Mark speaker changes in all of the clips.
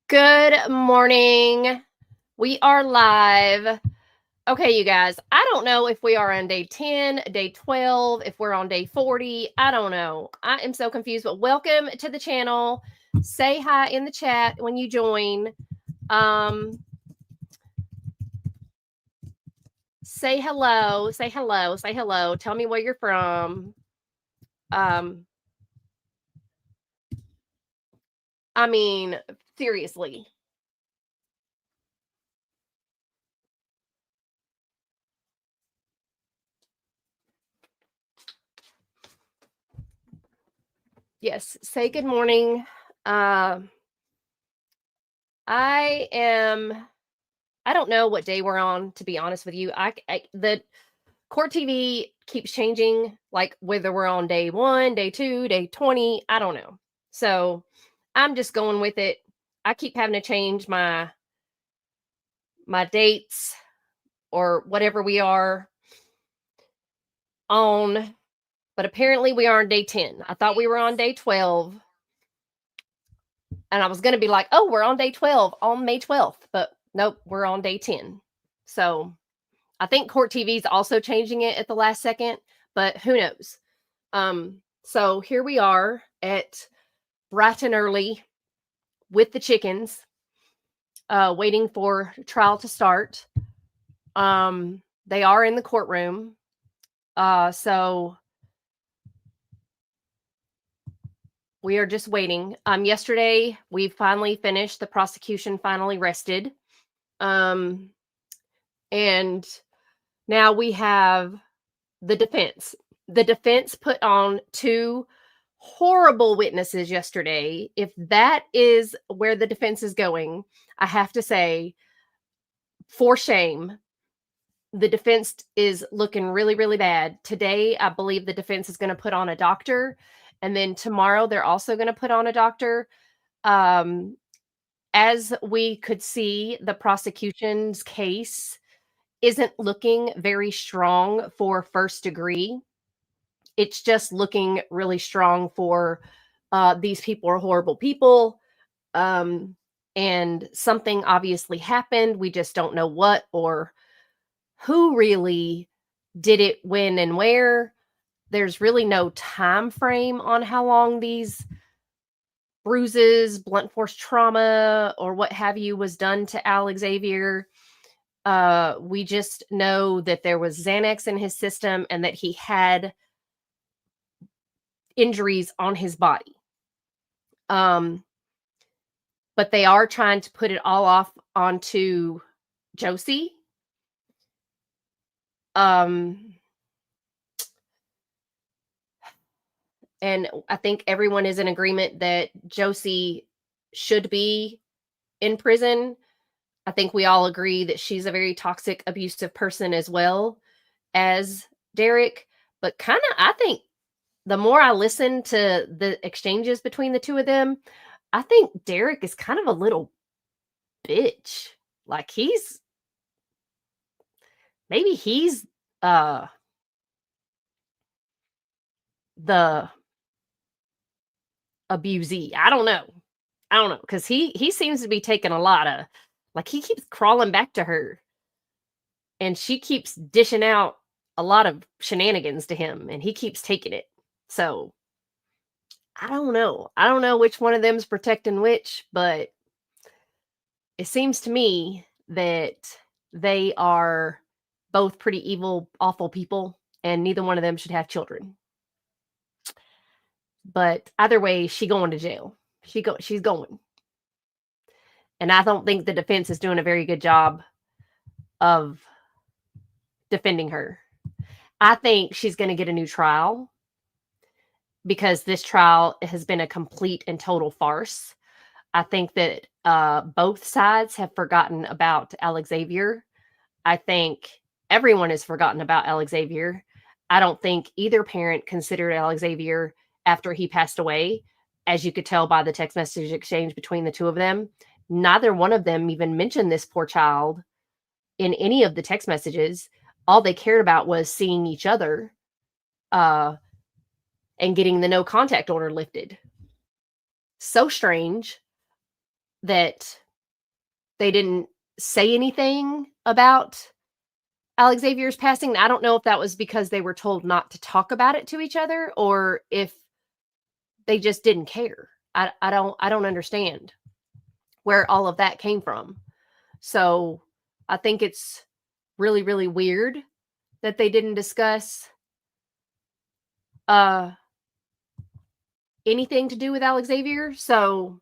Speaker 1: Good morning. We are live. Okay, you guys, I don't know if we are on day 10, day 12, if we're on day 40. I don't know. I am so confused, but welcome to the channel. Say hi in the chat when you join. Say hello. Say hello. Say hello. Tell me where you're from. I mean, seriously. Yes, say good morning. I don't know what day we're on, to be honest with you. The court TV keeps changing, like whether we're on day 1, day 2, day 20, I don't know. So, I'm just going with it. I keep having to change my dates or whatever we are on, but apparently we are on day 10. I thought we were on day 12. And I was going to be like, "Oh, we're on day 12 on May 12th." But nope, we're on day 10. So, I think Court TV is also changing it at the last second, but who knows? So here we are at bright and early with the chickens, waiting for trial to start. They are in the courtroom. So we are just waiting. Yesterday we finally finished. The prosecution finally rested. And now we have the defense. The defense put on 2 horrible witnesses yesterday. If that is where the defense is going, I have to say, for shame, the defense is looking really, really bad. Today, I believe the defense is going to put on a doctor. And then tomorrow, they're also going to put on a doctor. As we could see, the prosecution's case isn't looking very strong for first degree. It's just looking really strong for these people are horrible people. And something obviously happened. We just don't know what or who really did it, when, and where. There's really no time frame on how long these bruises, blunt force trauma, or what have you was done to Alexavier. We just know that there was Xanax in his system and that he had injuries on his body. But they are trying to put it all off onto Josie. And I think everyone is in agreement that Josie should be in prison. I think we all agree that she's a very toxic, abusive person as well as Derek. But kind of, I think the more I listen to the exchanges between the two of them, I think Derek is kind of a little bitch. Like maybe he's the abusee. I don't know because he seems to be taking a lot of, like, he keeps crawling back to her, and she keeps dishing out a lot of shenanigans to him, and he keeps taking it. So I don't know which one of them's protecting which, but it seems to me that they are both pretty evil, awful people, and neither one of them should have children. But either way, she going to jail. She's going. And I don't think the defense is doing a very good job of defending her. I think she's going to get a new trial because this trial has been a complete and total farce. I think that both sides have forgotten about Alexavier. I think everyone has forgotten about Alexavier. I don't think either parent considered Alexavier after he passed away, as you could tell by the text message exchange between the two of them. Neither one of them even mentioned this poor child in any of the text messages. All they cared about was seeing each other and getting the no contact order lifted. So strange. that they didn't say anything about Alexavier's passing. I don't know if that was because they were told not to talk about it to each other or if they just didn't care. I don't understand where all of that came from. So I think it's really, really weird that they didn't discuss anything to do with Alexavier. So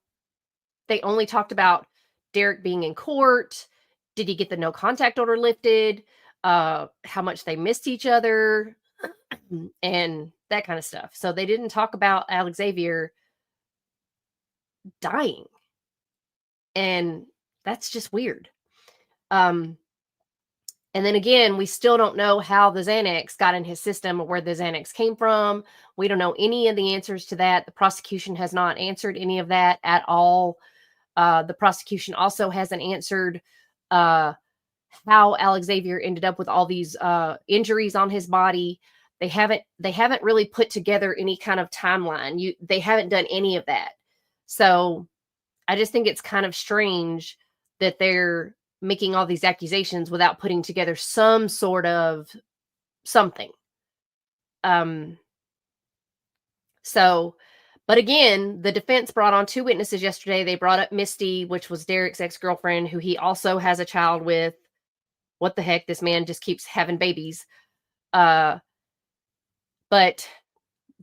Speaker 1: they only talked about Derek being in court. Did he get the no contact order lifted? How much they missed each other and that kind of stuff. So they didn't talk about Alexavier dying. And that's just weird. And then again, we still don't know how the Xanax got in his system or where the Xanax came from. We don't know any of the answers to that. The prosecution has not answered any of that at all. The prosecution also hasn't answered how Alexavier ended up with all these injuries on his body. They haven't really put together any kind of timeline. They haven't done any of that. So I just think it's kind of strange that they're making all these accusations without putting together some sort of something. So, but again, the defense brought on 2 witnesses yesterday. They brought up Misty, which was Derek's ex-girlfriend, who he also has a child with. What the heck? This man just keeps having babies. But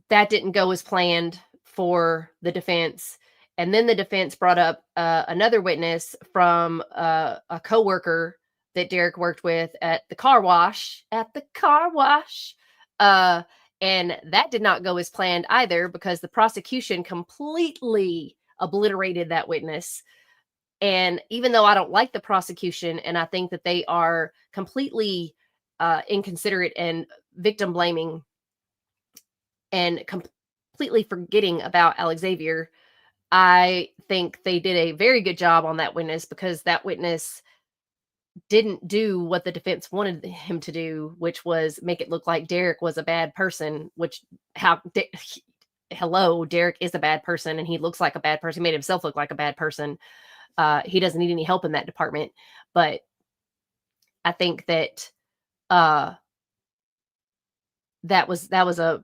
Speaker 1: that didn't go as planned for the defense. And then the defense brought up another witness from a coworker that Derek worked with at the car wash. And that did not go as planned either because the prosecution completely obliterated that witness. And even though I don't like the prosecution and I think that they are completely inconsiderate and victim blaming and completely forgetting about Alexavier, I think they did a very good job on that witness because that witness didn't do what the defense wanted him to do, which was make it look like Derek was a bad person, which hello, Derek is a bad person and he looks like a bad person. He made himself look like a bad person. He doesn't need any help in that department. But I think that that was a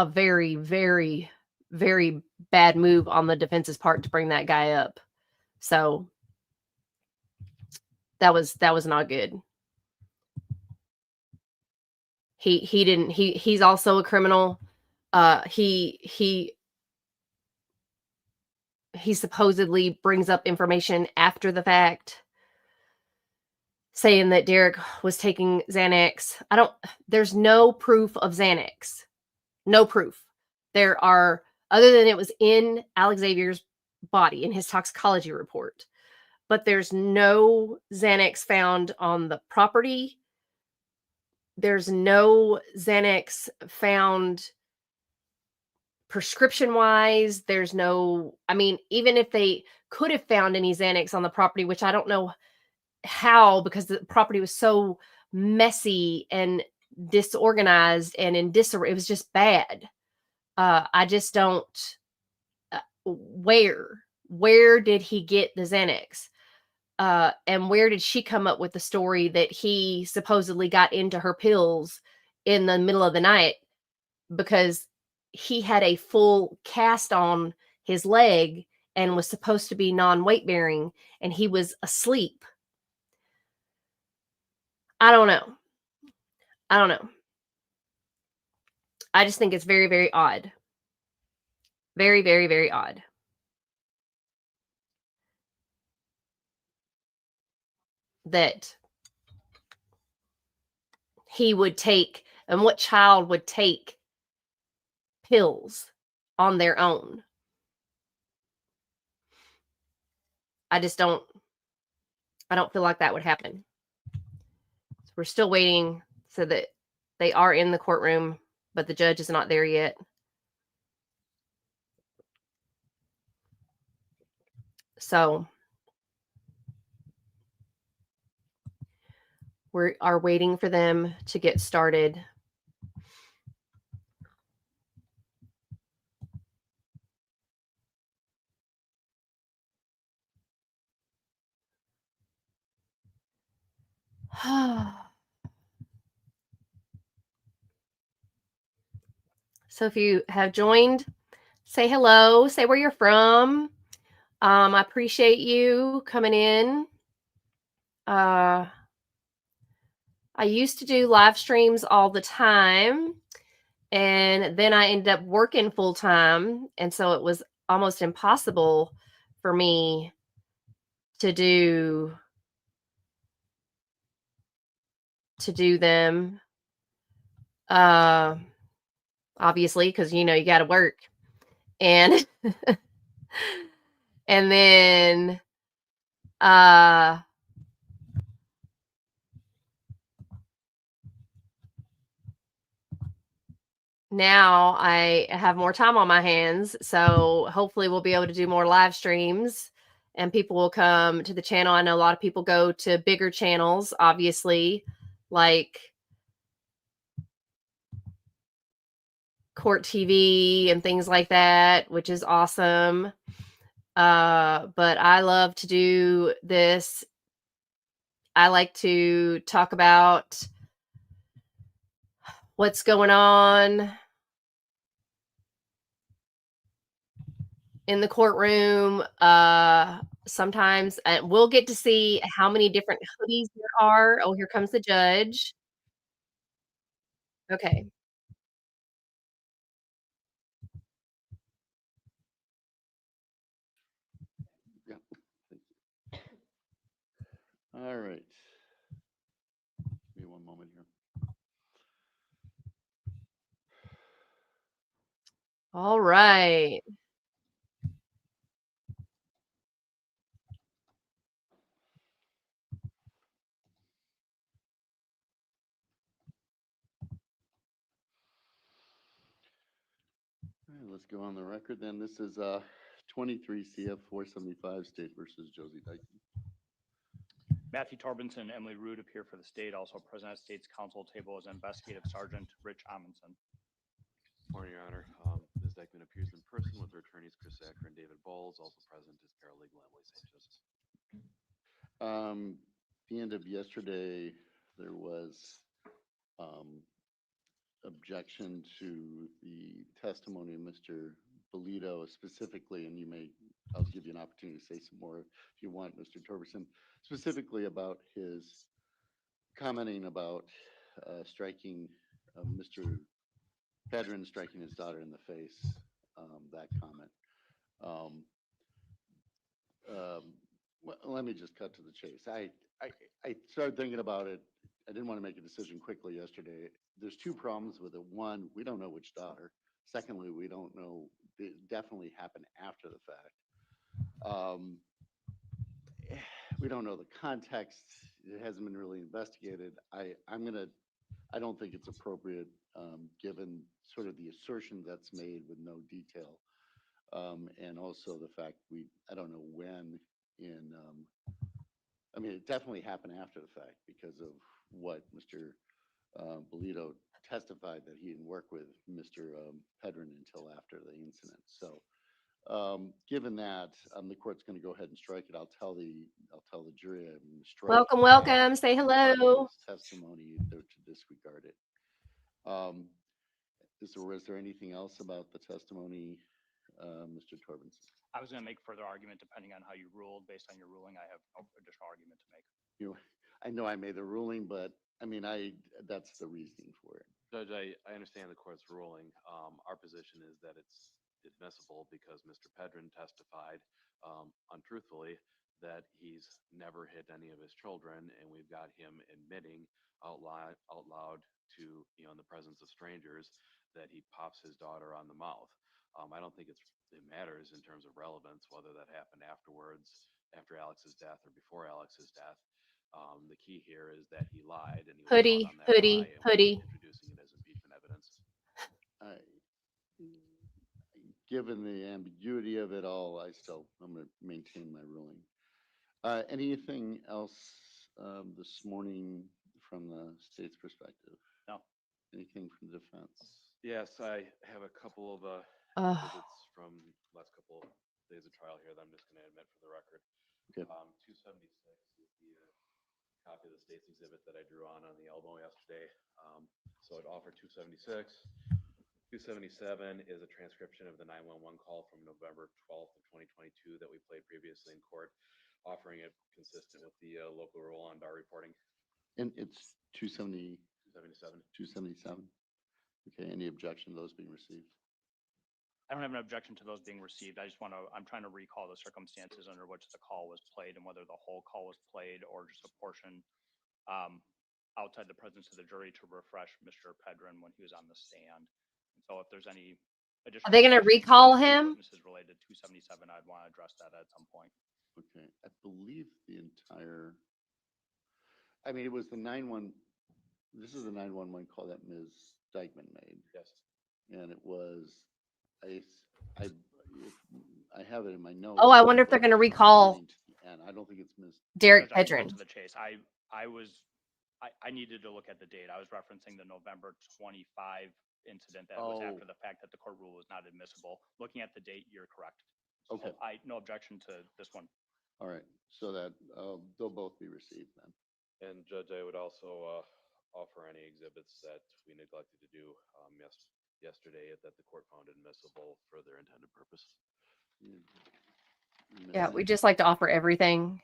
Speaker 1: very, very, very bad move on the defense's part to bring that guy up. So that was not good. He's also a criminal. He supposedly brings up information after the fact saying that Derek was taking Xanax. There's no proof of Xanax. No proof. There are, other than it was in Alexavier's body in his toxicology report, but there's no Xanax found on the property. There's no Xanax found prescription wise. There's no, I mean, even if they could have found any Xanax on the property, which I don't know how, because the property was so messy and disorganized and in disarray. It was just bad. I just don't. Where did he get the Xanax? And where did she come up with the story that he supposedly got into her pills in the middle of the night because he had a full cast on his leg and was supposed to be non-weight bearing and he was asleep? I don't know. I just think it's very, very odd. Very, very, very odd. That he would take, and what child would take pills on their own? I don't feel like that would happen. So we're still waiting so that they are in the courtroom, but the judge is not there yet. So we are waiting for them to get started. So if you have joined, say hello, say where you're from. I appreciate you coming in. I used to do live streams all the time, and then I ended up working full time, and so it was almost impossible for me to do them. Obviously, because you got to work, and and then now I have more time on my hands, so hopefully we'll be able to do more live streams and people will come to the channel. I know a lot of people go to bigger channels, obviously, like Court TV and things like that, which is awesome. But I love to do this. I like to talk about what's going on in the courtroom. Sometimes we'll get to see how many different hoodies there are. Oh, here comes the judge. Okay.
Speaker 2: Yeah. All right. Give me one moment here.
Speaker 1: All right.
Speaker 2: All right, let's go on the record then. This is 23 CF 475 State versus Josie Dikeman.
Speaker 3: Matthew Torbenson and Emily Root appear for the state. Also present at State's counsel table is Investigative Sergeant Rich Amundsen.
Speaker 4: Morning, Your Honor. Ms. Dikeman appears in person with her attorneys Chris Acker and David Bowles. Also present is paralegal Emily Sanchez.
Speaker 2: The end of yesterday, there was objection to the testimony of Mr. Bolito specifically, and I'll give you an opportunity to say some more if you want, Mr. Torberson, specifically about his commenting about striking Mr. Pedron striking his daughter in the face, that comment. Well, let me just cut to the chase. I started thinking about it. I didn't want to make a decision quickly yesterday. There's two problems with it. One, we don't know which daughter. Secondly, we don't know. It definitely happened after the fact. We don't know the context. It hasn't been really investigated. I don't think it's appropriate, given sort of the assertion that's made with no detail, and also the fact I don't know when in. I mean, it definitely happened after the fact because of what Mr. Bolito testified that he didn't work with Mr. Pedron until after the incident. So, given that, the court's going to go ahead and strike it. I'll tell the jury I'm going to strike.
Speaker 1: Welcome. Say hello.
Speaker 2: Testimony to disregard it. Was there anything else about the testimony, Mr. Torbenson?
Speaker 3: I was going to make further argument depending on how you ruled. Based on your ruling, I have no additional argument to make.
Speaker 2: I know I made the ruling, but I mean, that's the reasoning for it.
Speaker 4: Judge, I understand the court's ruling. Our position is that it's admissible because Mr. Pedron testified untruthfully that he's never hit any of his children, and we've got him admitting out loud to, in the presence of strangers, that he pops his daughter on the mouth. I don't think it matters in terms of relevance whether that happened afterwards, after Alex's death, or before Alex's death. The key here is that he lied, and he was caught on that lie, and we're introducing it as impeachment evidence.
Speaker 2: Given the ambiguity of it all, I'm going to maintain my ruling. Anything else this morning from the state's perspective?
Speaker 3: No.
Speaker 2: Anything from the defense?
Speaker 4: Yes, I have a couple of visits from the last couple of days of trial here that I'm just going to admit for the record.
Speaker 2: Okay.
Speaker 4: 276 is the copy of the state's exhibit that I drew on the elbow yesterday. So I'd offer 276. 277 is a transcription of the 911 call from November 12th of 2022 that we played previously in court, offering it consistent with the local rule on bar reporting.
Speaker 2: And it's 270,
Speaker 4: 277.
Speaker 2: 277. Okay, any objection to those being received?
Speaker 3: I don't have an objection to those being received. I'm trying to recall the circumstances under which the call was played and whether the whole call was played or just a portion outside the presence of the jury to refresh Mr. Pedron when he was on the stand. And so if there's any additional.
Speaker 1: Are they going to recall him?
Speaker 3: Witnesses related to 277, I'd want to address that at some point.
Speaker 2: Okay, I believe the entire, I mean, it was this is the 911 call that Ms. Dikeman made.
Speaker 4: Yes.
Speaker 2: And it was, I have it in my notes.
Speaker 1: Oh, I wonder if they're going to recall
Speaker 2: And I don't think it's Ms.
Speaker 1: Derek
Speaker 3: Judge, I can
Speaker 1: Pedron.
Speaker 3: go to the chase. I needed to look at the date. I was referencing the November 25 incident that was after the fact that the court rule was not admissible. Looking at the date, you're correct. So
Speaker 2: Okay.
Speaker 3: no objection to this one.
Speaker 2: All right, so that they'll both be received then.
Speaker 4: And Judge, I would also offer any exhibits that we neglected to do yesterday that the court found admissible for their intended purpose.
Speaker 1: Yeah, we just like to offer everything,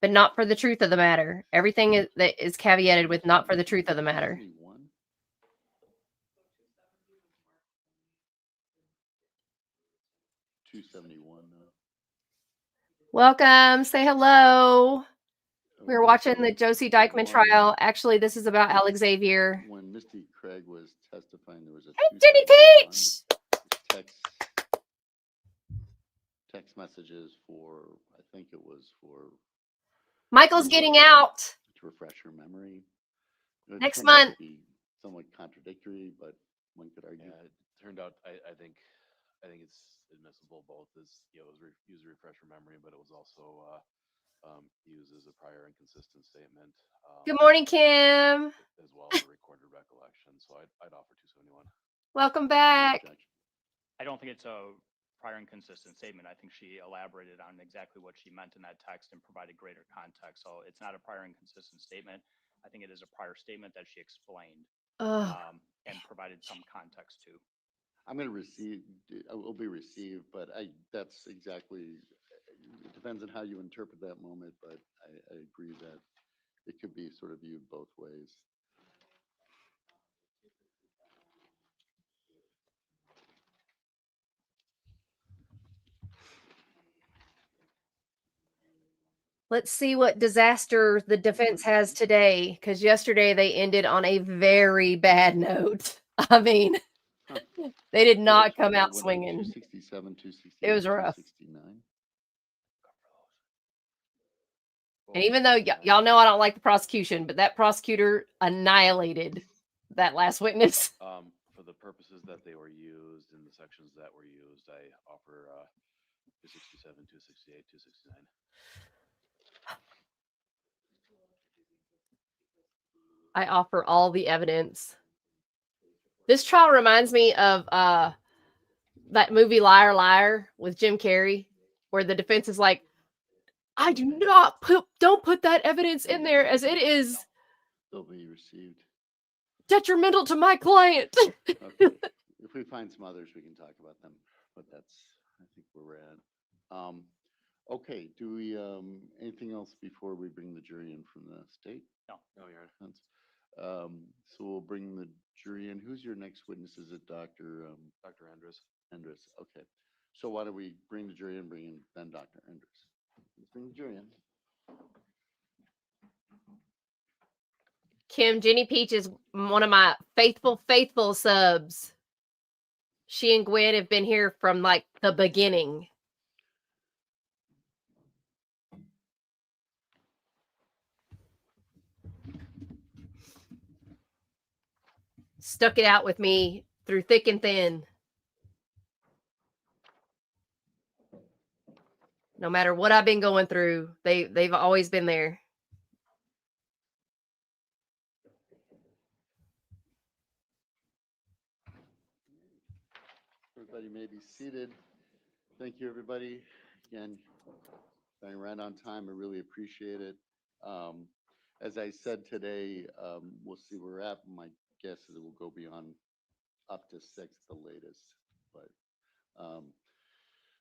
Speaker 1: but not for the truth of the matter. Everything that is caveated with not for the truth of the matter.
Speaker 2: 271.
Speaker 1: Welcome. Say hello. We're
Speaker 2: Okay,
Speaker 1: watching
Speaker 2: so
Speaker 1: the Josie Dikeman
Speaker 2: one-
Speaker 1: trial. Actually, this is about Alexavier.
Speaker 2: When Misty Craig was testifying, there was a
Speaker 1: Hey, Jenny
Speaker 2: 271
Speaker 1: Peach!
Speaker 2: text messages for, I think it was for
Speaker 1: Michael's getting out.
Speaker 2: to refresh her memory. It
Speaker 1: Next
Speaker 2: turned out to
Speaker 1: month.
Speaker 2: be somewhat contradictory, but one could argue.
Speaker 4: Yeah, it turned out I think it's admissible both as it was used to refresh her memory, but it was also used as a prior inconsistent statement.
Speaker 1: Good morning, Kim.
Speaker 4: As well as a recorded recollection. So I'd offer 271.
Speaker 1: Welcome
Speaker 2: Any
Speaker 1: back.
Speaker 2: objection?
Speaker 3: I don't think it's a prior inconsistent statement. I think she elaborated on exactly what she meant in that text and provided greater context. So it's not a prior inconsistent statement. I think it is a prior statement that she explained and provided some context to.
Speaker 2: I'm going to will be received, but that's exactly, it depends on how you interpret that moment, but I agree that it could be sort of viewed both ways.
Speaker 1: Let's see what disaster the defense has today, because yesterday they ended on a very bad note. I mean, they did not come out swinging.
Speaker 2: 267, 268.
Speaker 1: It was rough.
Speaker 2: 269.
Speaker 1: And even though y'all know I don't like the prosecution, but that prosecutor annihilated that last witness.
Speaker 4: For the purposes that they were used in the sections that were used, I offer 267, 268, 269.
Speaker 1: I offer all the evidence. This trial reminds me of that movie Liar Liar with Jim Carrey, where the defense is like, I do not don't put that evidence in there as it is
Speaker 2: They'll be received.
Speaker 1: detrimental to my client.
Speaker 2: Okay. If we find some others, we can talk about them, but that's, I think, where we're at. Okay, do we, anything else before we bring the jury in from the state?
Speaker 3: No,
Speaker 4: Your Honor.
Speaker 2: So we'll bring the jury in. Who's your next witness? Is it Dr.
Speaker 4: Dr. Andrus.
Speaker 2: Endres? Okay. So why don't we bring the jury in, bring in then Dr. Endres? Let's bring the jury in.
Speaker 1: Kim, Jenny Peach is one of my faithful subs. She and Gwen have been here from like the beginning. Stuck it out with me through thick and thin. No matter what I've been going through, they've always been there.
Speaker 2: Everybody may be seated. Thank you, everybody. Again, going right on time. I really appreciate it. as I said today, we'll see where we're at. My guess is it will go beyond up to 6 the latest. But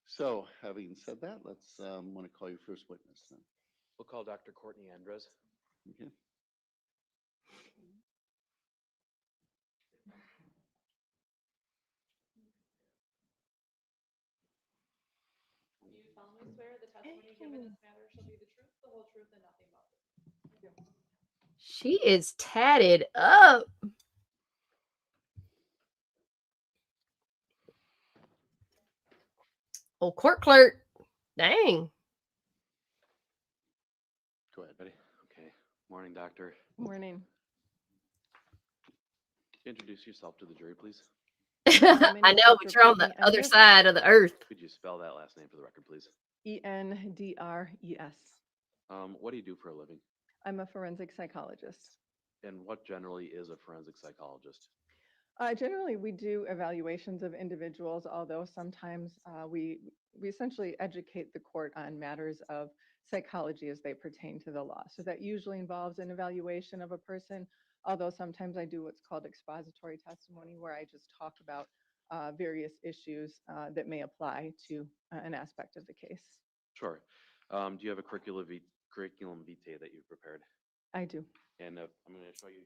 Speaker 2: so having said that, let's want to call your first witness then.
Speaker 4: We'll call Dr. Courtney Andres.
Speaker 2: Okay.
Speaker 5: Do you solemnly swear the testimony given in this matter shall be the truth, the whole truth, and nothing but the truth?
Speaker 1: She is tatted up. Oh, court clerk. Dang.
Speaker 2: Go ahead.
Speaker 4: Ready? Okay. Morning, doctor.
Speaker 6: Morning.
Speaker 4: Introduce yourself to the jury, please.
Speaker 1: I know, but you're on the other side of the earth.
Speaker 4: Could you spell that last name for the record, please?
Speaker 6: Endres.
Speaker 4: What do you do for a living?
Speaker 6: I'm a forensic psychologist.
Speaker 4: And what generally is a forensic psychologist?
Speaker 6: Generally, we do evaluations of individuals, although sometimes we essentially educate the court on matters of psychology as they pertain to the law. So that usually involves an evaluation of a person, although sometimes I do what's called expository testimony, where I just talk about various issues that may apply to an aspect of the case.
Speaker 4: Sure. Do you have a curriculum vitae that you've prepared?
Speaker 6: I do.
Speaker 4: And I'm going to show you.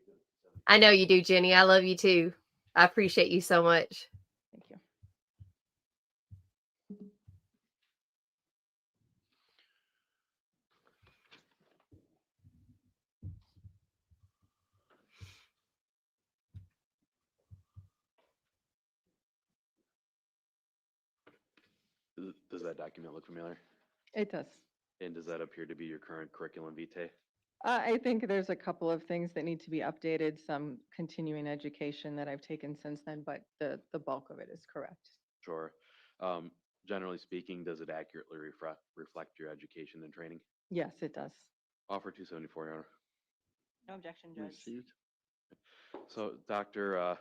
Speaker 1: I know you do, Jenny. I love you too. I appreciate you so much.
Speaker 6: Thank you.
Speaker 4: Does that document look familiar?
Speaker 6: It does.
Speaker 4: And does that appear to be your current curriculum vitae?
Speaker 6: I think there's a couple of things that need to be updated, some continuing education that I've taken since then, but the bulk of it is correct.
Speaker 4: Sure. Generally speaking, does it accurately reflect your education and training?
Speaker 6: Yes, it does.
Speaker 4: Offer 274, Your Honor.
Speaker 7: No objection, Judge.
Speaker 2: Received.
Speaker 4: So, Doctor,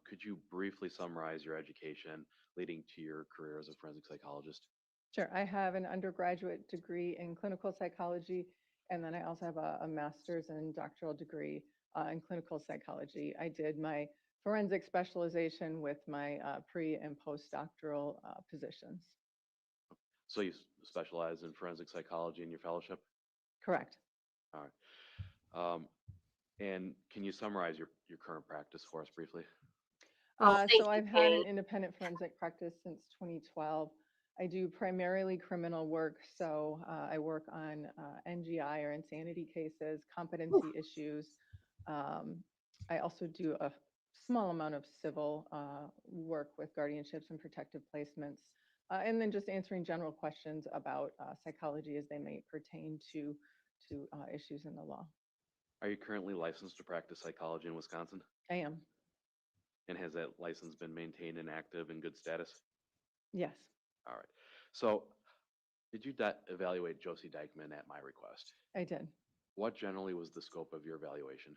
Speaker 4: could you briefly summarize your education leading to your career as a forensic psychologist?
Speaker 6: Sure. I have an undergraduate degree in clinical psychology, and then I also have a master's and doctoral degree in clinical psychology. I did my forensic specialization with my pre and postdoctoral positions.
Speaker 4: So you specialize in forensic psychology in your fellowship?
Speaker 6: Correct.
Speaker 4: All right. And can you summarize your current practice for us briefly?
Speaker 1: Oh, thank
Speaker 6: So
Speaker 1: you,
Speaker 6: I've had
Speaker 1: Jenny.
Speaker 6: an independent forensic practice since 2012. I do primarily criminal work, so I work on NGI or insanity cases, competency issues. I also do a small amount of civil work with guardianships and protective placements, and then just answering general questions about psychology as they may pertain to issues in the law.
Speaker 4: Are you currently licensed to practice psychology in Wisconsin?
Speaker 6: I am.
Speaker 4: And has that license been maintained and active in good status?
Speaker 6: Yes.
Speaker 4: All right. So did you evaluate Josie Dikeman at my request?
Speaker 6: I did.
Speaker 4: What generally was the scope of your evaluation?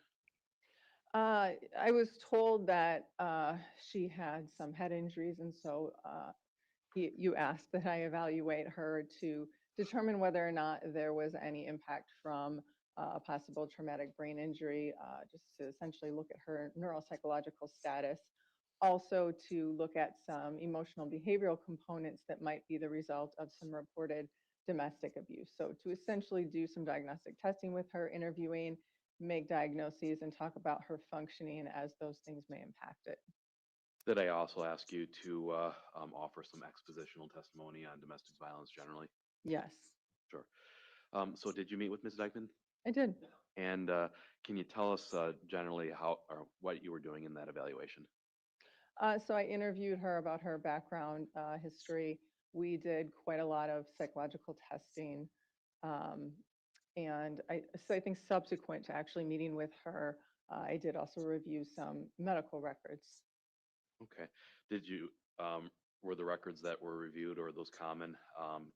Speaker 6: I was told that she had some head injuries, and so you asked that I evaluate her to determine whether or not there was any impact from a possible traumatic brain injury, just to essentially look at her neuropsychological status. Also to look at some emotional behavioral components that might be the result of some reported domestic abuse. So to essentially do some diagnostic testing with her, interviewing, make diagnoses, and talk about her functioning as those things may impact it.
Speaker 4: Did I also ask you to offer some expositional testimony on domestic violence generally?
Speaker 6: Yes,
Speaker 4: Sure. So did you meet with Ms. Dikeman?
Speaker 6: I did.
Speaker 4: And can you tell us generally how or what you were doing in that evaluation?
Speaker 6: So I interviewed her about her background history. We did quite a lot of psychological testing. And I think subsequent to actually meeting with her, I did also review some medical records.
Speaker 4: Okay. Did you, were the records that were reviewed or those common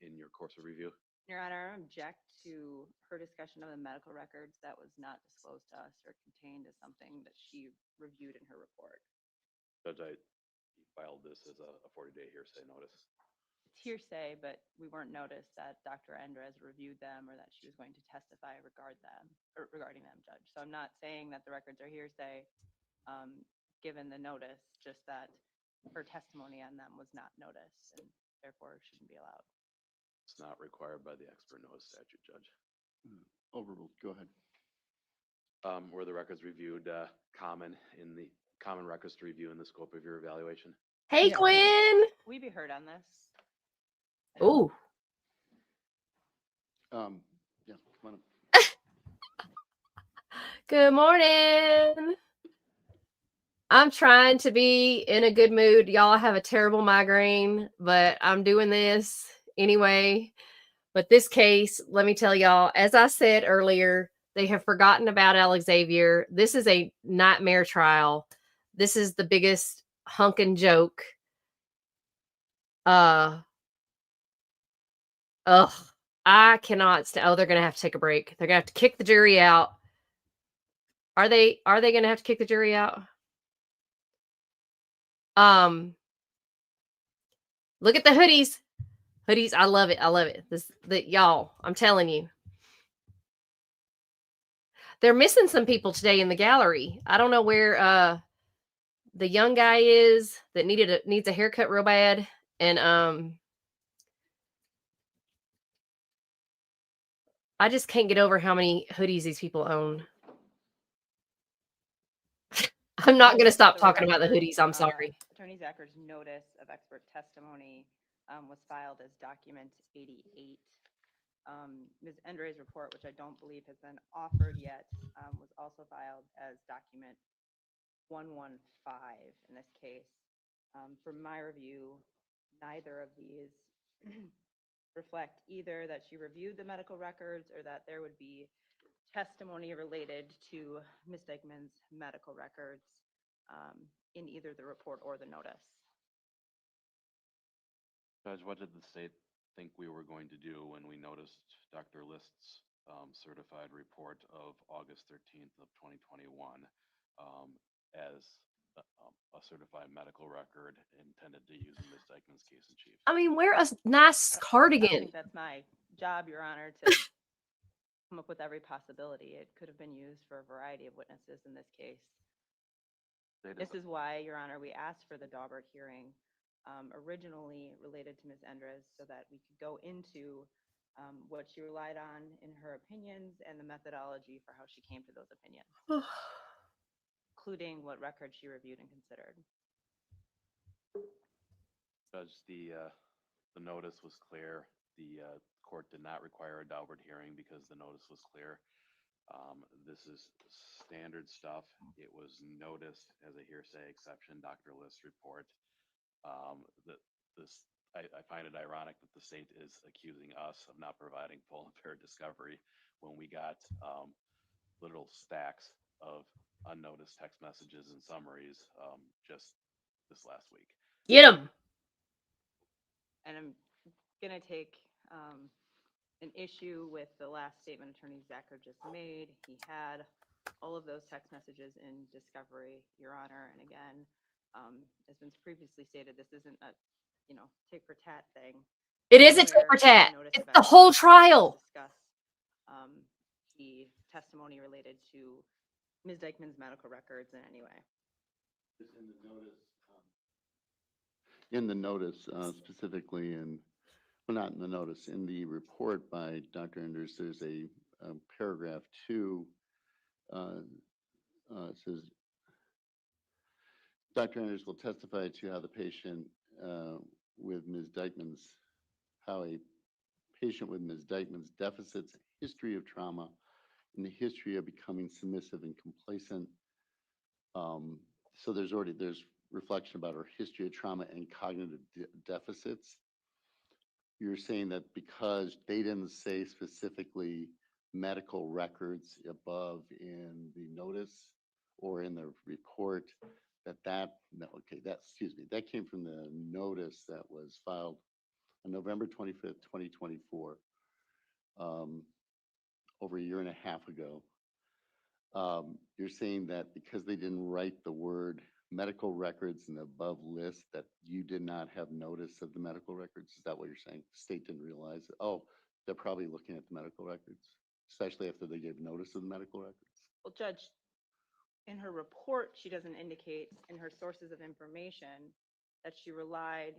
Speaker 4: in your course of review?
Speaker 7: Your Honor, I object to her discussion of the medical records that was not disclosed to us or contained as something that she reviewed in her report.
Speaker 4: Judge, I filed this as a 40-day hearsay notice.
Speaker 7: it's hearsay, but we weren't noticed that Dr. Andres reviewed them or that she was going to testify regarding them, Judge. So I'm not saying that the records are hearsay, given the notice, just that her testimony on them was not noticed and therefore shouldn't be allowed.
Speaker 4: It's not required by the expert notice statute, Judge.
Speaker 2: Overruled. Go ahead.
Speaker 4: Were the records reviewed common records to review in the scope of your evaluation?
Speaker 1: Hey,
Speaker 6: Yes.
Speaker 1: Gwen.
Speaker 7: Will we be heard on this?
Speaker 1: Ooh.
Speaker 2: Yeah, come on up.
Speaker 1: Good morning. I'm trying to be in a good mood. Y'all have a terrible migraine, but I'm doing this anyway. But this case, let me tell y'all, as I said earlier, they have forgotten about Alexavier. This is a nightmare trial. This is the biggest hunkin' joke. I cannot they're gonna have to take a break. They're gonna have to kick the jury out. Are they gonna have to kick the jury out? Look at the hoodies. Hoodies, I love it. I love it. Y'all, I'm telling you. They're missing some people today in the gallery. I don't know where the young guy is that needs a haircut real bad. And I just can't get over how many hoodies these people own. I'm not going to stop talking about the hoodies. I'm sorry.
Speaker 7: Attorney Zacker's notice of expert testimony was filed as document 88. Ms. Endre's report, which I don't believe has been offered yet, was also filed as document 115 in this case. From my review, neither of these reflect either that she reviewed the medical records or that there would be testimony related to Ms. Dikeman's medical records in either the report or the notice.
Speaker 4: Judge, what did the state think we were going to do when we noticed Dr. List's certified report of August 13th of 2021 as a certified medical record intended to use in Ms. Dikeman's case in chief?
Speaker 1: I mean, wear a nice
Speaker 7: I don't
Speaker 1: cardigan.
Speaker 7: think that's my job, Your Honor, to come up with every possibility. It could have been used for a variety of witnesses in this case. This is why, Your Honor, we asked for the Daubert hearing originally related to Ms. Endres so that we could go into what she relied on in her opinions and the methodology for how she came to those opinions, including what records she reviewed and considered.
Speaker 4: Judge, the notice was clear. The court did not require a Daubert hearing because the notice was clear. This is standard stuff. It was noticed as a hearsay exception, Dr. List's report. I find it ironic that the state is accusing us of not providing full and fair discovery when we got literal stacks of unnoticed text messages and summaries just this last week.
Speaker 1: Get them.
Speaker 7: And I'm going to take an issue with the last statement Attorney Zacher just made. He had all of those text messages in discovery, Your Honor. And again, as been previously stated, this isn't a tit for tat thing.
Speaker 1: It is a tit for tat. It's the whole trial.
Speaker 7: Discuss the testimony related to Ms. Dikeman's medical records in any way.
Speaker 2: In the notice, specifically well, not in the notice, in the report by Dr. Enders, there's a paragraph 2. It says, Dr. Enders will testify to how the patient with Ms. Dikeman's, how a patient with Ms. Dikeman's deficits, history of trauma, and the history of becoming submissive and complacent. So there's reflection about her history of trauma and cognitive deficits. You're saying that because they didn't say specifically medical records above in the notice or in the report, that came from the notice that was filed on November 25th, 2024, over a year and a half ago. You're saying that because they didn't write the word medical records in the above list that you did not have notice of the medical records? Is that what you're saying? The state didn't realize it? Oh, they're probably looking at the medical records, especially after they gave notice of the medical records.
Speaker 7: Well, Judge, in her report, she doesn't indicate in her sources of information that she relied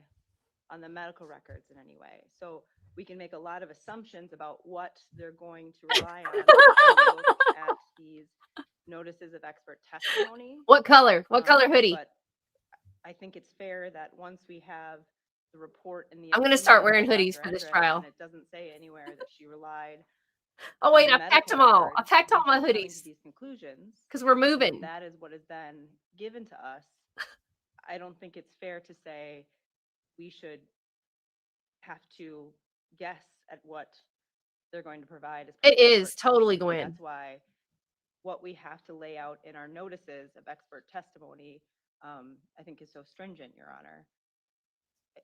Speaker 7: on the medical records in any way. So we can make a lot of assumptions about what they're going to rely on when we look at these notices of expert testimony.
Speaker 1: What color? What color hoodie?
Speaker 7: But I think it's fair that once we have the report and the
Speaker 1: I'm gonna start
Speaker 7: opinion
Speaker 1: wearing
Speaker 7: of
Speaker 1: hoodies
Speaker 7: Dr.
Speaker 1: for this
Speaker 7: Endres,
Speaker 1: trial.
Speaker 7: and it doesn't say anywhere that she relied
Speaker 1: Oh
Speaker 7: on
Speaker 1: wait,
Speaker 7: the
Speaker 1: I packed
Speaker 7: medical
Speaker 1: them all. I
Speaker 7: records,
Speaker 1: packed all
Speaker 7: we
Speaker 1: my
Speaker 7: keep coming to
Speaker 1: hoodies
Speaker 7: these conclusions,
Speaker 1: because we're
Speaker 7: and
Speaker 1: moving.
Speaker 7: that is what is then given to us. I don't think it's fair to say we should have to guess at what they're going to provide as part
Speaker 1: It
Speaker 7: of
Speaker 1: is
Speaker 7: expert
Speaker 1: totally
Speaker 7: testimony.
Speaker 1: Gwen.
Speaker 7: That's why what we have to lay out in our notices of expert testimony, I think is so stringent, Your Honor.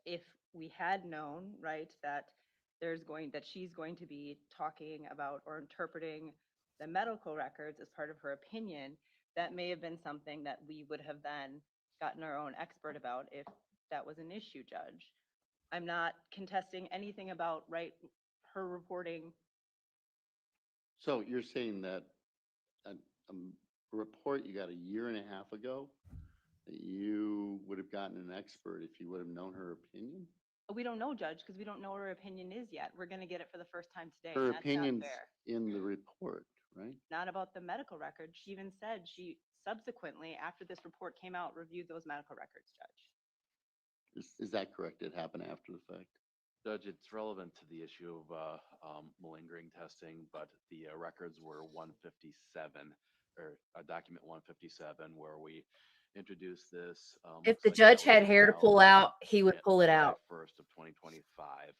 Speaker 7: If we had known, right, that she's going to be talking about or interpreting the medical records as part of her opinion, that may have been something that we would have then gotten our own expert about if that was an issue, Judge. I'm not contesting anything about, right, her reporting.
Speaker 2: So you're saying that a report you got a year and a half ago, that you would have gotten an expert if you would have known her opinion?
Speaker 7: We don't know, Judge, because we don't know what her opinion is yet. We're going to get it for the first time today.
Speaker 2: Her
Speaker 7: and that's not
Speaker 2: opinion's
Speaker 7: fair.
Speaker 2: in the report, right?
Speaker 7: Not about the medical records. She even said she subsequently, after this report came out, reviewed those medical records, Judge.
Speaker 2: Is that correct? It happened after the fact?
Speaker 4: Judge, it's relevant to the issue of malingering testing, but the records were 157, or document 157, where we introduced this.
Speaker 1: If
Speaker 4: looks
Speaker 1: the
Speaker 4: like
Speaker 1: judge
Speaker 4: that
Speaker 1: had
Speaker 4: was
Speaker 1: hair to
Speaker 4: filed
Speaker 1: pull out, he would
Speaker 4: in
Speaker 1: pull it
Speaker 4: July
Speaker 1: out.
Speaker 4: 1st of 2025.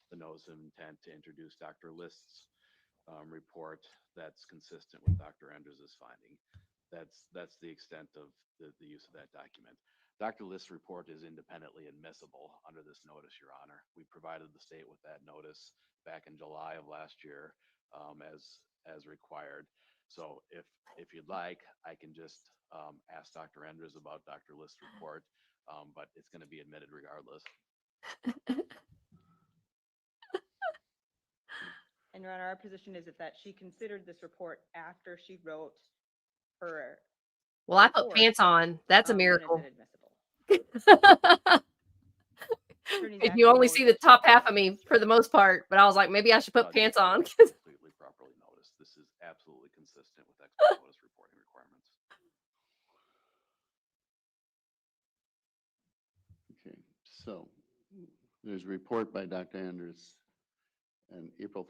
Speaker 4: The notice of intent to introduce Dr. List's report that's consistent with Dr. Endres's finding. That's the extent of the use of that document. Dr. List's report is independently admissible under this notice, Your Honor. We provided the state with that notice back in July of last year, as required. So if you'd like, I can just ask Dr. Endres about Dr. List's report, but it's going to be admitted regardless.
Speaker 7: And Your Honor, our position is that she considered this report after she wrote her.
Speaker 1: Well, I put
Speaker 7: report,
Speaker 1: pants on. That's a
Speaker 7: then it's
Speaker 1: miracle.
Speaker 7: inadmissible. Attorney
Speaker 1: You
Speaker 7: Zachary
Speaker 1: only
Speaker 7: knows
Speaker 1: see
Speaker 7: that
Speaker 1: the
Speaker 7: she
Speaker 1: top half
Speaker 7: did.
Speaker 1: of me for the most part, but I was like, maybe I should put
Speaker 4: Judge,
Speaker 1: pants
Speaker 4: it's
Speaker 1: on.
Speaker 4: completely properly noticed. This is absolutely consistent with expert notice reporting requirements.
Speaker 2: Okay, so there's a report by Dr. Anders on April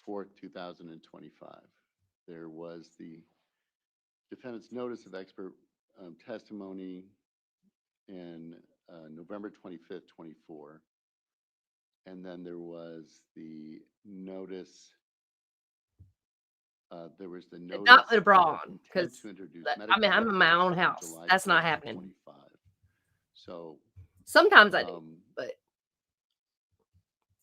Speaker 2: 4th, 2025. There was the defendant's notice of expert testimony in November 25th, 24. And then there was the notice. There was the notice.
Speaker 1: Not put a bra
Speaker 2: of
Speaker 1: on,
Speaker 2: intent
Speaker 1: 'cause
Speaker 2: to introduce
Speaker 1: I
Speaker 2: medical
Speaker 1: mean, I'm in my
Speaker 2: records
Speaker 1: own
Speaker 2: on
Speaker 1: house.
Speaker 2: July
Speaker 1: That's not
Speaker 2: 1st,
Speaker 1: happening.
Speaker 2: 25. So
Speaker 1: Sometimes I do, but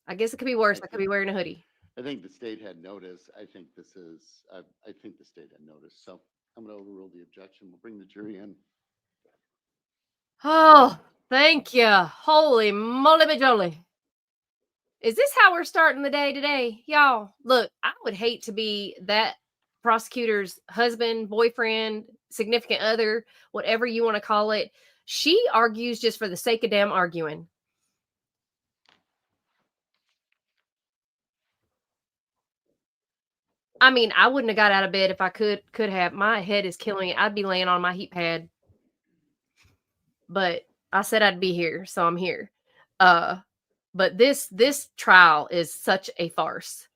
Speaker 1: I guess it could be worse. I could be
Speaker 2: think-
Speaker 1: wearing a hoodie.
Speaker 2: I think the state had notice. I think the state had notice. So I'm going to overrule the objection. We'll bring the jury in.
Speaker 1: Oh, thank you. Holy moly majoli. Is this how we're starting the day today? Y'all, look, I would hate to be that prosecutor's husband, boyfriend, significant other, whatever you want to call it. She argues just for the sake of damn arguing. I mean, I wouldn't have got out of bed if I could have. My head is killing it. I'd be laying on my heat pad. But I said I'd be here, so I'm here. But this trial is such a farce.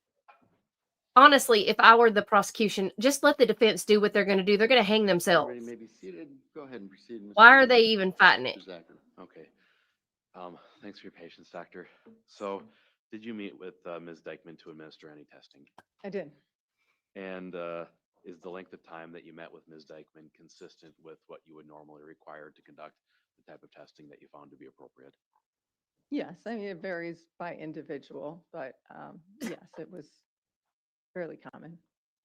Speaker 1: Honestly, if I were the prosecution, just let the defense do what they're going to do. They're going to hang themselves.
Speaker 2: Everybody may be seated. Go ahead and proceed. Mr.
Speaker 1: Why are
Speaker 2: Zachary.
Speaker 1: they even fighting it?
Speaker 2: Mr. Zachary.
Speaker 4: Okay. Thanks for your patience, Doctor. So, did you meet with Ms. Dikeman to administer any testing?
Speaker 6: I did.
Speaker 4: And is the length of time that you met with Ms. Dikeman consistent with what you would normally require to conduct the type of testing that you found to be appropriate?
Speaker 6: Yes, I mean, it varies by individual, but yes, it was fairly common.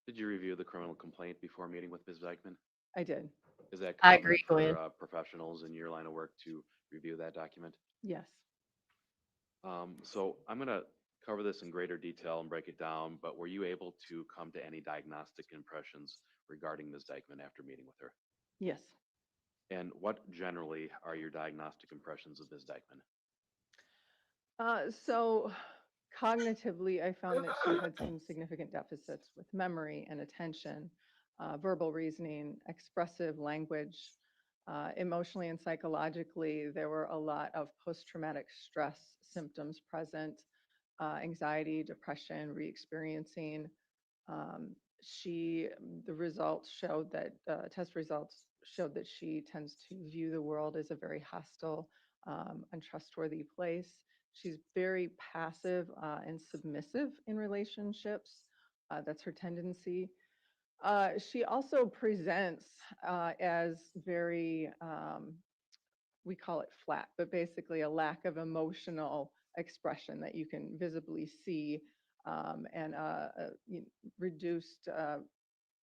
Speaker 4: Did you review the criminal complaint before meeting with Ms. Dikeman?
Speaker 6: I did.
Speaker 4: Is that
Speaker 1: I
Speaker 4: common
Speaker 1: agree,
Speaker 4: for
Speaker 1: Gwen.
Speaker 4: professionals in your line of work to review that document?
Speaker 6: Yes.
Speaker 4: So I'm going to cover this in greater detail and break it down, but were you able to come to any diagnostic impressions regarding Ms. Dikeman after meeting with her?
Speaker 6: Yes.
Speaker 4: And what generally are your diagnostic impressions of Ms. Dikeman?
Speaker 6: So cognitively, I found that she had some significant deficits with memory and attention, verbal reasoning, expressive language. Emotionally and psychologically, there were a lot of post-traumatic stress symptoms present, anxiety, depression, re-experiencing. Um, the results showed that, test results showed that she tends to view the world as a very hostile, untrustworthy place. She's very passive and submissive in relationships. That's her tendency. She also presents as very, we call it flat, but basically a lack of emotional expression that you can visibly see, and reduced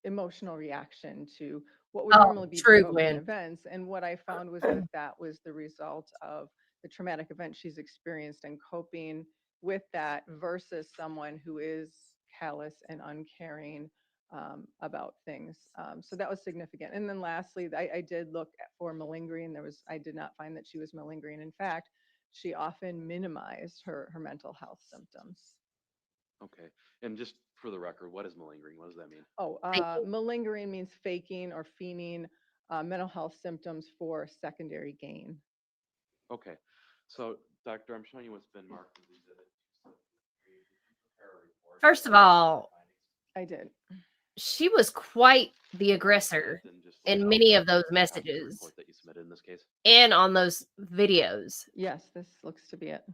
Speaker 6: emotional reaction to what would
Speaker 1: Oh,
Speaker 6: normally be
Speaker 1: true,
Speaker 6: provoking
Speaker 1: Gwen.
Speaker 6: events. And what I found was that that was the result of the traumatic event she's experienced and coping with that versus someone who is callous and uncaring about things. So that was significant. And then lastly, I did look for malingering. I did not find that she was malingering. In fact, she often minimized her mental health symptoms.
Speaker 4: Okay. And just for the record, what is malingering? What does that mean?
Speaker 6: Oh, malingering means faking or feigning mental health symptoms for secondary gain.
Speaker 4: Okay. So, Doctor, I'm showing you what's been marked as exhibit 273. Did you prepare a report?
Speaker 1: First of all,
Speaker 6: I did.
Speaker 1: she was quite the aggressor
Speaker 4: And just
Speaker 1: in many of those
Speaker 4: copy of the
Speaker 1: messages
Speaker 4: report that you submitted in this case?
Speaker 1: and on those videos.
Speaker 6: Yes, this looks to be it.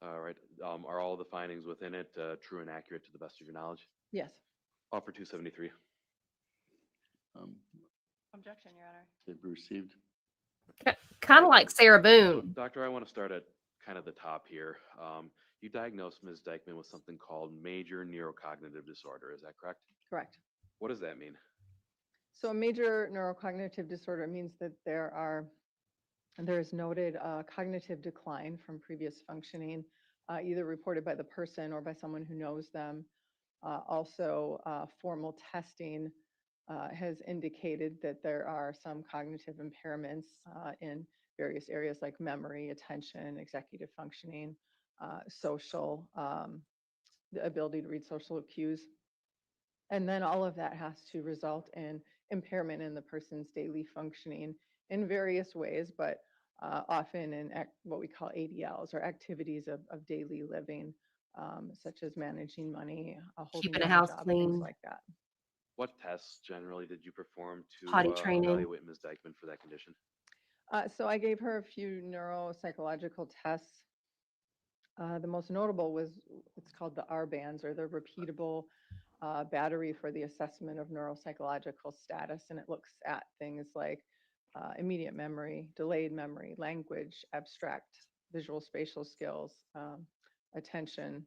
Speaker 4: All right. Are all the findings within it true and accurate to the best of your knowledge?
Speaker 6: Yes.
Speaker 4: Offer 273.
Speaker 7: Objection, Your Honor.
Speaker 2: They've received.
Speaker 1: Kind of like Sarah
Speaker 4: So,
Speaker 1: Boone.
Speaker 4: Doctor, I want to start at kind of the top here. You diagnosed Ms. Dikeman with something called major neurocognitive disorder. Is that correct?
Speaker 6: Correct.
Speaker 4: What does that mean?
Speaker 6: So a major neurocognitive disorder means that there is noted cognitive decline from previous functioning, either reported by the person or by someone who knows them. Also, formal testing has indicated that there are some cognitive impairments in various areas like memory, attention, executive functioning, social, the ability to read social cues. And then all of that has to result in impairment in the person's daily functioning in various ways, but often in what we call ADLs, or activities of daily living, such as managing money, holding
Speaker 1: Keeping a
Speaker 6: down
Speaker 1: house
Speaker 6: job,
Speaker 1: clean.
Speaker 6: things like that.
Speaker 4: What tests generally did you perform to
Speaker 1: Potty training.
Speaker 4: evaluate Ms. Dikeman for that condition?
Speaker 6: So I gave her a few neuropsychological tests. The most notable was, it's called the R bands, or the repeatable battery for the assessment of neuropsychological status. And it looks at things like immediate memory, delayed memory, language, abstract, visual spatial skills, attention,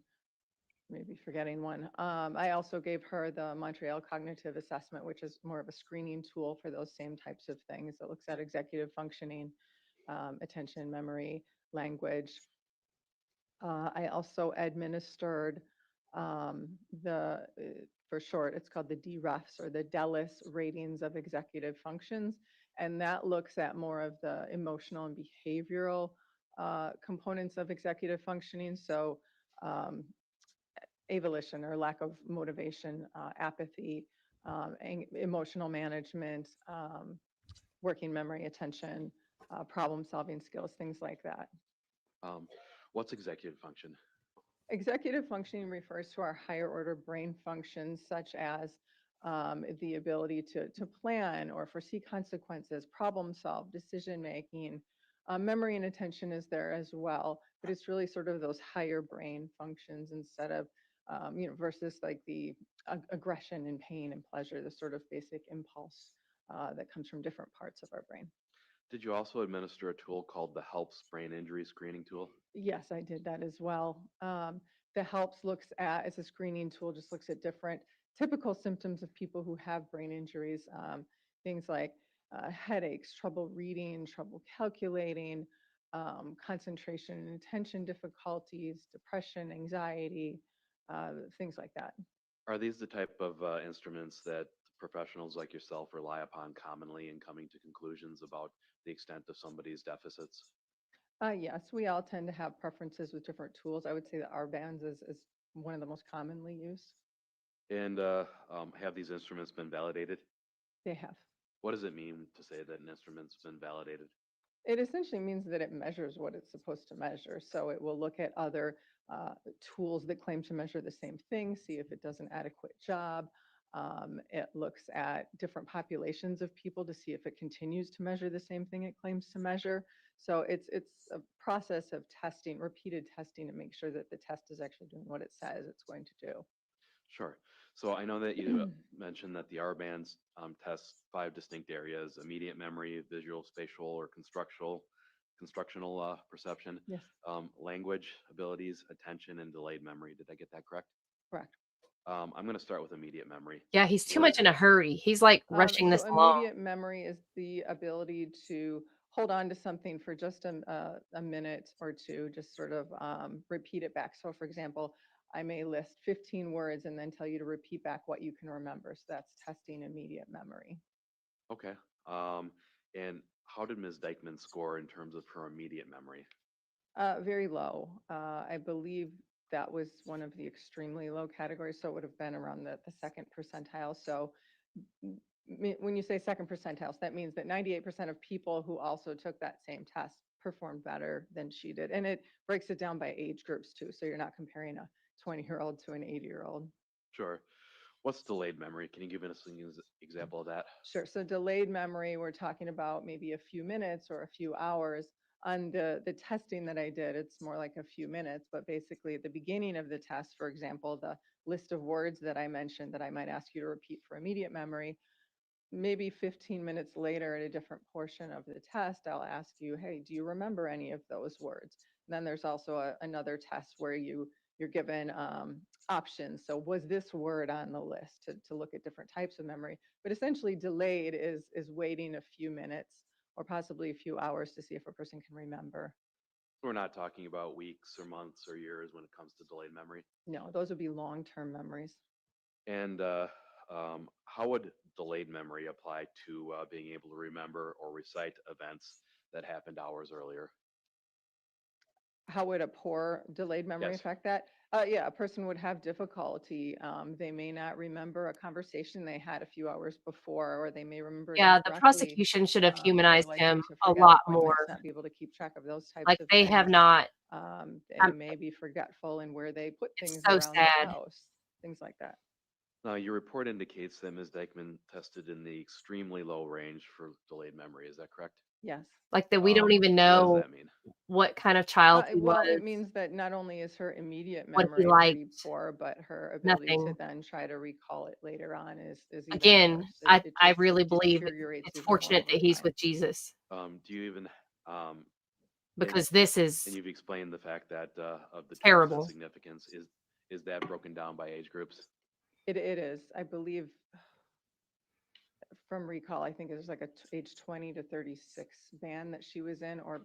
Speaker 6: maybe forgetting one. I also gave her the Montreal Cognitive Assessment, which is more of a screening tool for those same types of things. It looks at executive functioning, attention, memory, language. I also administered for short, it's called the DREFs, or the Dallas Ratings of Executive Functions. And that looks at more of the emotional and behavioral components of executive functioning. So avolition, or lack of motivation, apathy, emotional management, working memory, attention, problem solving skills, things like that.
Speaker 4: What's executive function?
Speaker 6: Executive functioning refers to our higher order brain functions, such as the ability to plan or foresee consequences, problem solve, decision making. Memory and attention is there as well, but it's really sort of those higher brain functions instead of, versus like the aggression and pain and pleasure, the sort of basic impulse that comes from different parts of our brain.
Speaker 4: Did you also administer a tool called the HELPS brain injury screening tool?
Speaker 6: Yes, I did that as well. The HELPS looks at, as a screening tool, just looks at different typical symptoms of people who have brain injuries. things like headaches, trouble reading, trouble calculating, concentration and attention difficulties, depression, anxiety, things like that.
Speaker 4: Are these the type of instruments that professionals like yourself rely upon commonly in coming to conclusions about the extent of somebody's deficits?
Speaker 6: Yes, we all tend to have preferences with different tools. I would say that our bands is one of the most commonly used.
Speaker 4: And have these instruments been validated?
Speaker 6: They have.
Speaker 4: What does it mean to say that an instrument's been validated?
Speaker 6: It essentially means that it measures what it's supposed to measure. So it will look at other tools that claim to measure the same thing, see if it does an adequate job. It looks at different populations of people to see if it continues to measure the same thing it claims to measure. So it's a process of testing, repeated testing, to make sure that the test is actually doing what it says it's going to do.
Speaker 4: Sure. So I know that you mentioned that the R bands test 5 distinct areas: immediate memory, visual, spatial, or constructional perception,
Speaker 6: Yes,
Speaker 4: language abilities, attention, and delayed memory. Did I get that correct?
Speaker 6: correct.
Speaker 4: I'm going to start with immediate memory.
Speaker 1: Yeah, he's too
Speaker 4: What
Speaker 1: much in a hurry. He's like rushing this
Speaker 6: So
Speaker 1: along.
Speaker 6: immediate memory is the ability to hold on to something for just a minute or two, just sort of repeat it back. So for example, I may list 15 words and then tell you to repeat back what you can remember. So that's testing immediate memory.
Speaker 4: Okay. And how did Ms. Dikeman score in terms of her immediate memory?
Speaker 6: Very low. I believe that was one of the extremely low categories. So it would have been around the second percentile. So when you say second percentile, that means that 98% of people who also took that same test performed better than she did. And it breaks it down by age groups too. So you're not comparing a 20-year-old to an 80-year-old.
Speaker 4: Sure. What's delayed memory? Can you give us an example of that?
Speaker 6: Sure. So delayed memory, we're talking about maybe a few minutes or a few hours. On the testing that I did, it's more like a few minutes, but basically at the beginning of the test, for example, the list of words that I mentioned that I might ask you to repeat for immediate memory, maybe 15 minutes later at a different portion of the test, I'll ask you, hey, do you remember any of those words? And then there's also another test where you're given options. So was this word on the list to look at different types of memory? But essentially delayed is waiting a few minutes or possibly a few hours to see if a person can remember.
Speaker 4: We're not talking about weeks or months or years when it comes to delayed memory.
Speaker 6: No, those would be long-term memories.
Speaker 4: And how would delayed memory apply to being able to remember or recite events that happened hours earlier?
Speaker 6: How would a poor delayed memory
Speaker 4: Yes.
Speaker 6: affect that? Yeah, a person would have difficulty. They may not remember a conversation they had a few hours before, or they may remember it
Speaker 1: Yeah, the
Speaker 6: incorrectly.
Speaker 1: prosecution should have
Speaker 6: They're
Speaker 1: humanized
Speaker 6: likely
Speaker 1: him
Speaker 6: to
Speaker 1: a
Speaker 6: forget
Speaker 1: lot
Speaker 6: appointments,
Speaker 1: more.
Speaker 6: not be able to keep track of those types
Speaker 1: Like
Speaker 6: of
Speaker 1: they have
Speaker 6: things.
Speaker 1: not.
Speaker 6: They
Speaker 1: I'm,
Speaker 6: may be forgetful in where they put
Speaker 1: it's
Speaker 6: things
Speaker 1: so
Speaker 6: around the
Speaker 1: sad.
Speaker 6: house, things like that.
Speaker 4: Now, your report indicates that Ms. Dikeman tested in the extremely low range for delayed memory. Is that correct?
Speaker 6: Yes.
Speaker 1: Like that we don't even
Speaker 4: What does
Speaker 1: know
Speaker 4: that mean?
Speaker 1: what kind of child he
Speaker 6: Well,
Speaker 1: was,
Speaker 6: it means that not only is her immediate
Speaker 1: what he
Speaker 6: memory pretty
Speaker 1: liked,
Speaker 6: poor, but her ability to
Speaker 1: nothing.
Speaker 6: then try to recall it later on is even
Speaker 1: Again,
Speaker 6: worse. It
Speaker 1: I
Speaker 6: just
Speaker 1: really
Speaker 6: it
Speaker 1: believe
Speaker 6: deteriorates
Speaker 1: it's
Speaker 6: even more
Speaker 1: fortunate
Speaker 6: over
Speaker 1: that he's
Speaker 6: time.
Speaker 1: with Jesus
Speaker 4: Do you even, and,
Speaker 1: because this
Speaker 4: and
Speaker 1: is
Speaker 4: you've explained the fact that of the truths and
Speaker 1: terrible.
Speaker 4: significance, is that broken down by age groups?
Speaker 6: It is, I believe, from recall, I think it was like a age 20 to 36 band that she was in, or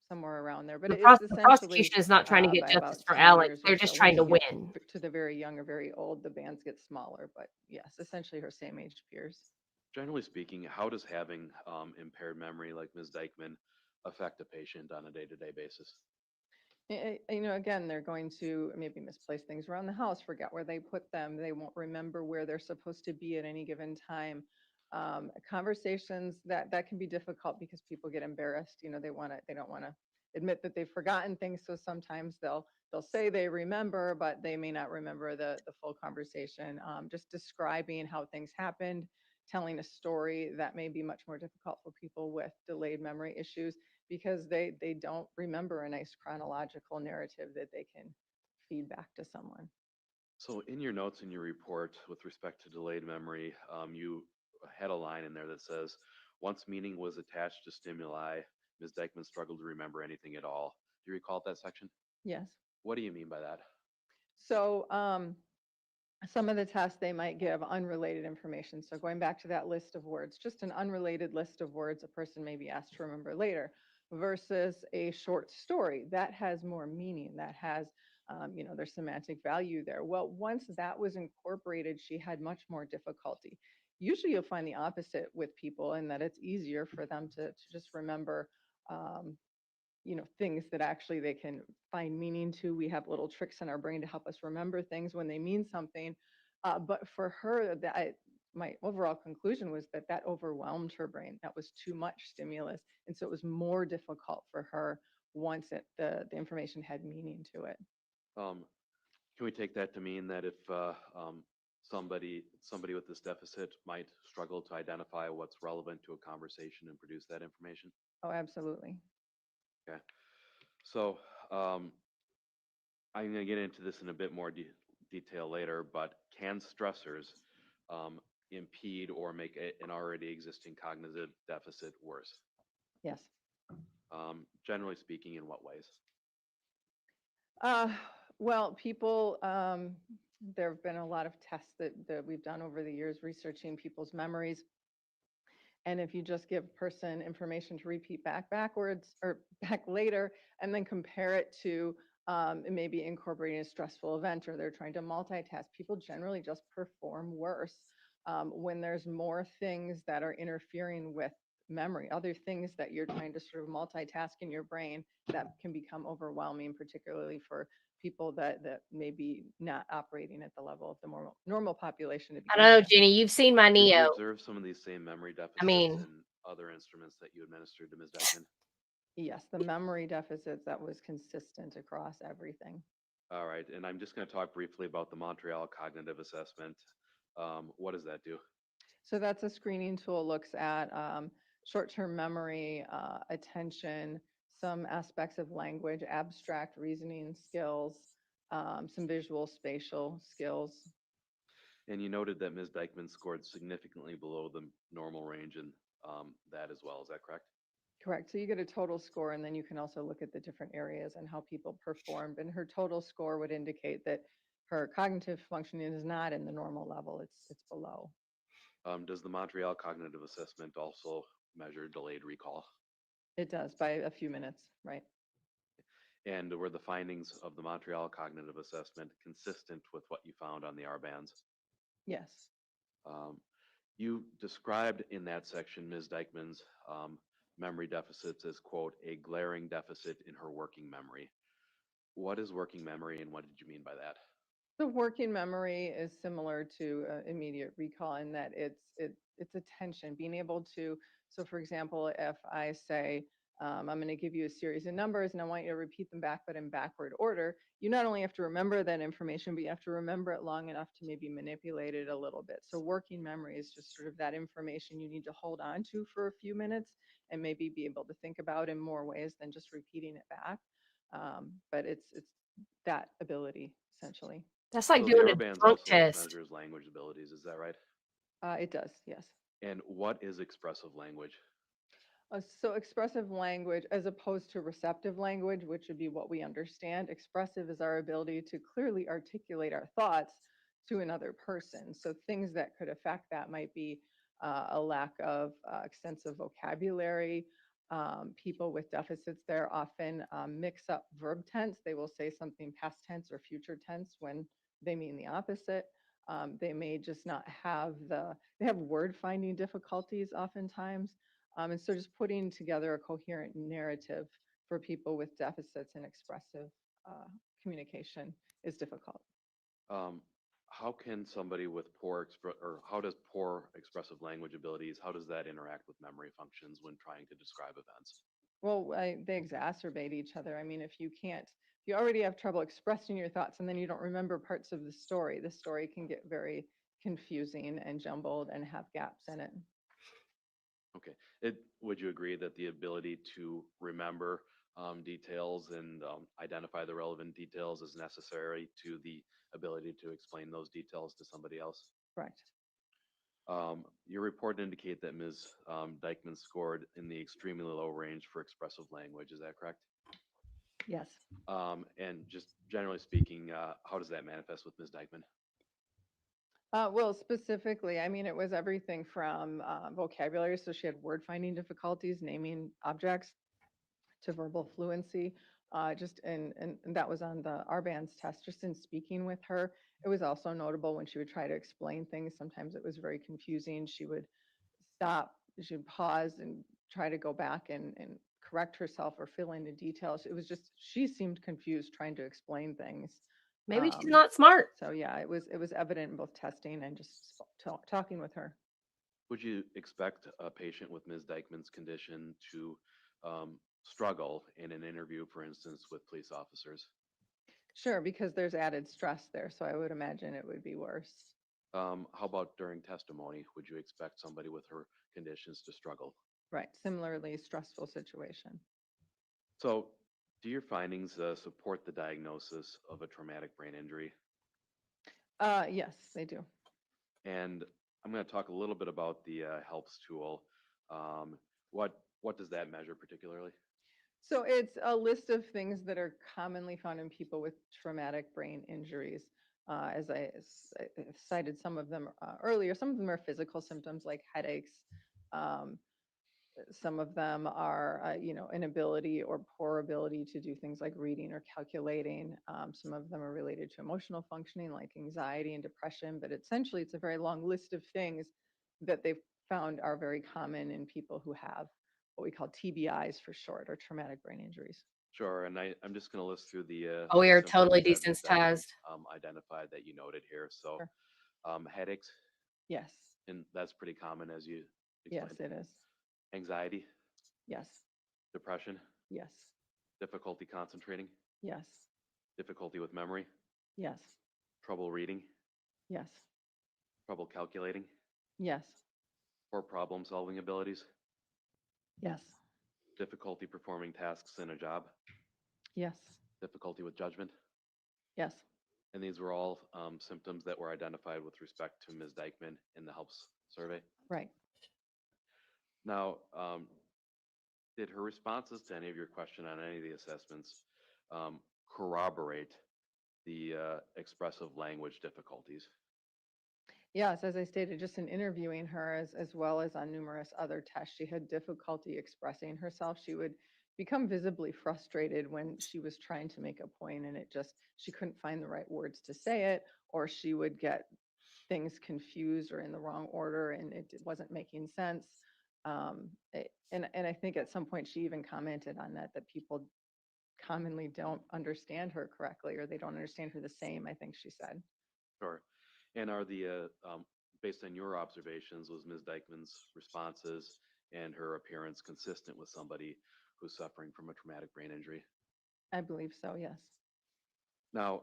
Speaker 6: somewhere around there. But it's
Speaker 1: The
Speaker 6: essentially
Speaker 1: prosecution is not trying to get
Speaker 6: by
Speaker 1: justice
Speaker 6: about
Speaker 1: for
Speaker 6: 10
Speaker 1: Alex.
Speaker 6: years or
Speaker 1: They're just
Speaker 6: so.
Speaker 1: trying
Speaker 6: Once
Speaker 1: to
Speaker 6: you get
Speaker 1: win.
Speaker 6: to the very young or very old, the bands get smaller. But yes, essentially her same age peers.
Speaker 4: Generally speaking, how does having impaired memory like Ms. Dikeman affect a patient on a day-to-day basis?
Speaker 6: Again, they're going to maybe misplace things around the house, forget where they put them. They won't remember where they're supposed to be at any given time. Conversations that can be difficult because people get embarrassed. They don't want to admit that they've forgotten things. So sometimes they'll say they remember, but they may not remember the full conversation. Just describing how things happened, telling a story that may be much more difficult for people with delayed memory issues because they don't remember a nice chronological narrative that they can feed back to someone.
Speaker 4: So in your notes in your report with respect to delayed memory, you had a line in there that says, once meaning was attached to stimuli, Ms. Dikeman struggled to remember anything at all. Do you recall that section?
Speaker 6: Yes.
Speaker 4: What do you mean by that?
Speaker 6: So Some of the tests, they might give unrelated information. So going back to that list of words, just an unrelated list of words a person may be asked to remember later versus a short story that has more meaning, that has, there's semantic value there. Well, once that was incorporated, she had much more difficulty. Usually you'll find the opposite with people, and that it's easier for them to just remember um, things that actually they can find meaning to. We have little tricks in our brain to help us remember things when they mean something. But for her, my overall conclusion was that that overwhelmed her brain. That was too much stimulus. And so it was more difficult for her once the information had meaning to it.
Speaker 4: Um, can we take that to mean that if somebody with this deficit might struggle to identify what's relevant to a conversation and produce that information?
Speaker 6: Oh, absolutely.
Speaker 4: Okay. So I'm going to get into this in a bit more detail later, but can stressors impede or make an already existing cognitive deficit worse?
Speaker 6: Yes.
Speaker 4: Generally speaking, in what ways?
Speaker 6: Well, people, there have been a lot of tests that we've done over the years researching people's memories. And if you just give a person information to repeat backwards or back later, and then compare it to maybe incorporating a stressful event, or they're trying to multitask, people generally just perform worse when there's more things that are interfering with memory, other things that you're trying to sort of multitask in your brain that can become overwhelming, particularly for people that may be not operating at the level of the normal population to
Speaker 1: I
Speaker 6: begin
Speaker 1: don't know,
Speaker 6: with.
Speaker 1: Jenny, you've seen my
Speaker 4: Did you
Speaker 1: Neo.
Speaker 4: observe some of these same memory deficits
Speaker 1: mean-
Speaker 4: in other instruments that you administered to Ms. Dikeman?
Speaker 6: Yes, the memory deficits, that was consistent across everything.
Speaker 4: All right, and I'm just going to talk briefly about the Montreal Cognitive Assessment. What does that do?
Speaker 6: So that's a screening tool, looks at short-term memory, attention, some aspects of language, abstract reasoning skills, some visual spatial skills.
Speaker 4: And you noted that Ms. Dikeman scored significantly below the normal range in that as well. Is that correct?
Speaker 6: Correct. So you get a total score, and then you can also look at the different areas and how people performed. And her total score would indicate that her cognitive functioning is not in the normal level. It's below.
Speaker 4: Does the Montreal Cognitive Assessment also measure delayed recall?
Speaker 6: It does, by a few minutes, right?
Speaker 4: And were the findings of the Montreal Cognitive Assessment consistent with what you found on the R bands?
Speaker 6: Yes.
Speaker 4: You described in that section Ms. Dikeman's memory deficits as, quote, a glaring deficit in her working memory. What is working memory, and what did you mean by that?
Speaker 6: The working memory is similar to immediate recall in that it's attention, being able to. So, for example, if I say I'm going to give you a series of numbers and I want you to repeat them back, but in backward order, you not only have to remember that information, but you have to remember it long enough to maybe manipulate it a little bit. So, working memory is just sort of that information you need to hold on to for a few minutes and maybe be able to think about in more ways than just repeating it back. But it's that ability essentially.
Speaker 1: That's like
Speaker 4: So
Speaker 1: doing
Speaker 4: the
Speaker 1: a
Speaker 4: R bands
Speaker 1: drunk
Speaker 4: also
Speaker 1: test.
Speaker 4: measures language abilities, is that right?
Speaker 6: It does, yes.
Speaker 4: And what is expressive language?
Speaker 6: So expressive language, as opposed to receptive language, which would be what we understand, expressive is our ability to clearly articulate our thoughts to another person. So things that could affect that might be a lack of extensive vocabulary. People with deficits there often mix up verb tense. They will say something past tense or future tense when they mean the opposite. They may just not have they have word finding difficulties oftentimes. And so just putting together a coherent narrative for people with deficits in expressive communication is difficult.
Speaker 4: How can somebody with how does poor expressive language abilities, how does that interact with memory functions when trying to describe events?
Speaker 6: Well, they exacerbate each other. I mean, if you already have trouble expressing your thoughts and then you don't remember parts of the story can get very confusing and jumbled and have gaps in it.
Speaker 4: Okay. Would you agree that the ability to remember details and identify the relevant details is necessary to the ability to explain those details to somebody else?
Speaker 6: Correct.
Speaker 4: Your report indicate that Ms. Dikeman scored in the extremely low range for expressive language. Is that correct?
Speaker 6: Yes.
Speaker 4: And just generally speaking, how does that manifest with Ms. Dikeman?
Speaker 6: Well, specifically, I mean, it was everything from vocabulary. So she had word finding difficulties, naming objects, to verbal fluency. And that was on the RBANS test, just in speaking with her. It was also notable when she would try to explain things. Sometimes it was very confusing. She would stop, she would pause and try to go back and correct herself or fill in the details. It was just, she seemed confused trying to explain things.
Speaker 1: Maybe she's not smart.
Speaker 6: So yeah, it was evident in both testing and just talking with her.
Speaker 4: Would you expect a patient with Ms. Dikeman's condition to struggle in an interview, for instance, with police officers?
Speaker 6: Sure, because there's added stress there, so I would imagine it would be worse.
Speaker 4: How about during testimony? Would you expect somebody with her conditions to struggle?
Speaker 6: Right, similarly stressful situation.
Speaker 4: So, do your findings support the diagnosis of a traumatic brain injury?
Speaker 6: Yes, they do.
Speaker 4: And I'm going to talk a little bit about the HELPS tool. What does that measure particularly?
Speaker 6: So it's a list of things that are commonly found in people with traumatic brain injuries. As I cited some of them earlier, some of them are physical symptoms like headaches. Um, some of them are, inability or poor ability to do things like reading or calculating. Some of them are related to emotional functioning like anxiety and depression, but essentially it's a very long list of things that they've found are very common in people who have what we call TBIs for short, or traumatic brain injuries.
Speaker 4: Sure, and I'm just going to list through the
Speaker 1: Oh, we
Speaker 4: the
Speaker 1: are
Speaker 4: symptoms
Speaker 1: totally
Speaker 4: that Ms. Dikeman,
Speaker 1: desensitized.
Speaker 4: identified that you noted here. So,
Speaker 6: Sure.
Speaker 4: headaches,
Speaker 6: Yes,
Speaker 4: and that's pretty common as you
Speaker 6: yes,
Speaker 4: explained.
Speaker 6: it is.
Speaker 4: Anxiety,
Speaker 6: Yes,
Speaker 4: depression,
Speaker 6: yes,
Speaker 4: difficulty concentrating,
Speaker 6: yes,
Speaker 4: difficulty with memory,
Speaker 6: yes,
Speaker 4: trouble reading,
Speaker 6: yes,
Speaker 4: trouble calculating,
Speaker 6: yes,
Speaker 4: poor problem solving abilities,
Speaker 6: yes,
Speaker 4: difficulty performing tasks in a job,
Speaker 6: yes,
Speaker 4: difficulty with judgment.
Speaker 6: yes.
Speaker 4: And these were all symptoms that were identified with respect to Ms. Dikeman in the HELPS survey.
Speaker 6: Right.
Speaker 4: Now, did her responses to any of your question on any of the assessments corroborate the expressive language difficulties?
Speaker 6: Yes, as I stated, just in interviewing her, as well as on numerous other tests, she had difficulty expressing herself. She would become visibly frustrated when she was trying to make a point, and she couldn't find the right words to say it, or she would get things confused or in the wrong order, and it wasn't making sense. And I think at some point she even commented on that people commonly don't understand her correctly, or they don't understand her the same, I think she said.
Speaker 4: Sure. And are the, based on your observations, was Ms. Dikeman's responses and her appearance consistent with somebody who's suffering from a traumatic brain injury?
Speaker 6: I believe so, yes.
Speaker 4: Now,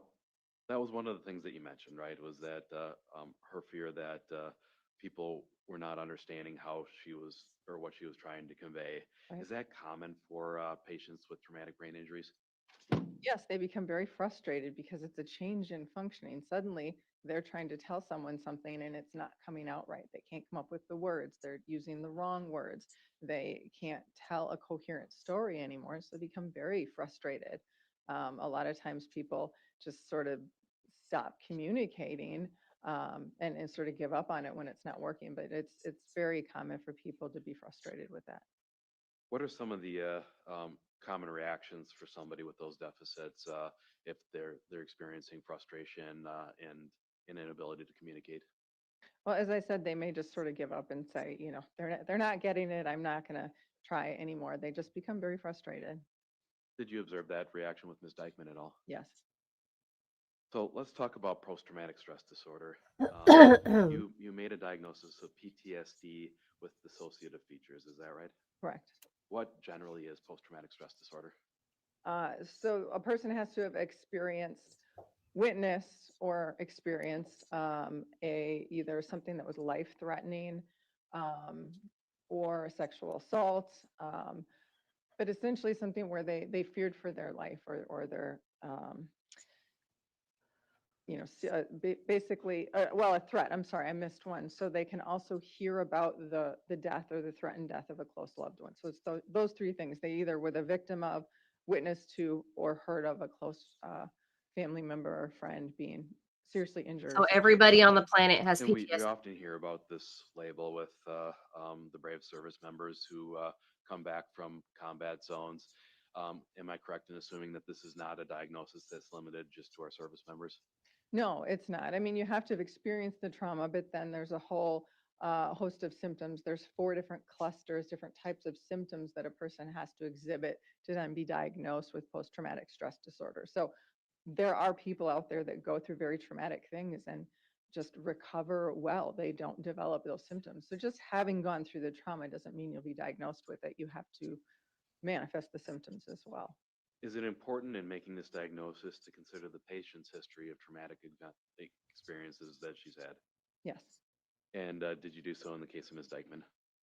Speaker 4: that was one of the things that you mentioned, right? Was that her fear that people were not understanding how she was or what she was trying to convey.
Speaker 6: Right.
Speaker 4: Is that common for patients with traumatic brain injuries?
Speaker 6: Yes, they become very frustrated because it's a change in functioning. Suddenly, they're trying to tell someone something and it's not coming out right. They can't come up with the words. They're using the wrong words. They can't tell a coherent story anymore. So they become very frustrated. A lot of times people just sort of stop communicating, and sort of give up on it when it's not working. But it's very common for people to be frustrated with that.
Speaker 4: What are some of the common reactions for somebody with those deficits if they're experiencing frustration and an inability to communicate?
Speaker 6: Well, as I said, they may just sort of give up and say, they're not getting it. I'm not going to try anymore. They just become very frustrated.
Speaker 4: Did you observe that reaction with Ms. Dikeman at all?
Speaker 6: Yes.
Speaker 4: So let's talk about post-traumatic stress disorder. You made a diagnosis of PTSD with dissociative features. Is that right?
Speaker 6: Correct.
Speaker 4: What generally is post-traumatic stress disorder?
Speaker 6: So a person has to have witnessed or experienced either something that was life-threatening, or sexual assault, but essentially something where they feared for their life, or their basically, well, a threat. I'm sorry, I missed one. So they can also hear about the death or the threatened death of a close loved one. So it's those three things. They either were the victim of, witnessed to, or heard of a close family member or friend being seriously injured.
Speaker 1: So everybody on the planet has
Speaker 4: And we
Speaker 1: PTSD.
Speaker 4: often hear about this label with the brave service members who come back from combat zones. Am I correct in assuming that this is not a diagnosis that's limited just to our service members?
Speaker 6: No, it's not. I mean, you have to have experienced the trauma, but then there's a whole host of symptoms. There's 4 different clusters, different types of symptoms that a person has to exhibit to then be diagnosed with post-traumatic stress disorder. So there are people out there that go through very traumatic things and just recover well. They don't develop those symptoms. So just having gone through the trauma doesn't mean you'll be diagnosed with it. You have to manifest the symptoms as well.
Speaker 4: Is it important in making this diagnosis to consider the patient's history of traumatic experiences that she's had?
Speaker 6: Yes,
Speaker 4: And did you do so in the case of Ms. Dikeman?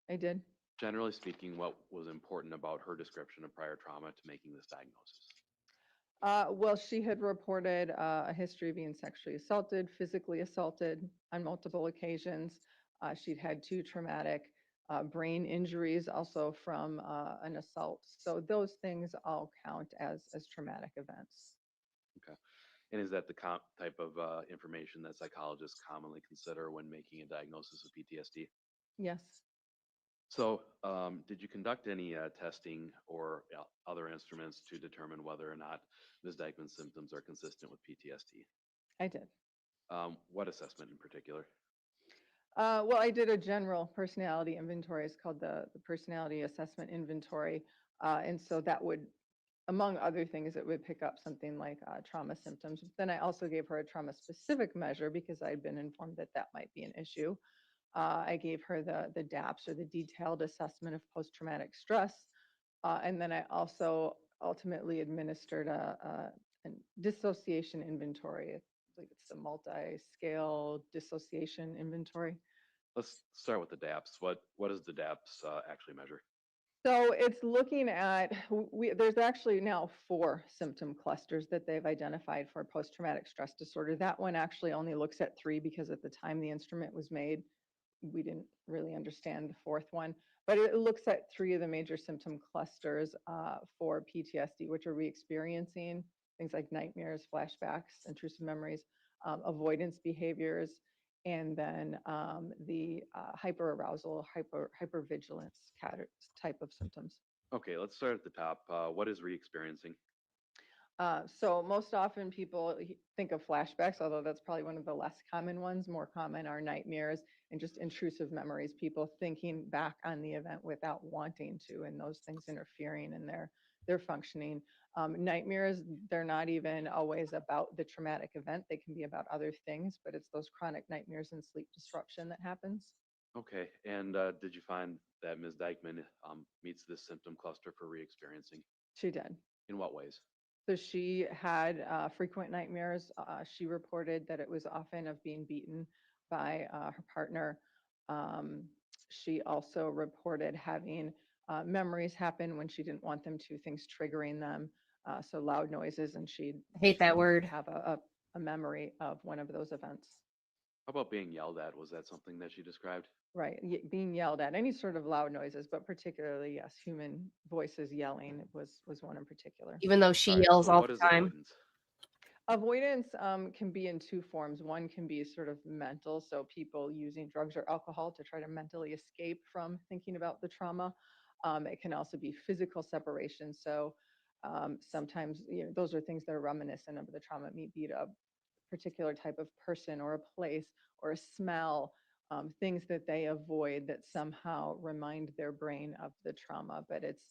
Speaker 6: I did.
Speaker 4: Generally speaking, what was important about her description of prior trauma to making this diagnosis?
Speaker 6: Well, she had reported a history of being sexually assaulted, physically assaulted on multiple occasions. She'd had 2 traumatic brain injuries also from an assault. So those things all count as traumatic events.
Speaker 4: Okay. And is that the type of information that psychologists commonly consider when making a diagnosis of PTSD?
Speaker 6: Yes,
Speaker 4: So, did you conduct any testing or other instruments to determine whether or not Ms. Dikeman's symptoms are consistent with PTSD?
Speaker 6: I did.
Speaker 4: What assessment in particular?
Speaker 6: Well, I did a general personality inventory. It's called the Personality Assessment Inventory. And so that would, among other things, it would pick up something like trauma symptoms. But then I also gave her a trauma specific measure because I'd been informed that that might be an issue. I gave her the DAPS, or the Detailed Assessment of Post-Traumatic Stress. And then I also ultimately administered a dissociation inventory. I believe it's the multi-scale dissociation inventory.
Speaker 4: Let's start with the DAPS. What does the DAPS actually measure?
Speaker 6: So it's looking at, there's actually now 4 symptom clusters that they've identified for post-traumatic stress disorder. That one actually only looks at 3 because at the time the instrument was made, we didn't really understand the 4th one. But it looks at 3 of the major symptom clusters for PTSD, which are re-experiencing things like nightmares, flashbacks, intrusive memories, avoidance behaviors, and then the hyperarousal, hypervigilance type of symptoms.
Speaker 4: Okay, let's start at the top. What is re-experiencing?
Speaker 6: So most often people think of flashbacks, although that's probably one of the less common ones. More common are nightmares and just intrusive memories, people thinking back on the event without wanting to, and those things interfering in their functioning. Nightmares, they're not even always about the traumatic event. They can be about other things, but it's those chronic nightmares and sleep disruption that happens.
Speaker 4: Okay, and did you find that Ms. Dikeman meets this symptom cluster for re-experiencing?
Speaker 6: She did.
Speaker 4: In what ways?
Speaker 6: So she had frequent nightmares. She reported that it was often of being beaten by her partner. She also reported having memories happen when she didn't want them to, things triggering them. So loud noises, and she'd
Speaker 1: I hate that word.
Speaker 6: have a memory of one of those events.
Speaker 4: How about being yelled at? Was that something that she described?
Speaker 6: Right, being yelled at, any sort of loud noises, but particularly, yes, human voices yelling was one in particular.
Speaker 1: Even though she
Speaker 4: All right,
Speaker 1: yells
Speaker 4: so
Speaker 1: all
Speaker 4: what
Speaker 1: the
Speaker 4: is
Speaker 1: time.
Speaker 4: avoidance?
Speaker 6: Avoidance can be in 2 forms. One can be sort of mental, so people using drugs or alcohol to try to mentally escape from thinking about the trauma. It can also be physical separation. So sometimes, those are things that are reminiscent of the trauma. It may be a particular type of person or a place or a smell, things that they avoid that somehow remind their brain of the trauma. But it's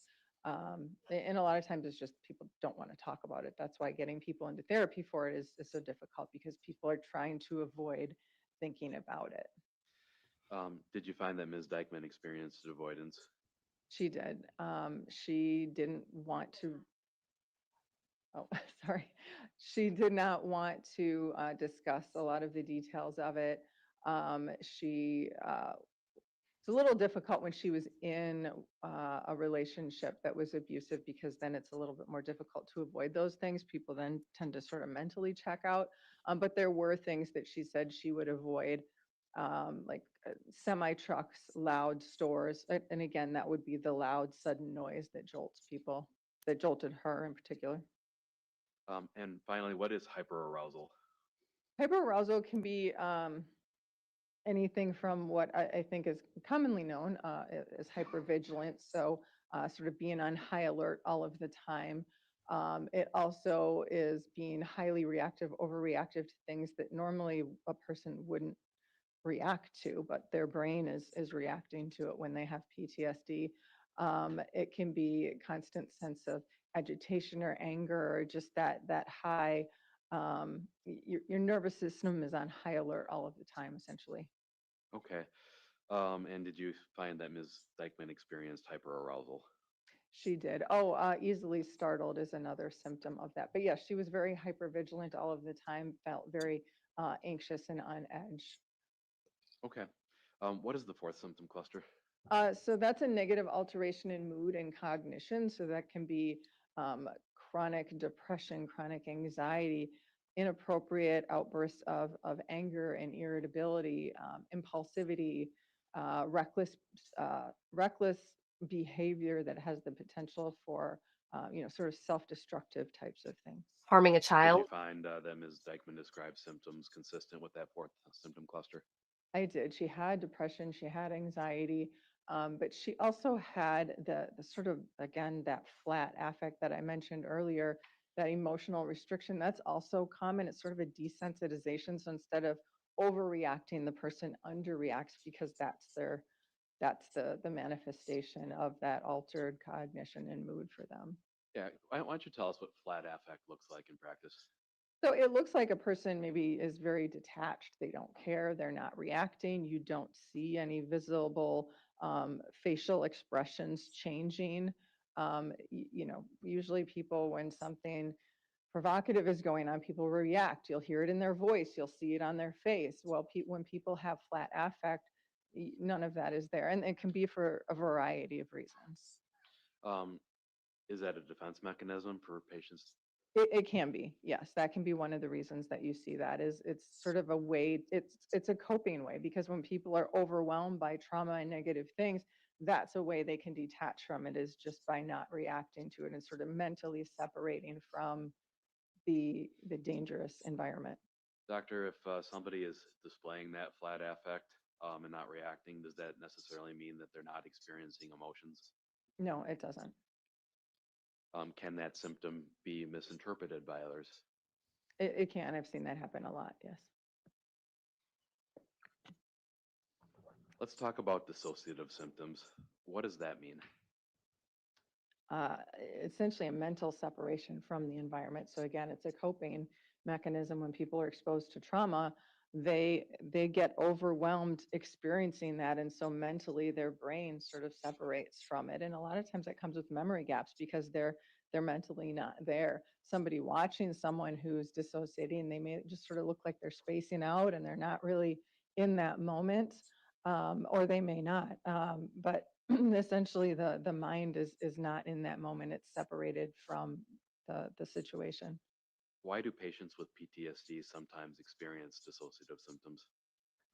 Speaker 6: and a lot of times it's just people don't want to talk about it. That's why getting people into therapy for it is so difficult, because people are trying to avoid thinking about it.
Speaker 4: Did you find that Ms. Dikeman experienced avoidance?
Speaker 6: She did. She didn't want to. Oh, sorry. She did not want to discuss a lot of the details of it. She It's a little difficult when she was in a relationship that was abusive, because then it's a little bit more difficult to avoid those things. People then tend to sort of mentally check out. But there were things that she said she would avoid, like semi trucks, loud stores. And again, that would be the loud, sudden noise that jolts people, that jolted her in particular.
Speaker 4: And finally, what is hyperarousal?
Speaker 6: Hyperarousal can be anything from what I think is commonly known as hypervigilance. So sort of being on high alert all of the time. It also is being highly reactive, overreactive to things that normally a person wouldn't react to, but their brain is reacting to it when they have PTSD. It can be a constant sense of agitation or anger, or just that high. Your nervous system is on high alert all of the time, essentially.
Speaker 4: Okay. And did you find that Ms. Dikeman experienced hyperarousal?
Speaker 6: She did. Oh, easily startled is another symptom of that. But yes, she was very hypervigilant all of the time, felt very anxious and on edge.
Speaker 4: Okay. What is the fourth symptom cluster?
Speaker 6: So that's a negative alteration in mood and cognition. So that can be chronic depression, chronic anxiety, inappropriate outbursts of anger and irritability, impulsivity, reckless behavior that has the potential for, sort of self-destructive types of things.
Speaker 1: Harming a
Speaker 4: Did
Speaker 1: child.
Speaker 4: you find that Ms. Dikeman described symptoms consistent with that fourth symptom cluster?
Speaker 6: I did. She had depression, she had anxiety, but she also had the sort of, again, that flat affect that I mentioned earlier, that emotional restriction. That's also common. It's sort of a desensitization. So instead of overreacting, the person underreacts because that's the manifestation of that altered cognition and mood for them.
Speaker 4: Yeah. Why don't you tell us what flat affect looks like in practice?
Speaker 6: So it looks like a person maybe is very detached. They don't care. They're not reacting. You don't see any visible facial expressions changing. Usually people, when something provocative is going on, people react. You'll hear it in their voice. You'll see it on their face. Well, when people have flat affect, none of that is there. And it can be for a variety of reasons.
Speaker 4: Um, is that a defense mechanism for patients?
Speaker 6: It can be, yes. That can be one of the reasons that you see that is it's sort of a way, it's a coping way, because when people are overwhelmed by trauma and negative things, that's a way they can detach from it, is just by not reacting to it and sort of mentally separating from the dangerous environment.
Speaker 4: Doctor, if somebody is displaying that flat affect and not reacting, does that necessarily mean that they're not experiencing emotions?
Speaker 6: No, it doesn't.
Speaker 4: Can that symptom be misinterpreted by others?
Speaker 6: It can. I've seen that happen a lot, yes.
Speaker 4: Let's talk about dissociative symptoms. What does that mean?
Speaker 6: uh, Essentially a mental separation from the environment. So again, it's a coping mechanism. When people are exposed to trauma, they get overwhelmed experiencing that, and so mentally their brain sort of separates from it. And a lot of times that comes with memory gaps because they're mentally not there. Somebody watching someone who's dissociating, they may just sort of look like they're spacing out and they're not really in that moment, or they may not. But essentially the mind is not in that moment. It's separated from the situation.
Speaker 4: Why do patients with PTSD sometimes experience dissociative symptoms?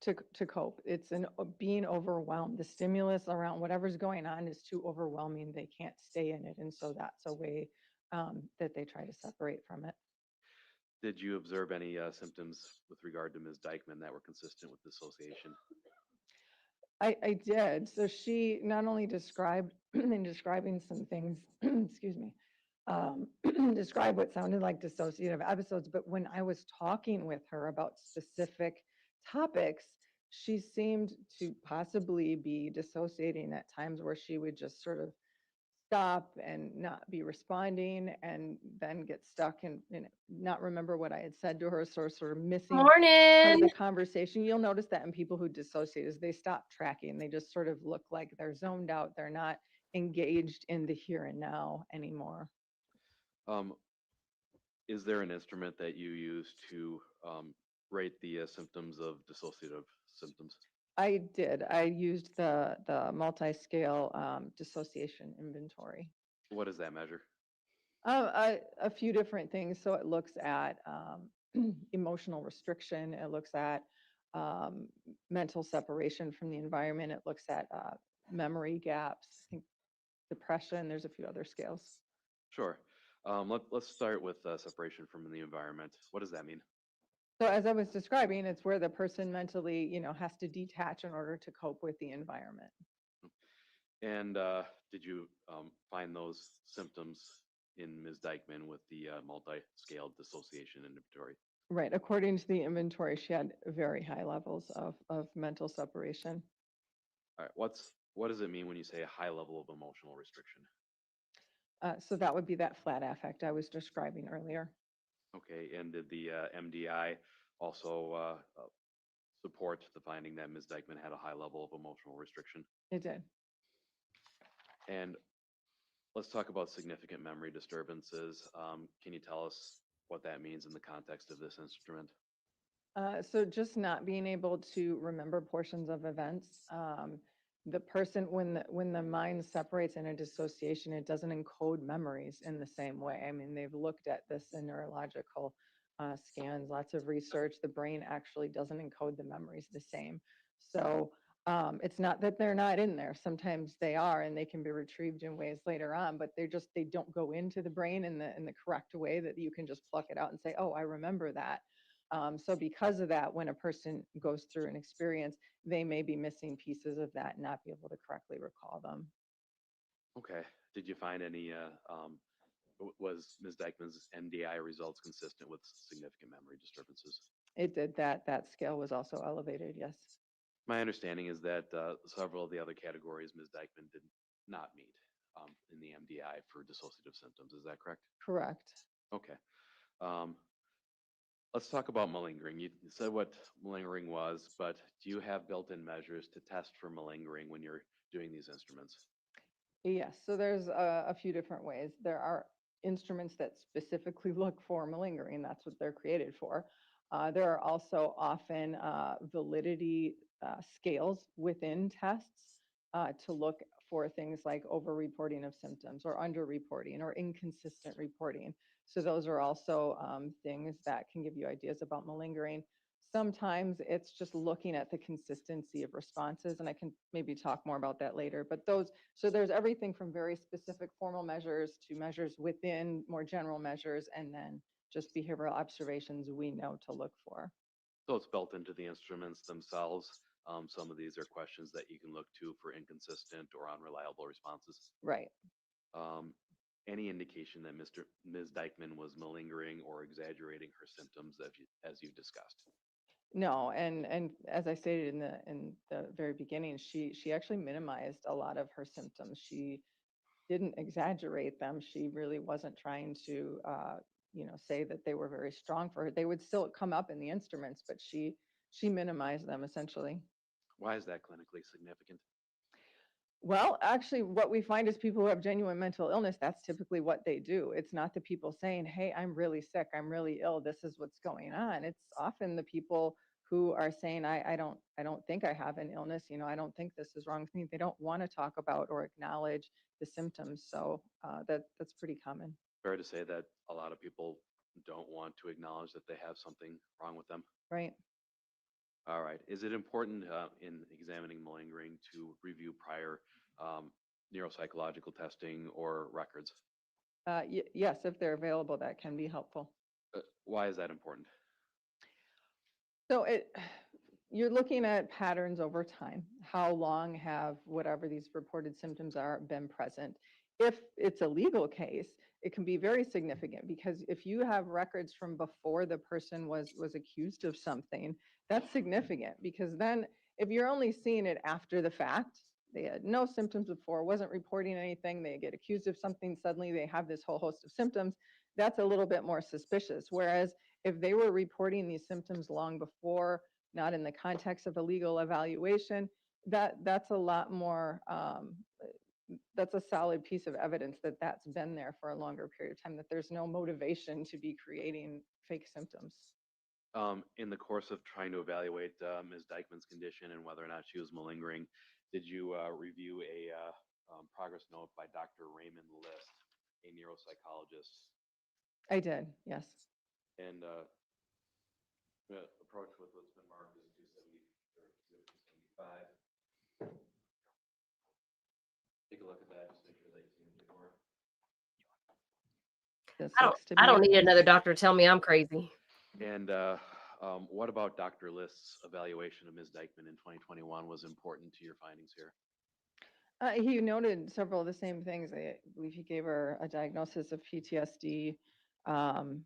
Speaker 6: To cope, it's being overwhelmed. The stimulus around whatever's going on is too overwhelming. They can't stay in it, and so that's a way that they try to separate from it.
Speaker 4: Did you observe any symptoms with regard to Ms. Dikeman that were consistent with dissociation?
Speaker 6: I did. So she not only described in describing some things, excuse me, um, describe what sounded like dissociative episodes, but when I was talking with her about specific topics, she seemed to possibly be dissociating at times, where she would just sort of stop and not be responding, and then get stuck and not remember what I had said to her, so sort of missing part of
Speaker 1: Morning.
Speaker 6: the conversation. You'll notice that in people who dissociate, is they stop tracking. They just sort of look like they're zoned out. They're not engaged in the here and now anymore.
Speaker 4: Um, is there an instrument that you use to rate the symptoms of dissociative symptoms?
Speaker 6: I did. I used the multi-scale dissociation inventory.
Speaker 4: What does that measure?
Speaker 6: A few different things. So it looks at emotional restriction. It looks at um, mental separation from the environment. It looks at memory gaps, I think depression. There's a few other scales.
Speaker 4: Sure. Let's start with separation from the environment. What does that mean?
Speaker 6: So as I was describing, it's where the person mentally, has to detach in order to cope with the environment.
Speaker 4: And did you find those symptoms in Ms. Dikeman with the multi-scale dissociation inventory?
Speaker 6: Right. According to the inventory, she had very high levels of mental separation.
Speaker 4: All right, what does it mean when you say a high level of emotional restriction?
Speaker 6: So that would be that flat affect I was describing earlier.
Speaker 4: Okay, and did the MDI also support the finding that Ms. Dikeman had a high level of emotional restriction?
Speaker 6: It did.
Speaker 4: And let's talk about significant memory disturbances. Can you tell us what that means in the context of this instrument?
Speaker 6: So just not being able to remember portions of events. The person, when the mind separates in a dissociation, it doesn't encode memories in the same way. I mean, they've looked at this in neurological scans, lots of research. The brain actually doesn't encode the memories the same. So it's not that they're not in there. Sometimes they are, and they can be retrieved in ways later on, but they don't go into the brain in the correct way that you can just pluck it out and say, oh, I remember that. So because of that, when a person goes through an experience, they may be missing pieces of that and not be able to correctly recall them.
Speaker 4: Okay. Did you find any, was Ms. Dikeman's MDI results consistent with significant memory disturbances?
Speaker 6: It did that. That scale was also elevated, yes.
Speaker 4: My understanding is that several of the other categories Ms. Dikeman did not meet in the MDI for dissociative symptoms. Is that correct?
Speaker 6: Correct.
Speaker 4: Okay. Let's talk about malingering. You said what malingering was, but do you have built-in measures to test for malingering when you're doing these instruments?
Speaker 6: Yes, so there's a few different ways. There are instruments that specifically look for malingering. That's what they're created for. There are also often validity scales within tests to look for things like over-reporting of symptoms or under-reporting or inconsistent reporting. So those are also things that can give you ideas about malingering. Sometimes it's just looking at the consistency of responses, and I can maybe talk more about that later. But so there's everything from very specific formal measures to measures within more general measures, and then just behavioral observations we know to look for.
Speaker 4: So it's built into the instruments themselves. Some of these are questions that you can look to for inconsistent or unreliable responses.
Speaker 6: Right.
Speaker 4: Any indication that Ms. Dikeman was malingering or exaggerating her symptoms as you discussed?
Speaker 6: No, and as I stated in the very beginning, she actually minimized a lot of her symptoms. She didn't exaggerate them. She really wasn't trying to say that they were very strong for her. They would still come up in the instruments, but she minimized them essentially.
Speaker 4: Why is that clinically significant?
Speaker 6: Well, actually, what we find is people who have genuine mental illness, that's typically what they do. It's not the people saying, hey, I'm really sick, I'm really ill, this is what's going on. It's often the people who are saying, I don't think I have an illness, I don't think this is wrong with me. They don't want to talk about or acknowledge the symptoms. So that's pretty common.
Speaker 4: Fair to say that a lot of people don't want to acknowledge that they have something wrong with them?
Speaker 6: Right.
Speaker 4: All right. Is it important in examining malingering to review prior neuropsychological testing or records?
Speaker 6: Yes, if they're available, that can be helpful.
Speaker 4: Why is that important?
Speaker 6: So you're looking at patterns over time. How long have whatever these reported symptoms are been present? If it's a legal case, it can be very significant because if you have records from before the person was accused of something, that's significant because then if you're only seeing it after the fact, they had no symptoms before, wasn't reporting anything, they get accused of something, suddenly they have this whole host of symptoms, that's a little bit more suspicious. Whereas if they were reporting these symptoms long before, not in the context of a legal evaluation, that's a lot more, that's a solid piece of evidence that that's been there for a longer period of time, that there's no motivation to be creating fake symptoms.
Speaker 4: In the course of trying to evaluate Ms. Dikeman's condition and whether or not she was malingering, did you review a progress note by Dr. Raymond List, a neuropsychologist?
Speaker 6: I did, yes.
Speaker 4: And the approach with what's been marked as 270 or 275. Take a look at that, just make sure that you see anything more.
Speaker 6: This
Speaker 1: I
Speaker 6: looks to
Speaker 1: don't
Speaker 6: be
Speaker 1: need
Speaker 6: it.
Speaker 1: another doctor to tell me I'm crazy.
Speaker 4: And What about Dr. List's evaluation of Ms. Dikeman in 2021 was important to your findings here?
Speaker 6: He noted several of the same things. I believe he gave her a diagnosis of PTSD. Um,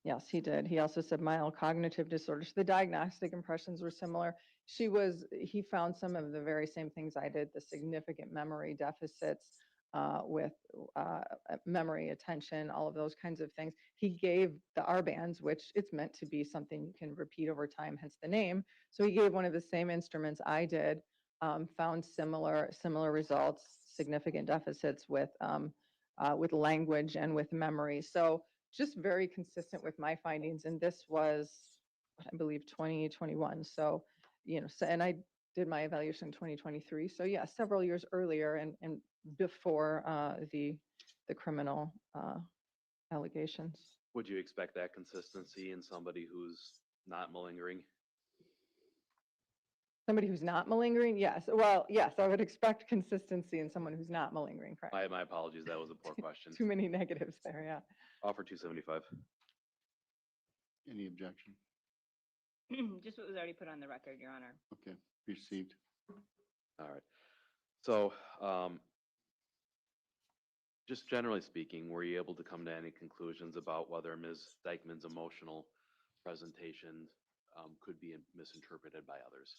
Speaker 6: Yes, he did. He also said mild cognitive disorders. The diagnostic impressions were similar. He found some of the very same things I did, the significant memory deficits with memory, attention, all of those kinds of things. He gave the R bands, which it's meant to be something you can repeat over time, hence the name. So he gave one of the same instruments I did, found similar results, significant deficits with language and with memory. So just very consistent with my findings. And this was, I believe, 2021. So, and I did my evaluation in 2023. So yeah, several years earlier and before the criminal allegations.
Speaker 4: Would you expect that consistency in somebody who's not malingering?
Speaker 6: Somebody who's not malingering? Yes. Well, yes, I would expect consistency in someone who's not malingering, correct?
Speaker 4: My apologies, that was a poor question.
Speaker 6: Too many negatives there, yeah.
Speaker 4: Offer 275.
Speaker 2: Any objection?
Speaker 7: Just what was already put on the record, Your Honor.
Speaker 2: Okay, received.
Speaker 4: All right. So, just generally speaking, were you able to come to any conclusions about whether Ms. Dikeman's emotional presentation could be misinterpreted by others?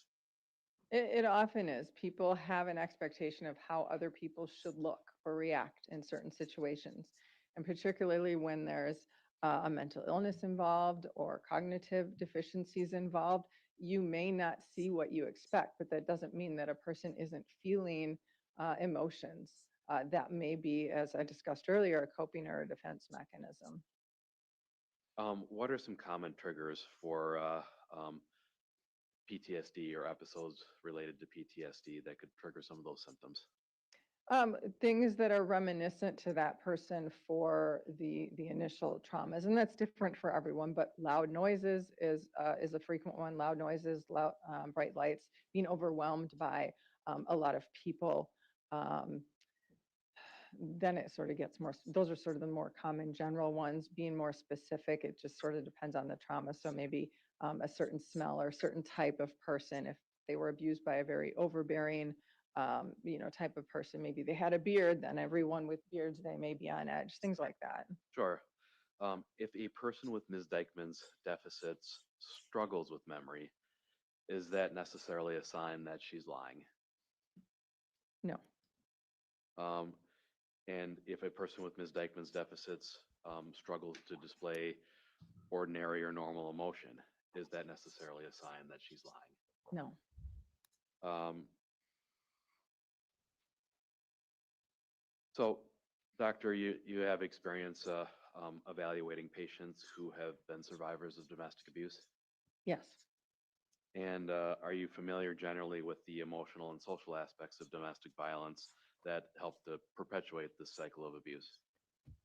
Speaker 6: It often is. People have an expectation of how other people should look or react in certain situations. And particularly when there's a mental illness involved or cognitive deficiencies involved, you may not see what you expect, but that doesn't mean that a person isn't feeling emotions. That may be, as I discussed earlier, a coping or a defense mechanism.
Speaker 4: What are some common triggers for PTSD or episodes related to PTSD that could trigger some of those symptoms?
Speaker 6: Things that are reminiscent to that person for the initial traumas, and that's different for everyone. But loud noises is a frequent one. Loud noises, loud bright lights, being overwhelmed by a lot of people. Then it sort of gets more. Those are sort of the more common general ones. Being more specific, it just sort of depends on the trauma. So maybe a certain smell or a certain type of person, if they were abused by a very overbearing type of person. Maybe they had a beard, then everyone with beards, they may be on edge, things like that.
Speaker 4: Sure. If a person with Ms. Dikeman's deficits struggles with memory, is that necessarily a sign that she's lying?
Speaker 6: No.
Speaker 4: And if a person with Ms. Dikeman's deficits struggles to display ordinary or normal emotion, is that necessarily a sign that she's lying?
Speaker 6: No.
Speaker 4: So, doctor, you have experience evaluating patients who have been survivors of domestic abuse?
Speaker 6: Yes.
Speaker 4: And are you familiar generally with the emotional and social aspects of domestic violence that help to perpetuate this cycle of abuse?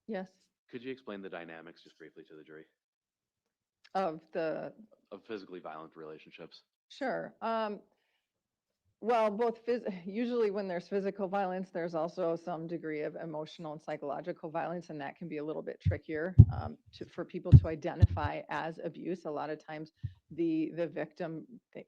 Speaker 6: Yes.
Speaker 4: Could you explain the dynamics just briefly to the jury
Speaker 6: Of
Speaker 4: physically violent relationships?
Speaker 6: sure. Well, usually when there's physical violence, there's also some degree of emotional and psychological violence, and that can be a little bit trickier for people to identify as abuse. A lot of times the victim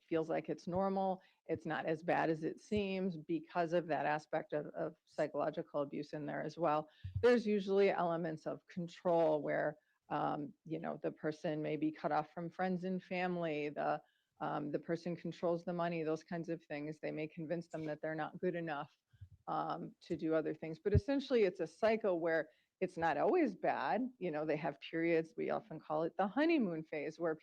Speaker 6: feels like it's normal. It's not as bad as it seems because of that aspect of psychological abuse in there as well. There's usually elements of control where, the person may be cut off from friends and family, the person controls the money, those kinds of things. They may convince them that they're not good enough to do other things. But essentially, it's a cycle where it's not always bad. They have periods, we often call it the honeymoon phase, where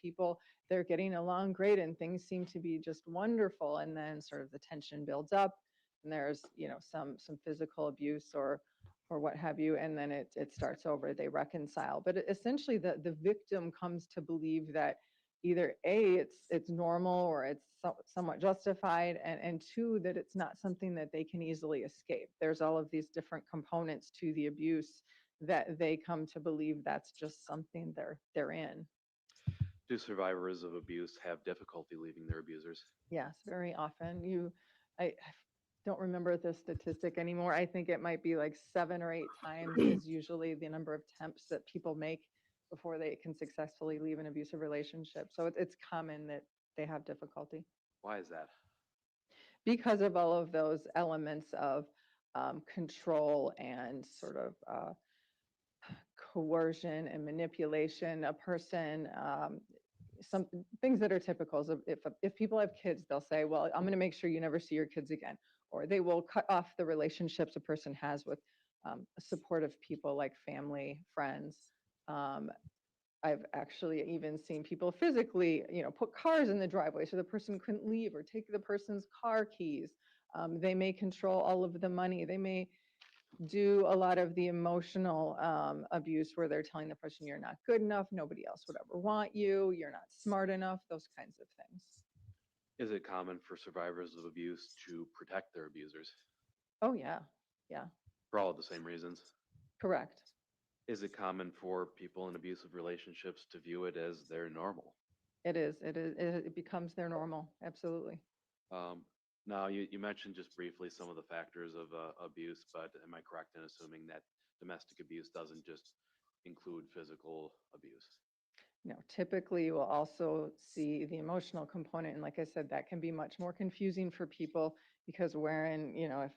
Speaker 6: they're getting along great and things seem to be just wonderful. And then sort of the tension builds up and there's, some physical abuse or what have you. And then it starts over, they reconcile. But essentially, the victim comes to believe that either A, it's normal or it's somewhat justified, and two, that it's not something that they can easily escape. There's all of these different components to the abuse that they come to believe that's just something they're in.
Speaker 4: Do survivors of abuse have difficulty leaving their abusers?
Speaker 6: Yes, very often. I don't remember the statistic anymore. I think it might be like 7 or 8 times is usually the number of attempts that people make before they can successfully leave an abusive relationship. So it's common that they have difficulty
Speaker 4: Why is that?
Speaker 6: because of all of those elements of control and sort of coercion and manipulation. A person, some things that are typical. So if people have kids, they'll say, "Well, I'm going to make sure you never see your kids again," or they will cut off the relationships a person has with supportive people like family, friends. I've actually even seen people physically, put cars in the driveway so the person couldn't leave, or take the person's car keys. They may control all of the money. They may do a lot of the emotional abuse where they're telling the person you're not good enough, nobody else would ever want you, you're not smart enough, those kinds of things.
Speaker 4: Is it common for survivors of abuse to protect their abusers
Speaker 6: Oh yeah, yeah,
Speaker 4: for all of the same reasons?
Speaker 6: correct.
Speaker 4: Is it common for people in abusive relationships to view it as their normal?
Speaker 6: It is, it becomes their normal, absolutely.
Speaker 4: Um, Now, you mentioned just briefly some of the factors of abuse, but am I correct in assuming that domestic abuse doesn't just include physical abuse?
Speaker 6: No, typically you will also see the emotional component. And like I said, that can be much more confusing for people because wherein,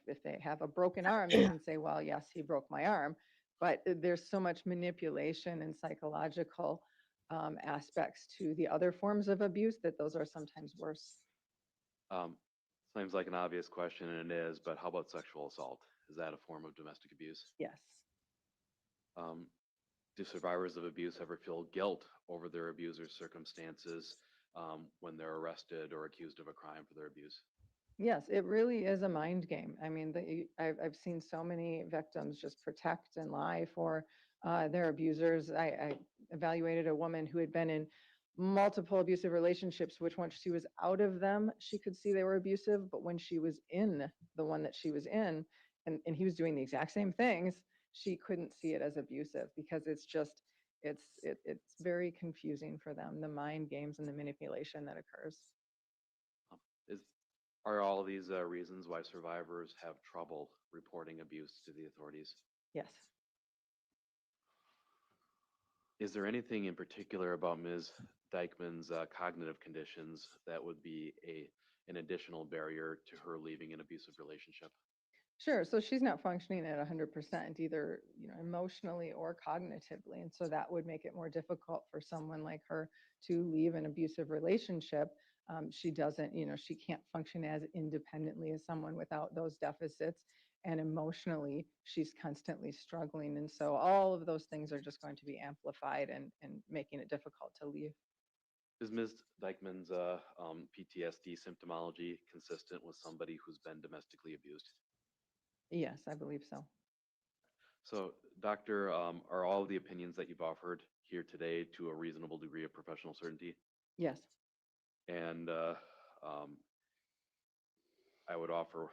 Speaker 6: if they have a broken arm, they can say, well, yes, he broke my arm. But there's so much manipulation and psychological aspects to the other forms of abuse that those are sometimes worse.
Speaker 4: Um, Seems like an obvious question, and it is, but how about sexual assault? Is that a form of domestic abuse?
Speaker 6: Yes.
Speaker 4: Um, do survivors of abuse ever feel guilt over their abuser's circumstances when they're arrested or accused of a crime for their abuse?
Speaker 6: Yes, it really is a mind game. I mean, I've seen so many victims just protect and lie for their abusers. I evaluated a woman who had been in multiple abusive relationships, which once she was out of them, she could see they were abusive. But when she was in the one that she was in, and he was doing the exact same things, she couldn't see it as abusive because it's very confusing for them, the mind games and the manipulation that occurs.
Speaker 4: Is Are all of these reasons why survivors have trouble reporting abuse to the authorities?
Speaker 6: Yes.
Speaker 4: Is there anything in particular about Ms. Dikeman's cognitive conditions that would be an additional barrier to her leaving an abusive relationship?
Speaker 6: Sure. So she's not functioning at 100% either, emotionally or cognitively. And so that would make it more difficult for someone like her to leave an abusive relationship. She doesn't, she can't function as independently as someone without those deficits. And emotionally, she's constantly struggling. And so all of those things are just going to be amplified and making it difficult to leave.
Speaker 4: Is Ms. Dikeman's PTSD symptomology consistent with somebody who's been domestically abused?
Speaker 6: Yes, I believe so.
Speaker 4: So, Doctor, are all of the opinions that you've offered here today to a reasonable degree of professional certainty?
Speaker 6: Yes.
Speaker 4: And I would offer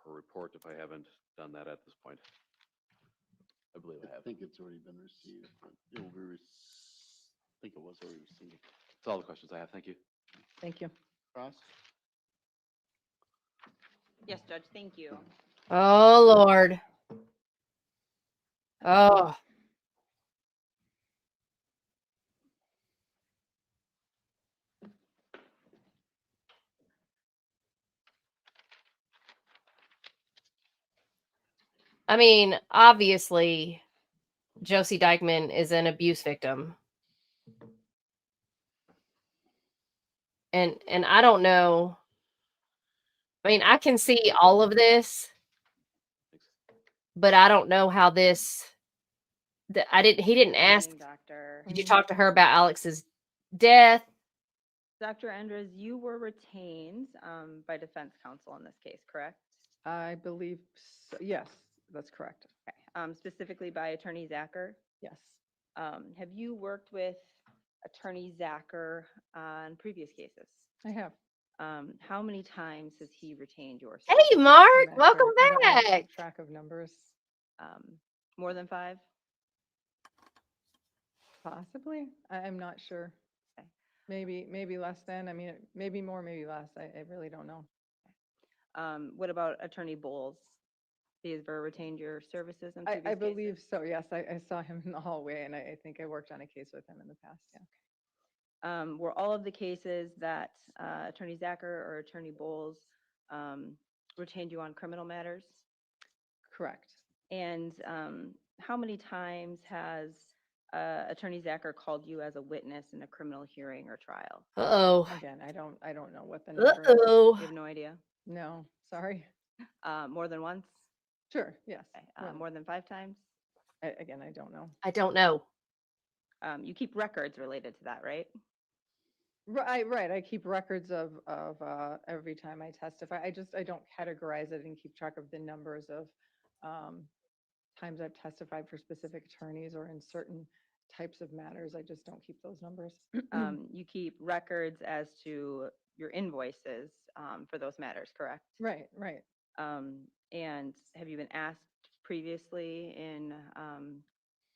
Speaker 4: her report if I haven't done that at this point. I believe I
Speaker 2: I
Speaker 4: have.
Speaker 2: think it's already been received, but it will be, I think it was already received.
Speaker 4: That's all the questions I have. Thank you.
Speaker 6: Thank you.
Speaker 2: Cross?
Speaker 7: Yes, Judge, thank you.
Speaker 1: Oh, Lord. Oh. I mean, obviously, Josie Dikeman is an abuse victim. And I don't know. I mean, I can see all of this, but I don't know how this. He didn't ask.
Speaker 7: Morning, Doctor.
Speaker 1: Did you talk to her about Alex's death?
Speaker 7: Dr. Andres, you were retained by defense counsel in this case, correct?
Speaker 6: I believe so. Yes, that's correct.
Speaker 7: Okay. Specifically by Attorney Zacher.
Speaker 6: Yes.
Speaker 7: Have you worked with Attorney Zacher on previous cases?
Speaker 6: I have.
Speaker 7: How many times has he retained your
Speaker 1: Hey,
Speaker 7: services?
Speaker 1: Mark,
Speaker 6: I'm not
Speaker 1: welcome
Speaker 6: sure. I don't
Speaker 1: back.
Speaker 6: keep track of numbers.
Speaker 7: More than 5?
Speaker 6: Possibly. I'm not sure.
Speaker 7: Okay.
Speaker 6: Maybe less than. I mean, maybe more, maybe less. I really don't know.
Speaker 7: What about Attorney Bowles? He has retained your services in
Speaker 6: I
Speaker 7: previous
Speaker 6: believe
Speaker 7: cases?
Speaker 6: so, yes. I saw him in the hallway, and I think I worked on a case with him in the past, yeah.
Speaker 7: Were all of the cases that Attorney Zacher or Attorney Bowles retained you on criminal matters?
Speaker 6: Correct.
Speaker 7: And how many times has Attorney Zacher called you as a witness in a criminal hearing or trial?
Speaker 1: Uh-oh.
Speaker 6: Again, I don't know what the number is.
Speaker 1: Uh-oh.
Speaker 7: You have no idea?
Speaker 6: No, sorry.
Speaker 7: More than once?
Speaker 6: Sure, yes.
Speaker 7: Okay. More than 5 times?
Speaker 6: Again, I don't know.
Speaker 1: I don't know.
Speaker 7: You keep records related to that, right?
Speaker 6: Right. I keep records of every time I testify. I don't categorize it and keep track of the numbers of times I've testified for specific attorneys or in certain types of matters. I just don't keep those numbers.
Speaker 7: You keep records as to your invoices for those matters, correct?
Speaker 6: Right.
Speaker 7: And have you been asked previously in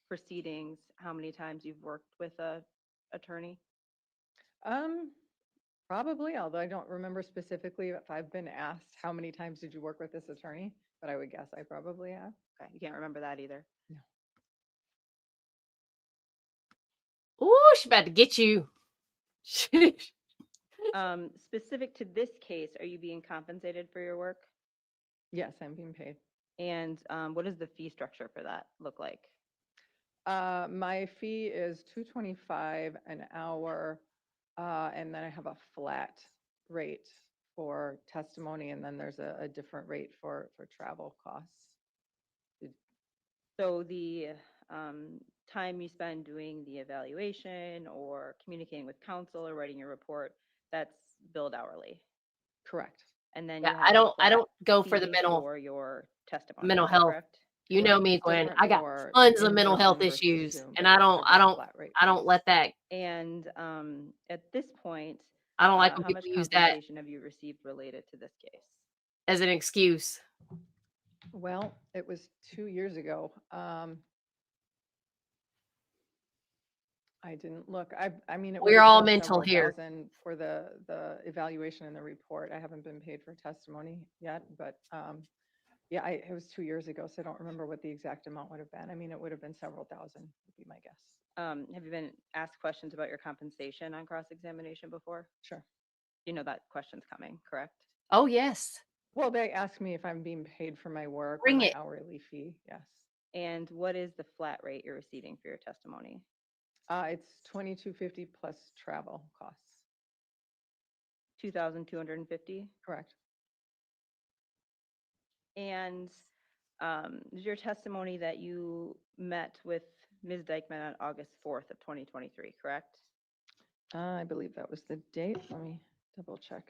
Speaker 7: proceedings how many times you've worked with a attorney?
Speaker 6: Probably, although I don't remember specifically if I've been asked how many times did you work with this attorney, but I would guess I probably have.
Speaker 7: Okay, you can't remember that either.
Speaker 1: Ooh, she's about to get you.
Speaker 7: Specific to this case, are you being compensated for your work?
Speaker 6: Yes, I'm being paid.
Speaker 7: And what does the fee structure for that look like?
Speaker 6: My fee is $2.25 an hour, and then I have a flat rate for testimony, and then there's a different rate for travel costs.
Speaker 7: So the time you spend doing the evaluation or communicating with counsel or writing your report, that's billed hourly.
Speaker 6: Correct.
Speaker 7: And then
Speaker 1: Yeah,
Speaker 7: you have
Speaker 1: I
Speaker 7: a
Speaker 1: don't
Speaker 7: flat
Speaker 1: go for the
Speaker 7: fee
Speaker 1: mental
Speaker 7: for your testimony.
Speaker 1: mental
Speaker 7: is that
Speaker 1: health.
Speaker 7: correct?
Speaker 1: You know
Speaker 6: Correct.
Speaker 1: me,
Speaker 6: It's
Speaker 1: Gwen.
Speaker 6: different
Speaker 1: I got
Speaker 6: for
Speaker 1: tons of mental health
Speaker 6: in-person versus
Speaker 1: issues,
Speaker 6: Zoom,
Speaker 1: and
Speaker 6: but
Speaker 1: I
Speaker 6: it's
Speaker 1: don't
Speaker 6: a flat rate
Speaker 1: I don't
Speaker 6: fee.
Speaker 1: let that.
Speaker 7: And at this point,
Speaker 1: I don't like when
Speaker 7: how much
Speaker 1: people use that
Speaker 7: compensation have you received related to this case?
Speaker 1: as an excuse.
Speaker 6: Well, it was 2 years ago. I didn't look. I mean, it would
Speaker 1: We're
Speaker 6: have
Speaker 1: all
Speaker 6: been
Speaker 1: mental
Speaker 6: several
Speaker 1: here.
Speaker 6: thousand for the evaluation and the report. I haven't been paid for testimony yet, but yeah, it was 2 years ago, so I don't remember what the exact amount would have been. I mean, it would have been several thousand, would be my guess.
Speaker 7: Have you been asked questions about your compensation on cross-examination before?
Speaker 6: Sure.
Speaker 7: You know that question's coming, correct?
Speaker 1: Oh yes,
Speaker 6: Well, they asked me if I'm being paid for my work or
Speaker 1: bring
Speaker 6: my
Speaker 1: it.
Speaker 6: hourly fee. Yes.
Speaker 7: And what is the flat rate you're receiving for your testimony?
Speaker 6: It's $22.50 plus travel costs.
Speaker 7: 2,250?
Speaker 6: Correct.
Speaker 7: And is your testimony that you met with Ms. Dikeman on August 4th of 2023, correct?
Speaker 6: I believe that was the date. Let me double check.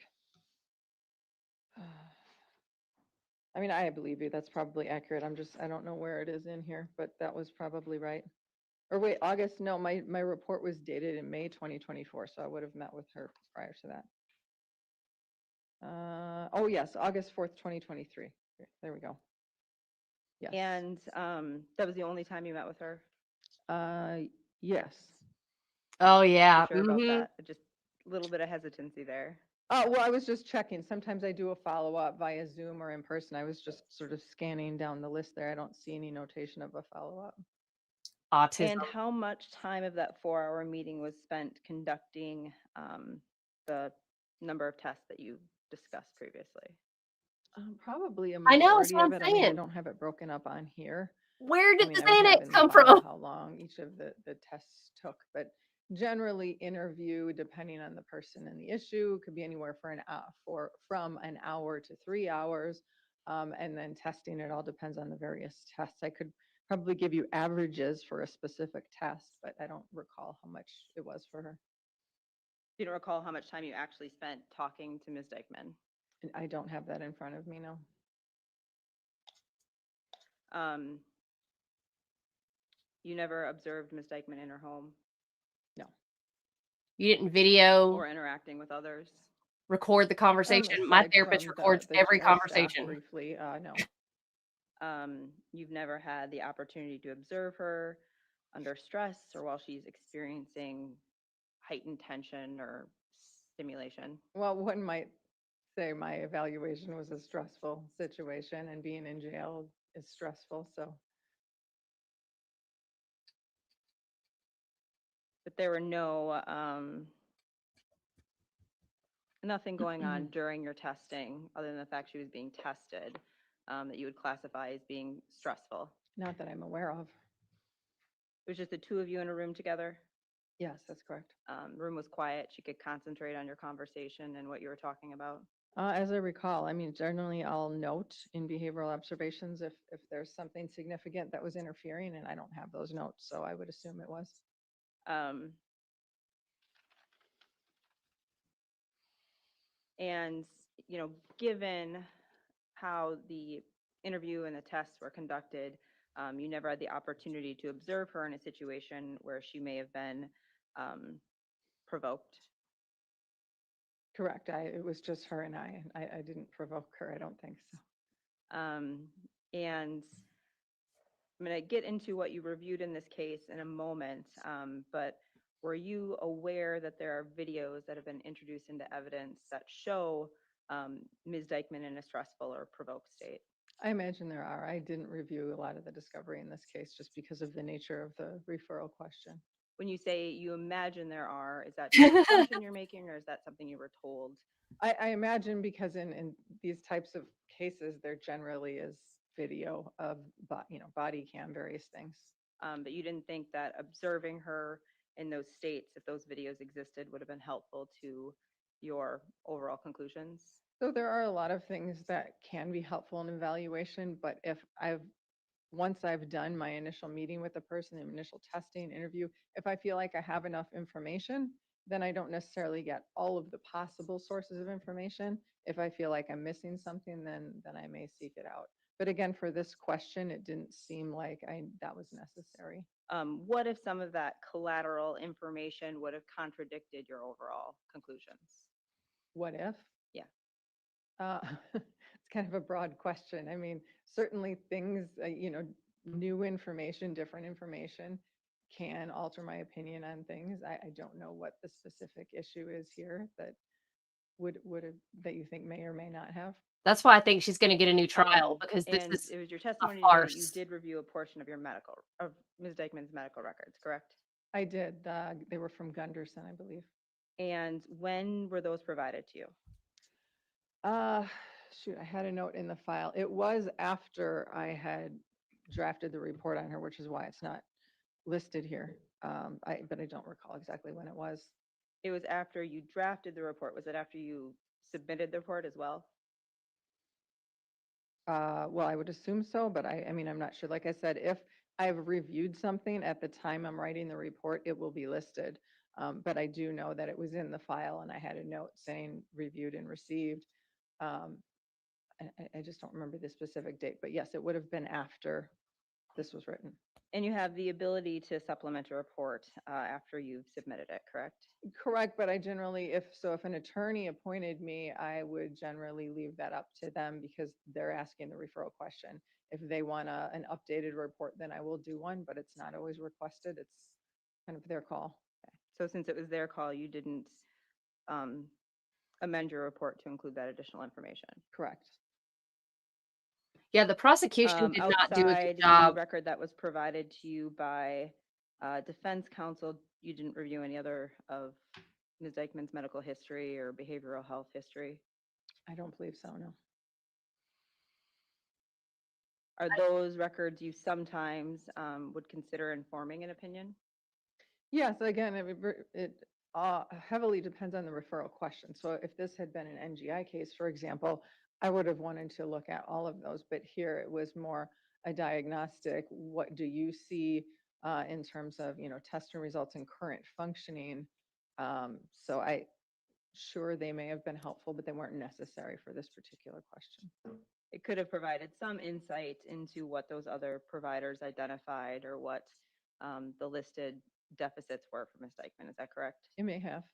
Speaker 6: I mean, I believe you. That's probably accurate. I don't know where it is in here, but that was probably right. Or wait, August, no, my report was dated in May 2024, so I would have met with her prior to that. Oh yes, August 4th, 2023. There we go. Yes.
Speaker 7: And that was the only time you met with her?
Speaker 6: Yes.
Speaker 1: Oh yeah.
Speaker 7: You sure about
Speaker 1: Mhm.
Speaker 7: that? Just a little bit of hesitancy there.
Speaker 6: Well, I was just checking. Sometimes I do a follow-up via Zoom or in person. I was just sort of scanning down the list there. I don't see any notation of a follow-up.
Speaker 1: Autism.
Speaker 7: And how much time of that 4-hour meeting was spent conducting the number of tests that you discussed previously?
Speaker 6: Probably a
Speaker 1: I know, that's
Speaker 6: majority
Speaker 1: what
Speaker 6: of
Speaker 1: I'm
Speaker 6: it. I mean, I
Speaker 1: saying.
Speaker 6: don't have it broken up on here.
Speaker 1: Where
Speaker 6: I
Speaker 1: did
Speaker 6: mean,
Speaker 1: the
Speaker 6: I would have
Speaker 1: Xanax
Speaker 6: in the
Speaker 1: come
Speaker 6: file
Speaker 1: from?
Speaker 6: how long each of the tests took, but generally interview, depending on the person and the issue, could be anywhere from an hour to 3 hours. And then testing, it all depends on the various tests. I could probably give you averages for a specific test, but I don't recall how much it was for her.
Speaker 7: You don't recall how much time you actually spent talking to Ms. Dikeman?
Speaker 6: And I don't have that in front of me, no.
Speaker 7: You never observed Ms. Dikeman in her home
Speaker 6: No.
Speaker 1: You didn't video
Speaker 7: or interacting with others?
Speaker 1: record the conversation. My
Speaker 6: Aside
Speaker 1: therapist
Speaker 6: from
Speaker 1: records
Speaker 6: the
Speaker 1: every
Speaker 6: jail staff
Speaker 1: conversation.
Speaker 6: briefly, no.
Speaker 7: You've never had the opportunity to observe her under stress or while she's experiencing heightened tension or stimulation?
Speaker 6: Well, one might say my evaluation was a stressful situation, and being in jail is stressful, so.
Speaker 7: But there were no, nothing going on during your testing, other than the fact she was being tested, that you would classify as being stressful.
Speaker 6: Not that I'm aware of.
Speaker 7: It was just the two of you in a room together.
Speaker 6: Yes, that's correct.
Speaker 7: Room was quiet. She could concentrate on your conversation and what you were talking about.
Speaker 6: As I recall, I mean, generally I'll note in behavioral observations if there's something significant that was interfering, and I don't have those notes, so I would assume it was.
Speaker 7: And, you know, given how the interview and the tests were conducted, you never had the opportunity to observe her in a situation where she may have been provoked.
Speaker 6: Correct. It was just her and I didn't provoke her. I don't think so.
Speaker 7: And I'm going to get into what you reviewed in this case in a moment, but were you aware that there are videos that have been introduced into evidence that show Ms. Dikeman in a stressful or provoked state?
Speaker 6: I imagine there are. I didn't review a lot of the discovery in this case just because of the nature of the referral question.
Speaker 7: When you say you imagine there are, is that just an assumption you're making, or is that something you were told?
Speaker 6: I imagine because in these types of cases, there generally is video of body cam, various things.
Speaker 7: But you didn't think that observing her in those states, if those videos existed, would have been helpful to your overall conclusions?
Speaker 6: So there are a lot of things that can be helpful in evaluation, but once I've done my initial meeting with the person, the initial testing interview, if I feel like I have enough information, then I don't necessarily get all of the possible sources of information. If I feel like I'm missing something, then I may seek it out. But again, for this question, it didn't seem like that was necessary.
Speaker 7: What if some of that collateral information would have contradicted your overall conclusions?
Speaker 6: What if?
Speaker 7: Yeah.
Speaker 6: It's kind of a broad question. I mean, certainly things, new information, different information can alter my opinion on things. I don't know what the specific issue is here that that you think may or may not have.
Speaker 1: That's why I think she's going to get a new trial, because this
Speaker 7: and
Speaker 1: is
Speaker 7: it was your testimony today that you
Speaker 1: farce.
Speaker 7: did review a portion of Ms. Dikeman's medical records, correct?
Speaker 6: I did. They were from Gunderson, I believe.
Speaker 7: And when were those provided to you?
Speaker 6: Shoot, I had a note in the file. It was after I had drafted the report on her, which is why it's not listed here. But I don't recall exactly when it was.
Speaker 7: It was after you drafted the report. Was it after you submitted the report as well?
Speaker 6: Well, I would assume so, but I mean, I'm not sure. Like I said, if I've reviewed something at the time I'm writing the report, it will be listed. But I do know that it was in the file and I had a note saying reviewed and received. I just don't remember the specific date, but yes, it would have been after this was written.
Speaker 7: And you have the ability to supplement a report after you've submitted it, correct?
Speaker 6: Correct, but I generally, if an attorney appointed me, I would generally leave that up to them because they're asking the referral question. If they want an updated report, then I will do one, but it's not always requested. It's kind of their call.
Speaker 7: Okay. So since it was their call, you didn't amend your report to include that additional information?
Speaker 6: Correct.
Speaker 1: Yeah, the prosecution did not do a
Speaker 7: Outside
Speaker 1: good job.
Speaker 7: the record that was provided to you by defense counsel, you didn't review any other of Ms. Dikeman's medical history or behavioral health history?
Speaker 6: I don't believe so, no.
Speaker 7: Are those records you sometimes would consider informing an opinion?
Speaker 6: Yes, again, it heavily depends on the referral question. So if this had been an NGI case, for example, I would have wanted to look at all of those, but here it was more a diagnostic. What do you see in terms of, testing results and current functioning? So sure they may have been helpful, but they weren't necessary for this particular question.
Speaker 7: It could have provided some insight into what those other providers identified or what the listed deficits were for Ms. Dikeman. Is that correct?
Speaker 6: It may have.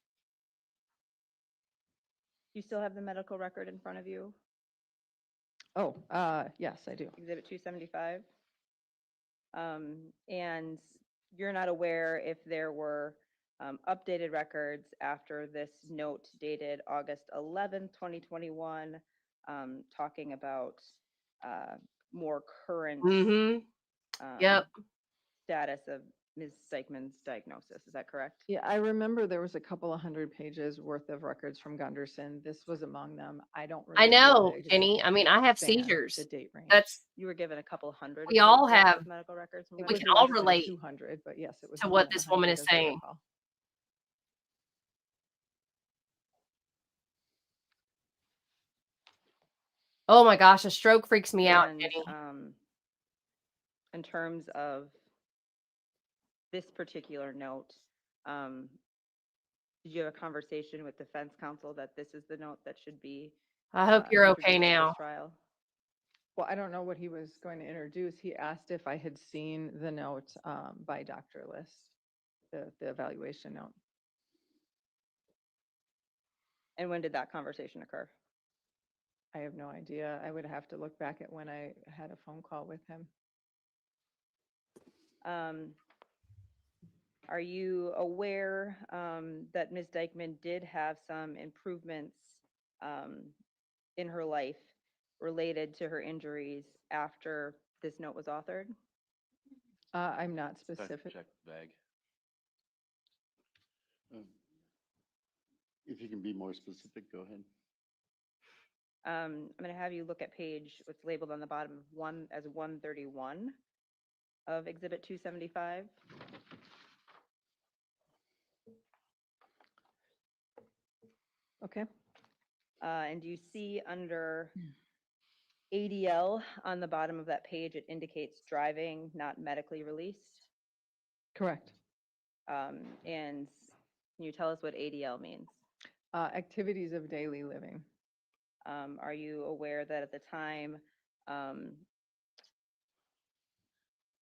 Speaker 7: You still have the medical record in front of you?
Speaker 6: Oh, yes, I do.
Speaker 7: Exhibit 275. And you're not aware if there were updated records after this note dated August 11th, 2021, talking about more current
Speaker 1: Mm-hmm. Yep.
Speaker 7: status of Ms. Dikeman's diagnosis. Is that correct?
Speaker 6: Yeah, I remember there was a couple of 100 pages worth of records from Gunderson. This was among them. I don't
Speaker 1: I
Speaker 6: remember
Speaker 1: know,
Speaker 6: the exact
Speaker 1: Jenny. I mean, I have
Speaker 6: span,
Speaker 1: seizures.
Speaker 6: the date range.
Speaker 1: That's
Speaker 7: You were given a couple hundred
Speaker 1: We all
Speaker 7: pages
Speaker 1: have.
Speaker 7: of medical records from
Speaker 6: It
Speaker 1: We
Speaker 6: was
Speaker 1: can
Speaker 7: Gunderson?
Speaker 1: all
Speaker 6: less than
Speaker 1: relate
Speaker 6: 200, but yes, it was
Speaker 1: to
Speaker 6: more
Speaker 1: what
Speaker 6: than
Speaker 1: this woman
Speaker 6: 100,
Speaker 1: is
Speaker 6: as I
Speaker 1: saying.
Speaker 6: recall.
Speaker 1: Oh my gosh, a stroke freaks me out,
Speaker 7: And
Speaker 1: Jenny.
Speaker 7: in terms of this particular note, did you have a conversation with defense counsel that this is the note that should be
Speaker 1: I hope you're okay
Speaker 7: introduced at
Speaker 1: now.
Speaker 7: this trial?
Speaker 6: Well, I don't know what he was going to introduce. He asked if I had seen the note by Dr. List, the evaluation note.
Speaker 7: And when did that conversation occur?
Speaker 6: I have no idea. I would have to look back at when I had a phone call with him.
Speaker 7: Are you aware that Ms. Dikeman did have some improvements in her life related to her injuries after this note was authored?
Speaker 6: I'm not
Speaker 4: Check
Speaker 6: specific.
Speaker 4: bag.
Speaker 2: If you can be more specific, go ahead.
Speaker 7: I'm going to have you look at page, what's labeled on the bottom of one as 131 of Exhibit 275.
Speaker 6: Okay.
Speaker 7: And do you see under ADL on the bottom of that page, it indicates driving not medically released?
Speaker 6: Correct.
Speaker 7: And can you tell us what ADL means?
Speaker 6: Activities of daily living.
Speaker 7: Are you aware that at the time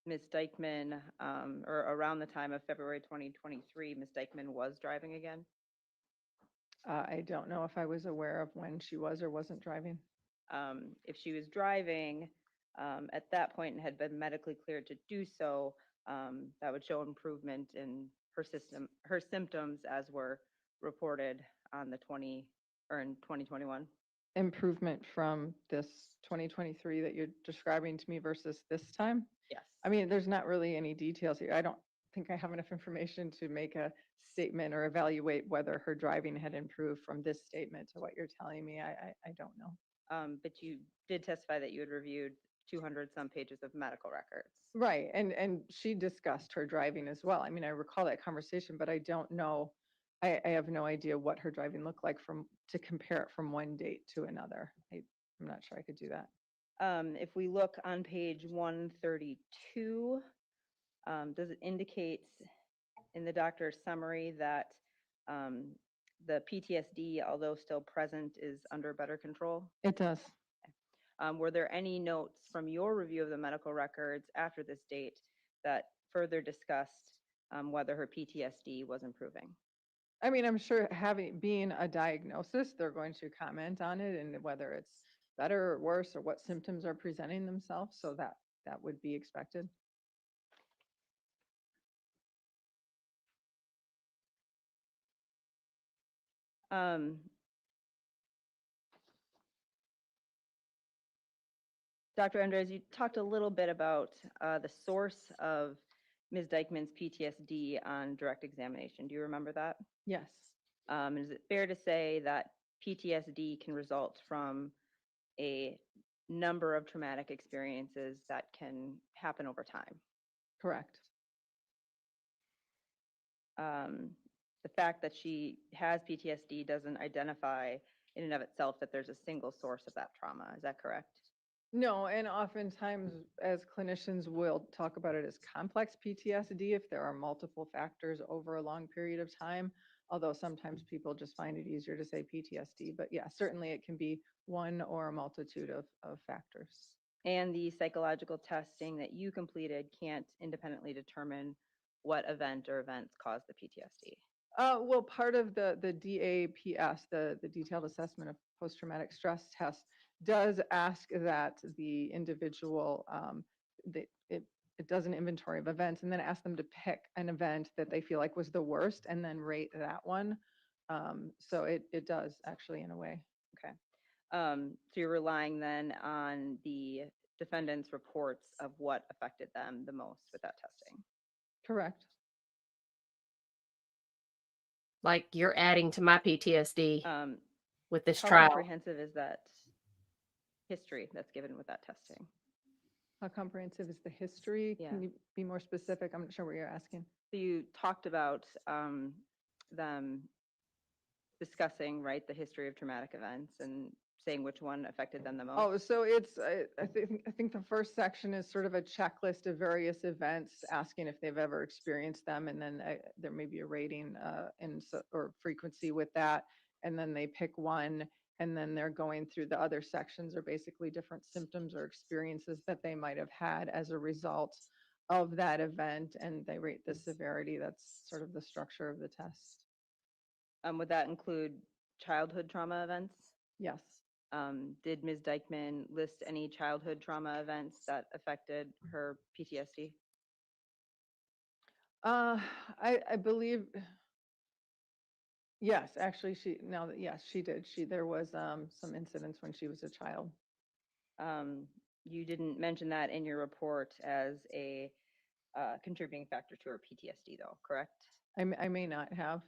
Speaker 7: Ms. Dikeman, or around the time of February 2023, Ms. Dikeman was driving again?
Speaker 6: I don't know if I was aware of when she was or wasn't driving.
Speaker 7: If she was driving at that point and had been medically cleared to do so, that would show improvement in her symptoms as were reported on the in 2021.
Speaker 6: Improvement from this 2023 that you're describing to me versus this time?
Speaker 7: Yes.
Speaker 6: I mean, there's not really any details here. I don't think I have enough information to make a statement or evaluate whether her driving had improved from this statement to what you're telling me. I don't know.
Speaker 7: But you did testify that you had reviewed 200 some pages of medical records.
Speaker 6: Right. And she discussed her driving as well. I mean, I recall that conversation, but I don't know. I have no idea what her driving looked like to compare it from one date to another. I'm not sure I could do that.
Speaker 7: If we look on page 132, does it indicate in the doctor's summary that the PTSD, although still present, is under better control?
Speaker 6: It does.
Speaker 7: Were there any notes from your review of the medical records after this date that further discussed whether her PTSD was improving?
Speaker 6: I mean, I'm sure being a diagnosis, they're going to comment on it and whether it's better or worse or what symptoms are presenting themselves. So that would be expected.
Speaker 7: Dr. Andres, you talked a little bit about the source of Ms. Dikeman's PTSD on direct examination. Do you remember that?
Speaker 6: Yes.
Speaker 7: Is it fair to say that PTSD can result from a number of traumatic experiences that can happen over time?
Speaker 6: Correct.
Speaker 7: The fact that she has PTSD doesn't identify in and of itself that there's a single source of that trauma. Is that correct?
Speaker 6: No, and oftentimes as clinicians will talk about it as complex PTSD if there are multiple factors over a long period of time, although sometimes people just find it easier to say PTSD. But yeah, certainly it can be one or a multitude of factors.
Speaker 7: And the psychological testing that you completed can't independently determine what event or events caused the PTSD.
Speaker 6: Well, part of the DAPS, the Detailed Assessment of Post-Traumatic Stress Test, does ask that the individual, it's it does an inventory of events and then asks them to pick an event that they feel like was the worst and then rate that one. So it does actually in a way.
Speaker 7: Okay. So you're relying then on the defendant's reports of what affected them the most with that testing.
Speaker 6: Correct.
Speaker 1: Like you're adding to my PTSD with this
Speaker 7: How
Speaker 1: trial.
Speaker 7: comprehensive is that history that's given with that testing?
Speaker 6: How comprehensive is the history?
Speaker 7: Yeah.
Speaker 6: Can you be more specific? I'm not sure what you're asking.
Speaker 7: So you talked about them discussing, right, the history of traumatic events and saying which one affected them the most.
Speaker 6: Oh, so it's, I think the first section is sort of a checklist of various events, asking if they've ever experienced them, and then there may be a rating or frequency with that, and then they pick one, and then they're going through the other sections are basically different symptoms or experiences that they might have had as a result of that event, and they rate the severity. That's sort of the structure of the test.
Speaker 7: Would that include childhood trauma events?
Speaker 6: Yes.
Speaker 7: Did Ms. Dikeman list any childhood trauma events that affected her PTSD?
Speaker 6: I believe, yes, actually, yes, she did. There was some incidents when she was a child.
Speaker 7: You didn't mention that in your report as a contributing factor to her PTSD, though, correct?
Speaker 6: I may not have.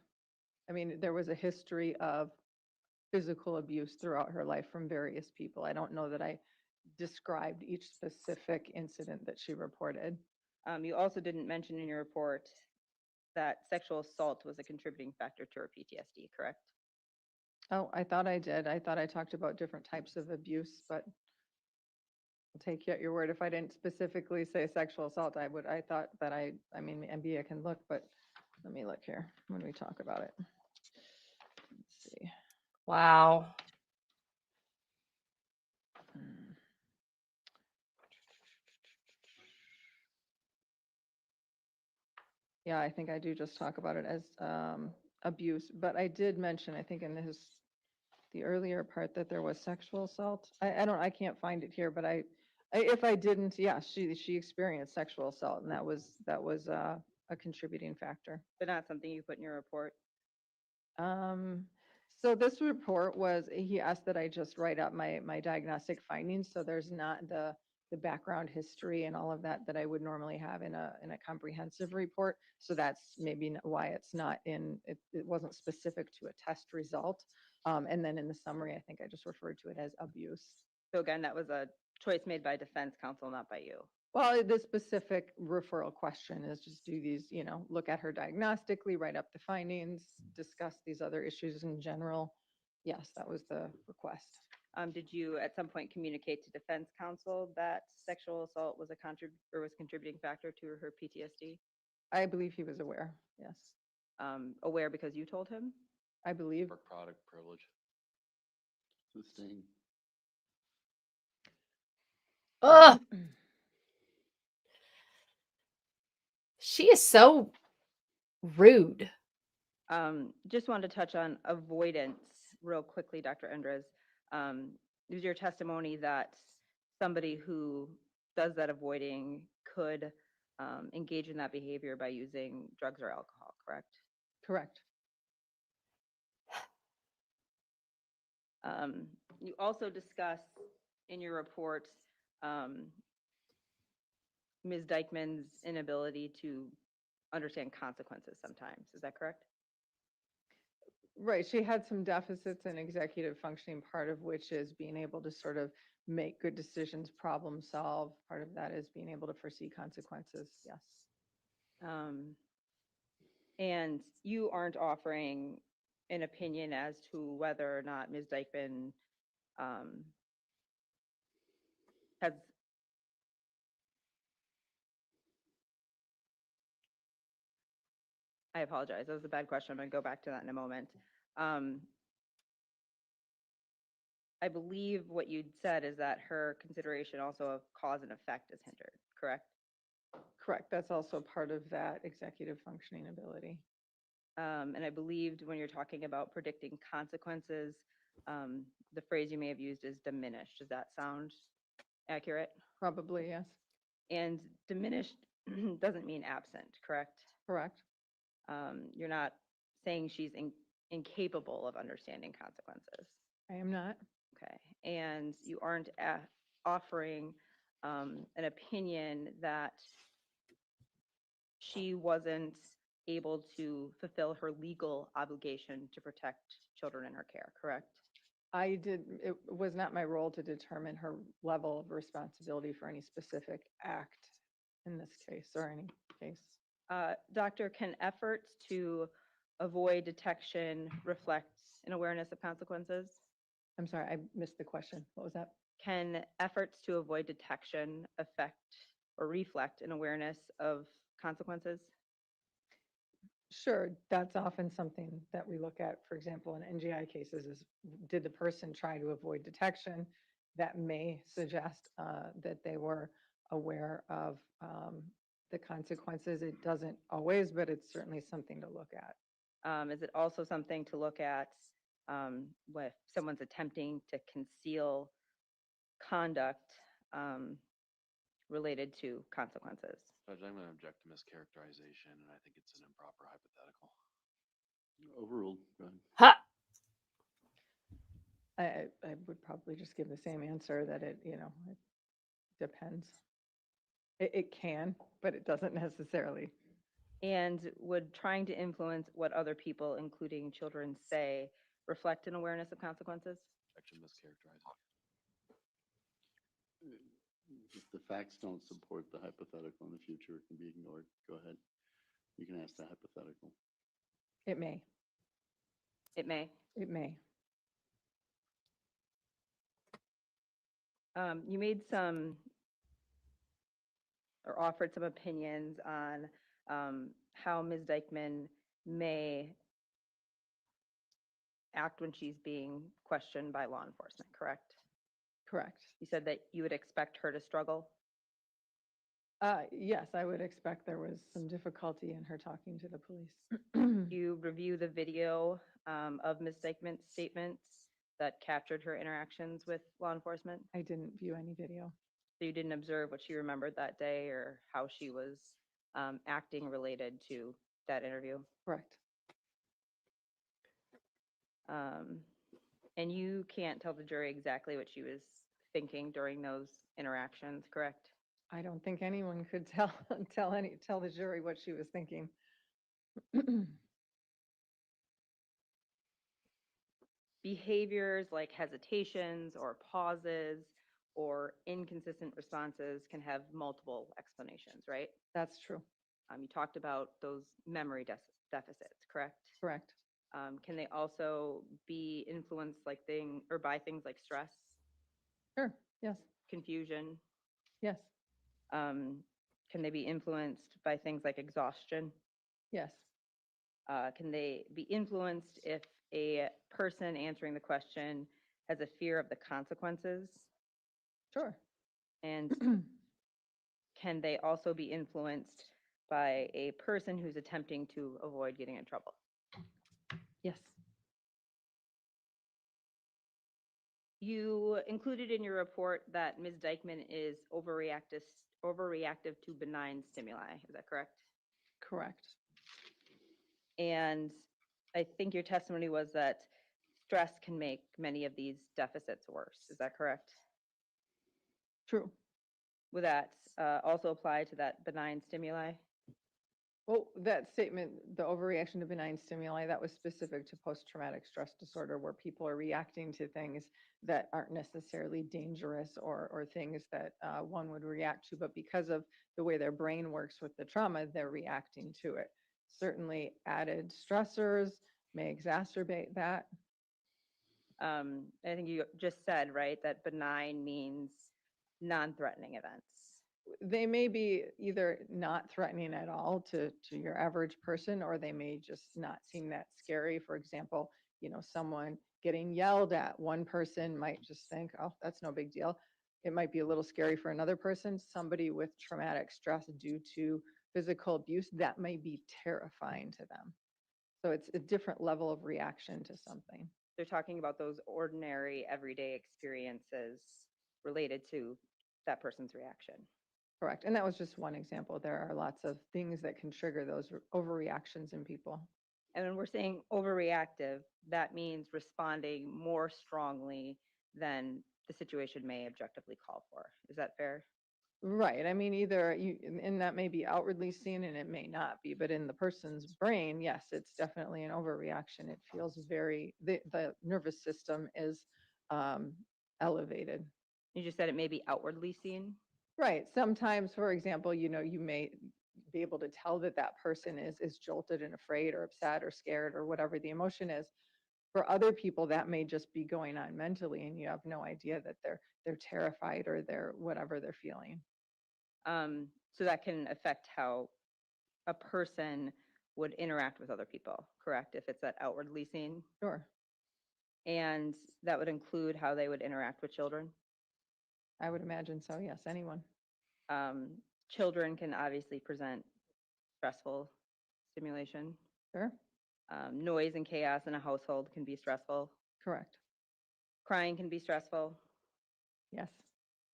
Speaker 6: I mean, there was a history of physical abuse throughout her life from various people. I don't know that I described each specific incident that she reported.
Speaker 7: You also didn't mention in your report that sexual assault was a contributing factor to her PTSD, correct?
Speaker 6: Oh, I thought I did. I thought I talked about different types of abuse, but I'll take you at your word. If I didn't specifically say sexual assault, I thought that I mean, maybe I can look, but let me look here when we talk about it. Let's see.
Speaker 1: Wow.
Speaker 6: Yeah, I think I do just talk about it as abuse, but I did mention, I think in the earlier part that there was sexual assault. I can't find it here, but if I didn't, yeah, she experienced sexual assault, and that was a contributing factor.
Speaker 7: But not something you put in your report?
Speaker 6: So this report was, he asked that I just write up my diagnostic findings, so there's not the background history and all of that I would normally have in a comprehensive report. So that's maybe why it's not in, it wasn't specific to a test result. And then in the summary, I think I just referred to it as abuse.
Speaker 7: So again, that was a choice made by defense counsel, not by you.
Speaker 6: Well, the specific referral question is just do these, look at her diagnostically, write up the findings, discuss these other issues in general. Yes, that was the request.
Speaker 7: Did you at some point communicate to defense counsel that sexual assault was was contributing factor to her PTSD?
Speaker 6: I believe he was aware, yes.
Speaker 7: Aware because you told him?
Speaker 6: I believe.
Speaker 4: Work product privilege.
Speaker 2: Sustain.
Speaker 1: Ugh. She is so rude.
Speaker 7: Just wanted to touch on avoidance real quickly, Dr. Endres. It was your testimony that somebody who does that avoiding could engage in that behavior by using drugs or alcohol, correct?
Speaker 6: Correct.
Speaker 7: You also discuss in your report Ms. Dikeman's inability to understand consequences sometimes. Is that correct?
Speaker 6: Right. She had some deficits in executive functioning, part of which is being able to sort of make good decisions, problem solve. Part of that is being able to foresee consequences. Yes.
Speaker 7: And you aren't offering an opinion as to whether or not Ms. Dikeman has I apologize. That was a bad question. I'm going to go back to that in a moment. I believe what you'd said is that her consideration also of cause and effect is hindered, correct?
Speaker 6: Correct. That's also part of that executive functioning ability.
Speaker 7: And I believed when you're talking about predicting consequences, the phrase you may have used is diminished. Does that sound accurate?
Speaker 6: Probably, yes.
Speaker 7: And diminished doesn't mean absent, correct?
Speaker 6: Correct.
Speaker 7: You're not saying she's incapable of understanding consequences.
Speaker 6: I am not.
Speaker 7: Okay. And you aren't offering an opinion that she wasn't able to fulfill her legal obligation to protect children in her care, correct?
Speaker 6: It was not my role to determine her level of responsibility for any specific act in this case or any case.
Speaker 7: Doctor, can efforts to avoid detection reflect an awareness of consequences?
Speaker 6: I'm sorry, I missed the question. What was that?
Speaker 7: Can efforts to avoid detection affect or reflect an awareness of consequences?
Speaker 6: Sure, that's often something that we look at, for example, in NGI cases is, did the person try to avoid detection? That may suggest that they were aware of the consequences. It doesn't always, but it's certainly something to look at.
Speaker 7: Is it also something to look at if someone's attempting to conceal conduct related to consequences?
Speaker 4: Judge, I'm going to object to mischaracterization, and I think it's an improper hypothetical.
Speaker 2: Overruled. Go ahead.
Speaker 1: Ha!
Speaker 6: I would probably just give the same answer that it depends. It can, but it doesn't necessarily.
Speaker 7: And would trying to influence what other people, including children, say reflect an awareness of consequences?
Speaker 4: Objection, mischaracterizing.
Speaker 2: If the facts don't support the hypothetical in the future, it can be ignored. Go ahead. You can ask the hypothetical.
Speaker 6: It may.
Speaker 7: It may.
Speaker 6: It may.
Speaker 7: You made some or offered some opinions on how Ms. Dikeman may act when she's being questioned by law enforcement, correct?
Speaker 6: Correct.
Speaker 7: You said that you would expect her to struggle.
Speaker 6: Yes, I would expect there was some difficulty in her talking to the police.
Speaker 7: You review the video of Ms. Dikeman's statements that captured her interactions with law enforcement?
Speaker 6: I didn't view any video.
Speaker 7: So you didn't observe what she remembered that day or how she was acting related to that interview?
Speaker 6: Correct.
Speaker 7: And you can't tell the jury exactly what she was thinking during those interactions, correct?
Speaker 6: I don't think anyone could tell the jury what she was thinking.
Speaker 7: Behaviors like hesitations or pauses or inconsistent responses can have multiple explanations, right?
Speaker 6: That's true.
Speaker 7: You talked about those memory deficits, correct?
Speaker 6: Correct.
Speaker 7: Can they also be influenced by things like stress,
Speaker 6: Sure. Yes.
Speaker 7: confusion?
Speaker 6: Yes.
Speaker 7: Can they be influenced by things like exhaustion?
Speaker 6: Yes.
Speaker 7: Can they be influenced if a person answering the question has a fear of the consequences?
Speaker 6: Sure.
Speaker 7: And can they also be influenced by a person who's attempting to avoid getting in trouble?
Speaker 6: Yes.
Speaker 7: You included in your report that Ms. Dikeman is overreactive to benign stimuli. Is that correct?
Speaker 6: Correct.
Speaker 7: And I think your testimony was that stress can make many of these deficits worse. Is that correct?
Speaker 6: True.
Speaker 7: Would that also apply to that benign stimuli?
Speaker 6: Well, that statement, the overreaction to benign stimuli, that was specific to post-traumatic stress disorder, where people are reacting to things that aren't necessarily dangerous or things that one would react to, but because of the way their brain works with the trauma, they're reacting to it. Certainly added stressors may exacerbate that.
Speaker 7: I think you just said, right, that benign means non-threatening events.
Speaker 6: They may be either not threatening at all to your average person, or they may just not seem that scary. For example, someone getting yelled at, one person might just think, oh, that's no big deal. It might be a little scary for another person. Somebody with traumatic stress due to physical abuse, that may be terrifying to them. So it's a different level of reaction to something.
Speaker 7: They're talking about those ordinary, everyday experiences related to that person's reaction.
Speaker 6: Correct. And that was just one example. There are lots of things that can trigger those overreactions in people.
Speaker 7: And when we're saying overreactive, that means responding more strongly than the situation may objectively call for. Is that fair?
Speaker 6: Right. I mean, either you, and that may be outwardly seen and it may not be, but in the person's brain, yes, it's definitely an overreaction. It feels the nervous system is elevated.
Speaker 7: You just said it may be outwardly seen.
Speaker 6: Right. Sometimes, for example, you may be able to tell that that person is jolted and afraid or upset or scared or whatever the emotion is. For other people, that may just be going on mentally, and you have no idea that they're terrified or they're whatever they're feeling.
Speaker 7: So that can affect how a person would interact with other people, correct? If it's that outwardly seen,
Speaker 6: Sure.
Speaker 7: and that would include how they would interact with children.
Speaker 6: I would imagine so. Yes. Anyone.
Speaker 7: Children can obviously present stressful stimulation.
Speaker 6: Sure.
Speaker 7: Noise and chaos in a household can be stressful.
Speaker 6: Correct.
Speaker 7: Crying can be stressful.
Speaker 6: Yes.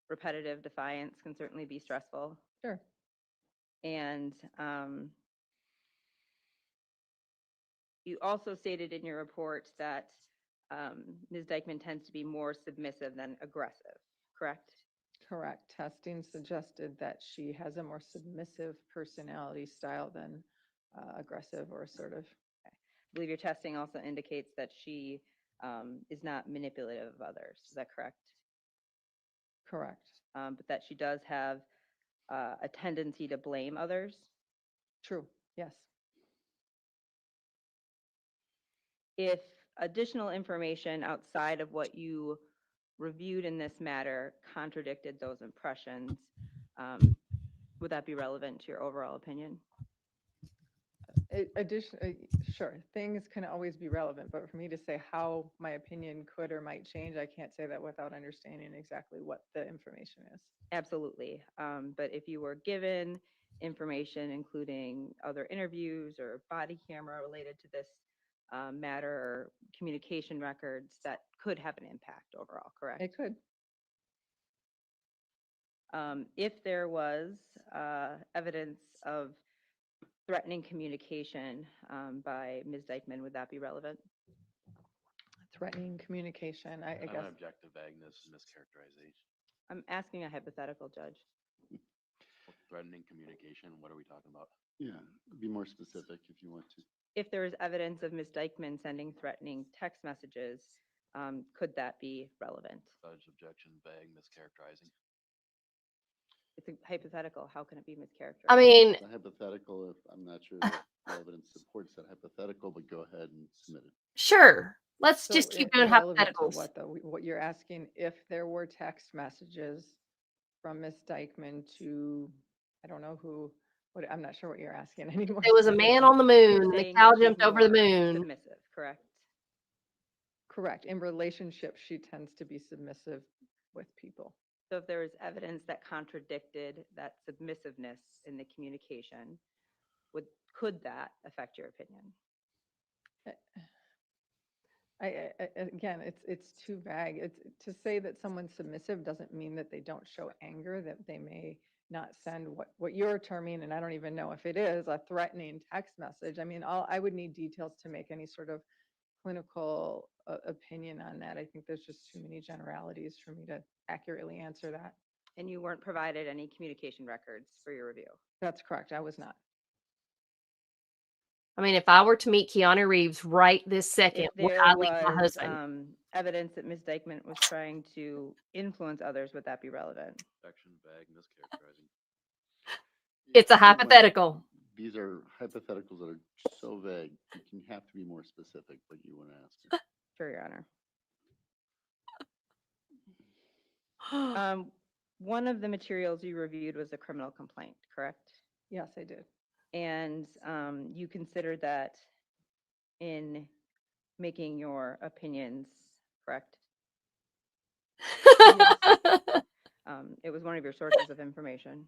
Speaker 7: Repetitive defiance can certainly be stressful.
Speaker 6: Sure.
Speaker 7: And you also stated in your report that Ms. Dikeman tends to be more submissive than aggressive, correct?
Speaker 6: Correct. Testing suggested that she has a more submissive personality style than aggressive or assertive.
Speaker 7: I believe your testing also indicates that she is not manipulative of others. Is that correct?
Speaker 6: Correct.
Speaker 7: But that she does have a tendency to blame others.
Speaker 6: True. Yes.
Speaker 7: If additional information outside of what you reviewed in this matter contradicted those impressions, would that be relevant to your overall opinion?
Speaker 6: Sure, things can always be relevant, but for me to say how my opinion could or might change, I can't say that without understanding exactly what the information is.
Speaker 7: Absolutely. But if you were given information, including other interviews or body camera related to this matter, or communication records, that could have an impact overall, correct?
Speaker 6: It could.
Speaker 7: If there was evidence of threatening communication by Ms. Dikeman, would that be relevant?
Speaker 6: Threatening communication, I guess.
Speaker 4: Objective vagueness and mischaracterization.
Speaker 7: I'm asking a hypothetical, Judge.
Speaker 4: Threatening communication, what are we talking about?
Speaker 2: Yeah, be more specific if you want to.
Speaker 7: If there is evidence of Ms. Dikeman sending threatening text messages, could that be relevant?
Speaker 4: Judge objection, vague, mischaracterizing.
Speaker 7: It's a hypothetical. How can it be mischaracterized?
Speaker 1: I mean,
Speaker 2: It's a hypothetical, if I'm not sure that evidence supports that hypothetical, but go ahead and submit it.
Speaker 1: sure. Let's
Speaker 6: So
Speaker 1: just keep doing
Speaker 6: relevant to
Speaker 1: hypotheticals.
Speaker 6: what, though? What you're asking, if there were text messages from Miss Dikeman to, I don't know who, I'm not sure what you're asking anymore.
Speaker 1: There was a man on the
Speaker 7: You're
Speaker 1: moon. The
Speaker 7: saying
Speaker 1: cow
Speaker 7: that she's
Speaker 1: jumped over the
Speaker 7: more
Speaker 1: moon.
Speaker 7: Submissive, correct?
Speaker 6: Correct. In relationships, she tends to be submissive with people.
Speaker 7: So if there is evidence that contradicted that submissiveness in the communication, could that affect your opinion?
Speaker 6: Again, it's too vague. It's to say that someone's submissive doesn't mean that they don't show anger, that they may not send what you're terming, and I don't even know if it is a threatening text message. I mean, I would need details to make any sort of clinical opinion on that. I think there's just too many generalities for me to accurately answer that.
Speaker 7: And you weren't provided any communication records for your review?
Speaker 6: That's correct. I was not.
Speaker 1: I mean, if I were to meet Keanu Reeves right this second,
Speaker 7: If
Speaker 1: would
Speaker 7: there
Speaker 1: I leave my
Speaker 7: was
Speaker 1: husband?
Speaker 7: evidence that Ms. Dikeman was trying to influence others, would that be relevant?
Speaker 4: Objection, vague, mischaracterizing.
Speaker 1: It's a
Speaker 2: You know what?
Speaker 1: hypothetical.
Speaker 2: These are hypotheticals that are so vague. You can have to be more specific, but you want to ask her.
Speaker 7: Sure, Your Honor. One of the materials you reviewed was a criminal complaint, correct?
Speaker 6: Yes, I did.
Speaker 7: And you considered that in making your opinions, correct? It was one of your sources of information.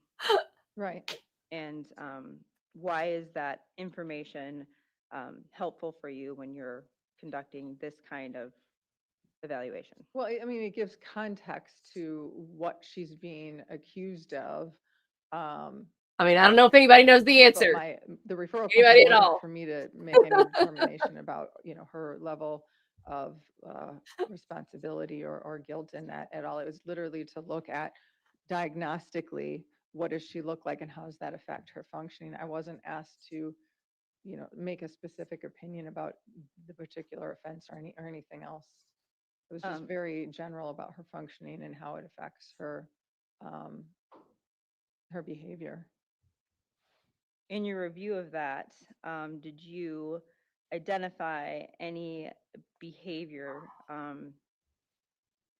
Speaker 6: Right.
Speaker 7: And why is that information helpful for you when you're conducting this kind of evaluation?
Speaker 6: Well, I mean, it gives context to what she's being accused of.
Speaker 1: I mean, I don't know if anybody knows the
Speaker 6: But
Speaker 1: answer.
Speaker 6: the referral
Speaker 1: Anybody
Speaker 6: complaint
Speaker 1: at
Speaker 6: wasn't
Speaker 1: all?
Speaker 6: for me to make any determination about, her level of responsibility or guilt in that at all. It was literally to look at diagnostically, what does she look like and how does that affect her functioning? I wasn't asked to, make a specific opinion about the particular offense or anything else. It was just very general about her functioning and how it affects her, her behavior.
Speaker 7: In your review of that, did you identify any behavior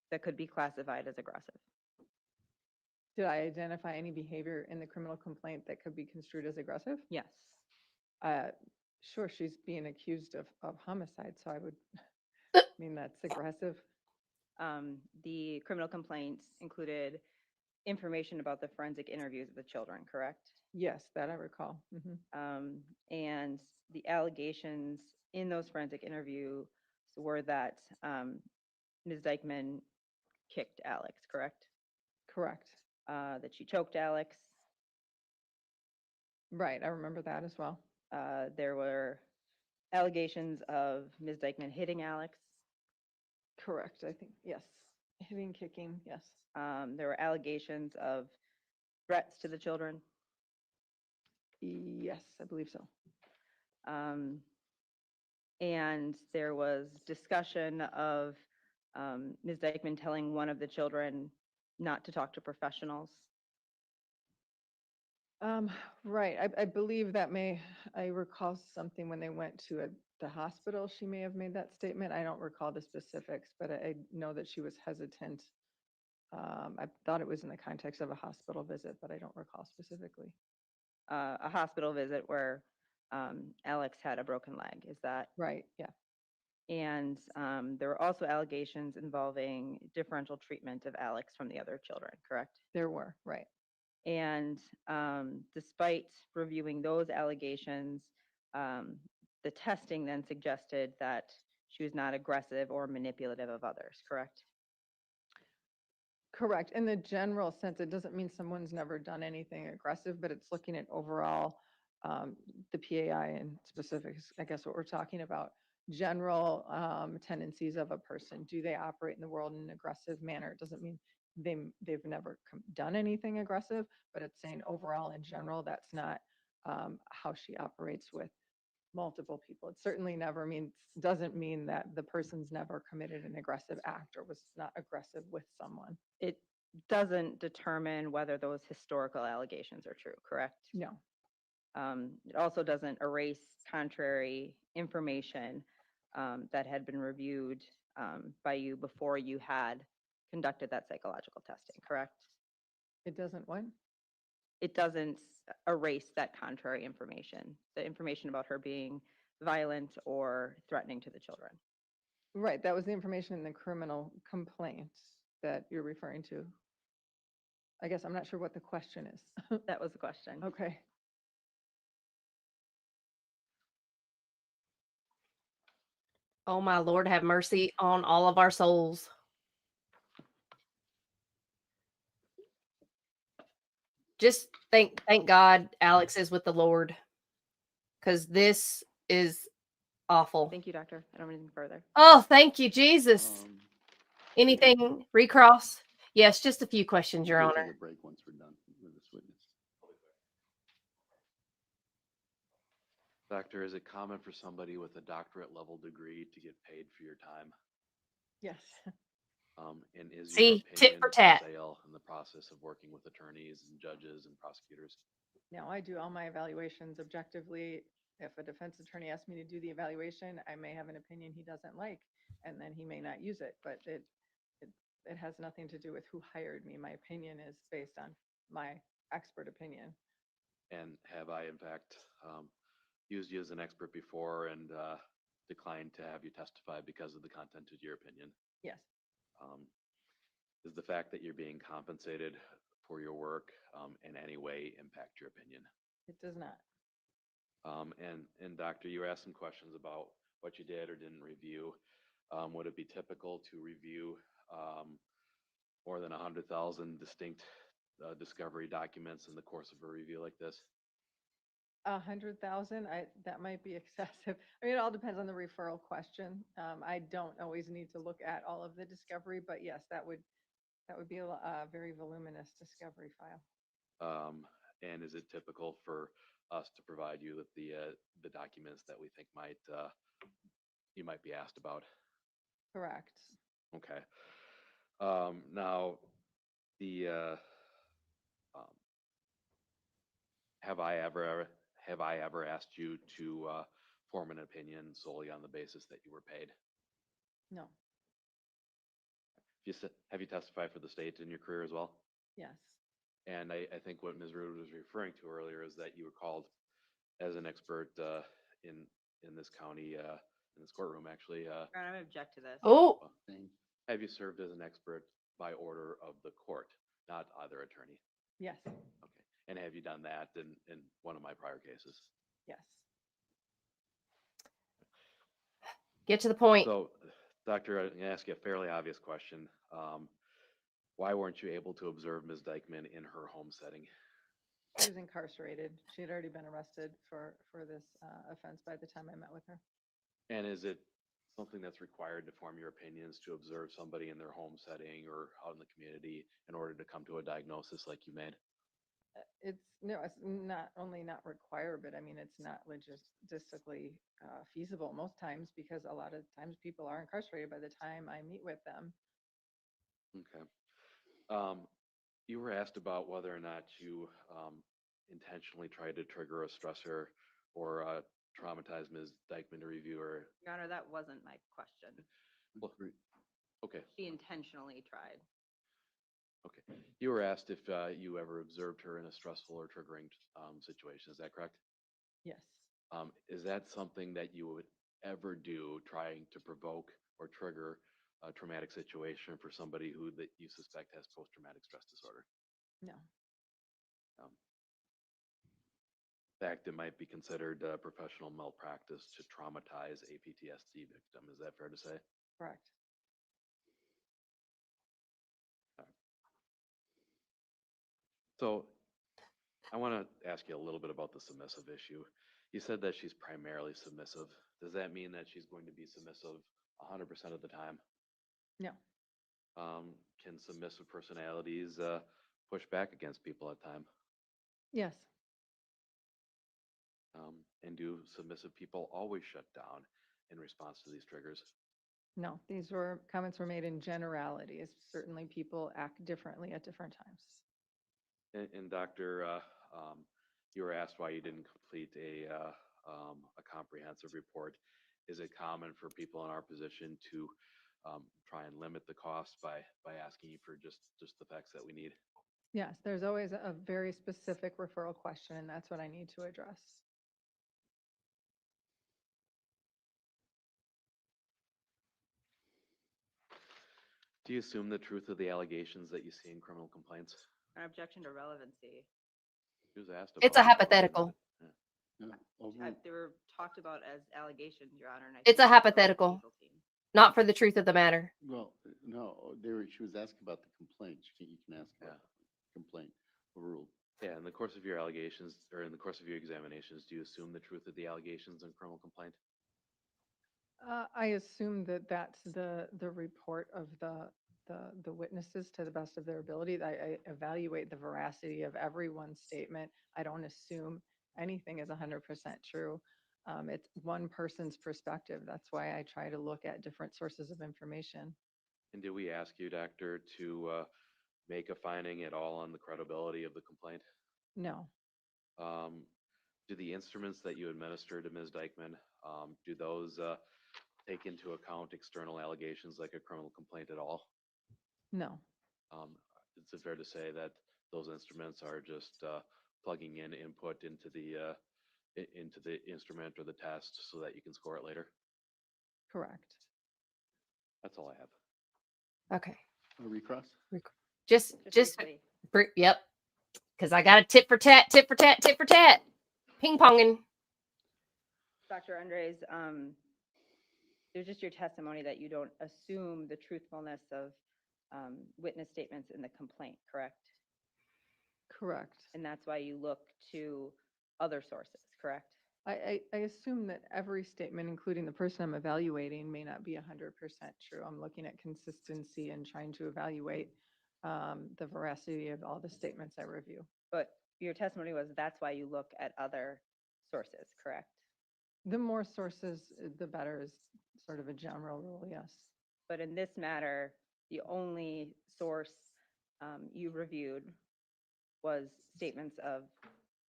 Speaker 7: that could be classified as aggressive?
Speaker 6: Did I identify any behavior in the criminal complaint that could be construed as aggressive?
Speaker 7: Yes.
Speaker 6: Sure, she's being accused of homicide, so I would mean that's aggressive.
Speaker 7: The criminal complaints included information about the forensic interviews of the children, correct?
Speaker 6: Yes, that I recall. Mhm.
Speaker 7: And the allegations in those forensic interviews were that Ms. Dikeman kicked Alex, correct?
Speaker 6: Correct.
Speaker 7: That she choked Alex.
Speaker 6: Right, I remember that as well.
Speaker 7: There were allegations of Ms. Dikeman hitting Alex.
Speaker 6: Correct, I think, yes. Hitting, kicking, yes.
Speaker 7: There were allegations of threats to the children.
Speaker 6: Yes, I believe so.
Speaker 7: And there was discussion of Ms. Dikeman telling one of the children not to talk to professionals.
Speaker 6: Right, I believe that I recall something when they went to the hospital, she may have made that statement. I don't recall the specifics, but I know that she was hesitant. I thought it was in the context of a hospital visit, but I don't recall specifically.
Speaker 7: A hospital visit where Alex had a broken leg, is that?
Speaker 6: Right, yeah.
Speaker 7: And there were also allegations involving differential treatment of Alex from the other children, correct?
Speaker 6: There were, right.
Speaker 7: And despite reviewing those allegations, the testing then suggested that she was not aggressive or manipulative of others, correct?
Speaker 6: Correct. In the general sense, it doesn't mean someone's never done anything aggressive, but it's looking at overall the PAI and specifics, I guess what we're talking about. General tendencies of a person. Do they operate in the world in an aggressive manner? It doesn't mean they've never done anything aggressive, but it's saying overall in general, that's not how she operates with multiple people. It certainly doesn't mean that the person's never committed an aggressive act or was not aggressive with someone.
Speaker 7: It doesn't determine whether those historical allegations are true, correct?
Speaker 6: No.
Speaker 7: It also doesn't erase contrary information that had been reviewed by you before you had conducted that psychological testing, correct?
Speaker 6: It doesn't what?
Speaker 7: It doesn't erase that contrary information, the information about her being violent or threatening to the children.
Speaker 6: Right, that was the information in the criminal complaint that you're referring to. I guess I'm not sure what the question is.
Speaker 7: That was the question.
Speaker 6: Okay.
Speaker 1: Oh my Lord, have mercy on all of our souls. Just thank God Alex is with the Lord, because this is awful.
Speaker 7: Thank you, doctor. I don't have anything further.
Speaker 1: Oh, thank you, Jesus. Anything recross? Yes, just a few questions, Your
Speaker 2: We'll
Speaker 1: Honor.
Speaker 2: take a break once we're done with this witness.
Speaker 4: Doctor, is it common for somebody with a doctorate level degree to get paid for your time?
Speaker 6: Yes.
Speaker 4: And is
Speaker 1: See,
Speaker 4: your
Speaker 1: tit
Speaker 4: opinion
Speaker 1: for tat.
Speaker 4: sale in the process of working with attorneys and judges and prosecutors?
Speaker 6: Now, I do all my evaluations objectively. If a defense attorney asks me to do the evaluation, I may have an opinion he doesn't like, and then he may not use it, but it has nothing to do with who hired me. My opinion is based on my expert opinion.
Speaker 4: And have I, in fact, used you as an expert before and declined to have you testify because of the content of your opinion?
Speaker 6: Yes.
Speaker 4: Does the fact that you're being compensated for your work in any way impact your opinion?
Speaker 6: It does not.
Speaker 4: And doctor, you were asked some questions about what you did or didn't review. Would it be typical to review more than 100,000 distinct discovery documents in the course of a review like this?
Speaker 6: 100,000, that might be excessive. I mean, it all depends on the referral question. I don't always need to look at all of the discovery, but yes, that would be a very voluminous discovery file.
Speaker 4: And is it typical for us to provide you with the documents that we think you might be asked about?
Speaker 6: Correct.
Speaker 4: Okay. Now, the have I ever asked you to form an opinion solely on the basis that you were paid?
Speaker 6: No.
Speaker 4: Have you testified for the state in your career as well?
Speaker 6: Yes.
Speaker 4: And I think what Ms. Rude was referring to earlier is that you were called as an expert in this county, in this courtroom, actually.
Speaker 7: Your Honor, I object to this.
Speaker 1: Oh,
Speaker 4: Have you served as an expert by order of the court, not either attorney?
Speaker 6: Yes.
Speaker 4: Okay. And have you done that in one of my prior cases?
Speaker 6: Yes.
Speaker 1: get to the point.
Speaker 4: So, Doctor, I'm going to ask you a fairly obvious question. Why weren't you able to observe Ms. Dikeman in her home setting?
Speaker 6: She was incarcerated. She had already been arrested for this offense by the time I met with her.
Speaker 4: And is it something that's required to form your opinions to observe somebody in their home setting or out in the community in order to come to a diagnosis like you made?
Speaker 6: It's not only not required, but I mean, it's not logistically feasible most times because a lot of times people are incarcerated by the time I meet with them.
Speaker 4: Okay. You were asked about whether or not you intentionally tried to trigger a stressor or traumatize Ms. Dikeman to review her.
Speaker 7: Your Honor, that wasn't my question.
Speaker 4: Well, okay.
Speaker 7: She intentionally tried.
Speaker 4: Okay. You were asked if you ever observed her in a stressful or triggering situation. Is that correct?
Speaker 6: Yes.
Speaker 4: Is that something that you would ever do, trying to provoke or trigger a traumatic situation for somebody that you suspect has post-traumatic stress disorder?
Speaker 6: No.
Speaker 4: In fact, it might be considered professional malpractice to traumatize a PTSD victim. Is that fair to say?
Speaker 6: Correct.
Speaker 4: So I want to ask you a little bit about the submissive issue. You said that she's primarily submissive. Does that mean that she's going to be submissive 100% of the time?
Speaker 6: No.
Speaker 4: Can submissive personalities push back against people at times?
Speaker 6: Yes.
Speaker 4: And do submissive people always shut down in response to these triggers?
Speaker 6: No. Comments were made in generalities. Certainly people act differently at different times.
Speaker 4: And Doctor, you were asked why you didn't complete a comprehensive report. Is it common for people in our position to try and limit the cost by asking you for just the facts that we need?
Speaker 6: Yes, there's always a very specific referral question, and that's what I need to address.
Speaker 4: Do you assume the truth of the allegations that you see in criminal complaints?
Speaker 7: An objection to relevancy.
Speaker 4: She was asked
Speaker 1: It's a
Speaker 4: about
Speaker 1: hypothetical.
Speaker 7: They were talked about as allegations, Your Honor. And I
Speaker 1: It's
Speaker 7: think
Speaker 1: a
Speaker 7: that's the
Speaker 1: hypothetical.
Speaker 7: legal team.
Speaker 1: Not for the truth of the matter.
Speaker 2: Well, no, she was asking about the complaint. You can ask about the complaint rule.
Speaker 4: Yeah, in the course of your allegations, or in the course of your examinations, do you assume the truth of the allegations in criminal complaint?
Speaker 6: I assume that that's the report of the witnesses to the best of their ability. I evaluate the veracity of everyone's statement. I don't assume anything is 100% true. It's one person's perspective. That's why I try to look at different sources of information.
Speaker 4: And did we ask you, Doctor, to make a finding at all on the credibility of the complaint?
Speaker 6: No.
Speaker 4: Do the instruments that you administer to Ms. Dikeman, do those take into account external allegations like a criminal complaint at all?
Speaker 6: No.
Speaker 4: Is it fair to say that those instruments are just plugging in input into the instrument or the test so that you can score it later?
Speaker 6: Correct.
Speaker 4: That's all I have.
Speaker 1: Okay.
Speaker 2: A recross?
Speaker 1: Just
Speaker 7: briefly.
Speaker 1: yep. Because I got a tit for tat, tit for tat, tit for tat. Ping ponging.
Speaker 7: Dr. Andres, it was just your testimony that you don't assume the truthfulness of witness statements in the complaint, correct?
Speaker 6: Correct.
Speaker 7: And that's why you look to other sources, correct?
Speaker 6: I assume that every statement, including the person I'm evaluating, may not be 100% true. I'm looking at consistency and trying to evaluate the veracity of all the statements I review.
Speaker 7: But your testimony was that's why you look at other sources, correct?
Speaker 6: The more sources, the better is sort of a general rule, yes.
Speaker 7: But in this matter, the only source you reviewed was statements of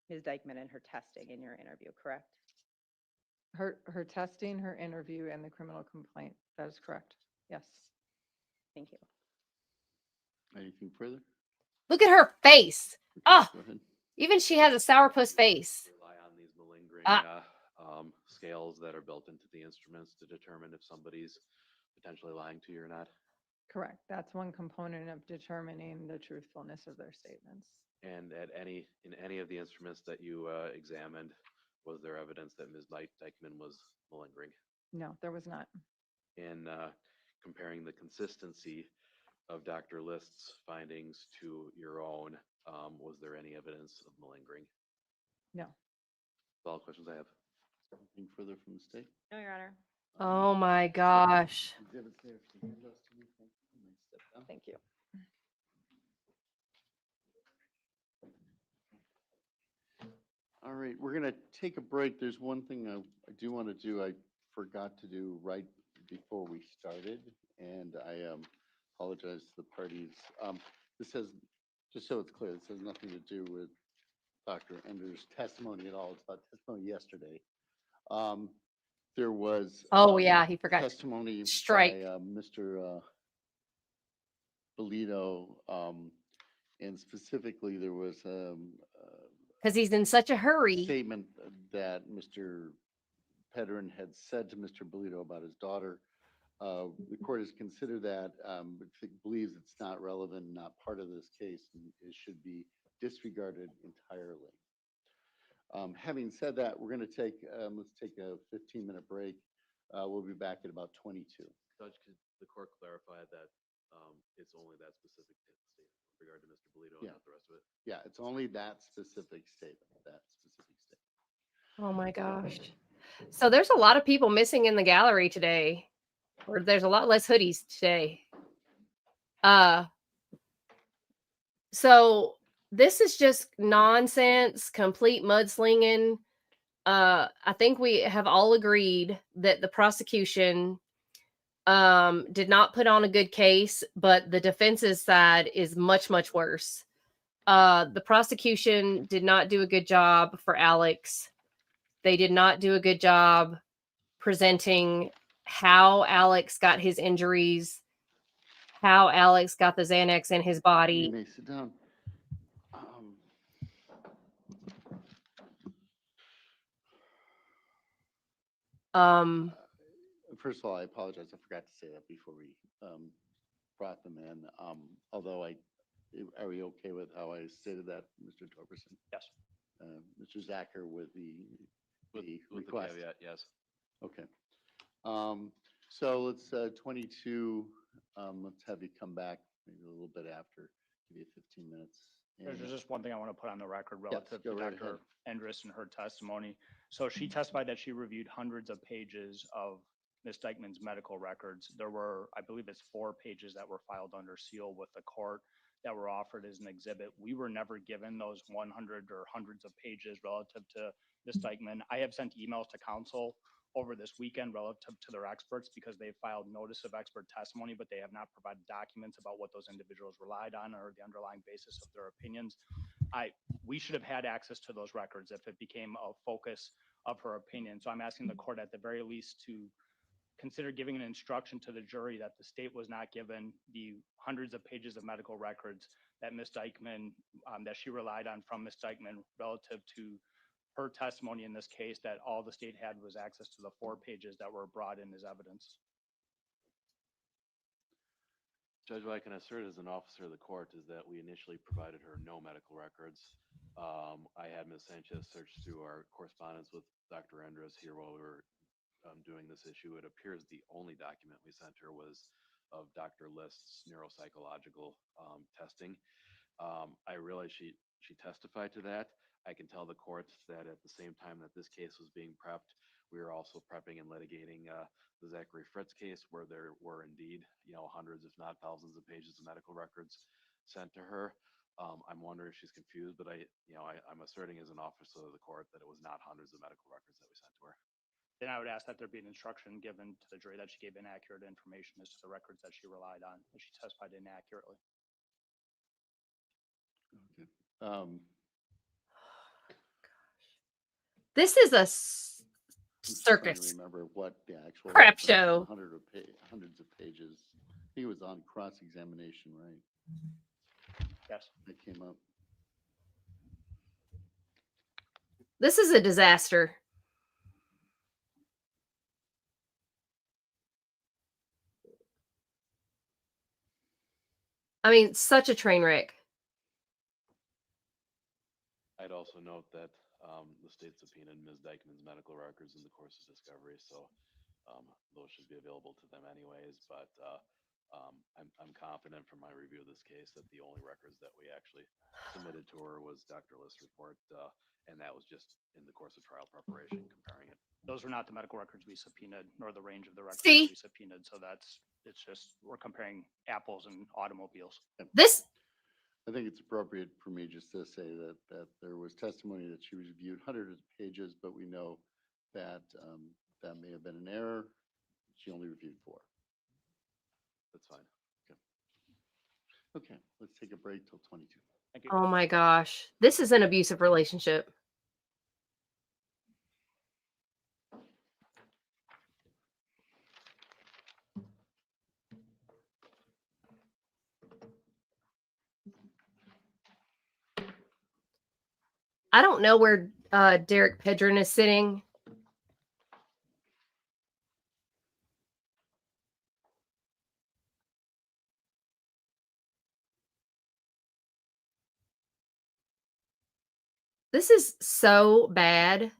Speaker 7: Ms. Dikeman and her testing in your interview, correct?
Speaker 6: Her testing, her interview, and the criminal complaint. That is correct. Yes.
Speaker 7: Thank you.
Speaker 2: Anything further?
Speaker 1: Look at her face.
Speaker 2: Okay,
Speaker 1: Ah,
Speaker 2: go ahead.
Speaker 1: even she has a sourpuss face.
Speaker 4: Rely on these malingering
Speaker 1: Ah.
Speaker 4: scales that are built into the instruments to determine if somebody's potentially lying to you or not.
Speaker 6: Correct. That's one component of determining the truthfulness of their statements.
Speaker 4: And in any of the instruments that you examined, was there evidence that Ms. Dikeman was malingering?
Speaker 6: No, there was not.
Speaker 4: In comparing the consistency of Dr. List's findings to your own, was there any evidence of malingering?
Speaker 6: No.
Speaker 4: That's all the questions I have.
Speaker 2: Anything further from the state?
Speaker 7: No, Your Honor.
Speaker 1: Oh my gosh.
Speaker 2: Exhibits there, if you give those to me, thank you. You may step down.
Speaker 6: Thank you.
Speaker 2: All right, we're going to take a break. There's one thing I do want to do. I forgot to do right before we started, and I apologize to the parties. This has, just so it's clear, this has nothing to do with Dr. Ender's testimony at all. It's about testimony yesterday. There was
Speaker 1: Oh yeah, he forgot.
Speaker 2: testimony
Speaker 1: Strike.
Speaker 2: by Mr. Belito, and specifically there was
Speaker 1: Because he's in such a hurry.
Speaker 2: statement that Mr. Pedrin had said to Mr. Belito about his daughter. The court has considered that, but believes it's not relevant, not part of this case, and it should be disregarded entirely. Having said that, we're going to take, let's take a 15-minute break. We'll be back at about 22.
Speaker 4: Judge, could the court clarify that it's only that specific statement with regard to Mr. Belito and
Speaker 2: Yeah.
Speaker 4: not the rest of it?
Speaker 2: Yeah, it's only that specific statement,
Speaker 1: Oh my gosh. So there's a lot of people missing in the gallery today. Or there's a lot less hoodies today. So this is just nonsense, complete mudslinging. I think we have all agreed that the prosecution did not put on a good case, but the defense's side is much, much worse. The prosecution did not do a good job for Alex. They did not do a good job presenting how Alex got his injuries, how Alex got the Xanax in his
Speaker 2: You
Speaker 1: body.
Speaker 2: may sit down. First of all, I apologize. I forgot to say that before we brought them in. Although are we okay with how I stated that, Mr. Torberson?
Speaker 3: Yes.
Speaker 2: Mr. Zacher with the request?
Speaker 4: The caveat, yes.
Speaker 2: Okay. So let's 22. Let's have you come back maybe a little bit after. Give you 15 minutes.
Speaker 3: There's
Speaker 2: And,
Speaker 3: just one thing I want to put on the record relative
Speaker 2: go
Speaker 3: to
Speaker 2: right
Speaker 3: Dr.
Speaker 2: ahead.
Speaker 3: Endress and her testimony. So she testified that she reviewed hundreds of pages of Ms. Dikeman's medical records. There were, I believe it's 4 pages that were filed under seal with the court that were offered as an exhibit. We were never given those 100 or hundreds of pages relative to Ms. Dikeman. I have sent emails to counsel over this weekend relative to their experts because they filed notice of expert testimony, but they have not provided documents about what those individuals relied on or the underlying basis of their opinions. We should have had access to those records if it became a focus of her opinion. So I'm asking the court at the very least to consider giving an instruction to the jury that the state was not given the hundreds of pages of medical records that Ms. Dikeman, that she relied on from Ms. Dikeman relative to her testimony in this case, that all the state had was access to the 4 pages that were brought in as evidence.
Speaker 4: Judge, what I can assert as an officer of the court is that we initially provided her no medical records. I had Ms. Sanchez search through our correspondence with Dr. Endress here while we were doing this issue. It appears the only document we sent her was of Dr. List's neuropsychological testing. I realize she testified to that. I can tell the court that at the same time that this case was being prepped, we were also prepping and litigating the Zachary Fritz case, where there were indeed, hundreds, if not thousands, of pages of medical records sent to her. I'm wondering if she's confused, but I'm asserting as an officer of the court that it was not hundreds of medical records that we sent to her.
Speaker 3: Then I would ask that there be an instruction given to the jury that she gave inaccurate information as to the records that she relied on, that she testified inaccurately.
Speaker 2: Okay.
Speaker 1: This is a
Speaker 2: I'm just trying to
Speaker 1: circus.
Speaker 2: remember what the actual
Speaker 1: Crap show.
Speaker 2: Hundreds of pages. I think it was on cross-examination, right?
Speaker 3: Yes.
Speaker 2: That came up.
Speaker 1: This is a disaster. I mean, such a train wreck.
Speaker 4: I'd also note that the state subpoenaed Ms. Dikeman's medical records in the course of discovery, so those should be available to them anyways. But I'm confident from my review of this case that the only records that we actually submitted to her was Dr. List's report, and that was just in the course of trial preparation, comparing it.
Speaker 3: Those were not the medical records we subpoenaed, nor the range of the records
Speaker 1: See?
Speaker 3: that we subpoenaed. So it's just, we're comparing apples and automobiles.
Speaker 1: This,
Speaker 2: I think it's appropriate for me just to say that there was testimony that she reviewed hundreds of pages, but we know that that may have been an error. She only reviewed 4.
Speaker 4: That's fine.
Speaker 2: Okay, let's take a break till 22.
Speaker 3: Thank you.
Speaker 1: oh my gosh. This is an abusive relationship. I don't know where Derek Pedron is sitting. This is so bad.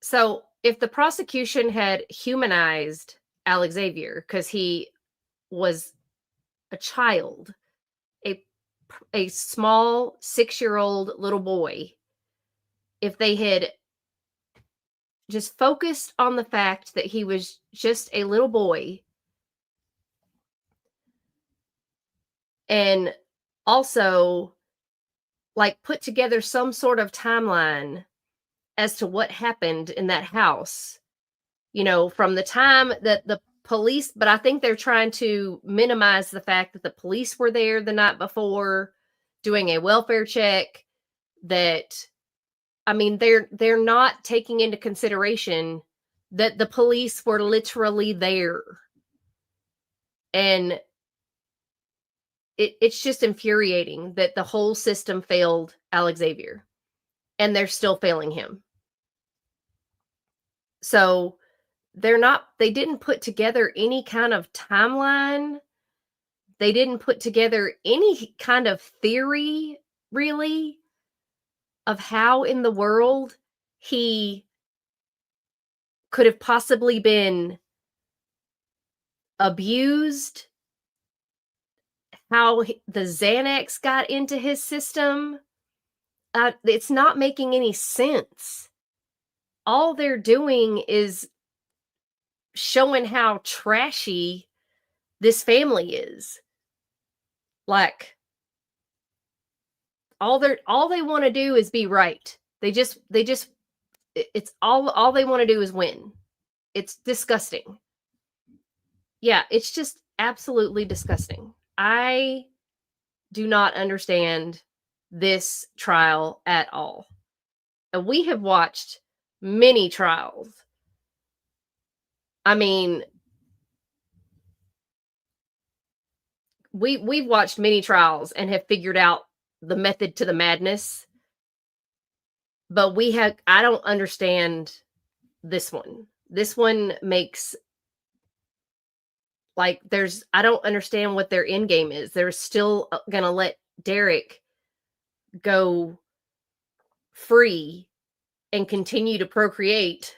Speaker 1: So if the prosecution had humanized Alexavier, because he was a child, a small 6-year-old little boy, if they had just focused on the fact that he was just a little boy, and also like put together some sort of timeline as to what happened in that house, from the time that the police, but I think they're trying to minimize the fact that the police were there the night before doing a welfare check. That, I mean, they're not taking into consideration that the police were literally there. And it's just infuriating that the whole system failed Alexavier, and they're still failing him. So they didn't put together any kind of timeline. They didn't put together any kind of theory, really, of how in the world he could have possibly been abused, how the Xanax got into his system. It's not making any sense. All they're doing is showing how trashy this family is. Like, all they want to do is be right. It's all they want to do is win. It's disgusting. Yeah, it's just absolutely disgusting. I do not understand this trial at all. And we have watched many trials. I mean, we've watched many trials and have figured out the method to the madness. But I don't understand this one. This one makes, like, I don't understand what their end game is. They're still going to let Derek go free and continue to procreate.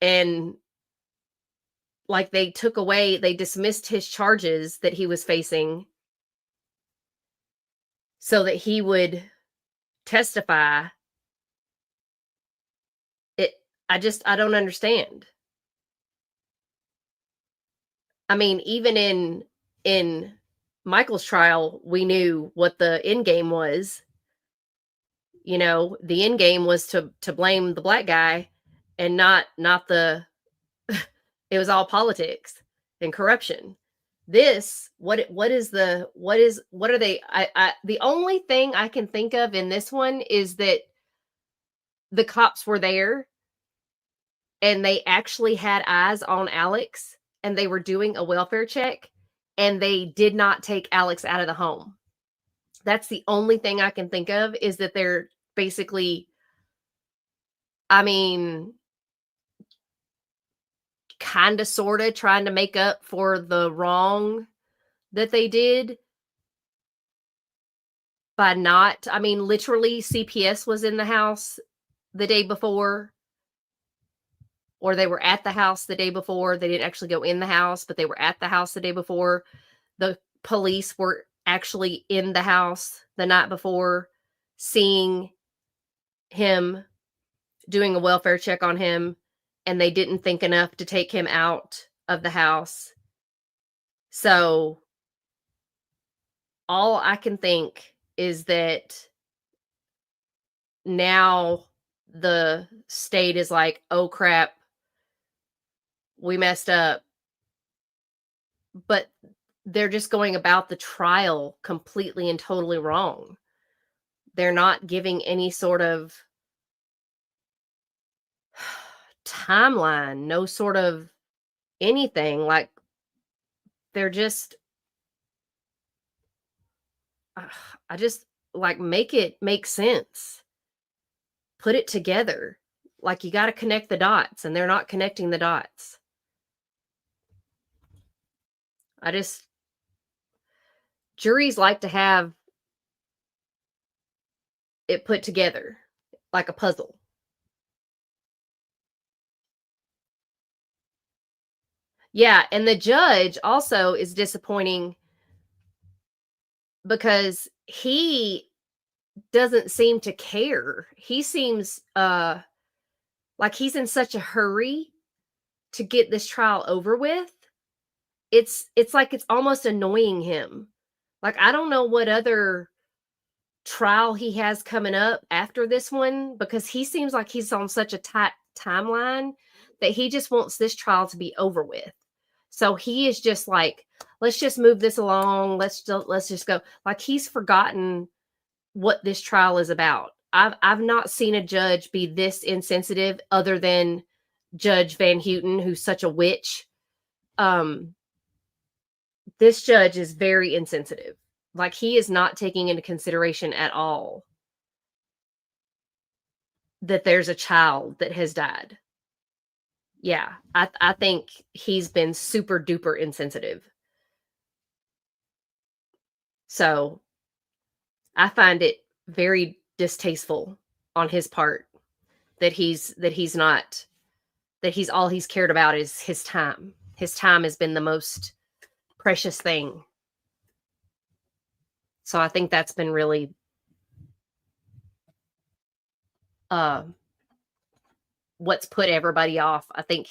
Speaker 1: And like, they dismissed his charges that he was facing. so that he would testify. I don't understand. I mean, even in Michael's trial, we knew what the end game was. You know, the end game was to blame the black guy and not the it was all politics and corruption. This, what are they? The only thing I can think of in this one is that the cops were there and they actually had eyes on Alex and they were doing a welfare check and they did not take Alex out of the home. That's the only thing I can think of, is that they're basically, I mean, kind of sort of trying to make up for the wrong that they did by not, I mean, literally CPS was in the house the day before, or they were at the house the day before. They didn't actually go in the house, but they were at the house the day before. The police were actually in the house the night before, seeing him, doing a welfare check on him, and they didn't think enough to take him out of the house. So all I can think is that now the state is like, oh crap, we messed up. But they're just going about the trial completely and totally wrong. They're not giving any sort of timeline, no sort of anything. Like, they're just, I just like, make it make sense. Put it together. Like, you got to connect the dots, and they're not connecting the dots. Juries like to have it put together like a puzzle. Yeah, and the judge also is disappointing because he doesn't seem to care. He seems like he's in such a hurry to get this trial over with. It's like it's almost annoying him. Like, I don't know what other trial he has coming up after this one, because he seems like he's on such a tight timeline that he just wants this trial to be over with. So he is just like, let's just move this along. Let's just go. Like, he's forgotten what this trial is about. I've not seen a judge be this insensitive, other than Judge Van Houten, who's such a witch. This judge is very insensitive. Like, he is not taking into consideration at all that there's a child that has died. Yeah, I think he's been super duper insensitive. So I find it very distasteful on his part that he's all he's cared about is his time. His time has been the most precious thing. So I think that's been really what's put everybody off. I think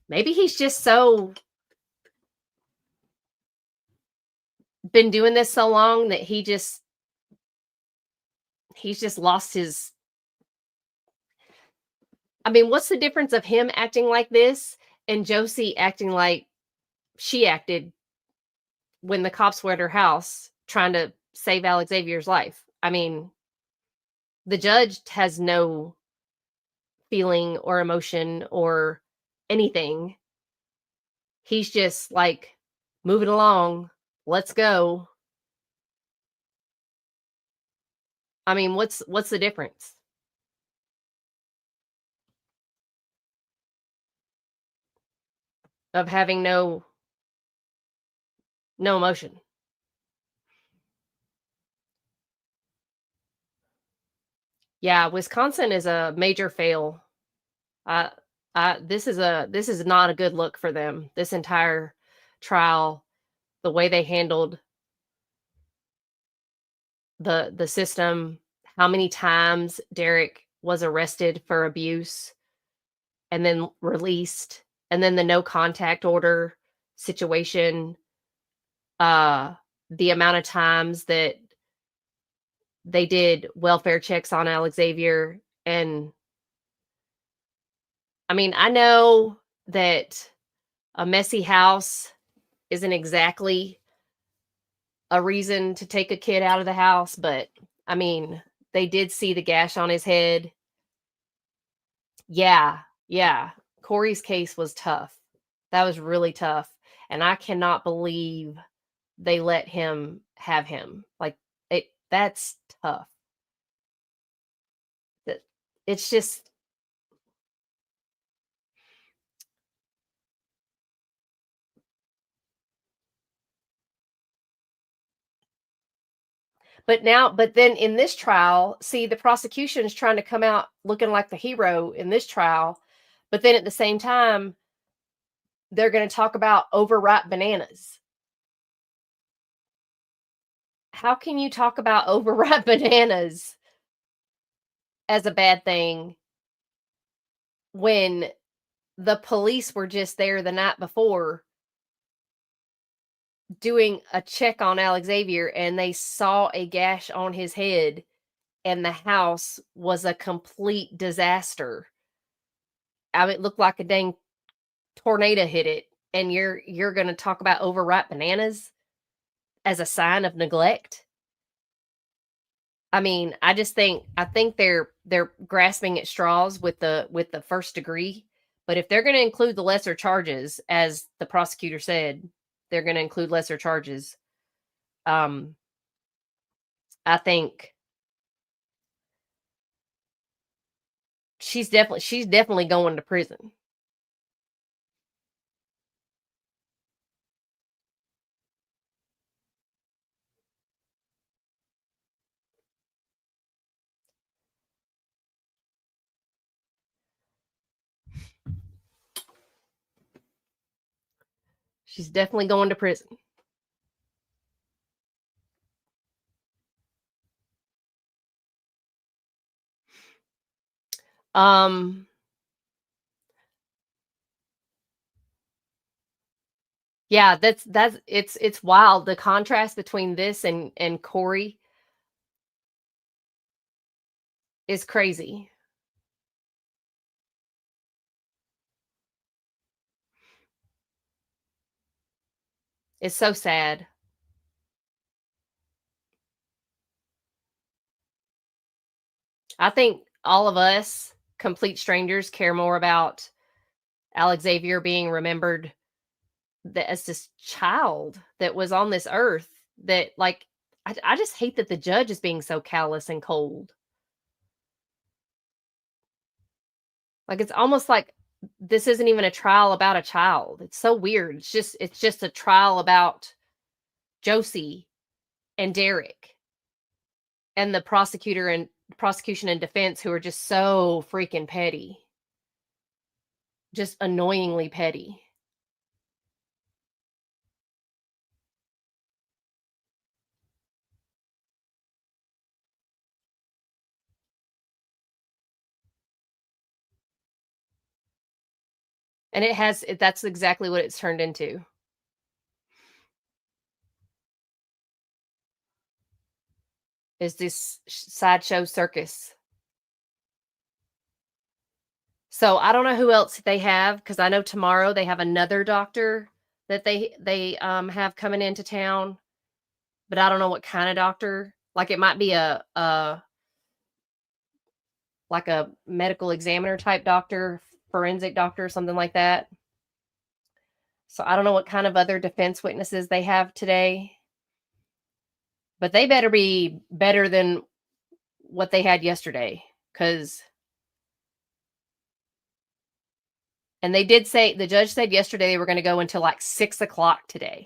Speaker 1: maybe he's just so been doing this so long that he's just lost his. I mean, what's the difference of him acting like this and Josie acting like she acted when the cops were at her house trying to save Alexavier's life? I mean, the judge has no feeling or emotion or anything. He's just like, moving along, let's go. I mean, what's the difference? Of having no emotion. Yeah, Wisconsin is a major fail. This is not a good look for them. This entire trial, the way they handled the system, how many times Derek was arrested for abuse and then released, and then the no contact order situation, the amount of times that they did welfare checks on Alexavier. And I mean, I know that a messy house isn't exactly a reason to take a kid out of the house, but I mean, they did see the gash on his head. Yeah, Corey's case was tough. That was really tough. And I cannot believe they let him have him. Like, that's tough. It's just, but then in this trial, see, the prosecution is trying to come out looking like the hero in this trial, but then at the same time, they're going to talk about overripe bananas. How can you talk about overripe bananas as a bad thing when the police were just there the night before doing a check on Alexavier and they saw a gash on his head and the house was a complete disaster? I mean, it looked like a dang tornado hit it, and you're going to talk about overripe bananas as a sign of neglect? I mean, I think they're grasping at straws with the first degree. But if they're going to include the lesser charges, as the prosecutor said, they're going to include lesser charges. I think she's definitely going to prison. She's definitely going to prison. Yeah, it's wild. The contrast between this and Corey is crazy. It's so sad. I think all of us, complete strangers, care more about Alexavier being remembered as this child that was on this earth. That, like, I just hate that the judge is being so callous and cold. Like, it's almost like this isn't even a trial about a child. It's so weird. It's just a trial about Josie and Derek and the prosecution and defense, who are just so freaking petty. Just annoyingly petty. And that's exactly what it's turned into. Is this sideshow circus. So I don't know who else they have, because I know tomorrow they have another doctor that they have coming into town, but I don't know what kind of doctor. Like, it might be like a medical examiner type doctor, forensic doctor, something like that. So I don't know what kind of other defense witnesses they have today, but they better be better than what they had yesterday, and they did say, the judge said yesterday they were going to go until like 6 o'clock today.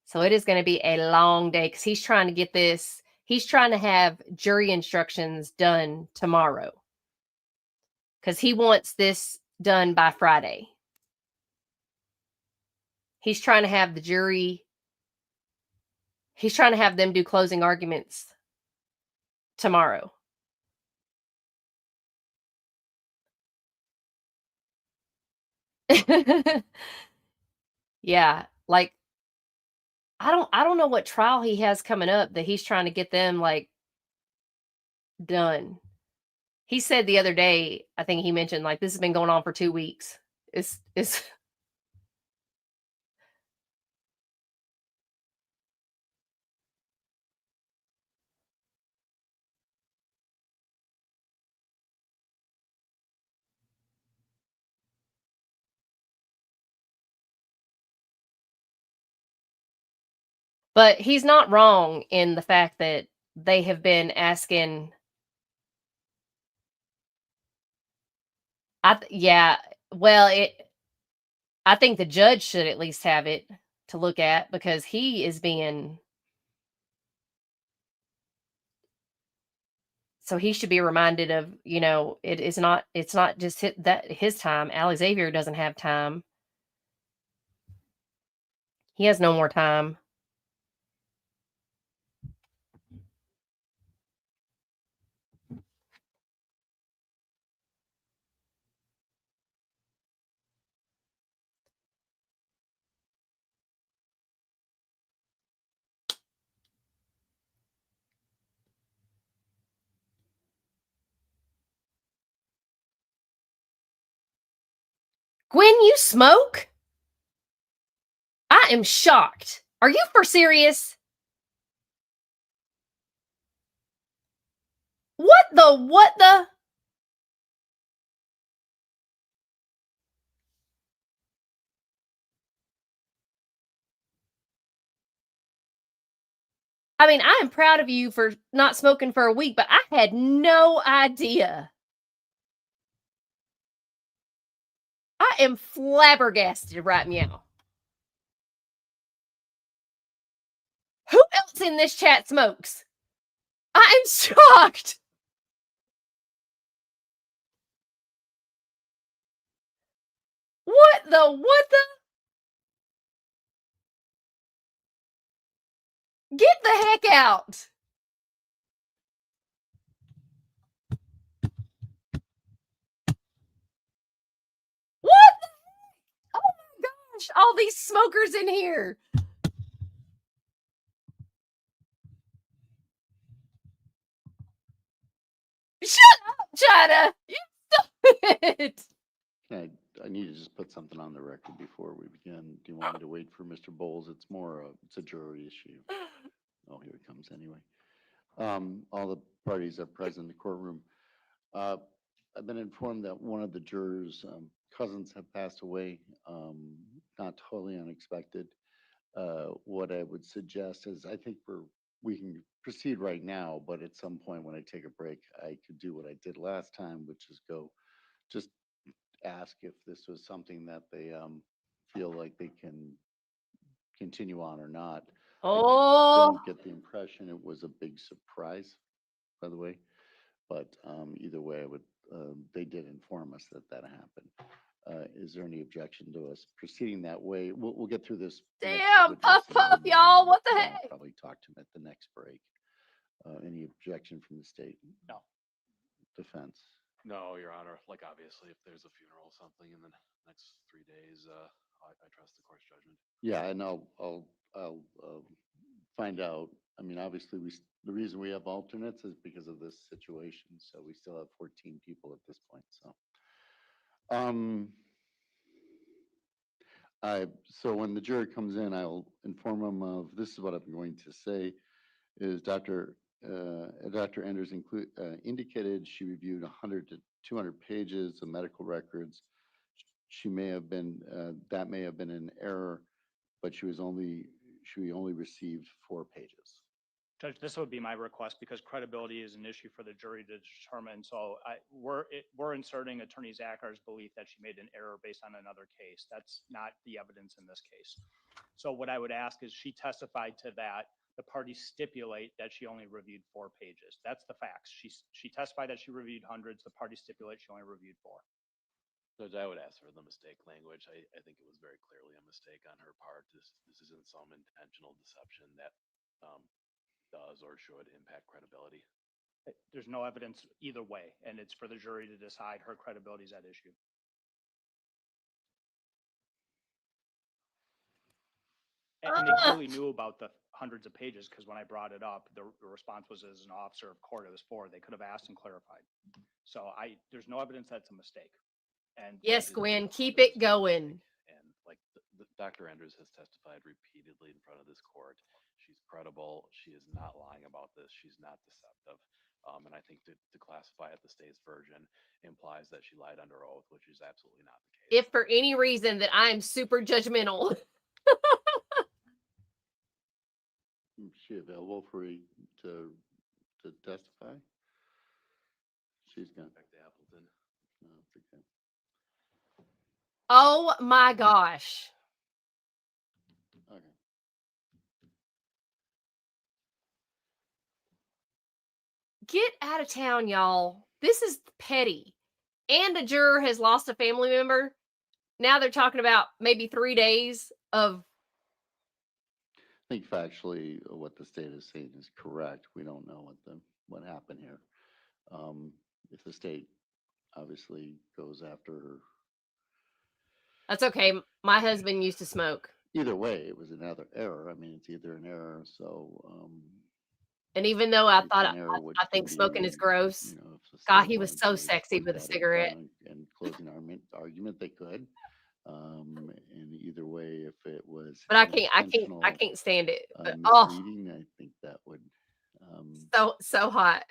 Speaker 1: So it is going to be a long day, because he's trying to have jury instructions done tomorrow, because he wants this done by Friday. He's trying to have them do closing arguments tomorrow. Yeah, like I don't know what trial he has coming up that he's trying to get them like done. He said the other day, I think he mentioned like this has been going on for 2 weeks. It's But he's not wrong in the fact that they have been asking. Yeah, well, I think the judge should at least have it to look at because he is being. So he should be reminded of, it's not just his time. Alexavier doesn't have time. He has no more time. Gwen, you smoke? I am shocked. Are you for serious? What the? I mean, I am proud of you for not smoking for a week, but I had no idea. I am flabbergasted right now. Who else in this chat smokes? I am shocked. What the? Get the heck out. What? Oh my gosh, all these smokers in here. Shut up, China. You stop it.
Speaker 2: I need to just put something on the record before we begin. Do you want me to wait for Mr. Bowles? It's a jury issue. Oh, here it comes anyway. All the parties are present in the courtroom. I've been informed that one of the jurors' cousins have passed away, not totally unexpected. What I would suggest is I think we can proceed right now, but at some point when I take a break, I could do what I did last time, which is go just ask if this was something that they feel like they can continue on or not. I
Speaker 1: Oh,
Speaker 2: don't get the impression it was a big surprise, by the way, but either way, they did inform us that that happened. Is there any objection to us proceeding that way? We'll get through this. next
Speaker 1: damn,
Speaker 2: witness
Speaker 1: puff,
Speaker 2: and
Speaker 1: puff,
Speaker 2: then,
Speaker 1: y'all. What the
Speaker 2: I'll
Speaker 1: heck?
Speaker 2: probably talk to him at the next break. Any objection from the state?
Speaker 3: No.
Speaker 2: Defense?
Speaker 4: No, Your Honor, like obviously if there's a funeral or something in the next 3 days, I trust the court's judgment.
Speaker 2: Yeah, and I'll find out. I mean, obviously, the reason we have alternates is because of this situation. So we still have 14 people at this point. So, so when the jury comes in, I'll inform them of this is what I'm going to say. Is Dr. Enders indicated she reviewed 100 to 200 pages of medical records. She may have been that may have been an error, but she only received 4 pages.
Speaker 3: Judge, this would be my request because credibility is an issue for the jury to determine. So we're inserting Attorney Zachar's belief that she made an error based on another case. That's not the evidence in this case. So what I would ask is she testified to that. The parties stipulate that she only reviewed 4 pages. That's the facts. She testified that she reviewed hundreds. The parties stipulate she only reviewed 4.
Speaker 4: Judge, I would ask for the mistake language. I think it was very clearly a mistake on her part. This isn't some intentional deception that does or should impact credibility.
Speaker 3: There's no evidence either way, and it's for the jury to decide. Her credibility is at issue. And they clearly knew about the hundreds of pages, because when I brought it up, the response was, as an officer of court, it was 4. They could have asked and clarified. So there's no evidence that's a mistake. And
Speaker 1: Yes, Gwen, keep it going.
Speaker 4: And like Dr. Andrews has testified repeatedly in front of this court. She's credible. She is not lying about this. She's not deceptive. And I think to classify it the state's version implies that she lied under oath, which is absolutely not the case.
Speaker 1: If for any reason that I am super judgmental,
Speaker 2: Is she available to testify? She's gone.
Speaker 4: Back to Appleton.
Speaker 2: No, it's okay.
Speaker 1: oh my gosh.
Speaker 2: Okay.
Speaker 1: Get out of town, y'all. This is petty. And a juror has lost a family member. Now they're talking about maybe 3 days of.
Speaker 2: I think factually what the state is saying is correct. We don't know what happened here. If the state obviously goes after her,
Speaker 1: That's okay. My husband used to smoke.
Speaker 2: either way, it was another error. I mean, it's either an error. So,
Speaker 1: And even though I
Speaker 2: it's
Speaker 1: thought,
Speaker 2: an error which
Speaker 1: I think
Speaker 2: can
Speaker 1: smoking
Speaker 2: be,
Speaker 1: is gross.
Speaker 2: you know, if the
Speaker 1: God,
Speaker 2: state
Speaker 1: he was
Speaker 2: wanted
Speaker 1: so
Speaker 2: to
Speaker 1: sexy
Speaker 2: put
Speaker 1: with a
Speaker 2: that in
Speaker 1: cigarette.
Speaker 2: front And closing argument, they could. And either way, if it was
Speaker 1: But I
Speaker 2: an
Speaker 1: can't
Speaker 2: intentional,
Speaker 1: stand it. But, oh,
Speaker 2: misleading, I think that would.
Speaker 1: so hot.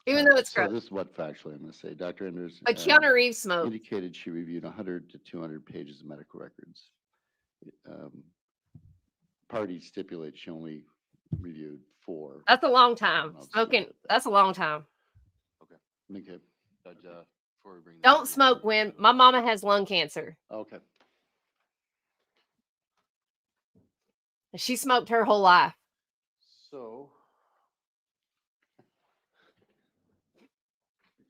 Speaker 1: Even
Speaker 2: All
Speaker 1: though
Speaker 2: right,
Speaker 1: it's
Speaker 2: so
Speaker 1: gross.
Speaker 2: this is what factually I'm going to say. Dr. Andrews
Speaker 1: But Keanu Reeves smoked.
Speaker 2: indicated she reviewed 100 to 200 pages of medical records. Parties stipulate she only reviewed 4.
Speaker 1: That's a long time.
Speaker 2: I'll just
Speaker 1: Smoking,
Speaker 2: leave it at that.
Speaker 1: that's a long time.
Speaker 2: Okay.
Speaker 4: Judge, before we bring the
Speaker 1: Don't
Speaker 4: jury
Speaker 1: smoke,
Speaker 4: in,
Speaker 1: Gwen. My mama has lung cancer.
Speaker 2: Okay.
Speaker 1: She smoked her whole life.
Speaker 2: So. You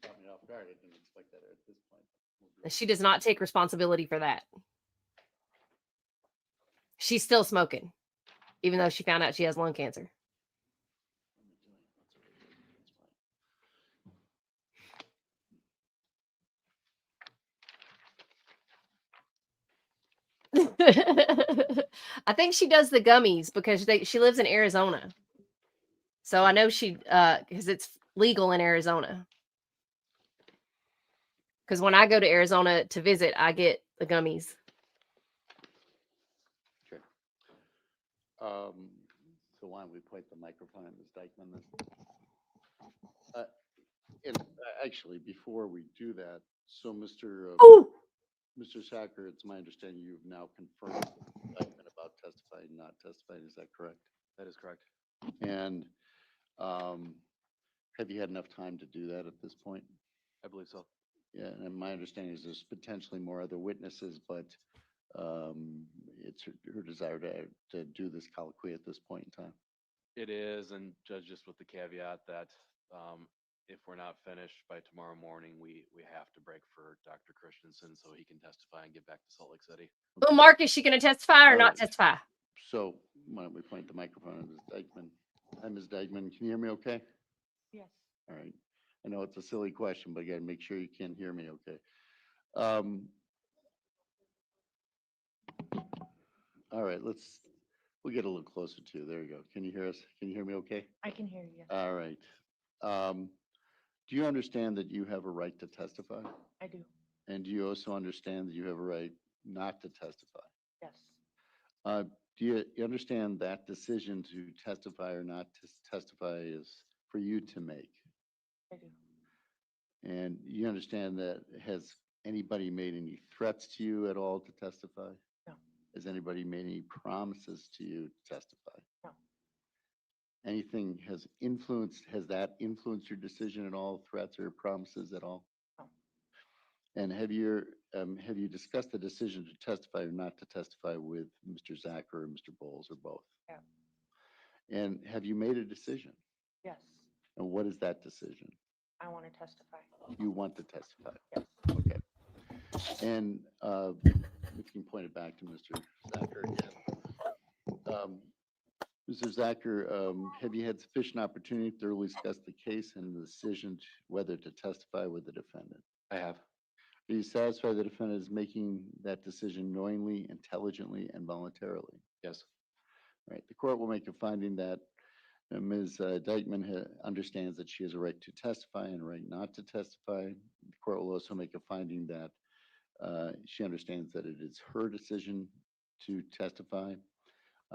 Speaker 2: caught me off guard. I didn't expect that at this point.
Speaker 1: She does not take responsibility for that. She's still smoking, even though she found out she has lung cancer. I think she does the gummies because she lives in Arizona. So I know she, because it's legal in Arizona. Because when I go to Arizona to visit, I get the gummies.
Speaker 2: Okay. So why don't we point the microphone at Ms. Dikeman then? And actually, before we do that, so
Speaker 1: Oh,
Speaker 2: Mr. Sacker, it's my understanding you've now confirmed the indictment about testifying, not testifying. Is that correct?
Speaker 4: That is correct.
Speaker 2: And have you had enough time to do that at this point?
Speaker 4: I believe so.
Speaker 2: Yeah, and my understanding is there's potentially more other witnesses, but it's her desire to do this colloquy at this point in time.
Speaker 4: It is, and Judge, just with the caveat that if we're not finished by tomorrow morning, we have to break for Dr. Christensen so he can testify and get back to Salt Lake City.
Speaker 1: well, Mark, is she going to testify or
Speaker 2: All
Speaker 1: not
Speaker 2: right.
Speaker 1: testify?
Speaker 2: So why don't we point the microphone at Ms. Dikeman? Hi, Ms. Dikeman. Can you hear me okay?
Speaker 7: Yes.
Speaker 2: All right. I know it's a silly question, but again, make sure you can hear me okay. All right, we'll get a little closer to you. There you go. Can you hear us? Can you hear me okay?
Speaker 7: I can hear you.
Speaker 2: All right. Do you understand that you have a right to testify?
Speaker 7: I do.
Speaker 2: And do you also understand that you have a right not to testify?
Speaker 7: Yes.
Speaker 2: Do you understand that decision to testify or not to testify is for you to make?
Speaker 7: I do.
Speaker 2: And you understand that has anybody made any threats to you at all to testify?
Speaker 7: No.
Speaker 2: Has anybody made any promises to you to testify?
Speaker 7: No.
Speaker 2: Anything has that influenced your decision at all, threats or promises at all?
Speaker 7: No.
Speaker 2: And have you discussed the decision to testify or not to testify with Mr. Zacher or Mr. Bowles or both?
Speaker 7: Yeah.
Speaker 2: And have you made a decision?
Speaker 7: Yes.
Speaker 2: And what is that decision?
Speaker 7: I want to testify.
Speaker 2: You want to testify?
Speaker 7: Yes.
Speaker 2: Okay. And if you can point it back to Mr. Zacher again. Mr. Zacher, have you had sufficient opportunity to thoroughly discuss the case and the decision whether to testify with the defendant?
Speaker 4: I have.
Speaker 2: Are you satisfied the defendant is making that decision knowingly, intelligently, and voluntarily?
Speaker 4: Yes.
Speaker 2: Right. The court will make a finding that Ms. Dikeman understands that she has a right to testify and a right not to testify. The court will also make a finding that she understands that it is her decision to testify.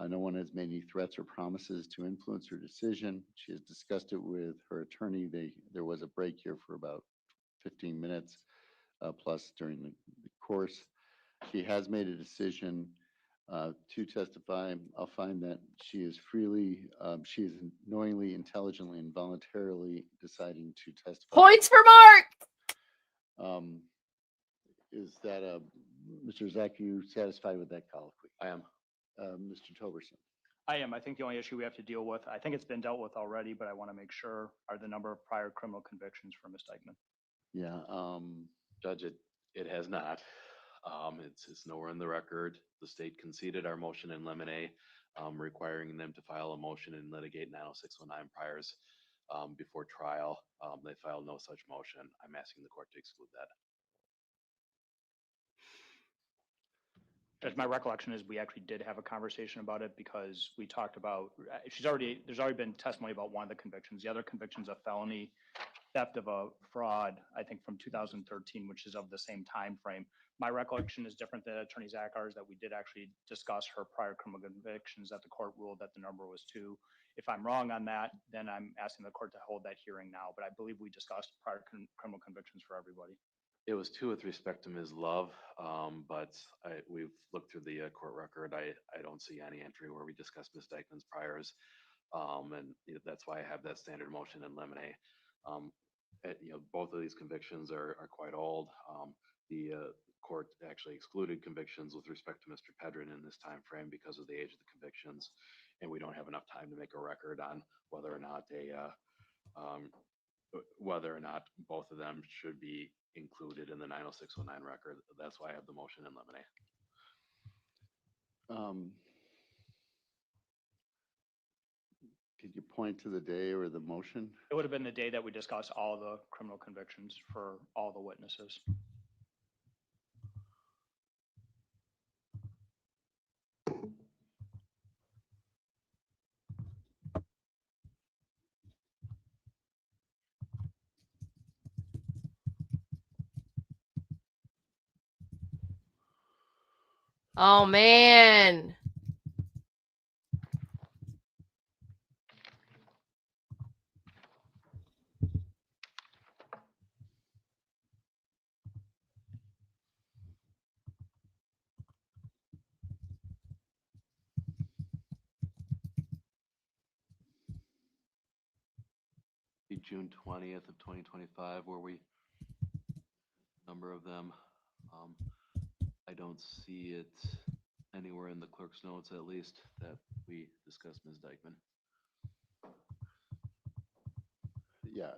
Speaker 2: No one has made any threats or promises to influence her decision. She has discussed it with her attorney. There was a break here for about 15 minutes plus during the course. She has made a decision to testify. I'll find that she is knowingly, intelligently, and voluntarily deciding to testify.
Speaker 1: Points for Mark.
Speaker 2: Is that Mr. Zach, you satisfied with that colloquy?
Speaker 4: I am.
Speaker 2: Mr. Toberson.
Speaker 3: I am. I think the only issue we have to deal with, I think it's been dealt with already, but I want to make sure, are the number of prior criminal convictions for Ms. Dikeman.
Speaker 2: Yeah.
Speaker 4: Judge, it has not. It's nowhere in the record. The state conceded our motion in limine, requiring them to file a motion and litigate 90609 priors before trial. They filed no such motion. I'm asking the court to exclude that.
Speaker 3: Judge, my recollection is we actually did have a conversation about it because we talked about, there's already been testimony about one of the convictions. The other conviction's a felony theft of a fraud, I think from 2013, which is of the same time frame. My recollection is different than Attorney Zachar's, that we did actually discuss her prior criminal convictions, that the court ruled that the number was 2. If I'm wrong on that, then I'm asking the court to hold that hearing now. But I believe we discussed prior criminal convictions for everybody.
Speaker 4: It was 2 with respect to Ms. Love, but we've looked through the court record. I don't see any entry where we discussed Ms. Dikeman's priors, and that's why I have that standard motion in limine. Both of these convictions are quite old. The court actually excluded convictions with respect to Mr. Pedrin in this time frame because of the age of the convictions, and we don't have enough time to make a record on whether or not both of them should be included in the 90609 record. That's why I have the motion in limine.
Speaker 2: Could you point to the day or the motion?
Speaker 3: It would have been the day that we discussed all the criminal convictions for all the witnesses.
Speaker 1: Oh man.
Speaker 4: June 20th of 2025, where we number of them. I don't see it anywhere in the clerk's notes, at least, that we discussed Ms. Dikeman.
Speaker 2: Yeah,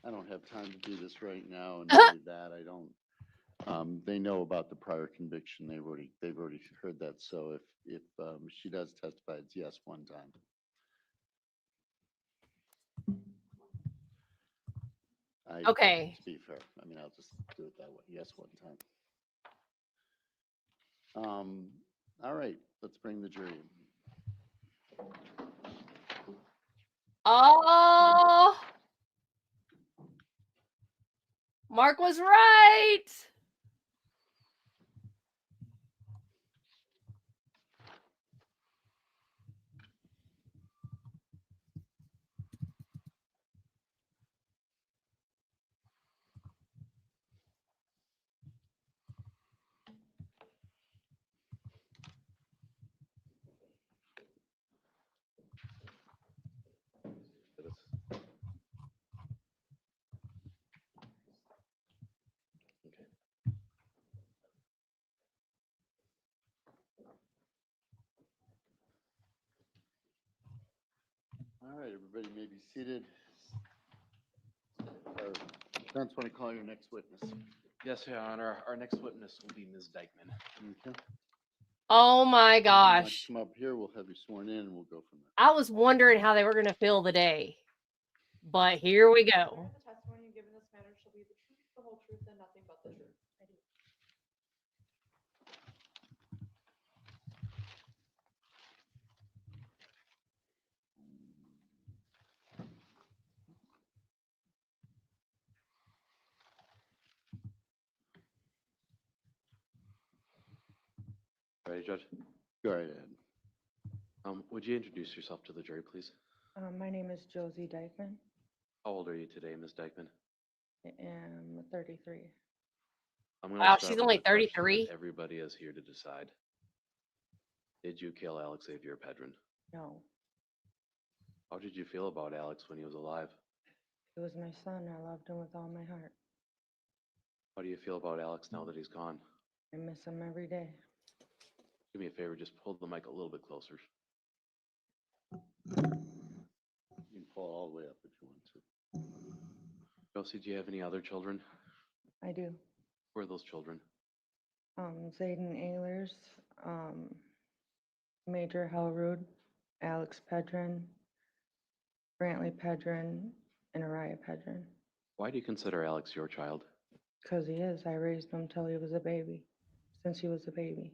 Speaker 2: I don't have time to do this right now, and not only that, I don't. They know about the prior conviction. They've already heard that. So if she does testify, it's yes one time.
Speaker 1: Okay.
Speaker 2: To be fair, I mean, I'll just do it that way. Yes one time. All right, let's bring the jury in.
Speaker 1: Oh, Mark was right.
Speaker 2: All right, everybody may be seated. Defense, want to call your next witness?
Speaker 4: Yes, Your Honor. Our next witness will be Ms. Dikeman.
Speaker 2: Okay.
Speaker 1: Oh my
Speaker 2: If you want to
Speaker 1: gosh.
Speaker 2: Come up here, we'll have you sworn in and we'll go from there.
Speaker 1: I was wondering how they were going to fill the day. But here we
Speaker 5: Swear
Speaker 1: go.
Speaker 5: the testimony given in this matter shall be the truth, the whole truth, and nothing but the truth. I do.
Speaker 4: Ready, Judge?
Speaker 2: Go right ahead.
Speaker 4: Would you introduce yourself to the jury, please?
Speaker 8: My name is Josie Dikeman.
Speaker 4: How old are you today, Ms. Dikeman?
Speaker 8: I am 33.
Speaker 4: I'm going
Speaker 1: Wow,
Speaker 4: to
Speaker 1: she's
Speaker 4: start with
Speaker 1: only
Speaker 4: the question
Speaker 1: 33?
Speaker 4: that everybody is here to decide. Did you kill Alexavier Pedron?
Speaker 8: No,
Speaker 4: How did you feel about Alex when he was alive?
Speaker 8: he was my son. I loved him with all my heart.
Speaker 4: How do you feel about Alex now that he's gone?
Speaker 8: I miss him every day.
Speaker 4: Do me a favor, just pull the mic a little bit closer.
Speaker 2: You can pull all the way up if you want to.
Speaker 4: Josie, do you have any other children?
Speaker 8: I do.
Speaker 4: Who are those children?
Speaker 8: Zayden Ehlers, Major Hellrood, Alex Pedron, Brantley Pedron, and Araya Pedron.
Speaker 4: Why do you consider Alex your child?
Speaker 8: Because he is. I raised him till he was a baby, since he was a baby.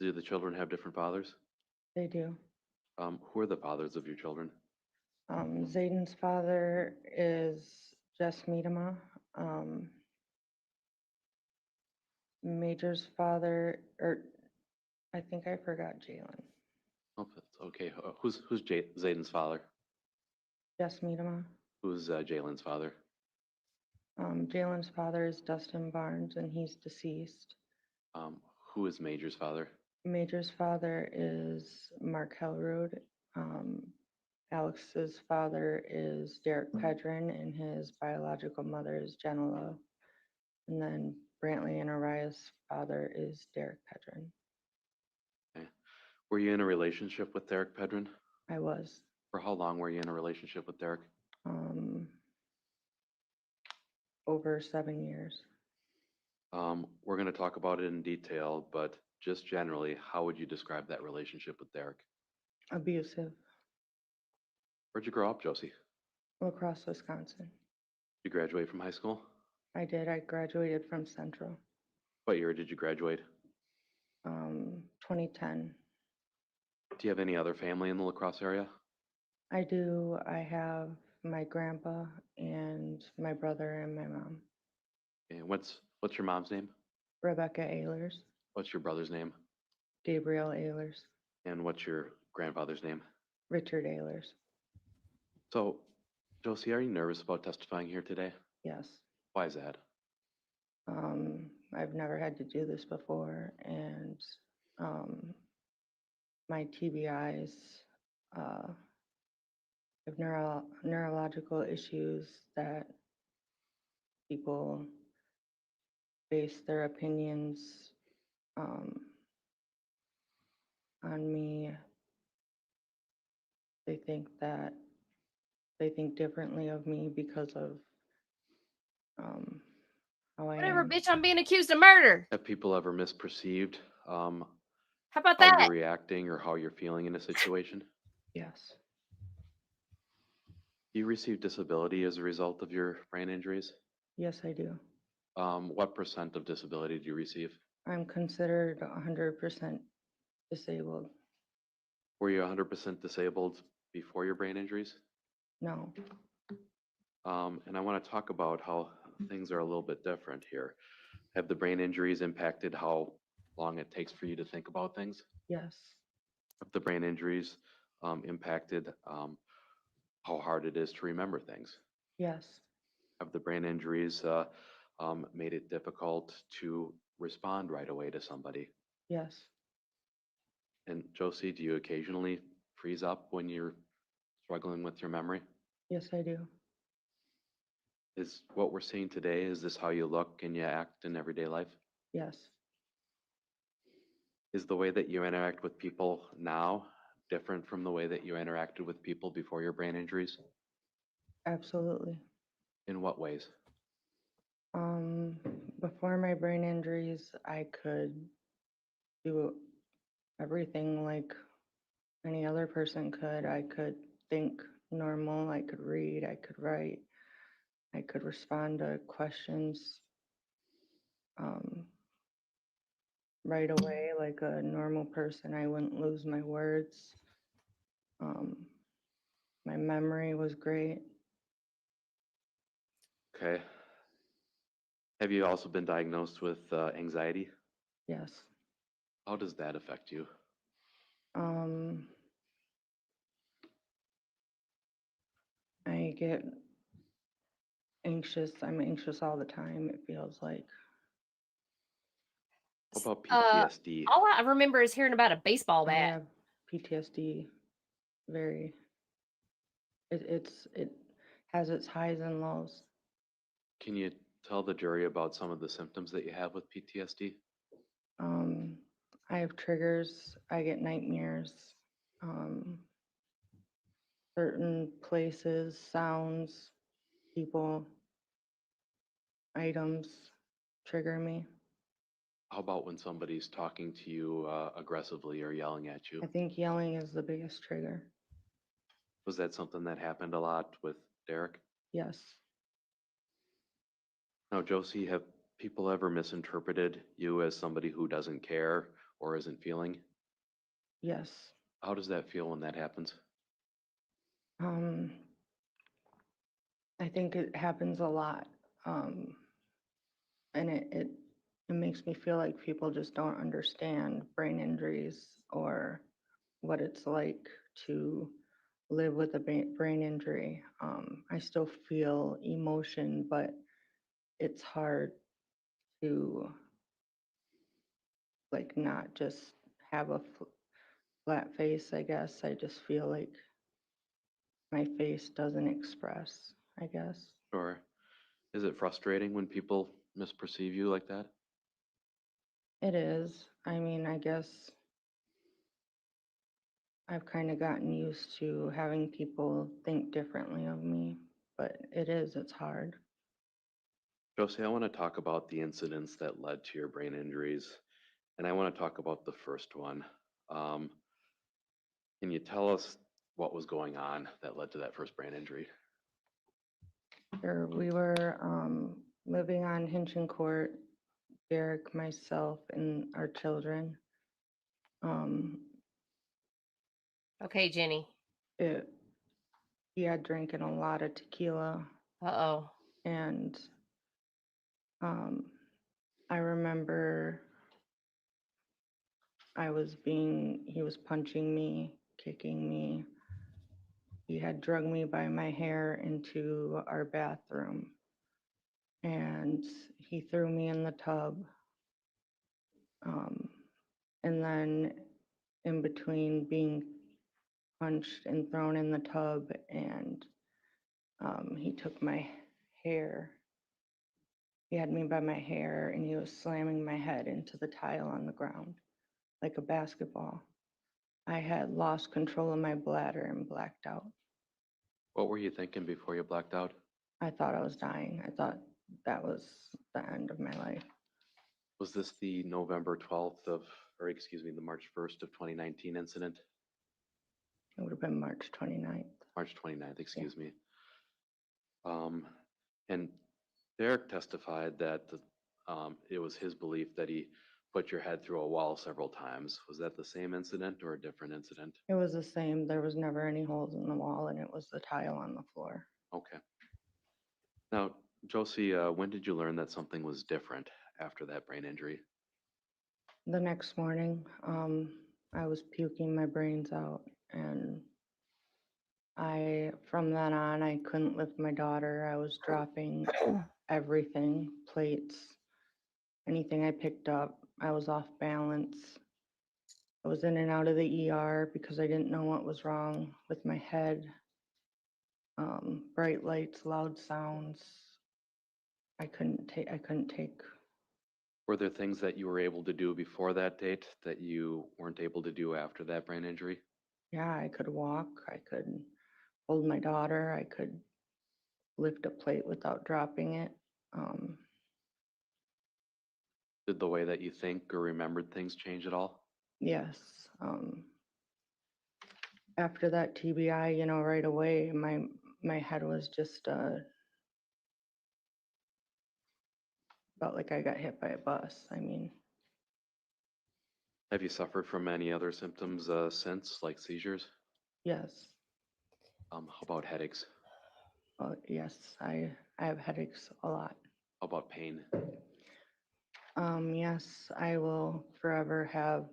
Speaker 4: Do the children have different fathers?
Speaker 8: They do.
Speaker 4: Who are the fathers of your children?
Speaker 8: Zayden's father is Jess Miedema. Major's father, or I think I forgot Jalen.
Speaker 4: Oh, that's okay. Who's Zayden's father?
Speaker 8: Jess Miedema.
Speaker 4: Who's Jalen's father?
Speaker 8: Jalen's father is Dustin Barnes, and he's deceased.
Speaker 4: Who is Major's father?
Speaker 8: Major's father is Mark Hellrood. Alex's father is Derek Pedron, and his biological mother is Jenna Lowe. And then Brantley and Araya's father is Derek Pedron.
Speaker 4: Okay. Were you in a relationship with Derek Pedron?
Speaker 8: I was.
Speaker 4: For how long were you in a relationship with Derek?
Speaker 8: Over 7 years.
Speaker 4: We're going to talk about it in detail, but just generally, how would you describe that relationship with Derek?
Speaker 8: Abusive.
Speaker 4: Where'd you grow up, Josie?
Speaker 8: La Crosse, Wisconsin.
Speaker 4: Did you graduate from high school?
Speaker 8: I did. I graduated from Central.
Speaker 4: What year did you graduate?
Speaker 8: 2010.
Speaker 4: Do you have any other family in the La Crosse area?
Speaker 8: I do. I have my grandpa and my brother and my mom.
Speaker 4: And what's your mom's name?
Speaker 8: Rebecca Ehlers.
Speaker 4: What's your brother's name?
Speaker 8: Gabriel Ehlers.
Speaker 4: And what's your grandfather's name?
Speaker 8: Richard Ehlers.
Speaker 4: So, Josie, are you nervous about testifying here today?
Speaker 8: Yes.
Speaker 4: Why is that?
Speaker 8: I've never had to do this before, and my TBIs, have neurological issues that people base their opinions on me. They think differently of me because of how I
Speaker 1: Whatever,
Speaker 8: am.
Speaker 1: bitch, I'm being accused of murder.
Speaker 4: Have people ever misperceived
Speaker 1: How about
Speaker 4: how
Speaker 1: that?
Speaker 4: you're reacting or how you're feeling in a situation?
Speaker 8: Yes.
Speaker 4: Do you receive disability as a result of your brain injuries?
Speaker 8: Yes, I do.
Speaker 4: What percent of disability do you receive?
Speaker 8: I'm considered 100% disabled.
Speaker 4: Were you 100% disabled before your brain injuries?
Speaker 8: No.
Speaker 4: And I want to talk about how things are a little bit different here. Have the brain injuries impacted how long it takes for you to think about things?
Speaker 8: Yes.
Speaker 4: Have the brain injuries impacted how hard it is to remember things?
Speaker 8: Yes.
Speaker 4: Have the brain injuries made it difficult to respond right away to somebody?
Speaker 8: Yes.
Speaker 4: And Josie, do you occasionally freeze up when you're struggling with your memory?
Speaker 8: Yes, I do.
Speaker 4: Is what we're seeing today, is this how you look and you act in everyday life?
Speaker 8: Yes.
Speaker 4: Is the way that you interact with people now different from the way that you interacted with people before your brain injuries?
Speaker 8: Absolutely.
Speaker 4: In what ways?
Speaker 8: Before my brain injuries, I could do everything like any other person could. I could think normal, I could read, I could write, I could respond to questions um, right away like a normal person. I wouldn't lose my words. Um, my memory was great.
Speaker 4: Okay. Have you also been diagnosed with anxiety?
Speaker 8: Yes.
Speaker 4: How does that affect you?
Speaker 8: Um, I get anxious. I'm anxious all the time, it feels like.
Speaker 4: How about
Speaker 1: Uh,
Speaker 4: PTSD?
Speaker 1: all I remember is hearing about a baseball
Speaker 8: I
Speaker 1: bat.
Speaker 8: have PTSD very, it has its highs and lows.
Speaker 4: Can you tell the jury about some of the symptoms that you have with PTSD?
Speaker 8: Um, I have triggers, I get nightmares. Um, certain places, sounds, people, items trigger me.
Speaker 4: How about when somebody's talking to you aggressively or yelling at you?
Speaker 8: I think yelling is the biggest trigger.
Speaker 4: Was that something that happened a lot with Derek?
Speaker 8: Yes.
Speaker 4: Now, Josie, have people ever misinterpreted you as somebody who doesn't care or isn't feeling?
Speaker 8: Yes.
Speaker 4: How does that feel when that happens?
Speaker 8: Um, I think it happens a lot. And it makes me feel like people just don't understand brain injuries or what it's like to live with a brain injury. I still feel emotion, but it's hard to like not just have a flat face, I guess. I just feel like my face doesn't express, I guess.
Speaker 4: Or is it frustrating when people misperceive you like that?
Speaker 8: It is. I mean, I guess I've kind of gotten used to having people think differently of me, but it's hard.
Speaker 4: Josie, I want to talk about the incidents that led to your brain injuries, and I want to talk about the first one. Um, can you tell us what was going on that led to that first brain injury?
Speaker 8: Sure, we were living on Hinchin Court, Derek, myself, and our children. Um,
Speaker 1: Okay, Jenny.
Speaker 8: it, he had drinking a lot of tequila,
Speaker 1: Uh-oh.
Speaker 8: and um, I remember he was punching me, kicking me. He had drugged me by my hair into our bathroom, and he threw me in the tub. And then in between being punched and thrown in the tub, and he took my hair. He had me by my hair, and he was slamming my head into the tile on the ground like a basketball. I had lost control of my bladder and blacked out.
Speaker 4: What were you thinking before you blacked out?
Speaker 8: I thought I was dying. I thought that was the end of my life.
Speaker 4: Was this the November 12th of, or excuse me, the March 1st of 2019 incident?
Speaker 8: It would have been March 29th.
Speaker 4: March 29th, excuse me. And Derek testified that it was his belief that he put your head through a wall several times. Was that the same incident or a different incident?
Speaker 8: It was the same. There was never any holes in the wall, and it was the tile on the floor.
Speaker 4: Okay. Now, Josie, when did you learn that something was different after that brain injury?
Speaker 8: The next morning, I was puking my brains out, and from then on, I couldn't lift my daughter. I was dropping everything, plates, anything I picked up. I was off balance. I was in and out of the ER because I didn't know what was wrong with my head. Bright lights, loud sounds. I couldn't take.
Speaker 4: Were there things that you were able to do before that date that you weren't able to do after that brain injury?
Speaker 8: Yeah, I could walk. I could hold my daughter. I could lift a plate without dropping it.
Speaker 4: Did the way that you think or remembered things change at all?
Speaker 8: Yes. After that TBI, right away, my head was just felt like I got hit by a bus. I mean,
Speaker 4: Have you suffered from any other symptoms since, like seizures?
Speaker 8: yes.
Speaker 4: How about headaches?
Speaker 8: Yes, I have headaches a lot.
Speaker 4: How about pain?
Speaker 8: Yes, I will forever have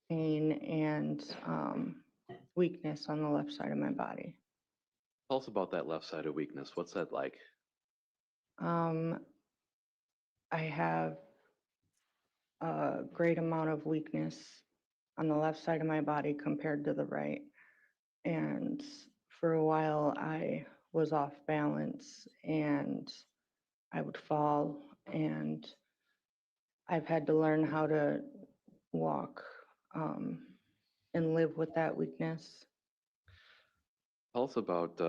Speaker 8: pain and weakness on the left side of my body.
Speaker 4: Tell us about that left side of weakness. What's that like?
Speaker 8: I have a great amount of weakness on the left side of my body compared to the right. And for a while, I was off balance and I would fall, and I've had to learn how to walk and live with that weakness.
Speaker 4: Tell us about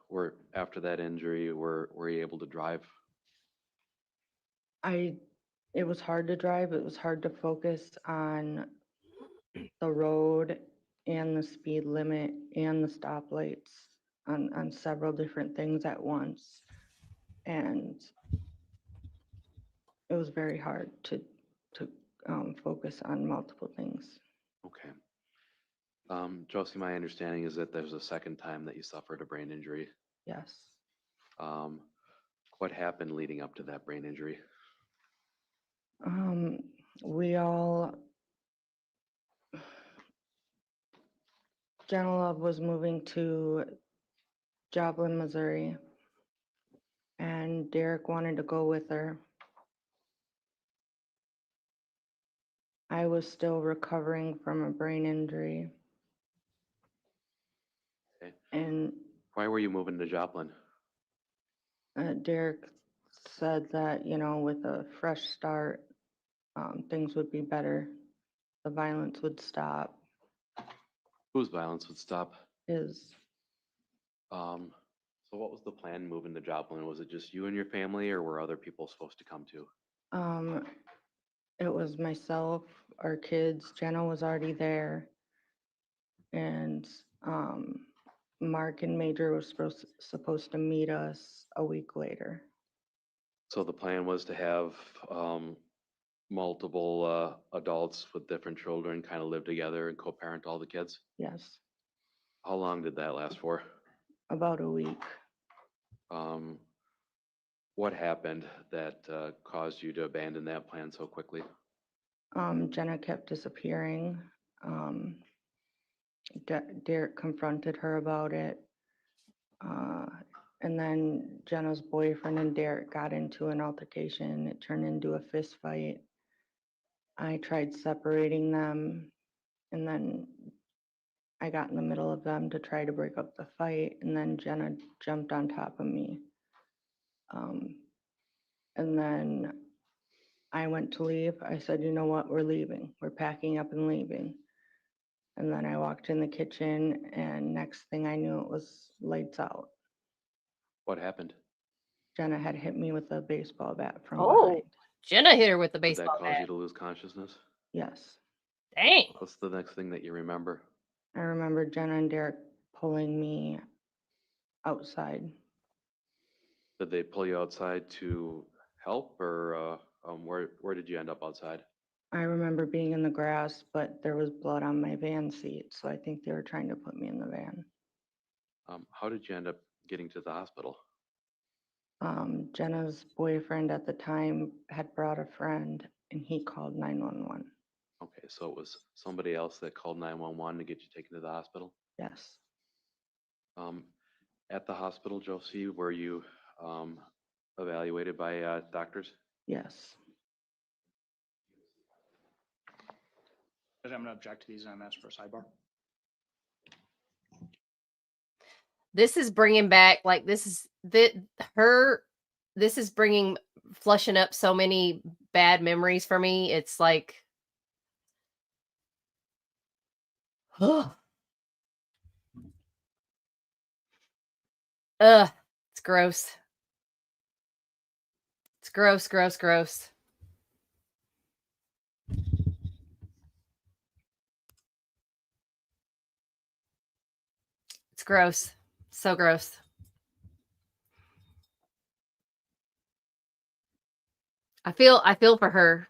Speaker 4: where after that injury, were you able to drive?
Speaker 8: It was hard to drive. It was hard to focus on the road and the speed limit and the stoplights on several different things at once. And it was very hard to focus on multiple things.
Speaker 4: Okay. Josie, my understanding is that there's a second time that you suffered a brain injury.
Speaker 8: Yes.
Speaker 4: What happened leading up to that brain injury?
Speaker 8: Jenna Love was moving to Joplin, Missouri, and Derek wanted to go with her. I was still recovering from a brain injury.
Speaker 4: Okay.
Speaker 8: And
Speaker 4: Why were you moving to Joplin?
Speaker 8: Derek said that, with a fresh start, things would be better. The violence would stop.
Speaker 4: Whose violence would stop?
Speaker 8: His.
Speaker 4: So what was the plan moving to Joplin? Was it just you and your family, or were other people supposed to come too?
Speaker 8: It was myself, our kids. Jenna was already there, and Mark and Major was supposed to meet us a week later.
Speaker 4: So the plan was to have multiple adults with different children kind of live together and co-parent all the kids?
Speaker 8: Yes,
Speaker 4: How long did that last for?
Speaker 8: about a week.
Speaker 4: What happened that caused you to abandon that plan so quickly?
Speaker 8: Jenna kept disappearing. Derek confronted her about it. And then Jenna's boyfriend and Derek got into an altercation. It turned into a fist fight. I tried separating them, and then I got in the middle of them to try to break up the fight, and then Jenna jumped on top of me. And then I went to leave. I said, you know what, we're leaving. We're packing up and leaving. And then I walked in the kitchen, and next thing I knew, it was lights out.
Speaker 4: What happened?
Speaker 8: Jenna had hit me with a baseball bat from
Speaker 1: Oh,
Speaker 8: behind.
Speaker 1: Jenna hit her with the
Speaker 4: Did that
Speaker 1: baseball
Speaker 4: cause you
Speaker 1: bat.
Speaker 4: to lose consciousness?
Speaker 8: Yes.
Speaker 1: Dang.
Speaker 4: What's the next thing that you remember?
Speaker 8: I remember Jenna and Derek pulling me outside.
Speaker 4: Did they pull you outside to help, or where did you end up outside?
Speaker 8: I remember being in the grass, but there was blood on my van seat, so I think they were trying to put me in the van.
Speaker 4: How did you end up getting to the hospital?
Speaker 8: Jenna's boyfriend at the time had brought a friend, and he called 911.
Speaker 4: Okay, so it was somebody else that called 911 to get you taken to the hospital?
Speaker 8: Yes.
Speaker 4: At the hospital, Josie, were you evaluated by doctors?
Speaker 8: Yes.
Speaker 3: I'm going to object to these and I'm asked for a sidebar.
Speaker 1: This is bringing back, like, this is bringing, flushing up so many bad memories for me. It's like, it's gross. It's gross, gross, gross. gross. So gross. I feel for her.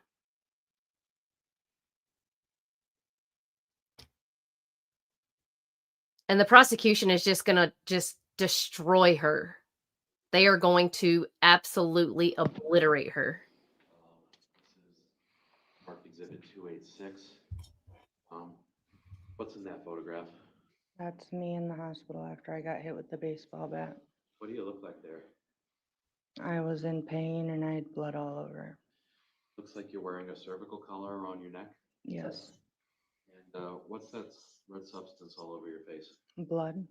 Speaker 1: And the prosecution is just gonna just destroy her. They are going to absolutely obliterate her.
Speaker 4: This is marked Exhibit 286. What's in that photograph?
Speaker 8: That's me in the hospital after I got hit with the baseball bat.
Speaker 4: What do you look like there?
Speaker 8: I was in pain and I had blood all over.
Speaker 4: Looks like you're wearing a cervical collar around your neck.
Speaker 8: Yes,
Speaker 4: And what's that red substance all over your face?
Speaker 8: blood,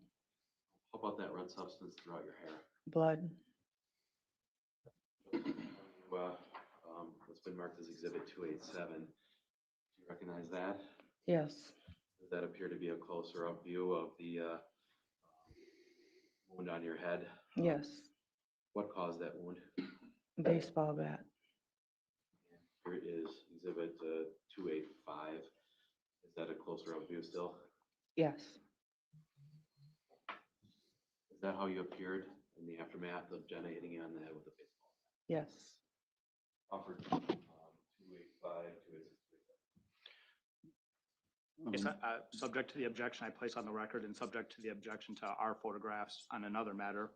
Speaker 4: How about that red substance throughout your hair?
Speaker 8: blood.
Speaker 4: What's been marked as Exhibit 287. Do you recognize that?
Speaker 8: Yes,
Speaker 4: Does that appear to be a closer up view of the wound on your head?
Speaker 8: yes,
Speaker 4: What caused that wound?
Speaker 8: baseball bat.
Speaker 4: Here is Exhibit 285. Is that a closer up view still?
Speaker 8: Yes,
Speaker 4: Is that how you appeared in the aftermath of Jenna hitting you on the head with a baseball?
Speaker 8: yes.
Speaker 4: Offered 285, 286.
Speaker 3: Yes, subject to the objection I place on the record and subject to the objection to our photographs on another matter.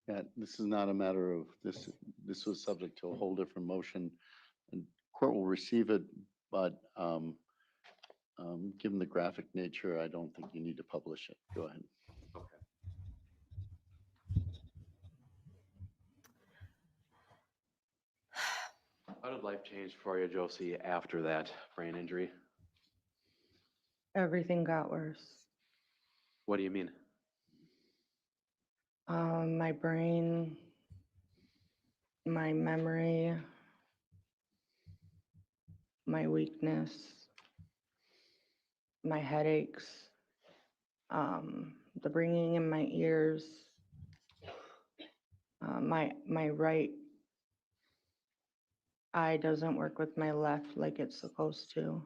Speaker 2: Yeah, this is not a matter of this. This was subject to a whole different motion, and court will receive it. But given the graphic nature, I don't think you need to publish it. Go ahead.
Speaker 4: Okay. How did life change for you, Josie, after that brain injury?
Speaker 8: Everything got worse.
Speaker 4: What do you mean?
Speaker 8: My brain, my memory, my weakness, my headaches, the ringing in my ears, my right eye doesn't work with my left like it's supposed to.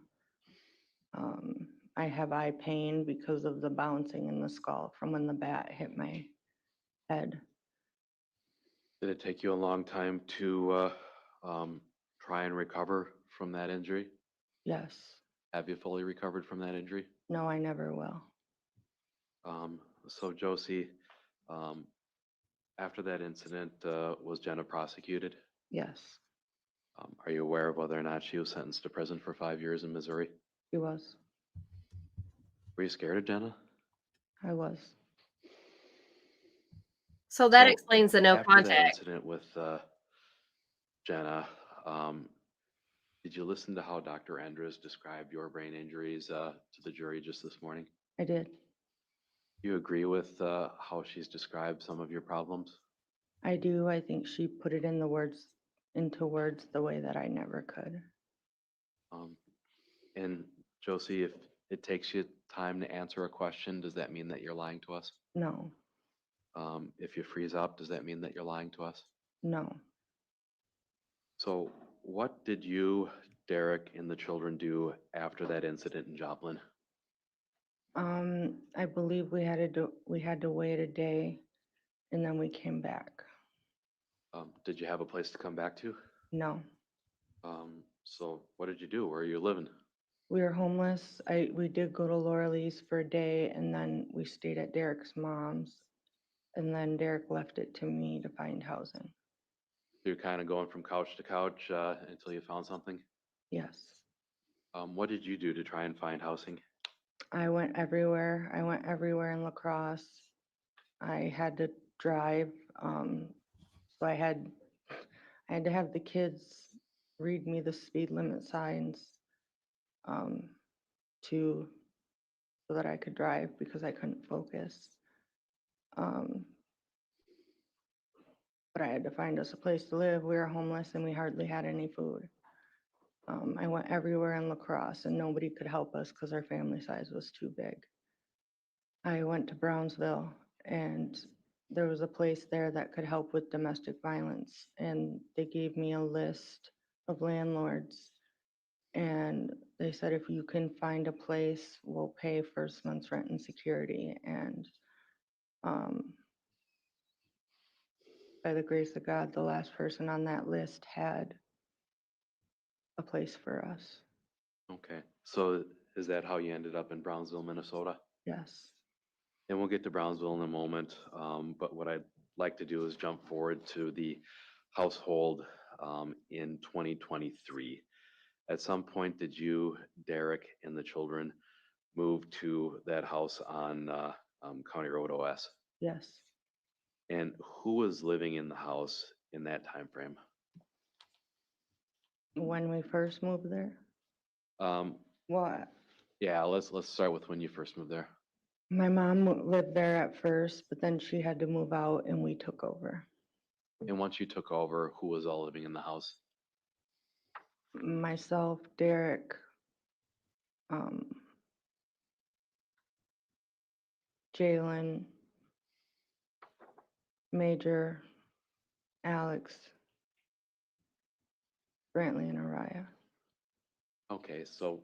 Speaker 8: I have eye pain because of the bouncing in the skull from when the bat hit my head.
Speaker 4: Did it take you a long time to try and recover from that injury?
Speaker 8: Yes.
Speaker 4: Have you fully recovered from that injury?
Speaker 8: No, I never will.
Speaker 4: So Josie, after that incident, was Jenna prosecuted?
Speaker 8: Yes,
Speaker 4: Are you aware of whether or not she was sentenced to prison for 5 years in Missouri?
Speaker 8: he was.
Speaker 4: Were you scared of Jenna?
Speaker 8: I was.
Speaker 1: So that
Speaker 4: So,
Speaker 1: explains the no
Speaker 4: after that
Speaker 1: contact.
Speaker 4: incident with Jenna, did you listen to how Dr. Andres described your brain injuries to the jury just this morning?
Speaker 8: I did.
Speaker 4: Do you agree with how she's described some of your problems?
Speaker 8: I do. I think she put it into words the way that I never could.
Speaker 4: And Josie, if it takes you time to answer a question, does that mean that you're lying to us?
Speaker 8: No,
Speaker 4: If you freeze up, does that mean that you're lying to us?
Speaker 8: no.
Speaker 4: So what did you, Derek, and the children do after that incident in Joplin?
Speaker 8: I believe we had to wait a day and then we came back.
Speaker 4: Did you have a place to come back to?
Speaker 8: No,
Speaker 4: So what did you do? Where are you living?
Speaker 8: we were homeless. We did go to Laura Lee's for a day and then we stayed at Derek's mom's. And then Derek left it to me to find housing.
Speaker 4: You're kind of going from couch to couch until you found something?
Speaker 8: Yes.
Speaker 4: What did you do to try and find housing?
Speaker 8: I went everywhere. I went everywhere in La Crosse. I had to drive. So I had to have the kids read me the speed limit signs to so that I could drive because I couldn't focus. But I had to find us a place to live. We were homeless and we hardly had any food. I went everywhere in La Crosse and nobody could help us because our family size was too big. I went to Brownsville and there was a place there that could help with domestic violence. And they gave me a list of landlords. And they said, if you can find a place, we'll pay first month's rent and security. And By the grace of God, the last person on that list had a place for us.
Speaker 4: Okay, so is that how you ended up in Brownsville, Minnesota?
Speaker 8: Yes.
Speaker 4: And we'll get to Brownsville in a moment, but what I'd like to do is jump forward to the household in 2023. At some point, did you, Derek, and the children move to that house on County Road OS?
Speaker 8: Yes.
Speaker 4: And who was living in the house in that time frame?
Speaker 8: When we first moved there,
Speaker 4: Um,
Speaker 8: well,
Speaker 4: yeah, let's start with when you first moved there.
Speaker 8: my mom lived there at first, but then she had to move out and we took over.
Speaker 4: And once you took over, who was all living in the house?
Speaker 8: Myself, Derek, Jalen, Major, Alex, Brantley, and Araya.
Speaker 4: Okay, so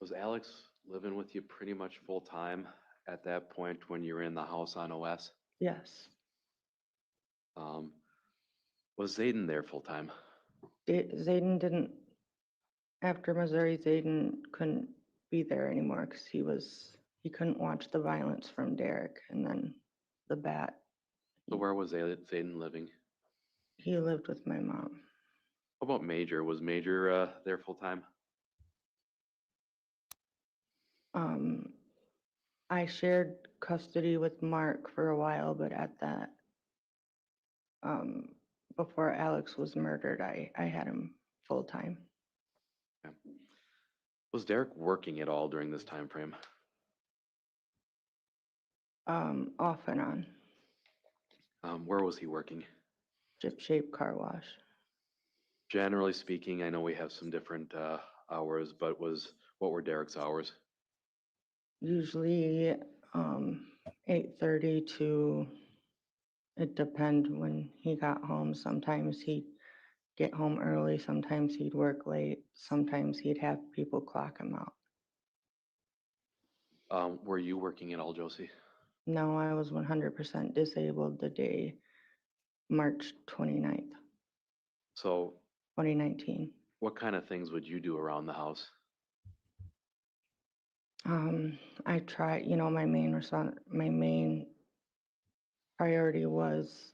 Speaker 4: was Alex living with you pretty much full time at that point when you were in the house on OS?
Speaker 8: Yes.
Speaker 4: Was Zayden there full time?
Speaker 8: Zayden didn't, after Missouri, Zayden couldn't be there anymore because he couldn't watch the violence from Derek and then the bat.
Speaker 4: So where was Zayden living?
Speaker 8: He lived with my mom.
Speaker 4: How about Major? Was Major there full time?
Speaker 8: I shared custody with Mark for a while, but at that, before Alex was murdered, I had him full time.
Speaker 4: Okay. Was Derek working at all during this time frame?
Speaker 8: Off and on.
Speaker 4: Where was he working?
Speaker 8: Chip Shape Car Wash.
Speaker 4: Generally speaking, I know we have some different hours, but what were Derek's hours?
Speaker 8: Usually 8:30 to, it depends when he got home. Sometimes he'd get home early, sometimes he'd work late, sometimes he'd have people clock him out.
Speaker 4: Were you working at all, Josie?
Speaker 8: No, I was 100% disabled the day March 29th,
Speaker 4: So
Speaker 8: 2019.
Speaker 4: what kind of things would you do around the house?
Speaker 8: I tried, my main priority was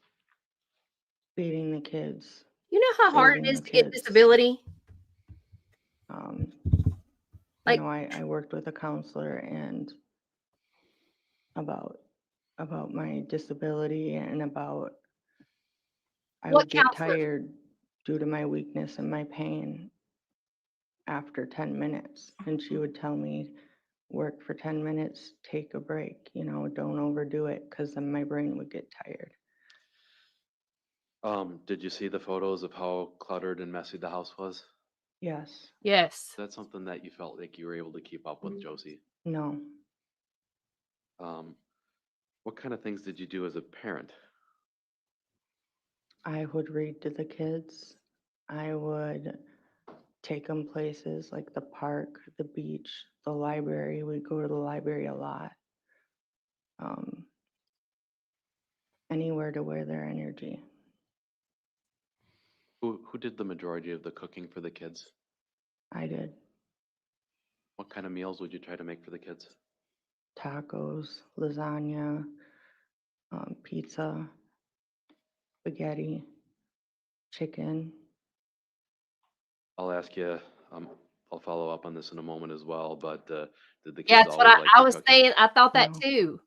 Speaker 8: feeding the kids.
Speaker 1: You know how hard it
Speaker 8: bathing
Speaker 1: is
Speaker 8: the
Speaker 1: to get
Speaker 8: kids.
Speaker 1: disability? Like-
Speaker 8: I worked with a counselor and about my disability and about I
Speaker 1: What
Speaker 8: would get
Speaker 1: counselor?
Speaker 8: tired due to my weakness and my pain after 10 minutes. And she would tell me, work for 10 minutes, take a break, don't overdo it, because then my brain would get tired.
Speaker 4: Did you see the photos of how cluttered and messy the house was?
Speaker 8: Yes.
Speaker 1: Yes.
Speaker 4: Is that something that you felt like you were able to keep up with, Josie?
Speaker 8: No.
Speaker 4: What kind of things did you do as a parent?
Speaker 8: I would read to the kids. I would take them places like the park, the beach, the library. We'd go to the library a lot. Anywhere to wear their energy.
Speaker 4: Who did the majority of the cooking for the kids?
Speaker 8: I did.
Speaker 4: What kind of meals would you try to make for the kids?
Speaker 8: Tacos, lasagna, pizza, spaghetti, chicken.
Speaker 4: I'll ask you, I'll follow up on this in a moment as well, but did the
Speaker 1: Yeah,
Speaker 4: kids
Speaker 1: that's what
Speaker 4: always like
Speaker 1: I
Speaker 4: your
Speaker 1: was
Speaker 4: cooking?
Speaker 1: saying. I thought that
Speaker 8: No.
Speaker 1: too.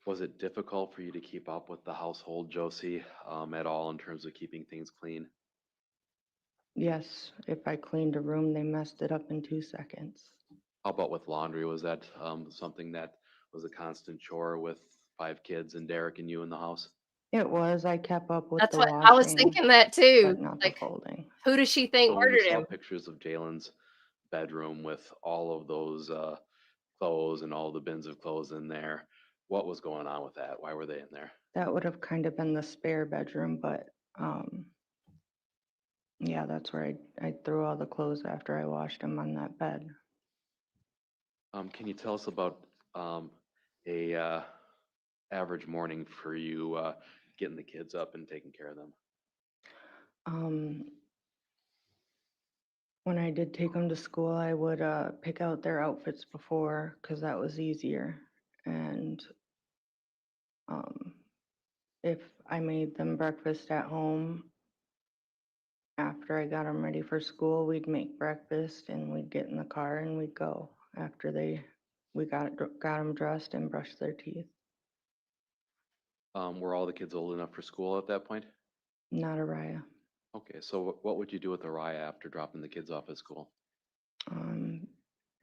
Speaker 4: Was it difficult for you to keep up with the household, Josie, at all in terms of keeping things clean?
Speaker 8: Yes, if I cleaned a room, they messed it up in 2 seconds.
Speaker 4: How about with laundry? Was that something that was a constant chore with 5 kids and Derek and you in the house?
Speaker 8: It was. I kept up with
Speaker 1: That's
Speaker 8: the
Speaker 1: what
Speaker 8: washing.
Speaker 1: I was thinking that too.
Speaker 8: But not
Speaker 1: Like,
Speaker 8: the folding.
Speaker 1: who does she think
Speaker 4: So when you
Speaker 1: murdered
Speaker 4: saw
Speaker 1: him?
Speaker 4: pictures of Jalen's bedroom with all of those clothes and all the bins of clothes in there, what was going on with that? Why were they in there?
Speaker 8: That would have kind of been the spare bedroom, but yeah, that's where I threw all the clothes after I washed them on that bed.
Speaker 4: Can you tell us about a average morning for you getting the kids up and taking care of them?
Speaker 8: When I did take them to school, I would pick out their outfits before because that was easier. And if I made them breakfast at home, after I got them ready for school, we'd make breakfast and we'd get in the car and we'd go after we got them dressed and brushed their teeth.
Speaker 4: Were all the kids old enough for school at that point?
Speaker 8: Not Araya.
Speaker 4: Okay, so what would you do with Araya after dropping the kids off at school?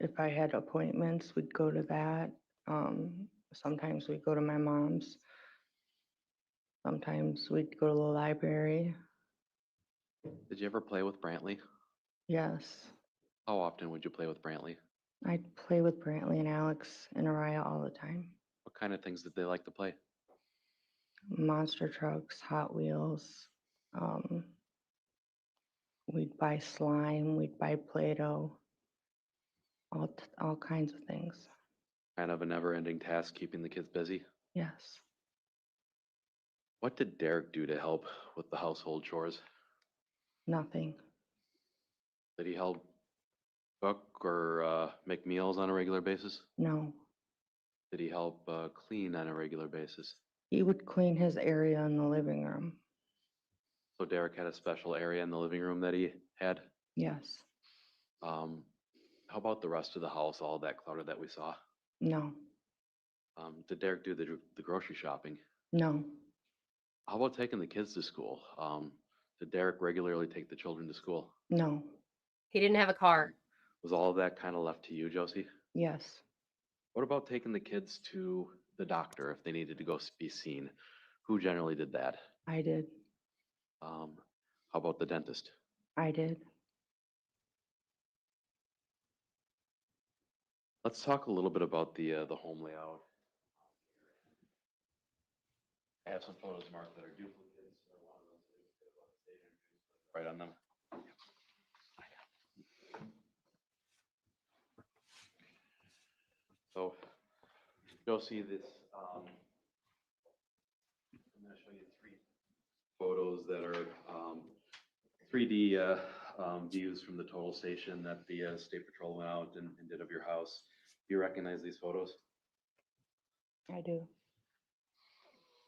Speaker 8: If I had appointments, we'd go to that. Sometimes we'd go to my mom's. Sometimes we'd go to the library.
Speaker 4: Did you ever play with Brantley?
Speaker 8: Yes,
Speaker 4: How often would you play with Brantley?
Speaker 8: I'd play with Brantley and Alex and Araya all the time.
Speaker 4: What kind of things did they like to play?
Speaker 8: Monster trucks, Hot Wheels. We'd buy slime, we'd buy Play-Doh, all kinds of things.
Speaker 4: Kind of a never-ending task keeping the kids busy.
Speaker 8: Yes,
Speaker 4: What did Derek do to help with the household chores?
Speaker 8: nothing.
Speaker 4: Did he help cook or make meals on a regular basis?
Speaker 8: No.
Speaker 4: Did he help clean on a regular basis?
Speaker 8: He would clean his area in the living room.
Speaker 4: So Derek had a special area in the living room that he had.
Speaker 8: Yes.
Speaker 4: How about the rest of the house, all that clutter that we saw?
Speaker 8: No.
Speaker 4: Did Derek do the grocery shopping?
Speaker 8: No.
Speaker 4: How about taking the kids to school? Did Derek regularly take the children to school?
Speaker 8: No.
Speaker 1: He didn't have a car.
Speaker 4: Was all of that kind of left to you, Josie?
Speaker 8: Yes.
Speaker 4: What about taking the kids to the doctor if they needed to go be seen? Who generally did that?
Speaker 8: I did.
Speaker 4: How about the dentist?
Speaker 8: I did.
Speaker 4: Let's talk a little bit about the home layout. I have some photos marked that are duplicates. So one of those is right on them. So, Josie, this I'm going to show you three photos that are 3D views from the total station that the State Patrol went out and did of your house. Do you recognize these photos?
Speaker 8: I do.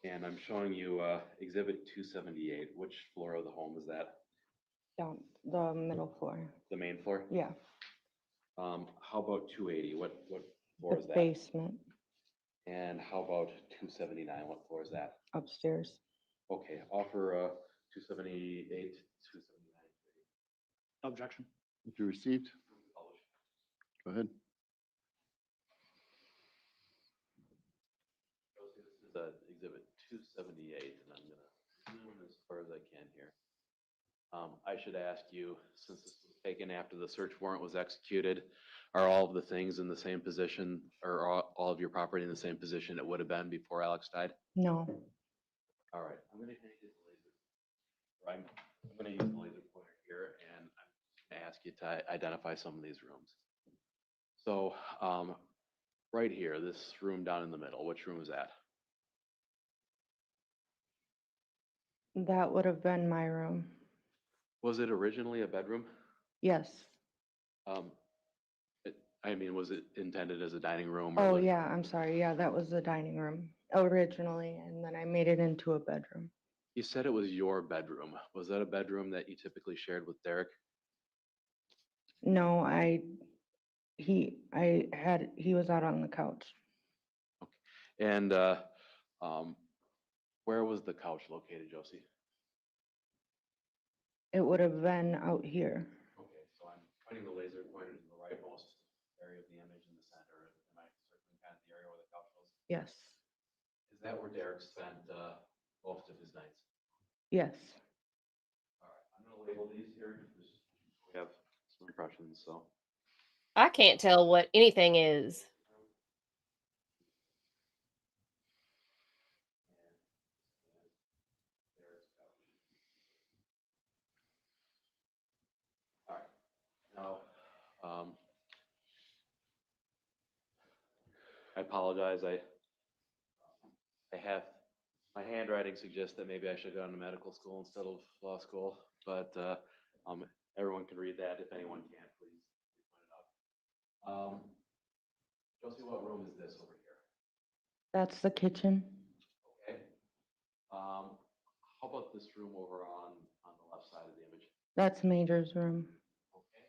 Speaker 4: And I'm showing you Exhibit 278. Which floor of the home is that?
Speaker 8: Down the middle floor.
Speaker 4: The main floor?
Speaker 8: Yeah.
Speaker 4: How about 280? What floor
Speaker 8: The
Speaker 4: is that?
Speaker 8: basement
Speaker 4: And how about 279? What floor is that?
Speaker 8: upstairs.
Speaker 4: Okay, offer 278, 279.
Speaker 3: Objection.
Speaker 2: If you received, go ahead.
Speaker 4: This is Exhibit 278, and I'm going to zoom as far as I can here. I should ask you, since this was taken after the search warrant was executed, are all of the things in the same position, or are all of your property in the same position it would have been before Alex died?
Speaker 8: No.
Speaker 4: All right, I'm going to use the laser. I'm going to use the laser pointer here, and I'm going to ask you to identify some of these rooms. So, right here, this room down in the middle, which room is that?
Speaker 8: That would have been my room.
Speaker 4: Was it originally a bedroom?
Speaker 8: Yes.
Speaker 4: I mean, was it intended as a dining room?
Speaker 8: Oh, yeah, I'm sorry. Yeah, that was the dining room originally, and then I made it into a bedroom.
Speaker 4: You said it was your bedroom. Was that a bedroom that you typically shared with Derek?
Speaker 8: No, he was out on the couch.
Speaker 4: And where was the couch located, Josie?
Speaker 8: It would have been out here.
Speaker 4: Okay, so I'm pointing the laser pointer to the rightmost area of the image in the center. Am I circling kind of the area where the couch was?
Speaker 8: Yes.
Speaker 4: Is that where Derek spent most of his nights?
Speaker 8: Yes.
Speaker 4: All right, I'm going to label these here. We have some impressions, so.
Speaker 1: I can't tell what anything is.
Speaker 4: All right, now, I apologize. I have, my handwriting suggests that maybe I should go to medical school instead of law school, but everyone can read that. If anyone can, please point it out. Josie, what room is this over here?
Speaker 8: That's the kitchen.
Speaker 4: Okay. How about this room over on the left side of the image?
Speaker 8: That's Major's room.
Speaker 4: Okay.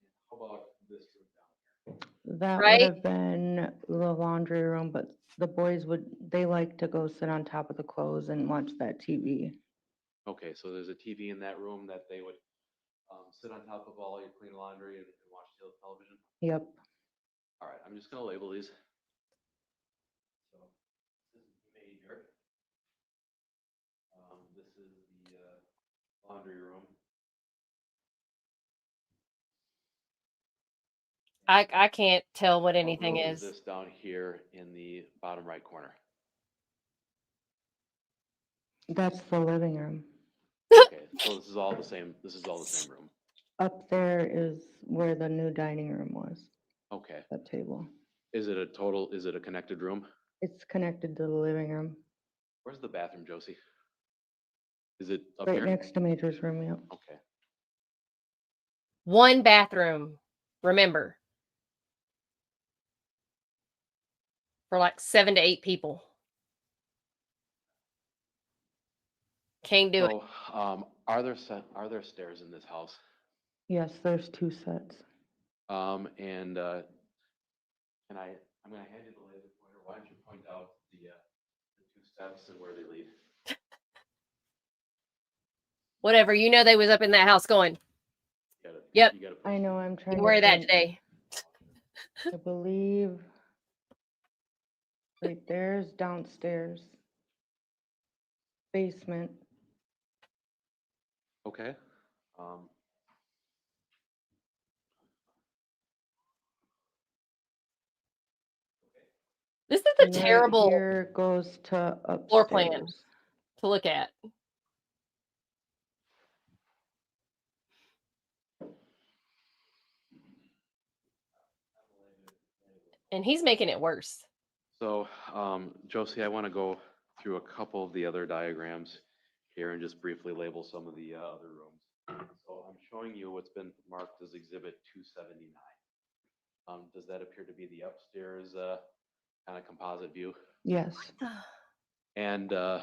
Speaker 4: And how about this room down here?
Speaker 8: That would
Speaker 1: Right?
Speaker 8: have been the laundry room, but the boys they like to go sit on top of the clothes and watch that TV.
Speaker 4: Okay, so there's a TV in that room that they would sit on top of all your clean laundry and watch television?
Speaker 8: Yep.
Speaker 4: All right, I'm just gonna label these. So this is major. This is the laundry room.
Speaker 1: I can't tell what
Speaker 4: What
Speaker 1: anything
Speaker 4: room
Speaker 1: is.
Speaker 4: this down here in the bottom right corner?
Speaker 8: That's the living room.
Speaker 4: Okay, so this is all the same. This is all the same room.
Speaker 8: Up there is where the new dining room was,
Speaker 4: Okay.
Speaker 8: that table.
Speaker 4: Is it a connected room?
Speaker 8: It's connected to the living room,
Speaker 4: Where's the bathroom, Josie? Is it up
Speaker 8: right
Speaker 4: here?
Speaker 8: next to Major's room, yep.
Speaker 4: Okay.
Speaker 1: One bathroom, remember, for like 7 to 8 people. Can't do it.
Speaker 4: So, are there stairs in this house?
Speaker 8: Yes, there's 2 sets.
Speaker 4: I'm gonna hand you the laser pointer. Why don't you point out the 2 steps and where they lead?
Speaker 1: Whatever. You know they was up in that house going, Yep.
Speaker 4: You gotta
Speaker 8: I know, I'm trying
Speaker 1: you
Speaker 8: to
Speaker 1: wear that
Speaker 8: think.
Speaker 1: today.
Speaker 8: I believe right there's downstairs. Basement.
Speaker 4: Okay.
Speaker 1: This is a
Speaker 8: And right
Speaker 1: terrible
Speaker 8: here goes to
Speaker 1: floor plan.
Speaker 8: upstairs.
Speaker 1: to look at. And he's making it worse.
Speaker 4: So, Josie, I want to go through a couple of the other diagrams here and just briefly label some of the other rooms. So I'm showing you what's been marked as Exhibit 279. Does that appear to be the upstairs kind of composite view?
Speaker 8: Yes.
Speaker 4: And I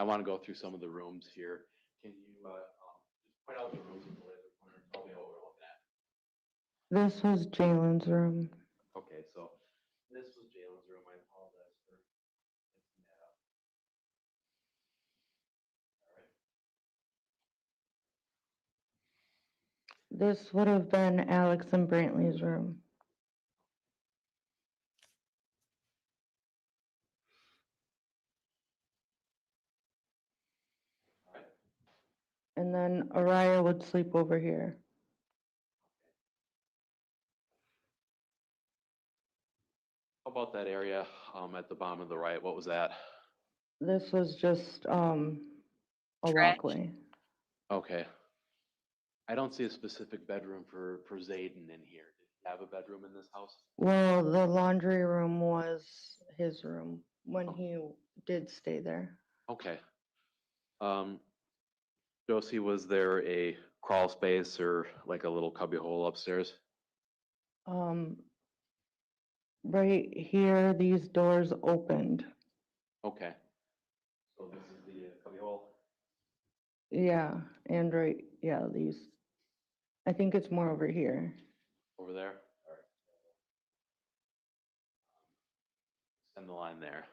Speaker 4: want to go through some of the rooms here. Can you just point out the rooms with the laser pointer and tell me what we're looking at?
Speaker 8: This was Jalen's room.
Speaker 4: Okay, so this was Jalen's room. I apologize for mixing that up. All right.
Speaker 8: This would have been Alex and Brantley's room.
Speaker 4: All right.
Speaker 8: And then Araya would sleep over here.
Speaker 4: How about that area at the bottom of the right? What was that?
Speaker 8: This was just a
Speaker 1: Trash.
Speaker 8: walkway.
Speaker 4: Okay. I don't see a specific bedroom for Zayden in here. Did he have a bedroom in this house?
Speaker 8: Well, the laundry room was his room when he did stay there.
Speaker 4: Okay. Josie, was there a crawl space or like a little cubby hole upstairs?
Speaker 8: Right here, these doors opened.
Speaker 4: Okay. So this is the cubby hole?
Speaker 8: Yeah, and right, yeah, these. I think it's more over here.
Speaker 4: Over there? All right. Send the line there.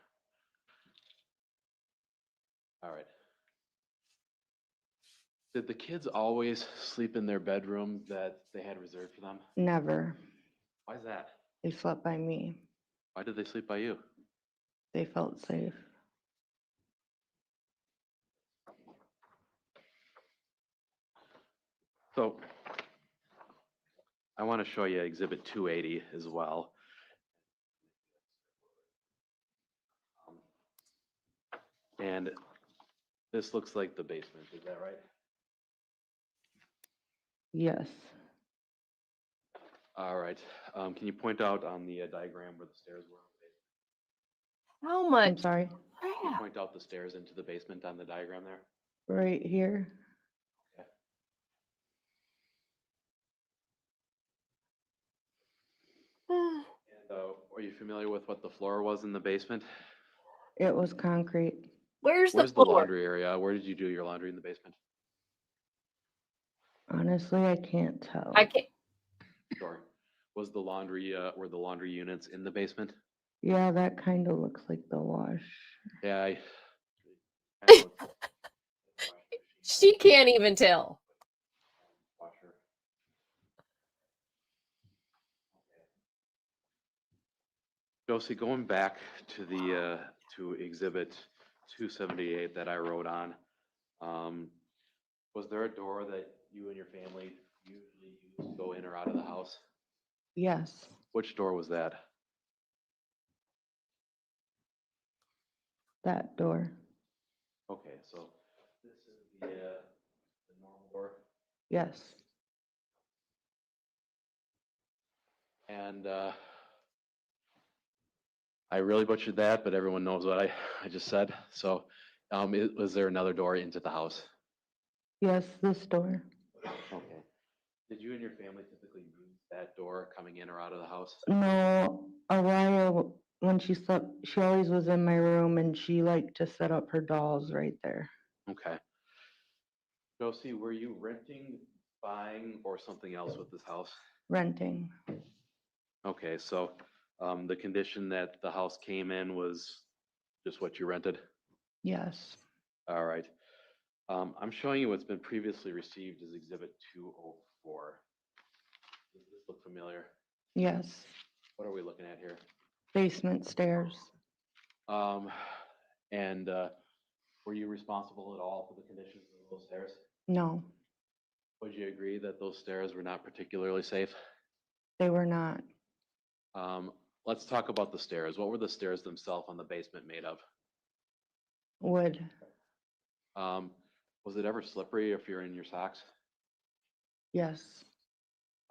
Speaker 4: All right. Did the kids always sleep in their bedroom that they had reserved for them?
Speaker 8: Never.
Speaker 4: Why is that?
Speaker 8: They slept by me.
Speaker 4: Why did they sleep by you?
Speaker 8: They felt safe.
Speaker 4: So I want to show you Exhibit 280 as well. And this looks like the basement, is that right?
Speaker 8: Yes.
Speaker 4: All right. Can you point out on the diagram where the stairs were?
Speaker 1: How
Speaker 8: I'm
Speaker 1: much
Speaker 8: sorry,
Speaker 4: Can you
Speaker 1: crap?
Speaker 4: point out the stairs into the basement on the diagram there?
Speaker 8: right here.
Speaker 4: And, are you familiar with what the floor was in the basement?
Speaker 8: It was concrete.
Speaker 1: Where's the
Speaker 4: Where's the
Speaker 1: floor?
Speaker 4: laundry area? Where did you do your laundry in the basement?
Speaker 8: Honestly, I can't tell.
Speaker 1: I can't.
Speaker 4: Sure. Was the laundry, were the laundry units in the basement?
Speaker 8: Yeah, that kind of looks like the wash.
Speaker 4: Yeah, I know it's-
Speaker 1: She can't even tell.
Speaker 4: washer. Josie, going back to the, to exhibit 278 that I wrote on, was there a door that you and your family usually use to go in or out of the house?
Speaker 8: Yes,
Speaker 4: Which door was that?
Speaker 8: that door.
Speaker 4: Okay, so this is the normal door.
Speaker 8: Yes,
Speaker 4: And I really butchered that, but everyone knows what I just said. So was there another door into the house?
Speaker 8: yes, this door.
Speaker 4: Okay. Did you and your family typically use that door coming in or out of the house?
Speaker 8: No, a while when she slept, she always was in my room and she liked to set up her dolls right there.
Speaker 4: Okay. Josie, were you renting, buying, or something else with this house?
Speaker 8: Renting.
Speaker 4: Okay, so the condition that the house came in was just what you rented?
Speaker 8: Yes,
Speaker 4: All right. I'm showing you what's been previously received as Exhibit 204. Does this look familiar?
Speaker 8: yes.
Speaker 4: What are we looking at here?
Speaker 8: Basement stairs.
Speaker 4: And were you responsible at all for the conditions of those stairs?
Speaker 8: No,
Speaker 4: Would you agree that those stairs were not particularly safe?
Speaker 8: they were not.
Speaker 4: Let's talk about the stairs. What were the stairs themselves on the basement made of?
Speaker 8: Wood.
Speaker 4: Was it ever slippery if you're in your socks?
Speaker 8: Yes,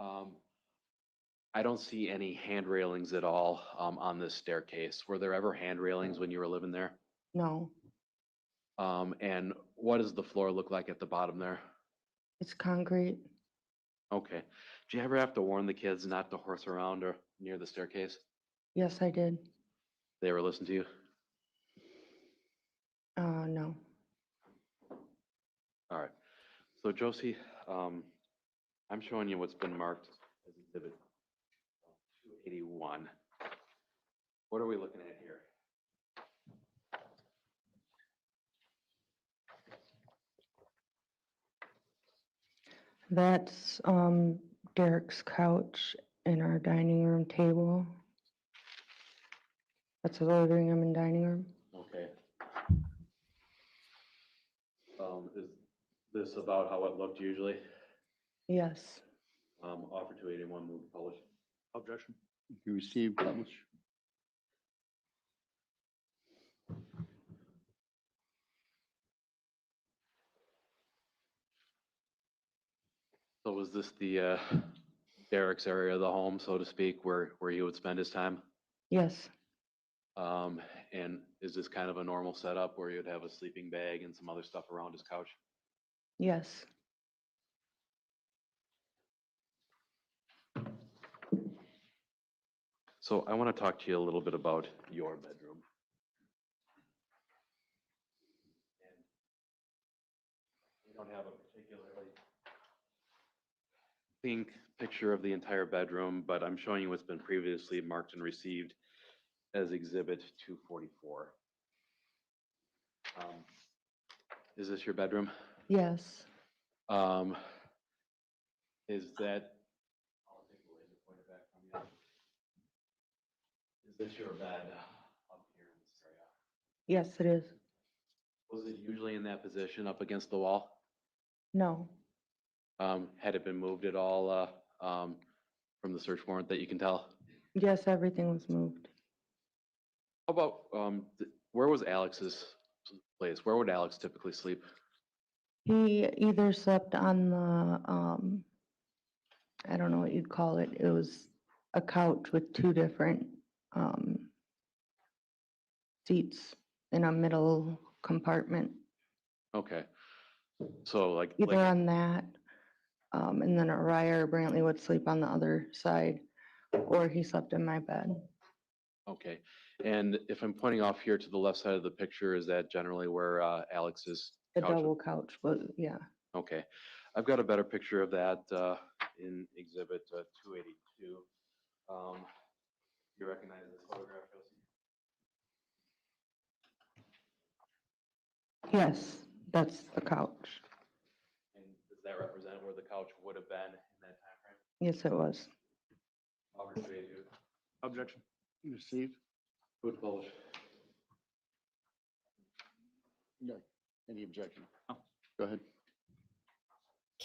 Speaker 4: I don't see any hand railings at all on this staircase. Were there ever hand railings when you were living there?
Speaker 8: no.
Speaker 4: And what does the floor look like at the bottom there?
Speaker 8: It's concrete.
Speaker 4: Okay. Did you ever have to warn the kids not to horse around or near the staircase?
Speaker 8: Yes, I did.
Speaker 4: They ever listen to you?
Speaker 8: No.
Speaker 4: All right. So Josie, I'm showing you what's been marked as Exhibit 281. What are we looking at here?
Speaker 8: That's Derek's couch and our dining room table. That's the living room and dining room.
Speaker 4: Okay. Is this about how it looked usually?
Speaker 8: Yes,
Speaker 4: Offer 281, move to publish.
Speaker 3: Objection.
Speaker 2: You received, publish.
Speaker 4: So was this the Derek's area of the home, so to speak, where he would spend his time?
Speaker 8: yes,
Speaker 4: And is this kind of a normal setup where you'd have a sleeping bag and some other stuff around his couch?
Speaker 8: yes.
Speaker 4: So I want to talk to you a little bit about your bedroom. And we don't have a particularly clean picture of the entire bedroom, but I'm showing you what's been previously marked and received as Exhibit 244. Is this your bedroom?
Speaker 8: Yes,
Speaker 4: Is that, I'll take the laser pointer back from you. Is this your bed up here in this area?
Speaker 8: yes, it is.
Speaker 4: Was it usually in that position up against the wall?
Speaker 8: No,
Speaker 4: Had it been moved at all from the search warrant that you can tell?
Speaker 8: yes, everything was moved.
Speaker 4: How about, where was Alex's place? Where would Alex typically sleep?
Speaker 8: He either slept on the, I don't know what you'd call it. It was a couch with two different seats in a middle compartment,
Speaker 4: Okay. So like,
Speaker 8: either on that, and then Araya or Brantley would sleep on the other side, or he slept in my bed.
Speaker 4: okay. And if I'm pointing off here to the left side of the picture, is that generally where Alex's
Speaker 8: The
Speaker 4: couch?
Speaker 8: double couch, but yeah.
Speaker 4: Okay. I've got a better picture of that in Exhibit 282. You recognize this photograph, Josie?
Speaker 8: Yes, that's the couch.
Speaker 4: And does that represent where the couch would have been in that time frame?
Speaker 8: Yes, it was.
Speaker 4: Offer 282.
Speaker 3: Objection.
Speaker 2: Received?
Speaker 4: Vote published.
Speaker 2: No. Any objection?
Speaker 3: No.
Speaker 2: Go ahead.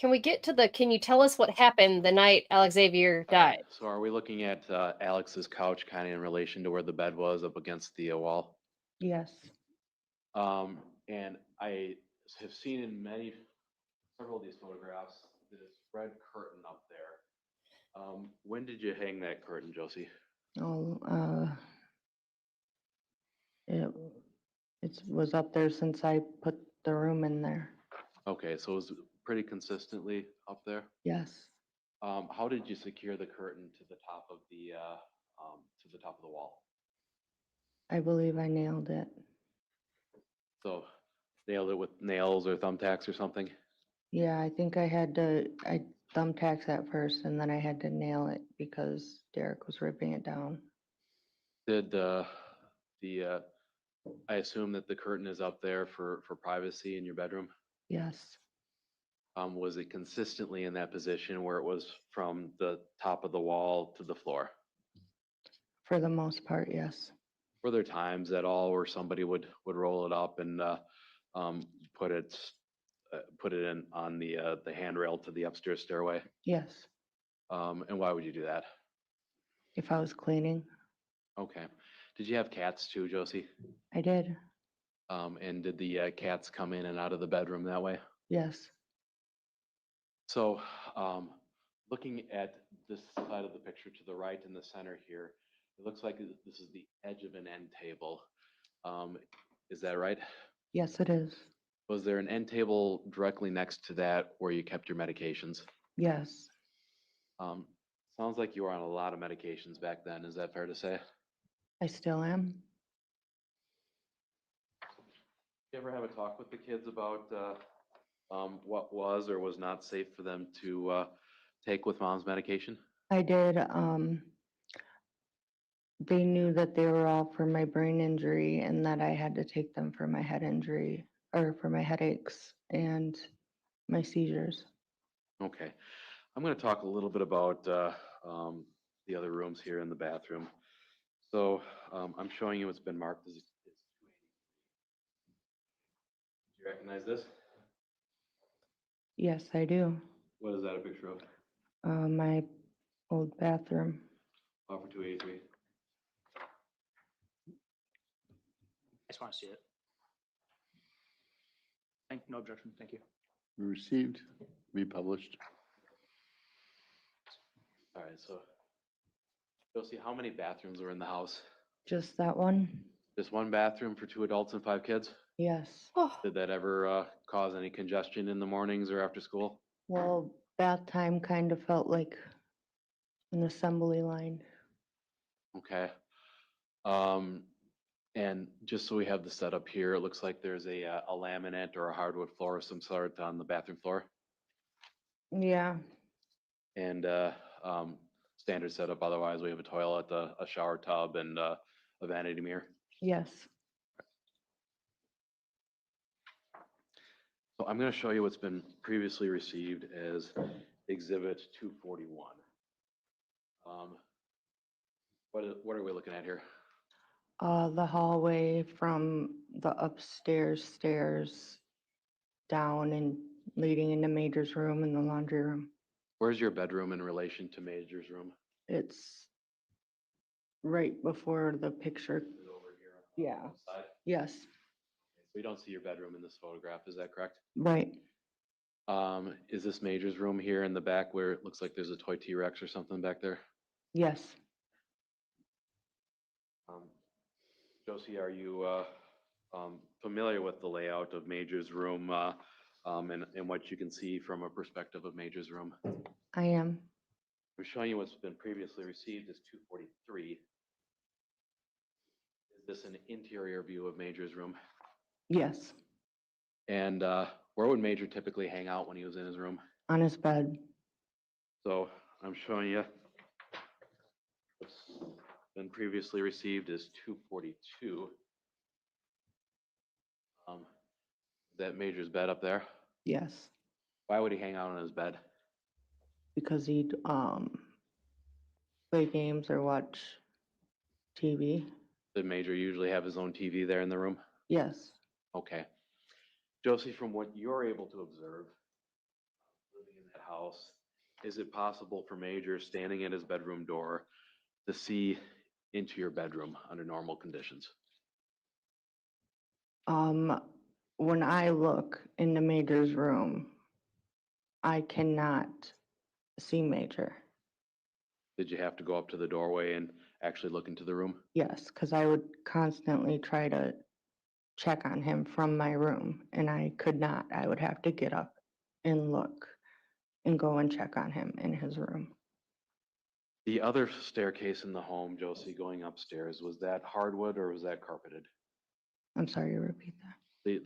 Speaker 1: Can we get to the, can you tell us what happened the night Alexavier died?
Speaker 4: So are we looking at Alex's couch kind of in relation to where the bed was up against the wall?
Speaker 8: Yes.
Speaker 4: And I have seen in several of these photographs, this red curtain up there. When did you hang that curtain, Josie?
Speaker 8: Oh, it was up there since I put the room in there.
Speaker 4: Okay, so it was pretty consistently up there.
Speaker 8: Yes.
Speaker 4: How did you secure the curtain to the top of the wall?
Speaker 8: I believe I nailed it.
Speaker 4: So nailed it with nails or thumbtacks or something?
Speaker 8: Yeah, I think I thumbtacks at first and then I had to nail it because Derek was ripping it down.
Speaker 4: Did I assume that the curtain is up there for privacy in your bedroom?
Speaker 8: Yes.
Speaker 4: Was it consistently in that position where it was from the top of the wall to the floor?
Speaker 8: For the most part, yes.
Speaker 4: Were there times at all where somebody would roll it up and put it in on the handrail to the upstairs stairway?
Speaker 8: Yes.
Speaker 4: And why would you do that?
Speaker 8: If I was cleaning,
Speaker 4: Okay. Did you have cats too, Josie?
Speaker 8: I did.
Speaker 4: And did the cats come in and out of the bedroom that way?
Speaker 8: Yes.
Speaker 4: So, looking at this side of the picture to the right in the center here, it looks like this is the edge of an end table. Is that right?
Speaker 8: Yes, it is.
Speaker 4: Was there an end table directly next to that where you kept your medications?
Speaker 8: Yes.
Speaker 4: Sounds like you were on a lot of medications back then. Is that fair to say?
Speaker 8: I still am.
Speaker 4: You ever have a talk with the kids about what was or was not safe for them to take with mom's medication?
Speaker 8: I did. They knew that they were all for my brain injury and that I had to take them for my head injury or for my headaches and my seizures.
Speaker 4: Okay. I'm going to talk a little bit about the other rooms here in the bathroom. So I'm showing you what's been marked as. Do you recognize this?
Speaker 8: Yes, I do.
Speaker 4: What is that a picture of?
Speaker 8: My old bathroom.
Speaker 4: Offer 283.
Speaker 3: I just want to see it. No objection. Thank you.
Speaker 2: Received, republished.
Speaker 4: All right, so Josie, how many bathrooms are in the house?
Speaker 8: Just that one?
Speaker 4: Just one bathroom for 2 adults and 5 kids?
Speaker 8: Yes.
Speaker 1: Oh,
Speaker 4: Did that ever cause any congestion in the mornings or after school?
Speaker 8: Well, bath time kind of felt like an assembly line.
Speaker 4: Okay. And just so we have the setup here, it looks like there's a laminate or a hardwood floor of some sort on the bathroom floor.
Speaker 8: Yeah.
Speaker 4: And standard setup, otherwise we have a toilet, a shower tub, and a vanity mirror.
Speaker 8: Yes.
Speaker 4: So I'm going to show you what's been previously received as Exhibit 241. What are we looking at here?
Speaker 8: The hallway from the upstairs stairs down and leading into Major's room and the laundry room.
Speaker 4: Where's your bedroom in relation to Major's room?
Speaker 8: It's right before the picture.
Speaker 4: Is it over here on
Speaker 8: Yeah.
Speaker 4: the side?
Speaker 8: Yes,
Speaker 4: We don't see your bedroom in this photograph, is that correct?
Speaker 8: right.
Speaker 4: Is this Major's room here in the back where it looks like there's a toy T-Rex or something back there?
Speaker 8: Yes,
Speaker 4: Josie, are you familiar with the layout of Major's room and what you can see from a perspective of Major's room?
Speaker 8: I am.
Speaker 4: I'm showing you what's been previously received as 243. Is this an interior view of Major's room?
Speaker 8: Yes,
Speaker 4: And where would Major typically hang out when he was in his room?
Speaker 8: on his bed.
Speaker 4: So I'm showing you what's been previously received as 242. Is that Major's bed up there?
Speaker 8: Yes,
Speaker 4: Why would he hang out on his bed?
Speaker 8: because he'd play games or watch TV.
Speaker 4: Did Major usually have his own TV there in the room?
Speaker 8: Yes,
Speaker 4: Okay. Josie, from what you're able to observe, living in that house, is it possible for Major standing at his bedroom door to see into your bedroom under normal conditions?
Speaker 8: when I look into Major's room, I cannot see Major.
Speaker 4: Did you have to go up to the doorway and actually look into the room?
Speaker 8: Yes, because I would constantly try to check on him from my room, and I could not. I would have to get up and look and go and check on him in his room.
Speaker 4: The other staircase in the home, Josie, going upstairs, was that hardwood or was that carpeted?
Speaker 8: I'm sorry, repeat that.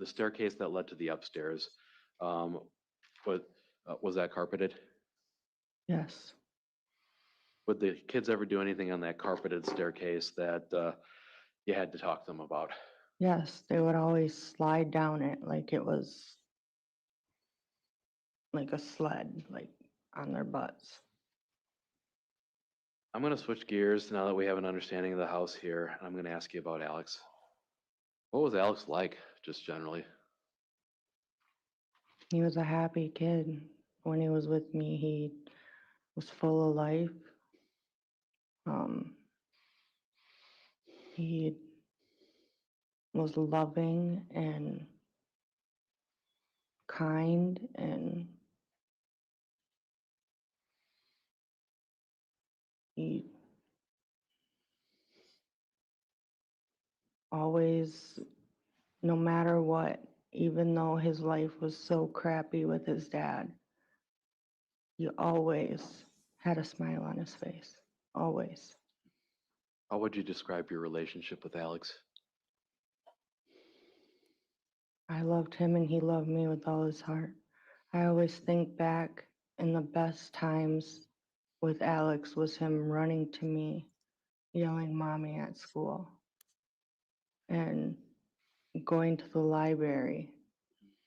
Speaker 4: The staircase that led to the upstairs, was that carpeted?
Speaker 8: Yes,
Speaker 4: Would the kids ever do anything on that carpeted staircase that you had to talk to them about?
Speaker 8: yes, they would always slide down it like it was like a sled, like on their butts.
Speaker 4: I'm going to switch gears now that we have an understanding of the house here. And I'm going to ask you about Alex. What was Alex like, just generally?
Speaker 8: He was a happy kid. When he was with me, he was full of life. He was loving and kind, and he always, no matter what, even though his life was so crappy with his dad, he always had a smile on his face. Always.
Speaker 4: How would you describe your relationship with Alex?
Speaker 8: I loved him and he loved me with all his heart. I always think back, in the best times with Alex was him running to me, yelling mommy at school, and going to the library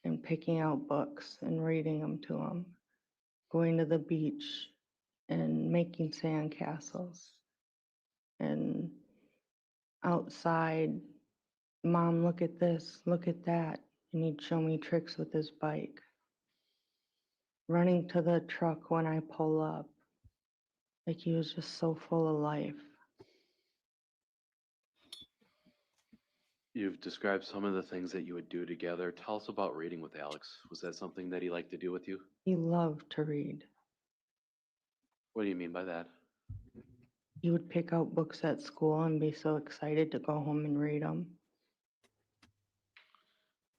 Speaker 8: and picking out books and reading them to him, going to the beach and making sandcastles, and outside, Mom, look at this, look at that, and he'd show me tricks with his bike. Running to the truck when I pull up, like he was just so full of life.
Speaker 4: You've described some of the things that you would do together. Tell us about reading with Alex. Was that something that he liked to do with you?
Speaker 8: He loved to read.
Speaker 4: What do you mean by that?
Speaker 8: He would pick out books at school and be so excited to go home and read them.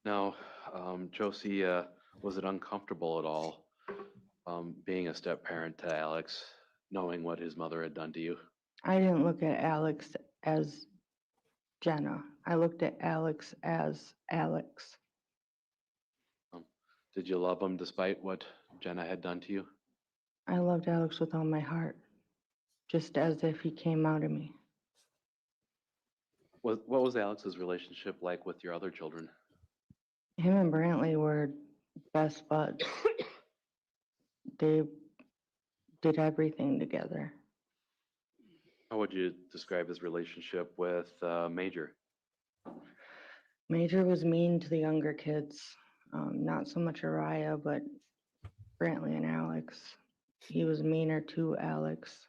Speaker 4: Now, Josie, was it uncomfortable at all being a step parent to Alex, knowing what his mother had done to you?
Speaker 8: I didn't look at Alex as Jenna. I looked at Alex as Alex.
Speaker 4: Did you love him despite what Jenna had done to you?
Speaker 8: I loved Alex with all my heart, just as if he came out of me.
Speaker 4: What was Alex's relationship like with your other children?
Speaker 8: Him and Brantley were best buds. They did everything together.
Speaker 4: How would you describe his relationship with Major?
Speaker 8: Major was mean to the younger kids. Not so much Araya, but Brantley and Alex. He was meaner to Alex.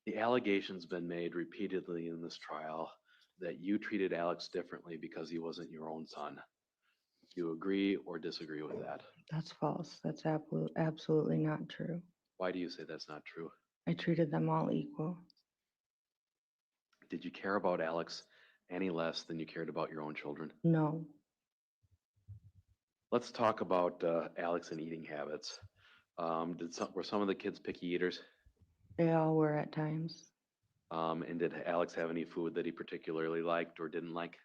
Speaker 4: The allegation's been made repeatedly in this trial that you treated Alex differently because he wasn't your own son. Do you agree or disagree with that?
Speaker 8: That's false. That's absolutely not true.
Speaker 4: Why do you say that's not true?
Speaker 8: I treated them all equal.
Speaker 4: Did you care about Alex any less than you cared about your own children?
Speaker 8: No.
Speaker 4: Let's talk about Alex and eating habits. Were some of the kids picky eaters?
Speaker 8: They all were at times.
Speaker 4: And did Alex have any food that he particularly liked or didn't like?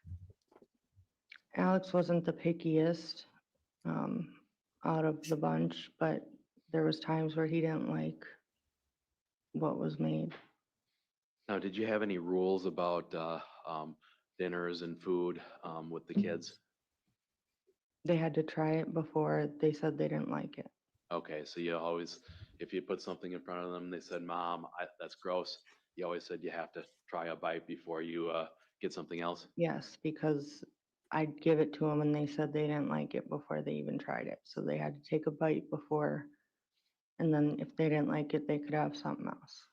Speaker 8: Alex wasn't the pickiest out of the bunch, but there was times where he didn't like what was made.
Speaker 4: Now, did you have any rules about dinners and food with the kids?
Speaker 8: They had to try it before they said they didn't like it.
Speaker 4: Okay, so you always, if you put something in front of them, they said, "Mom, that's gross." You always said you have to try a bite before you get something else.
Speaker 8: Yes, because I'd give it to them and they said they didn't like it before they even tried it. So they had to take a bite before, and then if they didn't like it, they could have something else.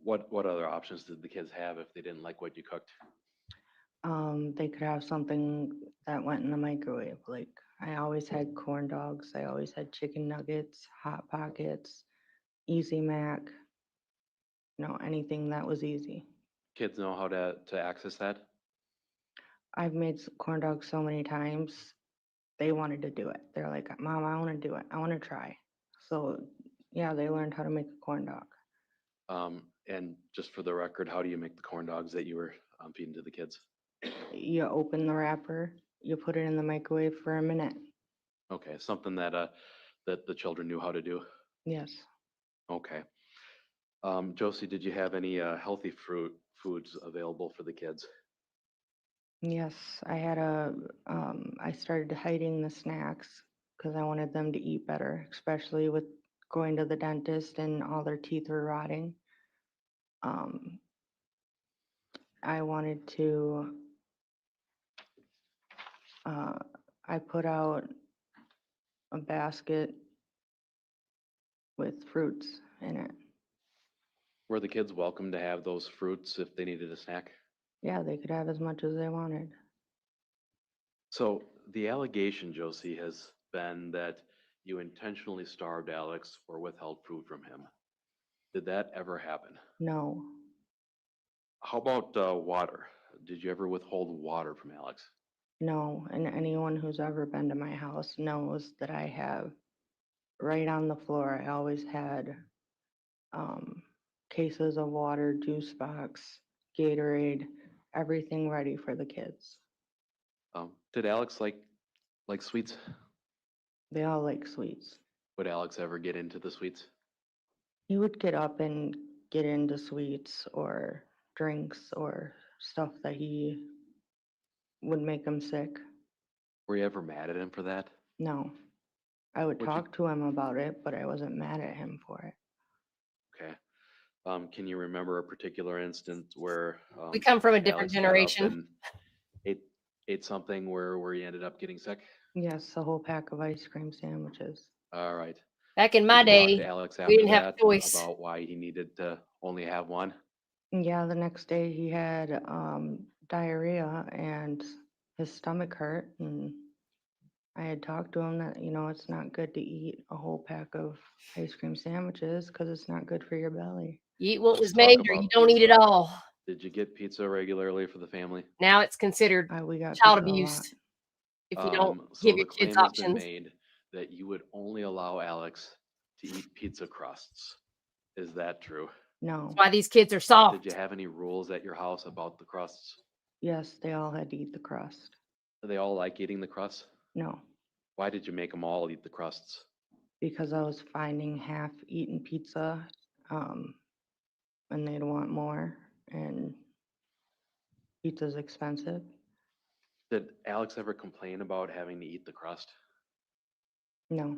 Speaker 4: What other options did the kids have if they didn't like what you cooked?
Speaker 8: They could have something that went in the microwave. Like I always had corn dogs, I always had chicken nuggets, hot pockets, Easy Mac, anything that was easy.
Speaker 4: Kids know how to access that?
Speaker 8: I've made corn dogs so many times, they wanted to do it. They're like, Mom, I want to do it. I want to try. So yeah, they learned how to make a corn dog.
Speaker 4: And just for the record, how do you make the corn dogs that you were feeding to the kids?
Speaker 8: You open the wrapper, you put it in the microwave for a minute.
Speaker 4: Okay, something that that the children knew how to do.
Speaker 8: Yes.
Speaker 4: Okay. Josie, did you have any healthy foods available for the kids?
Speaker 8: Yes, I started hiding the snacks because I wanted them to eat better, especially with going to the dentist and all their teeth were rotting. I wanted to, I put out a basket with fruits in it.
Speaker 4: Were the kids welcome to have those fruits if they needed a snack?
Speaker 8: Yeah, they could have as much as they wanted.
Speaker 4: So the allegation, Josie, has been that you intentionally starved Alex or withheld food from him. Did that ever happen?
Speaker 8: No,
Speaker 4: How about water? Did you ever withhold water from Alex?
Speaker 8: no, and anyone who's ever been to my house knows that I have right on the floor, I always had cases of water, juice box, Gatorade, everything ready for the kids.
Speaker 4: Did Alex like sweets?
Speaker 8: They all like sweets.
Speaker 4: Would Alex ever get into the sweets?
Speaker 8: He would get up and get into sweets or drinks or stuff that he would make him sick.
Speaker 4: Were you ever mad at him for that?
Speaker 8: No, I would
Speaker 4: Would you-
Speaker 8: talk to him about it, but I wasn't mad at him for it.
Speaker 4: Okay. Can you remember a particular instance where
Speaker 1: We come from a different
Speaker 4: Alex got up
Speaker 1: generation.
Speaker 4: and ate something where he ended up getting sick?
Speaker 8: Yes, a whole pack of ice cream sandwiches.
Speaker 4: All right.
Speaker 1: Back in
Speaker 4: Did
Speaker 1: my
Speaker 4: you talk to
Speaker 1: day,
Speaker 4: Alex
Speaker 1: we
Speaker 4: after
Speaker 1: didn't have a
Speaker 4: that
Speaker 1: choice.
Speaker 4: about why he needed to only have one?
Speaker 8: Yeah, the next day he had diarrhea and his stomach hurt, and I had talked to him that, it's not good to eat a whole pack of ice cream sandwiches because it's not good for your belly.
Speaker 1: You eat what
Speaker 4: Let's
Speaker 1: was
Speaker 4: talk
Speaker 1: made, or
Speaker 4: about
Speaker 1: you don't eat it
Speaker 4: pizza.
Speaker 1: all.
Speaker 4: Did you get pizza regularly for the family?
Speaker 1: Now it's considered
Speaker 8: We got
Speaker 1: child
Speaker 8: pizza a lot.
Speaker 1: abuse if you don't
Speaker 4: So
Speaker 1: give
Speaker 4: the
Speaker 1: your kids
Speaker 4: claim has been
Speaker 1: options.
Speaker 4: made that you would only allow Alex to eat pizza crusts. Is that true?
Speaker 8: No.
Speaker 1: That's why these kids are soft.
Speaker 4: Did you have any rules at your house about the crusts?
Speaker 8: Yes, they all had to eat the crust.
Speaker 4: Do they all like eating the crusts?
Speaker 8: No,
Speaker 4: Why did you make them all eat the crusts?
Speaker 8: because I was finding half-eaten pizza, and they'd want more, and pizza's expensive.
Speaker 4: Did Alex ever complain about having to eat the crust?
Speaker 8: No,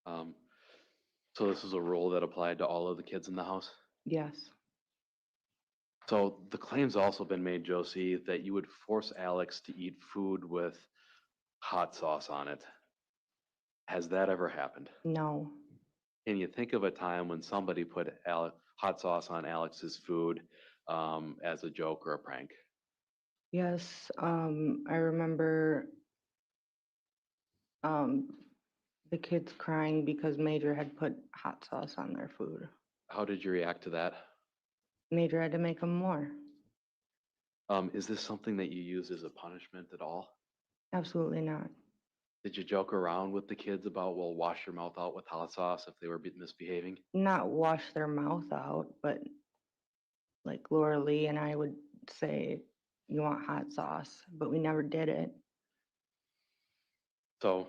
Speaker 4: So this is a rule that applied to all of the kids in the house?
Speaker 8: yes,
Speaker 4: So the claim's also been made, Josie, that you would force Alex to eat food with hot sauce on it. Has that ever happened?
Speaker 8: no,
Speaker 4: Can you think of a time when somebody put hot sauce on Alex's food as a joke or a prank?
Speaker 8: yes. I remember the kids crying because Major had put hot sauce on their food.
Speaker 4: How did you react to that?
Speaker 8: Major had to make them more.
Speaker 4: Is this something that you use as a punishment at all?
Speaker 8: Absolutely not.
Speaker 4: Did you joke around with the kids about, well, wash your mouth out with hot sauce if they were misbehaving?
Speaker 8: Not wash their mouth out, but like Laura Lee and I would say, you want hot sauce, but we never did it.
Speaker 4: So,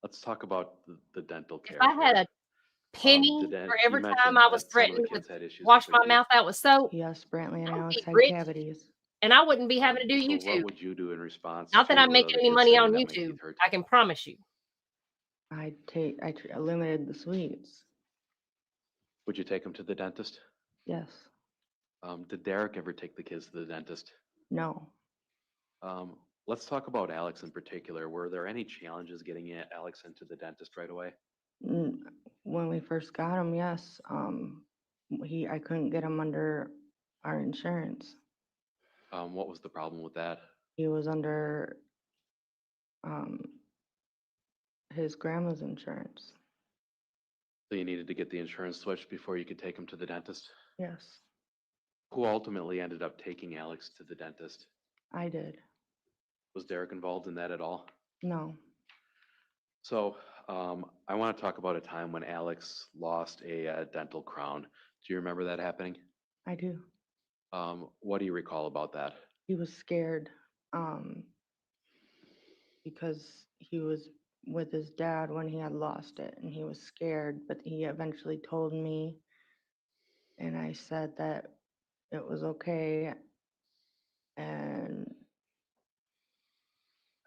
Speaker 4: let's talk about the dental
Speaker 1: If
Speaker 4: care.
Speaker 1: I had
Speaker 4: here.
Speaker 1: a penny for
Speaker 4: You
Speaker 1: every time
Speaker 4: mentioned
Speaker 1: I was
Speaker 4: that some of the
Speaker 1: threatened with
Speaker 4: kids had issues
Speaker 1: wash
Speaker 4: with their
Speaker 1: my
Speaker 4: teeth.
Speaker 1: mouth out with soap,
Speaker 8: Yes, Brantley and
Speaker 1: I would
Speaker 8: Alex
Speaker 1: be
Speaker 8: had
Speaker 1: rich.
Speaker 8: cavities.
Speaker 1: and I wouldn't be having to do
Speaker 4: So
Speaker 1: YouTube.
Speaker 4: what would you do in response?
Speaker 1: Not that
Speaker 4: to,
Speaker 1: I'm making
Speaker 4: the
Speaker 1: any
Speaker 4: kids
Speaker 1: money
Speaker 4: saying
Speaker 1: on
Speaker 4: that my
Speaker 1: YouTube.
Speaker 4: teeth hurt?
Speaker 1: I can promise you.
Speaker 8: I limited the sweets.
Speaker 4: Would you take them to the dentist?
Speaker 8: Yes.
Speaker 4: Did Derek ever take the kids to the dentist?
Speaker 8: No.
Speaker 4: Let's talk about Alex in particular. Were there any challenges getting Alex into the dentist right away?
Speaker 8: When we first got him, yes. I couldn't get him under our insurance.
Speaker 4: What was the problem with that?
Speaker 8: He was under his grandma's insurance.
Speaker 4: So you needed to get the insurance switched before you could take him to the dentist?
Speaker 8: Yes,
Speaker 4: Who ultimately ended up taking Alex to the dentist?
Speaker 8: I did.
Speaker 4: Was Derek involved in that at all?
Speaker 8: No.
Speaker 4: So I want to talk about a time when Alex lost a dental crown. Do you remember that happening?
Speaker 8: I do.
Speaker 4: What do you recall about that?
Speaker 8: He was scared because he was with his dad when he had lost it, and he was scared, but he eventually told me, and I said that it was okay, and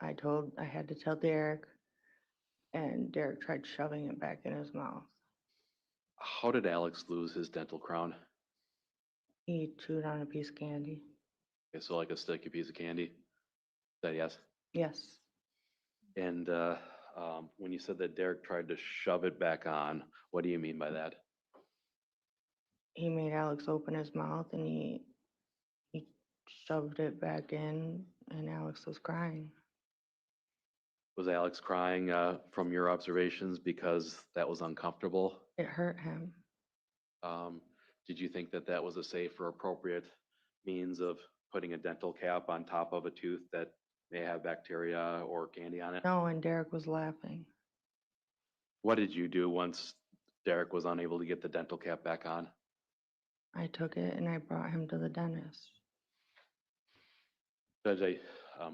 Speaker 8: I had to tell Derek, and Derek tried shoving it back in his mouth.
Speaker 4: How did Alex lose his dental crown?
Speaker 8: He chewed on a piece of candy.
Speaker 4: Okay, so like a sticky piece of candy? Is that yes?
Speaker 8: Yes.
Speaker 4: And when you said that Derek tried to shove it back on, what do you mean by that?
Speaker 8: He made Alex open his mouth, and he shoved it back in, and Alex was crying.
Speaker 4: Was Alex crying from your observations because that was uncomfortable?
Speaker 8: It hurt him.
Speaker 4: Did you think that that was a safe or appropriate means of putting a dental cap on top of a tooth that may have bacteria or candy on it?
Speaker 8: No, and Derek was laughing.
Speaker 4: What did you do once Derek was unable to get the dental cap back on?
Speaker 8: I took it and I brought him to the dentist.
Speaker 4: Judge,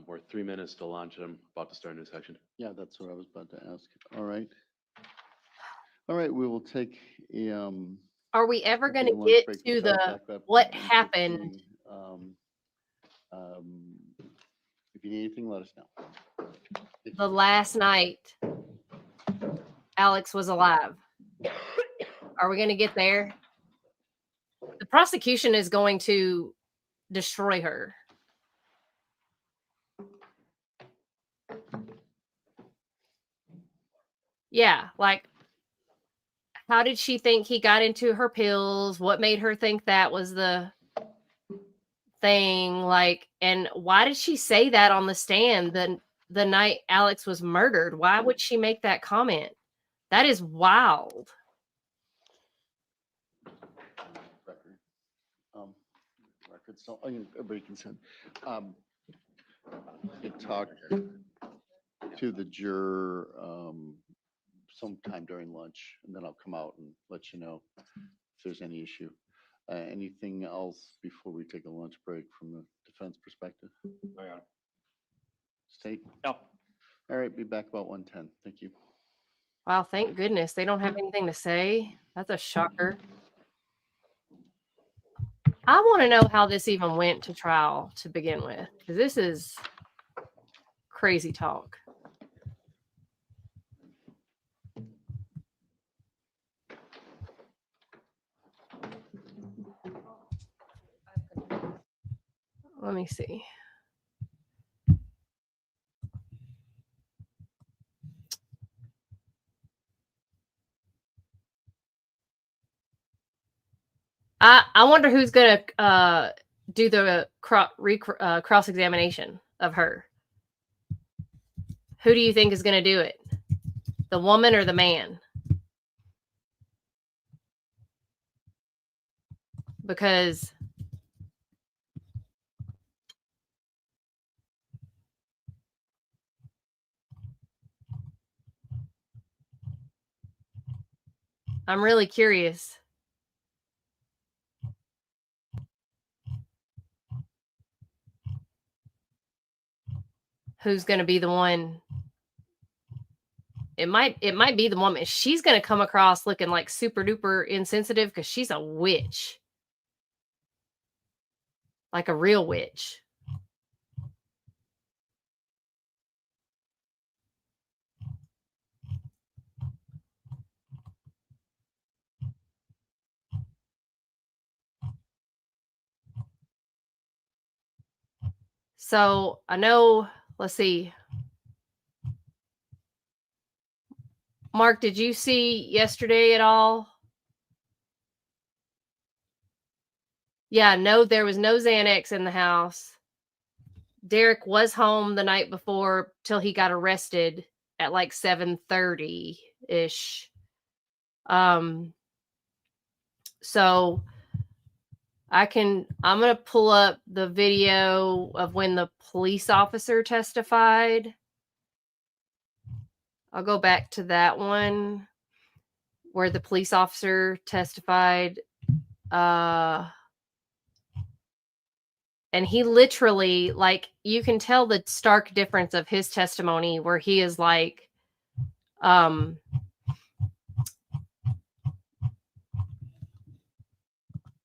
Speaker 4: we're 3 minutes to lunch. I'm about to start a new section.
Speaker 2: Yeah, that's what I was about to ask. All right. All right, we will take a,
Speaker 1: Are we ever
Speaker 2: we'll
Speaker 1: going
Speaker 2: take a
Speaker 1: to
Speaker 2: lunch
Speaker 1: get
Speaker 2: break.
Speaker 1: to
Speaker 2: We'll start
Speaker 1: the
Speaker 2: back up
Speaker 1: what
Speaker 2: at
Speaker 1: happened?
Speaker 2: 1:15. If you need anything, let us know.
Speaker 1: The last night Alex was alive? Are we going to get there? The prosecution is going to destroy her. Yeah, like, how did she think he got into her pills? What made her think that was the thing? Like, and why did she say that on the stand the night Alex was murdered? Why would she make that comment? That is wild.
Speaker 2: Record, so everybody can send. I talked to the juror sometime during lunch, and then I'll come out and let you know if there's any issue. Anything else before we take a lunch break from the defense perspective? State?
Speaker 3: No.
Speaker 2: All right, be back about 1:10. Thank you.
Speaker 1: Wow, thank goodness they don't have anything to say. That's a shocker. I want to know how this even went to trial to begin with, because this is crazy talk. Let me see. I wonder who's going to do the cross-examination of her. Who do you think is going to do it? The woman or the man? Because I'm really curious. Who's going to be the one? It might be the woman. She's going to come across looking like super duper insensitive because she's a witch. Like a real witch. So I know, let's see. Mark, did you see yesterday at all? Yeah, no, there was no Xanax in the house. Derek was home the night before till he got arrested at like 7:30-ish. So I'm going to pull up the video of when the police officer testified. I'll go back to that one where the police officer testified. And he literally, like, you can tell the stark difference of his testimony where he is like,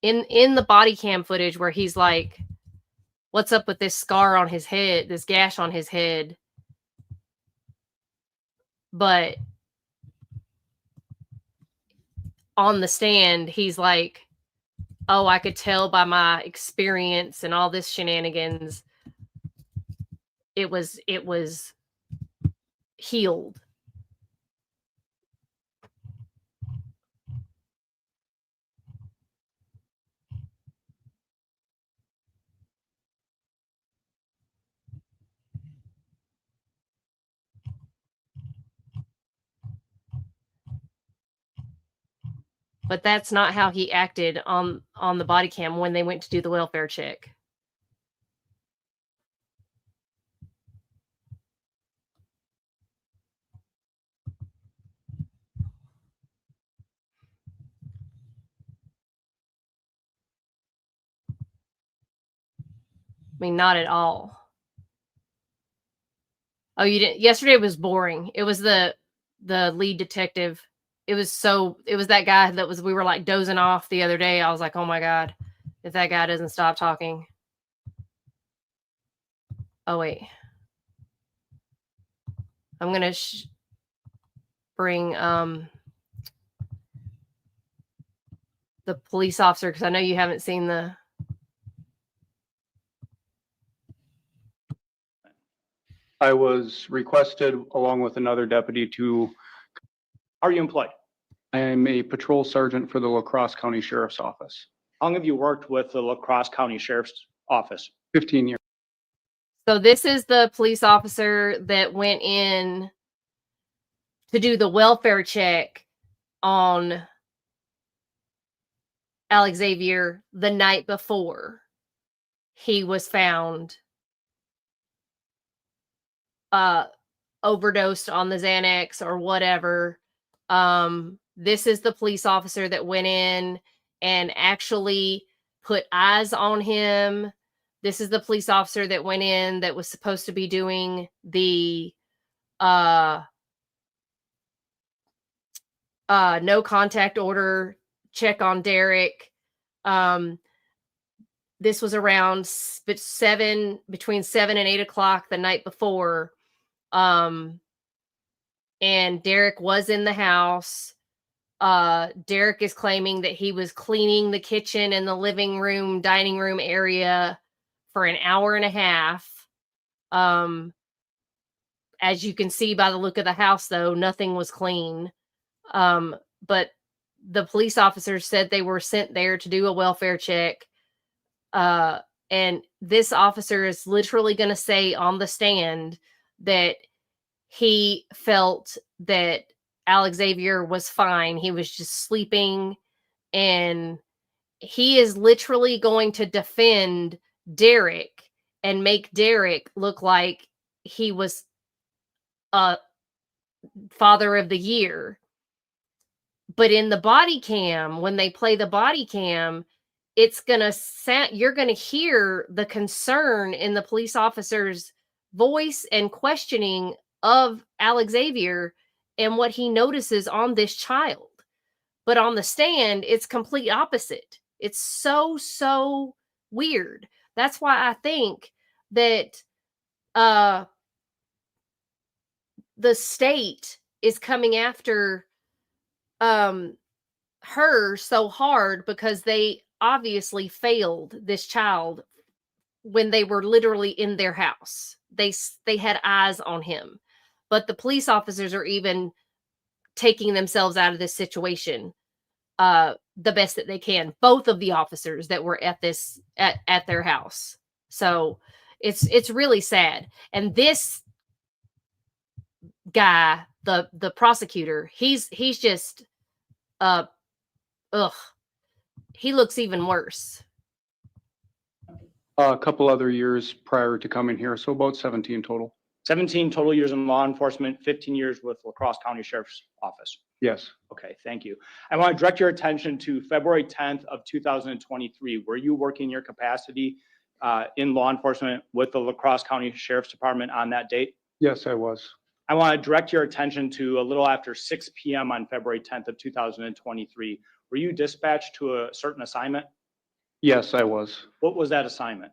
Speaker 1: in the body cam footage where he's like, what's up with this scar on his head, this gash on his head? But on the stand, he's like, oh, I could tell by my experience and all this shenanigans. It was healed. But that's not how he acted on the body cam when they went to do the welfare check. I mean, not at all. Oh, you didn't? Yesterday was boring. It was the lead detective. It was that guy that we were like dozing off the other day. I was like, oh my God, if that guy doesn't stop talking. Oh, wait. I'm going to bring the police officer because I know you haven't seen the.
Speaker 9: I was requested along with another deputy to.
Speaker 10: How are you employed?
Speaker 9: I am a patrol sergeant for the La Crosse County Sheriff's Office.
Speaker 10: How long have you worked with the La Crosse County Sheriff's Office?
Speaker 9: 15 years.
Speaker 1: So this is the police officer that went in to do the welfare check on Alexavier the night before he was found overdosed on the Xanax or whatever. This is the police officer that went in and actually put eyes on him. This is the police officer that went in that was supposed to be doing the no contact order check on Derek. This was around between 7 and 8 o'clock the night before. And Derek was in the house. Derek is claiming that he was cleaning the kitchen and the living room, dining room area for an hour and a half. As you can see by the look of the house, though, nothing was clean. But the police officers said they were sent there to do a welfare check. And this officer is literally going to say on the stand that he felt that Alexavier was fine. He was just sleeping, and he is literally going to defend Derek and make Derek look like he was a father of the year. But in the body cam, when they play the body cam, it's going to sound, you're going to hear the concern in the police officer's voice and questioning of Alexavier and what he notices on this child. But on the stand, it's complete opposite. It's so weird. That's why I think that the state is coming after her so hard because they obviously failed this child when they were literally in their house. They had eyes on him, but the police officers are even taking themselves out of this situation the best that they can. Both of the officers that were at this at their house. So it's really sad. And this guy, the prosecutor, he's just he looks even worse.
Speaker 9: A couple other years prior to coming here, so about 17 total.
Speaker 10: 17 total years in law enforcement, 15 years with La Crosse County Sheriff's Office.
Speaker 9: Yes,
Speaker 10: Okay, thank you. I want to direct your attention to February 10th of 2023. Were you working your capacity in law enforcement with the La Crosse County Sheriff's Department on that date?
Speaker 9: yes, I was.
Speaker 10: I want to direct your attention to a little after 6 p.m. on February 10th of 2023. Were you dispatched to a certain assignment?
Speaker 9: Yes, I was.
Speaker 10: What was that assignment?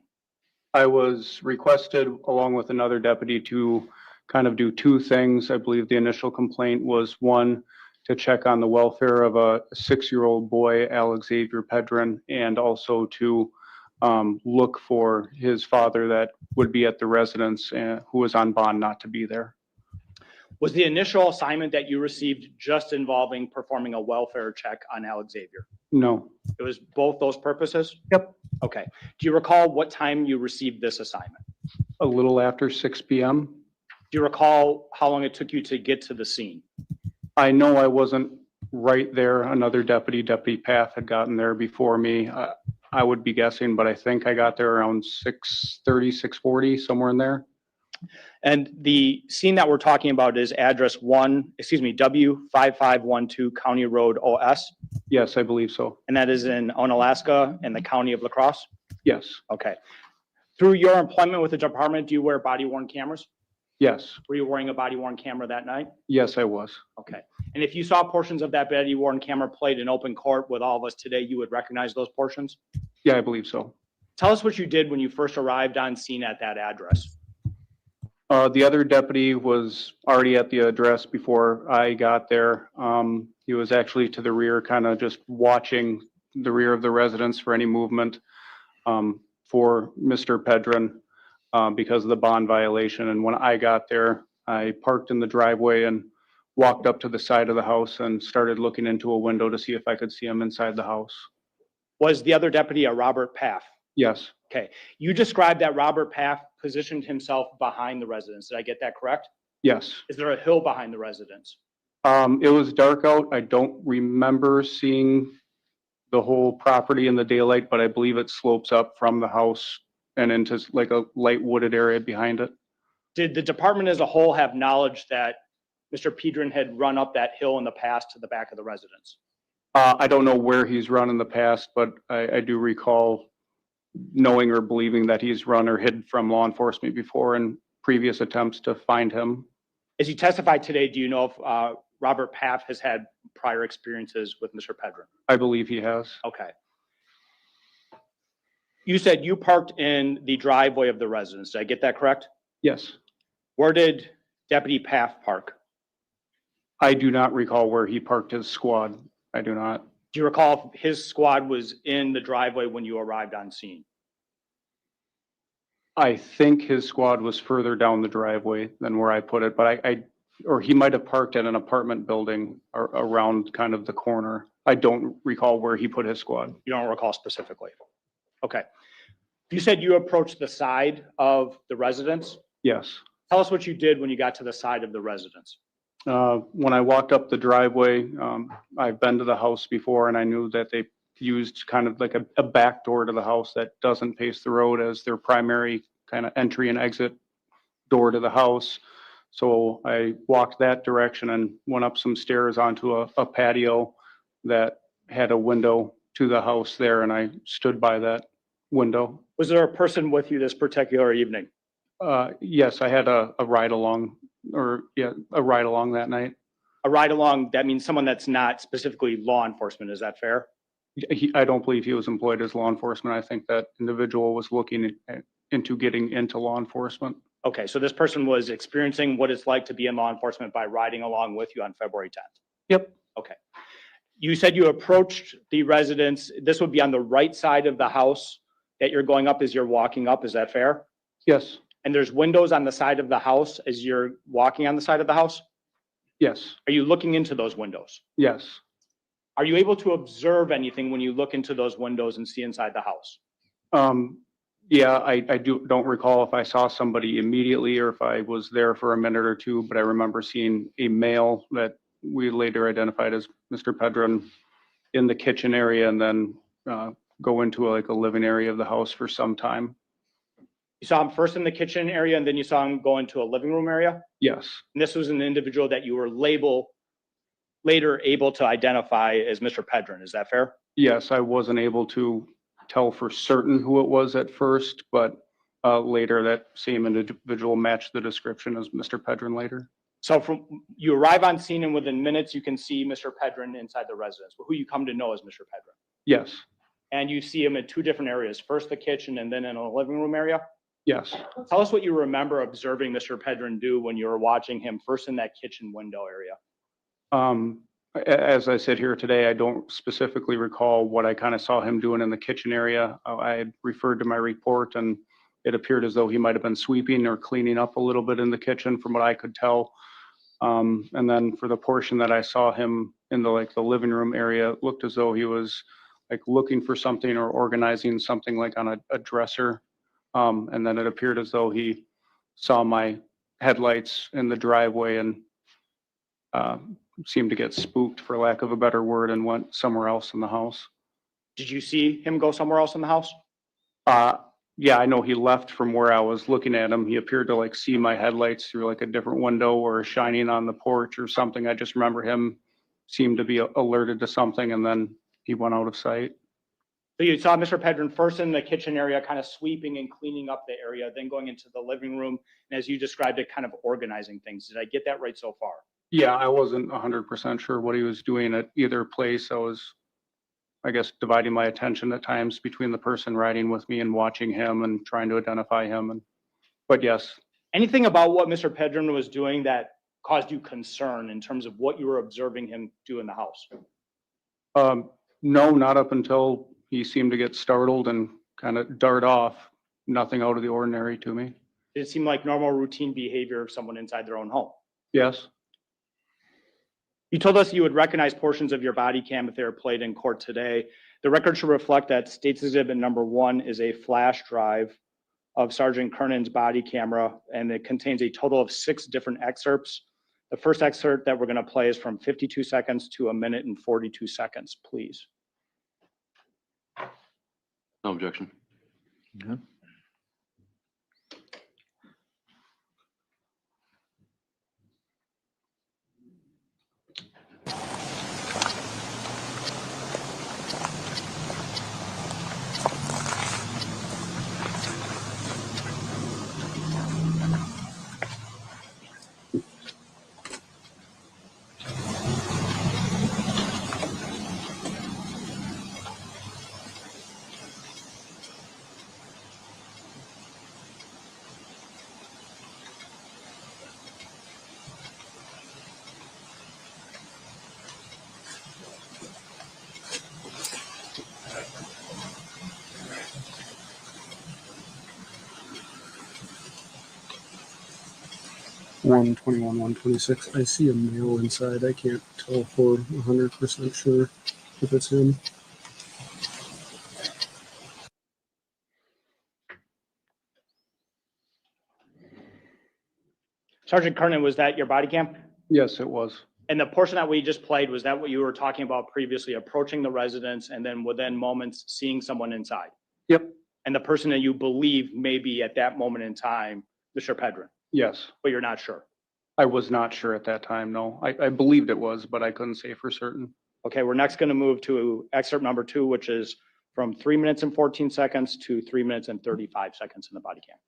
Speaker 9: I was requested along with another deputy to kind of do two things. I believe the initial complaint was one, to check on the welfare of a 6-year-old boy, Alexavier Pedron, and also to look for his father that would be at the residence who was on bond not to be there.
Speaker 10: Was the initial assignment that you received just involving performing a welfare check on Alexavier?
Speaker 9: No,
Speaker 10: It was both those purposes?
Speaker 9: Yep.
Speaker 10: Okay. Do you recall what time you received this assignment?
Speaker 9: a little after 6 p.m.
Speaker 10: Do you recall how long it took you to get to the scene?
Speaker 9: I know I wasn't right there. Another deputy, Deputy Path, had gotten there before me. I would be guessing, but I think I got there around 6:30, 6:40, somewhere in there.
Speaker 10: And the scene that we're talking about is address W5512 County Road OS,
Speaker 9: Yes, I believe so.
Speaker 10: and that is in Onalaska in the county of La Crosse?
Speaker 9: Yes,
Speaker 10: Okay. Through your employment with the department, do you wear body-worn cameras?
Speaker 9: yes,
Speaker 10: Were you wearing a body-worn camera that night?
Speaker 9: yes, I was.
Speaker 10: Okay. And if you saw portions of that body-worn camera played in open court with all of us today, you would recognize those portions?
Speaker 9: Yeah, I believe so.
Speaker 10: Tell us what you did when you first arrived on scene at that address.
Speaker 9: The other deputy was already at the address before I got there. He was actually to the rear, kind of just watching the rear of the residence for any movement for Mr. Pedron because of the bond violation. And when I got there, I parked in the driveway and walked up to the side of the house and started looking into a window to see if I could see him inside the house.
Speaker 10: Was the other deputy a Robert Paff?
Speaker 9: Yes,
Speaker 10: Okay. You described that Robert Paff positioned himself behind the residence. Did I get that correct?
Speaker 9: yes.
Speaker 10: Is there a hill behind the residence?
Speaker 9: It was dark out. I don't remember seeing the whole property in the daylight, but I believe it slopes up from the house and into like a light wooded area behind it.
Speaker 10: Did the department as a whole have knowledge that Mr. Pedron had run up that hill in the past to the back of the residence?
Speaker 9: I don't know where he's run in the past, but I do recall knowing or believing that he's run or hid from law enforcement before in previous attempts to find him.
Speaker 10: As you testified today, do you know if Robert Paff has had prior experiences with Mr. Pedron?
Speaker 9: I believe he has.
Speaker 10: Okay. You said you parked in the driveway of the residence. Did I get that correct?
Speaker 9: Yes.
Speaker 10: Where did Deputy Paff park?
Speaker 9: I do not recall where he parked his squad. I do not.
Speaker 10: Do you recall if his squad was in the driveway when you arrived on scene?
Speaker 9: I think his squad was further down the driveway than where I put it, but or he might have parked at an apartment building around kind of the corner. I don't recall where he put his squad.
Speaker 10: You don't recall specifically? Okay. You said you approached the side of the residence.
Speaker 9: Yes.
Speaker 10: Tell us what you did when you got to the side of the residence.
Speaker 9: When I walked up the driveway, I've been to the house before and I knew that they used kind of like a back door to the house that doesn't face the road as their primary kind of entry and exit door to the house. So I walked that direction and went up some stairs onto a patio that had a window to the house there, and I stood by that window.
Speaker 10: Was there a person with you this particular evening?
Speaker 9: Yes, I had a ride along, a ride along that night.
Speaker 10: A ride along, that means someone that's not specifically law enforcement, is that fair?
Speaker 9: I don't believe he was employed as law enforcement. I think that individual was looking into getting into law enforcement.
Speaker 10: Okay, so this person was experiencing what it's like to be in law enforcement by riding along with you on February 10th.
Speaker 9: Yep.
Speaker 10: Okay. You said you approached the residence. This would be on the right side of the house that you're going up as you're walking up. Is that fair?
Speaker 9: Yes.
Speaker 10: And there's windows on the side of the house as you're walking on the side of the house?
Speaker 9: Yes.
Speaker 10: Are you looking into those windows?
Speaker 9: Yes.
Speaker 10: Are you able to observe anything when you look into those windows and see inside the house?
Speaker 9: Yeah, I don't recall if I saw somebody immediately or if I was there for a minute or two, but I remember seeing a male that we later identified as Mr. Pedron in the kitchen area, and then go into like a living area of the house for some time.
Speaker 10: You saw him first in the kitchen area, and then you saw him go into a living room area?
Speaker 9: Yes.
Speaker 10: And this was an individual that you were later able to identify as Mr. Pedron, is that fair?
Speaker 9: Yes, I wasn't able to tell for certain who it was at first, but later that same individual matched the description as Mr. Pedron later.
Speaker 10: So from you arrive on scene and within minutes, you can see Mr. Pedron inside the residence, who you come to know as Mr. Pedron.
Speaker 9: Yes.
Speaker 10: And you see him in two different areas, first the kitchen and then in a living room area.
Speaker 9: Yes.
Speaker 10: Tell us what you remember observing Mr. Pedron do when you were watching him first in that kitchen window area.
Speaker 9: As I said here today, I don't specifically recall what I kind of saw him doing in the kitchen area. I had referred to my report, and it appeared as though he might have been sweeping or cleaning up a little bit in the kitchen from what I could tell. And then for the portion that I saw him in the living room area, it looked as though he was like looking for something or organizing something like on a dresser. And then it appeared as though he saw my headlights in the driveway and seemed to get spooked, for lack of a better word, and went somewhere else in the house.
Speaker 10: Did you see him go somewhere else in the house?
Speaker 9: Yeah, I know he left from where I was looking at him. He appeared to like see my headlights through like a different window or shining on the porch or something. I just remember him seemed to be alerted to something, and then he went out of sight.
Speaker 10: So you saw Mr. Pedron first in the kitchen area, kind of sweeping and cleaning up the area, then going into the living room, and as you described it, kind of organizing things. Did I get that right so far?
Speaker 9: Yeah, I wasn't 100% sure what he was doing at either place. I was, I guess, dividing my attention at times between the person riding with me and watching him and trying to identify him. But yes.
Speaker 10: Anything about what Mr. Pedron was doing that caused you concern in terms of what you were observing him do in the house?
Speaker 9: No, not up until he seemed to get startled and kind of dart off. Nothing out of the ordinary to me.
Speaker 10: Did it seem like normal routine behavior of someone inside their own home?
Speaker 9: Yes.
Speaker 10: You told us you would recognize portions of your body cam if they were played in court today. The record should reflect that State's Exhibit number 1 is a flash drive of Sergeant Kernan's body camera, and it contains a total of 6 different excerpts. The first excerpt that we're going to play is from 52 seconds to 1 minute and 42 seconds, please.
Speaker 4: No objection.
Speaker 11: Okay.
Speaker 12: One 126. I see a male inside. I can't tell for 100% sure if it's him.
Speaker 10: Sergeant Kernan, was that your body cam?
Speaker 9: Yes, it was.
Speaker 10: And the portion that we just played, was that what you were talking about previously, approaching the residence and then within moments seeing someone inside?
Speaker 9: Yep.
Speaker 10: And the person that you believe may be at that moment in time, Mr. Pedron?
Speaker 9: Yes.
Speaker 10: But you're not sure?
Speaker 9: I was not sure at that time, no. I believed it was, but I couldn't say for certain.
Speaker 10: Okay, we're next going to move to excerpt number 2, which is from 3 minutes and 14 seconds to 3 minutes and 35 seconds in the body cam.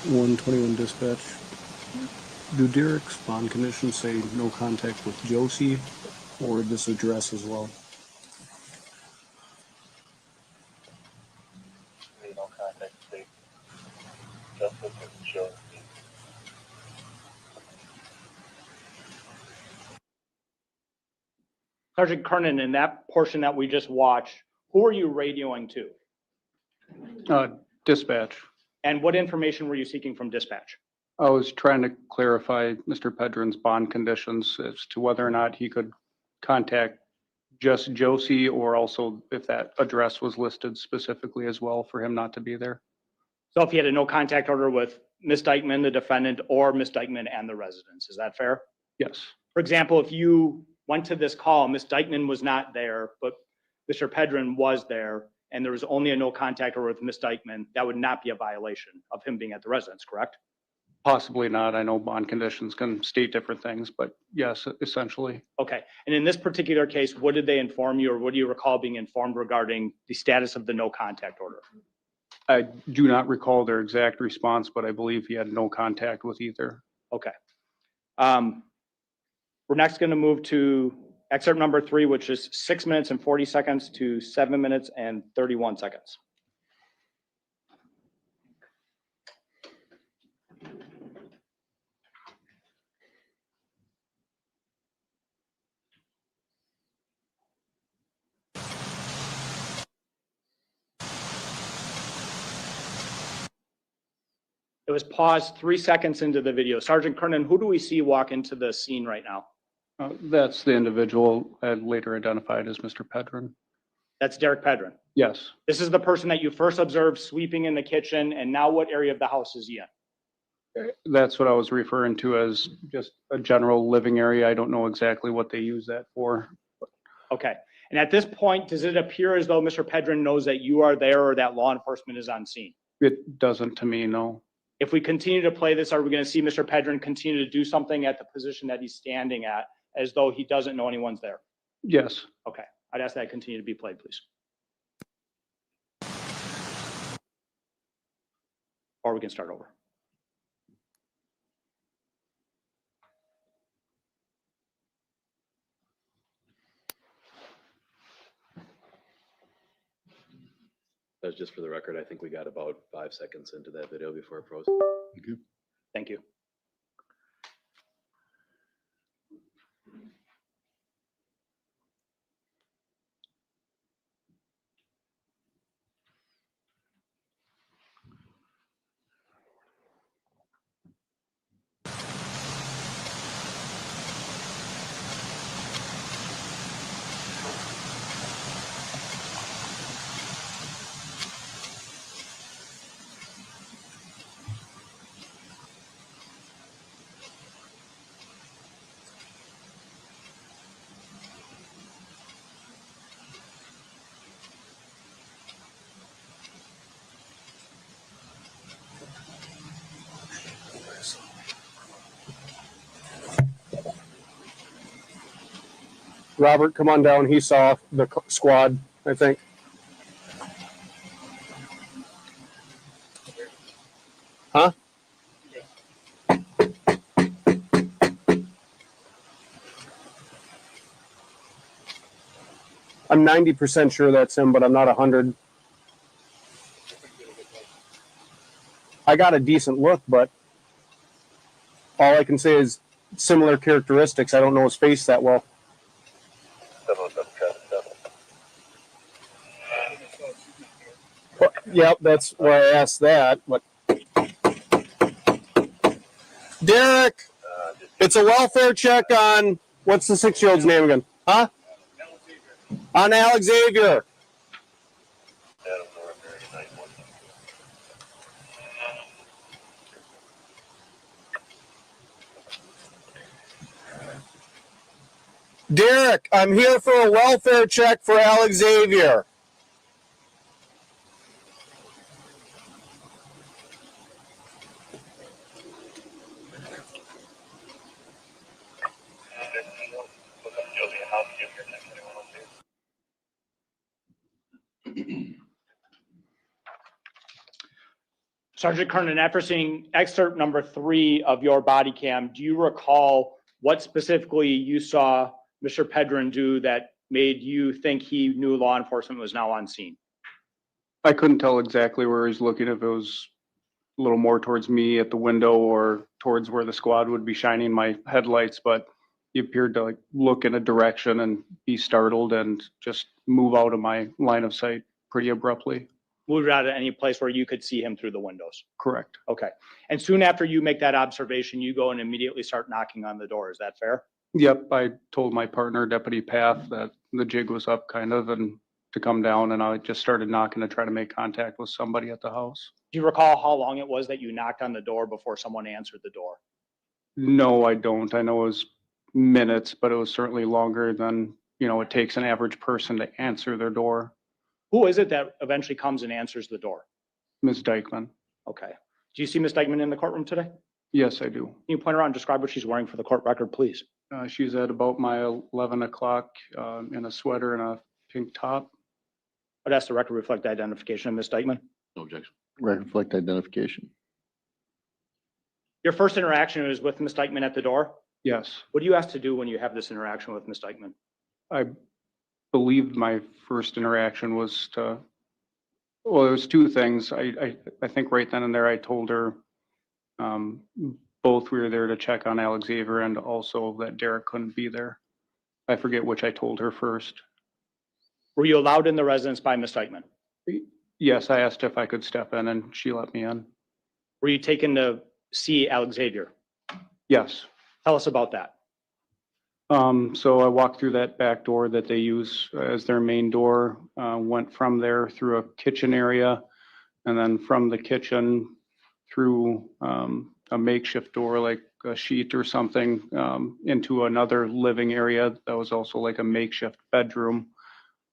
Speaker 12: 121 dispatch. Do Derek's bond conditions say no contact with Josie or this address as well?
Speaker 11: No contact state. Just with Josie.
Speaker 10: Sergeant Kernan, in that portion that we just watched, who are you radioing to?
Speaker 9: Dispatch.
Speaker 10: And what information were you seeking from dispatch?
Speaker 9: I was trying to clarify Mr. Pedron's bond conditions as to whether or not he could contact just Josie, or also if that address was listed specifically as well for him not to be there.
Speaker 10: So if he had a no contact order with Ms. Dikeman, the defendant, or Ms. Dikeman and the residents, is that fair?
Speaker 9: Yes.
Speaker 10: For example, if you went to this call, Ms. Dikeman was not there, but Mr. Pedron was there, and there was only a no contact order with Ms. Dikeman, that would not be a violation of him being at the residence, correct?
Speaker 9: Possibly not. I know bond conditions can state different things, but yes, essentially.
Speaker 10: Okay, and in this particular case, what did they inform you, or what do you recall being informed regarding the status of the no contact order?
Speaker 9: I do not recall their exact response, but I believe he had no contact with either.
Speaker 10: Okay. We're next going to move to excerpt number 3, which is 6 minutes and 40 seconds to 7 minutes and 31 seconds. It was paused 3 seconds into the video. Sergeant Kernan, who do we see walk into the scene right now?
Speaker 9: That's the individual I later identified as Mr. Pedron.
Speaker 10: That's Derek Pedron.
Speaker 9: Yes.
Speaker 10: This is the person that you first observed sweeping in the kitchen, and now what area of the house is he in?
Speaker 9: That's what I was referring to as just a general living area. I don't know exactly what they use that for.
Speaker 10: Okay. And at this point, does it appear as though Mr. Pedron knows that you are there or that law enforcement is on scene?
Speaker 9: It doesn't to me, no.
Speaker 10: If we continue to play this, are we going to see Mr. Pedron continue to do something at the position that he's standing at as though he doesn't know anyone's there?
Speaker 9: Yes.
Speaker 10: Okay. I'd ask that continue to be played, please. Or we can start over.
Speaker 4: That's just for the record. I think we got about 5 seconds into that video before it froze.
Speaker 10: Thank you.
Speaker 12: Robert, come on down. He saw the squad, I think. Huh? I'm 90% sure that's him, but I'm not 100. I got a decent look, but all I can say is similar characteristics. I don't know his face that well. Well, yep, that's why I asked that. But Derek, it's a welfare check on what's the 6-year-old's name again? Huh? On Alexavier. Derek, I'm here for a welfare check for Alexavier.
Speaker 10: Sergeant Kernan, after seeing excerpt number 3 of your body cam, do you recall what specifically you saw Mr. Pedron do that made you think he knew law enforcement was now on scene?
Speaker 9: I couldn't tell exactly where he's looking, if it was a little more towards me at the window or towards where the squad would be shining my headlights, but he appeared to like look in a direction and be startled and just move out of my line of sight pretty abruptly.
Speaker 10: Moved out of any place where you could see him through the windows?
Speaker 9: Correct.
Speaker 10: Okay. And soon after you make that observation, you go and immediately start knocking on the door. Is that fair?
Speaker 9: Yep, I told my partner, Deputy Path, that the jig was up kind of and to come down, and I just started knocking to try to make contact with somebody at the house.
Speaker 10: Do you recall how long it was that you knocked on the door before someone answered the door?
Speaker 9: No, I don't. I know it was minutes, but it was certainly longer than, it takes an average person to answer their door.
Speaker 10: Who is it that eventually comes and answers the door?
Speaker 9: Ms. Dikeman.
Speaker 10: Okay. Do you see Ms. Dikeman in the courtroom today?
Speaker 9: Yes, I do.
Speaker 10: Can you point around and describe what she's wearing for the court record, please?
Speaker 9: She's at about my 11 o'clock in a sweater and a pink top.
Speaker 10: I'd ask the record reflect the identification of Ms. Dikeman.
Speaker 2: No objection. Reflect identification.
Speaker 10: Your first interaction was with Ms. Dikeman at the door?
Speaker 9: Yes.
Speaker 10: What do you ask to do when you have this interaction with Ms. Dikeman?
Speaker 9: I believe my first interaction was it was two things. I think right then and there I told her both we were there to check on Alexavier and also that Derek couldn't be there. I forget which I told her first.
Speaker 10: Were you allowed in the residence by Ms. Dikeman?
Speaker 9: Yes, I asked if I could step in and she let me in.
Speaker 10: Were you taken to see Alexavier?
Speaker 9: Yes.
Speaker 10: Tell us about that.
Speaker 9: So I walked through that back door that they use as their main door, went from there through a kitchen area, and then from the kitchen through a makeshift door, like a sheet or something, into another living area that was also like a makeshift bedroom.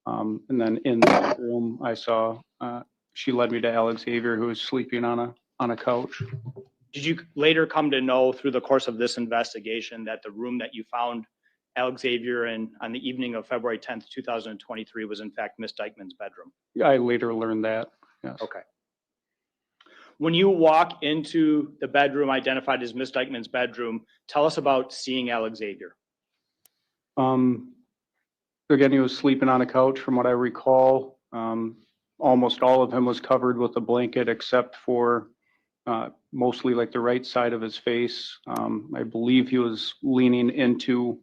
Speaker 9: And then in that room, I saw, she led me to Alexavier, who was sleeping on a couch.
Speaker 10: Did you later come to know through the course of this investigation that the room that you found Alexavier in on the evening of February 10th, 2023 was in fact Ms. Dikeman's bedroom?
Speaker 9: I later learned that, yes.
Speaker 10: Okay. When you walk into the bedroom identified as Ms. Dikeman's bedroom, tell us about seeing Alexavier.
Speaker 9: Again, he was sleeping on a couch from what I recall. Almost all of him was covered with a blanket except for mostly like the right side of his face. I believe he was leaning into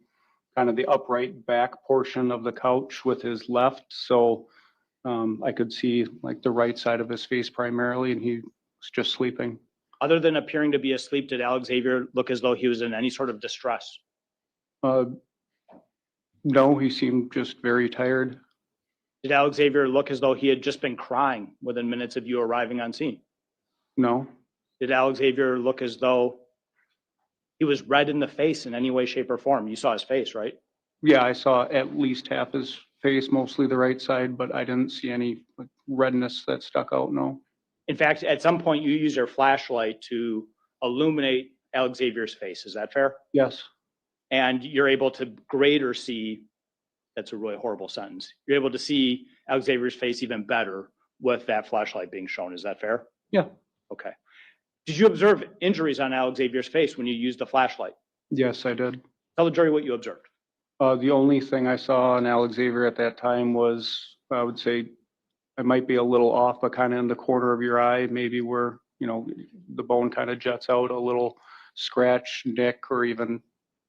Speaker 9: kind of the upright back portion of the couch with his left. So I could see like the right side of his face primarily, and he was just sleeping.
Speaker 10: Other than appearing to be asleep, did Alexavier look as though he was in any sort of distress?
Speaker 9: No, he seemed just very tired.
Speaker 10: Did Alexavier look as though he had just been crying within minutes of you arriving on scene?
Speaker 9: No.
Speaker 10: Did Alexavier look as though he was red in the face in any way, shape, or form? You saw his face, right?
Speaker 9: Yeah, I saw at least half his face, mostly the right side, but I didn't see any like, redness that stuck out, no.
Speaker 10: In fact, at some point you used your flashlight to illuminate Alexavier's face. Is that fair?
Speaker 9: Yes.
Speaker 10: And you're able to grade or see, that's a really horrible sentence. You're able to see Alexavier's face even better with that flashlight being shown. Is that fair?
Speaker 9: Yeah.
Speaker 10: Okay. Did you observe injuries on Alexavier's face when you used the flashlight?
Speaker 9: Yes, I did.
Speaker 10: Tell the jury what you observed.
Speaker 9: The only thing I saw on Alexavier at that time was, I would say, I might be a little off, but kind of in the corner of your eye, maybe where, the bone kind of juts out, a little scratch, nick, or even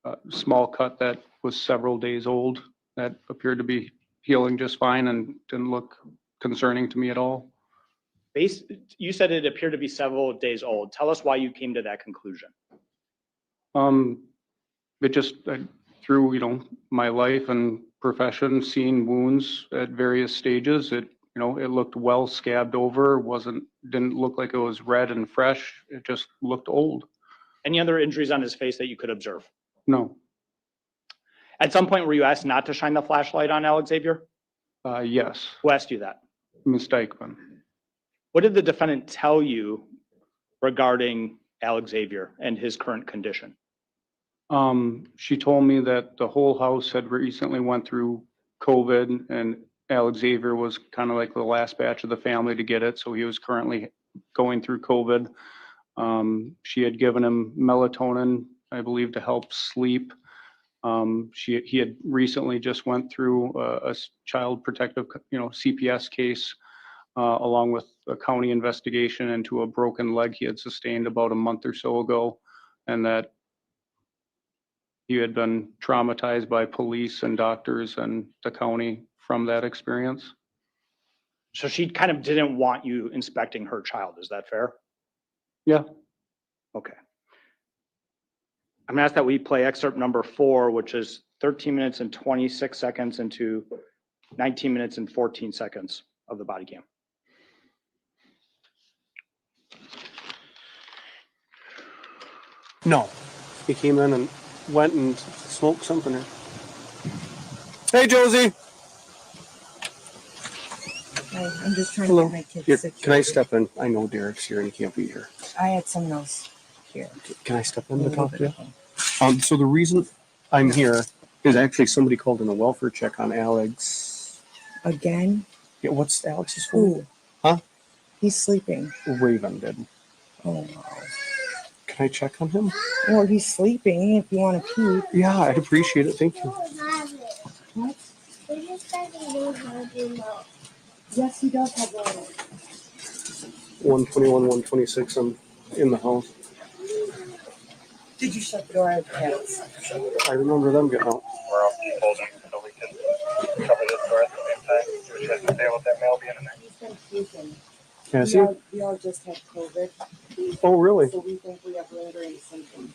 Speaker 9: a small cut that was several days old that appeared to be healing just fine and didn't look concerning to me at all.
Speaker 10: You said it appeared to be several days old. Tell us why you came to that conclusion.
Speaker 9: It just, through, my life and profession, seeing wounds at various stages, it looked well scabbed over, didn't look like it was red and fresh. It just looked old.
Speaker 10: Any other injuries on his face that you could observe?
Speaker 9: No.
Speaker 10: At some point, were you asked not to shine the flashlight on Alexavier?
Speaker 9: Yes.
Speaker 10: Who asked you that?
Speaker 9: Ms. Dikeman.
Speaker 10: What did the defendant tell you regarding Alexavier and his current condition?
Speaker 9: She told me that the whole house had recently went through COVID and Alexavier was kind of like the last batch of the family to get it. So he was currently going through COVID. She had given him melatonin, I believe, to help sleep. He had recently just went through a child protective, CPS case, along with a county investigation into a broken leg he had sustained about a month or so ago, and that he had been traumatized by police and doctors and the county from that experience.
Speaker 10: So she kind of didn't want you inspecting her child. Is that fair?
Speaker 9: Yeah.
Speaker 10: Okay. I'm gonna ask that we play excerpt number 4, which is 13 minutes and 26 seconds into 19 minutes and 14 seconds of the body cam.
Speaker 12: No. He came in and went and smoked something. Hey, Josie.
Speaker 8: I'm just trying
Speaker 12: Hello.
Speaker 8: to get my kids
Speaker 12: Here,
Speaker 8: situated.
Speaker 12: can I step in? I know Derek's here and he can't be here.
Speaker 8: I had someone else here.
Speaker 12: Can I step in to talk to you? So the reason I'm here is actually somebody called in a welfare check on Alex.
Speaker 8: Again?
Speaker 12: Yeah, what's Alex's phone?
Speaker 8: Who?
Speaker 12: Huh?
Speaker 8: He's sleeping.
Speaker 12: Raven did.
Speaker 8: Oh, wow.
Speaker 12: Can I check on him?
Speaker 8: Well, he's sleeping if you want to peek.
Speaker 12: Yeah, I'd appreciate it. Thank you.
Speaker 8: What? Yes, he does have one.
Speaker 12: 121, 126, I'm in the house.
Speaker 8: Did you shut the door? I have cats.
Speaker 12: I remember them getting out.
Speaker 11: We're all holding so we can cover this door at the same time. Do what you guys can say about that mail being in there.
Speaker 8: He's been puking.
Speaker 12: Has he?
Speaker 8: We all just had COVID.
Speaker 12: Oh, really?
Speaker 8: So we think we have lingering symptoms.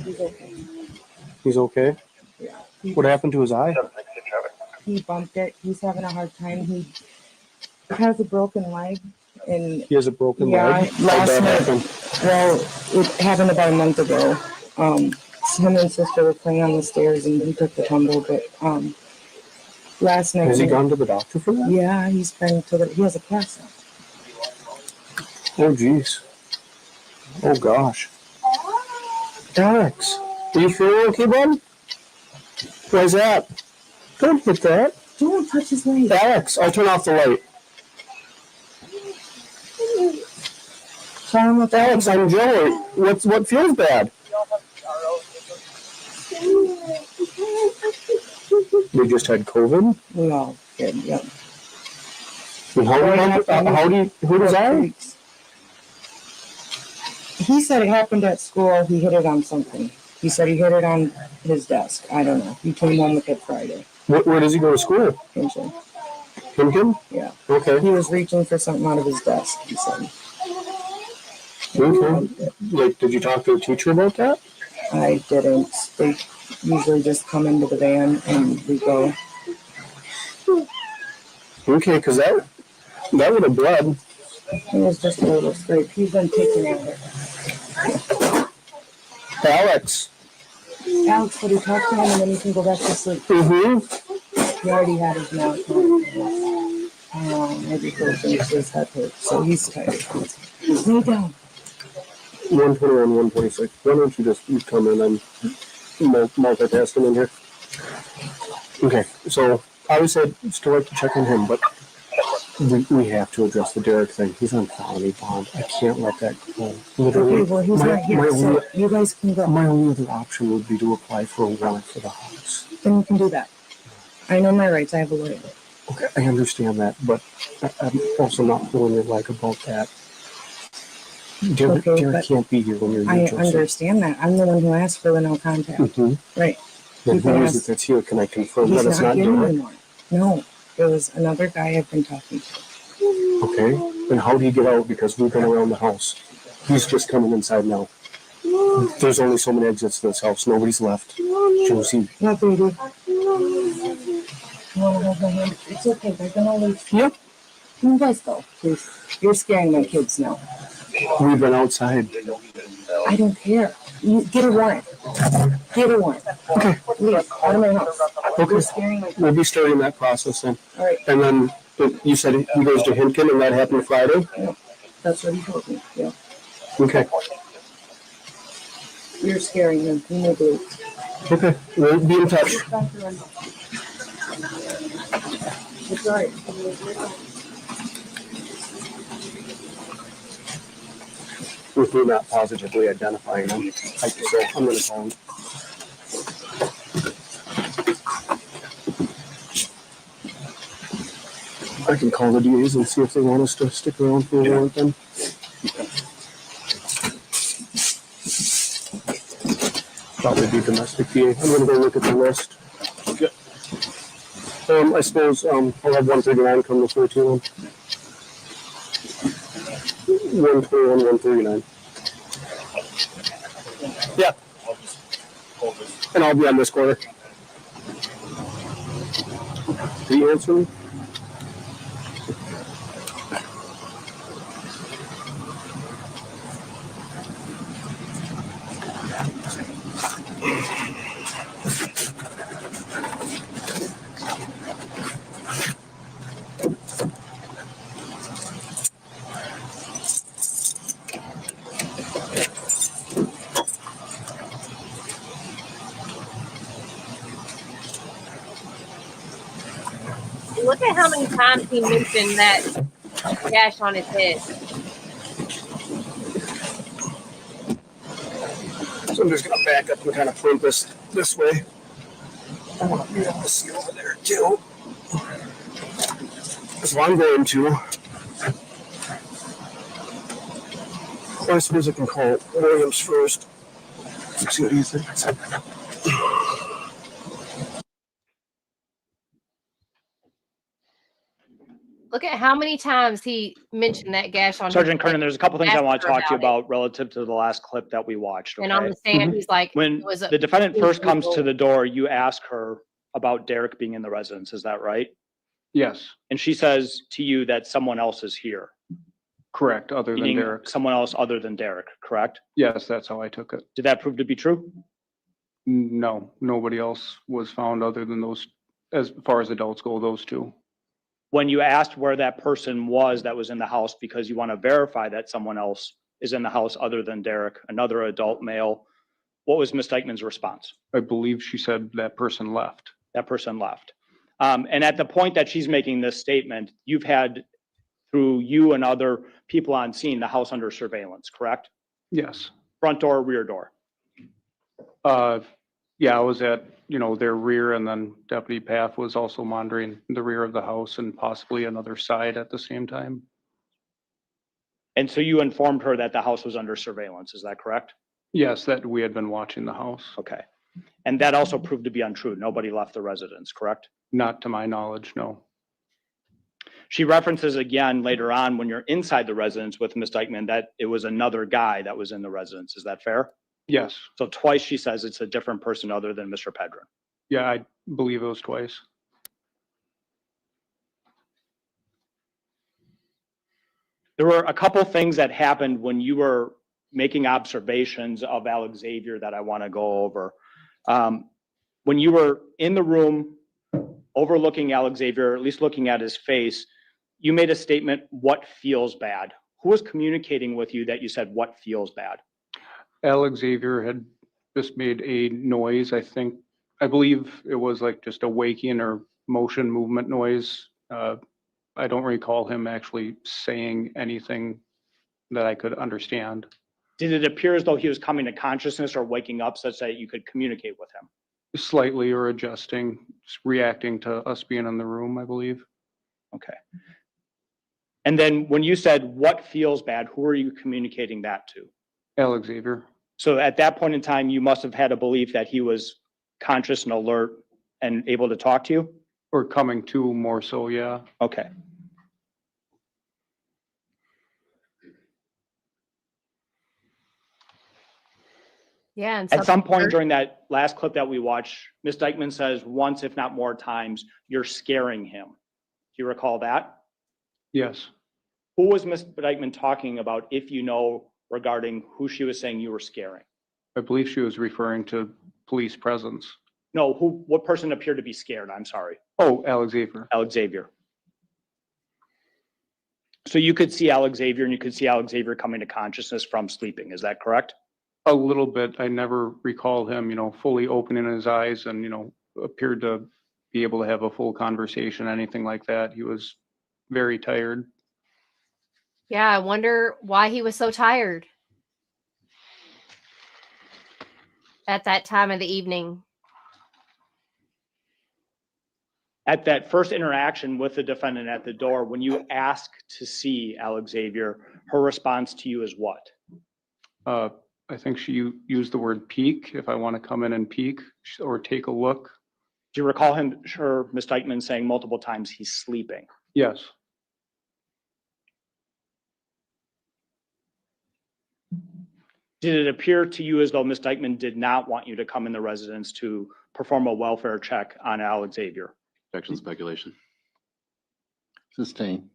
Speaker 8: He's okay.
Speaker 12: He's okay?
Speaker 8: Yeah.
Speaker 12: What happened to his eye?
Speaker 8: He bumped it. He's having a hard time. He has a broken leg. And
Speaker 12: He has a broken leg?
Speaker 8: last night, well, it happened about a month ago. Him and sister were playing on the stairs and he took the tumble, but last night.
Speaker 12: Has he gone to the doctor for that?
Speaker 8: Yeah, he's been to he has a cast.
Speaker 12: Oh, geez. Oh, gosh. Alex, are you feeling okay, bud? Why's that? Don't hit that.
Speaker 8: Don't touch his leg.
Speaker 12: Alex, I'll turn off the light. Alex, I'm Joey. What feels bad? We just had COVID?
Speaker 8: We all did, yeah.
Speaker 12: And who does that?
Speaker 8: He said it happened at school. He hit it on something. He said he hit it on his desk. I don't know. He came home with it Friday.
Speaker 12: Where does he go to school?
Speaker 8: Pinchon.
Speaker 12: Pinchon?
Speaker 8: Yeah.
Speaker 12: Okay.
Speaker 8: He was reaching for something out of his desk, he said.
Speaker 12: Okay. Like, did you talk to a teacher about that?
Speaker 8: I didn't. They usually just come into the van and we go.
Speaker 12: Okay, because that would have bled.
Speaker 8: It was just a little scrape. He's been taking it.
Speaker 12: Alex,
Speaker 8: would he talk to him and then he can go back to sleep?
Speaker 12: Mm-hmm.
Speaker 8: He already had his mouth. Maybe he'll finish his head hurt, so he's tired. Lay down.
Speaker 12: 121, 126. Why don't you come in and multitasking in here? Okay, so obviously I'd still like to check on him, but we have to address the Derek thing. He's on felony bond. I can't let that go. Literally,
Speaker 8: Okay, well, he's not here, so you guys can go.
Speaker 12: My only other option would be to apply for a warrant for the house.
Speaker 8: Then you can do that. I know my rights. I have a lawyer.
Speaker 12: Okay, I understand that, but I'm also not pulling your leg about that. Derek can't be here when you're here.
Speaker 8: I understand that. I'm the one who asked for the no contact.
Speaker 12: Mm-hmm.
Speaker 8: Right.
Speaker 12: Then who is it that's here? Can I confirm that it's not
Speaker 8: here
Speaker 12: Derek?
Speaker 8: anymore. No, it was another guy I've been talking to.
Speaker 12: Okay, and how do you get out? Because we've been around the house. He's just coming inside now. There's only so many exits to this house. Nobody's left. Josie.
Speaker 8: No, baby. You want to hold my hand? It's okay. They're going to leave.
Speaker 12: Yep.
Speaker 8: You guys go, please. You're scaring my kids now.
Speaker 12: We've been outside.
Speaker 8: I don't care. You get a warrant. Get a warrant.
Speaker 12: Okay.
Speaker 8: Leave. Out of my house.
Speaker 12: Okay.
Speaker 8: You're scaring my kids.
Speaker 12: We'll be starting that process then.
Speaker 8: All right.
Speaker 12: And then you said he goes to Hinton and that happened Friday?
Speaker 8: Yeah. That's what he told me. Yeah.
Speaker 12: Okay.
Speaker 8: You're scaring him. You may believe.
Speaker 12: Okay. We'll be in touch.
Speaker 8: It's all right.
Speaker 12: with me not positively identifying them. So I'm going to call him. I can call the DAs and see if they want us to stick around for a while with them. Probably be domestic DA. I'm going to go look at the list. I suppose I'll have 139 come before too long. 121, 139. Yeah. And I'll be on this corner. Did you answer me?
Speaker 1: Look at how many times he mentioned that gash on his head.
Speaker 12: So I'm just going to back up and kind of point this way. I want to be able to see over there too. So I'm going to. I suppose I can call Williams first. See what he thinks.
Speaker 1: Look at how many times he mentioned that gash on
Speaker 10: Sergeant
Speaker 1: his
Speaker 10: Kernan,
Speaker 1: head.
Speaker 10: there's a couple things I want to
Speaker 1: Asked her
Speaker 10: talk to you
Speaker 1: about
Speaker 10: about relative to the last clip that we watched.
Speaker 1: And on
Speaker 10: Okay?
Speaker 1: the stand, he's like,
Speaker 10: When
Speaker 1: it was a-
Speaker 10: the defendant
Speaker 1: it was
Speaker 10: first comes to
Speaker 1: illegal.
Speaker 10: the door, you ask her about Derek being in the residence. Is that right?
Speaker 9: Yes,
Speaker 10: And she says to you that someone else is here,
Speaker 9: correct, other than
Speaker 10: meaning
Speaker 9: Derek.
Speaker 10: someone else other than Derek, correct?
Speaker 9: Yes, that's how I took it.
Speaker 10: Did that prove to be true?
Speaker 9: No, nobody else was found other than those, as far as adults go, those two.
Speaker 10: When you asked where that person was that was in the house because you want to verify that someone else is in the house other than Derek, another adult male, what was Ms. Dikeman's response?
Speaker 9: I believe she said that person left.
Speaker 10: That person left. And at the point that she's making this statement, you've had, through you and other people on scene, the house under surveillance, correct?
Speaker 9: Yes.
Speaker 10: Front door, rear door.
Speaker 9: Yeah, I was at, their rear, and then Deputy Path was also monitoring the rear of the house and possibly another side at the same time.
Speaker 10: And so you informed her that the house was under surveillance, is that correct?
Speaker 9: Yes, that we had been watching the house.
Speaker 10: Okay. And that also proved to be untrue. Nobody left the residence, correct?
Speaker 9: Not to my knowledge, no.
Speaker 10: She references again later on when you're inside the residence with Ms. Dikeman that it was another guy that was in the residence. Is that fair?
Speaker 9: Yes.
Speaker 10: So twice she says it's a different person other than Mr. Pedron.
Speaker 9: Yeah, I believe it was twice.
Speaker 10: There were a couple things that happened when you were making observations of Alexavier that I want to go over. When you were in the room overlooking Alexavier, or at least looking at his face, you made a statement, "What feels bad?" Who was communicating with you that you said, "What feels bad"?
Speaker 9: Alexavier had just made a noise, I believe it was like just a waking or motion movement noise. I don't recall him actually saying anything that I could understand.
Speaker 10: Did it appear as though he was coming to consciousness or waking up such that you could communicate with him?
Speaker 9: Slightly, or adjusting, just reacting to us being in the room, I believe.
Speaker 10: Okay. And then when you said, "What feels bad," who are you communicating that to?
Speaker 9: Alexavier.
Speaker 10: So at that point in time, you must have had a belief that he was conscious and alert and able to talk to you?
Speaker 9: Or coming to more so, yeah.
Speaker 10: Okay.
Speaker 1: Yeah. And
Speaker 10: At some point during that last clip that we watched, Ms. Dikeman says once, if not more times, "You're scaring him." Do you recall that?
Speaker 9: Yes.
Speaker 10: Who was Ms. Dikeman talking about, if you know, regarding who she was saying you were scaring?
Speaker 9: I believe she was referring to police presence.
Speaker 10: No, what person appeared to be scared? I'm sorry.
Speaker 9: Oh, Alexavier.
Speaker 10: Alexavier. So you could see Alexavier and you could see Alexavier coming to consciousness from sleeping. Is that correct?
Speaker 9: A little bit. I never recall him, fully opening his eyes and, appeared to be able to have a full conversation, anything like that. He was very tired.
Speaker 1: Yeah, I wonder why he was so tired. at that time of the evening.
Speaker 10: At that first interaction with the defendant at the door, when you ask to see Alexavier, her response to you is what?
Speaker 9: I think she used the word peek, if I want to come in and peek or take a look.
Speaker 10: Do you recall Ms. Dikeman saying multiple times he's sleeping?
Speaker 9: Yes.
Speaker 10: Did it appear to you as though Ms. Dikeman did not want you to come in the residence to perform a welfare check on Alexavier?
Speaker 4: Objection, speculation.
Speaker 2: Sustain.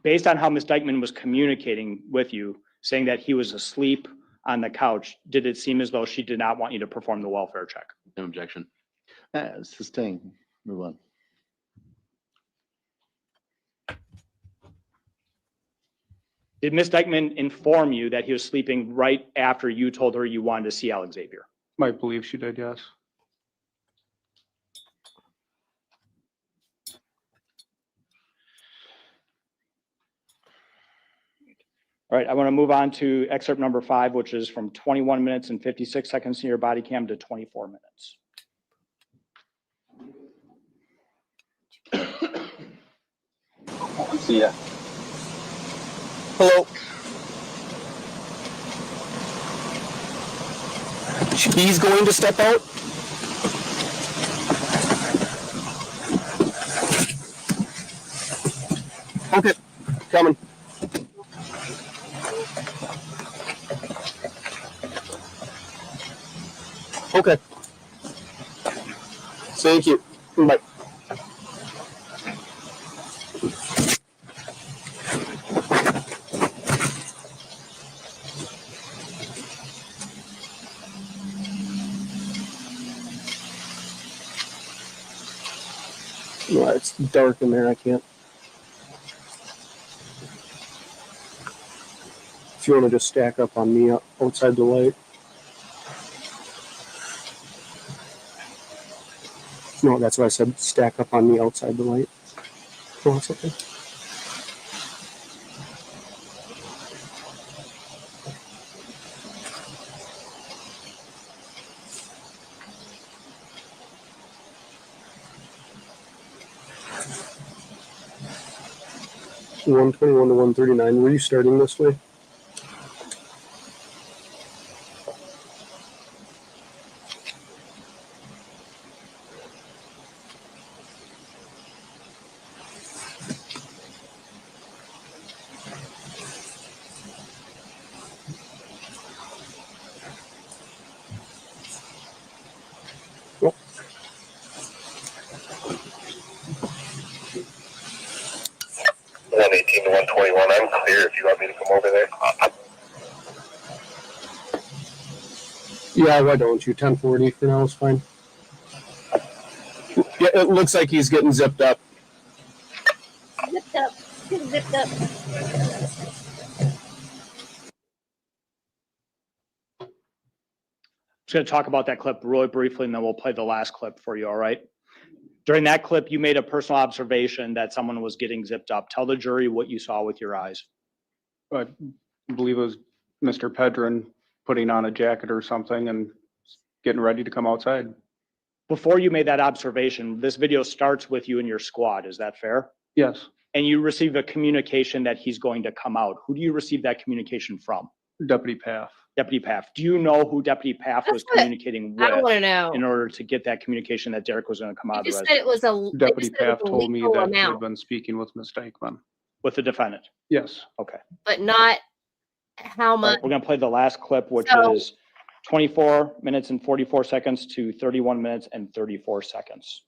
Speaker 10: Based on how Ms. Dikeman was communicating with you, saying that he was asleep on the couch, did it seem as though she did not want you to perform the welfare check?
Speaker 4: No objection.
Speaker 2: Sustain. Move on.
Speaker 10: Did Ms. Dikeman inform you that he was sleeping right after you told her you wanted to see Alexavier?
Speaker 9: I believe she did, yes.
Speaker 10: All right, I want to move on to excerpt number 5, which is from 21 minutes and 56 seconds in your body cam to 24 minutes.
Speaker 12: See ya. Hello. He's going to step out? Okay, coming. Okay. Thank you. Bye. No, it's dark in there. I can't. If you want to just stack up on me outside the light. No, that's what I said. Stack up on me outside the light. Oh, it's okay. So 121 to 139. Were you starting this way? Well,
Speaker 11: 118 to 121. I'm clear if you want me to come over there.
Speaker 12: yeah, why don't you? 1040 for now is fine. Yeah, it looks like he's getting zipped up.
Speaker 1: Zipped up. Zipped up.
Speaker 10: Just going to talk about that clip really briefly, and then we'll play the last clip for you, all right? During that clip, you made a personal observation that someone was getting zipped up. Tell the jury what you saw with your eyes.
Speaker 9: I believe it was Mr. Pedron putting on a jacket or something and getting ready to come outside.
Speaker 10: Before you made that observation, this video starts with you and your squad. Is that fair?
Speaker 9: Yes.
Speaker 10: And you receive a communication that he's going to come out. Who do you receive that communication from?
Speaker 9: Deputy Paff.
Speaker 10: Deputy Paff. Do you know who Deputy Paff was communicating
Speaker 1: I
Speaker 10: with
Speaker 1: want to know.
Speaker 10: in order to get that communication that Derek was going to come out of
Speaker 1: They
Speaker 10: the
Speaker 1: just said it
Speaker 10: residence?
Speaker 1: was a
Speaker 9: Deputy
Speaker 1: they just said it
Speaker 9: Paff
Speaker 1: was a
Speaker 9: told me
Speaker 1: legal
Speaker 9: that he had
Speaker 1: amount,
Speaker 9: been speaking with Ms. Dikeman.
Speaker 10: With the defendant?
Speaker 9: Yes.
Speaker 10: Okay.
Speaker 1: but not how
Speaker 10: All
Speaker 1: much.
Speaker 10: right, we're going to play the last clip, which
Speaker 1: So-
Speaker 10: is 24 minutes and 44 seconds to 31 minutes and 34 seconds.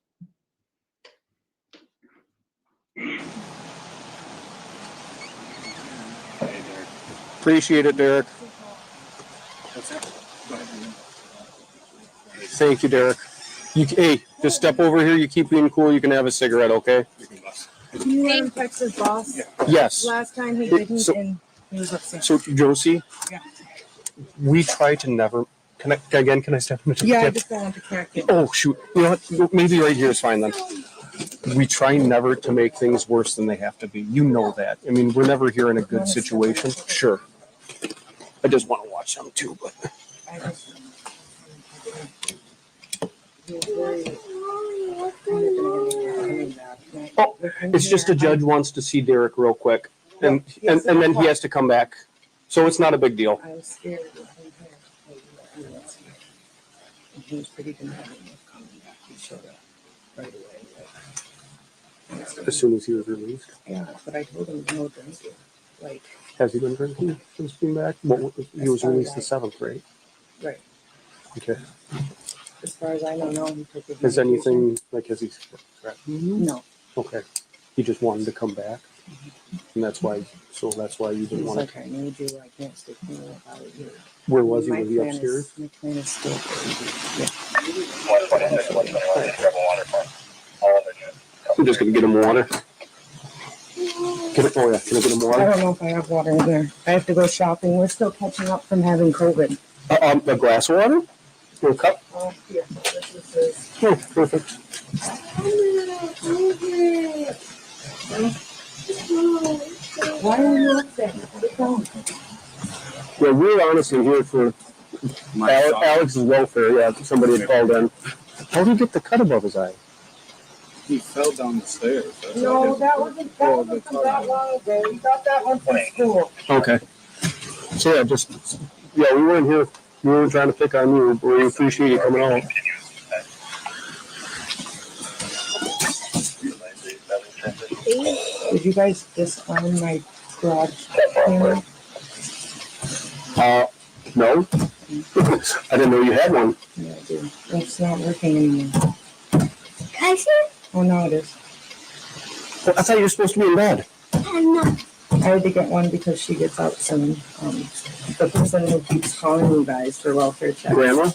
Speaker 12: Appreciate it, Derek. Thank you, Derek. Hey, just step over here. You keep being cool. You can have a cigarette, okay?
Speaker 13: Can you let him text his boss?
Speaker 12: Yes.
Speaker 13: Last time he didn't,
Speaker 12: So-
Speaker 13: and he was upset.
Speaker 12: So, Josie,
Speaker 13: Yeah.
Speaker 12: we try to never. Can I step in?
Speaker 13: Yeah, I just don't want to crack it.
Speaker 12: Oh, shoot. You know what? Maybe right here is fine then. We try never to make things worse than they have to be. You know that. I mean, we're never here in a good situation. Sure. I just want to watch them too, but.
Speaker 13: I just- he was very kind of coming back.
Speaker 12: Oh, it's just a judge wants to see Derek real quick, and
Speaker 13: Yes,
Speaker 12: and then he has to come back. So it's not a big deal.
Speaker 13: I was scared of him here. And he was pretty demanding of coming back. He showed up right away.
Speaker 12: As soon as he was released.
Speaker 13: Yeah, but I told him no drinking. Like,
Speaker 12: Has he been drinking since being back? Well, he was released the 7th, right?
Speaker 13: right.
Speaker 12: Okay.
Speaker 13: As far as I know, no, he took it.
Speaker 12: Has anything, like, has he?
Speaker 13: No.
Speaker 12: Okay. He just wanted to come back? And that's why, so that's why you didn't
Speaker 13: He's
Speaker 12: want
Speaker 13: like,
Speaker 12: to.
Speaker 13: I need you. I can't stick here without you.
Speaker 12: Where was he?
Speaker 13: My
Speaker 12: Was he
Speaker 13: plan
Speaker 12: upstairs?
Speaker 13: My plan is still. Yeah.
Speaker 11: 126, 121, grab a water from all of it.
Speaker 12: I'm just gonna get him water. Can I get him
Speaker 13: I
Speaker 12: water?
Speaker 13: don't know if I have water in there. I have to go shopping. We're still catching up from having COVID.
Speaker 12: A glass of water? Or a cup?
Speaker 13: Oh, yeah. This is his.
Speaker 12: Oh, perfect.
Speaker 13: Why are you up there? Sit down.
Speaker 12: Yeah, we're honestly here for Alex's welfare. Yeah, somebody had called in. How did he get the cut above his eye?
Speaker 14: He fell down the stairs.
Speaker 13: No, that wasn't that long ago. We got that one from school.
Speaker 12: Okay. So yeah, we weren't here. We weren't trying to pick on you, but we appreciate you coming out.
Speaker 13: Did you guys disarm my garage camera?
Speaker 12: No. I didn't know you had one.
Speaker 13: Yeah, I do. It's not working anymore.
Speaker 15: Can I see it?
Speaker 13: Oh, no, it is.
Speaker 12: Well, I thought you were supposed to be in bed.
Speaker 15: I'm not.
Speaker 13: I had to get one because she gets out soon. The person who keeps calling you guys for welfare checks.
Speaker 12: Grandma?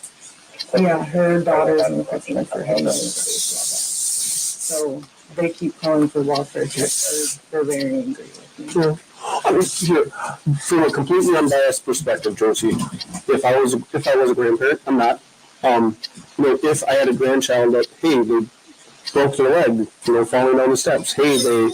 Speaker 13: Yeah, her daughter's in prison for having So they keep calling for welfare checks. They're very angry with me.
Speaker 12: Yeah. I mean, here, from a completely unbiased perspective, Josie, if I was a grandparent, I'm not. If I had a grandchild that, hey, they broke their leg, falling down the steps. Hey, they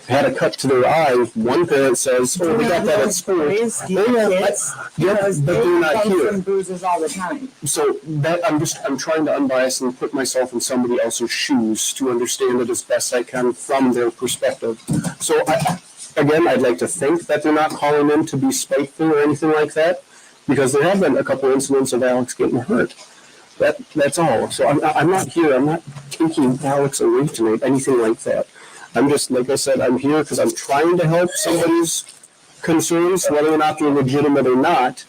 Speaker 12: had a cut to their eye. One parent says, "Oh, we got that at school."
Speaker 13: Because
Speaker 12: but they're not here.
Speaker 13: From bruises all the time.
Speaker 12: So that I'm trying to unbiased and put myself in somebody else's shoes to understand it as best I can from their perspective. So I'd like to think that they're not calling in to be spiteful or anything like that, because there have been a couple incidents of Alex getting hurt. That's all. So I'm not here. I'm not taking Alex away tonight, anything like that. I'm just, like I said, I'm here because I'm trying to help somebody's concerns, whether or not they're legitimate or not.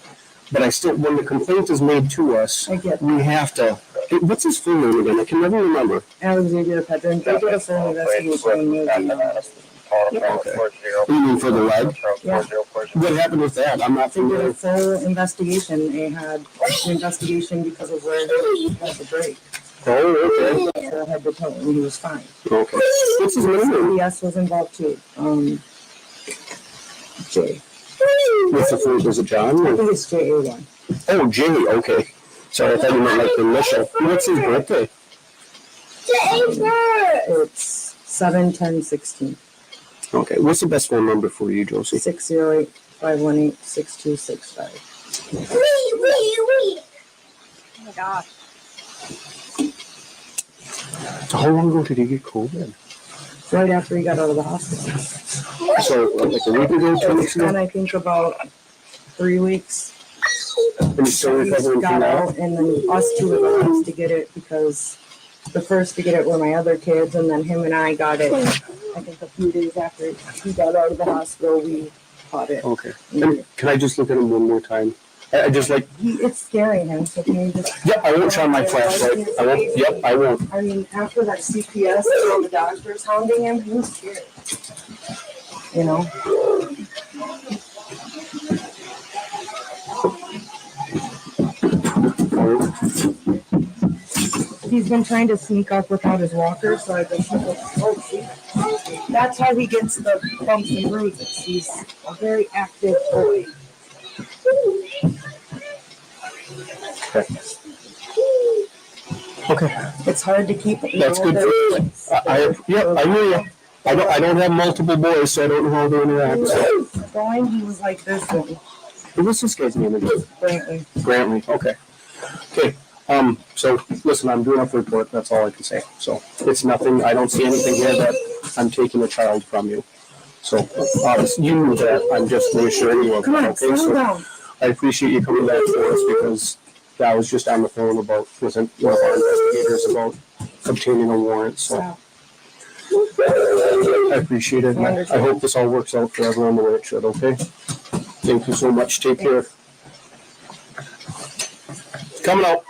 Speaker 12: But I still, when the complaint is made to us, we have to. What's his full name again? I can never remember.
Speaker 13: Alexavier Pedrin. They did a full investigation when we were in the hospital.
Speaker 12: Okay. You mean for the leg?
Speaker 13: Yeah.
Speaker 12: What happened with that? I'm not
Speaker 13: They did
Speaker 12: familiar.
Speaker 13: a full investigation. They had an investigation because of where he had the break.
Speaker 12: Oh, okay.
Speaker 13: So I had to tell him he was fine.
Speaker 12: Okay. What's his name?
Speaker 13: CBS was involved too. Jay.
Speaker 12: What's the full? Was it John?
Speaker 13: I think it's JA1.
Speaker 12: Oh, Jay. Okay. Sorry, I thought you meant like the initial. What's his birthday?
Speaker 13: It's 7/10/16.
Speaker 12: Okay. What's the best phone number for you, Josie?
Speaker 13: 608-518-6265.
Speaker 7: Oh my gosh.
Speaker 12: So how long ago did he get COVID?
Speaker 13: Right after he got out of the hospital.
Speaker 12: So like a week ago, 2 weeks
Speaker 13: And
Speaker 12: ago?
Speaker 13: I think about 3 weeks.
Speaker 12: And he's still
Speaker 13: He
Speaker 12: recovering from
Speaker 13: got
Speaker 12: that?
Speaker 13: out, and then us two were the last to get it because the first to get it were my other kids, and then him and I got it. I think a few days after he got out of the hospital, we caught it.
Speaker 12: Okay. And can I just look at him one more time? I just like.
Speaker 13: It's scaring him, so can you just.
Speaker 12: Yeah, I won't shine my flashlight. I won't. Yep, I won't.
Speaker 13: I mean, after that CPS and the doctors hounding him, he was scared. You know? He's been trying to sneak up without his walker, so I've been thinking, oh, see? That's how he gets the bumps and bruises. He's a very active boy.
Speaker 12: Okay.
Speaker 13: It's hard to keep.
Speaker 12: That's good. I hear you. I don't have multiple boys, so I don't know how they interact. So.
Speaker 13: Going, he was like this one.
Speaker 12: What's this guy's name again?
Speaker 13: Brantley.
Speaker 12: Brantley. Okay. Okay. So listen, I'm doing a report. That's all I can say. So it's nothing. I don't see anything here that I'm taking a child from you. So obviously you knew that. I'm just reassuring you of that. Okay. So I appreciate you coming back for us because I was just on the phone with one of our investigators about obtaining a warrant. So I appreciate it. I hope this all works out for everyone the way it should. Okay. Thank you so much. Take care. Coming out.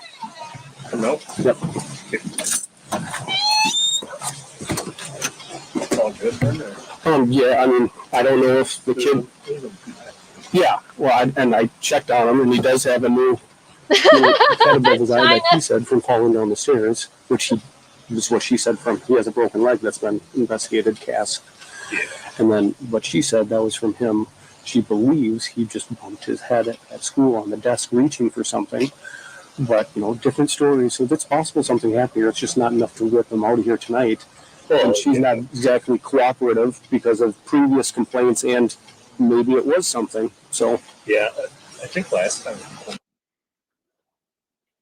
Speaker 11: No.
Speaker 12: Yep.
Speaker 11: All good then, or?
Speaker 12: Yeah, I mean, I don't know if the kid. Yeah, well, I checked on him, and he does have a new head above his eye, like he said, from falling down the stairs, which is what she said from. He has a broken leg that's been investigated, cast. And then what she said, that was from him. She believes he just bumped his head at school on the desk reaching for something. But, different stories. So it's possible something happened here. It's just not enough to whip him out of here tonight. And she's not exactly cooperative because of previous complaints, and maybe it was something. So
Speaker 11: Yeah, I think last time.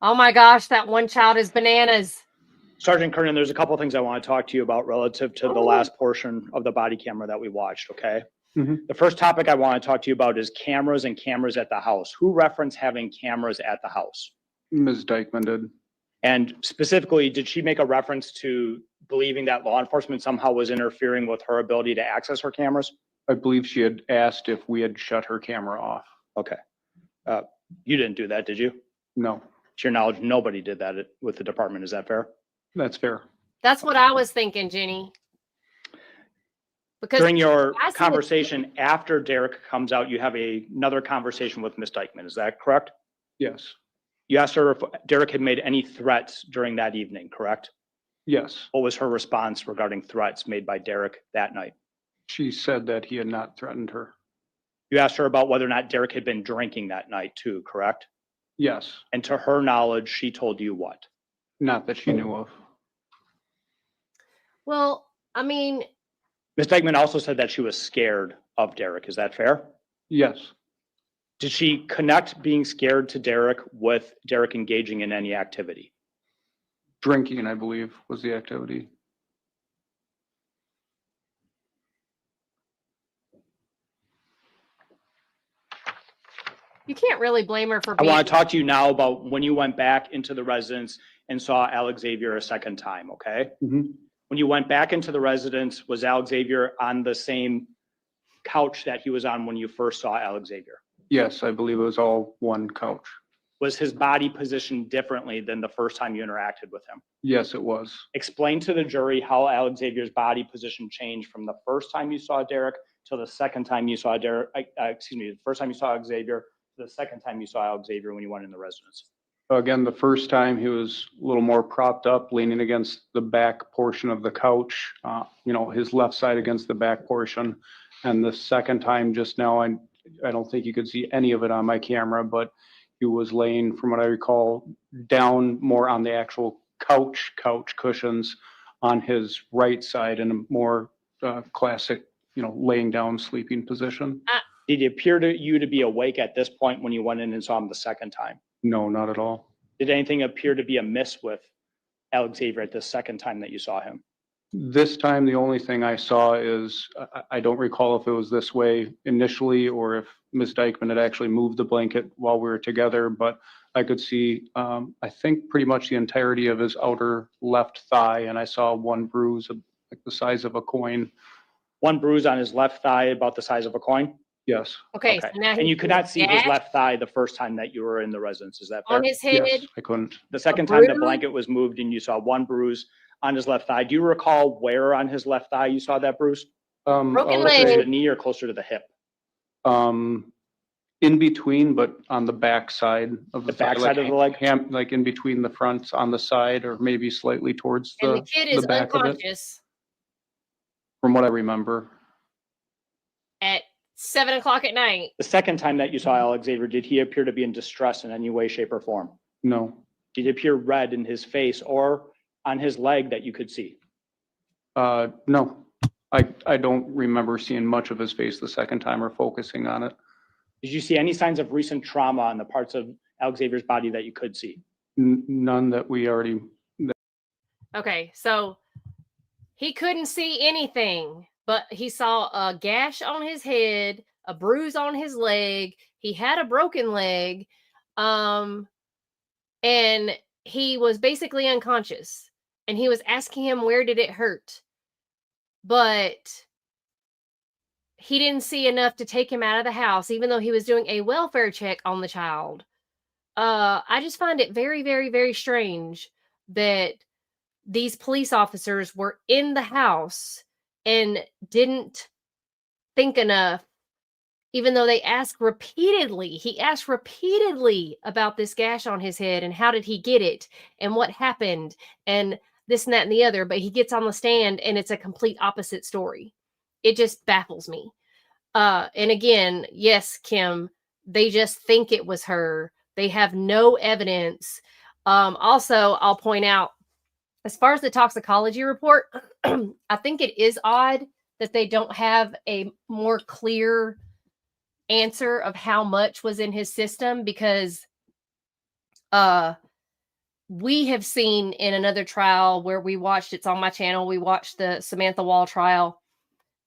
Speaker 1: Oh my gosh, that one child is bananas.
Speaker 10: Sergeant Kernan, there's a couple of things I want to talk to you about relative to the last portion of the body camera that we watched, okay? The first topic I want to talk to you about is cameras and cameras at the house. Who referenced having cameras at the house?
Speaker 9: Ms. Dikeman did.
Speaker 10: And specifically, did she make a reference to believing that law enforcement somehow was interfering with her ability to access her cameras?
Speaker 9: I believe she had asked if we had shut her camera off.
Speaker 10: Okay. You didn't do that, did you?
Speaker 9: No.
Speaker 10: To your knowledge, nobody did that with the department. Is that fair?
Speaker 9: That's fair.
Speaker 1: That's what I was thinking, Jenny. Because
Speaker 10: during your conversation after Derek comes out, you have another conversation with Ms. Dikeman. Is that correct?
Speaker 9: Yes.
Speaker 10: You asked her if Derek had made any threats during that evening, correct?
Speaker 9: Yes.
Speaker 10: What was her response regarding threats made by Derek that night?
Speaker 9: She said that he had not threatened her.
Speaker 10: You asked her about whether or not Derek had been drinking that night too, correct?
Speaker 9: Yes.
Speaker 10: And to her knowledge, she told you what?
Speaker 9: Not that she knew of.
Speaker 1: Well, I mean,
Speaker 10: Ms. Dikeman also said that she was scared of Derek. Is that fair?
Speaker 9: Yes.
Speaker 10: Did she connect being scared to Derek with Derek engaging in any activity?
Speaker 9: Drinking, I believe, was the activity.
Speaker 1: you can't really blame her for
Speaker 10: I
Speaker 1: being.
Speaker 10: want to talk to you now about when you went back into the residence and saw Alexavier a second time, okay? When you went back into the residence, was Alexavier on the same couch that he was on when you first saw Alexavier?
Speaker 9: Yes, I believe it was all one couch.
Speaker 10: Was his body positioned differently than the first time you interacted with him?
Speaker 9: Yes, it was.
Speaker 10: Explain to the jury how Alexavier's body position changed from the first time you saw Derek to the second time you saw Derek, the first time you saw Alexavier to the second time you saw Alexavier when you went in the residence.
Speaker 9: Again, the first time he was a little more propped up, leaning against the back portion of the couch, his left side against the back portion. And the second time just now, I don't think you could see any of it on my camera, but he was laying, from what I recall, down more on the actual couch cushions on his right side in a more classic, laying down sleeping position.
Speaker 10: Did it appear to you to be awake at this point when you went in and saw him the second time?
Speaker 9: No, not at all.
Speaker 10: Did anything appear to be amiss with Alexavier at the second time that you saw him?
Speaker 9: This time, the only thing I saw is, I don't recall if it was this way initially or if Ms. Dikeman had actually moved the blanket while we were together, but I could see, I think pretty much the entirety of his outer left thigh, and I saw one bruise like the size of a coin.
Speaker 10: One bruise on his left thigh about the size of a coin?
Speaker 9: Yes.
Speaker 1: Okay. So now
Speaker 10: and you could not see his left thigh the first time that you were in the residence, is that fair?
Speaker 1: on his head.
Speaker 9: Yes, I couldn't.
Speaker 10: The second time the blanket was moved and you saw one bruise on his left thigh. Do you recall where on his left thigh you saw that bruise?
Speaker 1: Broken
Speaker 10: Closer to
Speaker 1: leg.
Speaker 10: the knee or closer to the hip?
Speaker 9: In between, but on the back side of
Speaker 10: the back side of the leg,
Speaker 9: like in between the fronts on the side, or maybe slightly towards
Speaker 1: And the kid is
Speaker 9: back of it,
Speaker 1: unconscious
Speaker 9: from what I remember.
Speaker 1: at 7 o'clock at night.
Speaker 10: The second time that you saw Alexavier, did he appear to be in distress in any way, shape, or form?
Speaker 9: No.
Speaker 10: Did it appear red in his face or on his leg that you could see?
Speaker 9: No. I don't remember seeing much of his face the second time or focusing on it.
Speaker 10: Did you see any signs of recent trauma on the parts of Alexavier's body that you could see?
Speaker 9: None that we already.
Speaker 1: Okay, so he couldn't see anything, but he saw a gash on his head, a bruise on his leg. He had a broken leg, and he was basically unconscious. And he was asking him, where did it hurt? But he didn't see enough to take him out of the house, even though he was doing a welfare check on the child. I just find it very, very, very strange that these police officers were in the house and didn't think enough, even though they asked repeatedly. He asked repeatedly about this gash on his head and how did he get it and what happened and this and that and the other. But he gets on the stand and it's a complete opposite story. It just baffles me. And again, yes, Kim, they just think it was her. They have no evidence. Also, I'll point out, as far as the toxicology report, I think it is odd that they don't have a more clear answer of how much was in his system, because we have seen in another trial where we watched, it's on my channel, we watched the Samantha Wall trial,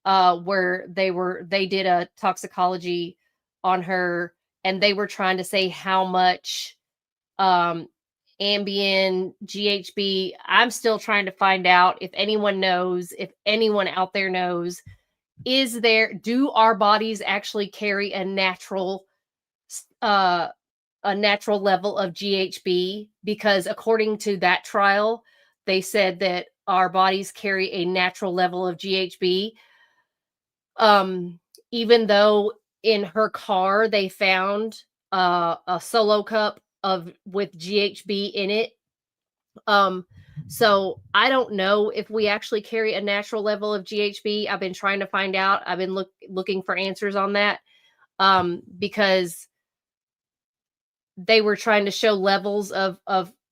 Speaker 1: where they did a toxicology on her and they were trying to say how much Ambien, GHB. I'm still trying to find out if anyone knows, if anyone out there knows, do our bodies actually carry a natural level of GHB? Because according to that trial, they said that our bodies carry a natural level of GHB. Even though in her car they found a solo cup with GHB in it. So I don't know if we actually carry a natural level of GHB. I've been trying to find out. I've been looking for answers on that, because they were trying to show levels of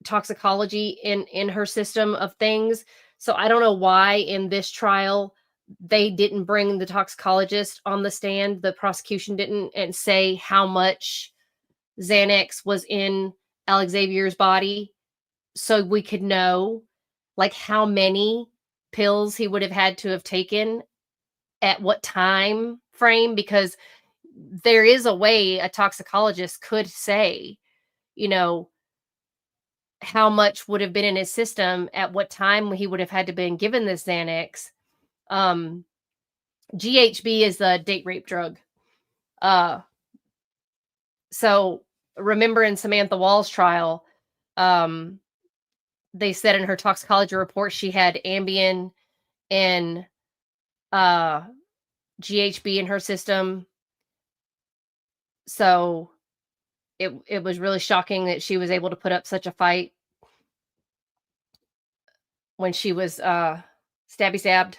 Speaker 1: toxicology in her system of things. So I don't know why in this trial they didn't bring the toxicologist on the stand. The prosecution didn't, and say how much Xanax was in Alexavier's body, so we could know like how many pills he would have had to have taken at what time frame, because there is a way a toxicologist could say, how much would have been in his system at what time he would have had to been given this Xanax. GHB is the date rape drug. So remember in Samantha Wall's trial, they said in her toxicology report she had Ambien and GHB in her system. So it was really shocking that she was able to put up such a fight when she was stabby stabbed.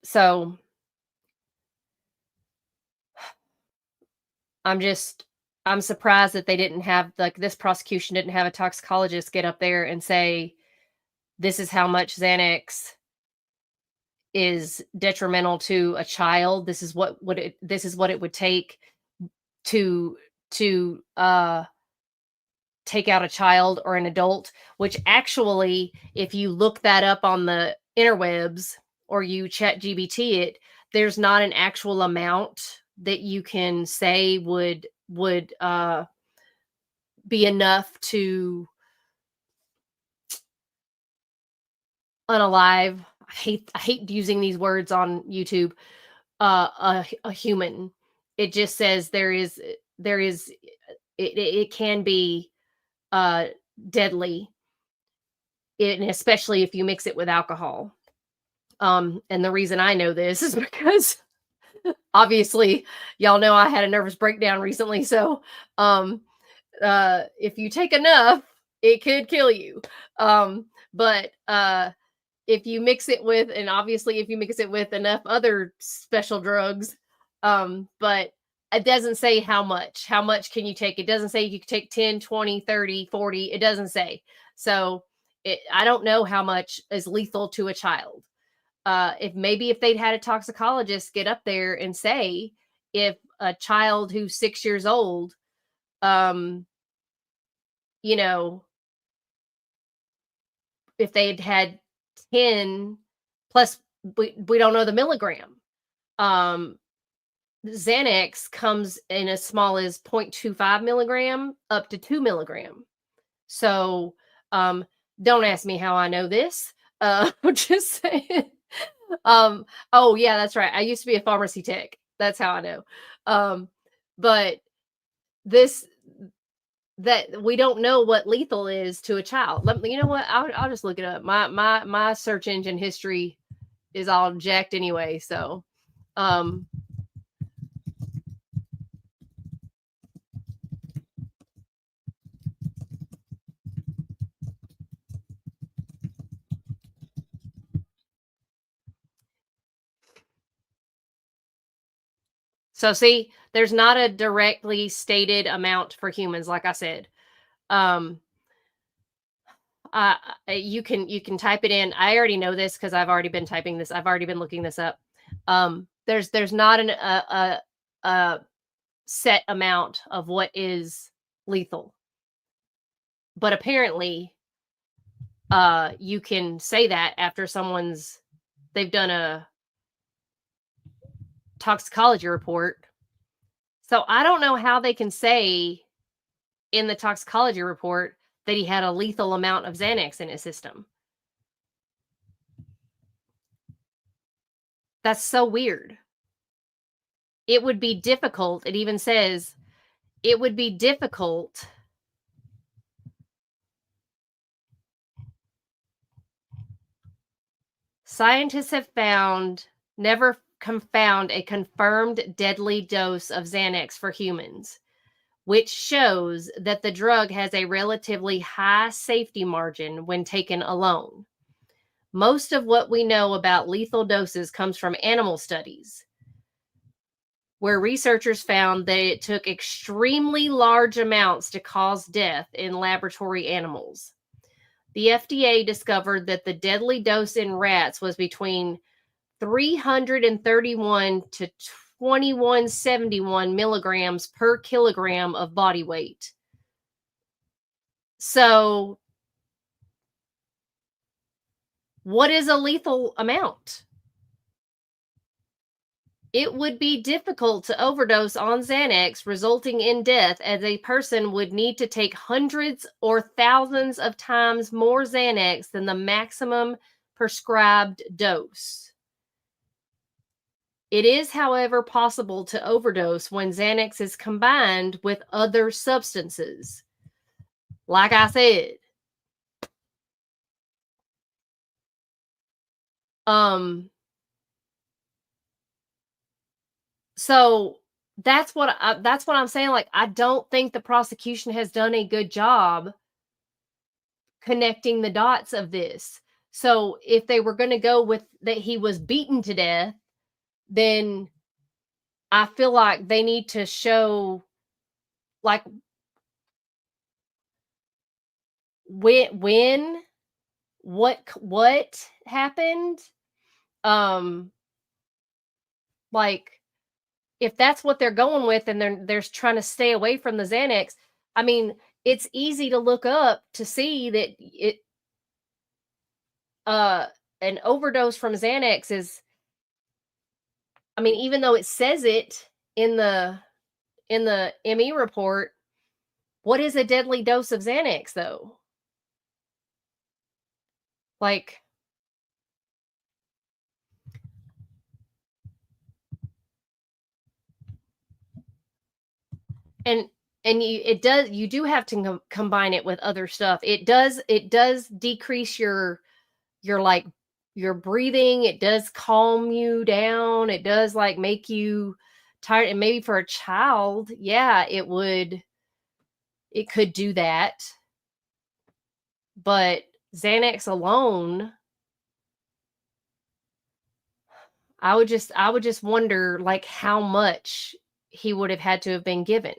Speaker 1: So I'm surprised that they didn't have, like, this prosecution didn't have a toxicologist get up there and say, this is how much Xanax is detrimental to a child. This is what it would take to take out a child or an adult, which actually, if you look that up on the interwebs or you ChatGPT it, there's not an actual amount that you can say would be enough to unalive. I hate using these words on YouTube. A human. It just says it can be deadly, and especially if you mix it with alcohol. And the reason I know this is because obviously y'all know I had a nervous breakdown recently. So if you take enough, it could kill you. But if you mix it with, and obviously if you mix it with enough other special drugs, but it doesn't say how much can you take. It doesn't say you can take 10, 20, 30, 40. It doesn't say. So I don't know how much is lethal to a child. If they'd had a toxicologist get up there and say, if a child who's 6 years old you know, if they'd had 10 plus, we don't know the milligram. Xanax comes in as small as 0.25 milligram up to 2 milligram. So don't ask me how I know this. Just saying. Oh yeah, that's right. I used to be a pharmacy tech. That's how I know. But this, that we don't know what lethal is to a child. You know what? I'll just look it up. My search engine history is all jacked anyway. So, so see, there's not a directly stated amount for humans, like I said. You can type it in. I already know this because I've already been typing this. I've already been looking this up. There's not a set amount of what is lethal, but apparently, you can say that after they've done a toxicology report. So I don't know how they can say in the toxicology report that he had a lethal amount of Xanax in his system. That's so weird. It would be difficult. It even says it would be difficult scientists have never found a confirmed deadly dose of Xanax for humans, which shows that the drug has a relatively high safety margin when taken alone. Most of what we know about lethal doses comes from animal studies, where researchers found that it took extremely large amounts to cause death in laboratory animals. The FDA discovered that the deadly dose in rats was between 331 to 2171 milligrams per kilogram of body weight. So, what is a lethal amount? It would be difficult to overdose on Xanax, resulting in death, as a person would need to take hundreds or thousands of times more Xanax than the maximum prescribed dose. It is, however, possible to overdose when Xanax is combined with other substances. Like I said, so that's what I'm saying. Like, I don't think the prosecution has done a good job connecting the dots of this. So if they were going to go with that he was beaten to death, then I feel like they need to show, like, when what happened. Like, if that's what they're going with and they're trying to stay away from the Xanax, I mean, it's easy to look up to see that an overdose from Xanax is, I mean, even though it says it in the ME report, what is a deadly dose of Xanax though? Like, and you do have to combine it with other stuff. It does decrease your like your breathing. It does calm you down. It does, like, make you tired. And maybe for a child, yeah, it could do that. But Xanax alone, I would just wonder, like, how much he would have had to have been given.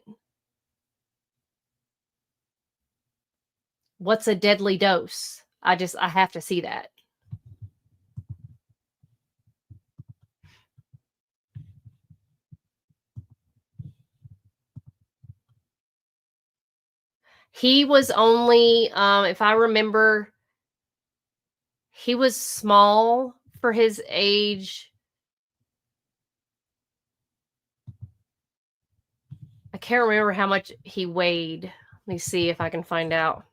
Speaker 1: What's a deadly dose? I have to see that. He was only, if I remember, he was small for his age. I can't remember how much he weighed. Let me see if I can find out.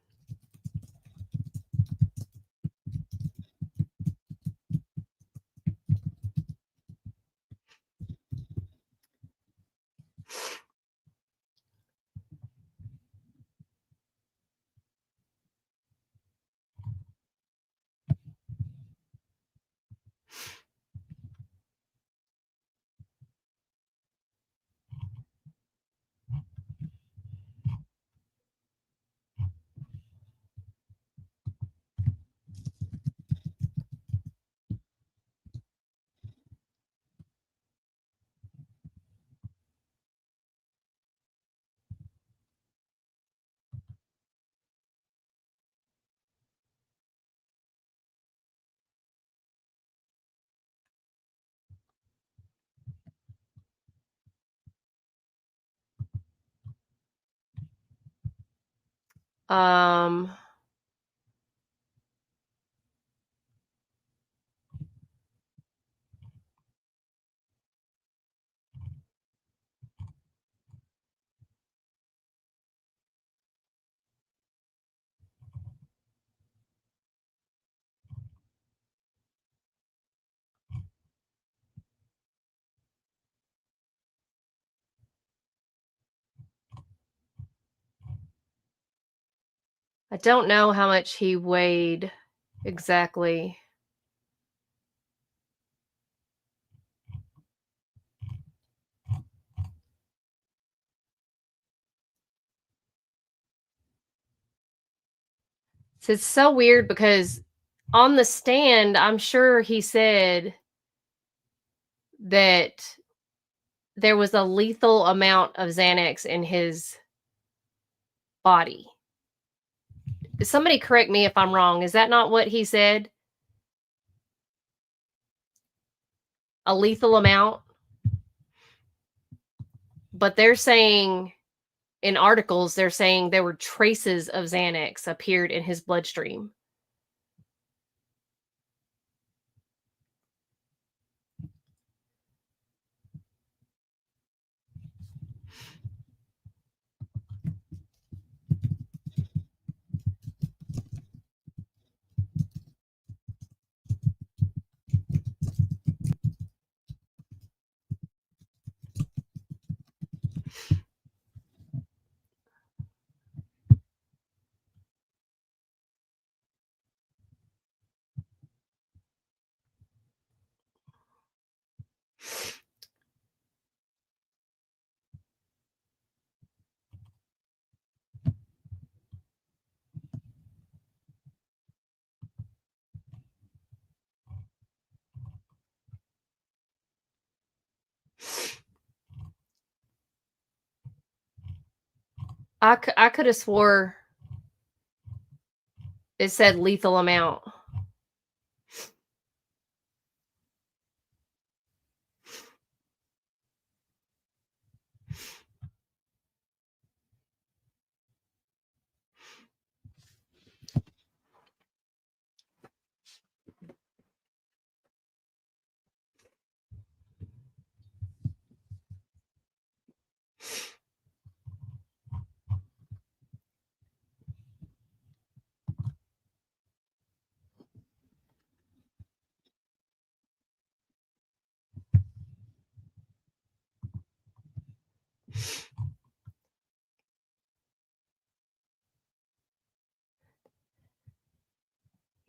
Speaker 1: Um, I don't know how much he weighed exactly. So it's so weird because on the stand, I'm sure he said that there was a lethal amount of Xanax in his body. Somebody correct me if I'm wrong. Is that not what he said? A lethal amount? But they're saying in articles, they're saying there were traces of Xanax appeared in his bloodstream. I could have swore it said lethal amount.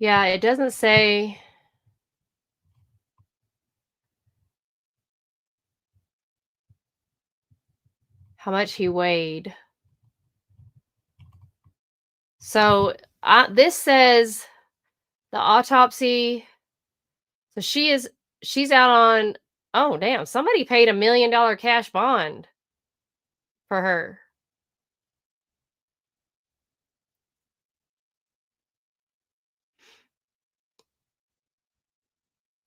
Speaker 1: Yeah, it doesn't say how much he weighed. So this says the autopsy. So she's out on. Oh damn! Somebody paid $1 million cash bond for her.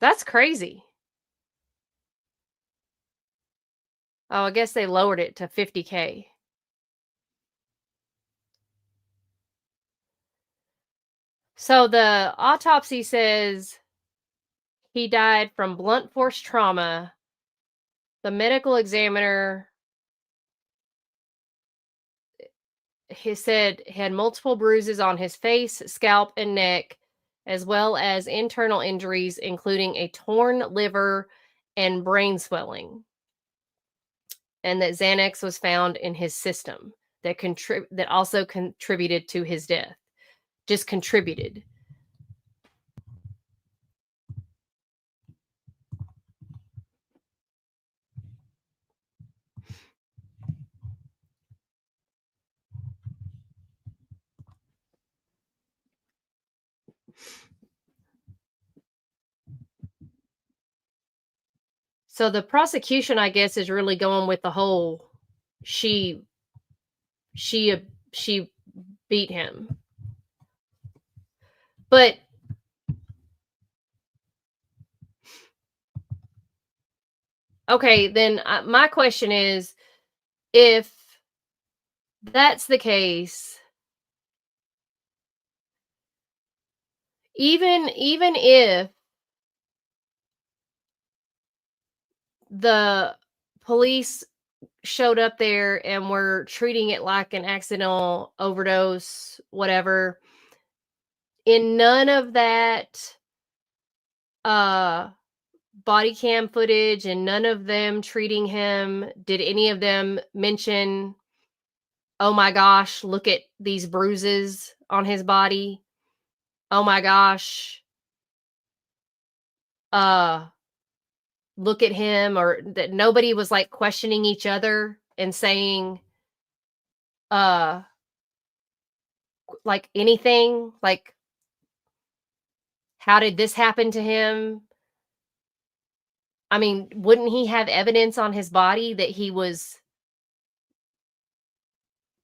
Speaker 1: That's crazy. Oh, I guess they lowered it to $50K. So the autopsy says he died from blunt force trauma. The medical examiner he said he had multiple bruises on his face, scalp, and neck, as well as internal injuries, including a torn liver and brain swelling. And that Xanax was found in his system that also contributed to his death. Just contributed. So the prosecution, I guess, is really going with the whole she beat him. But okay, then my question is, if that's the case, even if the police showed up there and were treating it like an accidental overdose, whatever, in none of that body cam footage and none of them treating him, did any of them mention, oh my gosh, look at these bruises on his body? Oh my gosh, look at him? Or that nobody was like questioning each other and saying like anything, like, how did this happen to him? I mean, wouldn't he have evidence on his body that he was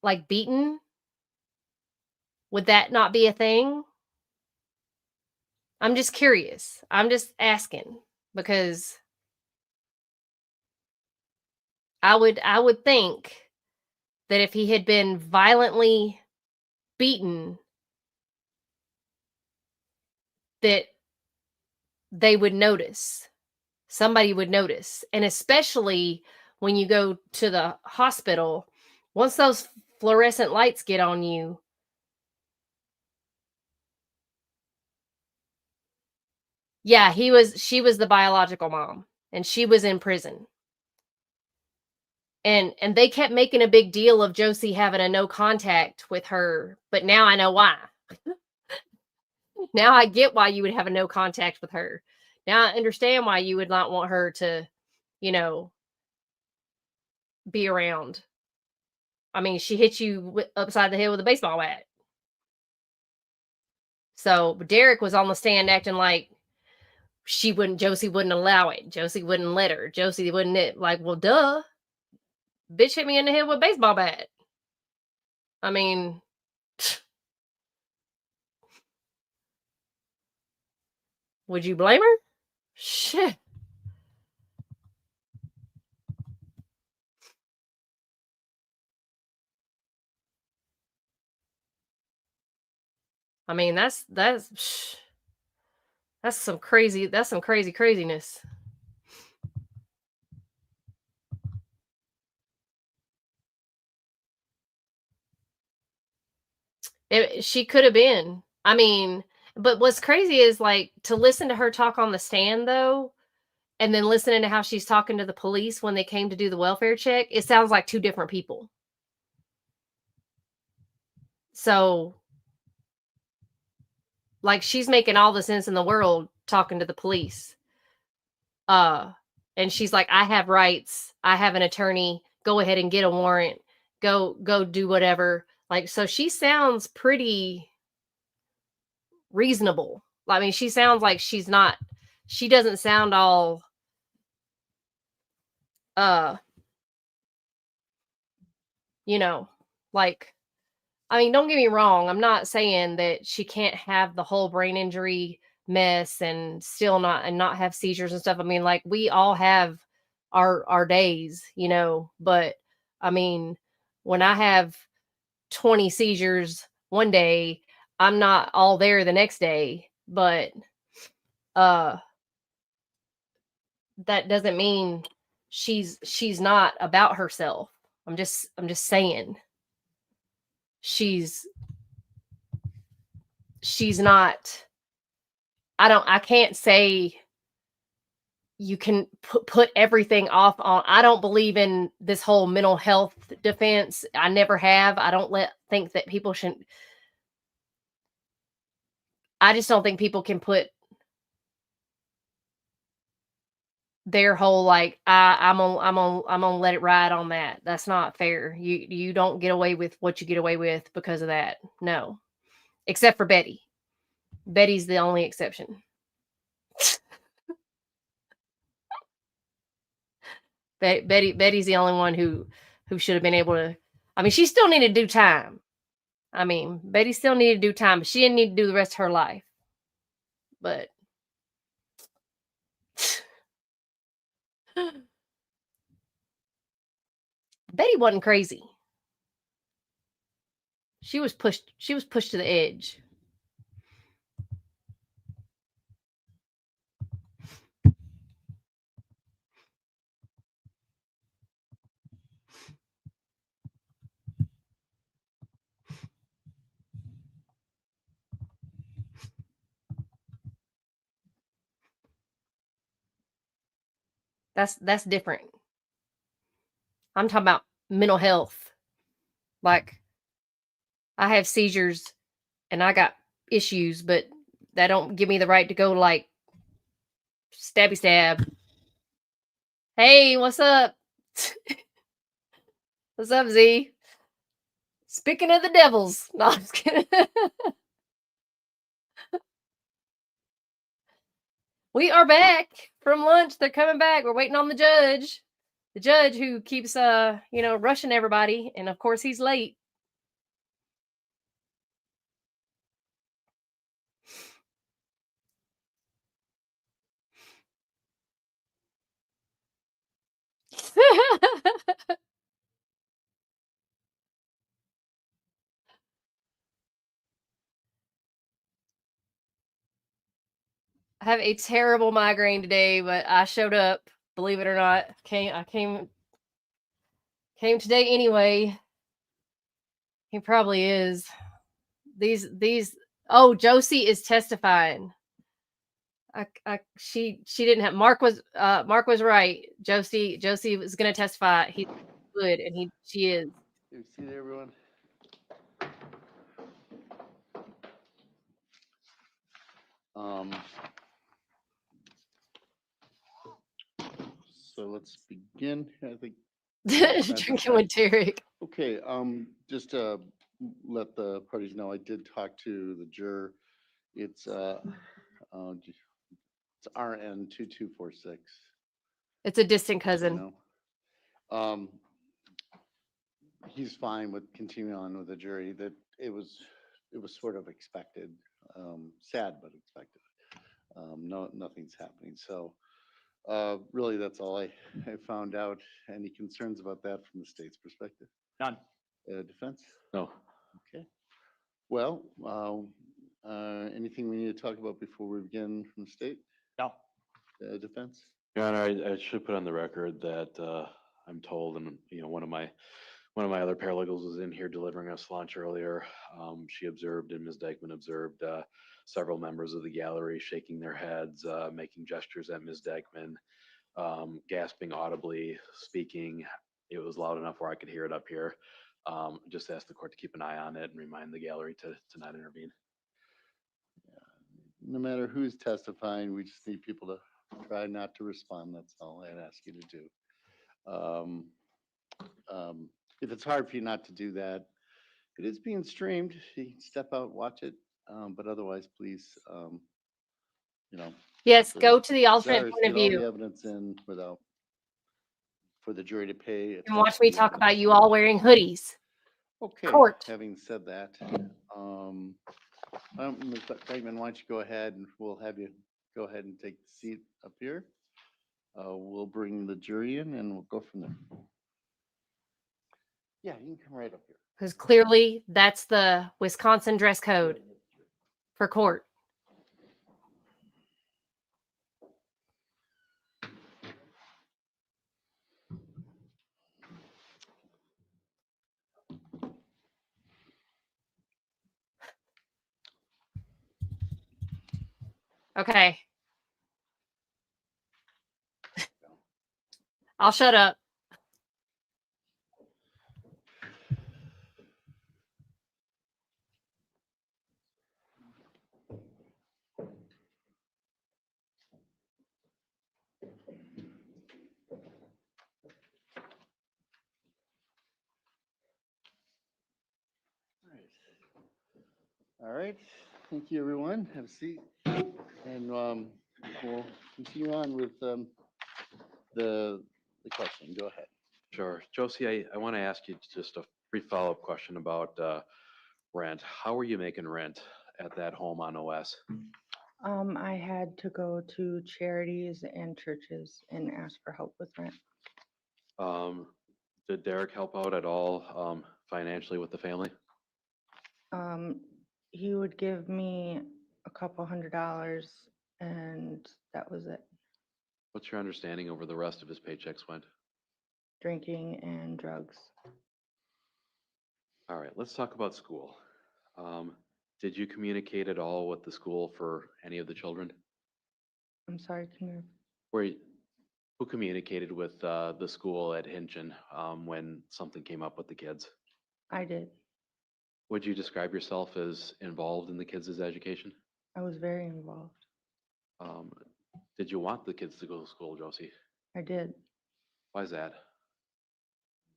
Speaker 1: like beaten? Would that not be a thing? I'm just curious. I'm just asking because I would think that if he had been violently beaten, that they would notice. Somebody would notice. And especially when you go to the hospital, once those fluorescent lights get on you, yeah, she was the biological mom and she was in prison. And they kept making a big deal of Josie having a no contact with her, but now I know why. Now I get why you would have a no contact with her. Now I understand why you would not want her to, be around. I mean, she hit you upside the head with a baseball bat. So Derek was on the stand acting like Josie wouldn't allow it. Josie wouldn't let her. Josie wouldn't, like, well, duh. Bitch hit me in the head with a baseball bat. I mean, would you blame her? Shit. I mean, that's some craziness. She could have been. I mean, but what's crazy is, like, to listen to her talk on the stand, though, and then listening to how she's talking to the police when they came to do the welfare check, it sounds like two different people. So, like, she's making all the sense in the world talking to the police. And she's like, I have rights. I have an attorney. Go ahead and get a warrant. Go do whatever. Like, so she sounds pretty reasonable. I mean, she sounds like she doesn't sound all, like, I mean, don't get me wrong. I'm not saying that she can't have the whole brain injury mess and still not have seizures and stuff. I mean, like, we all have our days, but I mean, when I have 20 seizures one day, I'm not all there the next day, but that doesn't mean she's not about herself. I'm just saying she's not. I can't say you can put everything off on. I don't believe in this whole mental health defense. I never have. I don't think that people shouldn't. I just don't think people can put their whole like I'm gonna let it ride on that. That's not fair. You don't get away with what you get away with because of that. No, except for Betty. Betty's the only exception. Betty's the only one who should have been able to. I mean, she still needed to do time. I mean, Betty still needed to do time, but she didn't need to do the rest of her life. But Betty wasn't crazy. She was pushed to the edge. That's different. I'm talking about mental health. Like, I have seizures and I got issues, but that don't give me the right to go like stabby stab. Hey, what's up? What's up, Z? Speaking of the devils. No, I'm just kidding. We are back from lunch. They're coming back. We're waiting on the judge. The judge who keeps rushing everybody, and of course he's late. I have a terrible migraine today, but I showed up, believe it or not. I came today anyway. He probably is. Oh, Josie is testifying. She didn't have Mark was right. Josie was gonna testify. He's good and she is.
Speaker 2: You see there, everyone? So let's begin. I think
Speaker 1: Drinking with Derek.
Speaker 2: Okay, just to let the parties know, I did talk to the juror. It's RN 2246.
Speaker 1: It's a distant cousin.
Speaker 2: You know? He's fine with continuing on with the jury. That it was sort of expected, sad but expected. Nothing's happening. So really, that's all I found out. Any concerns about that from the state's perspective?
Speaker 3: None.
Speaker 2: Defense?
Speaker 4: No.
Speaker 2: Okay. Well, anything we need to talk about before we begin from the state?
Speaker 3: No.
Speaker 2: Defense?
Speaker 4: Your Honor, I should put on the record that I'm told, and one of my other paralegals was in here delivering us lunch earlier. She observed, and Ms. Dikeman observed, several members of the gallery shaking their heads, making gestures at Ms. Dikeman, gasping audibly, speaking. It was loud enough where I could hear it up here. Just ask the court to keep an eye on it and remind the gallery to not intervene.
Speaker 2: No matter who's testifying, we just need people to try not to respond. That's all I'd ask you to do. If it's hard for you not to do that, it is being streamed. You can step out, watch it. But otherwise, please,
Speaker 1: Yes, go to the alternate
Speaker 2: desires
Speaker 1: point of
Speaker 2: get all the
Speaker 1: view
Speaker 2: evidence in without for the jury to pay.
Speaker 1: and watch me talk about you all wearing hoodies.
Speaker 2: Okay.
Speaker 1: Court.
Speaker 2: Having said that, Ms. Dikeman, why don't you go ahead and we'll have you go ahead and take the seat up here. We'll bring the jury in and we'll go from there. Yeah, you can come right up here.
Speaker 1: Because clearly that's the Wisconsin dress code. for court. Okay. I'll shut up.
Speaker 2: All right, thank you, everyone. Have a seat. And we'll continue on with the question. Go ahead.
Speaker 4: Sure. Josie, I want to ask you just a brief follow-up question about rent. How are you making rent at that home on OS?
Speaker 8: I had to go to charities and churches and ask for help with rent.
Speaker 4: Did Derek help out at all financially with the family?
Speaker 8: He would give me a couple $100 and that was it.
Speaker 4: What's your understanding over the rest of his paychecks went?
Speaker 8: Drinking and drugs.
Speaker 4: All right, let's talk about school. Did you communicate at all with the school for any of the children?
Speaker 8: I'm sorry, can you?
Speaker 4: Who communicated with the school at Hinchin when something came up with the kids?
Speaker 8: I did.
Speaker 4: Would you describe yourself as involved in the kids' education?
Speaker 8: I was very involved.
Speaker 4: Did you want the kids to go to school, Josie?
Speaker 8: I did.
Speaker 4: Why is that?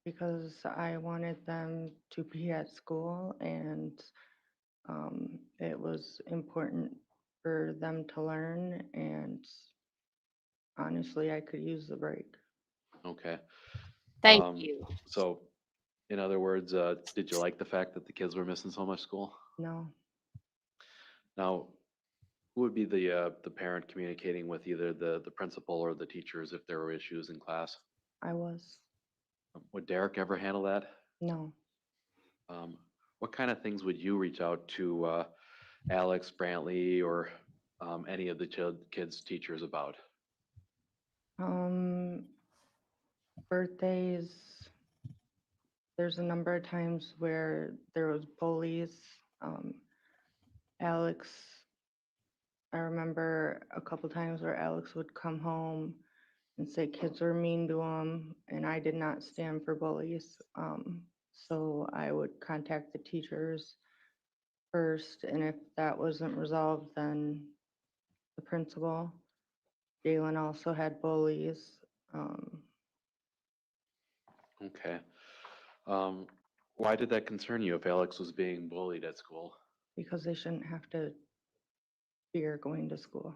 Speaker 8: Because I wanted them to be at school and it was important for them to learn, and honestly, I could use the break.
Speaker 4: Okay.
Speaker 1: Thank you.
Speaker 4: So, in other words, did you like the fact that the kids were missing so much school?
Speaker 8: No.
Speaker 4: Now, who would be the parent communicating with either the principal or the teachers if there were issues in class?
Speaker 8: I was.
Speaker 4: Would Derek ever handle that?
Speaker 8: No.
Speaker 4: What kind of things would you reach out to Alex, Brantley, or any of the kids' teachers about?
Speaker 8: Birthdays. There's a number of times where there was bullies. Alex, I remember a couple times where Alex would come home and say kids were mean to him, and I did not stand for bullies. So I would contact the teachers first, and if that wasn't resolved, then the principal. Jalen also had bullies.
Speaker 4: Okay. Why did that concern you if Alex was being bullied at school?
Speaker 8: Because they shouldn't have to fear going to school.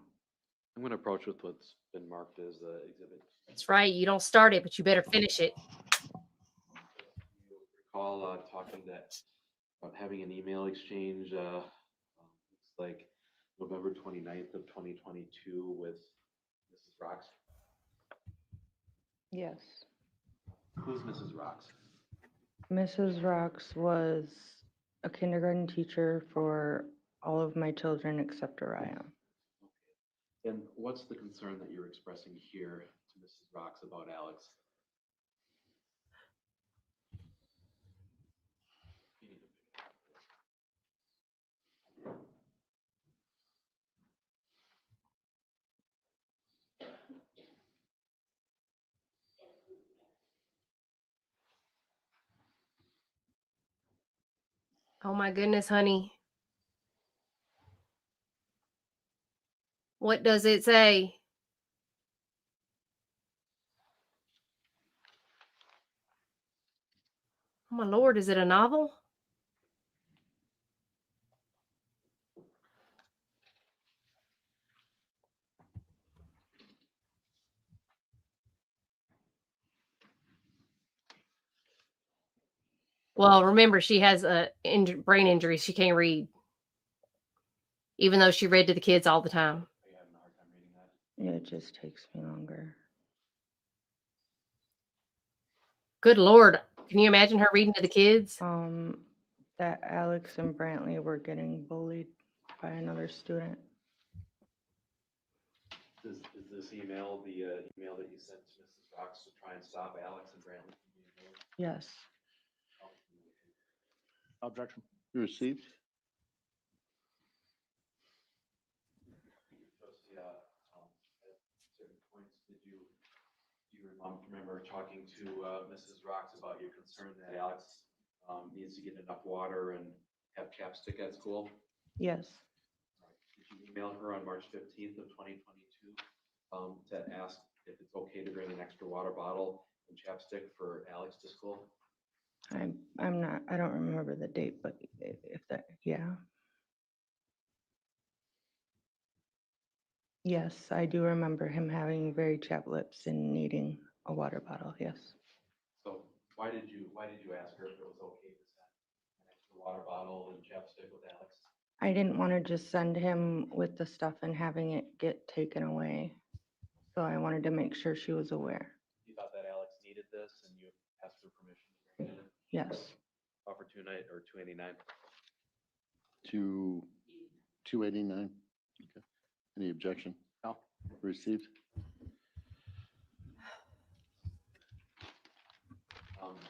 Speaker 4: I'm going to approach with what's been marked as exhibit.
Speaker 1: That's right. You don't start it, but you better finish it.
Speaker 4: You recall talking about having an email exchange, looks like November 29th of 2022 with Mrs. Rocks.
Speaker 8: Yes.
Speaker 4: Who's Mrs. Rocks?
Speaker 8: Mrs. Rocks was a kindergarten teacher for all of my children except Orion.
Speaker 4: And what's the concern that you're expressing here to Mrs. Rocks about Alex?
Speaker 1: Oh my goodness, honey. What does it say? Oh my Lord, is it a novel? Well, remember, she has a brain injury. She can't read, even though she read to the kids all the time.
Speaker 4: Are you having a hard time reading that?
Speaker 8: Yeah, it just takes me longer.
Speaker 1: Good Lord. Can you imagine her reading to the kids?
Speaker 8: That Alex and Brantley were getting bullied by notify another student.
Speaker 4: Is this email the email that you sent to Mrs. Fox to try and stop Alex and Brantley from being moved?
Speaker 8: Yes.
Speaker 10: Objection.
Speaker 2: Received.
Speaker 4: Josie, at certain points, do you remember talking to Mrs. Rocks about your concern that Alex needs to get enough water and have chapstick at school?
Speaker 8: Yes.
Speaker 4: Did you email her on March 15th of 2022 to ask if it's okay to bring an extra water bottle and chapstick for Alex to school?
Speaker 8: I don't remember the date, but if that, yeah. Yes, I do remember him having very chapped lips and needing a water bottle, yes.
Speaker 4: So why did you ask her if it was okay to send an extra water bottle and chapstick with Alex?
Speaker 8: I didn't want to just send him with the stuff and having it get taken away. So I wanted to make sure she was aware.
Speaker 4: You thought that Alex needed this and you asked for permission to bring it in?
Speaker 8: Yes.
Speaker 4: Offer 289.
Speaker 2: To 289. Okay. Any objection?
Speaker 10: No.
Speaker 2: Received.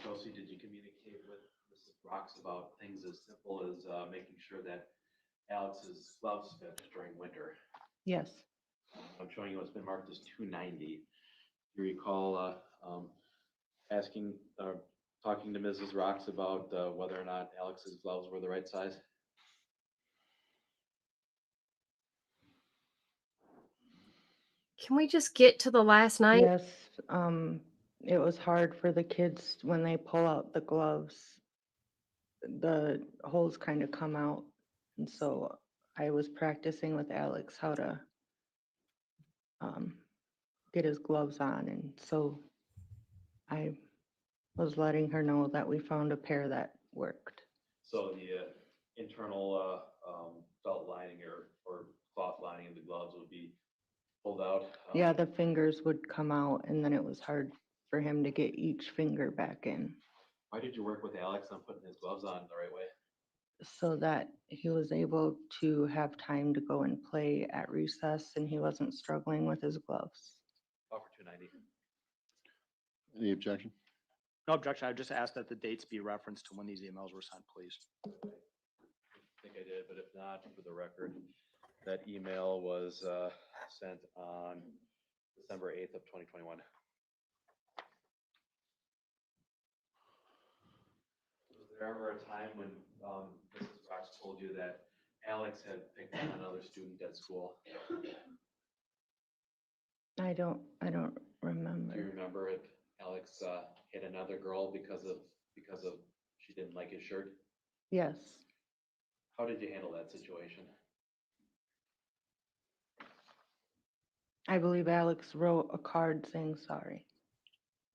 Speaker 4: Josie, did you communicate with Mrs. Rocks about things as simple as making sure that Alex's gloves fit during winter?
Speaker 8: Yes.
Speaker 4: I'm showing you what's been marked as 290. Do you recall talking to Mrs. Rocks about whether or not Alex's gloves were the right size?
Speaker 1: Can we just get to the last night?
Speaker 8: Yes, it was hard for the kids when they pull out the gloves. The holes kind of come out. And so I was practicing with Alex how to get his gloves on. And so I was letting her know that we found a pair that worked.
Speaker 4: So the internal felt lining or cloth lining of the gloves would be pulled out?
Speaker 8: Yeah, the fingers would come out and then it was hard for him to get each finger back in.
Speaker 4: Why did you work with Alex on putting his gloves on the right way?
Speaker 8: So that he was able to have time to go and play at recess and he wasn't struggling with his gloves.
Speaker 4: Offer 290.
Speaker 2: Any objection?
Speaker 10: No objection. I just asked that the dates be referenced to when these emails were sent, please.
Speaker 4: I think I did, but if not, for the record, that email was sent on December 8th of 2021. Was there ever a time when Mrs. Rocks told you that Alex had picked on another student at school?
Speaker 8: I don't remember.
Speaker 4: Do you remember if Alex hit another girl because of she didn't like his shirt?
Speaker 8: Yes.
Speaker 4: How did you handle that situation?
Speaker 8: I believe Alex wrote a card saying sorry.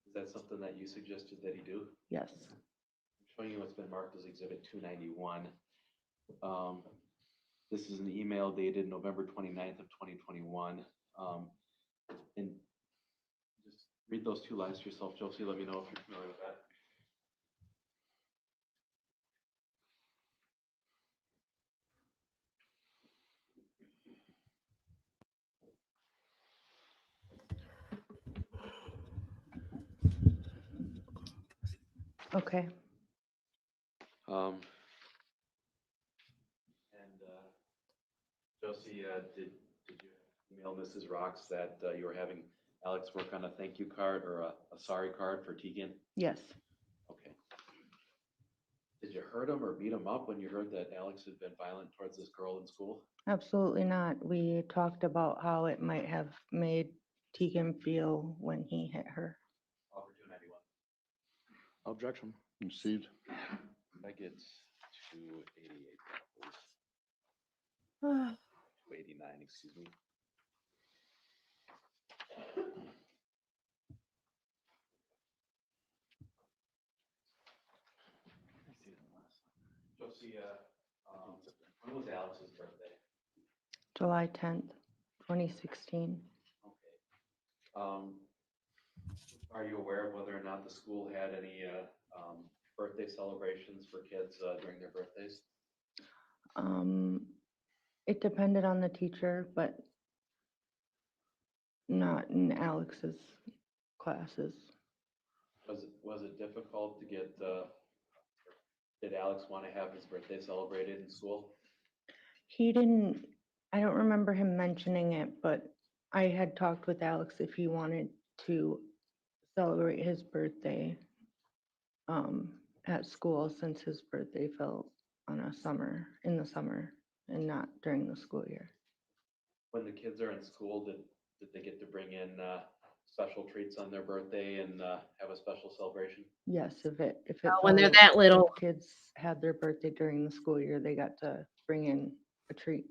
Speaker 4: Is that something that you suggested that he do?
Speaker 8: Yes.
Speaker 4: I'm showing you what's been marked as Exhibit 291. This is an email dated November 29th of 2021. And just read those two lines to yourself, Josie. Let me know if you're familiar with that.
Speaker 8: Okay.
Speaker 4: Josie, did you email Mrs. Rocks that you were having Alex work on a thank you card or a sorry card for Tegan?
Speaker 8: Yes.
Speaker 4: Okay. Did you hurt him or beat him up when you heard that Alex had been violent towards this girl in school?
Speaker 8: Absolutely not. We talked about how it might have made Tegan feel when he hit her.
Speaker 4: Offer 291.
Speaker 10: Objection.
Speaker 2: Received.
Speaker 4: I get 288, please. 289, excuse me. Josie, when was Alex's birthday?
Speaker 8: July 10th, 2016.
Speaker 4: Okay. Are you aware of whether or not the school had any birthday celebrations for kids during their birthdays?
Speaker 8: It depended on the teacher, but not in Alex's classes.
Speaker 4: Was it difficult to get, did Alex want to have his birthday celebrated in school?
Speaker 8: He didn't, I don't remember him mentioning it, but I had talked with Alex if he wanted to celebrate his birthday at school, since his birthday fell on in the summer and not during the school year.
Speaker 4: When the kids are in school, did they get to bring in special treats on their birthday and have a special celebration?
Speaker 8: Yes, if it
Speaker 1: when they're
Speaker 8: fell-
Speaker 1: that
Speaker 8: if
Speaker 1: little.
Speaker 8: kids had their birthday during the school year, they got to bring in a treat.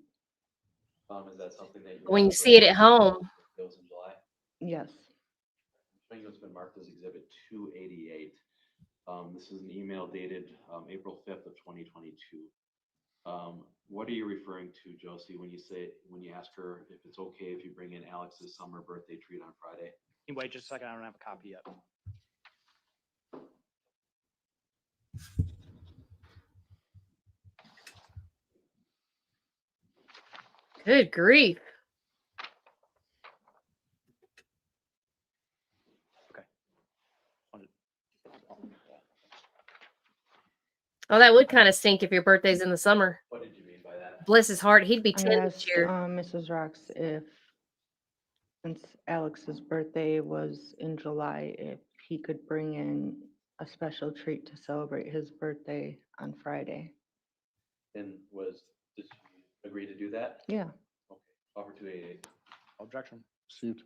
Speaker 4: Is that something that you
Speaker 1: When you
Speaker 4: want
Speaker 1: see it at home.
Speaker 4: Goes in July?
Speaker 8: Yes.
Speaker 4: Showing it's been marked as Exhibit 288. This is an email dated April 5th of 2022. What are you referring to, Josie, when you ask her if it's okay if you bring in Alex's summer birthday treat on Friday?
Speaker 3: Can you wait just a second? I don't have a copy yet.
Speaker 1: Good grief. Oh, that would kind of stink if your birthday's in the summer.
Speaker 4: What did you mean by that?
Speaker 1: Bless his heart, he'd be
Speaker 8: I
Speaker 1: 10 this
Speaker 8: asked
Speaker 1: year.
Speaker 8: Mrs. Rocks if, since Alex's birthday was in July, if he could bring in a special treat to celebrate his birthday on Friday.
Speaker 4: And did she agree to do that?
Speaker 8: Yeah.
Speaker 4: Okay, offer 288.
Speaker 3: Objection.
Speaker 2: Received.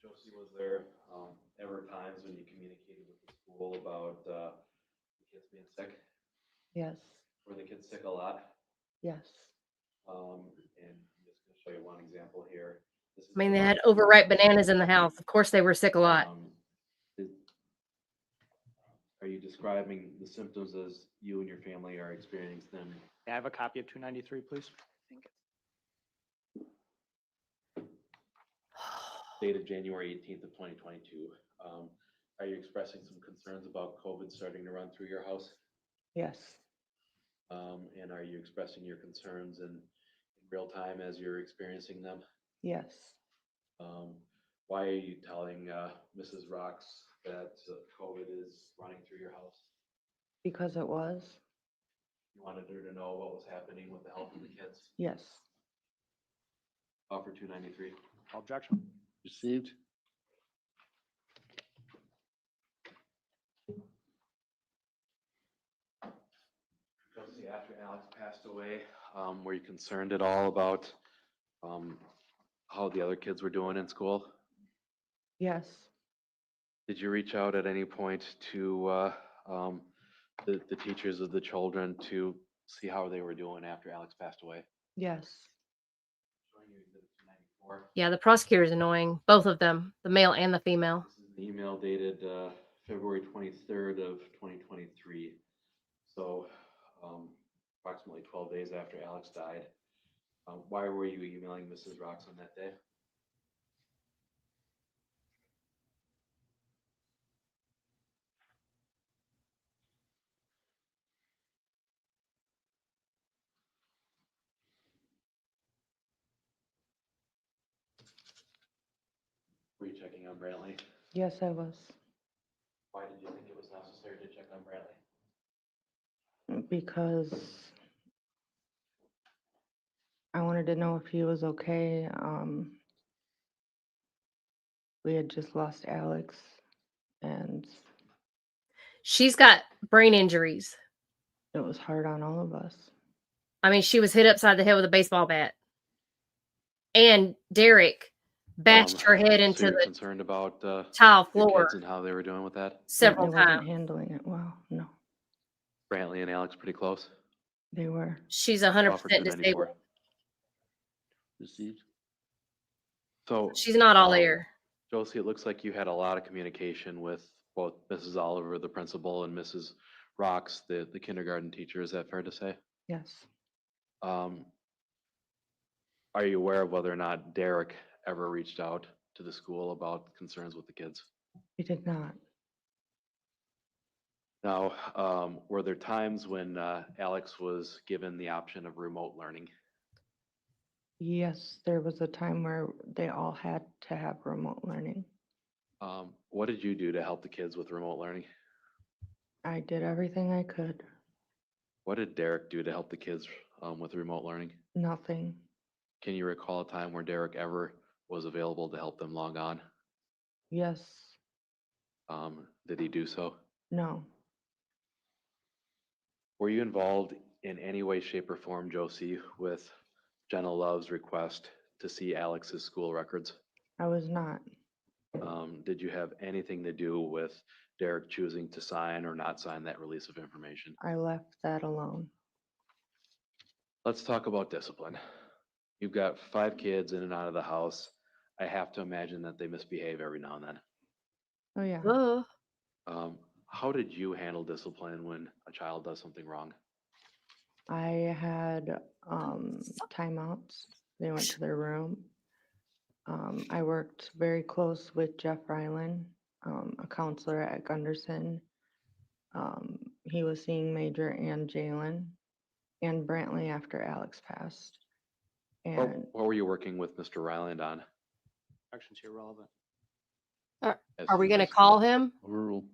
Speaker 4: Josie, was there ever times when you communicated with the school about the kids being sick?
Speaker 8: Yes.
Speaker 4: Were the kids sick a lot?
Speaker 8: Yes.
Speaker 4: And I'm just going to show you one example here. This is
Speaker 1: I mean, they had overripe bananas in the house. Of course, they were sick a lot.
Speaker 4: Are you describing the symptoms as you and your family are experiencing them?
Speaker 3: May I have a copy of 293, please?
Speaker 4: Dated January 18th of 2022. Are you expressing some concerns about COVID starting to run through your house?
Speaker 8: Yes.
Speaker 4: And are you expressing your concerns in real time as you're experiencing them?
Speaker 8: Yes.
Speaker 4: Why are you telling Mrs. Rocks that COVID is running through your house?
Speaker 8: Because it was?
Speaker 4: You wanted her to know what was happening with the health of the kids?
Speaker 8: Yes.
Speaker 4: Offer 293.
Speaker 3: Objection.
Speaker 2: Received.
Speaker 4: Josie, after Alex passed away, were you concerned at all about how the other kids were doing in school?
Speaker 8: Yes.
Speaker 4: Did you reach out at any point to the teachers of the children to see how they were doing after Alex passed away?
Speaker 8: Yes.
Speaker 4: Showing you Exhibit 294.
Speaker 1: Yeah, the prosecutor's annoying. Both of them, the male and the female.
Speaker 4: This is an email dated February 23rd of 2023. So approximately 12 days after Alex died. Why were you emailing Mrs. Rocks on that day? Were you checking on Brantley?
Speaker 8: Yes, I was.
Speaker 4: Why did you think it was necessary to check on Brantley?
Speaker 8: Because I wanted to know if he was okay. We had just lost Alex, and
Speaker 1: She's got brain injuries.
Speaker 8: it was hard on all of us.
Speaker 1: I mean, she was hit upside the head with a baseball bat. And Derek bashed her head into
Speaker 4: So you're
Speaker 1: the
Speaker 4: concerned about
Speaker 1: tile
Speaker 4: your
Speaker 1: floor
Speaker 4: kids and how they were doing with that?
Speaker 1: several
Speaker 8: Brantley wasn't
Speaker 1: times.
Speaker 8: handling it well. No,
Speaker 4: Brantley and Alex pretty close.
Speaker 8: they were.
Speaker 1: She's 100%
Speaker 4: Offer 294.
Speaker 1: disabled.
Speaker 2: Received.
Speaker 4: So
Speaker 1: She's not all there.
Speaker 4: Josie, it looks like you had a lot of communication with both Mrs. Oliver, the principal, and Mrs. Rocks, the kindergarten teacher. Is that fair to say?
Speaker 8: Yes,
Speaker 4: Um, are you aware of whether or not Derek ever reached out to the school about concerns with the kids?
Speaker 8: he did not.
Speaker 4: Now, were there times when Alex was given the option of remote learning?
Speaker 8: Yes, there was a time where they all had to have remote learning.
Speaker 4: What did you do to help the kids with remote learning?
Speaker 8: I did everything I could.
Speaker 4: What did Derek do to help the kids with remote learning?
Speaker 8: Nothing.
Speaker 4: Can you recall a time where Derek ever was available to help them log on?
Speaker 8: Yes,
Speaker 4: Did he do so?
Speaker 8: no,
Speaker 4: Were you involved in any way, shape, or form, Josie, with Jenna Love's request to see Alex's school records?
Speaker 8: I was not.
Speaker 4: Did you have anything to do with Derek choosing to sign or not sign that release of information?
Speaker 8: I left that alone.
Speaker 4: Let's talk about discipline. You've got 5 kids in and out of the house. I have to imagine that they misbehave every now and then.
Speaker 8: Oh, yeah.
Speaker 4: How did you handle discipline when a child does something wrong?
Speaker 8: I had timeouts. They went to their room. I worked very close with Jeff Ryland, a counselor at Gunderson. He was seeing Major and Jalen and Brantley after Alex passed. And
Speaker 4: What were you working with Mr. Ryland on?
Speaker 3: Actions here relevant.
Speaker 1: Are we going to call him?
Speaker 2: Overruled.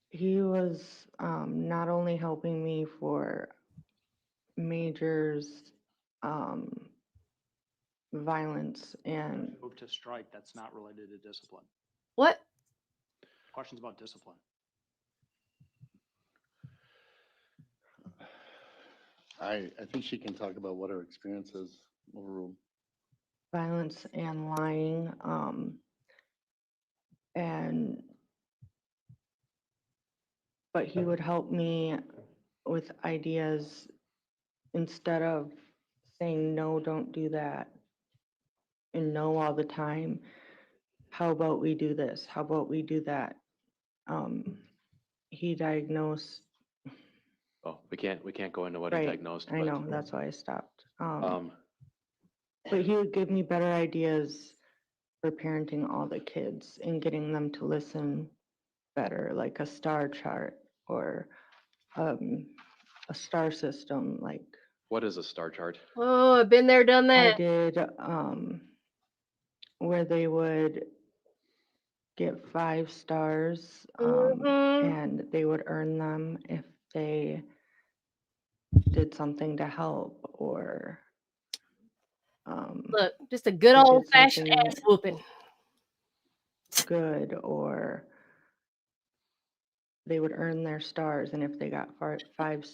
Speaker 8: he was not only helping me for Major's violence and
Speaker 3: Move to strike, that's not related to discipline.
Speaker 1: What?
Speaker 3: Questions about discipline.
Speaker 2: I think she can talk about what her experience is. Overruled.
Speaker 8: violence and lying. But he would help me with ideas instead of saying, no, don't do that, and no all the time. How about we do this? How about we do that? He diagnosed.
Speaker 4: Oh, we can't go into what he
Speaker 8: Right,
Speaker 4: diagnosed.
Speaker 8: I
Speaker 4: but,
Speaker 8: know, that's why I stopped.
Speaker 4: Um,
Speaker 8: But he would give me better ideas for parenting all the kids and getting them to listen better, like a star chart or a star system. Like
Speaker 4: what is a star chart?
Speaker 1: Oh, I've been there, done
Speaker 8: I
Speaker 1: that.
Speaker 8: did, where they would get 5 stars, and they would earn them if they did something to help or
Speaker 1: Look, just a good
Speaker 8: they did
Speaker 1: old fashioned
Speaker 8: something
Speaker 1: ass whooping.
Speaker 8: good, or they would earn their stars, and if they got 5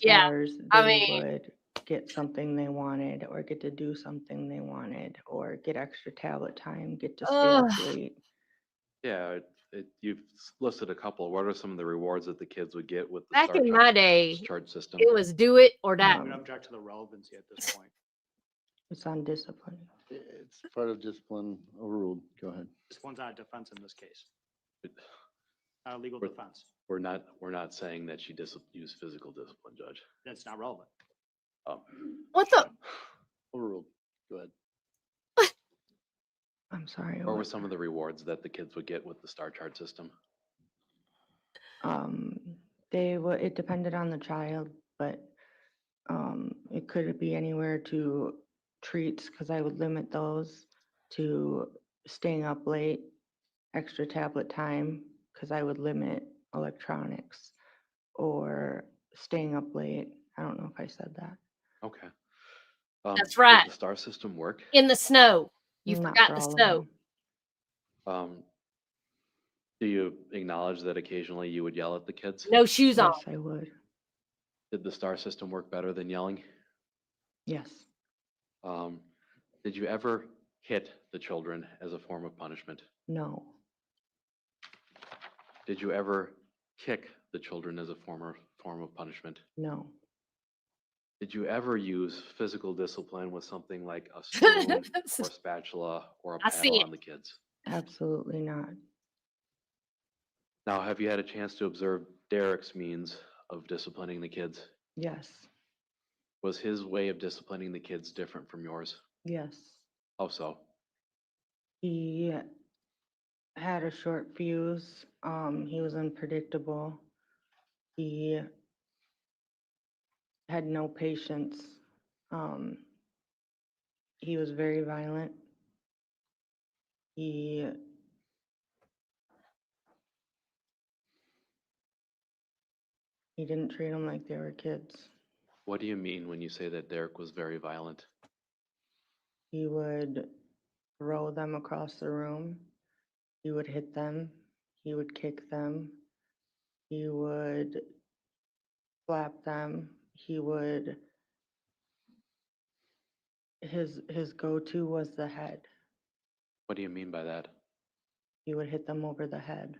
Speaker 1: Yeah,
Speaker 8: stars,
Speaker 1: I
Speaker 8: they
Speaker 1: mean-
Speaker 8: would get something they wanted or get to do something they wanted or get extra tablet time, get to stay up
Speaker 1: Ugh.
Speaker 8: late.
Speaker 4: Yeah, you've listed a couple. What are some of the rewards that the kids would get with the
Speaker 1: Back
Speaker 4: star
Speaker 1: in
Speaker 4: chart,
Speaker 1: my day,
Speaker 4: chart system?
Speaker 1: it was do it or die.
Speaker 3: I'm going to object to the relevancy at this point.
Speaker 8: It's on discipline.
Speaker 2: It's part of discipline. Overruled. Go ahead.
Speaker 3: This one's not a defense in this case. Not a legal
Speaker 4: We're-
Speaker 3: defense.
Speaker 4: We're not saying that she used physical discipline, Judge.
Speaker 3: That's not relevant.
Speaker 1: What the?
Speaker 2: Overruled. Go ahead.
Speaker 8: I'm sorry.
Speaker 4: What were some of the rewards that the kids would get with the star chart system?
Speaker 8: It depended on the child, but it could be anywhere to treats, because I would limit those, to staying up late, extra tablet time, because I would limit electronics, or staying up late. I don't know if I said that.
Speaker 4: Okay.
Speaker 1: That's right.
Speaker 4: Did the star system work?
Speaker 1: In the snow. You
Speaker 8: Not
Speaker 1: forgot
Speaker 8: for
Speaker 1: the
Speaker 8: all of
Speaker 1: snow.
Speaker 8: them.
Speaker 4: Do you acknowledge that occasionally you would yell at the kids?
Speaker 1: No shoes on.
Speaker 8: Yes, I would.
Speaker 4: Did the star system work better than yelling?
Speaker 8: Yes,
Speaker 4: Did you ever hit the children as a form of punishment?
Speaker 8: no,
Speaker 4: Did you ever kick the children as a form of punishment?
Speaker 8: no,
Speaker 4: Did you ever use physical discipline with something like a spoon or spatula or a
Speaker 1: I see
Speaker 4: paddle
Speaker 1: it.
Speaker 4: on the kids?
Speaker 8: absolutely not.
Speaker 4: Now, have you had a chance to observe Derek's means of disciplining the kids?
Speaker 8: Yes,
Speaker 4: Was his way of disciplining the kids different from yours?
Speaker 8: Yes.
Speaker 4: How so?
Speaker 8: He had a short fuse. He was unpredictable. He had no patience. He was very violent. He didn't treat them like they were kids.
Speaker 4: What do you mean when you say that Derek was very violent?
Speaker 8: He would throw them across the room. He would hit them. He would kick them. He would slap them. He would, his go-to was the head.
Speaker 4: What do you mean by that?
Speaker 8: He would hit them over the head.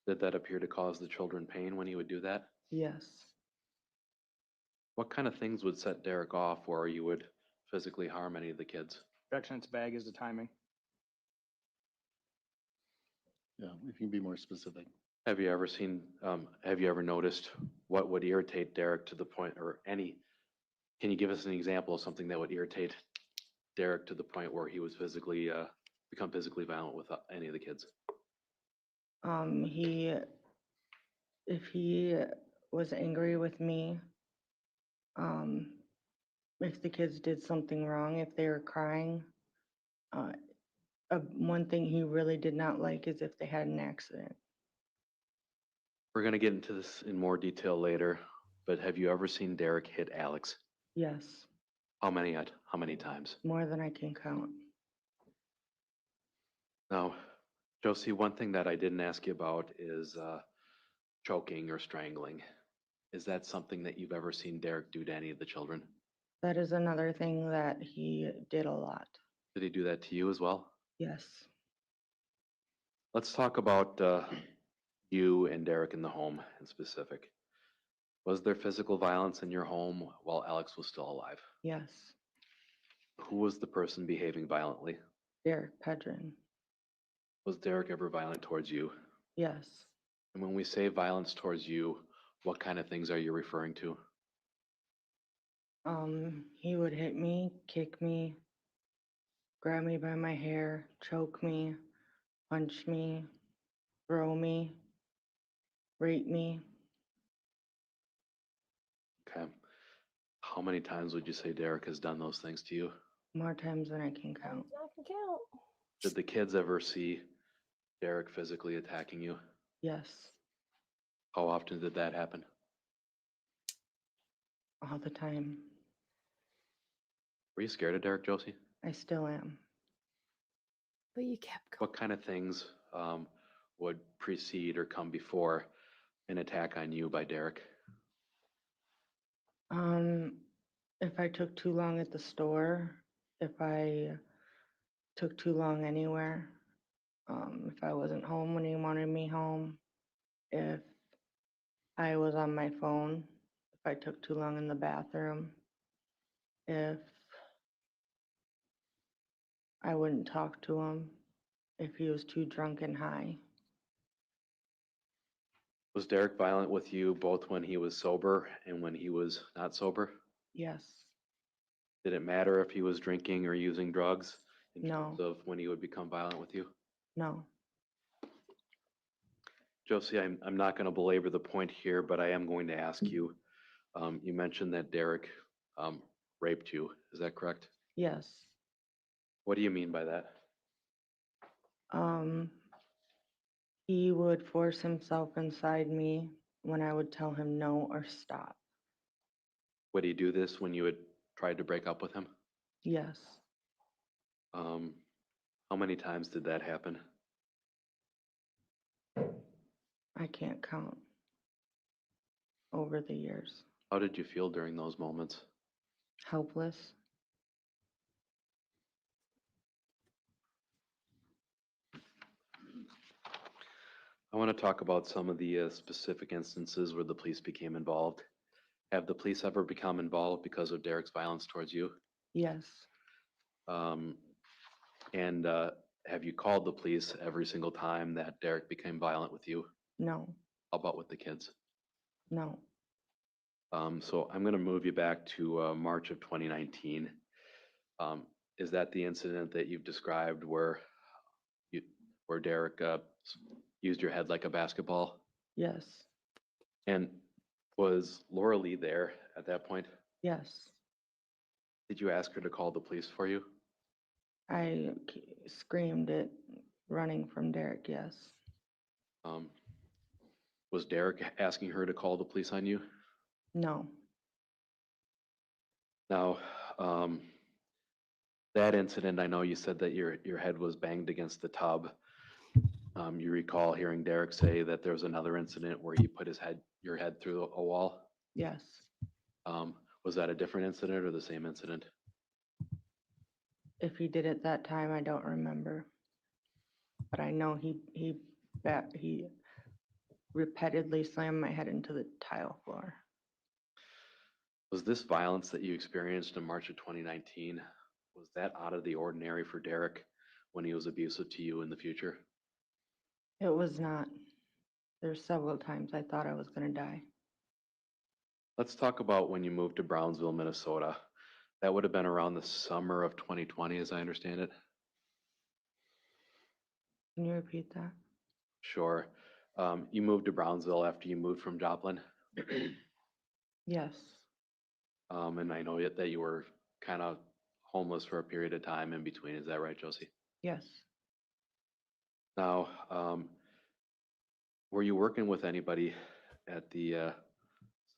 Speaker 4: Did that appear to cause the children pain when he would do that?
Speaker 8: Yes.
Speaker 4: What kind of things would set Derek off where you would physically harm any of the kids?
Speaker 10: Objection, it's bag is the timing.
Speaker 2: Yeah, if you can be more specific.
Speaker 4: Have you ever noticed what would irritate Derek to the point, or can you give us an example of something that would irritate Derek to the point where he was become physically violent with any of the kids?
Speaker 8: If he was angry with me, if the kids did something wrong, if they were crying, one thing he really did not like is if they had an accident.
Speaker 4: We're going to get into this in more detail later, but have you ever seen Derek hit Alex?
Speaker 8: Yes,
Speaker 4: How many times?
Speaker 8: more than I can count.
Speaker 4: Now, Josie, one thing that I didn't ask you about is choking or strangling. Is that something that you've ever seen Derek do to any of the children?
Speaker 8: That is another thing that he did a lot.
Speaker 4: Did he do that to you as well?
Speaker 8: Yes.
Speaker 4: Let's talk about you and Derek in the home in specific. Was there physical violence in your home while Alex was still alive?
Speaker 8: Yes.
Speaker 4: Who was the person behaving violently?
Speaker 8: Derek Pedrin.
Speaker 4: Was Derek ever violent towards you?
Speaker 8: Yes.
Speaker 4: And when we say violence towards you, what kind of things are you referring to?
Speaker 8: He would hit me, kick me, grab me by my hair, choke me, punch me, throw me, rape me.
Speaker 4: Okay. How many times would you say Derek has done those things to you?
Speaker 8: More times than I can count.
Speaker 1: I can count.
Speaker 4: Did the kids ever see Derek physically attacking you?
Speaker 8: Yes,
Speaker 4: How often did that happen?
Speaker 8: all the time.
Speaker 4: Were you scared of Derek, Josie?
Speaker 8: I still am.
Speaker 1: But you kept going.
Speaker 4: What kind of things would precede or come before an attack on you by Derek?
Speaker 8: If I took too long at the store, if I took too long anywhere, if I wasn't home when he wanted me home, if I was on my phone, if I took too long in the bathroom, if I wouldn't talk to him, if he was too drunk and high.
Speaker 4: Was Derek violent with you both when he was sober and when he was not sober?
Speaker 8: Yes.
Speaker 4: Did it matter if he was drinking or using drugs in
Speaker 8: No.
Speaker 4: terms of when he would become violent with you?
Speaker 8: No.
Speaker 4: Josie, I'm not going to belabor the point here, but I am going to ask you. You mentioned that Derek raped you. Is that correct?
Speaker 8: Yes.
Speaker 4: What do you mean by that?
Speaker 8: He would force himself inside me when I would tell him no or stop.
Speaker 4: Would he do this when you had tried to break up with him?
Speaker 8: Yes.
Speaker 4: How many times did that happen?
Speaker 8: I can't count over the years.
Speaker 4: How did you feel during those moments?
Speaker 8: Helpless.
Speaker 4: I want to talk about some of the specific instances where the police became involved. Have the police ever become involved because of Derek's violence towards you?
Speaker 8: Yes.
Speaker 4: And have you called the police every single time that Derek became violent with you?
Speaker 8: No.
Speaker 4: How about with the kids?
Speaker 8: No.
Speaker 4: So I'm going to move you back to March of 2019. Is that the incident that you've described where where Derek used your head like a basketball?
Speaker 8: Yes,
Speaker 4: And was Laura Lee there at that point?
Speaker 8: yes.
Speaker 4: Did you ask her to call the police for you?
Speaker 8: I screamed it running from Derek, yes.
Speaker 4: Was Derek asking her to call the police on you?
Speaker 8: No,
Speaker 4: Now, that incident, I know you said that your head was banged against the tub. You recall hearing Derek say that there was another incident where he put your head through a wall.
Speaker 8: yes.
Speaker 4: Was that a different incident or the same incident?
Speaker 8: If he did it that time, I don't remember. But I know he repeatedly slammed my head into the tile floor.
Speaker 4: Was this violence that you experienced in March of 2019, was that out of the ordinary for Derek when he was abusive to you in the future?
Speaker 8: It was not. There's several times I thought I was gonna die.
Speaker 4: Let's talk about when you moved to Brownsville, Minnesota. That would have been around the summer of 2020, as I understand it.
Speaker 8: Can you repeat that?
Speaker 4: Sure. You moved to Brownsville after you moved from Joplin.
Speaker 8: Yes,
Speaker 4: And I know that you were kind of homeless for a period of time in between. Is that right, Josie?
Speaker 8: yes.
Speaker 4: Now, were you working with anybody at the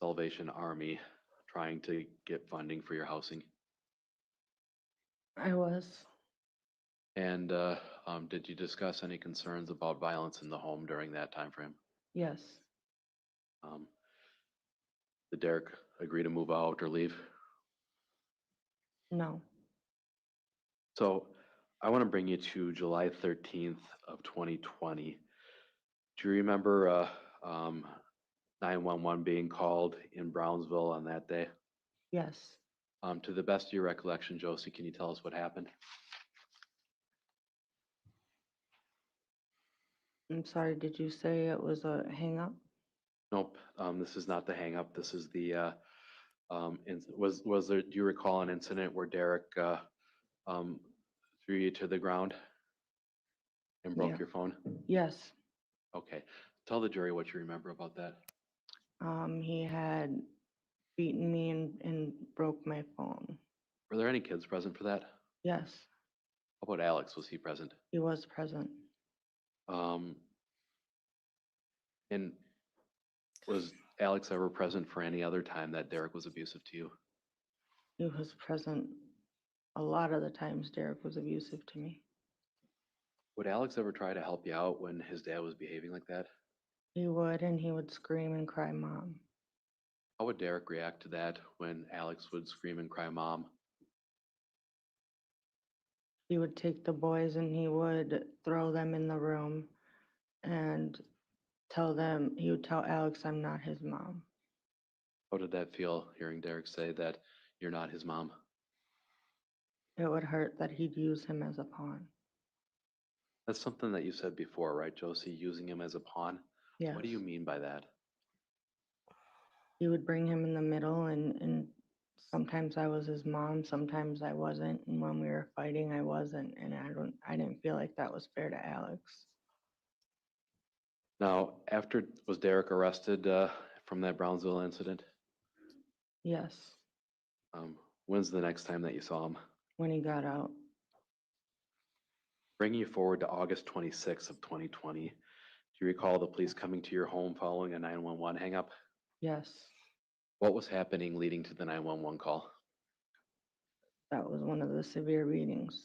Speaker 4: Salvation Army trying to get funding for your housing?
Speaker 8: I was.
Speaker 4: And did you discuss any concerns about violence in the home during that time frame?
Speaker 8: Yes,
Speaker 4: Did Derek agree to move out or leave?
Speaker 8: no,
Speaker 4: So I want to bring you to July 13th of 2020. Do you remember 911 being called in Brownsville on that day?
Speaker 8: yes.
Speaker 4: To the best of your recollection, Josie, can you tell us what happened?
Speaker 8: I'm sorry, did you say it was a hang up?
Speaker 4: Nope, this is not the hang up. This is the, was there, do you recall an incident where Derek threw you to the ground and broke
Speaker 8: Yeah.
Speaker 4: your phone?
Speaker 8: Yes.
Speaker 4: Okay, tell the jury what you remember about that.
Speaker 8: He had beaten me and broke my phone.
Speaker 4: Were there any kids present for that?
Speaker 8: Yes,
Speaker 4: How about Alex? Was he present?
Speaker 8: he was present.
Speaker 4: And was Alex ever present for any other time that Derek was abusive to you?
Speaker 8: He was present a lot of the times Derek was abusive to me.
Speaker 4: Would Alex ever try to help you out when his dad was behaving like that?
Speaker 8: He would, and he would scream and cry, Mom.
Speaker 4: How would Derek react to that when Alex would scream and cry, Mom?
Speaker 8: He would take the boys and he would throw them in the room and he would tell Alex I'm not his mom.
Speaker 4: How did that feel, hearing Derek say that you're not his mom?
Speaker 8: It would hurt that he'd use him as a pawn.
Speaker 4: That's something that you said before, right, Josie? Using him as a pawn?
Speaker 8: Yes.
Speaker 4: What do you mean by that?
Speaker 8: He would bring him in the middle and sometimes I was his mom, sometimes I wasn't. And when we were fighting, I wasn't. And I didn't feel like that was fair to Alex.
Speaker 4: Now, was Derek arrested from that Brownsville incident?
Speaker 8: Yes,
Speaker 4: When's the next time that you saw him?
Speaker 8: when he got out.
Speaker 4: Bringing you forward to August 26th of 2020, do you recall the police coming to your home following a 911 hang-up?
Speaker 8: Yes,
Speaker 4: What was happening leading to the 911 call?
Speaker 8: that was one of the severe beatings.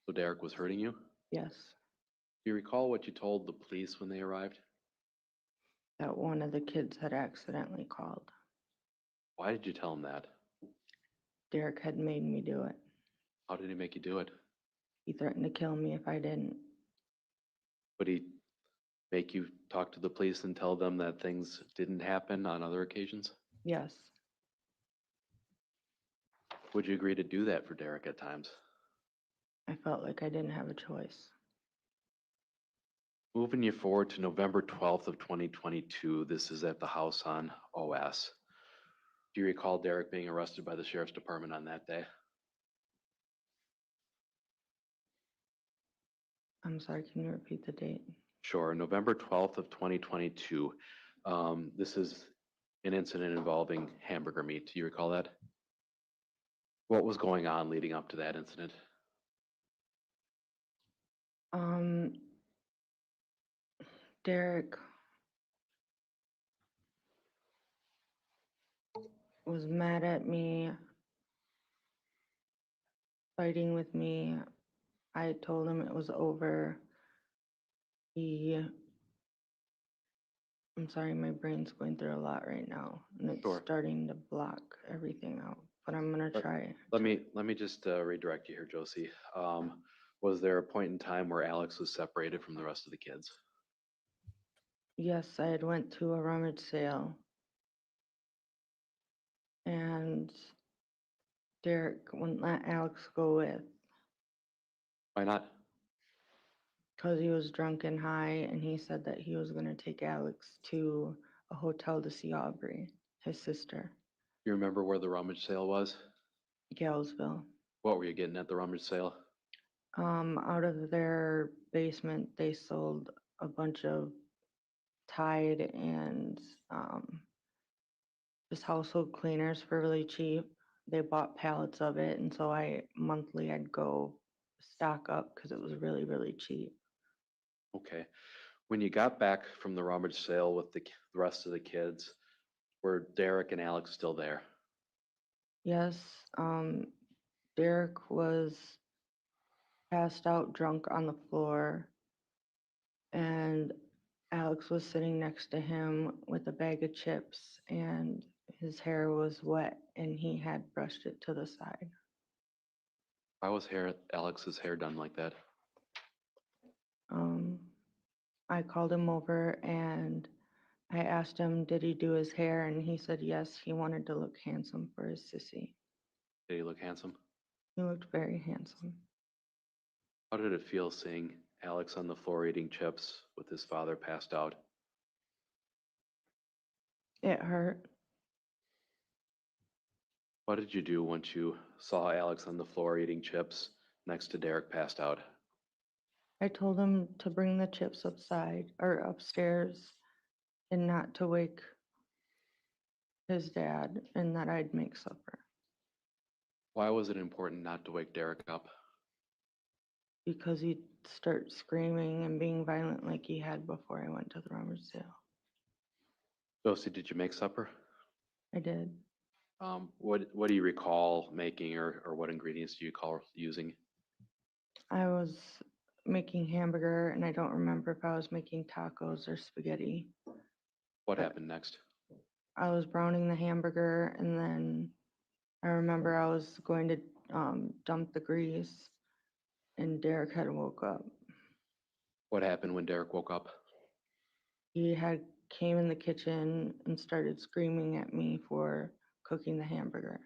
Speaker 4: So Derek was hurting you?
Speaker 8: Yes,
Speaker 4: Do you recall what you told the police when they arrived?
Speaker 8: that one of the kids had accidentally called.
Speaker 4: Why did you tell them that?
Speaker 8: Derek had made me do it.
Speaker 4: How did he make you do it?
Speaker 8: He threatened to kill me if I didn't.
Speaker 4: Would he make you talk to the police and tell them that things didn't happen on other occasions?
Speaker 8: Yes,
Speaker 4: Would you agree to do that for Derek at times?
Speaker 8: I felt like I didn't have a choice.
Speaker 4: Moving you forward to November 12th of 2022, this is at the house on OS. Do you recall Derek being arrested by the sheriff's department on that day?
Speaker 8: I'm sorry, can you repeat the date?
Speaker 4: Sure, November 12th of 2022. This is an incident involving hamburger meat. Do you recall that? What was going on leading up to that incident?
Speaker 8: Derek was mad at me, fighting with me. I told him it was over. I'm sorry, my brain's going through a lot right now, and it's
Speaker 4: Sure.
Speaker 8: starting to block everything out, but I'm gonna try.
Speaker 4: Let me just redirect you here, Josie. Was there a point in time where Alex was separated from the rest of the kids?
Speaker 8: Yes, I had went to a rummage sale, and Derek wouldn't let Alex go with,
Speaker 4: Why not?
Speaker 8: because he was drunk and high, and he said that he was gonna take Alex to a hotel to see Aubrey, his sister,
Speaker 4: You remember where the rummage sale was?
Speaker 8: Galesville.
Speaker 4: What were you getting at the rummage sale?
Speaker 8: Out of their basement, they sold a bunch of Tide and just household cleaners for really cheap. They bought pallets of it, and so I'd go stock up because it was really, really cheap.
Speaker 4: Okay. When you got back from the rummage sale with the rest of the kids, were Derek and Alex still there?
Speaker 8: Yes, Derek was passed out drunk on the floor, and Alex was sitting next to him with a bag of chips, and his hair was wet, and he had brushed it to the side.
Speaker 4: Why was Alex's hair done like that?
Speaker 8: I called him over and I asked him, did he do his hair? And he said yes, he wanted to look handsome for his sissy.
Speaker 4: Did he look handsome?
Speaker 8: He looked very handsome.
Speaker 4: How did it feel seeing Alex on the floor eating chips with his father passed out?
Speaker 8: It hurt.
Speaker 4: What did you do once you saw Alex on the floor eating chips next to Derek passed out?
Speaker 8: I told him to bring the chips upstairs and not to wake his dad, and that I'd make supper.
Speaker 4: Why was it important not to wake Derek up?
Speaker 8: Because he'd start screaming and being violent like he had before I went to the rummage sale.
Speaker 4: Josie, did you make supper?
Speaker 8: I did.
Speaker 4: What do you recall making, or what ingredients do you recall using?
Speaker 8: I was making hamburger, and I don't remember if I was making tacos or spaghetti.
Speaker 4: What happened next?
Speaker 8: I was browning the hamburger, and then I remember I was going to dump the grease, and Derek had woke up.
Speaker 4: What happened when Derek woke up?
Speaker 8: He had came in the kitchen and started screaming at me for cooking the hamburger.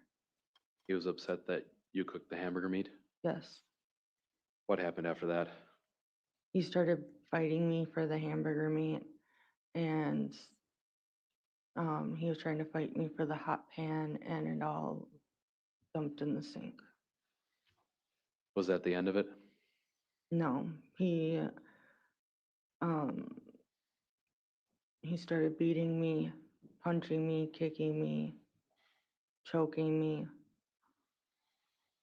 Speaker 4: He was upset that you cooked the hamburger meat?
Speaker 8: Yes.
Speaker 4: What happened after that?
Speaker 8: He started fighting me for the hamburger meat, and he was trying to fight me for the hot pan, and it all dumped in the sink.
Speaker 4: Was that the end of it?
Speaker 8: No, he started beating me, punching me, kicking me, choking me.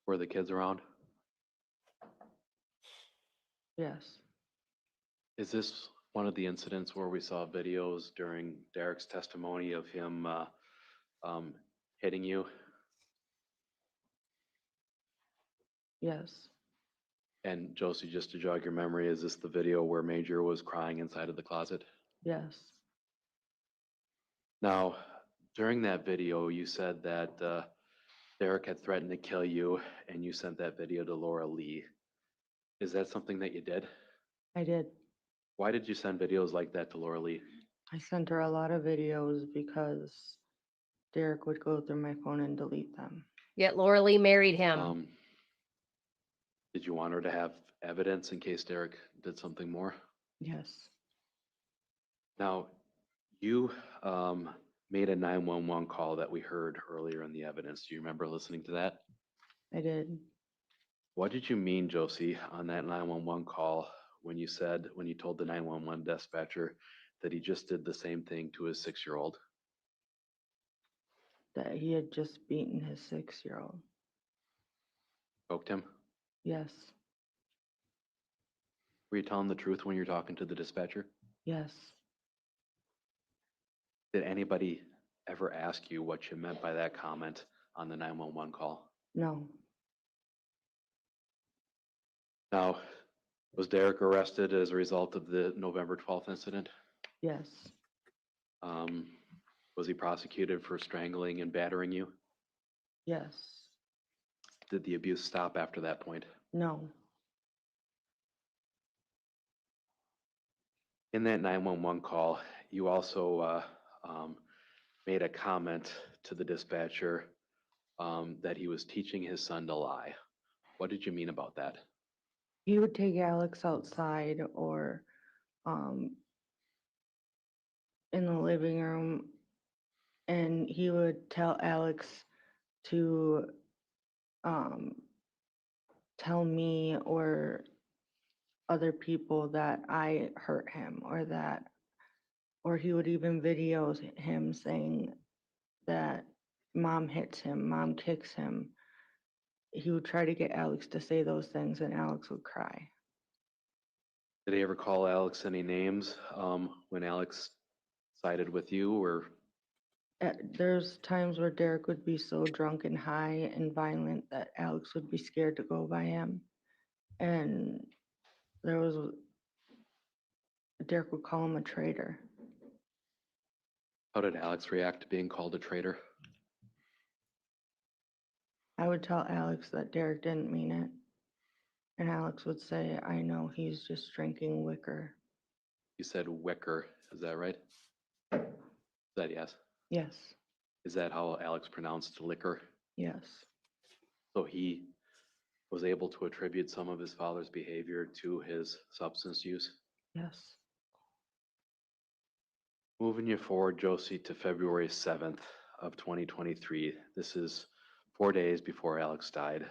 Speaker 4: Were the kids around?
Speaker 8: Yes.
Speaker 4: Is this one of the incidents where we saw videos during Derek's testimony of him hitting you?
Speaker 8: Yes.
Speaker 4: And Josie, just to jog your memory, is this the video where Major was crying inside of the closet?
Speaker 8: Yes.
Speaker 4: Now, during that video, you said that Derek had threatened to kill you, and you sent that video to Laura Lee. Is that something that you did?
Speaker 8: I did.
Speaker 4: Why did you send videos like that to Laura Lee?
Speaker 8: I sent her a lot of videos because Derek would go through my phone and delete them.
Speaker 1: Yet Laura Lee married him.
Speaker 4: Did you want her to have evidence in case Derek did something more?
Speaker 8: Yes.
Speaker 4: Now, you made a 911 call that we heard earlier in the evidence. Do you remember listening to that?
Speaker 8: I did.
Speaker 4: What did you mean, Josie, on that 911 call when you told the 911 dispatcher that he just did the same thing to his 6-year-old?
Speaker 8: That he had just beaten his 6-year-old.
Speaker 4: Choked him?
Speaker 8: Yes.
Speaker 4: Were you telling the truth when you're talking to the dispatcher?
Speaker 8: Yes.
Speaker 4: Did anybody ever ask you what you meant by that comment on the 911 call?
Speaker 8: No.
Speaker 4: Now, was Derek arrested as a result of the November 12th incident?
Speaker 8: Yes.
Speaker 4: Was he prosecuted for strangling and battering you?
Speaker 8: Yes.
Speaker 4: Did the abuse stop after that point?
Speaker 8: No.
Speaker 4: In that 911 call, you also made a comment to the dispatcher that he was teaching his son to lie. What did you mean about that?
Speaker 8: He would take Alex outside or in the living room, and he would tell Alex to tell me or other people that I hurt him, or he would even video him saying that mom hits him, mom kicks him. He would try to get Alex to say those things, and Alex would cry.
Speaker 4: Did he ever call Alex any names when Alex sided with you, or?
Speaker 8: There's times where Derek would be so drunk and high and violent that Alex would be scared to go by him. And Derek would call him a traitor.
Speaker 4: How did Alex react to being called a traitor?
Speaker 8: I would tell Alex that Derek didn't mean it. And Alex would say, I know he's just drinking liquor.
Speaker 4: You said wicker, is that right? Is that yes?
Speaker 8: Yes.
Speaker 4: Is that how Alex pronounced liquor?
Speaker 8: Yes.
Speaker 4: So he was able to attribute some of his father's behavior to his substance use?
Speaker 8: Yes.
Speaker 4: Moving you forward, Josie, to February 7th of 2023. This is 4 days before Alex died.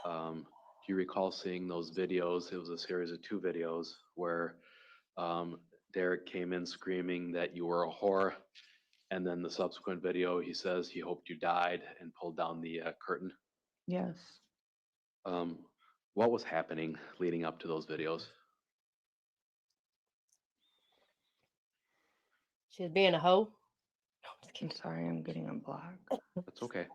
Speaker 4: Do you recall seeing those videos? It was a series of 2 videos where Derek came in screaming that you were a whore. And then the subsequent video, he says he hoped you died and pulled down the curtain.
Speaker 8: Yes.
Speaker 4: What was happening leading up to those videos?
Speaker 1: She was being a hoe.
Speaker 8: I'm sorry, I'm getting a block.
Speaker 4: That's okay.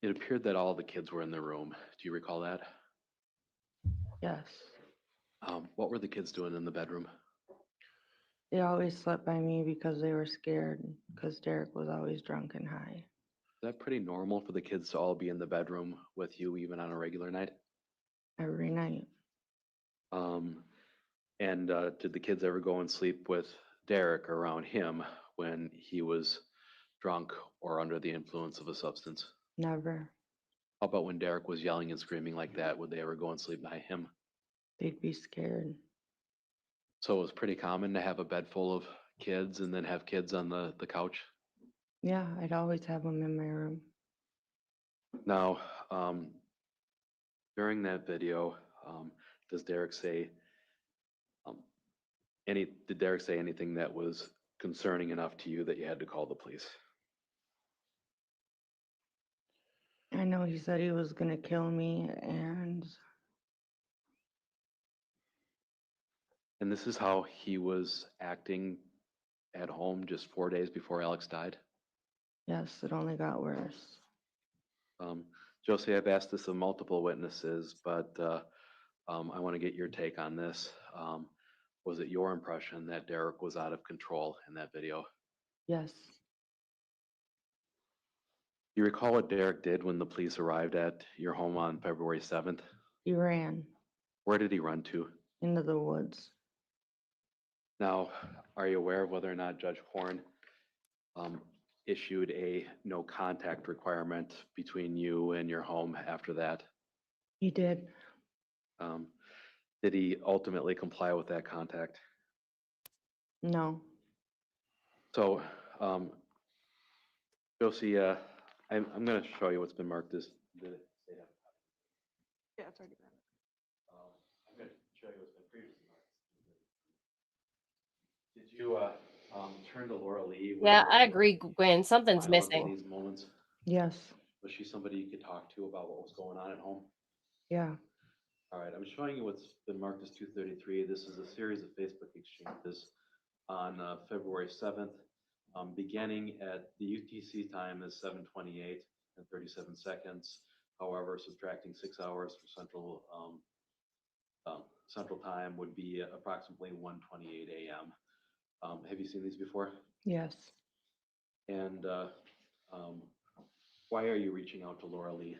Speaker 4: It appeared that all the kids were in the room. Do you recall that?
Speaker 8: Yes.
Speaker 4: What were the kids doing in the bedroom?
Speaker 8: They always slept by me because they were scared, because Derek was always drunk and high.
Speaker 4: Is that pretty normal for the kids to all be in the bedroom with you even on a regular night?
Speaker 8: Every night.
Speaker 4: Did the kids ever go and sleep with Derek around him when he was drunk or under the influence of a substance?
Speaker 8: Never.
Speaker 4: How about when Derek was yelling and screaming like that? Would they ever go and sleep by him?
Speaker 8: They'd be scared.
Speaker 4: So it was pretty common to have a bed full of kids and then have kids on the couch?
Speaker 8: Yeah, I'd always have them in my room.
Speaker 4: Now, during that video, does Derek say did Derek say anything that was concerning enough to you that you had to call the police?
Speaker 8: I know he said he was gonna kill me, and
Speaker 4: this is how he was acting at home just 4 days before Alex died?
Speaker 8: yes, it only got worse.
Speaker 4: Josie, I've asked this of multiple witnesses, but I want to get your take on this. Was it your impression that Derek was out of control in that video?
Speaker 8: Yes.
Speaker 4: You recall what Derek did when the police arrived at your home on February 7th?
Speaker 8: He ran
Speaker 4: Where did he run to?
Speaker 8: into the woods.
Speaker 4: Now, are you aware of whether or not Judge Horn issued a no contact requirement between you and your home after that?
Speaker 8: He did.
Speaker 4: Did he ultimately comply with that contact?
Speaker 8: No.
Speaker 4: So, Josie, I'm going to show you what's been marked as the state of.
Speaker 8: Yeah, it's already been.
Speaker 4: I'm going to show you what's been previously marked. Did you turn to Laura Lee? when
Speaker 1: Yeah,
Speaker 4: you
Speaker 1: I
Speaker 4: were
Speaker 1: agree, Gwen. Something's
Speaker 4: violent in
Speaker 1: missing.
Speaker 4: these moments?
Speaker 8: Yes,
Speaker 4: Was she somebody you could talk to about what was going on at home?
Speaker 8: yeah,
Speaker 4: All right, I'm showing you what's been marked as 233. This is a series of Facebook exchanges on February 7th, beginning at the UTC time is 7:28 and 37 seconds. However, subtracting 6 hours for Central Time would be approximately 1:28 a.m. Have you seen these before?
Speaker 8: yes.
Speaker 4: And why are you reaching out to Laura Lee?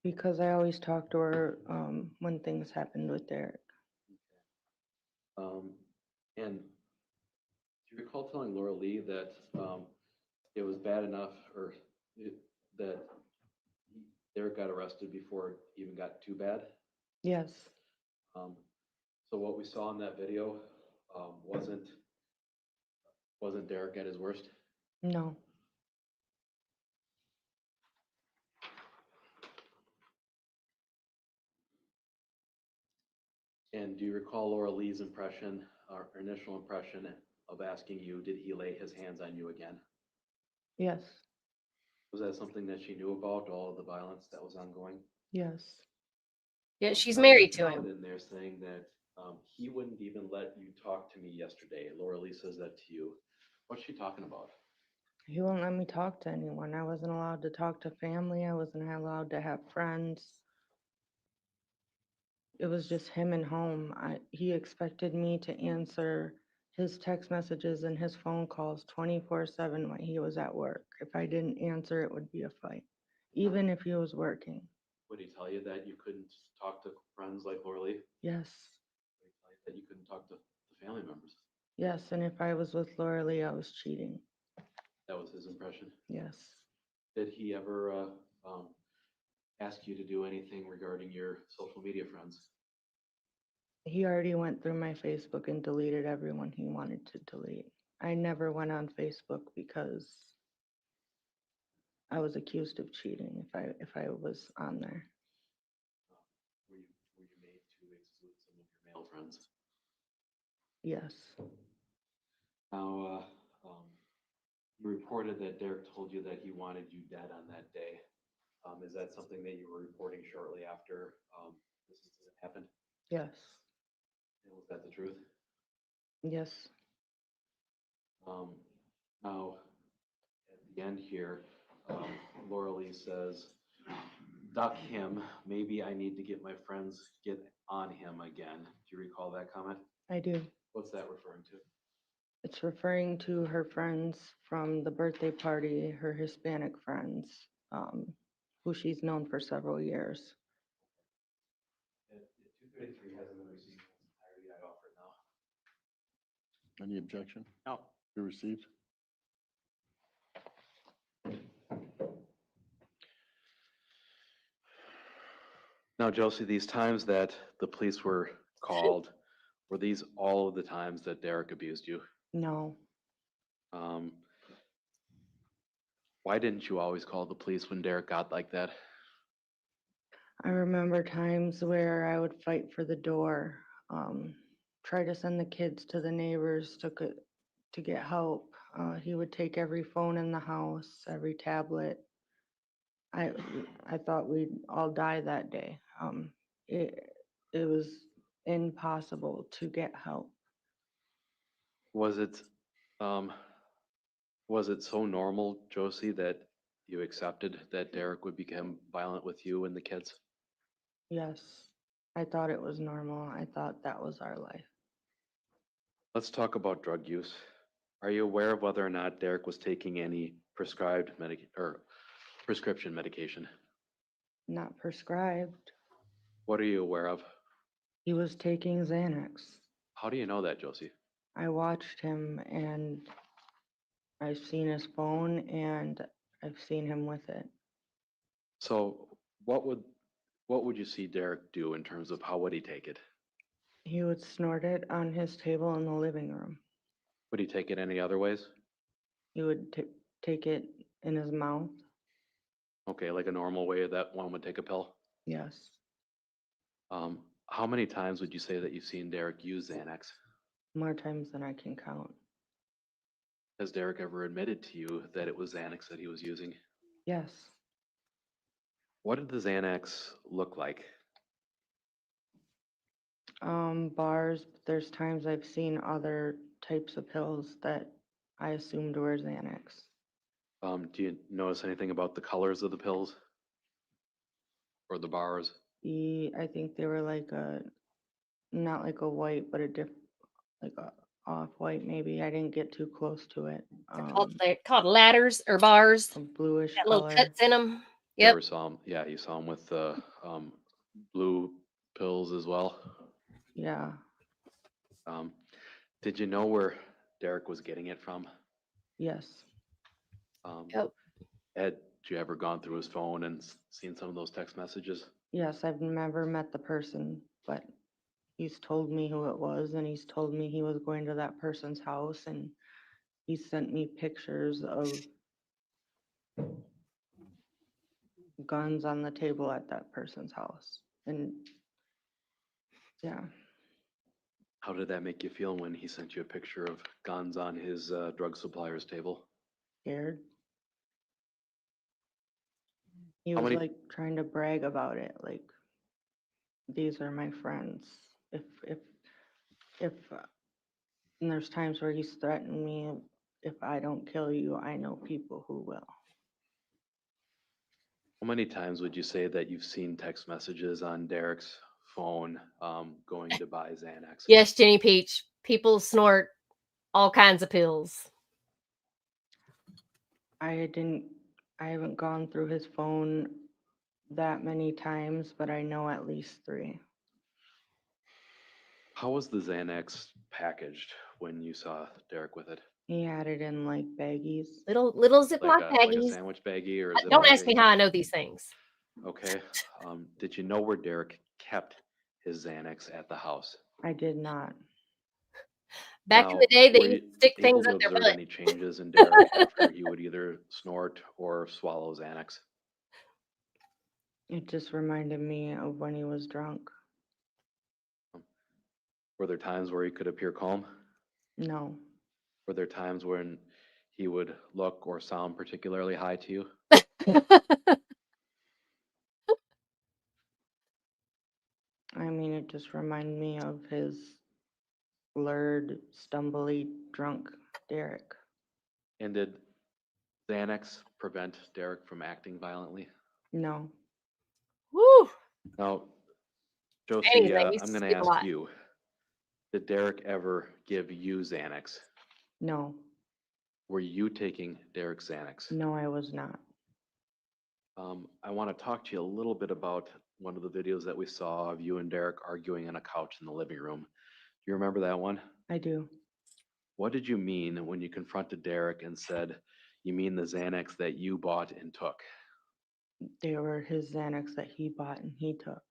Speaker 8: Because I always talk to her when things happened with Derek.
Speaker 4: And do you recall telling Laura Lee that it was bad enough, or that Derek got arrested before it even got too bad?
Speaker 8: Yes,
Speaker 4: So what we saw in that video wasn't Derek at his worst?
Speaker 8: no,
Speaker 4: And do you recall Laura Lee's impression, or initial impression of asking you, did he lay his hands on you again?
Speaker 8: yes,
Speaker 4: Was that something that she knew about, all of the violence that was ongoing?
Speaker 8: yes.
Speaker 1: Yeah, she's
Speaker 4: Now,
Speaker 1: married
Speaker 4: there's
Speaker 1: to
Speaker 4: a note
Speaker 1: him.
Speaker 4: in there saying that he wouldn't even let you talk to me yesterday. Laura Lee says that to you. What's she talking about?
Speaker 8: He wouldn't let me talk to anyone. I wasn't allowed to talk to family. I wasn't allowed to have friends. It was just him and home. He expected me to answer his text messages and his phone calls 24/7 when he was at work. If I didn't answer, it would be a fight, even if he was working.
Speaker 4: Would he tell you that you couldn't talk to friends like Laura Lee?
Speaker 8: Yes,
Speaker 4: Would he tell you that you couldn't talk to family members?
Speaker 8: yes, and if I was with Laura Lee, I was cheating.
Speaker 4: That was his impression.
Speaker 8: Yes,
Speaker 4: Did he ever ask you to do anything regarding your social media friends?
Speaker 8: he already went through my Facebook and deleted everyone he wanted to delete. I never went on Facebook because I was accused of cheating if I was on there.
Speaker 4: Were you made to exclude some of your male friends?
Speaker 8: Yes,
Speaker 4: Now, you reported that Derek told you that he wanted you dead on that day. Is that something that you were reporting shortly after this incident happened?
Speaker 8: yes,
Speaker 4: And was that the truth?
Speaker 8: yes,
Speaker 4: Now, at the end here, Laura Lee says, duck him. Maybe I need to get my friends get on him again. Do you recall that comment?
Speaker 8: I do.
Speaker 4: What's that referring to?
Speaker 8: It's referring to her friends from the birthday party, her Hispanic friends, who she's known for several years.
Speaker 4: 233 hasn't been received in its entirety. I offer it now.
Speaker 2: Any objection?
Speaker 3: No.
Speaker 2: Be received?
Speaker 4: Now, Josie, these times that the police were called, were these all of the times that Derek abused you?
Speaker 8: No,
Speaker 4: Why didn't you always call the police when Derek got like that?
Speaker 8: I remember times where I would fight for the door, try to send the kids to the neighbors to get help. He would take every phone in the house, every tablet. I thought we'd all die that day. It was impossible to get help.
Speaker 4: Was it so normal, Josie, that you accepted that Derek would become violent with you and the kids?
Speaker 8: Yes, I thought it was normal. I thought that was our life.
Speaker 4: Let's talk about drug use. Are you aware of whether or not Derek was taking any prescribed prescription medication?
Speaker 8: Not prescribed.
Speaker 4: What are you aware of?
Speaker 8: He was taking Xanax.
Speaker 4: How do you know that, Josie?
Speaker 8: I watched him and I've seen his phone and I've seen him with it.
Speaker 4: So what would you see Derek do in terms of how would he take it?
Speaker 8: He would snort it on his table in the living room.
Speaker 4: Would he take it any other ways?
Speaker 8: He would take it in his mouth.
Speaker 4: Okay, like a normal way that one would take a pill?
Speaker 8: Yes.
Speaker 4: How many times would you say that you've seen Derek use Xanax?
Speaker 8: More times than I can count.
Speaker 4: Has Derek ever admitted to you that it was Xanax that he was using?
Speaker 8: Yes.
Speaker 4: What did the Xanax look like?
Speaker 8: Bars, but there's times I've seen other types of pills that I assumed were Xanax.
Speaker 4: Do you notice anything about the colors of the pills? Or the bars?
Speaker 8: I think they were like not like a white, but like a off-white maybe. I didn't get too close to it.
Speaker 1: They're called ladders or bars.
Speaker 8: A bluish
Speaker 1: Got little
Speaker 8: color.
Speaker 1: cuts in them.
Speaker 4: You
Speaker 1: Yep.
Speaker 4: ever saw him? Yeah, you saw him with the blue pills as well.
Speaker 8: Yeah.
Speaker 4: Did you know where Derek was getting it from?
Speaker 8: Yes.
Speaker 1: Yep.
Speaker 4: Had you ever gone through his phone and seen some of those text messages?
Speaker 8: Yes, I've never met the person, but he's told me who it was, and he's told me he was going to that person's house, and he sent me pictures of guns on the table at that person's house. And yeah,
Speaker 4: How did that make you feel when he sent you a picture of guns on his drug supplier's table?
Speaker 8: scared. He
Speaker 4: How
Speaker 8: was
Speaker 4: many-
Speaker 8: like trying to brag about it, like, these are my friends. If, and there's times where he's threatened me, if I don't kill you, I know people who will.
Speaker 4: How many times would you say that you've seen text messages on Derek's phone going to buy Xanax?
Speaker 1: Yes, Jenny Peach. People snort all kinds of pills.
Speaker 8: I haven't gone through his phone that many times, but I know at least 3.
Speaker 4: How was the Xanax packaged when you saw Derek with it?
Speaker 8: He had it in like baggies.
Speaker 1: Little Ziploc
Speaker 4: Like a
Speaker 1: baggies.
Speaker 4: sandwich baggie or a
Speaker 1: Don't
Speaker 4: Ziploc
Speaker 1: ask me
Speaker 4: baggie?
Speaker 1: how I know these things.
Speaker 4: Okay. Did you know where Derek kept his Xanax at the house?
Speaker 8: I did not.
Speaker 1: Back in
Speaker 4: Now,
Speaker 1: the day, they
Speaker 4: were
Speaker 1: used
Speaker 4: you
Speaker 1: to stick
Speaker 4: able
Speaker 1: things
Speaker 4: to
Speaker 1: up their
Speaker 4: observe
Speaker 1: butt.
Speaker 4: any changes in Derek after he would either snort or swallow Xanax?
Speaker 8: It just reminded me of when he was drunk.
Speaker 4: Were there times where he could appear calm?
Speaker 8: No.
Speaker 4: Were there times when he would look or sound particularly high to you?
Speaker 8: I mean, it just reminded me of his blurred, stumbly, drunk Derek.
Speaker 4: And did Xanax prevent Derek from acting violently?
Speaker 8: No.
Speaker 1: Woo!
Speaker 4: Now, Josie,
Speaker 1: Anything, he used
Speaker 4: I'm
Speaker 1: to
Speaker 4: going to
Speaker 1: sleep a
Speaker 4: ask
Speaker 1: lot.
Speaker 4: you, did Derek ever give you Xanax?
Speaker 8: No.
Speaker 4: Were you taking Derek's Xanax?
Speaker 8: No, I was not.
Speaker 4: I want to talk to you a little bit about one of the videos that we saw of you and Derek arguing on a couch in the living room. Do you remember that one?
Speaker 8: I do.
Speaker 4: What did you mean when you confronted Derek and said, you mean the Xanax that you bought and took?
Speaker 8: They were his Xanax that he bought and he took.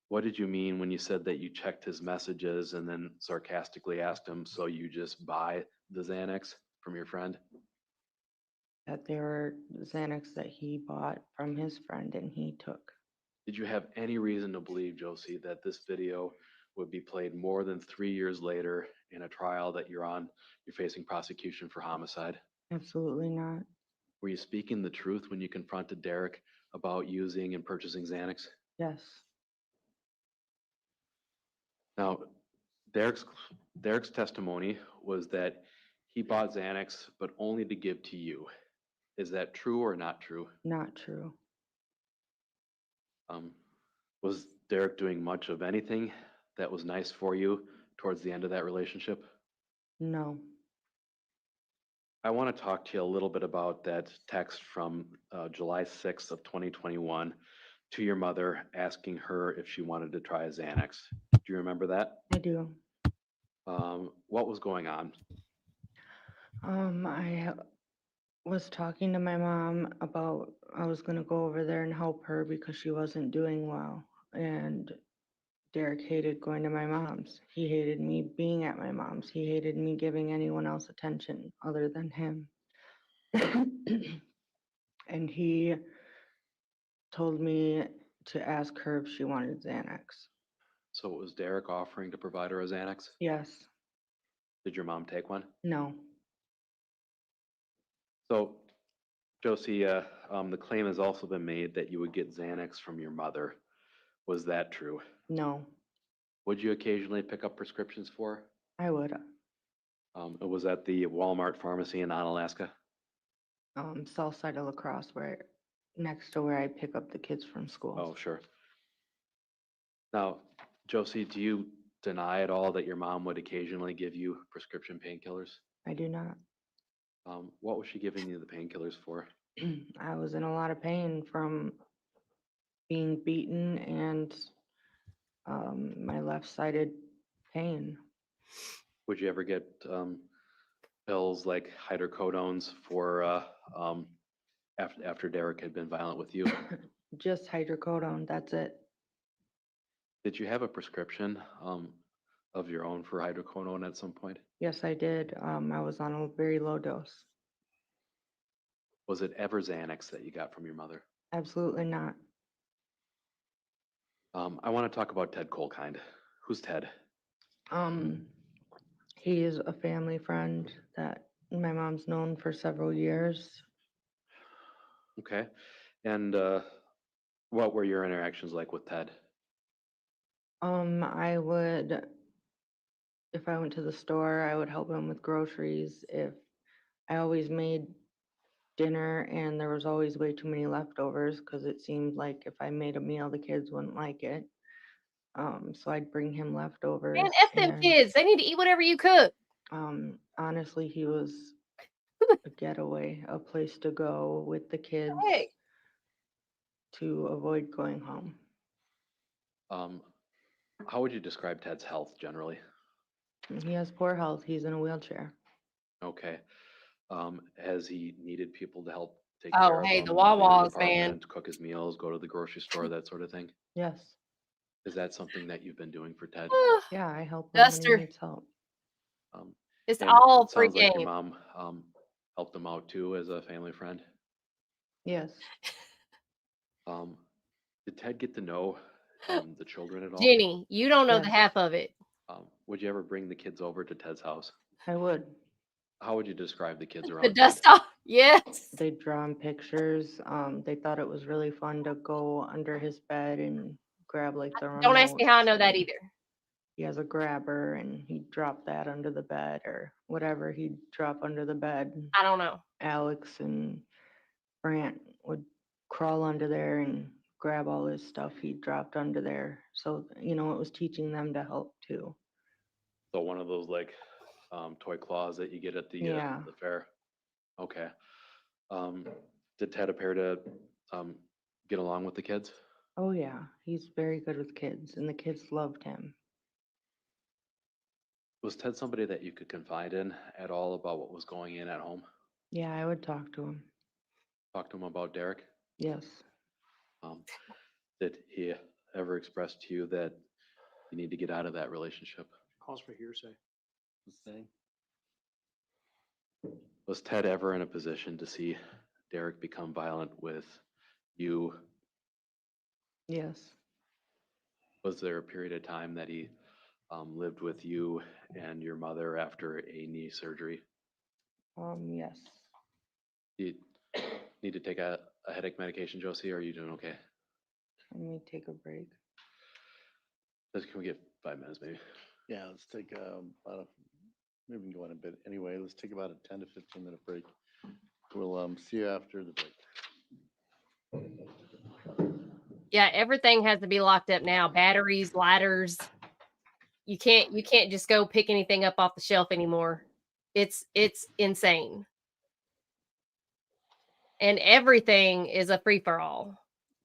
Speaker 4: What did you mean when you said that you checked his messages and then sarcastically asked him, so you just buy the Xanax from your friend?
Speaker 8: That they were Xanax that he bought from his friend and he took.
Speaker 4: Did you have any reason to believe, Josie, that this video would be played more than 3 years later in a trial that you're facing prosecution for homicide?
Speaker 8: Absolutely not.
Speaker 4: Were you speaking the truth when you confronted Derek about using and purchasing Xanax?
Speaker 8: Yes.
Speaker 4: Now, Derek's testimony was that he bought Xanax, but only to give to you. Is that true or not true?
Speaker 8: Not true.
Speaker 4: Was Derek doing much of anything that was nice for you towards the end of that relationship?
Speaker 8: No.
Speaker 4: I want to talk to you a little bit about that text from July 6th of 2021 to your mother asking her if she wanted to try a Xanax. Do you remember that?
Speaker 8: I do.
Speaker 4: What was going on?
Speaker 8: I was talking to my mom about I was going to go over there and help her because she wasn't doing well. And Derek hated going to my mom's. He hated me being at my mom's. He hated me giving anyone else attention other than him. And he told me to ask her if she wanted Xanax.
Speaker 4: So it was Derek offering to provide her a Xanax?
Speaker 8: Yes.
Speaker 4: Did your mom take one?
Speaker 8: No.
Speaker 4: So, Josie, the claim has also been made that you would get Xanax from your mother. Was that true?
Speaker 8: No.
Speaker 4: Would you occasionally pick up prescriptions for her?
Speaker 8: I would.
Speaker 4: It was at the Walmart pharmacy in Onalaska?
Speaker 8: South side of La Crosse, next to where I pick up the kids from school.
Speaker 4: Oh, sure. Now, Josie, do you deny at all that your mom would occasionally give you prescription painkillers?
Speaker 8: I do not.
Speaker 4: What was she giving you the painkillers for?
Speaker 8: I was in a lot of pain from being beaten and my left-sided pain.
Speaker 4: Would you ever get pills like hydrocodones for after Derek had been violent with you?
Speaker 8: Just hydrocodone, that's it.
Speaker 4: Did you have a prescription of your own for hydrocodone at some point?
Speaker 8: Yes, I did. I was on a very low dose.
Speaker 4: Was it ever Xanax that you got from your mother?
Speaker 8: Absolutely not.
Speaker 4: I want to talk about Ted Colkind. Who's Ted?
Speaker 8: He is a family friend that my mom's known for several years.
Speaker 4: Okay. And what were your interactions like with Ted?
Speaker 8: I would, if I went to the store, I would help him with groceries. If I always made dinner and there was always way too many leftovers because it seemed like if I made a meal, the kids wouldn't like it. So I'd bring him leftovers.
Speaker 1: Man, F them
Speaker 8: and,
Speaker 1: kids. They need to eat whatever you cook.
Speaker 8: Honestly, he was a getaway, a place to go with the kids
Speaker 1: Hey.
Speaker 8: to avoid going home.
Speaker 4: How would you describe Ted's health generally?
Speaker 8: He has poor health. He's in a wheelchair.
Speaker 4: Okay. Has he needed people to help take
Speaker 1: Oh,
Speaker 4: care of
Speaker 1: hey,
Speaker 4: him?
Speaker 1: the
Speaker 4: clean his
Speaker 1: Wawas, man.
Speaker 4: apartment, cook his meals, go to the grocery store, that sort of thing?
Speaker 8: Yes.
Speaker 4: Is that something that you've been doing for Ted?
Speaker 8: Yeah, I help him when
Speaker 1: Duster.
Speaker 8: he needs help.
Speaker 1: It's
Speaker 4: And
Speaker 1: all
Speaker 4: it
Speaker 1: free
Speaker 4: sounds like your
Speaker 1: game.
Speaker 4: mom helped him out too as a family friend.
Speaker 8: Yes.
Speaker 4: Did Ted get to know the children at all?
Speaker 1: Jenny, you don't know the
Speaker 8: Yes.
Speaker 1: half of it.
Speaker 4: Would you ever bring the kids over to Ted's house?
Speaker 8: I would.
Speaker 4: How would you describe the kids around
Speaker 1: The
Speaker 4: Ted?
Speaker 1: dust off. Yes.
Speaker 8: They draw him pictures. They thought it was really fun to go under his bed and grab like the
Speaker 1: Don't ask me how I know
Speaker 8: remotes,
Speaker 1: that
Speaker 8: and
Speaker 1: either.
Speaker 8: He has a grabber and he'd drop that under the bed or whatever he'd drop under the bed.
Speaker 1: I don't know.
Speaker 8: Alex and Brant would crawl under there and grab all his stuff he dropped under there. So, it was teaching them to help too.
Speaker 4: So one of those like toy claws that you get at the
Speaker 8: Yeah.
Speaker 4: the fair. Okay. Did Ted appear to get along with the kids?
Speaker 8: Oh yeah, he's very good with kids and the kids loved him.
Speaker 4: Was Ted somebody that you could confide in at all about what was going in at home?
Speaker 8: Yeah, I would talk to him.
Speaker 4: Talk to him about Derek?
Speaker 8: Yes.
Speaker 4: Did he ever express to you that you need to get out of that relationship?
Speaker 10: Calls for hearsay.
Speaker 4: Was Ted ever in a position to see Derek become violent with you?
Speaker 8: Yes.
Speaker 4: Was there a period of time that he lived with you and your mother after a knee surgery?
Speaker 8: Yes.
Speaker 4: Do you need to take a headache medication, Josie, or are you doing okay?
Speaker 8: Let me take a break.
Speaker 4: Can we get 5 minutes maybe?
Speaker 2: Yeah, let's take maybe we can go on a bit. Anyway, let's take about a 10 to 15 minute break. We'll see you after the break.
Speaker 1: Yeah, everything has to be locked up now. Batteries, ladders. You can't just go pick anything up off the shelf anymore. It's insane. And everything is a free for all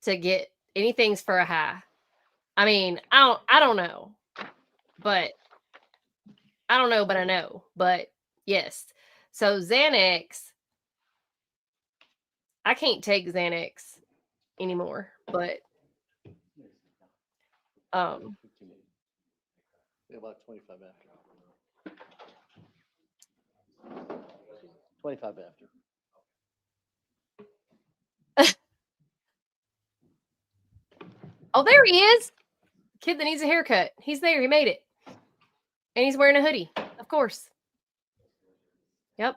Speaker 1: to get anything's for a high. I mean, I don't know. But I don't know, but I know. But yes. So Xanax, I can't take Xanax anymore, but
Speaker 2: Yeah, about 25 after. 25 after.
Speaker 1: Oh, there he is. Kid that needs a haircut. He's there. He made it. And he's wearing a hoodie, of course. Yep.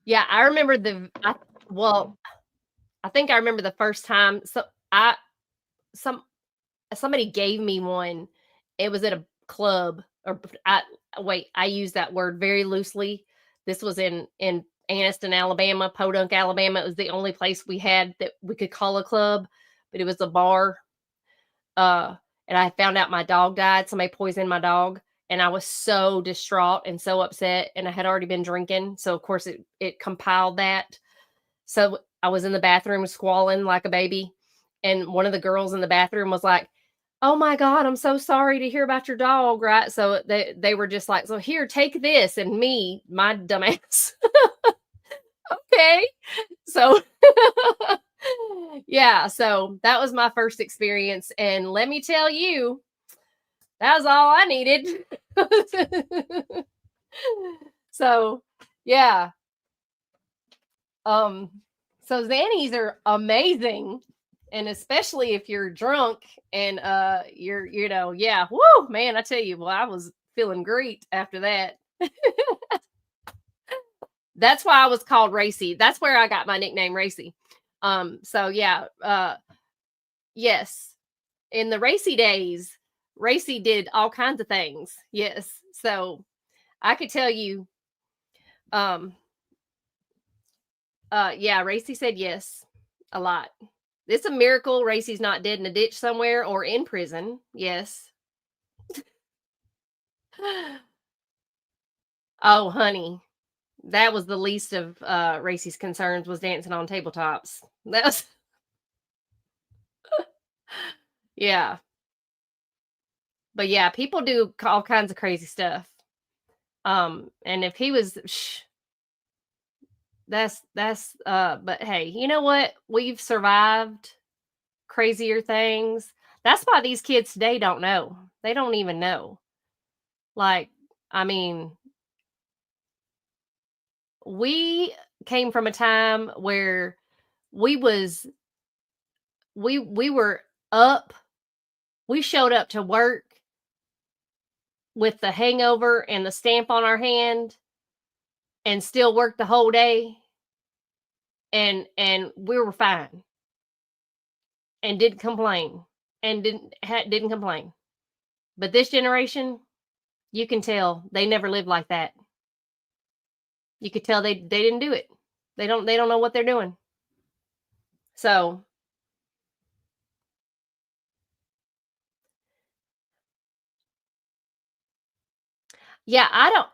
Speaker 1: Yeah, I remember I think I remember the first time. So somebody gave me one. It was at a club, or I use that word very loosely. This was in Anniston, Alabama, Podunk, Alabama. It was the only place we had that we could call a club, but it was a bar. And I found out my dog died. Somebody poisoned my dog, and I was so distraught and so upset. And I had already been drinking, so of course it compiled that. So I was in the bathroom squalling like a baby, and one of the girls in the bathroom was like, "Oh my God, I'm so sorry to hear about your dog," right? So they were just like, "So here, take this," and me, my dumbass. Okay, so yeah, so that was my first experience, and let me tell you, that was all I needed. So yeah, so Xannies are amazing, and especially if you're drunk and you're yeah, woo, man, I tell you, well, I was feeling great after that. That's why I was called Racy. That's where I got my nickname, Racy. So yeah, yes, in the Racy days, Racy did all kinds of things. Yes, so I could tell you, yeah, Racy said yes a lot. It's a miracle Racy's not dead in a ditch somewhere or in prison. Yes. Oh, honey, that was the least of Racy's concerns, was dancing on tabletops. That was yeah. But yeah, people do all kinds of crazy stuff. And if he was that's but hey, you know what? We've survived crazier things. That's why these kids today don't know. They don't even know. Like, I mean, we came from a time where we were up. We showed up to work with the hangover and the stamp on our hand and still worked the whole day, and we were fine and didn't complain and didn't complain. But this generation, you can tell they never lived like that. You could tell they didn't do it. They don't know what they're doing. So yeah, I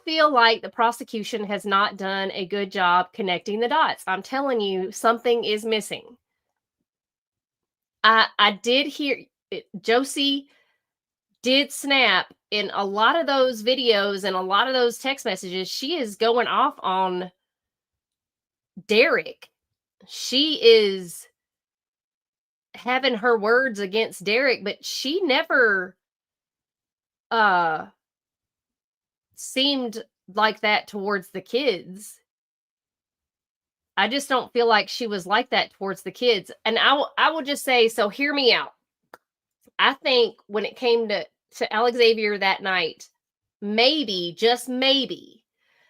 Speaker 1: feel like the prosecution has not done a good job connecting the dots. I'm telling you, something is missing. I did hear Josie did snap in a lot of those videos and a lot of those text messages. She is going off on Derek. She is having her words against Derek, but she never seemed like that towards the kids. I just don't feel like she was like that towards the kids. And I will just say, so hear me out. I think when it came to Alexavier that night, maybe, just maybe,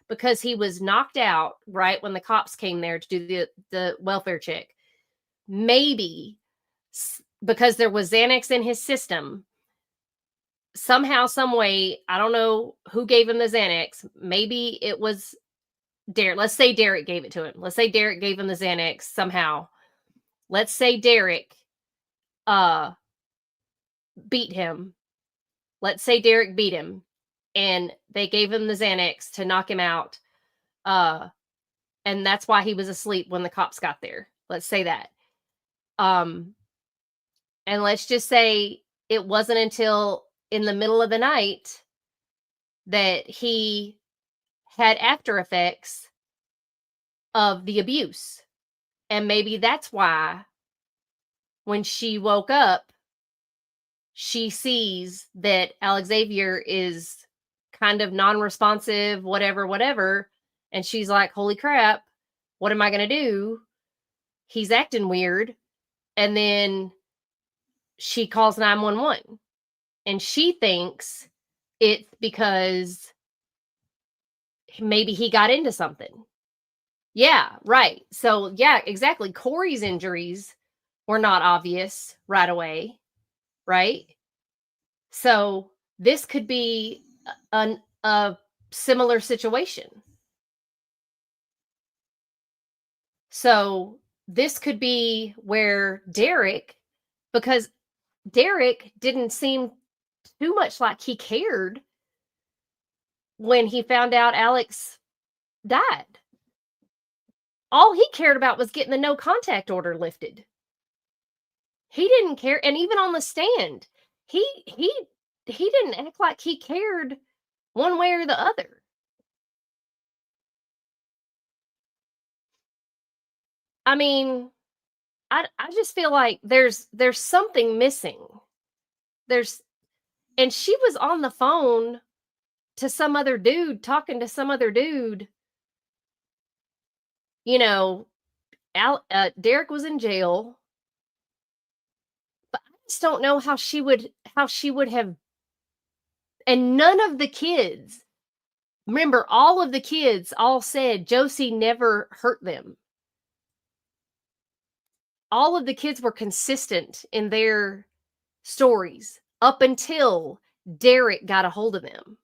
Speaker 1: because he was knocked out right when the cops came there to do the welfare check, maybe because there was Xanax in his system, somehow, some way, I don't know who gave him the Xanax. Maybe it was Derek. Let's say Derek gave it to him. Let's say Derek gave him the Xanax somehow. Let's say Derek beat him. Let's say Derek beat him and they gave him the Xanax to knock him out. And that's why he was asleep when the cops got there. Let's say that. And let's just say it wasn't until in the middle of the night that he had after effects of the abuse. And maybe that's why when she woke up, she sees that Alexavier is kind of non-responsive, whatever. And she's like, holy crap, what am I going to do? He's acting weird. And then she calls 911 and she thinks it's because maybe he got into something. Yeah, right. So yeah, exactly. Corey's injuries were not obvious right away, right? So this could be a similar situation. So this could be where Derek, because Derek didn't seem too much like he cared when he found out Alex died. All he cared about was getting the no contact order lifted. He didn't care, and even on the stand, he didn't act like he cared one way or the other. I mean, I just feel like there's something missing. And she was on the phone to some other dude, talking to some other dude. You know, Derek was in jail, but I just don't know how she would have. And none of the kids, remember, all of the kids all said Josie never hurt them. All of the kids were consistent in their stories up until Derek got a hold of them.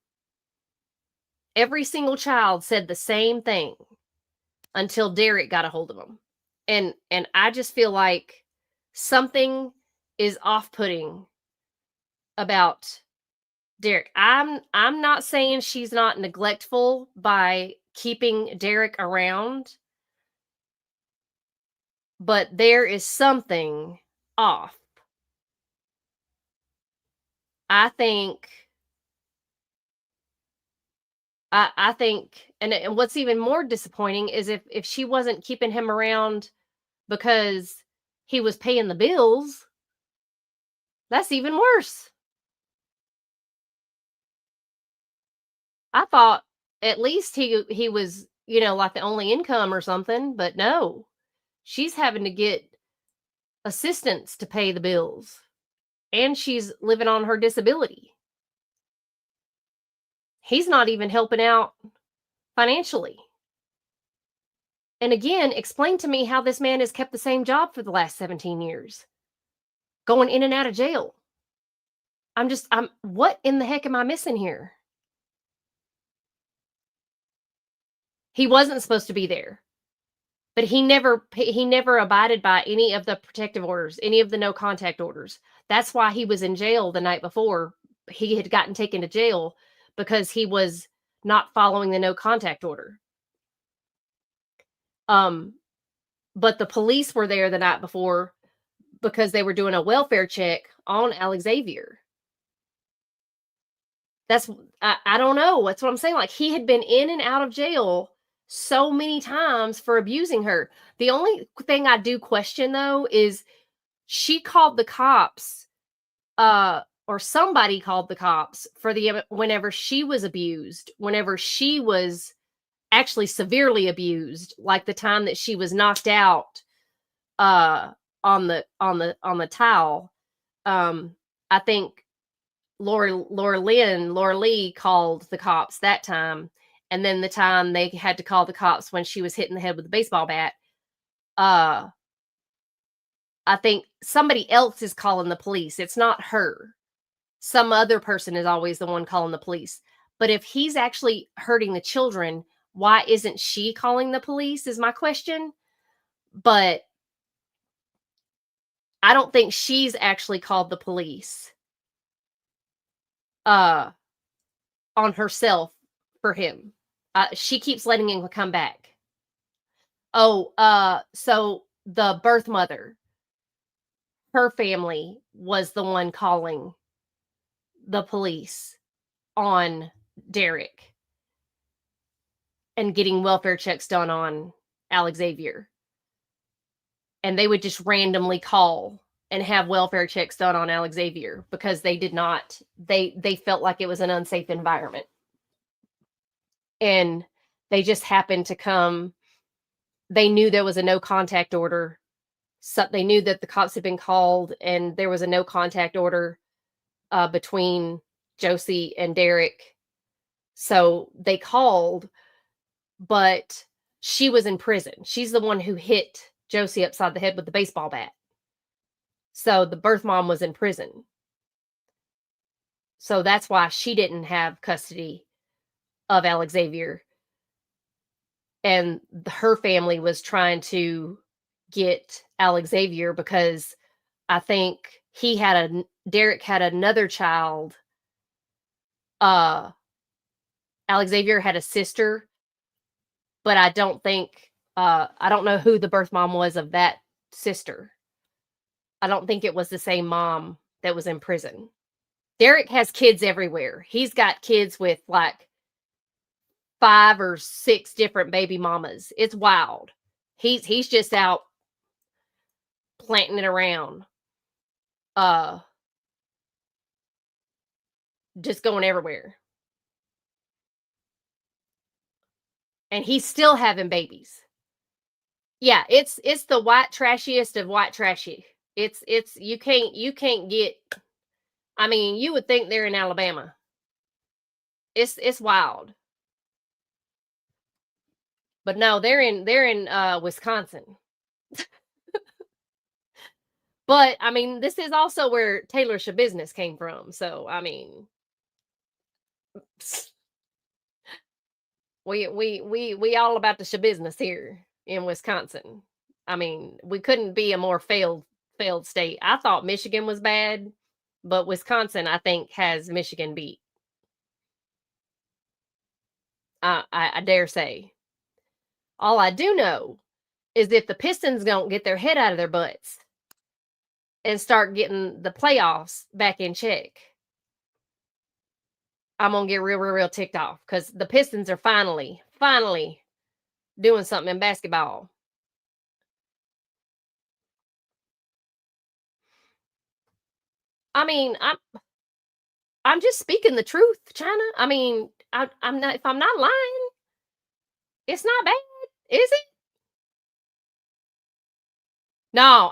Speaker 1: Every single child said the same thing until Derek got a hold of them. And I just feel like something is off-putting about Derek. I'm not saying she's not neglectful by keeping Derek around, but there is something off. I think, and what's even more disappointing is if she wasn't keeping him around because he was paying the bills, that's even worse. I thought at least he was, like the only income or something, but no. She's having to get assistance to pay the bills, and she's living on her disability. He's not even helping out financially. And again, explain to me how this man has kept the same job for the last 17 years, going in and out of jail. What in the heck am I missing here? He wasn't supposed to be there, but he never abided by any of the protective orders, any of the no contact orders. That's why he was in jail the night before. He had gotten taken to jail because he was not following the no contact order. But the police were there the night before because they were doing a welfare check on Alexavier. I don't know. That's what I'm saying. Like, he had been in and out of jail so many times for abusing her. The only thing I do question, though, is she called the cops, or somebody called the cops for whenever she was abused, whenever she was actually severely abused, like the time that she was knocked out on the towel. I think Laura Lee called the cops that time, and then the time they had to call the cops when she was hitting the head with a baseball bat. I think somebody else is calling the police. It's not her. Some other person is always the one calling the police. But if he's actually hurting the children, why isn't she calling the police is my question. But I don't think she's actually called the police on herself for him. She keeps letting him come back. So the birth mother, her family was the one calling the police on Derek and getting welfare checks done on Alexavier. And they would just randomly call and have welfare checks done on Alexavier because they did not, they felt like it was an unsafe environment. and they just happened to come. They knew there was a no contact order. So they knew that the cops had been called and there was a no contact order between Josie and Derek. So they called, but she was in prison. She's the one who hit Josie upside the head with the baseball bat. So the birth mom was in prison. So that's why she didn't have custody of Alexavier. And her family was trying to get Alexavier because I think Derek had another child. Alexavier had a sister, but I don't know who the birth mom was of that sister. I don't think it was the same mom that was in prison. Derek has kids everywhere. He's got kids with like 5 or 6 different baby mamas. It's wild. He's just out planting it around. Just going everywhere. And he's still having babies. Yeah, it's the white trashiest of white trashy. It's you can't get. I mean, you would think they're in Alabama. It's wild. But no, they're in Wisconsin. But I mean, this is also where Taylor Shabusiness came from. So I mean, we all about the Shabusiness here in Wisconsin. I mean, we couldn't be a more failed state. I thought Michigan was bad, but Wisconsin, I think, has Michigan beat. I dare say. All I do know is if the Pistons don't get their head out of their butts and start getting the playoffs back in check, I'm going to get real ticked off because the Pistons are finally doing something in basketball. I mean, I'm just speaking the truth, China. I mean, I'm not, if I'm not lying, it's not bad, is it? No,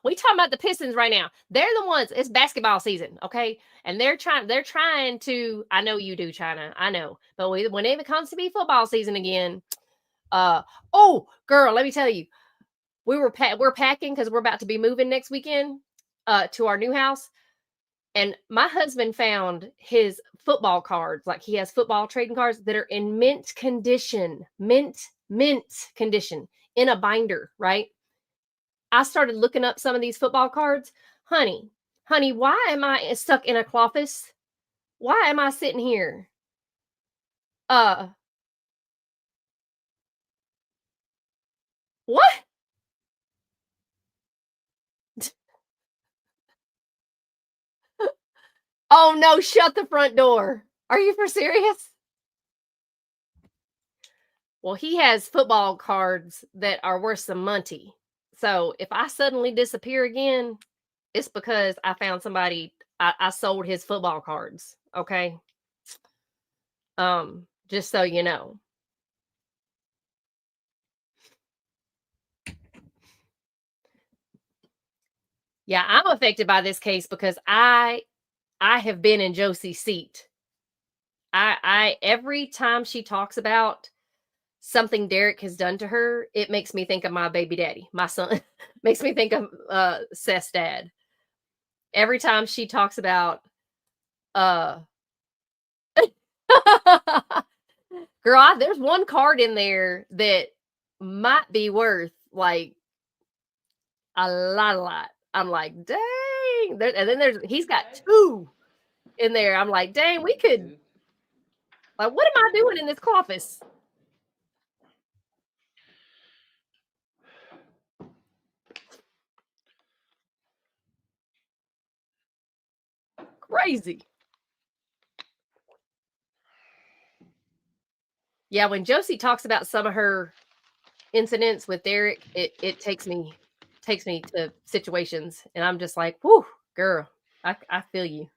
Speaker 1: we talking about the Pistons right now. They're the ones. It's basketball season, okay? And they're trying to. I know you do, China. I know, but when it comes to be football season again, oh, girl, let me tell you, we're packing because we're about to be moving next weekend, to our new house, and my husband found his football cards. Like he has football trading cards that are in mint condition, mint condition in a binder, right? I started looking up some of these football cards. Honey, why am I stuck in a cloffice? Why am I sitting here? What? Oh no, shut the front door. Are you for serious? Well, he has football cards that are worth some money. So if I suddenly disappear again, it's because I found somebody. I sold his football cards. Okay. Just so you know. Yeah, I'm affected by this case because I have been in Josie's seat. I every time she talks about something Derek has done to her, it makes me think of my baby daddy, my son. Makes me think of Seth's dad. Every time she talks about girl, there's one card in there that might be worth like a lot. I'm like, dang. And then he's got 2 in there. I'm like, dang, we could, like, what am I doing in this office? Crazy. Yeah, when Josie talks about some of her incidents with Derek, it takes me to situations, and I'm just like, whew, girl, I feel you.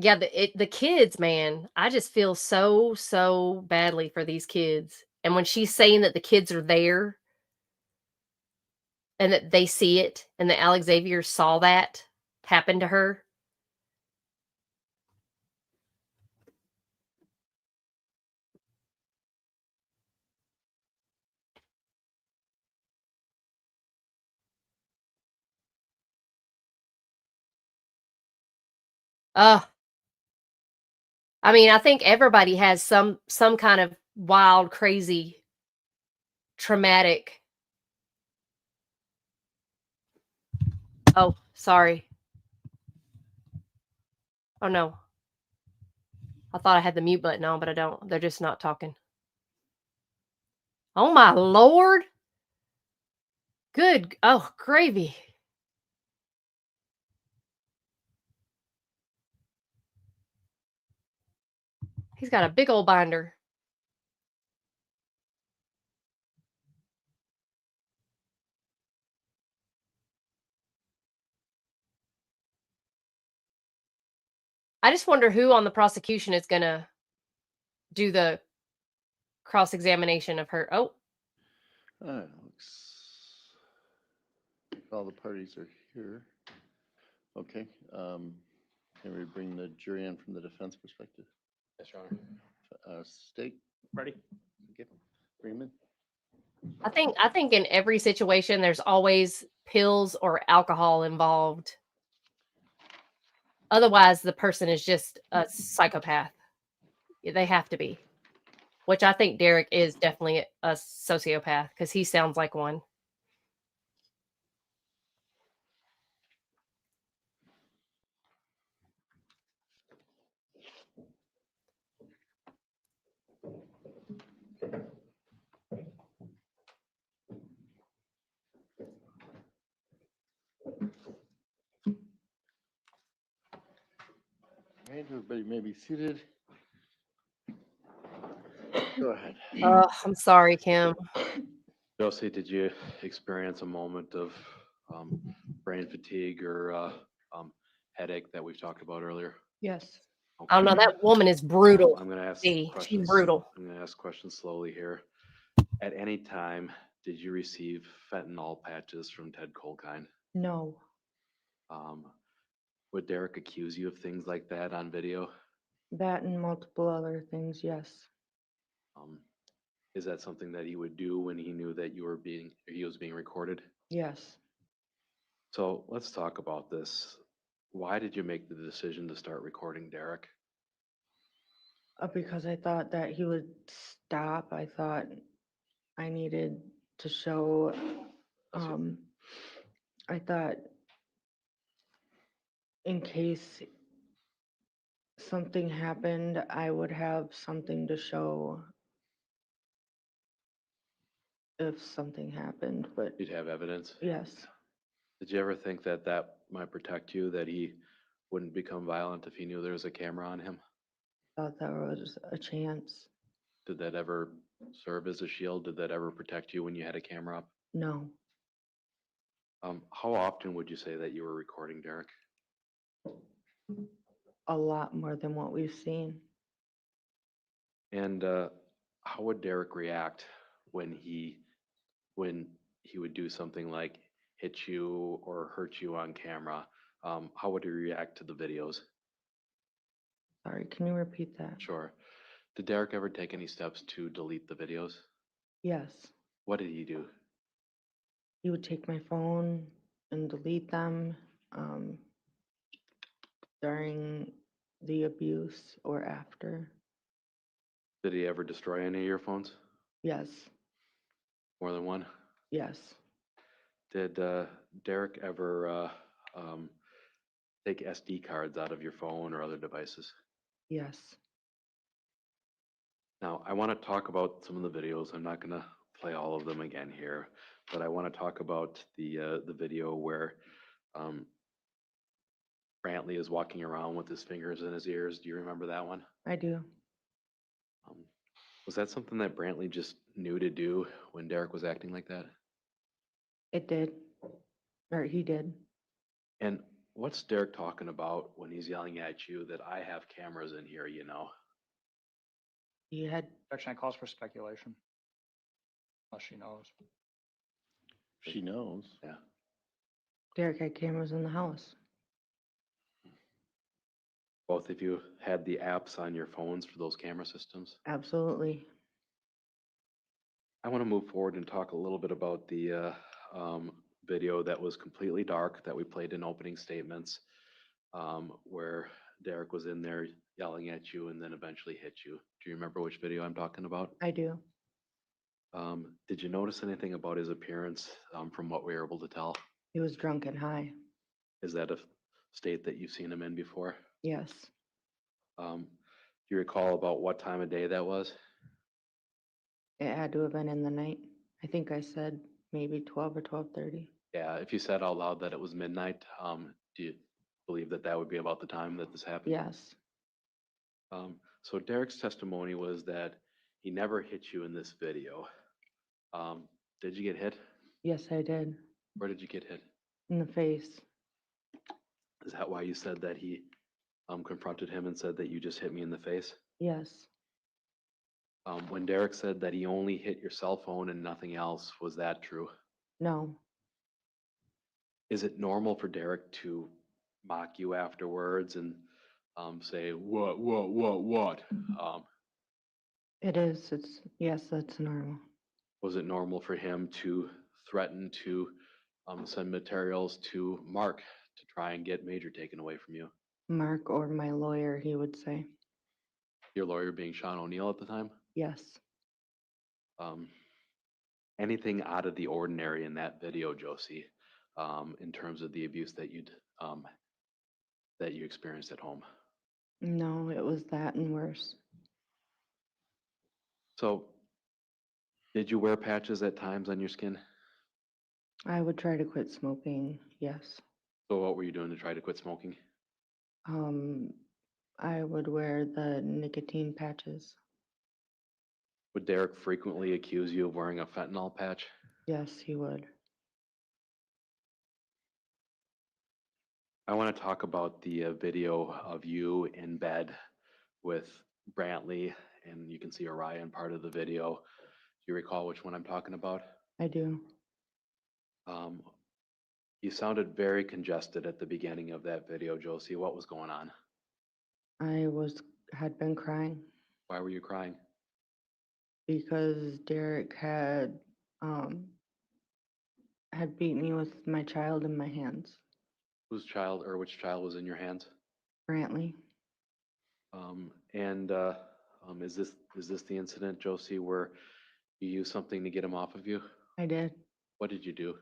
Speaker 1: Yeah, the kids, man, I just feel so badly for these kids. And when she's saying that the kids are there and that they see it and that Alexavier saw that happen to her. I mean, I think everybody has some kind of wild, crazy, traumatic. Oh, sorry. Oh no. I thought I had the mute button on, but I don't. They're just not talking. Oh my Lord. Good. Oh, gravy. He's got a big old binder. I just wonder who on the prosecution is going to do the cross-examination of her. Oh.
Speaker 2: Looks all the parties are here. Okay. Can we bring the jury in from the defense perspective?
Speaker 4: Yes, Your Honor.
Speaker 2: State?
Speaker 3: Ready?
Speaker 2: Okay. Bring them in.
Speaker 1: I think in every situation there's always pills or alcohol involved. Otherwise the person is just a psychopath. They have to be. Which I think Derek is definitely a sociopath because he sounds like one.
Speaker 2: All right, everybody may be seated. Go ahead.
Speaker 1: I'm sorry, Kim.
Speaker 4: Josie, did you experience a moment of brain fatigue or headache that we've talked about earlier?
Speaker 6: Yes.
Speaker 1: I don't know. That woman is brutal.
Speaker 4: I'm going to ask
Speaker 1: She's
Speaker 4: questions.
Speaker 1: brutal.
Speaker 4: I'm going to ask questions slowly here. At any time, did you receive fentanyl patches from Ted Colkine?
Speaker 8: No,
Speaker 4: Would Derek accuse you of things like that on video?
Speaker 8: that and multiple other things, yes.
Speaker 4: Is that something that he would do when he knew that he was being recorded?
Speaker 8: Yes.
Speaker 4: So let's talk about this. Why did you make the decision to start recording Derek?
Speaker 8: Because I thought that he would stop. I thought I needed to show, I thought in case something happened, I would have something to show if something happened, but
Speaker 4: You'd have evidence?
Speaker 8: yes,
Speaker 4: Did you ever think that that might protect you, that he wouldn't become violent if he knew there was a camera on him?
Speaker 8: thought there was a chance.
Speaker 4: Did that ever serve as a shield? Did that ever protect you when you had a camera up?
Speaker 8: No,
Speaker 4: How often would you say that you were recording Derek?
Speaker 8: a lot more than what we've seen.
Speaker 4: And how would Derek react when he would do something like hit you or hurt you on camera? How would he react to the videos?
Speaker 8: Sorry, can you repeat that?
Speaker 4: Sure. Did Derek ever take any steps to delete the videos?
Speaker 8: Yes,
Speaker 4: What did he do?
Speaker 8: he would take my phone and delete them during the abuse or after.
Speaker 4: Did he ever destroy any of your phones?
Speaker 8: Yes,
Speaker 4: More than one?
Speaker 8: yes,
Speaker 4: Did Derek ever take SD cards out of your phone or other devices?
Speaker 8: yes.
Speaker 4: Now, I want to talk about some of the videos. I'm not going to play all of them again here, but I want to talk about the video where Brantley is walking around with his fingers in his ears. Do you remember that one?
Speaker 8: I do.
Speaker 4: Was that something that Brantley just knew to do when Derek was acting like that?
Speaker 8: It did, or he did.
Speaker 4: And What's Derek talking about when he's yelling at you that I have cameras in here, you know?
Speaker 8: He had,
Speaker 3: Objection, that calls for speculation. Unless she knows.
Speaker 2: She knows.
Speaker 4: Yeah.
Speaker 8: Derek had cameras in the house.
Speaker 4: Both of you had the apps on your phones for those camera systems?
Speaker 8: Absolutely.
Speaker 4: I want to move forward and talk a little bit about the video that was completely dark that we played in opening statements, where Derek was in there yelling at you and then eventually hit you. Do you remember which video I'm talking about?
Speaker 8: I do.
Speaker 4: Did you notice anything about his appearance from what we were able to tell?
Speaker 8: He was drunk and high.
Speaker 4: Is that a state that you've seen him in before?
Speaker 8: Yes.
Speaker 4: Do you recall about what time of day that was?
Speaker 8: It had to have been in the night. I think I said maybe 12 or 12:30.
Speaker 4: Yeah, if you said out loud that it was midnight, do you believe that that would be about the time that this happened?
Speaker 8: Yes.
Speaker 4: So Derek's testimony was that he never hit you in this video. Did you get hit?
Speaker 8: Yes, I did.
Speaker 4: Where did you get hit?
Speaker 8: In the face.
Speaker 4: Is that why you said that he confronted him and said that you just hit me in the face?
Speaker 8: Yes.
Speaker 4: When Derek said that he only hit your cell phone and nothing else, was that true?
Speaker 8: No.
Speaker 4: Is it normal for Derek to mock you afterwards and say, what?
Speaker 8: It is. Yes, that's normal.
Speaker 4: Was it normal for him to threaten to send materials to Mark to try and get Major taken away from you?
Speaker 8: Mark or my lawyer, he would say.
Speaker 4: Your lawyer being Sean O'Neill at the time?
Speaker 8: Yes.
Speaker 4: Anything out of the ordinary in that video, Josie, in terms of the abuse that you experienced at home?
Speaker 8: No, it was that and worse.
Speaker 4: So, did you wear patches at times on your skin?
Speaker 8: I would try to quit smoking, yes.
Speaker 4: So what were you doing to try to quit smoking?
Speaker 8: I would wear the nicotine patches.
Speaker 4: Would Derek frequently accuse you of wearing a fentanyl patch?
Speaker 8: Yes, he would.
Speaker 4: I want to talk about the video of you in bed with Brantley, and you can see Orion part of the video. Do you recall which one I'm talking about?
Speaker 8: I do.
Speaker 4: You sounded very congested at the beginning of that video, Josie. What was going on?
Speaker 8: I had been crying
Speaker 4: Why were you crying?
Speaker 8: because Derek had beat me with my child in my hands.
Speaker 4: Whose child or which child was in your hands?
Speaker 8: Brantley.
Speaker 4: Is this the incident, Josie, where you used something to get him off of you?
Speaker 8: I did.
Speaker 4: What did you do?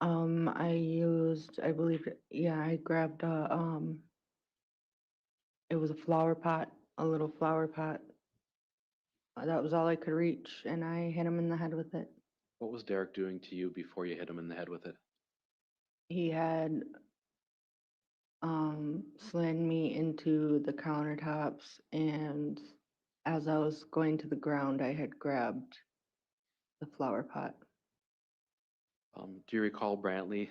Speaker 8: I believe, I grabbed it was a flower pot, a little flower pot. That was all I could reach, and I hit him in the head with it.
Speaker 4: What was Derek doing to you before you hit him in the head with it?
Speaker 8: He had slammed me into the countertops, and as I was going to the ground, I had grabbed the flower pot.
Speaker 4: Do you recall Brantley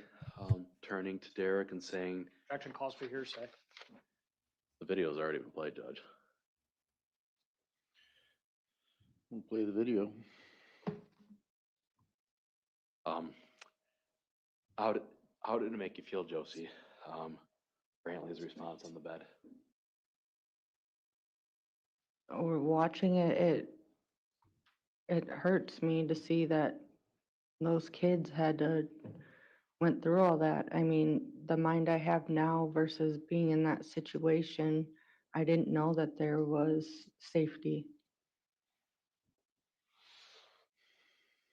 Speaker 4: turning to Derek and saying,
Speaker 3: Objection calls for hearsay.
Speaker 4: the video's already been played, Judge?
Speaker 2: We'll play the video.
Speaker 4: How did it make you feel, Josie? Brantley's response on the bed.
Speaker 8: Or watching it hurts me to see that those kids went through all that. I mean, the mind I have now versus being in that situation, I didn't know that there was safety.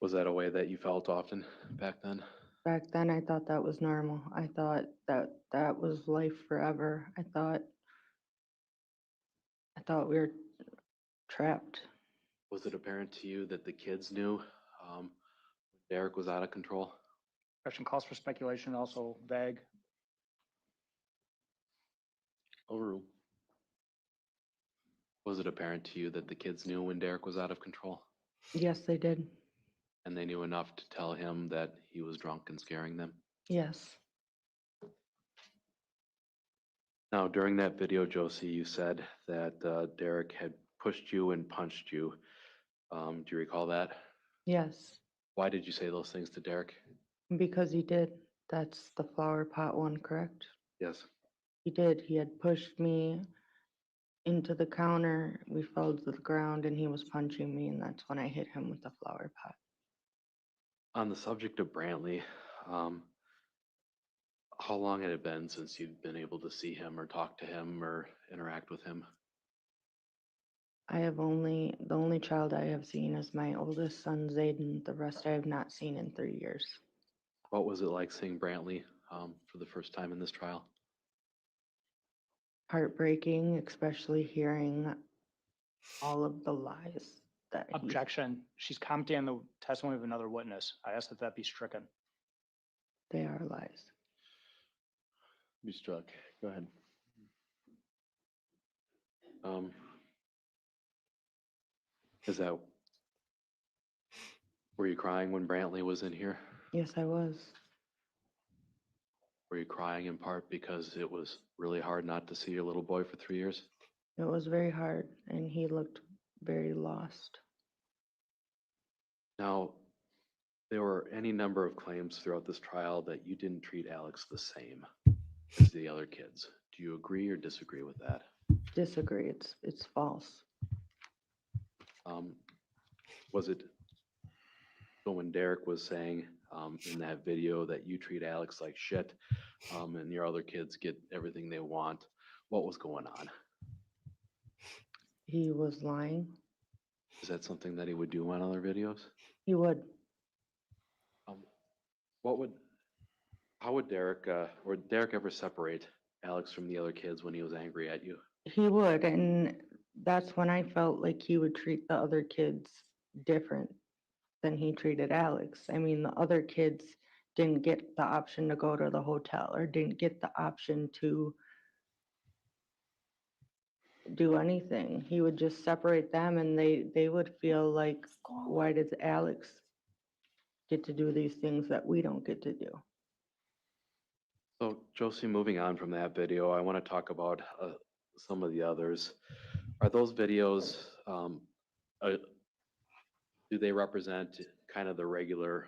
Speaker 4: Was that a way that you felt often back then?
Speaker 8: Back then, I thought that was normal. I thought that was life forever. I thought we were trapped.
Speaker 4: Was it apparent to you that the kids knew Derek was out of control?
Speaker 3: Objection calls for speculation, also vague.
Speaker 2: Overruled.
Speaker 4: Was it apparent to you that the kids knew when Derek was out of control?
Speaker 8: Yes, they did.
Speaker 4: And they knew enough to tell him that he was drunk and scaring them?
Speaker 8: Yes.
Speaker 4: Now, during that video, Josie, you said that Derek had pushed you and punched you. Do you recall that?
Speaker 8: Yes,
Speaker 4: Why did you say those things to Derek?
Speaker 8: because he did. That's the flower pot one, correct?
Speaker 4: Yes.
Speaker 8: He did. He had pushed me into the counter. We fell to the ground and he was punching me, and that's when I hit him with the flower pot.
Speaker 4: On the subject of Brantley, how long had it been since you'd been able to see him or talk to him or interact with him?
Speaker 8: The only child I have seen is my oldest son, Zayden. The rest I have not seen in 3 years.
Speaker 4: What was it like seeing Brantley for the first time in this trial?
Speaker 8: Heartbreaking, especially hearing all of the lies that he,
Speaker 10: Objection. She's commenting on the testimony of another witness. I ask that that be stricken.
Speaker 8: they are lies.
Speaker 2: Be struck. Go ahead.
Speaker 4: Is that, were you crying when Brantley was in here?
Speaker 8: Yes, I was.
Speaker 4: Were you crying in part because it was really hard not to see your little boy for 3 years?
Speaker 8: It was very hard, and he looked very lost.
Speaker 4: Now, there were any number of claims throughout this trial that you didn't treat Alex the same as the other kids. Do you agree or disagree with that?
Speaker 8: Disagree. It's false.
Speaker 4: Was it, so when Derek was saying in that video that you treat Alex like shit and your other kids get everything they want, what was going on?
Speaker 8: He was lying.
Speaker 4: Is that something that he would do on other videos?
Speaker 8: He would.
Speaker 4: How would Derek, or did Derek ever separate Alex from the other kids when he was angry at you?
Speaker 8: He would, and that's when I felt like he would treat the other kids different than he treated Alex. I mean, the other kids didn't get the option to go to the hotel or didn't get the option to do anything. He would just separate them, and they would feel like, why does Alex get to do these things that we don't get to do?
Speaker 4: So Josie, moving on from that video, I want to talk about some of the others. Are those videos, do they represent kind of the regular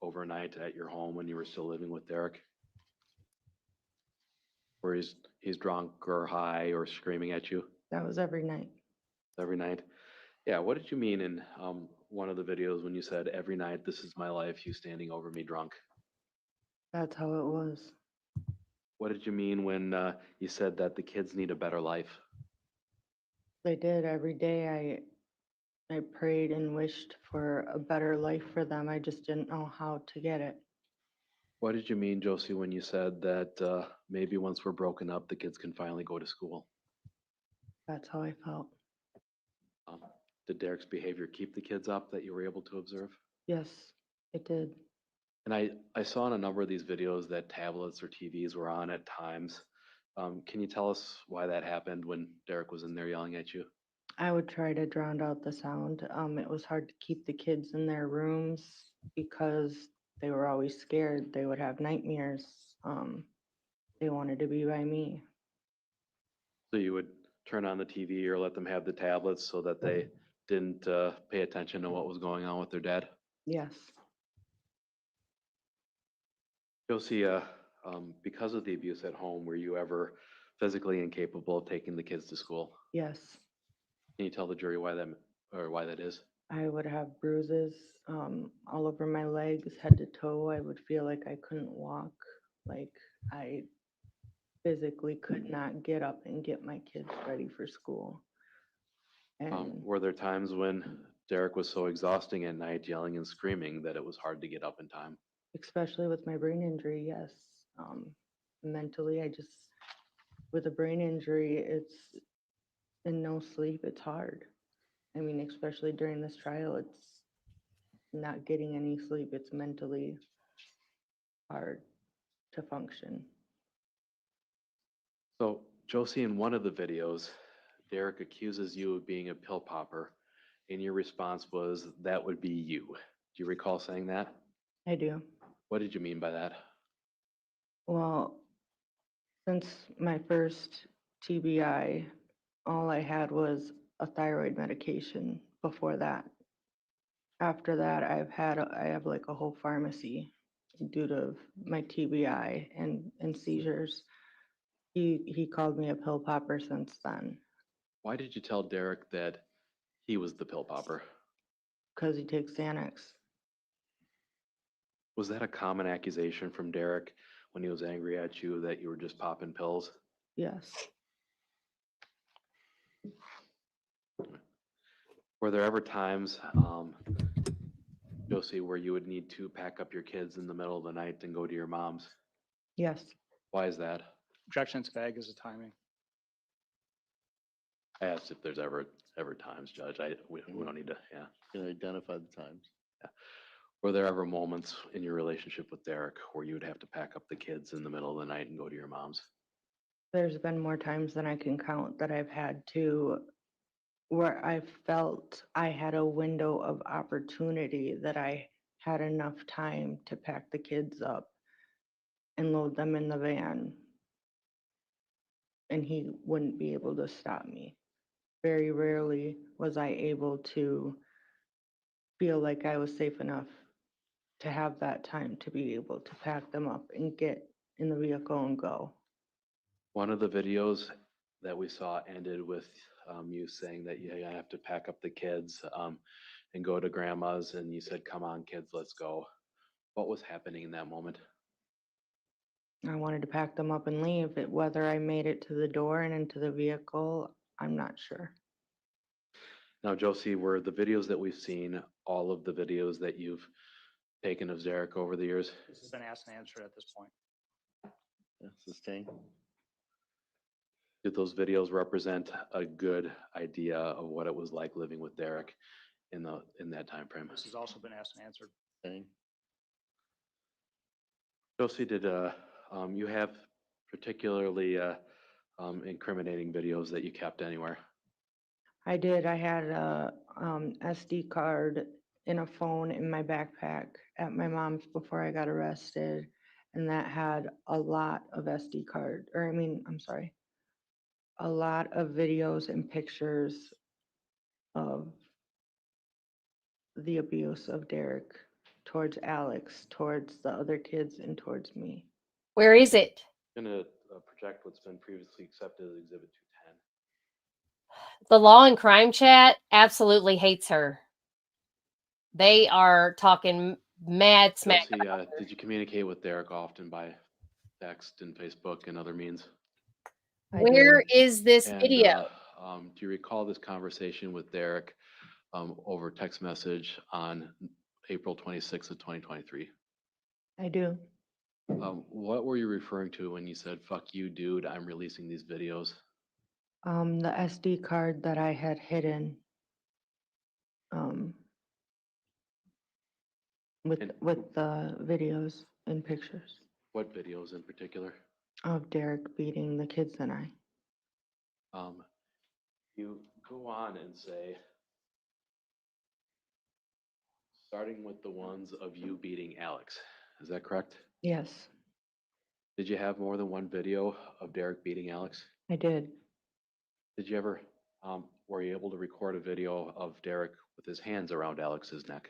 Speaker 4: overnight at your home when you were still living with Derek? Where he's drunk or high or screaming at you?
Speaker 8: That was every night.
Speaker 4: Every night? Yeah, what did you mean in one of the videos when you said, every night, this is my life, you standing over me drunk?
Speaker 8: That's how it was.
Speaker 4: What did you mean when you said that the kids need a better life?
Speaker 8: They did. Every day I prayed and wished for a better life for them. I just didn't know how to get it.
Speaker 4: What did you mean, Josie, when you said that maybe once we're broken up, the kids can finally go to school?
Speaker 8: That's how I felt.
Speaker 4: Did Derek's behavior keep the kids up that you were able to observe?
Speaker 8: Yes, it did.
Speaker 4: And I saw in a number of these videos that tablets or TVs were on at times. Can you tell us why that happened when Derek was in there yelling at you?
Speaker 8: I would try to drown out the sound. It was hard to keep the kids in their rooms because they were always scared. They would have nightmares. They wanted to be by me.
Speaker 4: So you would turn on the TV or let them have the tablets so that they didn't pay attention to what was going on with their dad?
Speaker 8: Yes.
Speaker 4: Josie, because of the abuse at home, were you ever physically incapable of taking the kids to school?
Speaker 8: Yes.
Speaker 4: Can you tell the jury why that is?
Speaker 8: I would have bruises all over my legs, head to toe. I would feel like I couldn't walk, like I physically could not get up and get my kids ready for school. And
Speaker 4: Were there times when Derek was so exhausting at night, yelling and screaming, that it was hard to get up in time?
Speaker 8: especially with my brain injury, yes. Mentally, with a brain injury, it's and no sleep, it's hard. I mean, especially during this trial, it's not getting any sleep. It's mentally hard to function.
Speaker 4: So, Josie, in one of the videos, Derek accuses you of being a pill popper, and your response was, that would be you. Do you recall saying that?
Speaker 8: I do.
Speaker 4: What did you mean by that?
Speaker 8: Well, Since my first TBI, all I had was a thyroid medication before that. After that, I have like a whole pharmacy due to my TBI and seizures. He called me a pill popper since then,
Speaker 4: Why did you tell Derek that he was the pill popper?
Speaker 8: because he takes Xanax.
Speaker 4: Was that a common accusation from Derek when he was angry at you that you were just popping pills?
Speaker 8: Yes.
Speaker 4: Were there ever times, Josie, where you would need to pack up your kids in the middle of the night and go to your mom's?
Speaker 8: Yes.
Speaker 4: Why is that?
Speaker 10: Objection's vague as the timing.
Speaker 4: I asked if there's ever times, Judge. We don't need to, yeah.
Speaker 2: Can I identify the times?
Speaker 4: Were there ever moments in your relationship with Derek where you would have to pack up the kids in the middle of the night and go to your mom's?
Speaker 8: There's been more times than I can count that I've had to, where I felt I had a window of opportunity, that I had enough time to pack the kids up and load them in the van. And he wouldn't be able to stop me. Very rarely was I able to feel like I was safe enough to have that time to be able to pack them up and get in the vehicle and go.
Speaker 4: One of the videos that we saw ended with you saying that you have to pack up the kids and go to grandma's, and you said, "Come on, kids, let's go." What was happening in that moment?
Speaker 8: I wanted to pack them up and leave. Whether I made it to the door and into the vehicle, I'm not sure.
Speaker 4: Now, Josie, were the videos that we've seen all of the videos that you've taken of Derek over the years?
Speaker 3: This has been asked and answered at this point.
Speaker 2: Yeah, sustain.
Speaker 4: Did those videos represent a good idea of what it was like living with Derek in that time frame?
Speaker 3: This has also been asked and answered.
Speaker 2: Sustain.
Speaker 4: Josie, did you have particularly incriminating videos that you kept anywhere?
Speaker 8: I did. I had a SD card in a phone in my backpack at my mom's before I got arrested, and that had a lot of SD card, or a lot of videos and pictures of the abuse of Derek towards Alex, towards the other kids, and towards me.
Speaker 1: Where is it?
Speaker 4: I'm going to project what's been previously accepted as Exhibit 210.
Speaker 1: The Law and Crime Chat absolutely hates her. They are talking mad smack.
Speaker 4: Josie, did you communicate with Derek often by text and Facebook and other means?
Speaker 1: Where is this
Speaker 4: And,
Speaker 1: video?
Speaker 4: do you recall this conversation with Derek over text message on April 26th of 2023?
Speaker 8: I do.
Speaker 4: What were you referring to when you said, "Fuck you, dude, I'm releasing these videos"?
Speaker 8: The SD card that I had hidden with the videos and pictures
Speaker 4: What videos in particular?
Speaker 8: of Derek beating the kids and I.
Speaker 4: You go on and say, starting with the ones of you beating Alex. Is that correct?
Speaker 8: Yes,
Speaker 4: Did you have more than one video of Derek beating Alex?
Speaker 8: I did.
Speaker 4: Did you ever, were you able to record a video of Derek with his hands around Alex's neck?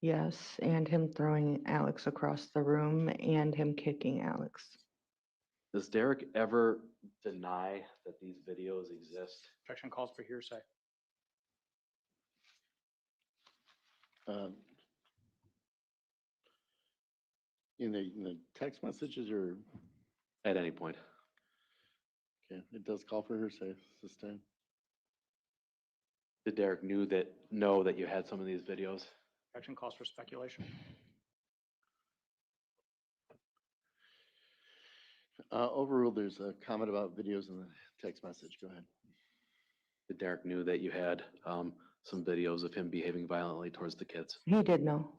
Speaker 8: Yes, and him throwing Alex across the room and him kicking Alex.
Speaker 4: Does Derek ever deny that these videos exist?
Speaker 3: Objection calls for hearsay.
Speaker 2: In the text messages or?
Speaker 4: At any point.
Speaker 2: Okay, it does call for hearsay, sustain.
Speaker 4: Did Derek know that you had some of these videos?
Speaker 3: Objection calls for speculation.
Speaker 2: Overruled, there's a comment about videos in the text message. Go ahead.
Speaker 4: Did Derek knew that you had some videos of him behaving violently towards the kids?
Speaker 8: He did know.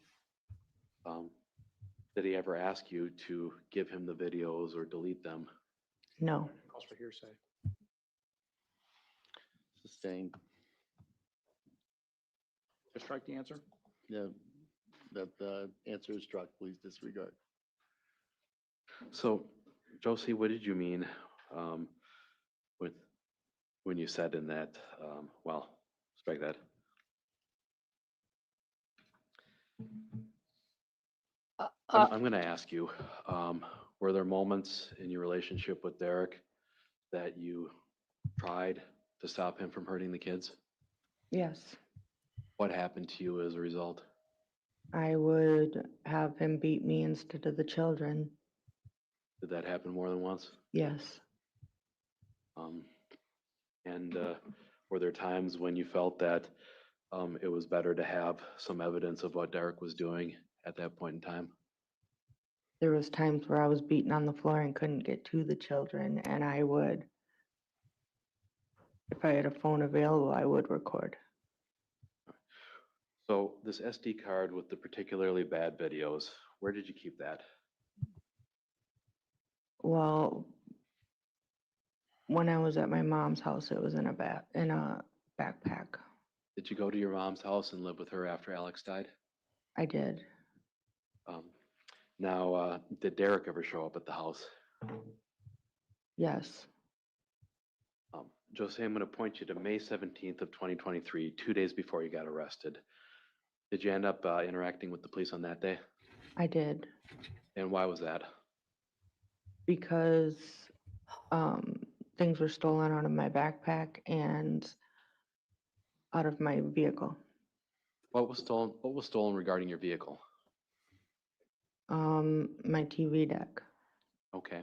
Speaker 4: Did he ever ask you to give him the videos or delete them?
Speaker 8: No.
Speaker 3: Calls for hearsay.
Speaker 2: Sustain.
Speaker 3: To strike the answer.
Speaker 2: Yeah, that the answer is struck. Please disregard.
Speaker 4: So, Josie, what did you mean with, when you said in that, well, strike that. I'm going to ask you, were there moments in your relationship with Derek that you tried to stop him from hurting the kids?
Speaker 8: Yes.
Speaker 4: What happened to you as a result?
Speaker 8: I would have him beat me instead of the children.
Speaker 4: Did that happen more than once?
Speaker 8: Yes.
Speaker 4: And were there times when you felt that it was better to have some evidence of what Derek was doing at that point in time?
Speaker 8: There was times where I was beaten on the floor and couldn't get to the children, and I would, if I had a phone available, I would record.
Speaker 4: So this SD card with the particularly bad videos, where did you keep that?
Speaker 8: Well, when I was at my mom's house, it was in a backpack.
Speaker 4: Did you go to your mom's house and live with her after Alex died?
Speaker 8: I did.
Speaker 4: Now, did Derek ever show up at the house?
Speaker 8: Yes.
Speaker 4: Josie, I'm going to point you to May 17th of 2023, 2 days before you got arrested. Did you end up interacting with the police on that day?
Speaker 8: I did.
Speaker 4: And why was that?
Speaker 8: Because things were stolen out of my backpack and out of my vehicle.
Speaker 4: What was stolen? What was stolen regarding your vehicle?
Speaker 8: My TV deck.
Speaker 4: Okay.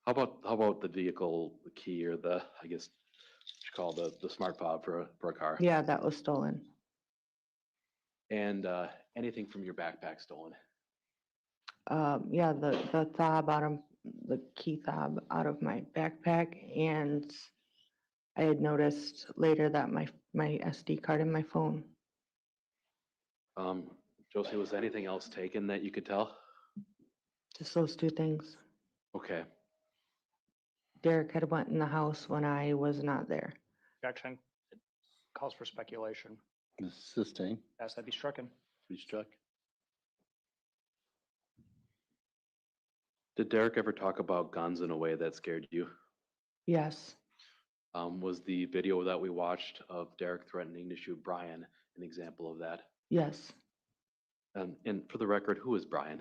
Speaker 4: How about the vehicle key, or the, I guess what you call the smart fob for a car?
Speaker 8: Yeah, that was stolen.
Speaker 4: And anything from your backpack stolen?
Speaker 8: Yeah, the fob out of the key fob out of my backpack, and I had noticed later that my SD card in my phone.
Speaker 4: Josie, was anything else taken that you could tell?
Speaker 8: Just those two things.
Speaker 4: Okay.
Speaker 8: Derek had went in the house when I was not there.
Speaker 3: Objection. It calls for speculation.
Speaker 2: Sustain,
Speaker 3: Ask that be stricken.
Speaker 2: be struck.
Speaker 4: Did Derek ever talk about guns in a way that scared you?
Speaker 8: Yes.
Speaker 4: Was the video that we watched of Derek threatening to shoot Brian an example of that?
Speaker 8: Yes.
Speaker 4: And for the record, who is Brian?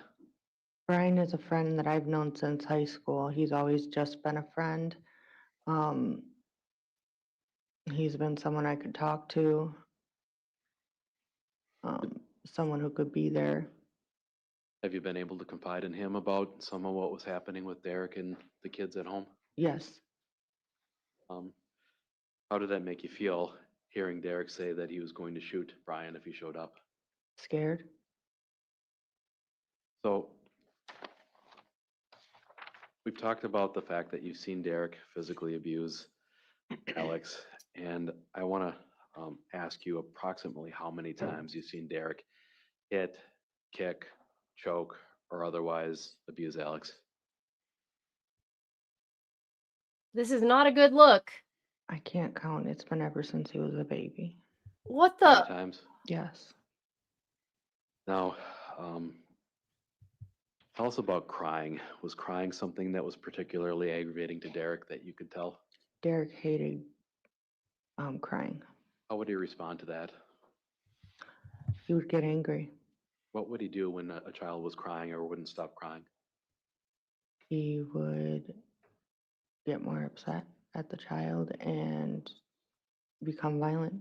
Speaker 8: Brian is a friend that I've known since high school. He's always just been a friend. He's been someone I could talk to, someone who could be there.
Speaker 4: Have you been able to confide in him about some of what was happening with Derek and the kids at home?
Speaker 8: Yes.
Speaker 4: How did that make you feel, hearing Derek say that he was going to shoot Brian if he showed up?
Speaker 8: Scared.
Speaker 4: So we've talked about the fact that you've seen Derek physically abuse Alex, and I want to ask you approximately how many times you've seen Derek hit, kick, choke, or otherwise abuse Alex.
Speaker 1: This is not a good look.
Speaker 8: I can't count. It's been ever since he was a baby.
Speaker 1: What
Speaker 4: How many
Speaker 1: the?
Speaker 4: times?
Speaker 8: Yes.
Speaker 4: Now, tell us about crying. Was crying something that was particularly aggravating to Derek that you could tell?
Speaker 8: Derek hated crying.
Speaker 4: How would he respond to that?
Speaker 8: He would get angry.
Speaker 4: What would he do when a child was crying or wouldn't stop crying?
Speaker 8: He would get more upset at the child and become violent.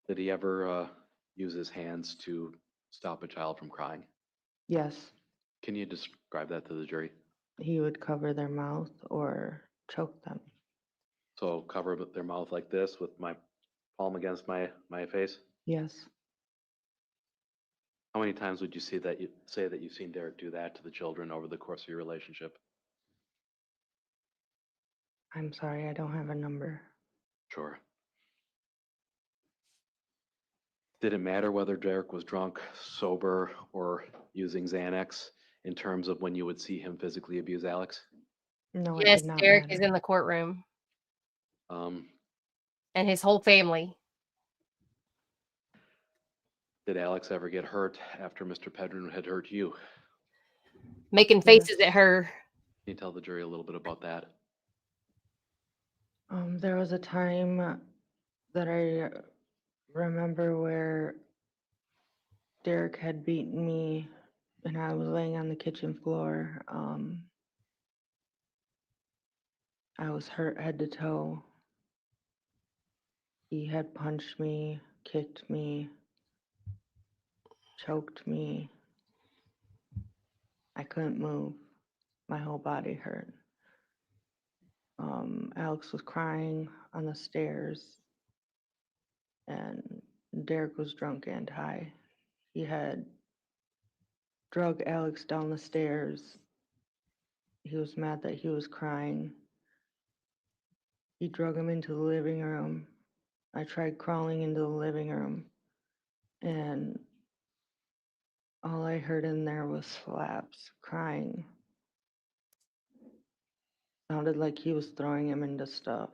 Speaker 4: Did he ever use his hands to stop a child from crying?
Speaker 8: Yes.
Speaker 4: Can you describe that to the jury?
Speaker 8: He would cover their mouth or choke them.
Speaker 4: So cover their mouth like this with my palm against my face?
Speaker 8: Yes.
Speaker 4: How many times would you say that you've seen Derek do that to the children over the course of your relationship?
Speaker 8: I'm sorry, I don't have a number.
Speaker 4: Sure. Did it matter whether Derek was drunk, sober, or using Xanax in terms of when you would see him physically abuse Alex?
Speaker 8: No, it
Speaker 1: Yes,
Speaker 8: did not
Speaker 1: Derek
Speaker 8: matter.
Speaker 1: is in the courtroom
Speaker 4: Um,
Speaker 1: and his whole family.
Speaker 4: Did Alex ever get hurt after Mr. Pedron had hurt you?
Speaker 1: Making faces at her.
Speaker 4: Can you tell the jury a little bit about that?
Speaker 8: There was a time that I remember where Derek had beaten me and I was laying on the kitchen floor. I was hurt head to toe. He had punched me, kicked me, choked me. I couldn't move. My whole body hurt. Alex was crying on the stairs, and Derek was drunk and high. He had drug Alex down the stairs. He was mad that he was crying. He drug him into the living room. I tried crawling into the living room, and all I heard in there was slaps, crying. Sounded like he was throwing him into stuff.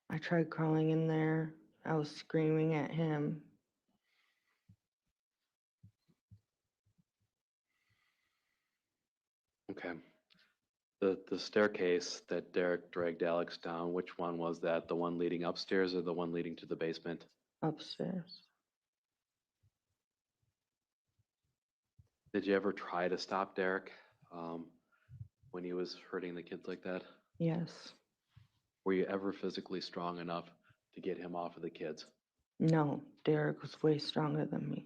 Speaker 8: I tried crawling in there. I was screaming at him.
Speaker 4: Okay. The staircase that Derek dragged Alex down, which one was that? The one leading upstairs or the one leading to the basement?
Speaker 8: Upstairs.
Speaker 4: Did you ever try to stop Derek when he was hurting the kids like that?
Speaker 8: Yes.
Speaker 4: Were you ever physically strong enough to get him off of the kids?
Speaker 8: No, Derek was way stronger than me.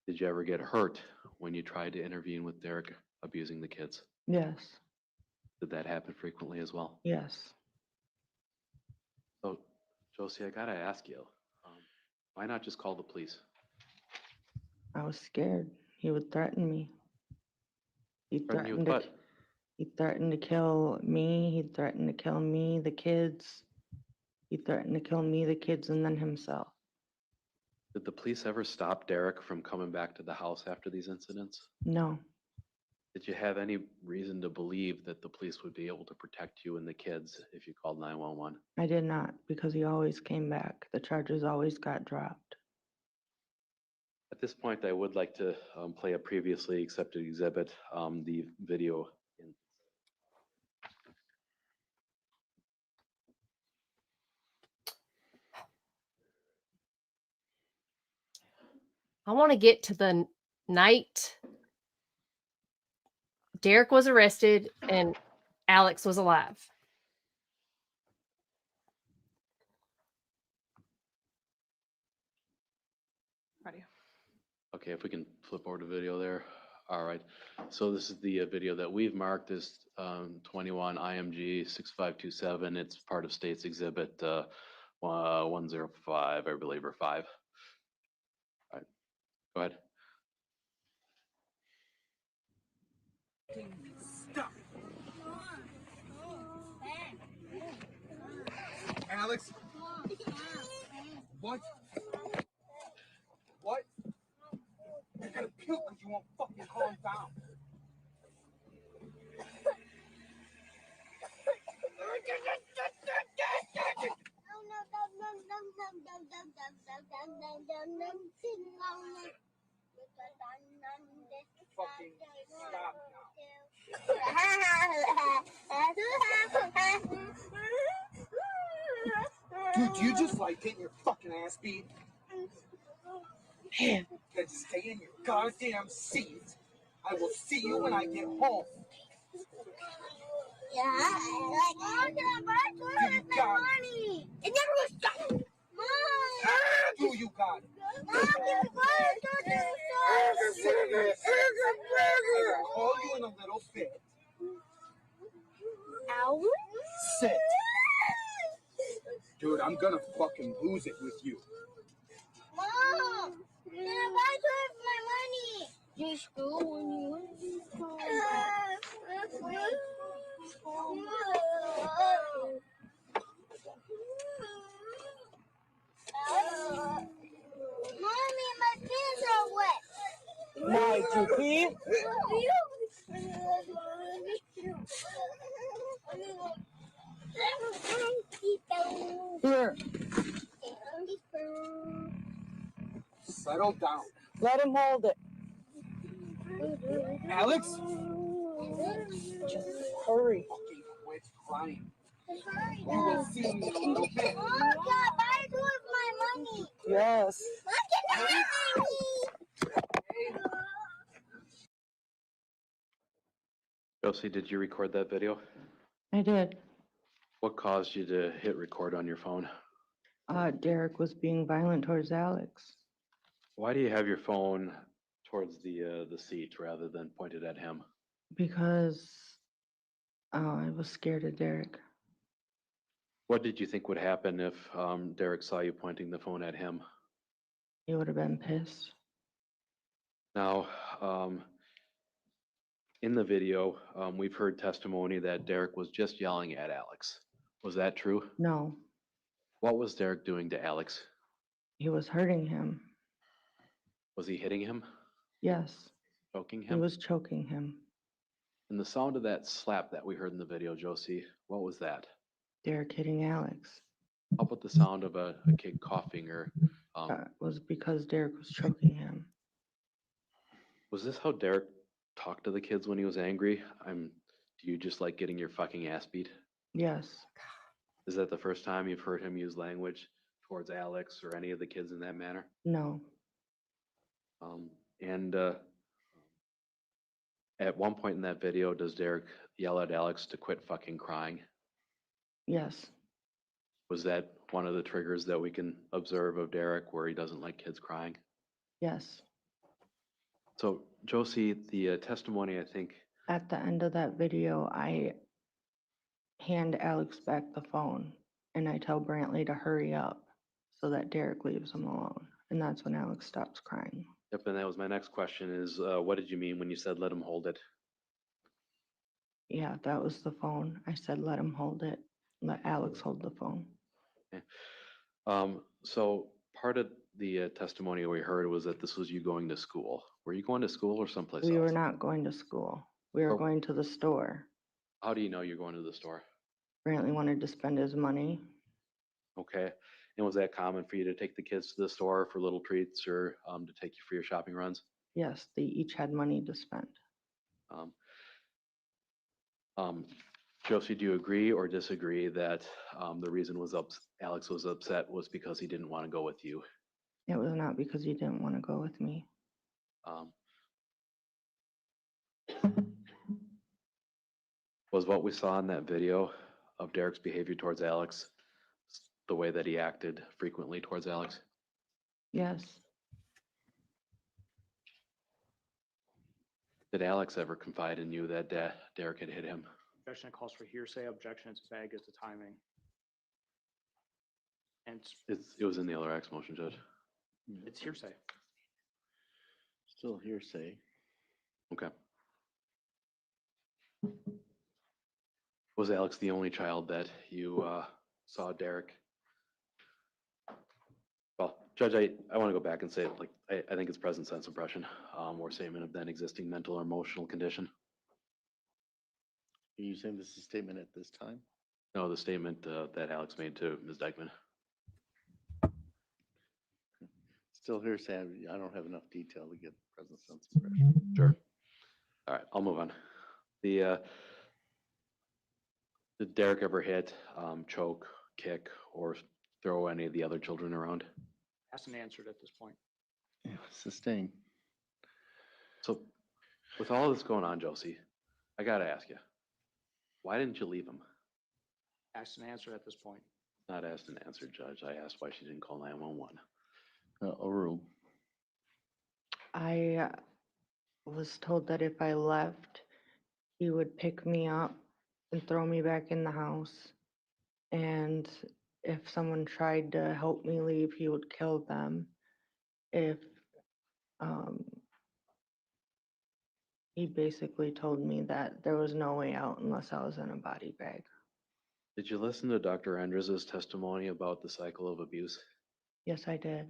Speaker 4: Did you ever get hurt when you tried to intervene with Derek abusing the kids?
Speaker 8: Yes.
Speaker 4: Did that happen frequently as well?
Speaker 8: Yes.
Speaker 4: So, Josie, I gotta ask you, why not just call the police?
Speaker 8: I was scared. He would threaten me. He
Speaker 4: Threaten you with
Speaker 8: threatened to,
Speaker 4: what?
Speaker 8: he threatened to kill me. He threatened to kill me, the kids. He threatened to kill me, the kids, and then himself.
Speaker 4: Did the police ever stop Derek from coming back to the house after these incidents?
Speaker 8: No.
Speaker 4: Did you have any reason to believe that the police would be able to protect you and the kids if you called 911?
Speaker 8: I did not, because he always came back. The charges always got dropped.
Speaker 4: At this point, I would like to play a previously accepted exhibit, the video.
Speaker 1: I want to get to the night Derek was arrested and Alex was alive.
Speaker 5: Ready.
Speaker 4: Okay, if we can flip over to video there. All right. So this is the video that we've marked as 21 IMG 6527. It's part of State's Exhibit 105, I believe, or 5. All right. Go ahead.
Speaker 16: Stop. Alex? What? What? You're gonna puke because you won't fucking calm down. Fucking stop now. Dude, you just like getting your fucking ass beat? Man, you gotta just stay in your goddamn seat. I will see you when I get home.
Speaker 15: Yeah, like,
Speaker 16: You got it.
Speaker 15: it never was done. Mom!
Speaker 16: Do you got it?
Speaker 15: Mom,
Speaker 16: I'll call you in a little bit.
Speaker 15: Alex?
Speaker 16: Sit. Dude, I'm gonna fucking lose it with you.
Speaker 15: Mom! Why do I have my money? Just go when you want to go. Mommy, my pants are wet.
Speaker 16: My GP?
Speaker 15: Here.
Speaker 16: Settle down.
Speaker 15: Let him hold it.
Speaker 16: Alex?
Speaker 13: Just hurry.
Speaker 16: Okay, quit crying.
Speaker 15: Hurry,
Speaker 16: You will see me in a little bit.
Speaker 15: Mom, yeah, buy it with my money.
Speaker 13: Yes.
Speaker 15: Mom, get my money.
Speaker 4: Josie, did you record that video?
Speaker 8: I did.
Speaker 4: What caused you to hit record on your phone?
Speaker 8: Derek was being violent towards Alex
Speaker 4: Why do you have your phone towards the seat rather than pointed at him?
Speaker 8: because I was scared of Derek.
Speaker 4: What did you think would happen if Derek saw you pointing the phone at him?
Speaker 8: He would have been pissed.
Speaker 4: Now, in the video, we've heard testimony that Derek was just yelling at Alex. Was that true?
Speaker 8: No,
Speaker 4: What was Derek doing to Alex?
Speaker 8: he was hurting him.
Speaker 4: Was he hitting him?
Speaker 8: Yes,
Speaker 4: Choking
Speaker 8: he
Speaker 4: him?
Speaker 8: was choking him.
Speaker 4: And the sound of that slap that we heard in the video, Josie, what was that?
Speaker 8: Derek hitting Alex.
Speaker 4: How about the sound of a kid coughing or
Speaker 8: That was because Derek was choking him.
Speaker 4: was this how Derek talked to the kids when he was angry? Do you just like getting your fucking ass beat?
Speaker 8: Yes,
Speaker 4: Is that the first time you've heard him use language towards Alex or any of the kids in that manner?
Speaker 8: no,
Speaker 4: And at one point in that video, does Derek yell at Alex to quit fucking crying?
Speaker 8: yes,
Speaker 4: Was that one of the triggers that we can observe of Derek where he doesn't like kids crying?
Speaker 8: yes.
Speaker 4: So, Josie, the testimony, I think,
Speaker 8: At the end of that video, I hand Alex back the phone and I tell Brantley to hurry up so that Derek leaves him alone. And that's when Alex stops crying.
Speaker 4: yep, and that was my next question is, what did you mean when you said let him hold it?
Speaker 8: Yeah, that was the phone. I said, let him hold it. Let Alex hold the phone.
Speaker 4: So part of the testimony we heard was that this was you going to school. Were you going to school or someplace
Speaker 8: We
Speaker 4: else?
Speaker 8: were not going to school. We were
Speaker 4: Oh.
Speaker 8: going to the store.
Speaker 4: How do you know you're going to the store?
Speaker 8: Brantley wanted to spend his money.
Speaker 4: Okay. And was that common for you to take the kids to the store for little treats or to take you for your shopping runs?
Speaker 8: Yes, they each had money to spend.
Speaker 4: Josie, do you agree or disagree that the reason Alex was upset was because he didn't want to go with you?
Speaker 8: It was not because he didn't want to go with me.
Speaker 4: Was what we saw in that video of Derek's behavior towards Alex the way that he acted frequently towards Alex?
Speaker 8: Yes,
Speaker 4: Did Alex ever confide in you that Derek had hit him?
Speaker 3: Objection calls for hearsay. Objection, it's vague as the timing. And
Speaker 4: It was in the other X motion, Judge.
Speaker 3: it's hearsay.
Speaker 2: Still hearsay.
Speaker 4: Okay. Was Alex the only child that you saw Derek? Well, Judge, I want to go back and say, like, I think it's present sense impression or statement of then existing mental or emotional condition.
Speaker 2: Are you saying this is a statement at this time?
Speaker 4: No, the statement that Alex made to Ms. Dikeman.
Speaker 2: Still hearsay. I don't have enough detail to get present sense impression.
Speaker 4: Sure. All right, I'll move on. Did Derek ever hit, choke, kick, or throw any of the other children around?
Speaker 3: Asked and answered at this point.
Speaker 2: Yeah, sustain.
Speaker 4: So with all this going on, Josie, I got to ask you, why didn't you leave him?
Speaker 3: Asked and answered at this point.
Speaker 4: Not asked and answered, Judge. I asked why she didn't call 911.
Speaker 2: Overruled.
Speaker 8: I was told that if I left, he would pick me up and throw me back in the house. And if someone tried to help me leave, he would kill them. If he basically told me that there was no way out unless I was in a body bag.
Speaker 4: Did you listen to Dr. Andres' testimony about the cycle of abuse?
Speaker 8: Yes, I did.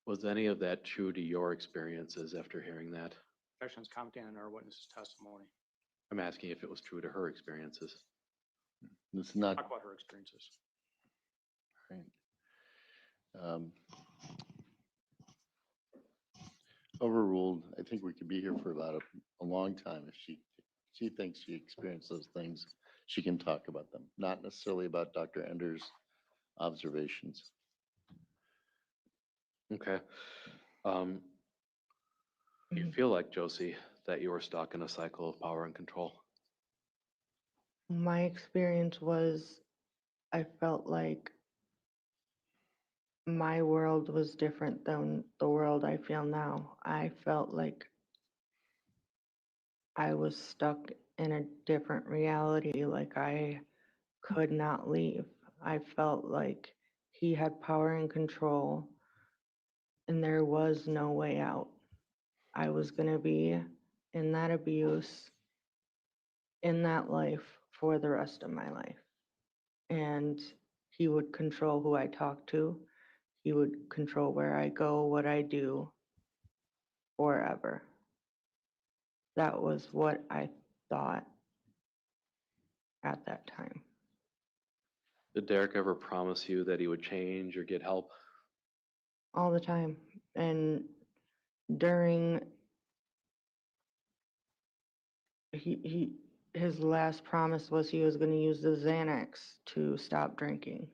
Speaker 4: Was any of that true to your experiences after hearing that?
Speaker 3: Objections commenting on our witness's testimony.
Speaker 4: I'm asking if it was true to her experiences.
Speaker 2: This is not
Speaker 3: Talk about her experiences.
Speaker 2: right. Overruled. I think we could be here for about a long time if she she thinks she experienced those things, she can talk about them, not necessarily about Dr. Ender's observations.
Speaker 4: Okay. Do you feel like, Josie, that you were stuck in a cycle of power and control?
Speaker 8: My experience was I felt like my world was different than the world I feel now. I felt like I was stuck in a different reality, like I could not leave. I felt like he had power and control, and there was no way out. I was going to be in that abuse, in that life for the rest of my life. And he would control who I talked to. He would control where I go, what I do, forever. That was what I thought at that time.
Speaker 4: Did Derek ever promise you that he would change or get help?
Speaker 8: All the time. And during his last promise was he was going to use the Xanax to stop drinking.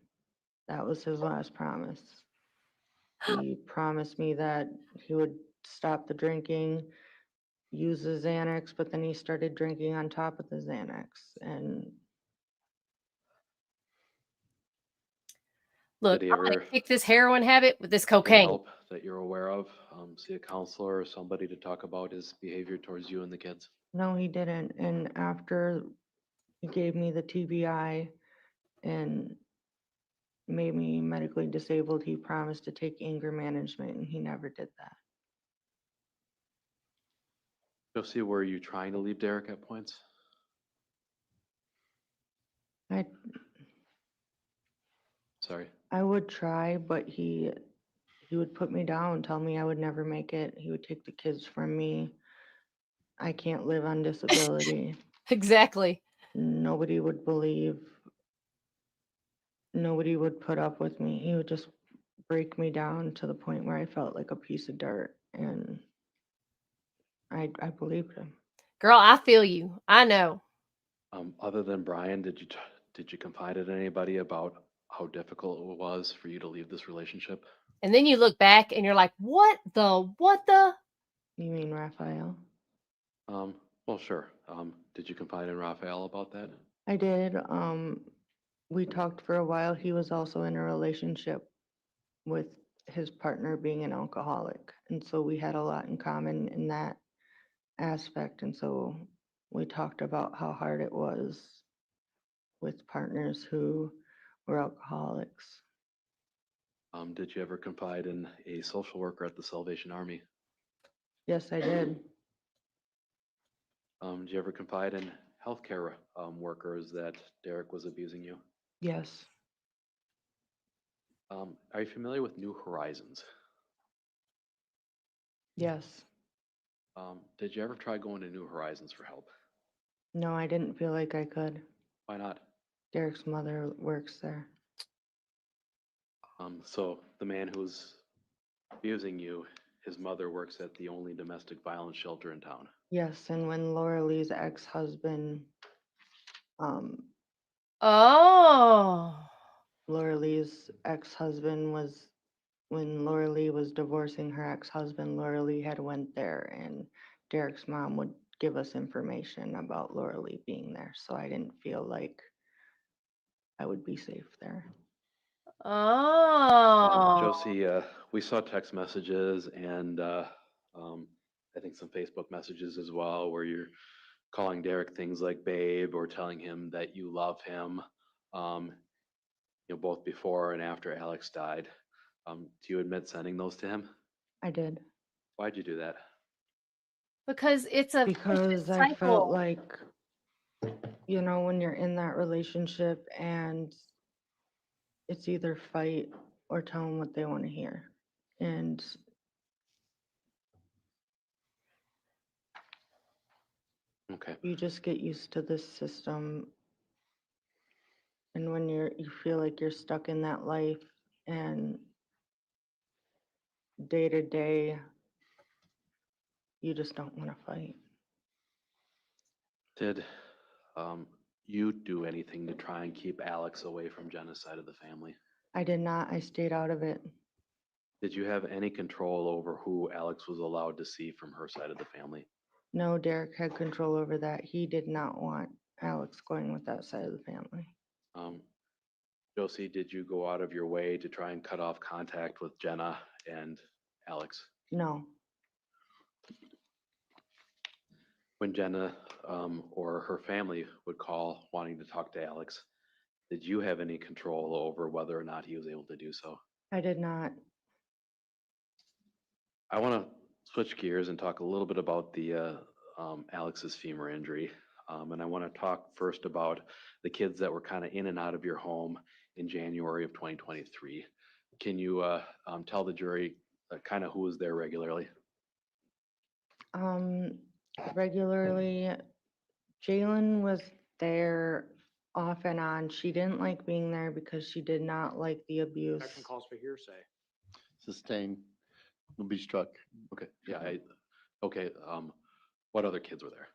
Speaker 8: That was his last promise. He promised me that he would stop the drinking, use the Xanax, but then he started drinking on top of the Xanax. And
Speaker 1: Look,
Speaker 4: Did he
Speaker 1: I'm gonna
Speaker 4: ever
Speaker 1: kick this heroin habit with this
Speaker 4: get
Speaker 1: cocaine.
Speaker 4: help that you're aware of? See a counselor or somebody to talk about his behavior towards you and the kids?
Speaker 8: no, he didn't. And after he gave me the TBI and made me medically disabled, he promised to take anger management, and he never did that.
Speaker 4: Josie, were you trying to leave Derek at points? Sorry.
Speaker 8: I would try, but he would put me down, tell me I would never make it. He would take the kids from me. I can't live on disability.
Speaker 1: Exactly.
Speaker 8: Nobody would believe. Nobody would put up with me. He would just break me down to the point where I felt like a piece of dirt, and I believed him.
Speaker 1: Girl, I feel you. I know.
Speaker 4: Other than Brian, did you confide in anybody about how difficult it was for you to leave this relationship?
Speaker 1: And then you look back and you're like, what the?
Speaker 8: You mean Raphael?
Speaker 4: Well, sure. Did you confide in Raphael about that?
Speaker 8: I did. We talked for a while. He was also in a relationship with his partner being an alcoholic. And so we had a lot in common in that aspect. And so we talked about how hard it was with partners who were alcoholics.
Speaker 4: Did you ever confide in a social worker at the Salvation Army?
Speaker 8: Yes, I did.
Speaker 4: Did you ever confide in healthcare workers that Derek was abusing you?
Speaker 8: Yes.
Speaker 4: Are you familiar with New Horizons?
Speaker 8: Yes.
Speaker 4: Did you ever try going to New Horizons for help?
Speaker 8: No, I didn't feel like I could.
Speaker 4: Why not?
Speaker 8: Derek's mother works there.
Speaker 4: So the man who's abusing you, his mother works at the only domestic violence shelter in town.
Speaker 8: Yes, and when Laura Lee's ex-husband,
Speaker 1: Oh.
Speaker 8: Laura Lee's ex-husband was, when Laura Lee was divorcing her ex-husband, Laura Lee had went there, and Derek's mom would give us information about Laura Lee being there, so I didn't feel like I would be safe there.
Speaker 1: Oh.
Speaker 4: Josie, we saw text messages and I think some Facebook messages as well, where you're calling Derek things like babe or telling him that you love him, both before and after Alex died. Do you admit sending those to him?
Speaker 8: I did.
Speaker 4: Why'd you do that?
Speaker 1: Because it's a
Speaker 8: Because I
Speaker 1: cycle.
Speaker 8: felt like, when you're in that relationship and it's either fight or tell them what they want to hear. And
Speaker 4: Okay.
Speaker 8: you just get used to this system. And when you feel like you're stuck in that life and day to day, you just don't want to fight.
Speaker 4: Did you do anything to try and keep Alex away from Jenna's side of the family?
Speaker 8: I did not. I stayed out of it.
Speaker 4: Did you have any control over who Alex was allowed to see from her side of the family?
Speaker 8: No, Derek had control over that. He did not want Alex going with that side of the family.
Speaker 4: Josie, did you go out of your way to try and cut off contact with Jenna and Alex?
Speaker 8: No,
Speaker 4: When Jenna or her family would call wanting to talk to Alex, did you have any control over whether or not he was able to do so?
Speaker 8: I did not.
Speaker 4: I want to switch gears and talk a little bit about the Alex's femur injury. And I want to talk first about the kids that were kind of in and out of your home in January of 2023. Can you tell the jury kind of who was there regularly?
Speaker 8: Regularly, Jalen was there off and on. She didn't like being there because she did not like the abuse.
Speaker 10: Objection calls for hearsay.
Speaker 2: Sustain, will be struck.
Speaker 4: Okay, yeah, okay, what other kids were there?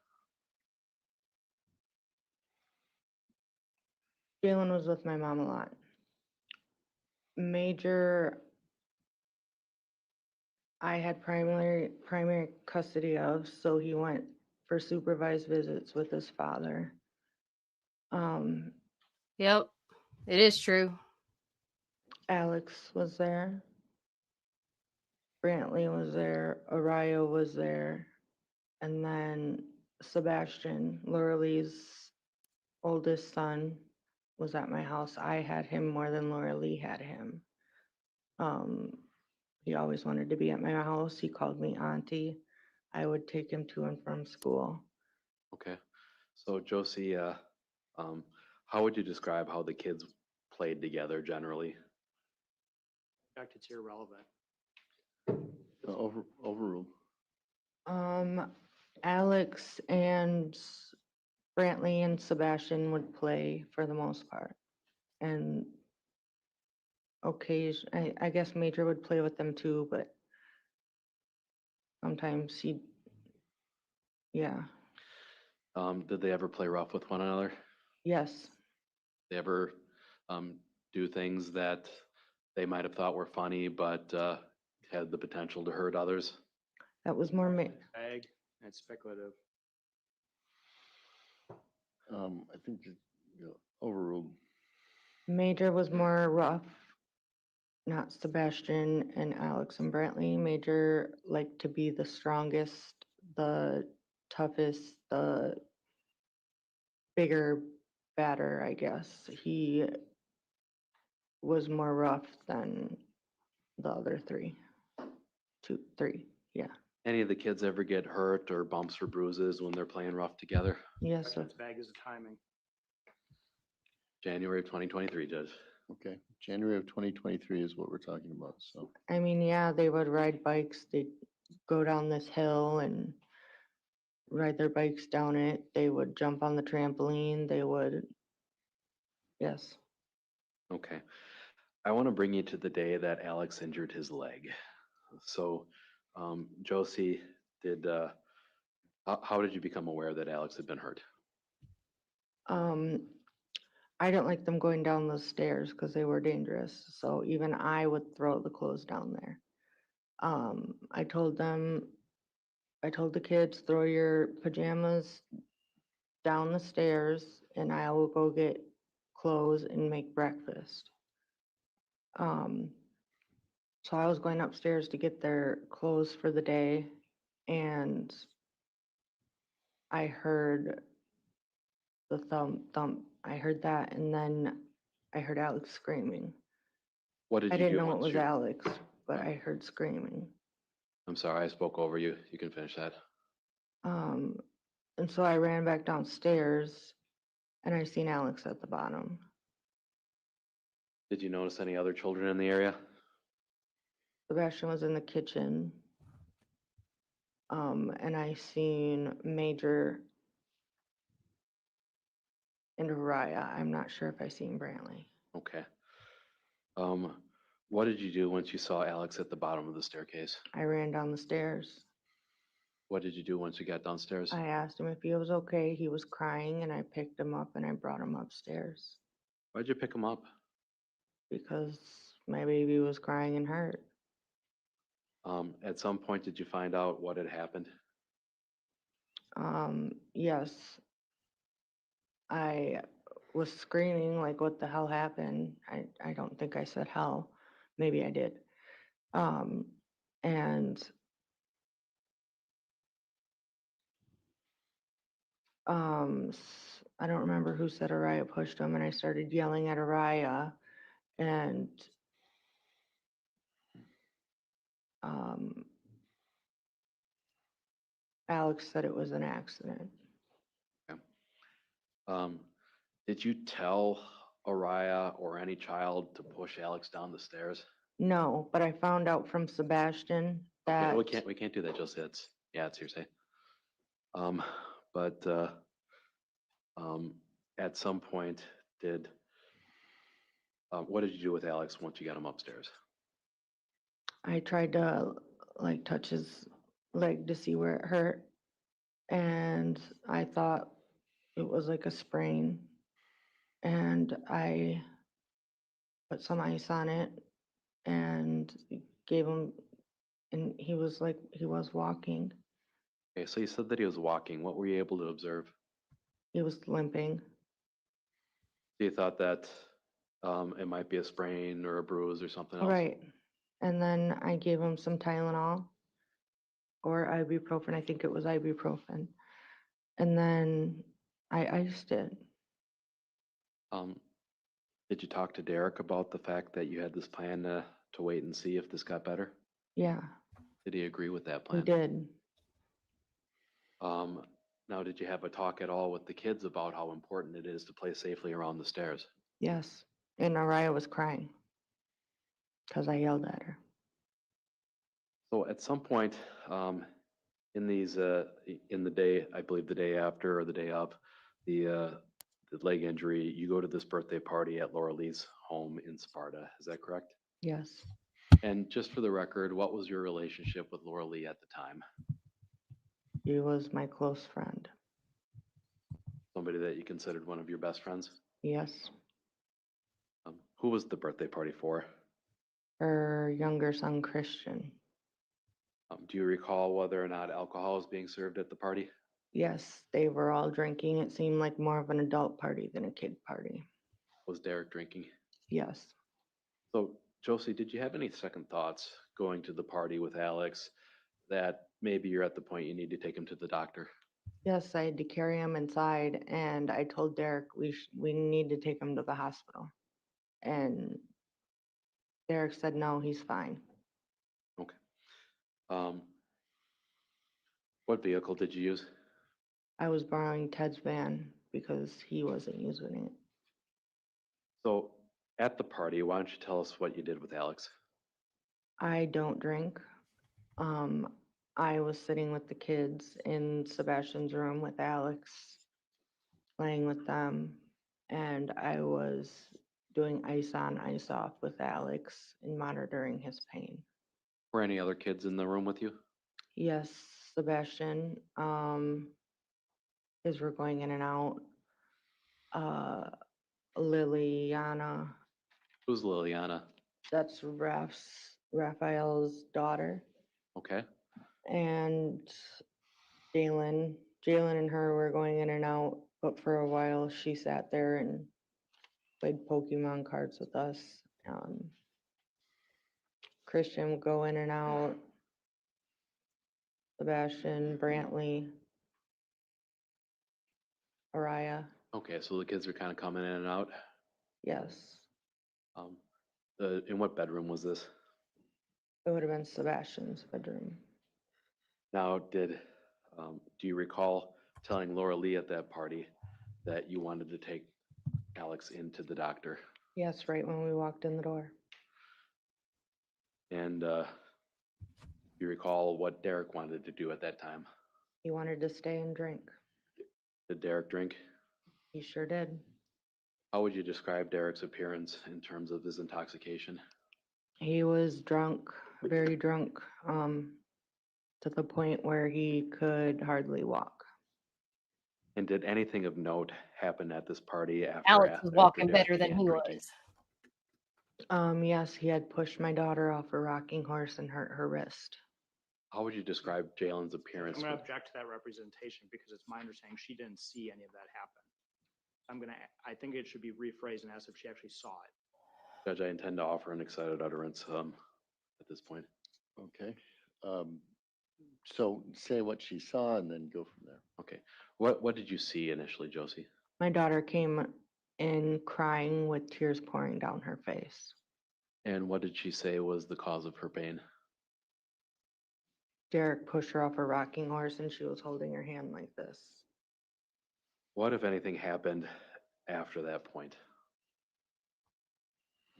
Speaker 8: Jalen was with my mom a lot. Major, I had primary custody of, so he went for supervised visits with his father.
Speaker 1: Yep, it is true.
Speaker 8: Alex was there. Brantley was there. Araya was there. And then Sebastian, Laura Lee's oldest son, was at my house. I had him more than Laura Lee had him. He always wanted to be at my house. He called me auntie. I would take him to and from school.
Speaker 4: Okay, so Josie, how would you describe how the kids played together generally?
Speaker 10: In fact, it's irrelevant.
Speaker 2: Overruled.
Speaker 8: Alex and Brantley and Sebastian would play for the most part. And I guess Major would play with them too, but sometimes yeah.
Speaker 4: Did they ever play rough with one another?
Speaker 8: Yes.
Speaker 4: They ever do things that they might have thought were funny, but had the potential to hurt others?
Speaker 8: That was more
Speaker 10: Vague and it's speculative.
Speaker 2: I think overruled.
Speaker 8: Major was more rough, not Sebastian and Alex and Brantley. Major liked to be the strongest, the toughest, the bigger, badder, I guess. He was more rough than the other three. Three, yeah.
Speaker 4: Any of the kids ever get hurt or bumps or bruises when they're playing rough together?
Speaker 8: Yes, sir.
Speaker 10: It's vague as the timing.
Speaker 4: January of 2023, Judge.
Speaker 2: Okay, January of 2023 is what we're talking about, so.
Speaker 8: I mean, yeah, they would ride bikes. They'd go down this hill and ride their bikes down it. They would jump on the trampoline. They would, yes.
Speaker 4: Okay. I want to bring you to the day that Alex injured his leg. So, Josie, how did you become aware that Alex had been hurt?
Speaker 8: I didn't like them going down those stairs because they were dangerous. So even I would throw the clothes down there. I told the kids, throw your pajamas down the stairs and I will go get clothes and make breakfast. So I was going upstairs to get their clothes for the day and I heard the thump. I heard that and then I heard Alex screaming.
Speaker 4: What did
Speaker 8: I
Speaker 4: you
Speaker 8: didn't
Speaker 4: do
Speaker 8: know it
Speaker 4: once
Speaker 8: was
Speaker 4: you?
Speaker 8: Alex, but I heard screaming.
Speaker 4: I'm sorry, I spoke over you. You can finish that.
Speaker 8: And so I ran back downstairs and I seen Alex at the bottom.
Speaker 4: Did you notice any other children in the area?
Speaker 8: Sebastian was in the kitchen. And I seen Major and Araya. I'm not sure if I seen Brantley.
Speaker 4: Okay. What did you do once you saw Alex at the bottom of the staircase?
Speaker 8: I ran down the stairs.
Speaker 4: What did you do once you got downstairs?
Speaker 8: I asked him if he was okay. He was crying and I picked him up and I brought him upstairs
Speaker 4: Why'd you pick him up?
Speaker 8: because my baby was crying and hurt.
Speaker 4: At some point, did you find out what had happened?
Speaker 8: Yes, I was screaming like, what the hell happened? I don't think I said hell. Maybe I did. And I don't remember who said Araya pushed him, and I started yelling at Araya, and Alex said it was an accident.
Speaker 4: Did you tell Araya or any child to push Alex down the stairs?
Speaker 8: No, but I found out from Sebastian that
Speaker 4: We can't do that, Josie. It's hearsay. But at some point, what did you do with Alex once you got him upstairs?
Speaker 8: I tried to like touch his leg to see where it hurt, and I thought it was like a sprain, and I put some ice on it and gave him, and he was walking.
Speaker 4: Okay, so you said that he was walking. What were you able to observe?
Speaker 8: He was limping.
Speaker 4: So you thought that it might be a sprain or a bruise or something else?
Speaker 8: Right. And then I gave him some Tylenol or ibuprofen. I think it was ibuprofen. And then I iced it.
Speaker 4: Did you talk to Derek about the fact that you had this plan to wait and see if this got better?
Speaker 8: Yeah,
Speaker 4: Did he agree with that
Speaker 8: we
Speaker 4: plan?
Speaker 8: did.
Speaker 4: Now, did you have a talk at all with the kids about how important it is to play safely around the stairs?
Speaker 8: Yes. And Araya was crying because I yelled at her.
Speaker 4: So at some point in the day, I believe the day after or the day of the leg injury, you go to this birthday party at Laura Lee's home in Sparta. Is that correct?
Speaker 8: Yes.
Speaker 4: And just for the record, what was your relationship with Laura Lee at the time?
Speaker 8: He was my close friend.
Speaker 4: Somebody that you considered one of your best friends?
Speaker 8: Yes.
Speaker 4: Who was the birthday party for?
Speaker 8: Her younger son, Christian.
Speaker 4: Do you recall whether or not alcohol was being served at the party?
Speaker 8: Yes, they were all drinking. It seemed like more of an adult party than a kid party.
Speaker 4: Was Derek drinking?
Speaker 8: Yes.
Speaker 4: So, Josie, did you have any second thoughts going to the party with Alex that maybe you're at the point you need to take him to the doctor?
Speaker 8: Yes, I had to carry him inside, and I told Derek we need to take him to the hospital. And Derek said, no, he's fine.
Speaker 4: Okay. What vehicle did you use?
Speaker 8: I was borrowing Ted's van because he wasn't using it.
Speaker 4: So, at the party, why don't you tell us what you did with Alex?
Speaker 8: I don't drink. I was sitting with the kids in Sebastian's room with Alex, playing with them, and I was doing ice on, ice off with Alex and monitoring his pain.
Speaker 4: Were any other kids in the room with you?
Speaker 8: Yes, Sebastian. Kids were going in and out. Liliana,
Speaker 4: Who's Liliana?
Speaker 8: that's Raphael's daughter.
Speaker 4: Okay.
Speaker 8: And Jalen and her were going in and out, but for a while she sat there and played Pokemon cards with us. Christian would go in and out. Sebastian, Brantley, Araya.
Speaker 4: Okay, so the kids are kind of coming in and out.
Speaker 8: Yes,
Speaker 4: In what bedroom was this?
Speaker 8: it would have been Sebastian's bedroom.
Speaker 4: Now, do you recall telling Laura Lee at that party that you wanted to take Alex into the doctor?
Speaker 8: Yes, right when we walked in the door.
Speaker 4: And you recall what Derek wanted to do at that time?
Speaker 8: He wanted to stay and drink.
Speaker 4: Did Derek drink?
Speaker 8: He sure did.
Speaker 4: How would you describe Derek's appearance in terms of his intoxication?
Speaker 8: He was drunk, very drunk. to the point where he could hardly walk.
Speaker 4: And did anything of note happen at this party after
Speaker 1: Alex was walking
Speaker 4: Derek
Speaker 1: better than
Speaker 4: began
Speaker 1: he
Speaker 4: drinking?
Speaker 1: was.
Speaker 8: Yes, he had pushed my daughter off a rocking horse and hurt her wrist.
Speaker 4: How would you describe Jalen's appearance?
Speaker 3: I'm gonna object to that representation because it's my understanding she didn't see any of that happen. I think it should be rephrased and asked if she actually saw it.
Speaker 4: Judge, I intend to offer an excited utterance at this point.
Speaker 2: Okay. So say what she saw and then go from there.
Speaker 4: Okay. What did you see initially, Josie?
Speaker 8: My daughter came in crying with tears pouring down her face.
Speaker 4: And what did she say was the cause of her pain?
Speaker 8: Derek pushed her off a rocking horse and she was holding her hand like this.
Speaker 4: What, if anything, happened after that point?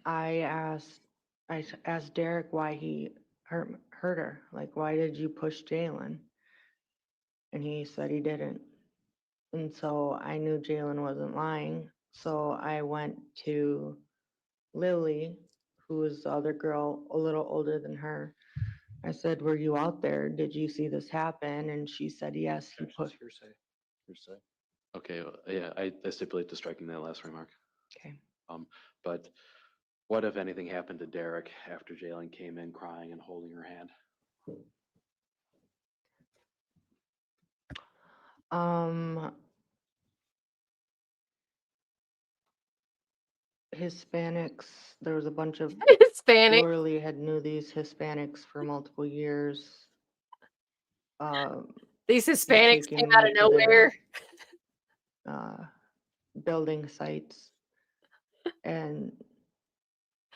Speaker 8: I asked Derek why he hurt her. Like, why did you push Jalen? And he said he didn't. And so I knew Jalen wasn't lying. So I went to Lily, who was the other girl, a little older than her. I said, were you out there? Did you see this happen? And she said, yes, he pushed.
Speaker 2: Hearsay.
Speaker 4: Okay, yeah, I stipulate to striking that last remark.
Speaker 8: Okay.
Speaker 4: But what, if anything, happened to Derek after Jalen came in crying and holding her hand?
Speaker 8: Hispanics, there was a bunch of
Speaker 1: Hispanic.
Speaker 8: Laura had knew these Hispanics for multiple years.
Speaker 1: These Hispanics came out of
Speaker 8: taking me to
Speaker 1: nowhere.
Speaker 8: their, building sites, and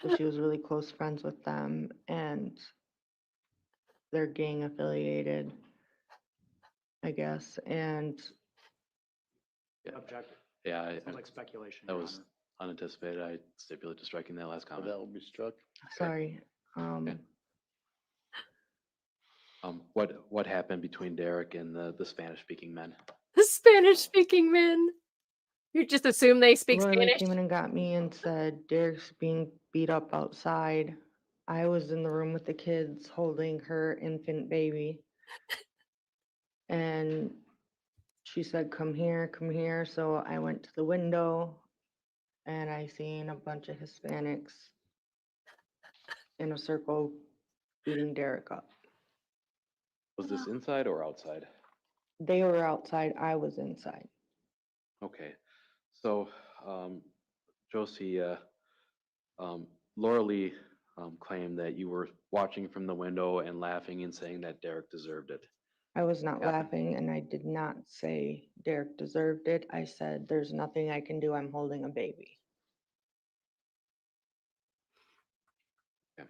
Speaker 8: so she was really close friends with them, and they're gang affiliated, I guess. And
Speaker 3: Object.
Speaker 4: Yeah,
Speaker 3: Sounds like speculation.
Speaker 4: that
Speaker 3: Your
Speaker 4: was
Speaker 3: Honor.
Speaker 4: unanticipated. I stipulate to striking that last
Speaker 2: So
Speaker 4: comment.
Speaker 2: that will be struck.
Speaker 8: sorry,
Speaker 4: What happened between Derek and the Spanish-speaking men?
Speaker 1: The Spanish-speaking men. You just assume they speak
Speaker 8: Roy
Speaker 1: Spanish?
Speaker 8: came in and got me and said Derek's being beat up outside. I was in the room with the kids holding her infant baby. And she said, come here, come here. So I went to the window and I seen a bunch of Hispanics in a circle beating Derek up.
Speaker 4: Was this inside or outside?
Speaker 8: They were outside, I was inside.
Speaker 4: Okay, so Josie, Laura Lee claimed that you were watching from the window and laughing and saying that Derek deserved it.
Speaker 8: I was not laughing and I did not say Derek deserved it. I said, there's nothing I can do, I'm holding a baby.
Speaker 4: Okay.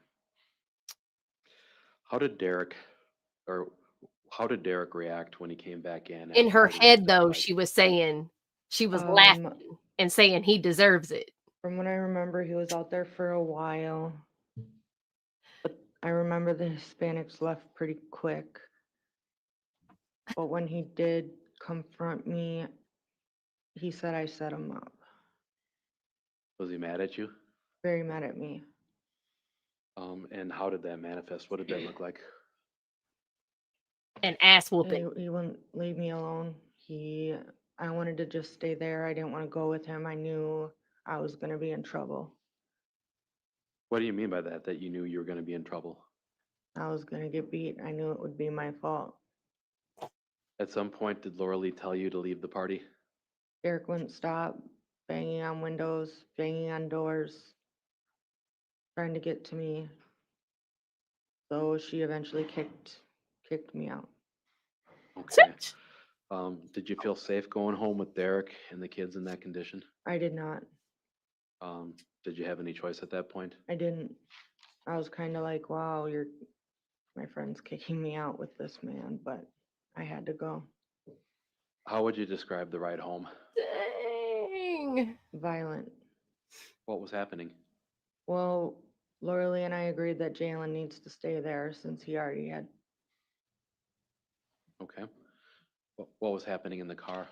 Speaker 4: How did Derek react when he came back in?
Speaker 1: In her
Speaker 4: after the
Speaker 1: head, though,
Speaker 4: testified?
Speaker 1: she was saying, she was laughing and saying he deserves it.
Speaker 8: From what I remember, he was out there for a while. But I remember the Hispanics left pretty quick. But when he did confront me, he said I set him up.
Speaker 4: Was he mad at you?
Speaker 8: Very mad at me.
Speaker 4: And how did that manifest? What did that look like?
Speaker 1: An ass whooping.
Speaker 8: He wouldn't leave me alone. I wanted to just stay there. I didn't want to go with him. I knew I was going to be in trouble.
Speaker 4: What do you mean by that? That you knew you were going to be in trouble?
Speaker 8: I was going to get beat. I knew it would be my fault.
Speaker 4: At some point, did Laura Lee tell you to leave the party?
Speaker 8: Derek wouldn't stop banging on windows, banging on doors, trying to get to me. So she eventually kicked me out.
Speaker 4: Okay. Did you feel safe going home with Derek and the kids in that condition?
Speaker 8: I did not.
Speaker 4: Did you have any choice at that point?
Speaker 8: I didn't. I was kind of like, wow, my friend's kicking me out with this man, but I had to go.
Speaker 4: How would you describe the ride home?
Speaker 1: Dang.
Speaker 8: Violent.
Speaker 4: What was happening?
Speaker 8: Well, Laura Lee and I agreed that Jalen needs to stay there since he already had.
Speaker 4: Okay. What was happening in the car?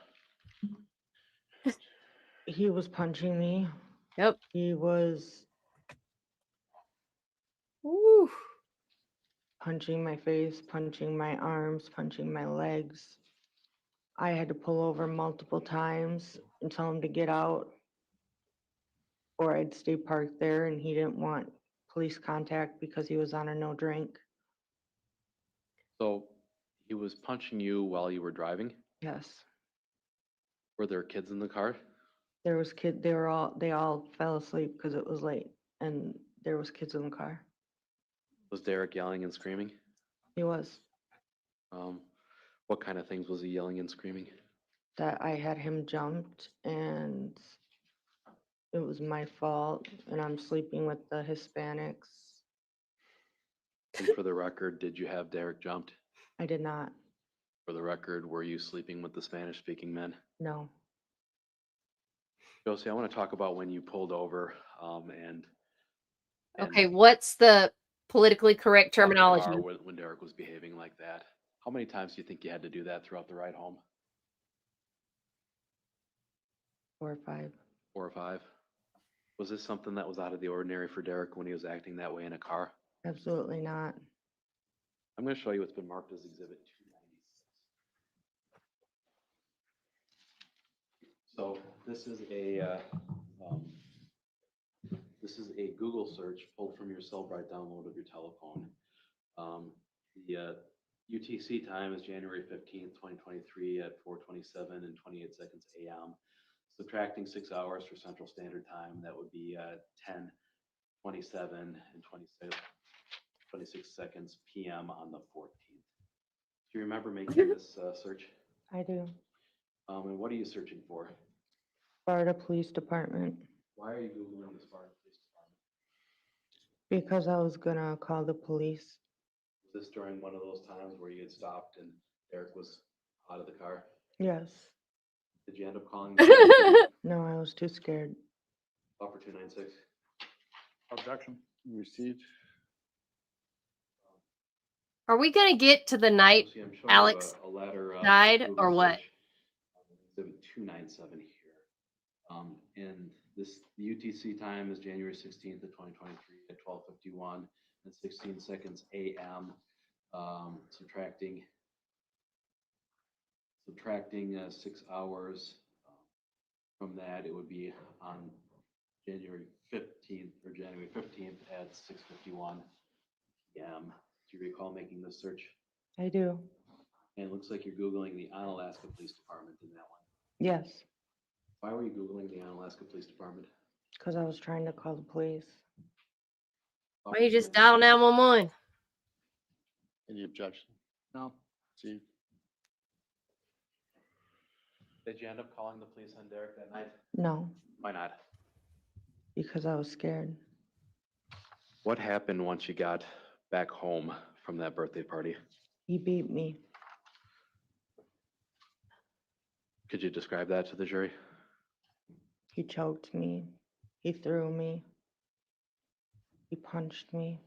Speaker 8: He was punching me.
Speaker 1: Yep.
Speaker 8: He was.
Speaker 1: Ooh.
Speaker 8: punching my face, punching my arms, punching my legs. I had to pull over multiple times and tell him to get out, or I'd stay parked there, and he didn't want police contact because he was on a no drink.
Speaker 4: So he was punching you while you were driving?
Speaker 8: Yes.
Speaker 4: Were there kids in the car?
Speaker 8: There was they all fell asleep because it was late, and there was kids in the car.
Speaker 4: Was Derek yelling and screaming?
Speaker 8: He was.
Speaker 4: What kind of things was he yelling and screaming?
Speaker 8: That I had him jumped and it was my fault, and I'm sleeping with the Hispanics.
Speaker 4: And for the record, did you have Derek jumped?
Speaker 8: I did not.
Speaker 4: For the record, were you sleeping with the Spanish-speaking men?
Speaker 8: No.
Speaker 4: Josie, I want to talk about when you pulled over and
Speaker 1: Okay, what's the politically correct
Speaker 4: got the car
Speaker 1: terminology?
Speaker 4: when Derek was behaving like that. How many times do you think you had to do that throughout the ride home?
Speaker 8: 4 or 5.
Speaker 4: 4 or 5? Was this something that was out of the ordinary for Derek when he was acting that way in a car?
Speaker 8: Absolutely not.
Speaker 4: I'm going to show you what's been marked as Exhibit 296. So this is a Google search pulled from your Cellbrite download of your telephone. The UTC time is January 15th, 2023 at 4:27 and 28 seconds a.m. Subtracting 6 hours for Central Standard Time, that would be 10:27 and 26 seconds p.m. on the 14th. Do you remember making this search?
Speaker 8: I do.
Speaker 4: And what are you searching for?
Speaker 8: Sparta Police Department.
Speaker 4: Why are you Googling the Sparta Police Department?
Speaker 8: Because I was gonna call the police.
Speaker 4: Was this during one of those times where you had stopped and Derek was out of the car?
Speaker 8: Yes.
Speaker 4: Did you end up calling the
Speaker 8: No, I was too scared.
Speaker 4: Offer 296?
Speaker 3: Objection.
Speaker 2: Received.
Speaker 1: Are we gonna get to the night
Speaker 4: See, I'm showing
Speaker 1: Alex
Speaker 4: you a letter,
Speaker 1: died,
Speaker 4: Google
Speaker 1: or what?
Speaker 4: search, Exhibit 297 here. And this, the UTC time is January 16th of 2023 at 12:51 and 16 seconds a.m. Subtracting 6 hours from that, it would be on January 15th at 6:51 p.m. Do you recall making this search?
Speaker 8: I do.
Speaker 4: And it looks like you're Googling the Onalaska Police Department in that one.
Speaker 8: Yes.
Speaker 4: Why were you Googling the Onalaska Police Department?
Speaker 8: Because I was trying to call the police.
Speaker 1: Why don't you just dial 911?
Speaker 2: Any objection?
Speaker 3: No.
Speaker 2: Received.
Speaker 4: Did you end up calling the police on Derek that night?
Speaker 8: No,
Speaker 4: Why not?
Speaker 8: because I was scared.
Speaker 4: What happened once you got back home from that birthday party?
Speaker 8: He beat me.
Speaker 4: Could you describe that to the jury?
Speaker 8: He choked me. He threw me. He punched me.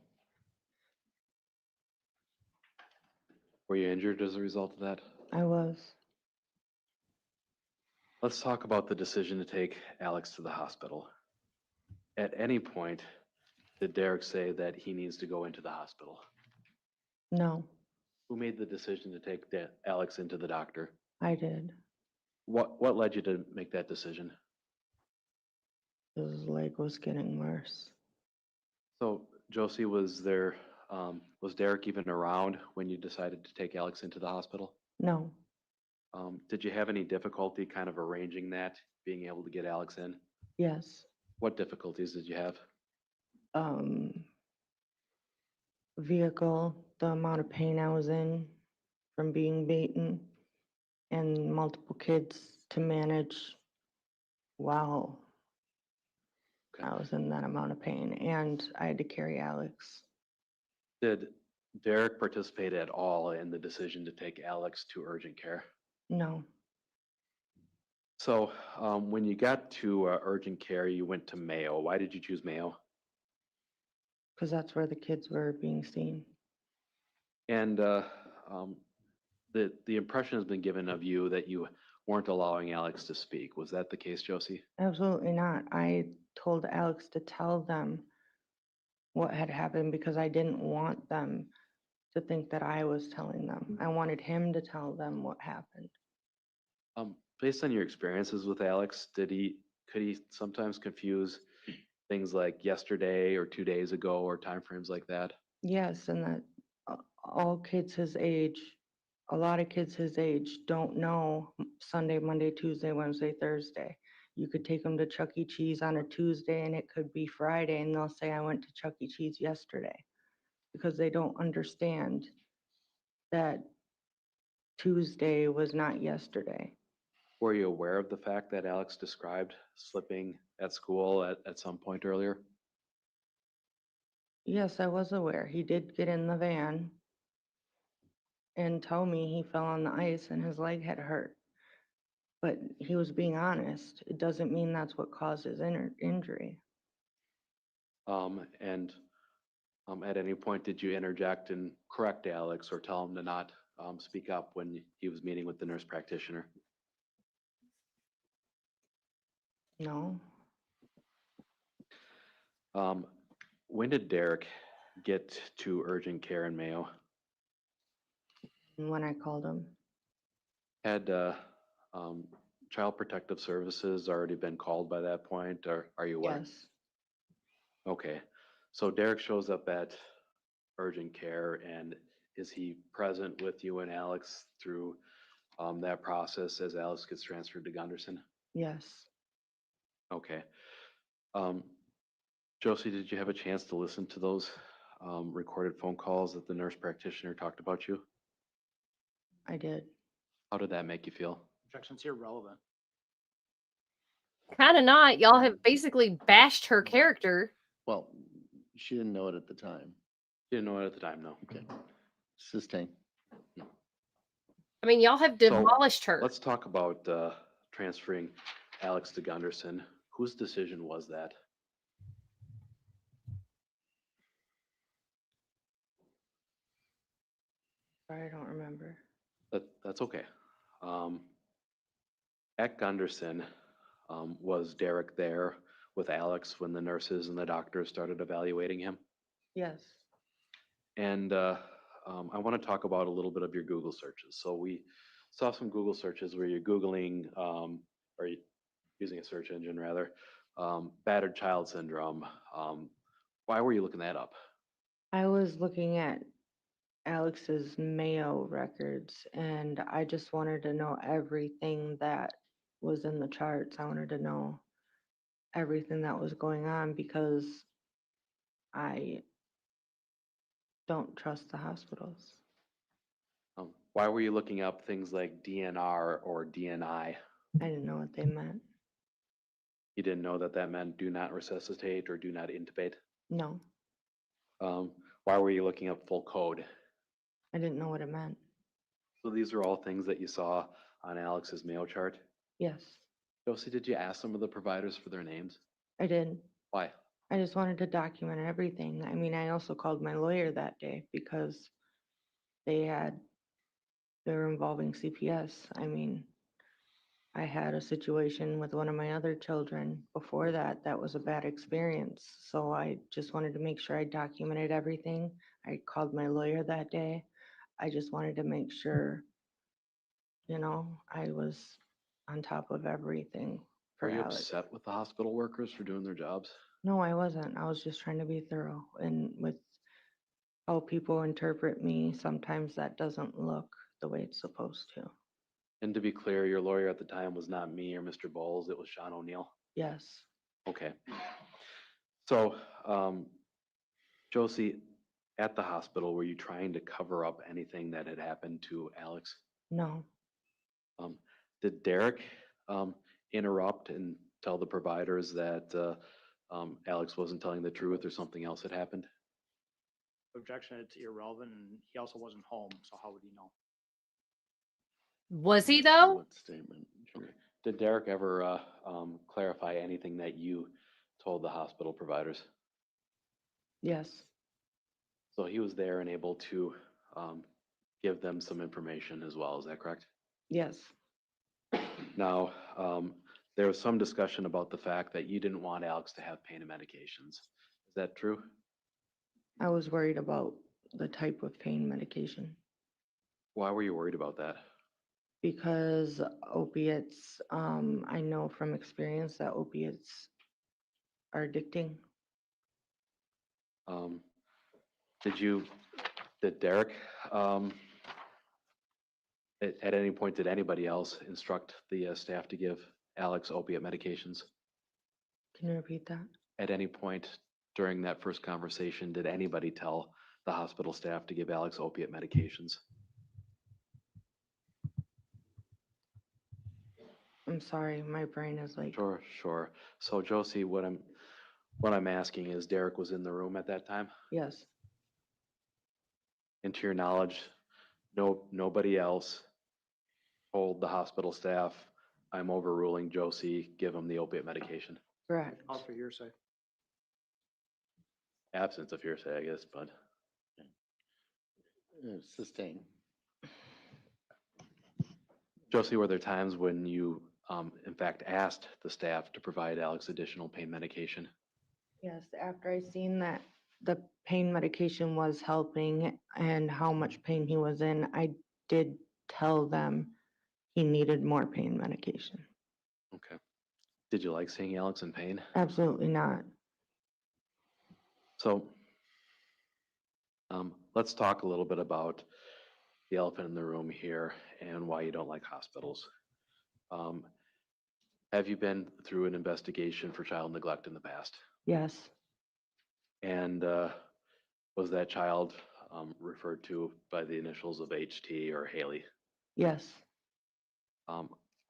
Speaker 4: Were you injured as a result of that?
Speaker 8: I was.
Speaker 4: Let's talk about the decision to take Alex to the hospital. At any point, did Derek say that he needs to go into the hospital?
Speaker 8: No,
Speaker 4: Who made the decision to take Alex into the doctor?
Speaker 8: I did.
Speaker 4: What led you to make that decision?
Speaker 8: His leg was getting worse.
Speaker 4: So, Josie, was Derek even around when you decided to take Alex into the hospital?
Speaker 8: No,
Speaker 4: Did you have any difficulty kind of arranging that, being able to get Alex in?
Speaker 8: yes.
Speaker 4: What difficulties did you have?
Speaker 8: Vehicle, the amount of pain I was in from being beaten, and multiple kids to manage while I was in that amount of pain, and I had to carry Alex.
Speaker 4: Did Derek participate at all in the decision to take Alex to urgent care?
Speaker 8: No,
Speaker 4: So when you got to urgent care, you went to Mayo. Why did you choose Mayo?
Speaker 8: because that's where the kids were being seen.
Speaker 4: And the impression has been given of you that you weren't allowing Alex to speak. Was that the case, Josie?
Speaker 8: Absolutely not. I told Alex to tell them what had happened because I didn't want them to think that I was telling them. I wanted him to tell them what happened.
Speaker 4: Based on your experiences with Alex, could he sometimes confuse things like yesterday or 2 days ago or timeframes like that?
Speaker 8: Yes, and that all kids his age, a lot of kids his age don't know Sunday, Monday, Tuesday, Wednesday, Thursday. You could take them to Chuck E. Cheese on a Tuesday and it could be Friday and they'll say, I went to Chuck E. Cheese yesterday, because they don't understand that Tuesday was not yesterday.
Speaker 4: Were you aware of the fact that Alex described slipping at school at some point earlier?
Speaker 8: Yes, I was aware. He did get in the van and tell me he fell on the ice and his leg had hurt. But he was being honest. It doesn't mean that's what caused his injury.
Speaker 4: And at any point, did you interject and correct Alex or tell him to not speak up when he was meeting with the nurse practitioner?
Speaker 8: No,
Speaker 4: When did Derek get to urgent care in Mayo?
Speaker 8: when I called him.
Speaker 4: Had Child Protective Services already been called by that point, or are you aware?
Speaker 8: Yes,
Speaker 4: Okay, so Derek shows up at urgent care, and is he present with you and Alex through that process as Alex gets transferred to Gunderson?
Speaker 8: yes,
Speaker 4: Okay. Josie, did you have a chance to listen to those recorded phone calls that the nurse practitioner talked about you?
Speaker 8: I did.
Speaker 4: How did that make you feel?
Speaker 3: Objection's irrelevant.
Speaker 1: Kind of not. Y'all have basically bashed her character.
Speaker 2: Well, she didn't know it at the time.
Speaker 4: You didn't know it at the time, no.
Speaker 2: Okay. Sustain.
Speaker 1: I mean, y'all have demolished her.
Speaker 4: Let's talk about transferring Alex to Gunderson. Whose decision was that?
Speaker 8: Sorry, I don't remember.
Speaker 4: That's okay. At Gunderson, was Derek there with Alex when the nurses and the doctors started evaluating him?
Speaker 8: Yes,
Speaker 4: And I want to talk about a little bit of your Google searches. So we saw some Google searches where you're Googling, or using a search engine rather, battered child syndrome. Why were you looking that up?
Speaker 8: I was looking at Alex's Mayo records and I just wanted to know everything that was in the charts. I wanted to know everything that was going on because I don't trust the hospitals.
Speaker 4: Why were you looking up things like DNR or DNI?
Speaker 8: I didn't know what they meant.
Speaker 4: You didn't know that that meant do not resuscitate or do not intubate?
Speaker 8: No,
Speaker 4: Why were you looking up full code?
Speaker 8: I didn't know what it meant.
Speaker 4: So these are all things that you saw on Alex's Mayo chart.
Speaker 8: Yes,
Speaker 4: Josie, did you ask some of the providers for their names?
Speaker 8: I did.
Speaker 4: Why?
Speaker 8: I just wanted to document everything. I mean, I also called my lawyer that day because they were involving CPS. I mean, I had a situation with one of my other children before that was a bad experience. So I just wanted to make sure I documented everything. I called my lawyer that day. I just wanted to make sure, I was on top of everything for
Speaker 4: Were you
Speaker 8: Alex.
Speaker 4: upset with the hospital workers for doing their jobs?
Speaker 8: No, I wasn't. I was just trying to be thorough. And with how people interpret me, sometimes that doesn't look the way it's supposed to.
Speaker 4: And to be clear, your lawyer at the time was not me or Mr. Bowles, it was Sean O'Neill.
Speaker 8: Yes,
Speaker 4: Okay. So, Josie, at the hospital, were you trying to cover up anything that had happened to Alex?
Speaker 8: no,
Speaker 4: Did Derek interrupt and tell the providers that Alex wasn't telling the truth or something else had happened?
Speaker 3: Objection, it's irrelevant, and he also wasn't home, so how would he know?
Speaker 1: Was he though?
Speaker 2: What statement? Sure.
Speaker 4: Did Derek ever clarify anything that you told the hospital providers?
Speaker 8: yes,
Speaker 4: So he was there and able to give them some information as well, is that correct?
Speaker 8: yes,
Speaker 4: Now, there was some discussion about the fact that you didn't want Alex to have pain and medications. Is that true?
Speaker 8: I was worried about the type of pain medication.
Speaker 4: Why were you worried about that?
Speaker 8: Because opiates, I know from experience that opiates are addicting.
Speaker 4: Um, did Derek, at any point, did anybody else instruct the staff to give Alex opiate medications?
Speaker 8: Can you repeat that?
Speaker 4: At any point during that first conversation, did anybody tell the hospital staff to give Alex opiate medications?
Speaker 8: I'm sorry, my brain is like,
Speaker 4: Sure, sure. So Josie, what I'm asking is, Derek was in the room at that time?
Speaker 8: yes,
Speaker 4: And to your knowledge, nobody else told the hospital staff, I'm overruling Josie, give him the opiate medication.
Speaker 8: correct.
Speaker 10: Also hearsay.
Speaker 4: Absence of hearsay, I guess, but
Speaker 2: Sustain.
Speaker 4: Josie, were there times when you, in fact, asked the staff to provide Alex additional pain medication?
Speaker 8: Yes, after I seen that the pain medication was helping and how much pain he was in, I did tell them he needed more pain medication.
Speaker 4: Okay. Did you like seeing Alex in pain?
Speaker 8: Absolutely not.
Speaker 4: So let's talk a little bit about the elephant in the room here and why you don't like hospitals. Have you been through an investigation for child neglect in the past?
Speaker 8: Yes,
Speaker 4: And was that child referred to by the initials of HT or Haley?
Speaker 8: yes,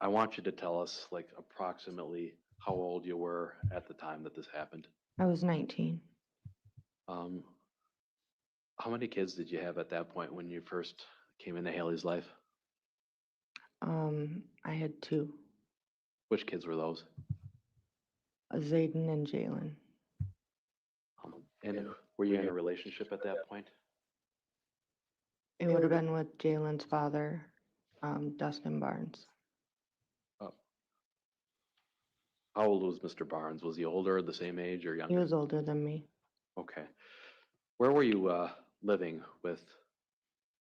Speaker 4: I want you to tell us, like, approximately how old you were at the time that this happened.
Speaker 8: I was 19.
Speaker 4: How many kids did you have at that point when you first came into Haley's life?
Speaker 8: I had 2,
Speaker 4: Which kids were those?
Speaker 8: Zayden and Jalen.
Speaker 4: And were you in a relationship at that point?
Speaker 8: It would have been with Jalen's father, Dustin Barnes.
Speaker 4: How old was Mr. Barnes? Was he older, the same age, or
Speaker 8: He
Speaker 4: younger?
Speaker 8: was older than me.
Speaker 4: Okay. Where were you living with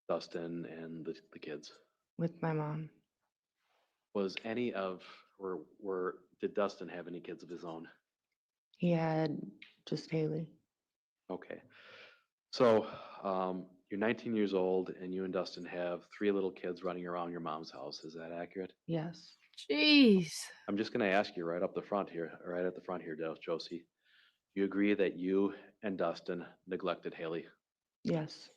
Speaker 4: Dustin and the kids?
Speaker 8: With my mom.
Speaker 4: Was any of, did Dustin have any kids of his own?
Speaker 8: He had just Haley.
Speaker 4: Okay. So you're 19 years old and you and Dustin have 3 little kids running around your mom's house. Is that accurate?
Speaker 8: Yes,
Speaker 1: Jeez.
Speaker 4: I'm just going to ask you right at the front here, Josie. You agree that you and Dustin neglected Haley?
Speaker 8: yes.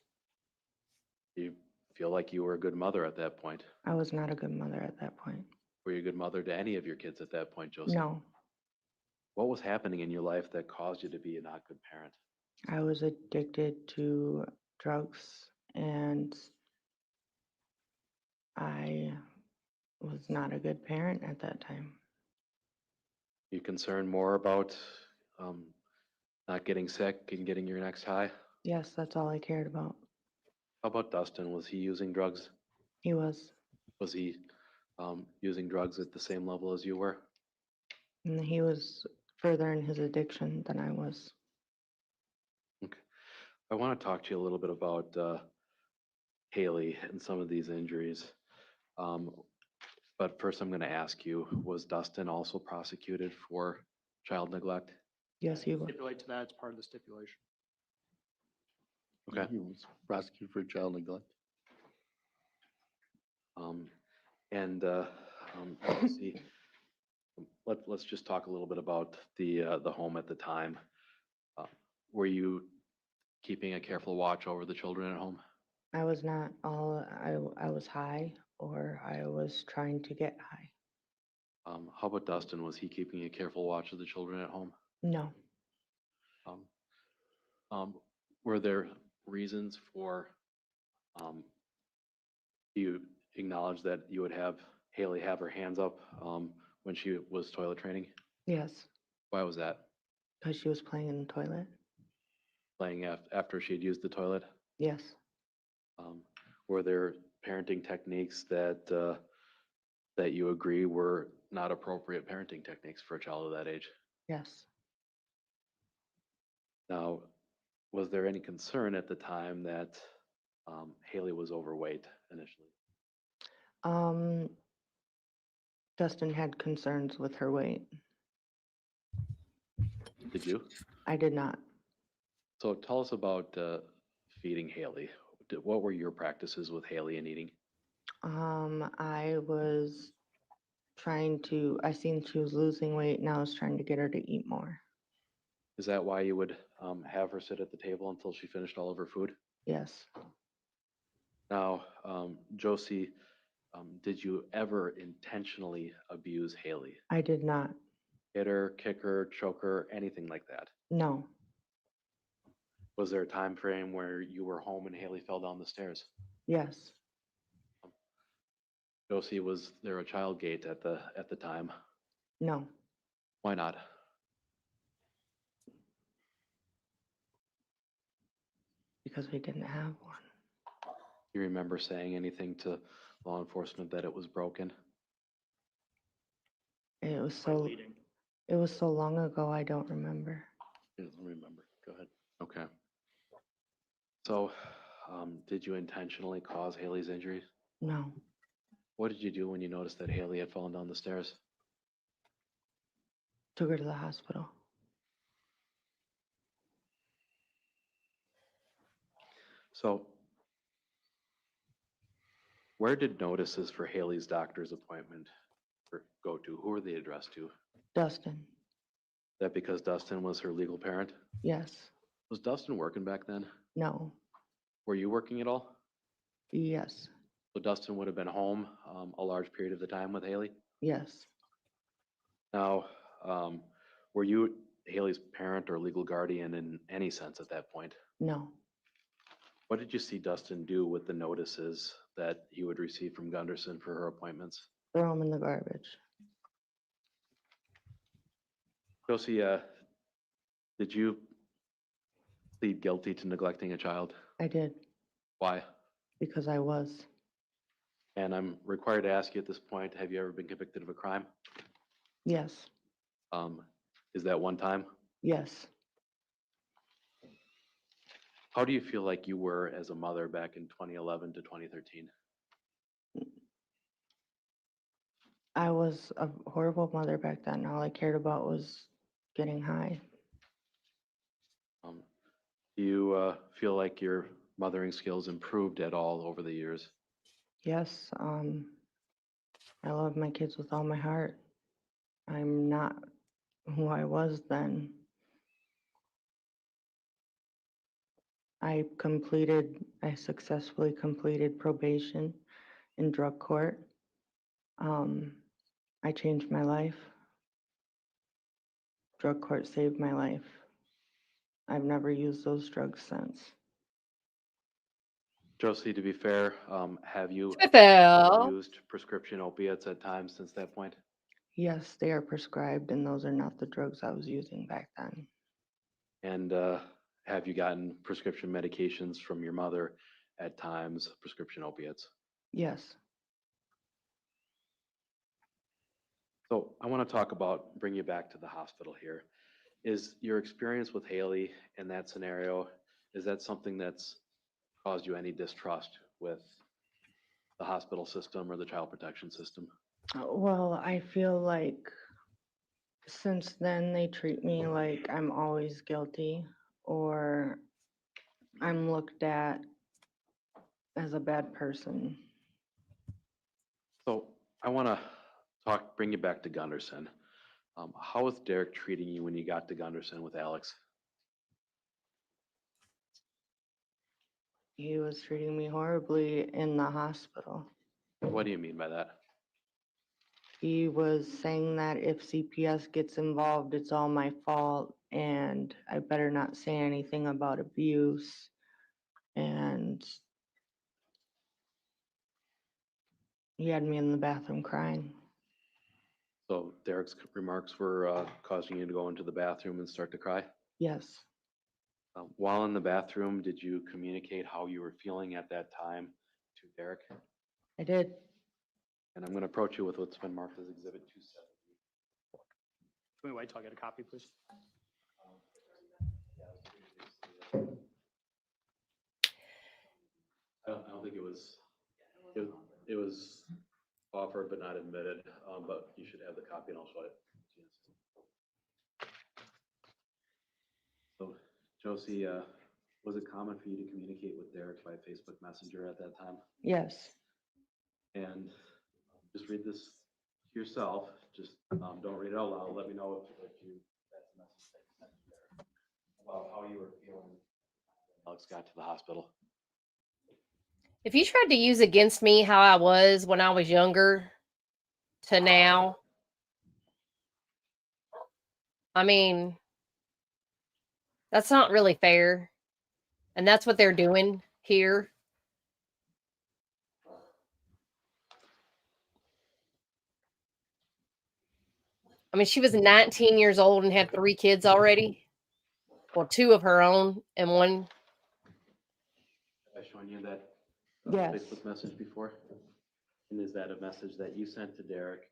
Speaker 4: You feel like you were a good mother at that point?
Speaker 8: I was not a good mother at that point.
Speaker 4: Were you a good mother to any of your kids at that point, Josie?
Speaker 8: No,
Speaker 4: What was happening in your life that caused you to be a not good parent?
Speaker 8: I was addicted to drugs and I was not a good parent at that time.
Speaker 4: You concerned more about not getting sick and getting your next high?
Speaker 8: Yes, that's all I cared about.
Speaker 4: How about Dustin? Was he using drugs?
Speaker 8: He was.
Speaker 4: Was he using drugs at the same level as you were?
Speaker 8: And he was further in his addiction than I was.
Speaker 4: Okay. I want to talk to you a little bit about Haley and some of these injuries. But first, I'm going to ask you, was Dustin also prosecuted for child neglect?
Speaker 8: Yes, he was.
Speaker 10: Stipulate to that, it's part of the stipulation.
Speaker 4: Okay.
Speaker 2: He was prosecuted for child neglect.
Speaker 4: Let's see. Let's just talk a little bit about the home at the time. Were you keeping a careful watch over the children at home?
Speaker 8: I was not all, I was high or I was trying to get high.
Speaker 4: How about Dustin? Was he keeping a careful watch of the children at home?
Speaker 8: No,
Speaker 4: Were there reasons for, you acknowledge that you would have Haley have her hands up when she was toilet training?
Speaker 8: yes,
Speaker 4: Why was that?
Speaker 8: because she was playing in the toilet.
Speaker 4: Playing after she had used the toilet?
Speaker 8: Yes,
Speaker 4: Were there parenting techniques that that you agree were not appropriate parenting techniques for a child of that age?
Speaker 8: yes,
Speaker 4: Now, Was there any concern at the time that Haley was overweight initially?
Speaker 8: Dustin had concerns with her weight.
Speaker 4: Did you?
Speaker 8: I did not.
Speaker 4: So tell us about feeding Haley. What were your practices with Haley and eating?
Speaker 8: I was I seen she was losing weight and I was trying to get her to eat more.
Speaker 4: Is that why you would have her sit at the table until she finished all of her food?
Speaker 8: Yes,
Speaker 4: Now, Josie, did you ever intentionally abuse Haley?
Speaker 8: I did not.
Speaker 4: Hit her, kick her, choke her, anything like that?
Speaker 8: No,
Speaker 4: Was there a time frame where you were home and Haley fell down the stairs?
Speaker 8: yes,
Speaker 4: Josie, was there a child gate at the time?
Speaker 8: no.
Speaker 4: Why not?
Speaker 8: Because we didn't have one.
Speaker 4: You remember saying anything to law enforcement that it was broken?
Speaker 8: It was
Speaker 10: By
Speaker 8: so,
Speaker 10: leading.
Speaker 8: it was so long ago, I don't remember.
Speaker 2: He doesn't remember. Go ahead.
Speaker 4: Okay. So, did you intentionally cause Haley's injuries?
Speaker 8: No,
Speaker 4: What did you do when you noticed that Haley had fallen down the stairs?
Speaker 8: took her to the hospital.
Speaker 4: So, where did notices for Haley's doctor's appointment go to? Who were they addressed to?
Speaker 8: Dustin,
Speaker 4: That because Dustin was her legal parent?
Speaker 8: yes,
Speaker 4: Was Dustin working back then?
Speaker 8: no,
Speaker 4: Were you working at all?
Speaker 8: yes,
Speaker 4: So Dustin would have been home a large period of the time with Haley?
Speaker 8: yes,
Speaker 4: Now, were you Haley's parent or legal guardian in any sense at that point?
Speaker 8: no.
Speaker 4: What did you see Dustin do with the notices that he would receive from Gunderson for her appointments?
Speaker 8: Throw them in the garbage.
Speaker 4: Josie, did you plead guilty to neglecting a child?
Speaker 8: I did,
Speaker 4: Why?
Speaker 8: because I was.
Speaker 4: And I'm required to ask you at this point, have you ever been convicted of a crime?
Speaker 8: Yes,
Speaker 4: Is that one time?
Speaker 8: yes.
Speaker 4: How do you feel like you were as a mother back in 2011 to 2013?
Speaker 8: I was a horrible mother back then. All I cared about was getting high.
Speaker 4: Do you feel like your mothering skills improved at all over the years?
Speaker 8: Yes, I love my kids with all my heart. I'm not who I was then. I successfully completed probation in drug court. I changed my life. Drug court saved my life. I've never used those drugs since.
Speaker 4: Josie, to be fair, have you
Speaker 1: Phil.
Speaker 4: used prescription opiates at times since that point?
Speaker 8: Yes, they are prescribed, and those are not the drugs I was using back then.
Speaker 4: And have you gotten prescription medications from your mother at times, prescription opiates?
Speaker 8: Yes,
Speaker 4: So I want to bring you back to the hospital here. Is your experience with Haley in that scenario, is that something that's caused you any distrust with the hospital system or the child protection system?
Speaker 8: well, I feel like since then they treat me like I'm always guilty or I'm looked at as a bad person.
Speaker 4: So I want to bring you back to Gunderson. How was Derek treating you when you got to Gunderson with Alex?
Speaker 8: He was treating me horribly in the hospital.
Speaker 4: What do you mean by that?
Speaker 8: He was saying that if CPS gets involved, it's all my fault and I better not say anything about abuse. And he had me in the bathroom crying.
Speaker 4: So Derek's remarks were causing you to go into the bathroom and start to cry?
Speaker 8: Yes,
Speaker 4: While in the bathroom, did you communicate how you were feeling at that time to Derek?
Speaker 8: I did.
Speaker 4: And I'm going to approach you with what's been marked as Exhibit 270.
Speaker 10: Can we wait till I get a copy, please?
Speaker 4: don't think it was, it was offered but not admitted, but you should have the copy and I'll show it. So Josie, was it common for you to communicate with Derek by Facebook Messenger at that time?
Speaker 8: Yes.
Speaker 4: And just read this yourself. Just don't read it out loud. Let me know if you that's the message that you sent to Derek about how you were feeling when Alex got to the hospital.
Speaker 1: If you tried to use against me how I was when I was younger to now, I mean, that's not really fair. And that's what they're doing here. I mean, she was 19 years old and had 3 kids already. Well, 2 of her own and 1.
Speaker 4: Have I shown you that
Speaker 8: Yes.
Speaker 4: Facebook message before? And is that a message that you sent to Derek?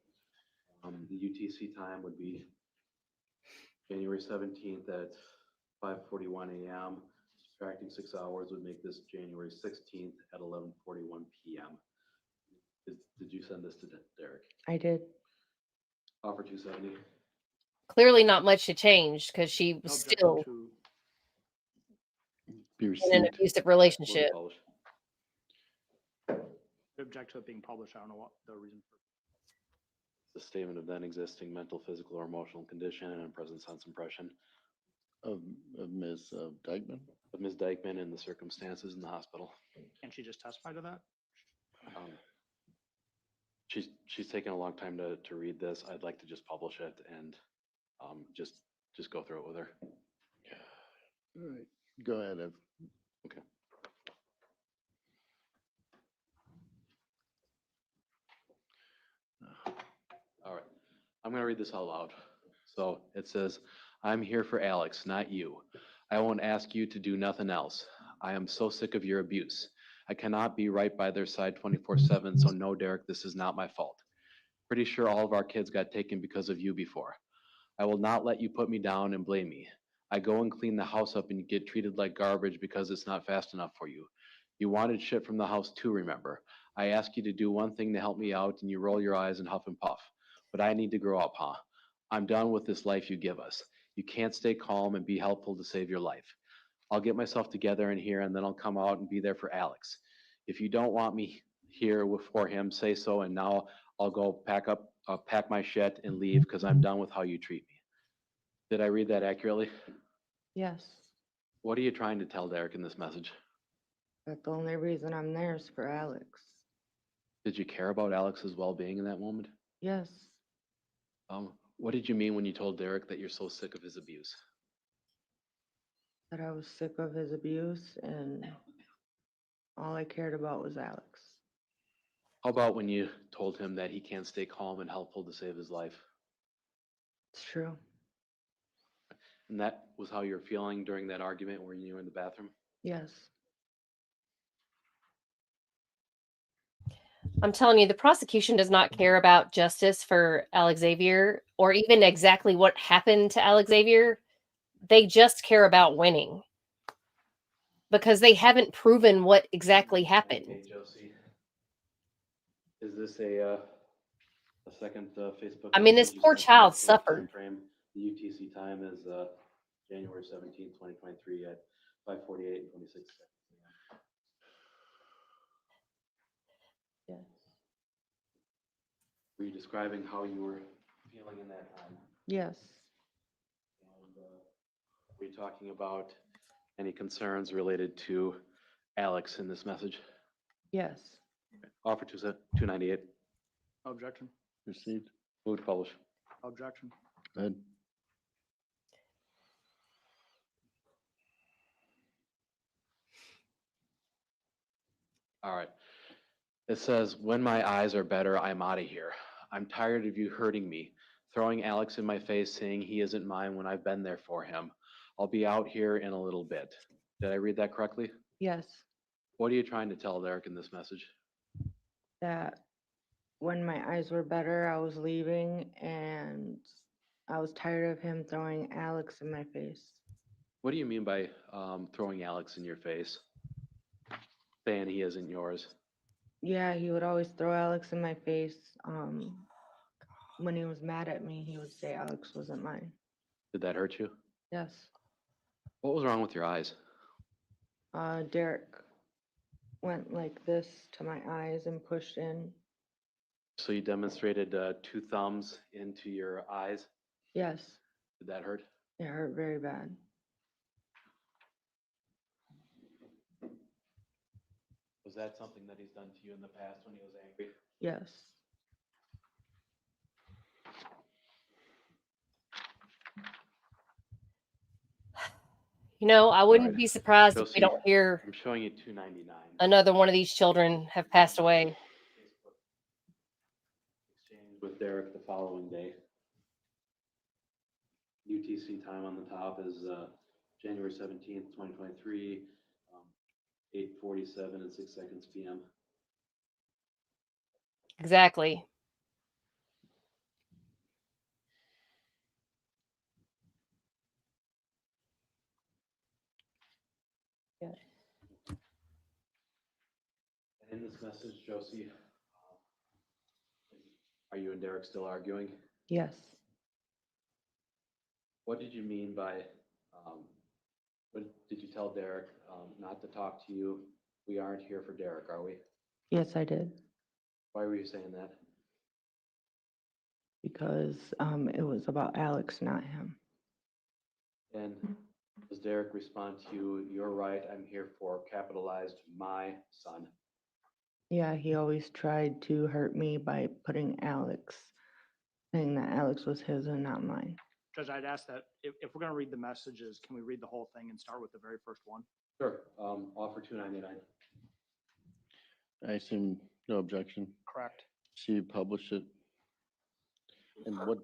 Speaker 4: The UTC time would be January 17th at 5:41 a.m. Subtracting 6 hours would make this January 16th at 11:41 p.m. Did you send this to Derek?
Speaker 8: I did.
Speaker 4: Offer 270.
Speaker 1: Clearly not much had changed because she was still
Speaker 2: Be
Speaker 1: in an
Speaker 2: received.
Speaker 1: abusive relationship.
Speaker 3: Object to it being published. I don't know what the reason for.
Speaker 4: The statement of then existing mental, physical, or emotional condition and present sense impression
Speaker 2: Of Ms. Dikeman?
Speaker 4: of Ms. Dikeman and the circumstances in the hospital.
Speaker 3: Can't she just testify to that?
Speaker 4: She's taken a long time to read this. I'd like to just publish it and just go through it with her.
Speaker 2: All right, go ahead, Ev.
Speaker 4: Okay. All right, I'm gonna read this out loud. So it says, "I'm here for Alex, not you. I won't ask you to do nothing else. I am so sick of your abuse. I cannot be right by their side 24/7, so no, Derek, this is not my fault. Pretty sure all of our kids got taken because of you before. I will not let you put me down and blame me. I go and clean the house up and you get treated like garbage because it's not fast enough for you. You wanted shit from the house too, remember? I ask you to do one thing to help me out and you roll your eyes and huff and puff. But I need to grow up, huh? I'm done with this life you give us. You can't stay calm and be helpful to save your life. I'll get myself together in here and then I'll come out and be there for Alex. If you don't want me here for him, say so, and now I'll go pack my shit and leave because I'm done with how you treat me." Did I read that accurately?
Speaker 8: Yes.
Speaker 4: What are you trying to tell Derek in this message?
Speaker 8: But the only reason I'm there is for Alex.
Speaker 4: Did you care about Alex's well-being in that moment?
Speaker 8: Yes.
Speaker 4: What did you mean when you told Derek that you're so sick of his abuse?
Speaker 8: That I was sick of his abuse and all I cared about was Alex.
Speaker 4: How about when you told him that he can't stay calm and helpful to save his life?
Speaker 8: It's true.
Speaker 4: And that was how you're feeling during that argument when you were in the bathroom?
Speaker 8: Yes.
Speaker 1: I'm telling you, the prosecution does not care about justice for Alexavier or even exactly what happened to Alexavier. They just care about winning because they haven't proven what exactly happened.
Speaker 4: Okay, Josie. Is this a second Facebook?
Speaker 1: I mean, this
Speaker 4: message you
Speaker 1: poor
Speaker 4: sent
Speaker 1: child
Speaker 4: in the same
Speaker 1: suffered.
Speaker 4: time frame? The UTC time is January 17th, 2023 at 5:48 and 26 seconds.
Speaker 8: Yes.
Speaker 4: Were you describing how you were feeling in that time?
Speaker 8: Yes.
Speaker 4: And were you talking about any concerns related to Alex in this message?
Speaker 8: Yes.
Speaker 4: Offer 298.
Speaker 3: Objection.
Speaker 2: Received.
Speaker 4: Move to publish.
Speaker 3: Objection.
Speaker 2: Go ahead.
Speaker 4: All right. It says, "When my eyes are better, I'm out of here. I'm tired of you hurting me, throwing Alex in my face, saying he isn't mine when I've been there for him. I'll be out here in a little bit." Did I read that correctly?
Speaker 8: Yes.
Speaker 4: What are you trying to tell Derek in this message?
Speaker 8: That when my eyes were better, I was leaving and I was tired of him throwing Alex in my face.
Speaker 4: What do you mean by throwing Alex in your face? saying he isn't yours.
Speaker 8: Yeah, he would always throw Alex in my face. When he was mad at me, he would say Alex wasn't mine.
Speaker 4: Did that hurt you?
Speaker 8: Yes.
Speaker 4: What was wrong with your eyes?
Speaker 8: Derek went like this to my eyes and pushed in.
Speaker 4: So you demonstrated 2 thumbs into your eyes.
Speaker 8: Yes,
Speaker 4: Did that hurt?
Speaker 8: it hurt very bad.
Speaker 4: Was that something that he's done to you in the past when he was angry?
Speaker 8: Yes.
Speaker 1: You know, I wouldn't
Speaker 4: Alright.
Speaker 1: be surprised if we
Speaker 4: Josie,
Speaker 1: don't hear
Speaker 4: I'm showing you 299.
Speaker 1: another one of these children have passed away.
Speaker 4: Exchange with Derek the following day. UTC time on the top is January 17th, 2023, 8:47 and 6 seconds p.m.
Speaker 1: Exactly.
Speaker 8: Yes.
Speaker 4: And in this message, Josie, are you and Derek still arguing?
Speaker 8: Yes.
Speaker 4: What did you mean by, what did you tell Derek not to talk to you? We aren't here for Derek, are we?
Speaker 8: Yes, I did.
Speaker 4: Why were you saying that?
Speaker 8: Because it was about Alex, not him.
Speaker 4: And does Derek respond to you, you're right, I'm here for capitalized my son?
Speaker 8: Yeah, he always tried to hurt me by putting Alex, saying that Alex was his and not mine.
Speaker 10: Judge, I'd ask that if we're going to read the messages, can we read the whole thing and start with the very first one?
Speaker 4: Sure. Offer 299.
Speaker 2: I assume no objection.
Speaker 10: Correct.
Speaker 2: She published it. And what,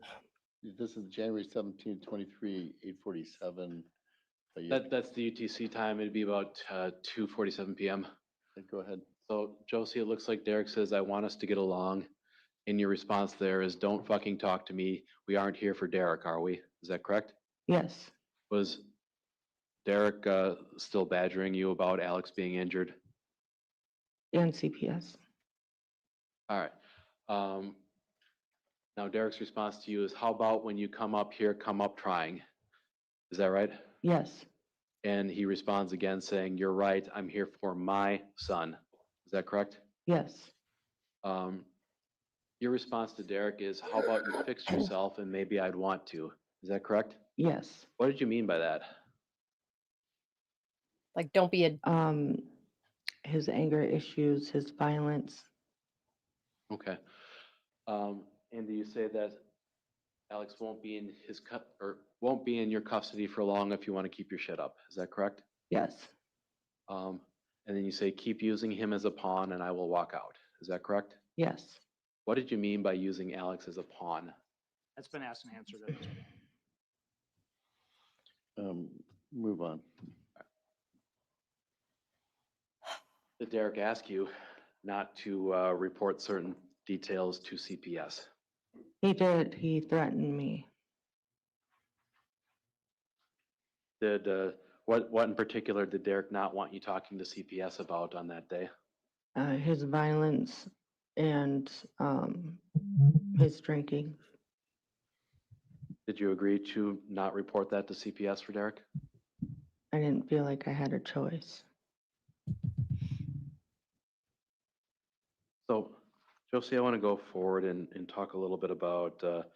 Speaker 2: this is January 17, 23, 8:47.
Speaker 4: That's the UTC time. It'd be about 2:47 p.m.
Speaker 2: Go ahead.
Speaker 4: So Josie, it looks like Derek says, I want us to get along. And your response there is, don't fucking talk to me. We aren't here for Derek, are we? Is that correct?
Speaker 8: Yes.
Speaker 4: Was Derek still badgering you about Alex being injured?
Speaker 8: And CPS.
Speaker 4: All right. Now Derek's response to you is, how about when you come up here, come up trying? Is that right?
Speaker 8: Yes.
Speaker 4: And he responds again saying, you're right, I'm here for my son. Is that correct?
Speaker 8: Yes.
Speaker 4: Your response to Derek is, how about you fix yourself and maybe I'd want to. Is that correct?
Speaker 8: Yes.
Speaker 4: What did you mean by that?
Speaker 1: Like, don't be a...
Speaker 8: His anger issues, his violence.
Speaker 4: Okay. And do you say that Alex won't be in his won't be in your custody for long if you want to keep your shit up? Is that correct?
Speaker 8: Yes.
Speaker 4: And then you say, keep using him as a pawn and I will walk out. Is that correct?
Speaker 8: Yes.
Speaker 4: What did you mean by using Alex as a pawn?
Speaker 10: That's been asked and answered at this point.
Speaker 2: Move on.
Speaker 4: Did Derek ask you not to report certain details to CPS?
Speaker 8: He did. He threatened me.
Speaker 4: Did what in particular did Derek not want you talking to CPS about on that day?
Speaker 8: His violence and his drinking.
Speaker 4: Did you agree to not report that to CPS for Derek?
Speaker 8: I didn't feel like I had a choice.
Speaker 4: So, Josie, I want to go forward and talk a little bit about the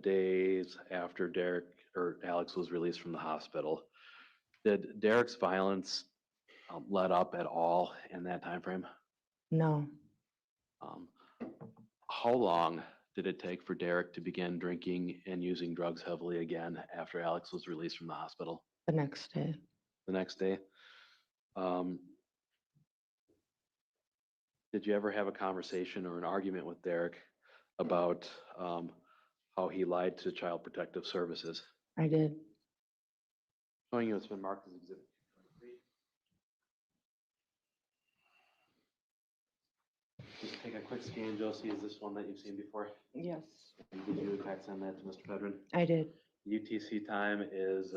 Speaker 4: days after Derek or Alex was released from the hospital. Did Derek's violence let up at all in that time frame?
Speaker 8: No.
Speaker 4: How long did it take for Derek to begin drinking and using drugs heavily again after Alex was released from the hospital?
Speaker 8: The next day.
Speaker 4: The next day? Did you ever have a conversation or an argument with Derek about how he lied to Child Protective Services?
Speaker 8: I did.
Speaker 4: Showing you it's been marked as Exhibit 23. Just take a quick scan, Josie. Is this one that you've seen before?
Speaker 8: Yes.
Speaker 4: And did you in fact send that to Mr. Pedrin?
Speaker 8: I did.
Speaker 4: UTC time is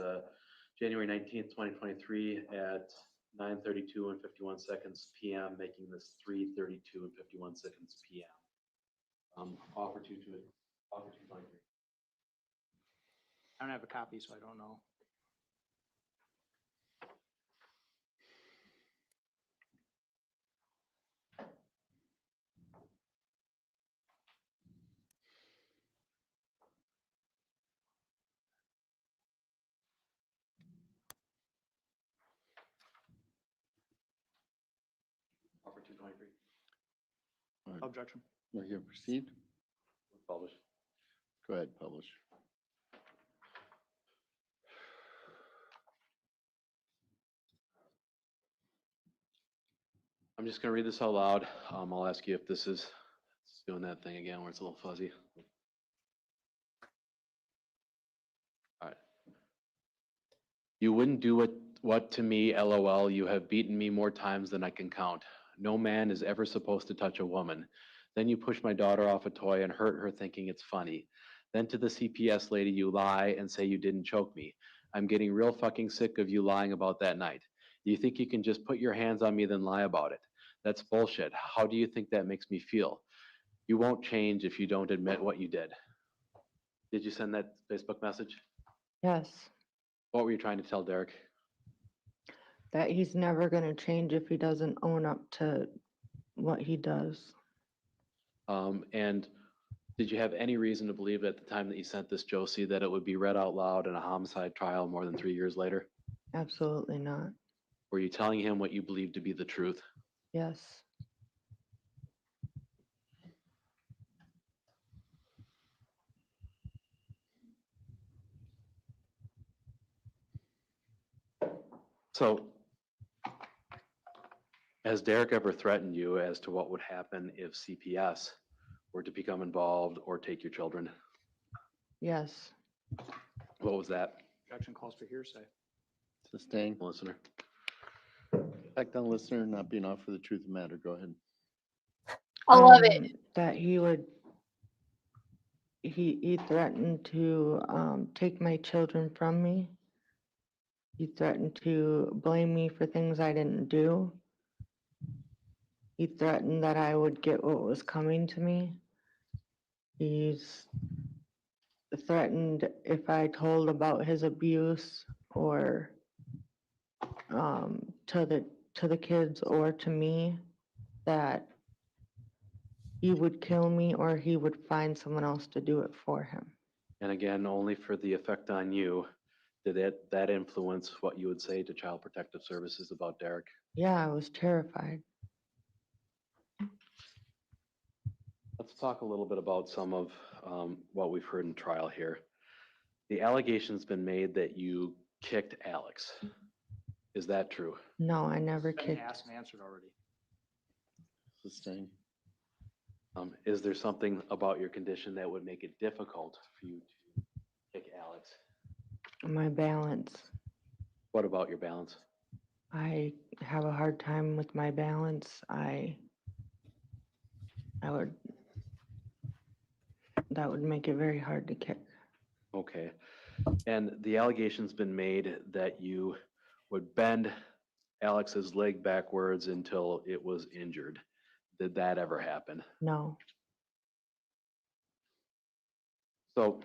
Speaker 4: January 19th, 2023 at 9:32 and 51 seconds PM, making this 3:32 and 51 seconds PM. Offer 223.
Speaker 3: I don't have a copy, so I don't know.
Speaker 4: Offer 223.
Speaker 2: All right.
Speaker 3: Objection.
Speaker 2: We're here, proceed.
Speaker 4: Publish.
Speaker 2: Go ahead, publish.
Speaker 4: I'm just gonna read this out loud. I'll ask you if this is it's doing that thing again where it's a little fuzzy. All right. You wouldn't do what to me, LOL. You have beaten me more times than I can count. No man is ever supposed to touch a woman. Then you push my daughter off a toy and hurt her thinking it's funny. Then to the CPS lady, you lie and say you didn't choke me. I'm getting real fucking sick of you lying about that night. You think you can just put your hands on me then lie about it? That's bullshit. How do you think that makes me feel? You won't change if you don't admit what you did. Did you send that Facebook message?
Speaker 8: Yes,
Speaker 4: What were you trying to tell Derek?
Speaker 8: that he's never gonna change if he doesn't own up to what he does.
Speaker 4: And did you have any reason to believe at the time that you sent this, Josie, that it would be read out loud in a homicide trial more than 3 years later?
Speaker 8: Absolutely not.
Speaker 4: Were you telling him what you believed to be the truth?
Speaker 8: Yes,
Speaker 4: So, has Derek ever threatened you as to what would happen if CPS were to become involved or take your children?
Speaker 8: yes,
Speaker 4: What was that?
Speaker 3: Objection calls for hearsay.
Speaker 2: Sustain.
Speaker 4: Listener.
Speaker 2: Fact on listener not being off for the truth of the matter. Go ahead.
Speaker 1: I love it.
Speaker 8: That he threatened to take my children from me. He threatened to blame me for things I didn't do. He threatened that I would get what was coming to me. He's threatened if I told about his abuse or to the kids or to me, that he would kill me or he would find someone else to do it for him.
Speaker 4: And again, only for the effect on you, did that influence what you would say to Child Protective Services about Derek?
Speaker 8: Yeah, I was terrified.
Speaker 4: Let's talk a little bit about some of what we've heard in trial here. The allegation's been made that you kicked Alex. Is that true?
Speaker 8: No, I never
Speaker 3: Been
Speaker 8: kicked.
Speaker 3: asked and answered already.
Speaker 2: Sustain.
Speaker 4: Is there something about your condition that would make it difficult for you to kick Alex?
Speaker 8: My balance.
Speaker 4: What about your balance?
Speaker 8: I have a hard time with my balance. That would make it very hard to kick.
Speaker 4: Okay. And the allegation's been made that you would bend Alex's leg backwards until it was injured. Did that ever happen?
Speaker 8: No,
Speaker 4: So,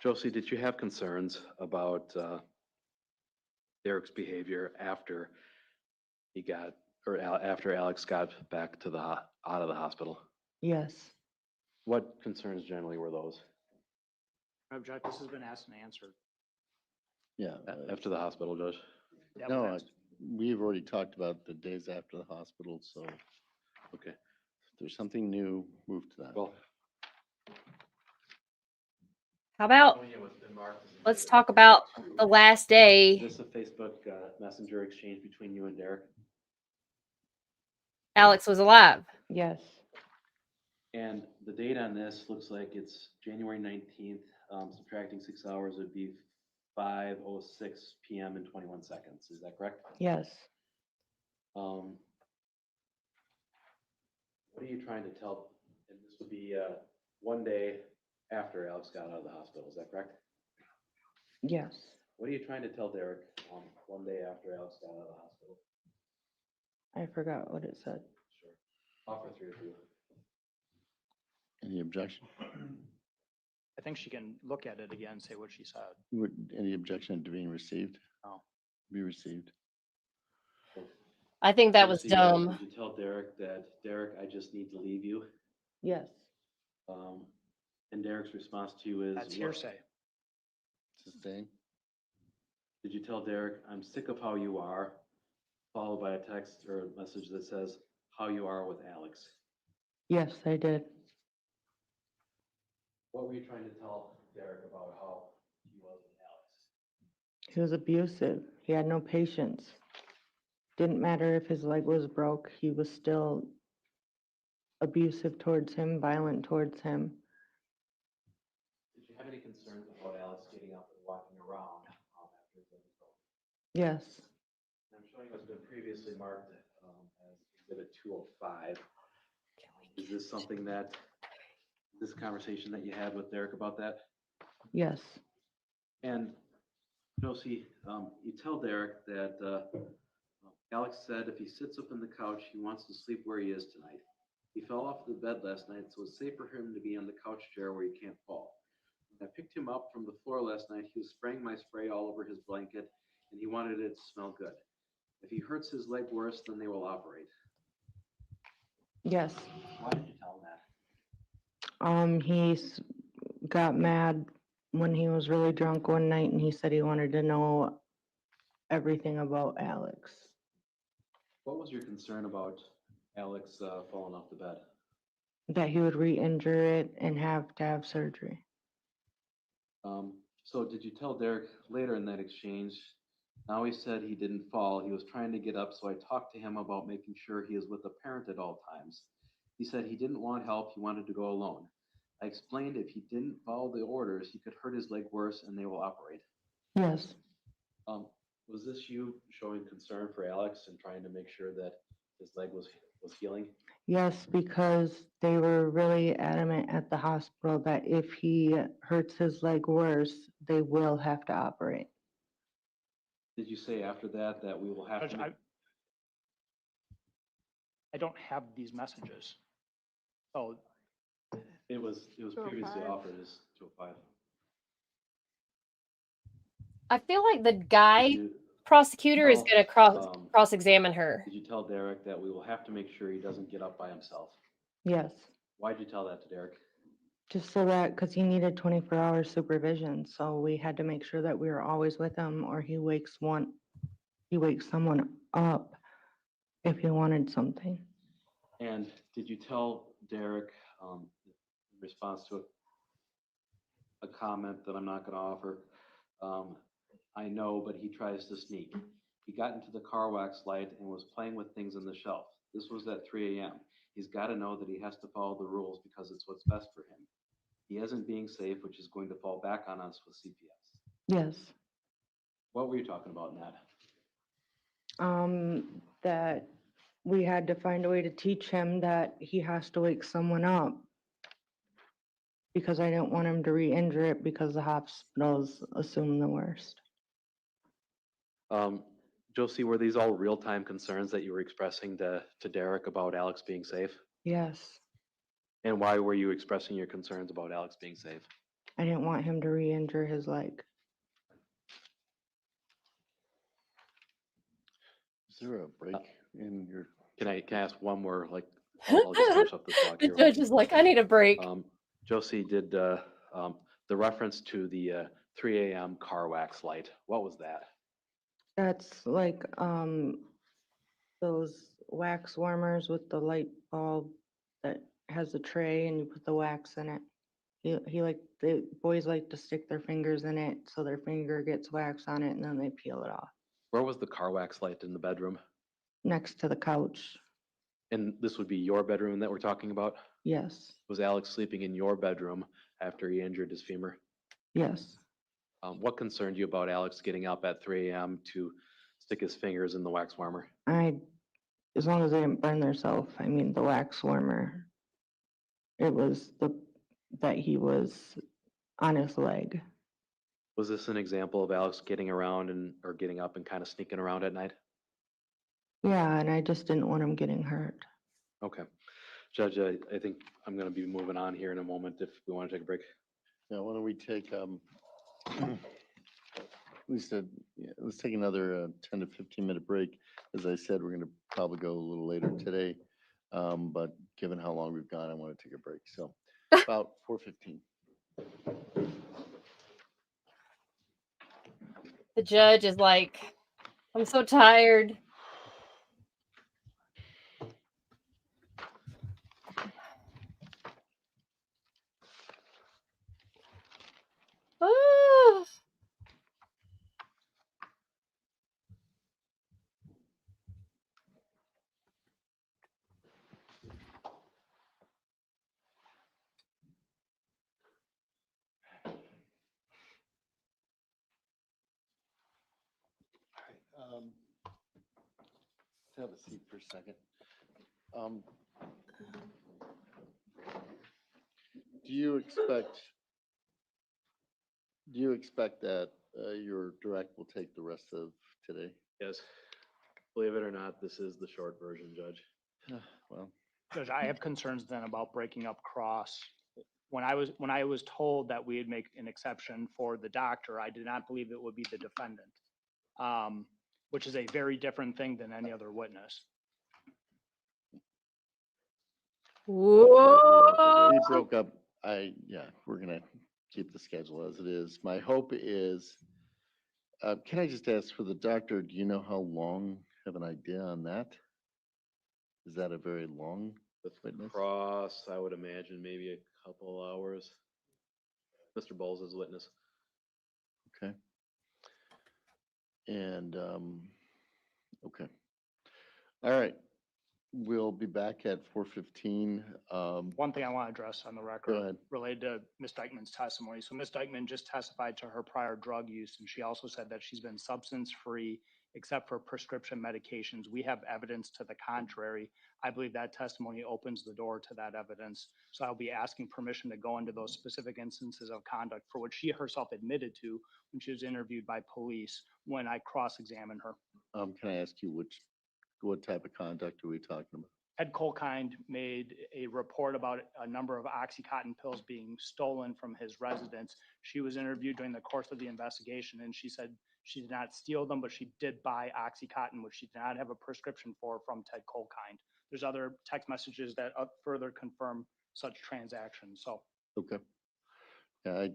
Speaker 4: Josie, did you have concerns about Derek's behavior after after Alex got back to out of the hospital?
Speaker 8: yes,
Speaker 4: What concerns generally were those?
Speaker 3: Object, this has been asked and answered.
Speaker 2: Yeah.
Speaker 4: After the hospital, Judge?
Speaker 3: That
Speaker 2: No,
Speaker 3: was asked.
Speaker 2: we've already talked about the days after the hospital, so
Speaker 4: Okay.
Speaker 2: if there's something new, move to that.
Speaker 4: Well,
Speaker 1: How about let's talk about the last day.
Speaker 4: is this a Facebook Messenger exchange between you and Derek?
Speaker 1: Alex was alive.
Speaker 8: yes,
Speaker 4: And the date on this looks like it's January 19th. Subtracting 6 hours would be 5:06 PM and 21 seconds. Is that correct?
Speaker 8: yes.
Speaker 4: What are you trying to tell? And this would be one day after Alex got out of the hospital. Is that correct?
Speaker 8: Yes.
Speaker 4: What are you trying to tell Derek one day after Alex got out of the hospital?
Speaker 8: I forgot what it said.
Speaker 4: Sure. Offer 3 of you.
Speaker 2: Any objection?
Speaker 3: I think she can look at it again, say what she said.
Speaker 2: Any objection to being received?
Speaker 3: No.
Speaker 2: Be received.
Speaker 1: I think that was
Speaker 4: Josie,
Speaker 1: dumb.
Speaker 4: Did you tell Derek that, Derek, I just need to leave you?
Speaker 8: Yes.
Speaker 4: And Derek's response to you is?
Speaker 3: That's
Speaker 4: what?
Speaker 3: hearsay.
Speaker 2: Sustain.
Speaker 4: Did you tell Derek, I'm sick of how you are, followed by a text or a message that says, how you are with Alex?
Speaker 8: Yes, I did.
Speaker 4: What were you trying to tell Derek about how he was with Alex?
Speaker 8: He was abusive. He had no patience. Didn't matter if his leg was broke, he was still abusive towards him, violent towards him.
Speaker 4: Did you have any concerns about Alex getting up and walking around after his leg was broken?
Speaker 8: Yes.
Speaker 4: I'm showing what's been previously marked as Exhibit 205. Is this something that, this conversation that you had with Derek about that?
Speaker 8: Yes.
Speaker 4: And Josie, you tell Derek that Alex said if he sits up in the couch, he wants to sleep where he is tonight. He fell off the bed last night, so it's safe for him to be on the couch chair where he can't fall. When I picked him up from the floor last night, he was spraying my spray all over his blanket, and he wanted it to smell good. If he hurts his leg worse, then they will operate.
Speaker 8: Yes.
Speaker 4: Why did you tell him that?
Speaker 8: He got mad when he was really drunk one night and he said he wanted to know everything about Alex.
Speaker 4: What was your concern about Alex falling off the bed?
Speaker 8: That he would re-injure it and have to have surgery.
Speaker 4: So did you tell Derek later in that exchange? Now he said he didn't fall. He was trying to get up, so I talked to him about making sure he is with a parent at all times. He said he didn't want help. He wanted to go alone. I explained if he didn't follow the orders, he could hurt his leg worse and they will operate.
Speaker 8: Yes.
Speaker 4: Was this you showing concern for Alex and trying to make sure that his leg was healing?
Speaker 8: Yes, because they were really adamant at the hospital that if he hurts his leg worse, they will have to operate.
Speaker 4: Did you say after that that we will have
Speaker 3: Judge,
Speaker 4: to?
Speaker 3: I don't have these messages. Oh,
Speaker 4: It was previously offered as 205.
Speaker 1: I feel like the guy prosecutor is going to cross-examine her.
Speaker 4: Did you tell Derek that we will have to make sure he doesn't get up by himself?
Speaker 8: Yes.
Speaker 4: Why'd you tell that to Derek?
Speaker 8: Just so that, because he needed 24-hour supervision, so we had to make sure that we were always with him, or he wakes someone up if he wanted something.
Speaker 4: And did you tell Derek, in response to a comment that I'm not going to offer, I know, but he tries to sneak. He got into the car wax light and was playing with things on the shelf. This was at 3 a.m. He's got to know that he has to follow the rules because it's what's best for him. He isn't being safe, which is going to fall back on us with CPS.
Speaker 8: Yes.
Speaker 4: What were you talking about in that?
Speaker 8: That we had to find a way to teach him that he has to wake someone up, because I didn't want him to re-injure it because the hospitals assume the worst.
Speaker 4: Josie, were these all real-time concerns that you were expressing to Derek about Alex being safe?
Speaker 8: Yes.
Speaker 4: And why were you expressing your concerns about Alex being safe?
Speaker 8: I didn't want him to re-injure his leg.
Speaker 2: Is there a break in your?
Speaker 4: Can I ask one more? I'll just finish up this block
Speaker 1: The
Speaker 4: here.
Speaker 1: judge is like, I need a break.
Speaker 4: Josie, did the reference to the 3 a.m. car wax light, what was that?
Speaker 8: That's like those wax warmers with the light bulb that has a tray and you put the wax in it. The boys like to stick their fingers in it so their finger gets wax on it and then they peel it off.
Speaker 4: Where was the car wax light in the bedroom?
Speaker 8: Next to the couch.
Speaker 4: And this would be your bedroom that we're talking about?
Speaker 8: Yes.
Speaker 4: Was Alex sleeping in your bedroom after he injured his femur?
Speaker 8: Yes.
Speaker 4: What concerned you about Alex getting up at 3 a.m. to stick his fingers in the wax warmer?
Speaker 8: As long as they didn't burn themselves, the wax warmer, it was that he was on his leg.
Speaker 4: Was this an example of Alex getting around or getting up and kind of sneaking around at night?
Speaker 8: Yeah, and I just didn't want him getting hurt.
Speaker 4: Okay. Judge, I think I'm going to be moving on here in a moment if we want to take a break.
Speaker 2: Yeah, why don't we take, let's take another 10 to 15-minute break. As I said, we're going to probably go a little later today. But given how long we've gone, I want to take a break. So about 4:15.
Speaker 1: The judge is like, I'm so tired. Ah.
Speaker 2: Have a seat for a second. Do you expect that your direct will take the rest of today?
Speaker 4: Yes. Believe it or not, this is the short version, Judge.
Speaker 2: Well,
Speaker 3: Judge, I have concerns then about breaking up cross. When I was told that we'd make an exception for the doctor, I did not believe it would be the defendant, which is a very different thing than any other witness.
Speaker 1: Whoa.
Speaker 2: we broke up. We're gonna keep the schedule as it is. My hope is, can I just ask for the doctor, do you know how long, have an idea on that? Is that a very long witness?
Speaker 4: Cross, I would imagine maybe a couple hours. Mr. Bowles is witness.
Speaker 2: Okay. And, okay. All right. We'll be back at 4:15.
Speaker 3: One thing I want to address on the
Speaker 2: Go
Speaker 3: record
Speaker 2: ahead.
Speaker 3: related to Ms. Dikeman's testimony. So Ms. Dikeman just testified to her prior drug use, and she also said that she's been substance-free except for prescription medications. We have evidence to the contrary. I believe that testimony opens the door to that evidence. So I'll be asking permission to go into those specific instances of conduct for which she herself admitted to when she was interviewed by police when I cross-examined her.
Speaker 2: Can I ask you what type of conduct are we talking about?
Speaker 3: Ed Colkind made a report about a number of Oxycontin pills being stolen from his residence. She was interviewed during the course of the investigation, and she said she did not steal them, but she did buy Oxycontin, which she did not have a prescription for from Ted Colkind. There's other text messages that further confirm such transactions. So,
Speaker 2: Okay. Yeah,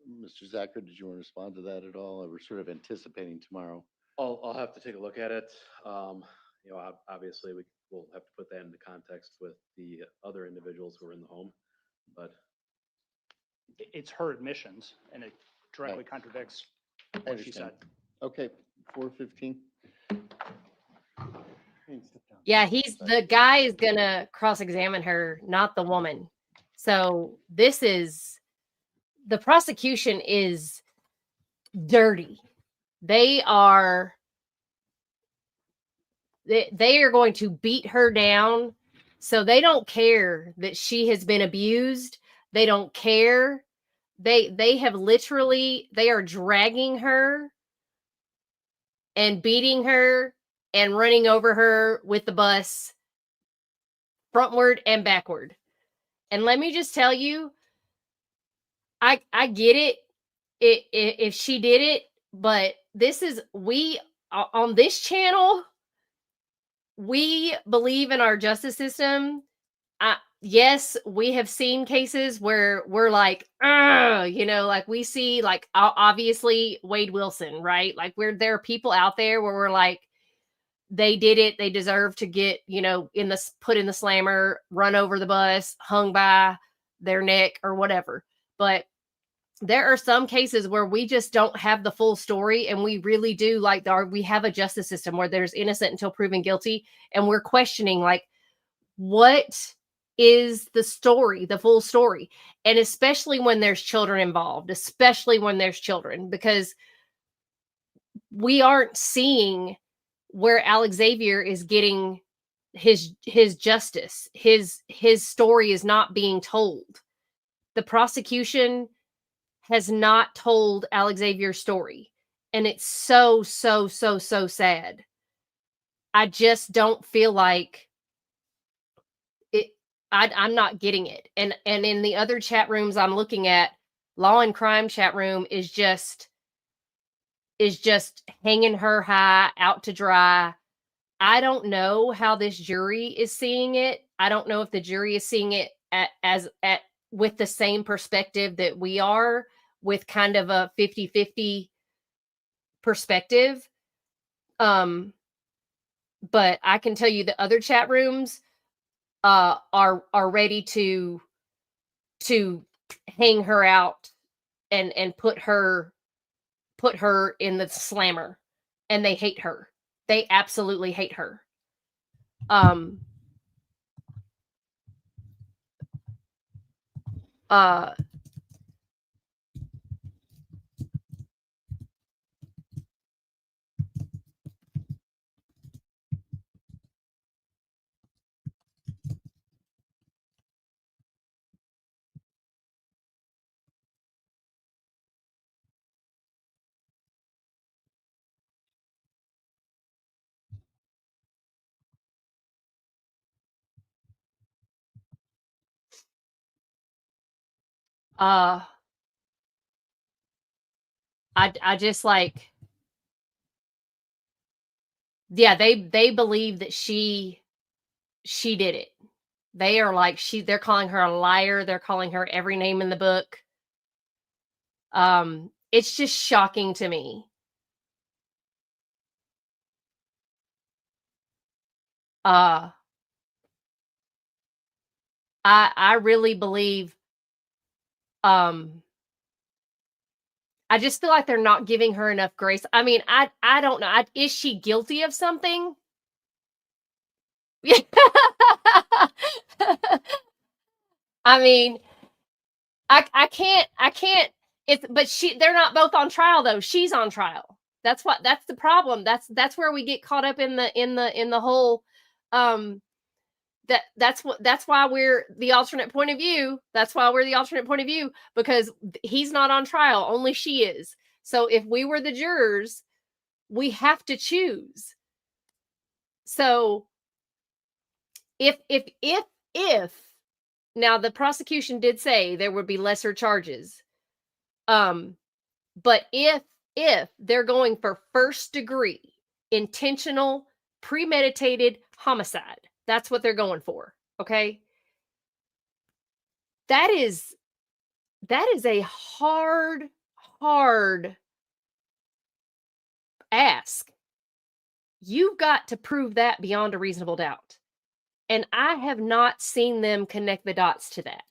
Speaker 2: Mr. Zacher, did you want to respond to that at all? We're sort of anticipating tomorrow.
Speaker 4: I'll have to take a look at it. Obviously we'll have to put that into context with the other individuals who are in the home, but
Speaker 3: it's her admissions, and it directly contradicts what she said.
Speaker 2: Okay, 4:15.
Speaker 1: Yeah, the guy is gonna cross-examine her, not the woman. So the prosecution is dirty. They are going to beat her down. So they don't care that she has been abused. They don't care. They have literally, they are dragging her and beating her and running over her with the bus frontward and backward. And let me just tell you, I get it if she did it, but on this channel, we believe in our justice system. Yes, we have seen cases where we're like, like we see, like, obviously Wade Wilson, right? Like there are people out there where we're like, they did it. They deserve to get, put in the slammer, run over the bus, hung by their neck or whatever. But there are some cases where we just don't have the full story, and we really do we have a justice system where there's innocent until proven guilty, and we're questioning, like, what is the story, the full story? And especially when there's children involved, because we aren't seeing where Alexavier is getting his justice. His story is not being told. The prosecution has not told Alexavier's story. And it's so, so, so, so sad. I just don't feel like it. I'm not getting it. And in the other chat rooms I'm looking at, Law and Crime chat room is just hanging her high out to dry. I don't know how this jury is seeing it. I don't know if the jury is seeing it with the same perspective that we are, with kind of a 50-50 perspective. But I can tell you the other chat rooms are ready to hang her out and put her in the slammer, and they hate her. They absolutely hate her. I just like, yeah, they believe that she did it. They are like, they're calling her a liar. They're calling her every name in the book. It's just shocking to me. I really believe, I just feel like they're not giving her enough grace. I mean, I don't know. Is she guilty of something? I mean, I can't, they're not both on trial though. She's on trial. That's the problem. That's where we get caught up in the whole, that's why we're the alternate point of view. That's why we're the alternate point of view, because he's not on trial. Only she is. So if we were the jurors, we have to choose. So if now the prosecution did say there would be lesser charges. But if they're going for first degree intentional premeditated homicide, that's what they're going for. Okay. That is a hard ask. You've got to prove that beyond a reasonable doubt. And I have not seen them connect the dots to that.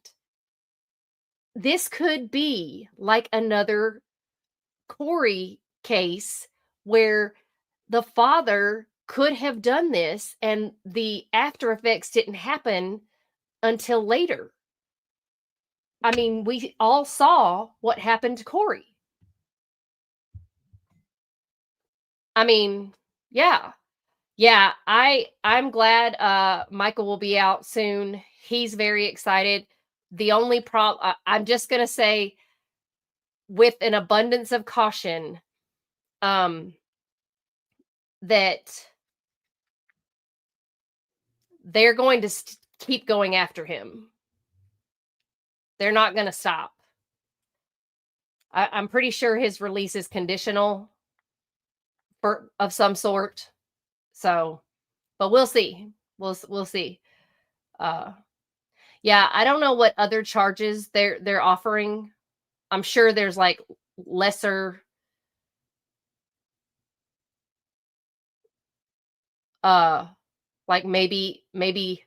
Speaker 1: This could be like another Corey case where the father could have done this and the after effects didn't happen until later. I mean, we all saw what happened to Corey. I mean, yeah. Yeah, I'm glad Michael will be out soon. He's very excited. The only problem, I'm just going to say, with an abundance of caution, that they're going to keep going after him. They're not going to stop. I'm pretty sure his release is conditional of some sort. So, but we'll see. We'll see. Yeah, I don't know what other charges they're offering. I'm sure there's like lesser like maybe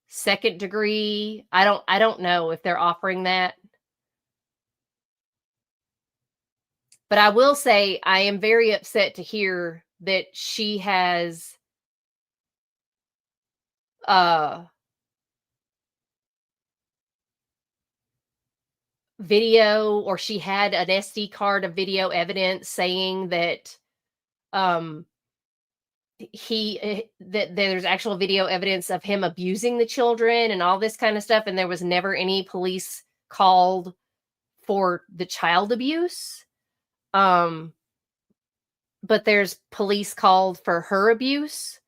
Speaker 1: second degree. I don't know if they're offering that. But I will say I am very upset to hear that she has video, or she had an SD card of video evidence saying that that there's actual video evidence of him abusing the children and all this kind of stuff, and there was never any police called for the child abuse. But there's police called for her abuse.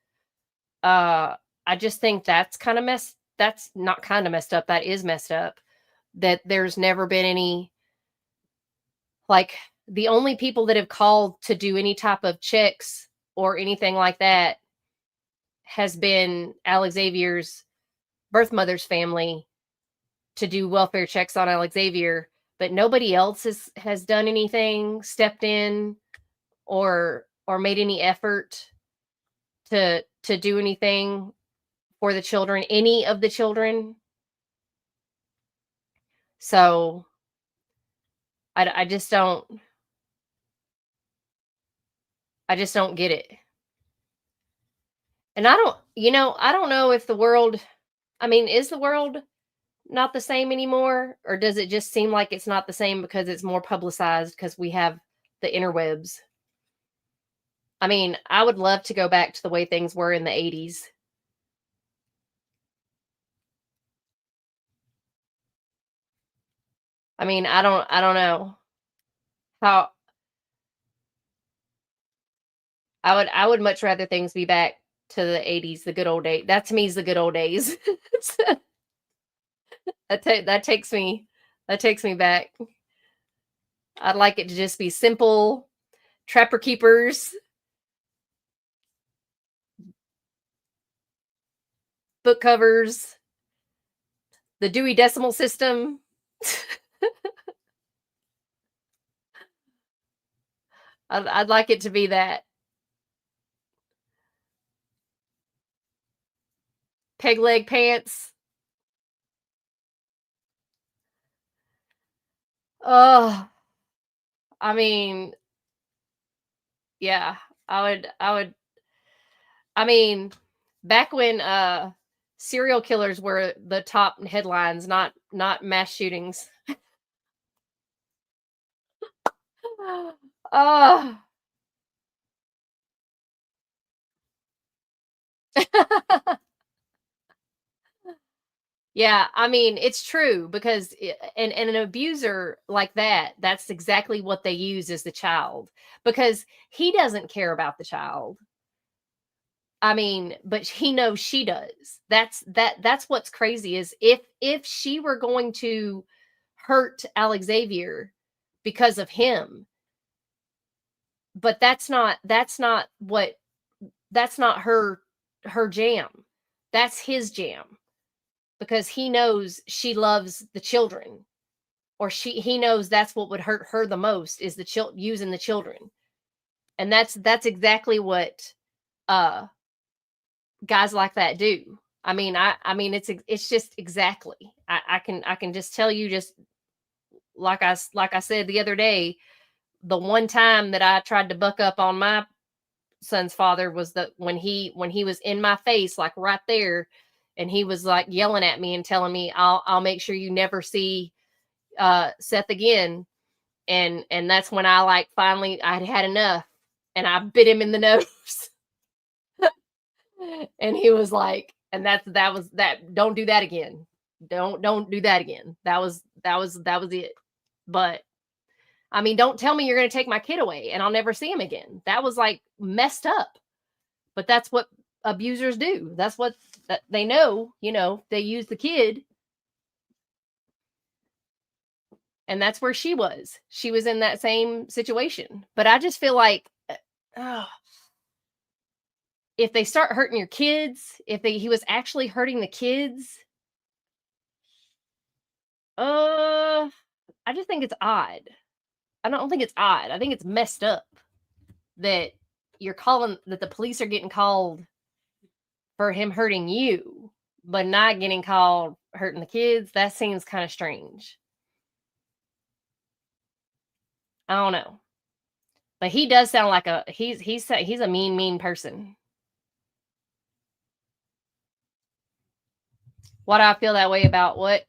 Speaker 1: I just think that's kind of that's not kind of messed up. That is messed up. That there's never been any, like, the only people that have called to do any type of checks or anything like that has been Alexavier's birth mother's family to do welfare checks on Alexavier, but nobody else has done anything, stepped in, or made any effort to do anything for the children, any of the children. So I just don't get it. And I don't know if the world, I mean, is the world not the same anymore? Or does it just seem like it's not the same because it's more publicized because we have the interwebs? I mean, I would love to go back to the way things were in the 80s. I mean, I don't know how. I would much rather things be back to the 80s, the good old days. That to me is the good old days. that takes me back. I'd like it to just be simple, trapper keepers, book covers, the Dewey Decimal System. I'd like it to be that. Peg leg pants. Oh, I mean, yeah, I mean, back when serial killers were the top headlines, not mass shootings. Oh. Yeah, I mean, it's true because and an abuser like that, that's exactly what they use as the child, because he doesn't care about the child. I mean, but he knows she does. That's what's crazy is if she were going to hurt Alexavier because of him, but that's not her jam. That's his jam. Because he knows she loves the children, or he knows that's what would hurt her the most is the using the children. And that's exactly what guys like that do. I mean, it's just exactly. I can just tell you, just like I said the other day, the one time that I tried to buck up on my son's father was when he was in my face, like right there, and he was like yelling at me and telling me, I'll make sure you never see Seth again. And that's when I like finally I'd had enough, and I bit him in the nose. And he was like, and that was that. Don't do that again. Don't do that again. That was it. But I mean, don't tell me you're going to take my kid away and I'll never see him again. That was like messed up. But that's what abusers do. That's what they know, they use the kid. And that's where she was. She was in that same situation. But I just feel like if they start hurting your kids, he was actually hurting the kids, I just think it's odd. I don't think it's odd. I think it's messed up that that the police are getting called for him hurting you, but not getting called hurting the kids. That seems kind of strange. I don't know. But he does sound like he's a mean person. Why do I feel that way about what?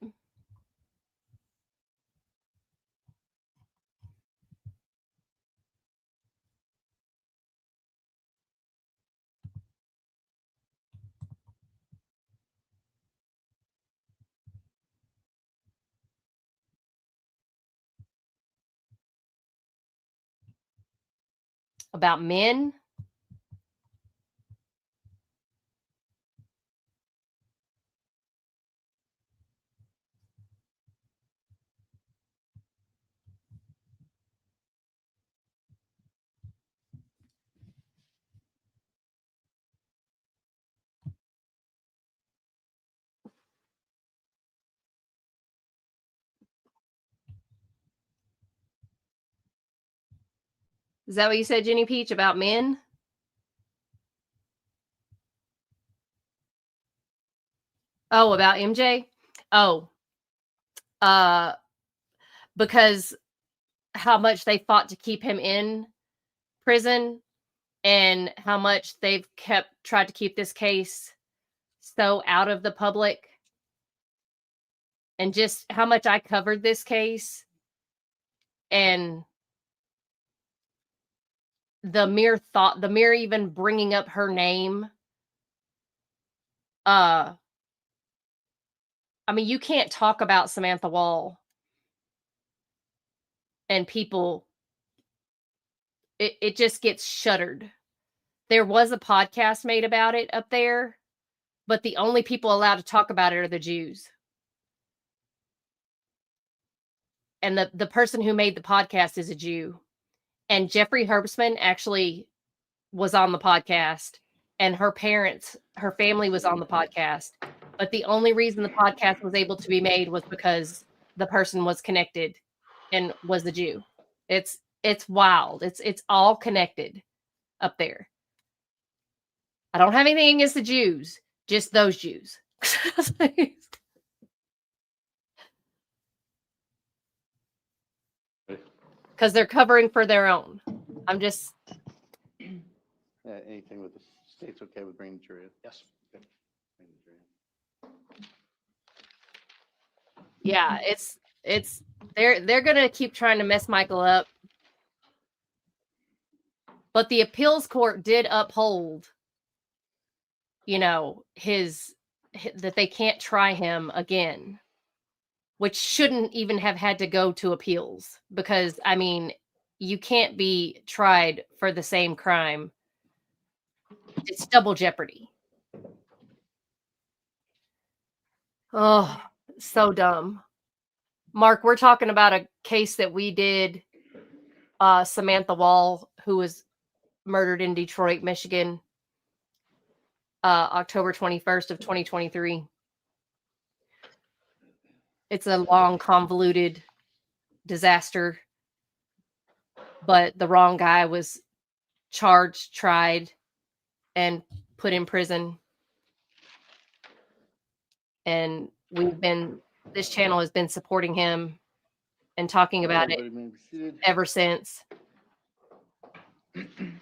Speaker 1: About men? Is that what you said, Jenny Peach, about men? Oh, about MJ? Oh, because how much they fought to keep him in prison and how much they've tried to keep this case so out of the public, and just how much I covered this case, and the mere even bringing up her name. I mean, you can't talk about Samantha Wall and people, it just gets shuttered. There was a podcast made about it up there, but the only people allowed to talk about it are the Jews. And the person who made the podcast is a Jew. And Jeffrey Herbstman actually was on the podcast, and her family was on the podcast. But the only reason the podcast was able to be made was because the person was connected and was a Jew. It's wild. It's all connected up there. I don't have anything against the Jews, just those Jews. Because they're covering for their own. I'm just.
Speaker 2: Anything with the state's okay with bringing the jury in?
Speaker 3: Yes.
Speaker 2: Okay. Bring the jury in.
Speaker 1: Yeah, it's they're gonna keep trying to mess Michael up. But the appeals court did uphold, his that they can't try him again, which shouldn't even have had to go to appeals, because I mean, you can't be tried for the same crime. It's double jeopardy. Oh, so dumb. Mark, we're talking about a case that we did, Samantha Wall, who was murdered in Detroit, Michigan, October 21st of 2023. It's a long, convoluted disaster, but the wrong guy was charged, tried, and put in prison. And this channel has been supporting him and talking about it ever since.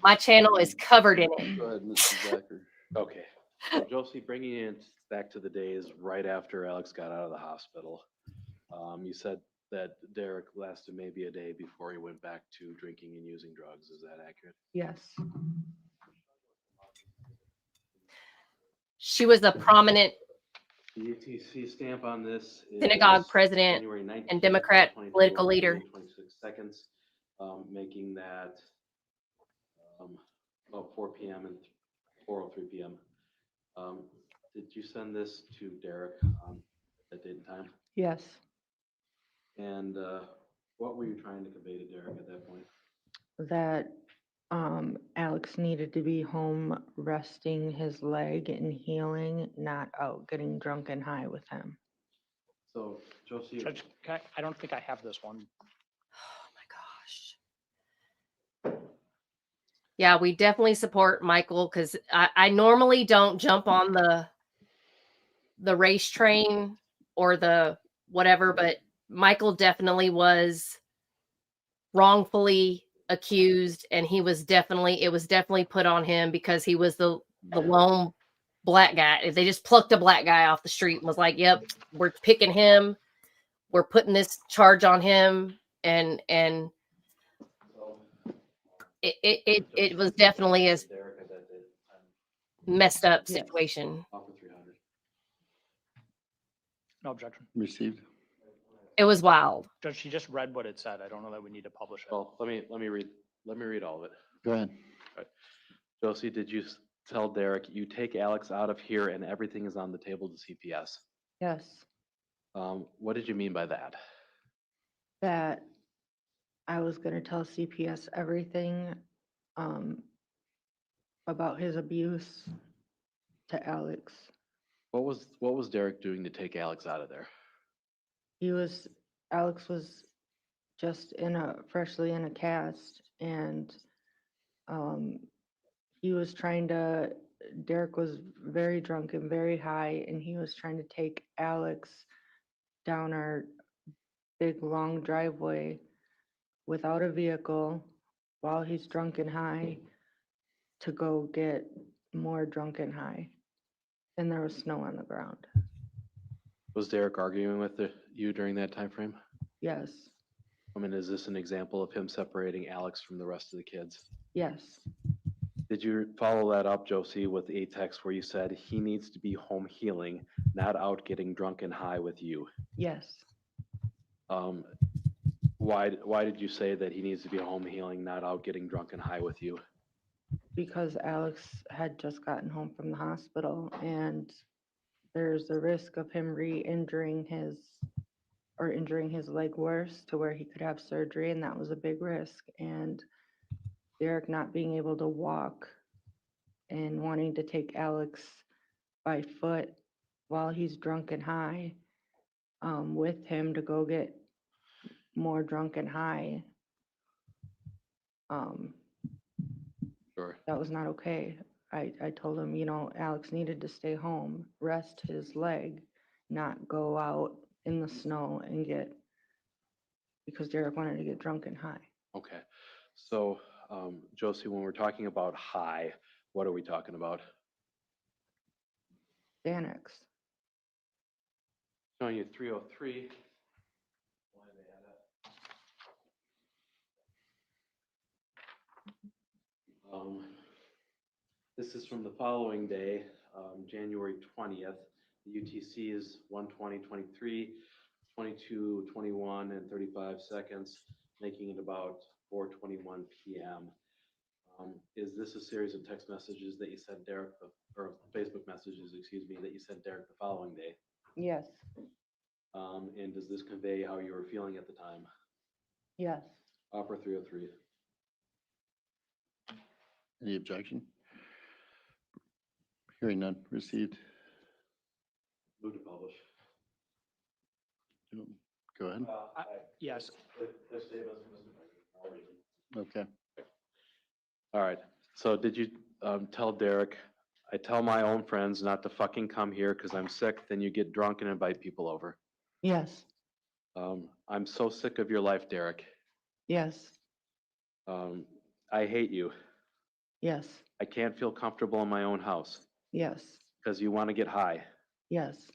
Speaker 1: My channel is covered in it.
Speaker 2: Go ahead, Mr. Zacher.
Speaker 4: Okay. So Josie, bringing it back to the days right after Alex got out of the hospital, you said that Derek lasted maybe a day before he went back to drinking and using drugs. Is that accurate?
Speaker 8: Yes.
Speaker 1: She was a prominent
Speaker 4: The ETC stamp on this is
Speaker 1: synagogue president
Speaker 4: January 19th,
Speaker 1: and Democrat political leader.
Speaker 4: 26 seconds, making that 4 p.m. and 4:03 p.m. Did you send this to Derek on that date and time?
Speaker 8: Yes.
Speaker 4: And what were you trying to convey to Derek at that point?
Speaker 8: That Alex needed to be home resting his leg and healing, not out getting drunk and high with him.
Speaker 4: So, Josie,
Speaker 3: Judge, I don't think I have this one.
Speaker 1: Oh my gosh. Yeah, we definitely support Michael, because I normally don't jump on the race train or the whatever, but Michael definitely was wrongfully accused, and it was definitely put on him because he was the lone black guy. If they just plucked a black guy off the street and was like, yep, we're picking him, we're putting this charge on him, and it was definitely a messed up situation.
Speaker 3: No objection.
Speaker 2: Received.
Speaker 1: It was wild.
Speaker 3: Judge, she just read what it said. I don't know that we need to publish it.
Speaker 4: Well, let me read let me read all of it.
Speaker 2: Go ahead.
Speaker 4: Josie, did you tell Derek, you take Alex out of here and everything is on the table to CPS?
Speaker 8: Yes,
Speaker 4: What did you mean by that?
Speaker 8: that I was gonna tell CPS everything, about his abuse to Alex.
Speaker 4: What was Derek doing to take Alex out of there?
Speaker 8: Alex was just freshly in a cast, and, Derek was very drunk and very high, and he was trying to take Alex down our big, long driveway without a vehicle while he's drunk and high to go get more drunk and high. And there was snow on the ground.
Speaker 4: Was Derek arguing with you during that time frame?
Speaker 8: Yes,
Speaker 4: I mean, is this an example of him separating Alex from the rest of the kids?
Speaker 8: yes,
Speaker 4: Did you follow that up, Josie, with a text where you said he needs to be home healing, not out getting drunk and high with you?
Speaker 8: yes.
Speaker 4: Why did you say that he needs to be home healing, not out getting drunk and high with you?
Speaker 8: Because Alex had just gotten home from the hospital, and there's a risk of him injuring his leg worse to where he could have surgery, and that was a big risk. And Derek not being able to walk and wanting to take Alex by foot while he's drunk and high, with him to go get more drunk and high.
Speaker 4: Sure.
Speaker 8: That was not okay. I told him, Alex needed to stay home, rest his leg, not go out in the snow because Derek wanted to get drunk and high.
Speaker 4: Okay. So, Josie, when we're talking about high, what are we talking about?
Speaker 8: Xanax.
Speaker 4: Showing you 303. Why they had that. This is from the following day, January 20th. The UTC is 1:20:23, 22:21 and 35 seconds, making it about 4:21 p.m. Is this a series of text messages that you sent Derek, or Facebook messages, excuse me, that you sent Derek the following day?
Speaker 8: Yes,
Speaker 4: And does this convey how you were feeling at the time?
Speaker 8: yes.
Speaker 4: Offer 303.
Speaker 2: Any objection? Hearing none, received.
Speaker 4: Move to publish.
Speaker 2: Go ahead.
Speaker 3: Yes.
Speaker 2: Okay.
Speaker 4: All right. So did you tell Derek, I tell my own friends not to fucking come here because I'm sick, then you get drunk and invite people over?
Speaker 8: Yes,
Speaker 4: I'm so sick of your life, Derek.
Speaker 8: yes,
Speaker 4: I hate you.
Speaker 8: yes,
Speaker 4: I can't feel comfortable in my own house
Speaker 8: yes,
Speaker 4: because you want to get high.
Speaker 8: yes,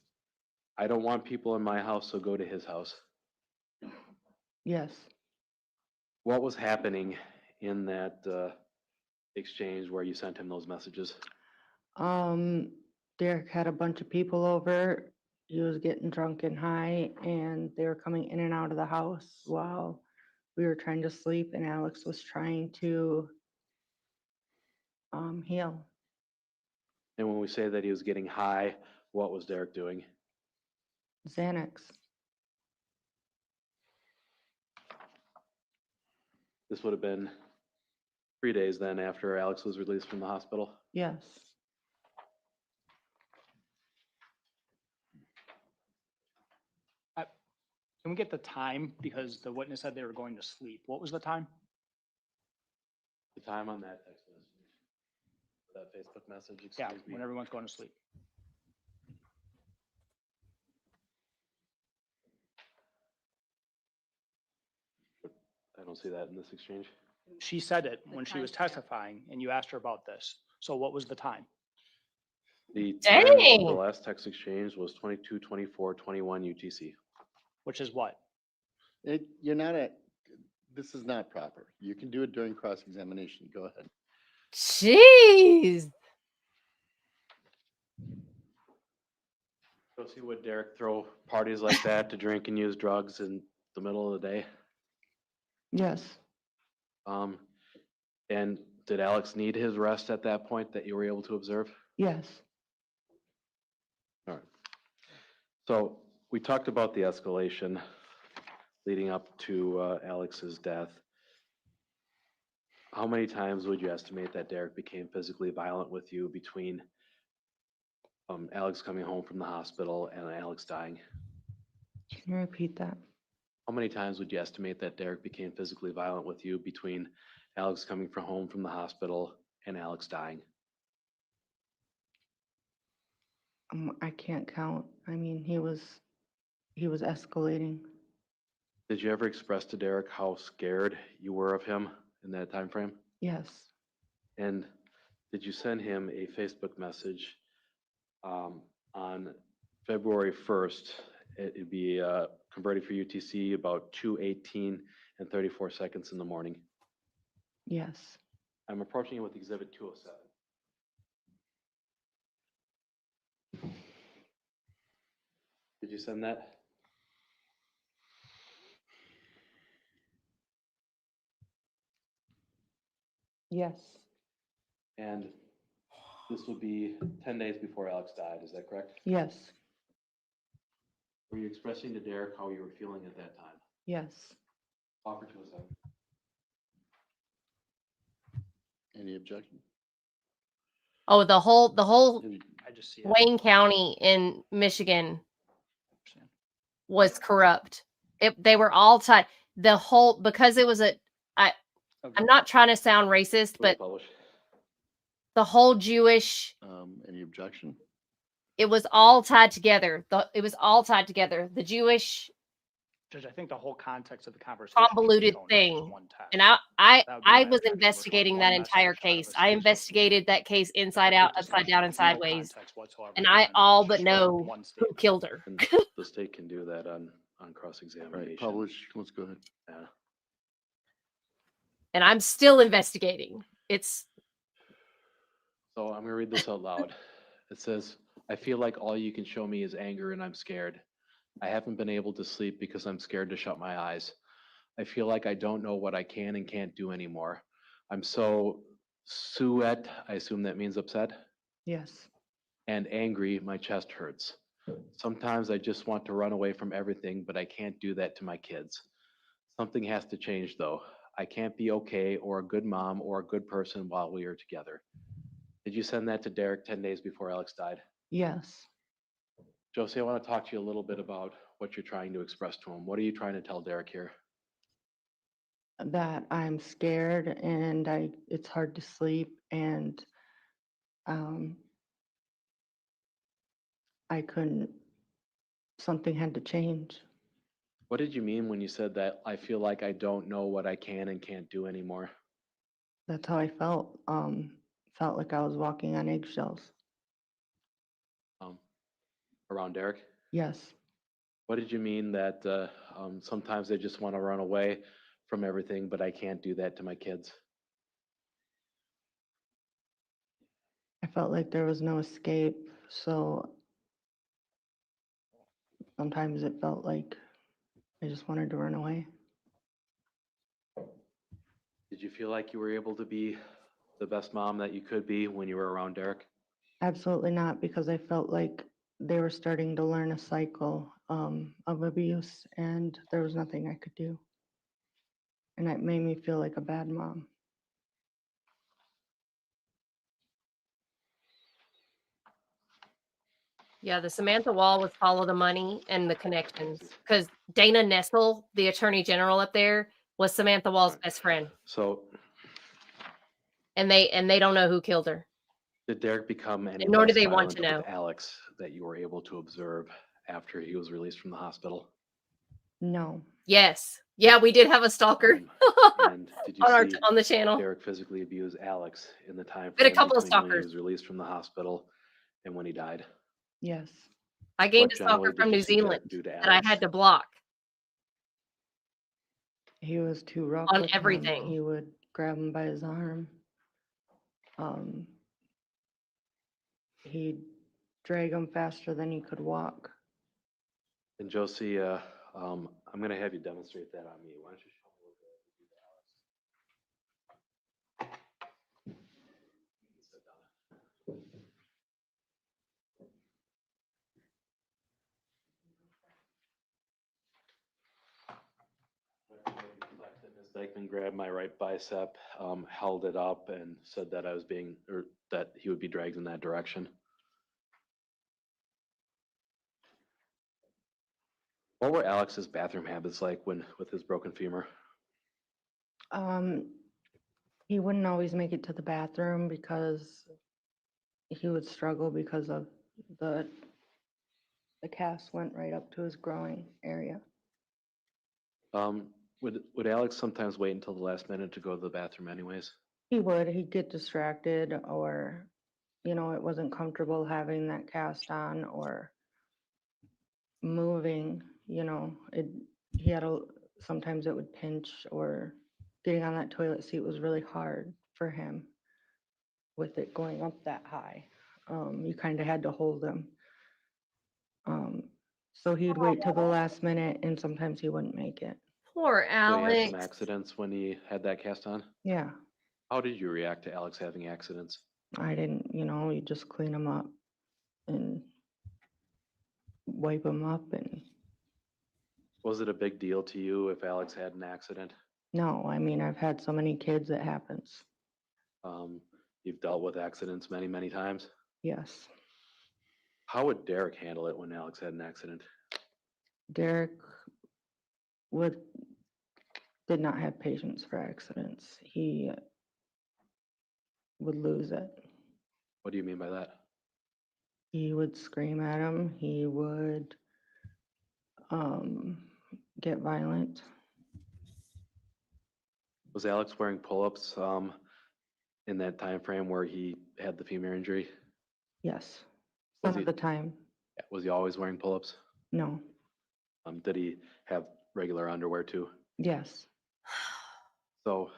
Speaker 4: I don't want people in my house, so go to his house.
Speaker 8: yes.
Speaker 4: What was happening in that exchange where you sent him those messages?
Speaker 8: Derek had a bunch of people over. He was getting drunk and high, and they were coming in and out of the house while we were trying to sleep, and Alex was trying to heal.
Speaker 4: And when we say that he was getting high, what was Derek doing?
Speaker 8: Xanax.
Speaker 4: This would have been 3 days then after Alex was released from the hospital.
Speaker 8: Yes.
Speaker 3: Can we get the time? Because the witness said they were going to sleep. What was the time?
Speaker 4: The time on that text message, that Facebook message,
Speaker 3: Yeah,
Speaker 4: excuse me.
Speaker 3: when everyone's going to sleep.
Speaker 4: I don't see that in this exchange.
Speaker 3: She said it
Speaker 7: The
Speaker 3: when she was
Speaker 7: timestamp.
Speaker 3: testifying, and you asked her about this. So what was the time?
Speaker 4: The time of the
Speaker 1: Dang.
Speaker 4: last text exchange was 22:24:21 UTC.
Speaker 3: Which is what?
Speaker 2: You're not this is not proper. You can do it during cross-examination. Go ahead.
Speaker 1: Jeez.
Speaker 4: Josie, would Derek throw parties like that to drink and use drugs in the middle of the day?
Speaker 8: Yes.
Speaker 4: And did Alex need his rest at that point that you were able to observe?
Speaker 8: Yes.
Speaker 4: All right. So we talked about the escalation leading up to Alex's death. How many times would you estimate that Derek became physically violent with you between Alex coming home from the hospital and Alex dying?
Speaker 8: Can you repeat that?
Speaker 4: How many times would you estimate that Derek became physically violent with you between Alex coming from home from the hospital and Alex dying?
Speaker 8: I can't count. I mean, he was escalating.
Speaker 4: Did you ever express to Derek how scared you were of him in that time frame?
Speaker 8: Yes.
Speaker 4: And did you send him a Facebook message on February 1st? It'd be converted for UTC about 2:18 and 34 seconds in the morning.
Speaker 8: Yes.
Speaker 4: I'm approaching you with Exhibit 207. Did you send that?
Speaker 8: Yes.
Speaker 4: And this would be 10 days before Alex died, is that correct?
Speaker 8: Yes.
Speaker 4: Were you expressing to Derek how you were feeling at that time?
Speaker 8: Yes.
Speaker 4: Offer 207.
Speaker 2: Any objection?
Speaker 1: Oh, the whole
Speaker 3: I just see it.
Speaker 1: Wayne County in Michigan was corrupt. They were all tied. The whole, because it was I'm not trying to sound racist, but the whole Jewish,
Speaker 2: Any objection?
Speaker 1: it was all tied together. It was all tied together. The Jewish
Speaker 3: Judge, I think the whole context of the conversation should be
Speaker 1: convoluted
Speaker 3: shown, not just
Speaker 1: thing.
Speaker 3: one text.
Speaker 1: And
Speaker 3: That would be
Speaker 1: I
Speaker 3: my
Speaker 1: was
Speaker 3: objection. We're showing
Speaker 1: investigating
Speaker 3: one
Speaker 1: that
Speaker 3: message
Speaker 1: entire
Speaker 3: out of a
Speaker 1: case. I
Speaker 3: situation.
Speaker 1: investigated that case inside
Speaker 3: Separate
Speaker 1: out, upside
Speaker 3: discussion
Speaker 1: down,
Speaker 3: with
Speaker 1: and
Speaker 3: no
Speaker 1: sideways.
Speaker 3: context whatsoever
Speaker 1: And I
Speaker 3: given,
Speaker 1: all
Speaker 3: just
Speaker 1: but
Speaker 3: showing
Speaker 1: know
Speaker 3: one
Speaker 1: who
Speaker 3: statement.
Speaker 1: killed her.
Speaker 4: And the state can do that on cross-examination.
Speaker 2: Right, publish, let's go ahead.
Speaker 4: Yeah.
Speaker 1: And I'm still investigating. It's
Speaker 4: So I'm gonna read this out loud. It says, I feel like all you can show me is anger and I'm scared. I haven't been able to sleep because I'm scared to shut my eyes. I feel like I don't know what I can and can't do anymore. I'm so suet, I assume that means upset,
Speaker 8: Yes.
Speaker 4: and angry, my chest hurts. Sometimes I just want to run away from everything, but I can't do that to my kids. Something has to change though. I can't be okay or a good mom or a good person while we are together. Did you send that to Derek 10 days before Alex died?
Speaker 8: Yes.
Speaker 4: Josie, I want to talk to you a little bit about what you're trying to express to him. What are you trying to tell Derek here?
Speaker 8: That I'm scared and it's hard to sleep and I couldn't, something had to change.
Speaker 4: What did you mean when you said that I feel like I don't know what I can and can't do anymore?
Speaker 8: That's how I felt. Felt like I was walking on eggshells.
Speaker 4: Around Derek?
Speaker 8: Yes.
Speaker 4: What did you mean that sometimes I just want to run away from everything, but I can't do that to my kids?
Speaker 8: I felt like there was no escape, so sometimes it felt like I just wanted to run away.
Speaker 4: Did you feel like you were able to be the best mom that you could be when you were around Derek?
Speaker 8: Absolutely not, because I felt like they were starting to learn a cycle of abuse and there was nothing I could do. And it made me feel like a bad mom.
Speaker 1: yeah, the Samantha Wall was follow the money and the connections. Because Dana Nessel, the attorney general up there, was Samantha Wall's best friend.
Speaker 4: So
Speaker 1: And they don't know who killed her.
Speaker 4: did Derek become any
Speaker 1: And nor do
Speaker 4: less
Speaker 1: they want
Speaker 4: violent
Speaker 1: to know.
Speaker 4: with Alex that you were able to observe after he was released from the hospital?
Speaker 8: No.
Speaker 1: Yes. Yeah, we did have a stalker
Speaker 4: And did you see
Speaker 1: on the channel.
Speaker 4: Derek physically abuse Alex in the time
Speaker 1: Been a
Speaker 4: frame
Speaker 1: couple of
Speaker 4: between when he
Speaker 1: stalkers.
Speaker 4: was released from the hospital and when he died?
Speaker 8: Yes.
Speaker 1: I gained
Speaker 4: What
Speaker 1: a stalker
Speaker 4: generally did
Speaker 1: from
Speaker 4: you
Speaker 1: New
Speaker 4: see Derek
Speaker 1: Zealand
Speaker 4: do to
Speaker 1: that I
Speaker 4: Alex?
Speaker 1: had to block
Speaker 8: He was too rough
Speaker 1: on
Speaker 8: with him.
Speaker 1: everything.
Speaker 8: He would grab him by his arm. He'd drag him faster than he could walk.
Speaker 4: And Josie, I'm going to have you demonstrate that on me. Why don't you show me what you do to Alex? Dikeman grabbed my right bicep, held it up, and said that that he would be dragged in that direction. What were Alex's bathroom habits like with his broken femur?
Speaker 8: He wouldn't always make it to the bathroom because he would struggle because of the cast went right up to his groin area.
Speaker 4: Would Alex sometimes wait until the last minute to go to the bathroom anyways?
Speaker 8: He'd get distracted, or, it wasn't comfortable having that cast on or moving, sometimes it would pinch, or getting on that toilet seat was really hard for him with it going up that high. You kind of had to hold him. So he'd wait till the last minute, and sometimes he wouldn't make it.
Speaker 1: Poor
Speaker 4: So he had some
Speaker 1: Alex.
Speaker 4: accidents when he had that cast on?
Speaker 8: Yeah,
Speaker 4: How did you react to Alex having accidents?
Speaker 8: I didn't, you just clean him up and wipe him up, and
Speaker 4: Was it a big deal to you if Alex had an accident?
Speaker 8: no, I mean, I've had so many kids, it happens.
Speaker 4: You've dealt with accidents many, many times.
Speaker 8: Yes.
Speaker 4: How would Derek handle it when Alex had an accident?
Speaker 8: Derek did not have patience for accidents. He would lose it.
Speaker 4: What do you mean by that?
Speaker 8: He would scream at him. He would get violent.
Speaker 4: Was Alex wearing pull-ups in that time frame where he had the femur injury?
Speaker 8: Yes.
Speaker 4: Was
Speaker 8: Some of
Speaker 4: he-
Speaker 8: the time.
Speaker 4: Was he always wearing pull-ups?
Speaker 8: No.
Speaker 4: Did he have regular underwear too?
Speaker 8: Yes.
Speaker 4: So,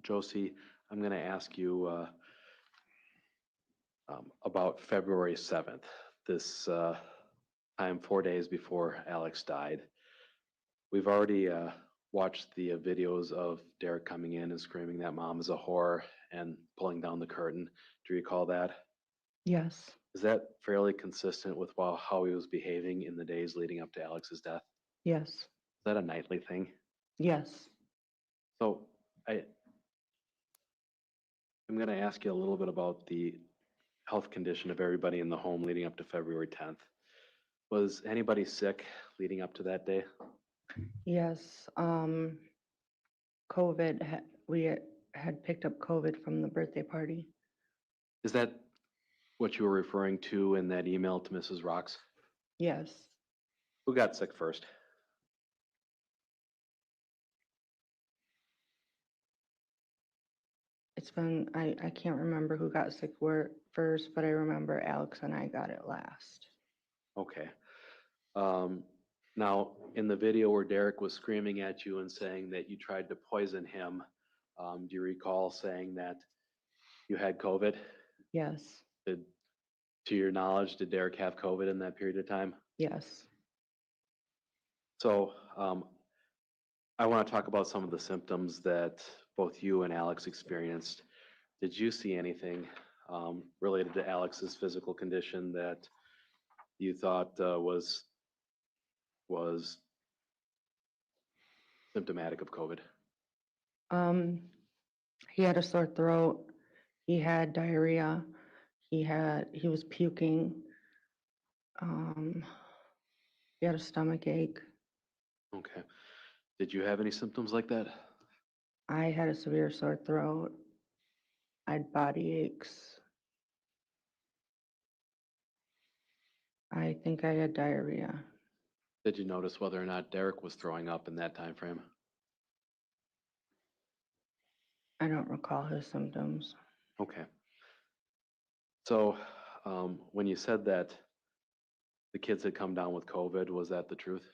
Speaker 4: Josie, I'm going to ask you about February 7th, this time 4 days before Alex died. We've already watched the videos of Derek coming in and screaming that mom is a whore and pulling down the curtain. Do you recall that?
Speaker 8: Yes.
Speaker 4: Is that fairly consistent with how he was behaving in the days leading up to Alex's death?
Speaker 8: Yes.
Speaker 4: Is that a nightly thing?
Speaker 8: Yes.
Speaker 4: So I'm going to ask you a little bit about the health condition of everybody in the home leading up to February 10th. Was anybody sick leading up to that day?
Speaker 8: Yes. COVID, we had picked up COVID from the birthday party.
Speaker 4: Is that what you were referring to in that email to Mrs. Rocks?
Speaker 8: Yes.
Speaker 4: Who got sick first?
Speaker 8: I can't remember who got sick first, but I remember Alex and I got it last.
Speaker 4: Okay. Now, in the video where Derek was screaming at you and saying that you tried to poison him, do you recall saying that you had COVID?
Speaker 8: Yes.
Speaker 4: To your knowledge, did Derek have COVID in that period of time?
Speaker 8: Yes.
Speaker 4: So I want to talk about some of the symptoms that both you and Alex experienced. Did you see anything related to Alex's physical condition that you thought was symptomatic of COVID?
Speaker 8: He had a sore throat. He had diarrhea. He was puking. He had a stomach ache.
Speaker 4: Okay. Did you have any symptoms like that?
Speaker 8: I had a severe sore throat. I had body aches. I think I had diarrhea.
Speaker 4: Did you notice whether or not Derek was throwing up in that time frame?
Speaker 8: I don't recall his symptoms.
Speaker 4: Okay. So when you said that the kids had come down with COVID, was that the truth?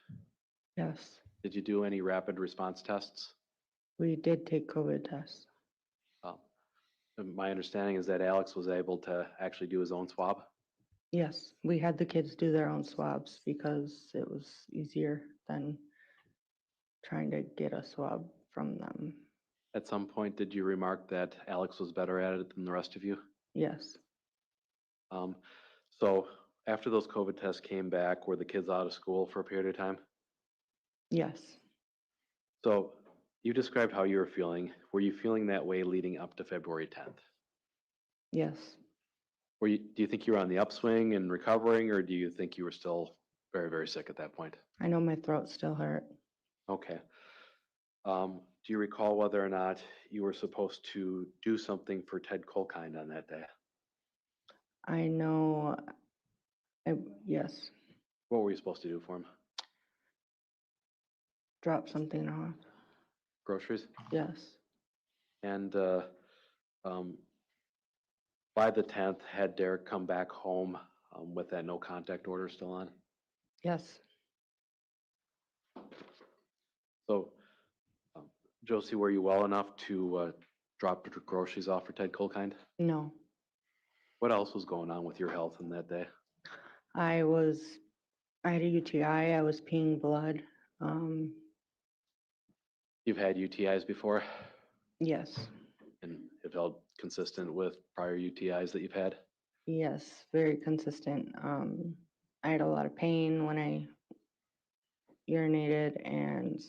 Speaker 8: Yes.
Speaker 4: Did you do any rapid response tests?
Speaker 8: We did take COVID tests.
Speaker 4: My understanding is that Alex was able to actually do his own swab.
Speaker 8: Yes, we had the kids do their own swabs because it was easier than trying to get a swab from them.
Speaker 4: At some point, did you remark that Alex was better at it than the rest of you?
Speaker 8: Yes.
Speaker 4: So after those COVID tests came back, were the kids out of school for a period of time?
Speaker 8: Yes.
Speaker 4: So You described how you were feeling. Were you feeling that way leading up to February 10th?
Speaker 8: Yes.
Speaker 4: Do you think you were on the upswing and recovering, or do you think you were still very, very sick at that point?
Speaker 8: I know my throat still hurt.
Speaker 4: Okay. Do you recall whether or not you were supposed to do something for Ted Colkind on that day?
Speaker 8: I know, yes,
Speaker 4: What were you supposed to do for him?
Speaker 8: drop something off.
Speaker 4: Groceries?
Speaker 8: Yes.
Speaker 4: And by the 10th, had Derek come back home with that no contact order still on?
Speaker 8: Yes.
Speaker 4: So, Josie, were you well enough to drop the groceries off for Ted Colkind?
Speaker 8: No.
Speaker 4: What else was going on with your health in that day?
Speaker 8: I had a UTI. I was peeing blood.
Speaker 4: You've had UTIs before
Speaker 8: Yes.
Speaker 4: and have held consistent with prior UTIs that you've had?
Speaker 8: Yes, very consistent. I had a lot of pain when I urinated, and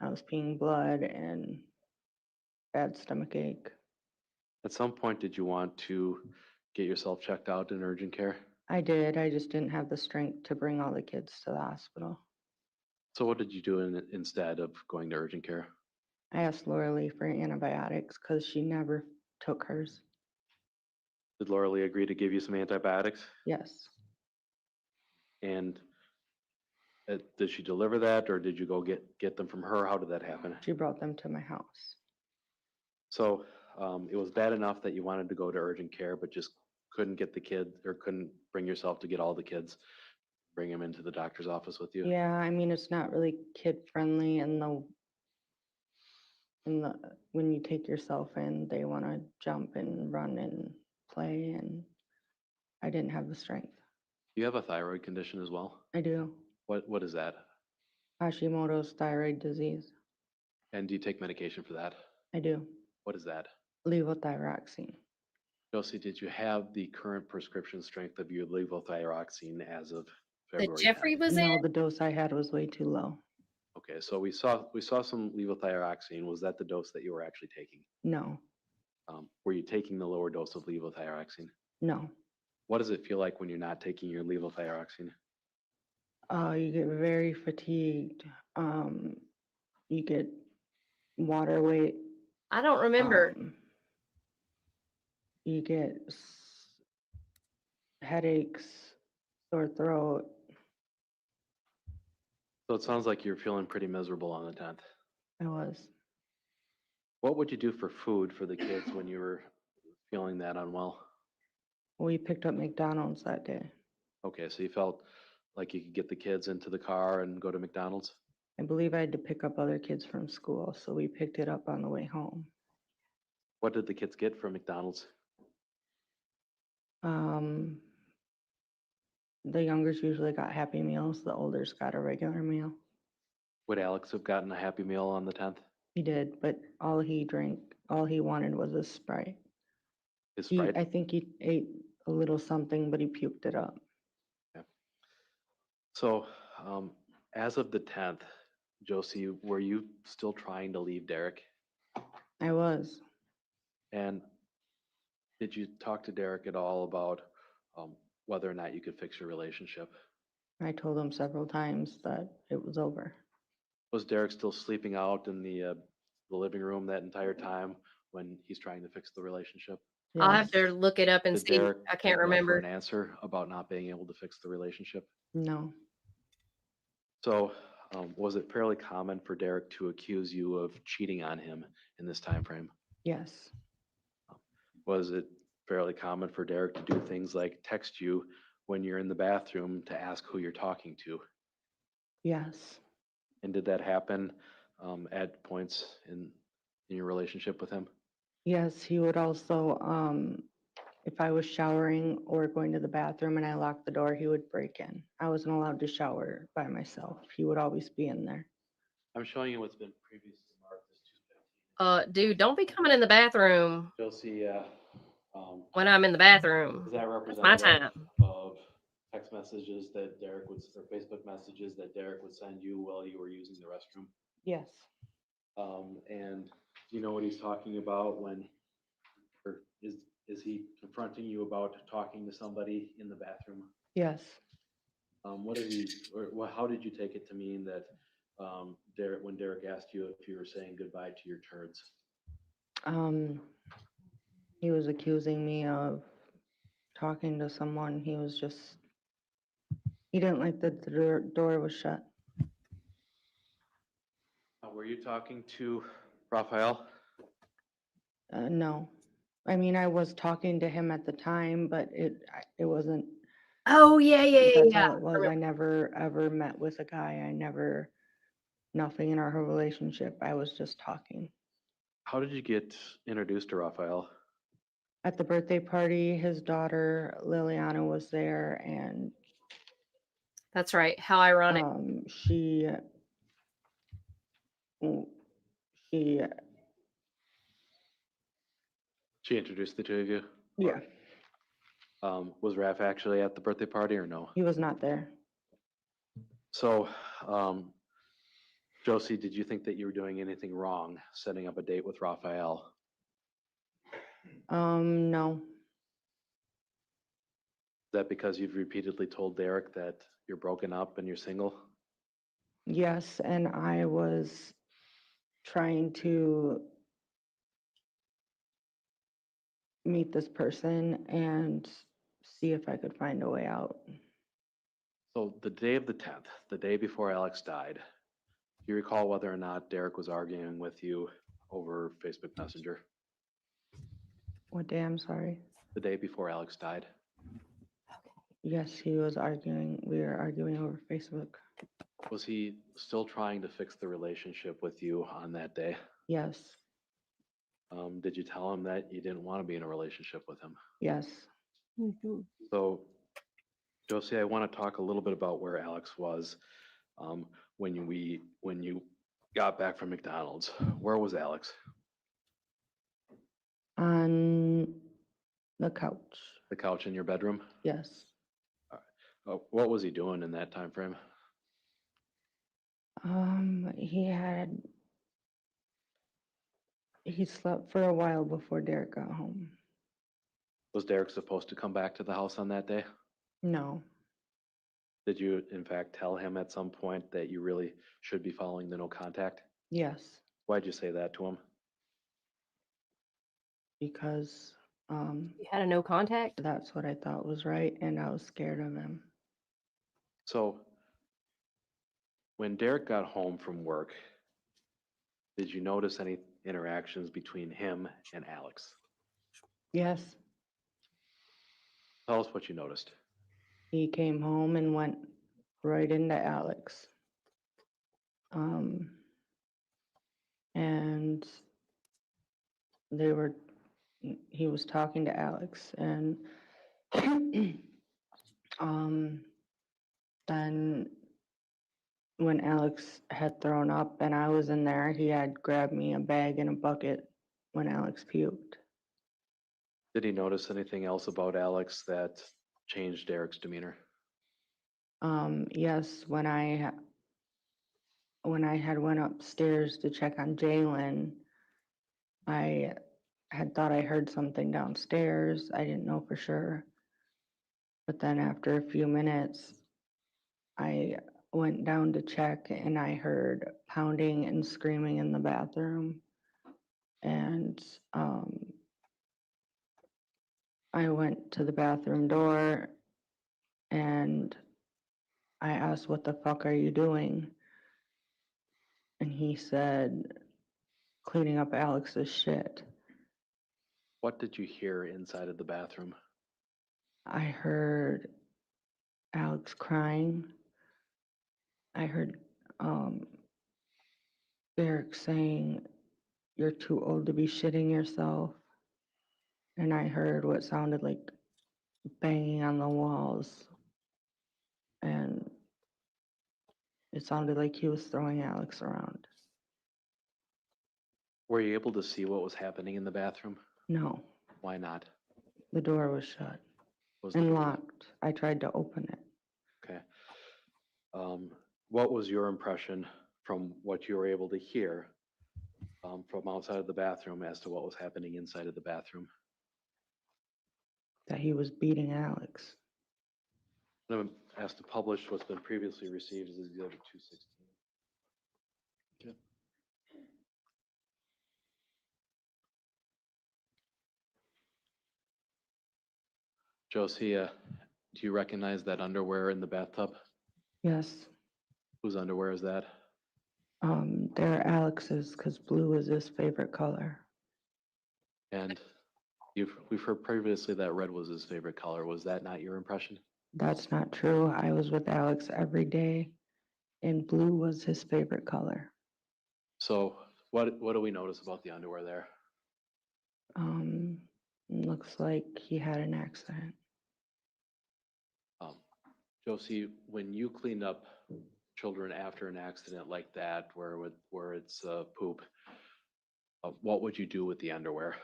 Speaker 8: I was peeing blood and bad stomach ache.
Speaker 4: At some point, did you want to get yourself checked out in urgent care?
Speaker 8: I did. I just didn't have the strength to bring all the kids to the hospital.
Speaker 4: So what did you do instead of going to urgent care?
Speaker 8: I asked Laura Lee for antibiotics because she never took hers.
Speaker 4: Did Laura Lee agree to give you some antibiotics?
Speaker 8: Yes.
Speaker 4: And did she deliver that, or did you go get them from her? How did that happen?
Speaker 8: She brought them to my house.
Speaker 4: So it was bad enough that you wanted to go to urgent care, but just couldn't get the kid, or couldn't bring yourself to get all the kids, bring them into the doctor's office with you?
Speaker 8: Yeah, I mean, it's not really kid friendly, and when you take yourself in, they want to jump and run and play, and I didn't have the strength.
Speaker 4: You have a thyroid condition as well?
Speaker 8: I do.
Speaker 4: What is that?
Speaker 8: Hashimoto's thyroid disease.
Speaker 4: And do you take medication for that?
Speaker 8: I do.
Speaker 4: What is that?
Speaker 8: Levothyroxine.
Speaker 4: Josie, did you have the current prescription strength of your levothyroxine as of
Speaker 1: That
Speaker 4: February 10th?
Speaker 1: Jeffrey was
Speaker 8: No,
Speaker 1: in?
Speaker 8: the dose I had was way too low.
Speaker 4: Okay, so we saw some levothyroxine. Was that the dose that you were actually taking?
Speaker 8: No,
Speaker 4: Were you taking the lower dose of levothyroxine?
Speaker 8: no.
Speaker 4: What does it feel like when you're not taking your levothyroxine?
Speaker 8: You get very fatigued. You get water weight.
Speaker 1: I don't remember.
Speaker 8: You get headaches, sore throat.
Speaker 4: So it sounds like you're feeling pretty miserable on the 10th.
Speaker 8: I was.
Speaker 4: What would you do for food for the kids when you were feeling that unwell?
Speaker 8: We picked up McDonald's that day.
Speaker 4: Okay, so you felt like you could get the kids into the car and go to McDonald's?
Speaker 8: I believe I had to pick up other kids from school, so we picked it up on the way home.
Speaker 4: What did the kids get from McDonald's?
Speaker 8: The youngers usually got Happy Meals. The olders got a regular meal.
Speaker 4: Would Alex have gotten a Happy Meal on the 10th?
Speaker 8: He did, but all he wanted was a Sprite.
Speaker 4: His Sprite?
Speaker 8: I think he ate a little something, but he puked it up.
Speaker 4: Okay. So, as of the 10th, Josie, were you still trying to leave Derek?
Speaker 8: I was.
Speaker 4: And did you talk to Derek at all about whether or not you could fix your relationship?
Speaker 8: I told him several times that it was over.
Speaker 4: Was Derek still sleeping out in the living room that entire time when he's trying to fix the relationship?
Speaker 1: I'll have to look it up and
Speaker 4: Did
Speaker 1: see.
Speaker 4: Derek
Speaker 1: I can't
Speaker 4: look for
Speaker 1: remember.
Speaker 4: an answer about not being able to fix the relationship?
Speaker 8: No.
Speaker 4: So, was it fairly common for Derek to accuse you of cheating on him in this time frame?
Speaker 8: Yes.
Speaker 4: Was it fairly common for Derek to do things like text you when you're in the bathroom to ask who you're talking to?
Speaker 8: Yes.
Speaker 4: And did that happen at points in your relationship with him?
Speaker 8: Yes, he would also, if I was showering or going to the bathroom and I locked the door, he would break in. I wasn't allowed to shower by myself. He would always be in there.
Speaker 4: I'm showing you what's been previously marked as 215.
Speaker 1: Dude, don't be coming in the bathroom
Speaker 4: Josie,
Speaker 1: when I'm in the bathroom.
Speaker 4: is that
Speaker 1: That's my
Speaker 4: representative
Speaker 1: time.
Speaker 4: of text messages that Derek would, or Facebook messages that Derek would send you while you were using the restroom?
Speaker 8: Yes.
Speaker 4: And do you know what he's talking about when, or is he confronting you about talking to somebody in the bathroom?
Speaker 8: Yes.
Speaker 4: What did he, or how did you take it to mean that Derek, when Derek asked you if you were saying goodbye to your turds?
Speaker 8: He was accusing me of talking to someone. He didn't like that the door was shut.
Speaker 4: Were you talking to Raphael?
Speaker 8: No. I mean, I was talking to him at the time, but it wasn't.
Speaker 1: Oh, yeah.
Speaker 8: That's all it was. I never ever met with a guy. Nothing in our whole relationship. I was just talking.
Speaker 4: How did you get introduced to Raphael?
Speaker 8: At the birthday party, his daughter Liliana was there, and
Speaker 1: That's right. How ironic.
Speaker 8: She
Speaker 4: introduced the two of you?
Speaker 8: Yeah.
Speaker 4: Was Raph actually at the birthday party or no?
Speaker 8: He was not there.
Speaker 4: So, Josie, did you think that you were doing anything wrong setting up a date with Raphael?
Speaker 8: No.
Speaker 4: Is that because you've repeatedly told Derek that you're broken up and you're single?
Speaker 8: Yes, and I was trying to meet this person and see if I could find a way out.
Speaker 4: So the day of the 10th, the day before Alex died, do you recall whether or not Derek was arguing with you over Facebook Messenger?
Speaker 8: What day? I'm sorry.
Speaker 4: The day before Alex died?
Speaker 8: Yes, he was arguing. We were arguing over Facebook.
Speaker 4: Was he still trying to fix the relationship with you on that day?
Speaker 8: Yes.
Speaker 4: Did you tell him that you didn't want to be in a relationship with him?
Speaker 8: Yes.
Speaker 4: So, Josie, I want to talk a little bit about where Alex was when you got back from McDonald's. Where was Alex?
Speaker 8: On the couch.
Speaker 4: The couch in your bedroom?
Speaker 8: Yes.
Speaker 4: What was he doing in that time frame?
Speaker 8: He slept for a while before Derek got home.
Speaker 4: Was Derek supposed to come back to the house on that day?
Speaker 8: No.
Speaker 4: Did you, in fact, tell him at some point that you really should be following the no contact?
Speaker 8: Yes.
Speaker 4: Why'd you say that to him?
Speaker 8: Because
Speaker 1: you had a no contact?
Speaker 8: That's what I thought was right, and I was scared of him.
Speaker 4: So when Derek got home from work, did you notice any interactions between him and Alex?
Speaker 8: Yes.
Speaker 4: Tell us what you noticed.
Speaker 8: He came home and went right into Alex. And he was talking to Alex, and then when Alex had thrown up and I was in there, he had grabbed me a bag and a bucket when Alex puked.
Speaker 4: Did he notice anything else about Alex that changed Derek's demeanor?
Speaker 8: Yes, when I had went upstairs to check on Jalen, I had thought I heard something downstairs. I didn't know for sure. But then after a few minutes, I went down to check and I heard pounding and screaming in the bathroom. And I went to the bathroom door and I asked, "What the fuck are you doing?" And he said, "Cleaning up Alex's shit."
Speaker 4: What did you hear inside of the bathroom?
Speaker 8: I heard Alex crying. I heard Derek saying, "You're too old to be shitting yourself." And I heard what sounded like banging on the walls. And it sounded like he was throwing Alex around.
Speaker 4: Were you able to see what was happening in the bathroom?
Speaker 8: No.
Speaker 4: Why not?
Speaker 8: The door was shut and locked. I tried to open it.
Speaker 4: Okay. What was your impression from what you were able to hear from outside of the bathroom as to what was happening inside of the bathroom?
Speaker 8: That he was beating Alex.
Speaker 4: I'm gonna ask to publish what's been previously received as Exhibit 216. Josie, do you recognize that underwear in the bathtub?
Speaker 8: Yes.
Speaker 4: Whose underwear is that?
Speaker 8: They're Alex's because blue is his favorite color.
Speaker 4: And we've heard previously that red was his favorite color. Was that not your impression?
Speaker 8: That's not true. I was with Alex every day and blue was his favorite color.
Speaker 4: So what do we notice about the underwear there?
Speaker 8: Looks like he had an accident.
Speaker 4: Josie, when you clean up children after an accident like that, where it's poop, what would you do with the underwear?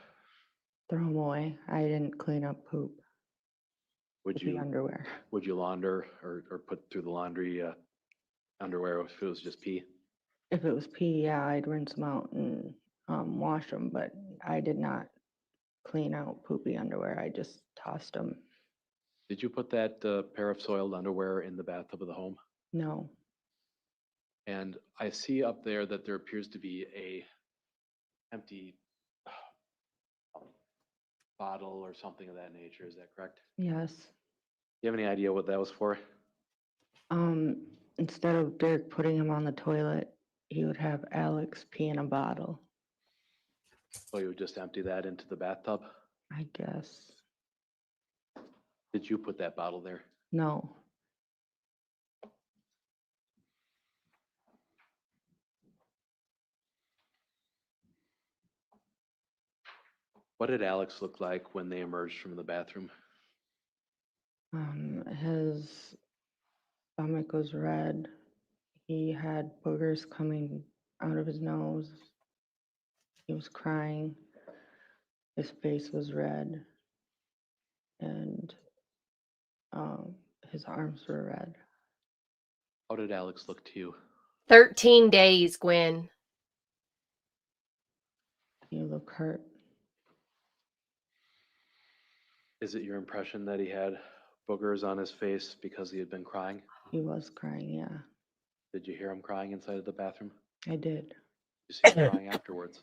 Speaker 8: Throw them away. I didn't clean up poop.
Speaker 4: Would
Speaker 8: with the
Speaker 4: you
Speaker 8: underwear?
Speaker 4: Would you launder or put through the laundry underwear if it was just pee?
Speaker 8: If it was pee, yeah, I'd rinse them out and wash them, but I did not clean out poopy underwear. I just tossed them.
Speaker 4: Did you put that pair of soiled underwear in the bathtub of the home?
Speaker 8: No.
Speaker 4: And I see up there that there appears to be a empty bottle or something of that nature. Is that correct?
Speaker 8: Yes.
Speaker 4: Do you have any idea what that was for?
Speaker 8: Instead of Derek putting him on the toilet, he would have Alex pee in a bottle.
Speaker 4: So you would just empty that into the bathtub?
Speaker 8: I guess.
Speaker 4: Did you put that bottle there?
Speaker 8: No.
Speaker 4: What did Alex look like when they emerged from the bathroom?
Speaker 8: His stomach was red. He had boogers coming out of his nose. He was crying. His face was red. And his arms were red.
Speaker 4: How did Alex look to you?
Speaker 1: 13 days, Gwen.
Speaker 8: You look hurt.
Speaker 4: Is it your impression that he had boogers on his face because he had been crying?
Speaker 8: He was crying, yeah.
Speaker 4: Did you hear him crying inside of the bathroom?
Speaker 8: I did.
Speaker 4: You see him crying afterwards?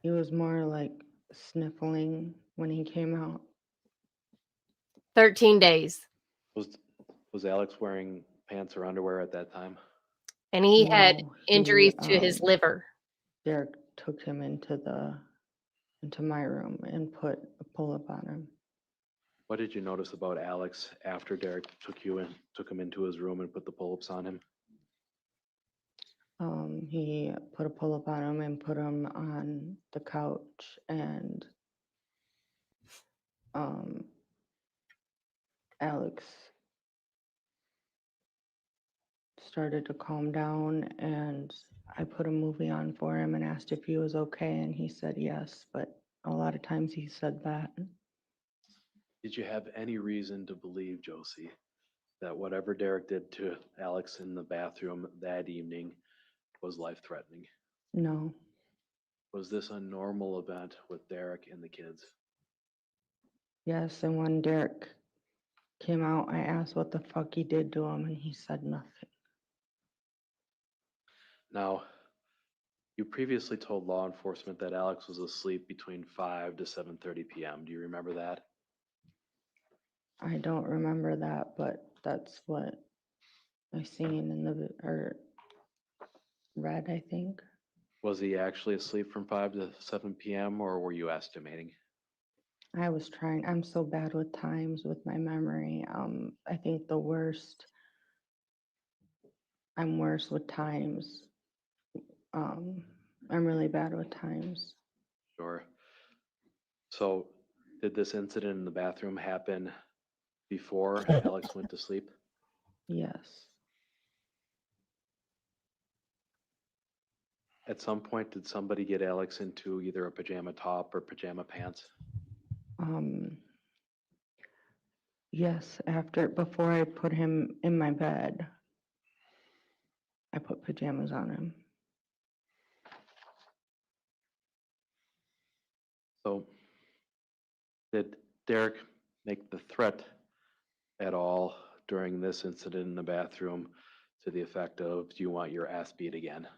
Speaker 8: He was more like sniffling when he came out.
Speaker 1: 13 days.
Speaker 4: Was Alex wearing pants or underwear at that time?
Speaker 1: And he had
Speaker 8: No,
Speaker 1: injuries to his liver.
Speaker 8: Derek took him into my room and put a pull-up on him.
Speaker 4: What did you notice about Alex after Derek took him into his room and put the pull-ups on him?
Speaker 8: He put a pull-up on him and put him on the couch, and Alex started to calm down, and I put a movie on for him and asked if he was okay, and he said yes, but a lot of times he said that.
Speaker 4: Did you have any reason to believe, Josie, that whatever Derek did to Alex in the bathroom that evening was life-threatening?
Speaker 8: No.
Speaker 4: Was this a normal event with Derek and the kids?
Speaker 8: Yes, and when Derek came out, I asked what the fuck he did to him, and he said nothing.
Speaker 4: Now, you previously told law enforcement that Alex was asleep between 5 to 7:30 p.m. Do you remember that?
Speaker 8: I don't remember that, but that's what I seen in or read, I think.
Speaker 4: Was he actually asleep from 5 to 7 p.m. or were you estimating?
Speaker 8: I was trying, I'm so bad with times with my memory. I think I'm worse with times. I'm really bad with times.
Speaker 4: Sure. So did this incident in the bathroom happen before Alex went to sleep?
Speaker 8: Yes.
Speaker 4: At some point, did somebody get Alex into either a pajama top or pajama pants?
Speaker 8: Yes, before I put him in my bed, I put pajamas on him.
Speaker 4: So, did Derek make the threat at all during this incident in the bathroom to the effect of, do you want your ass beat again?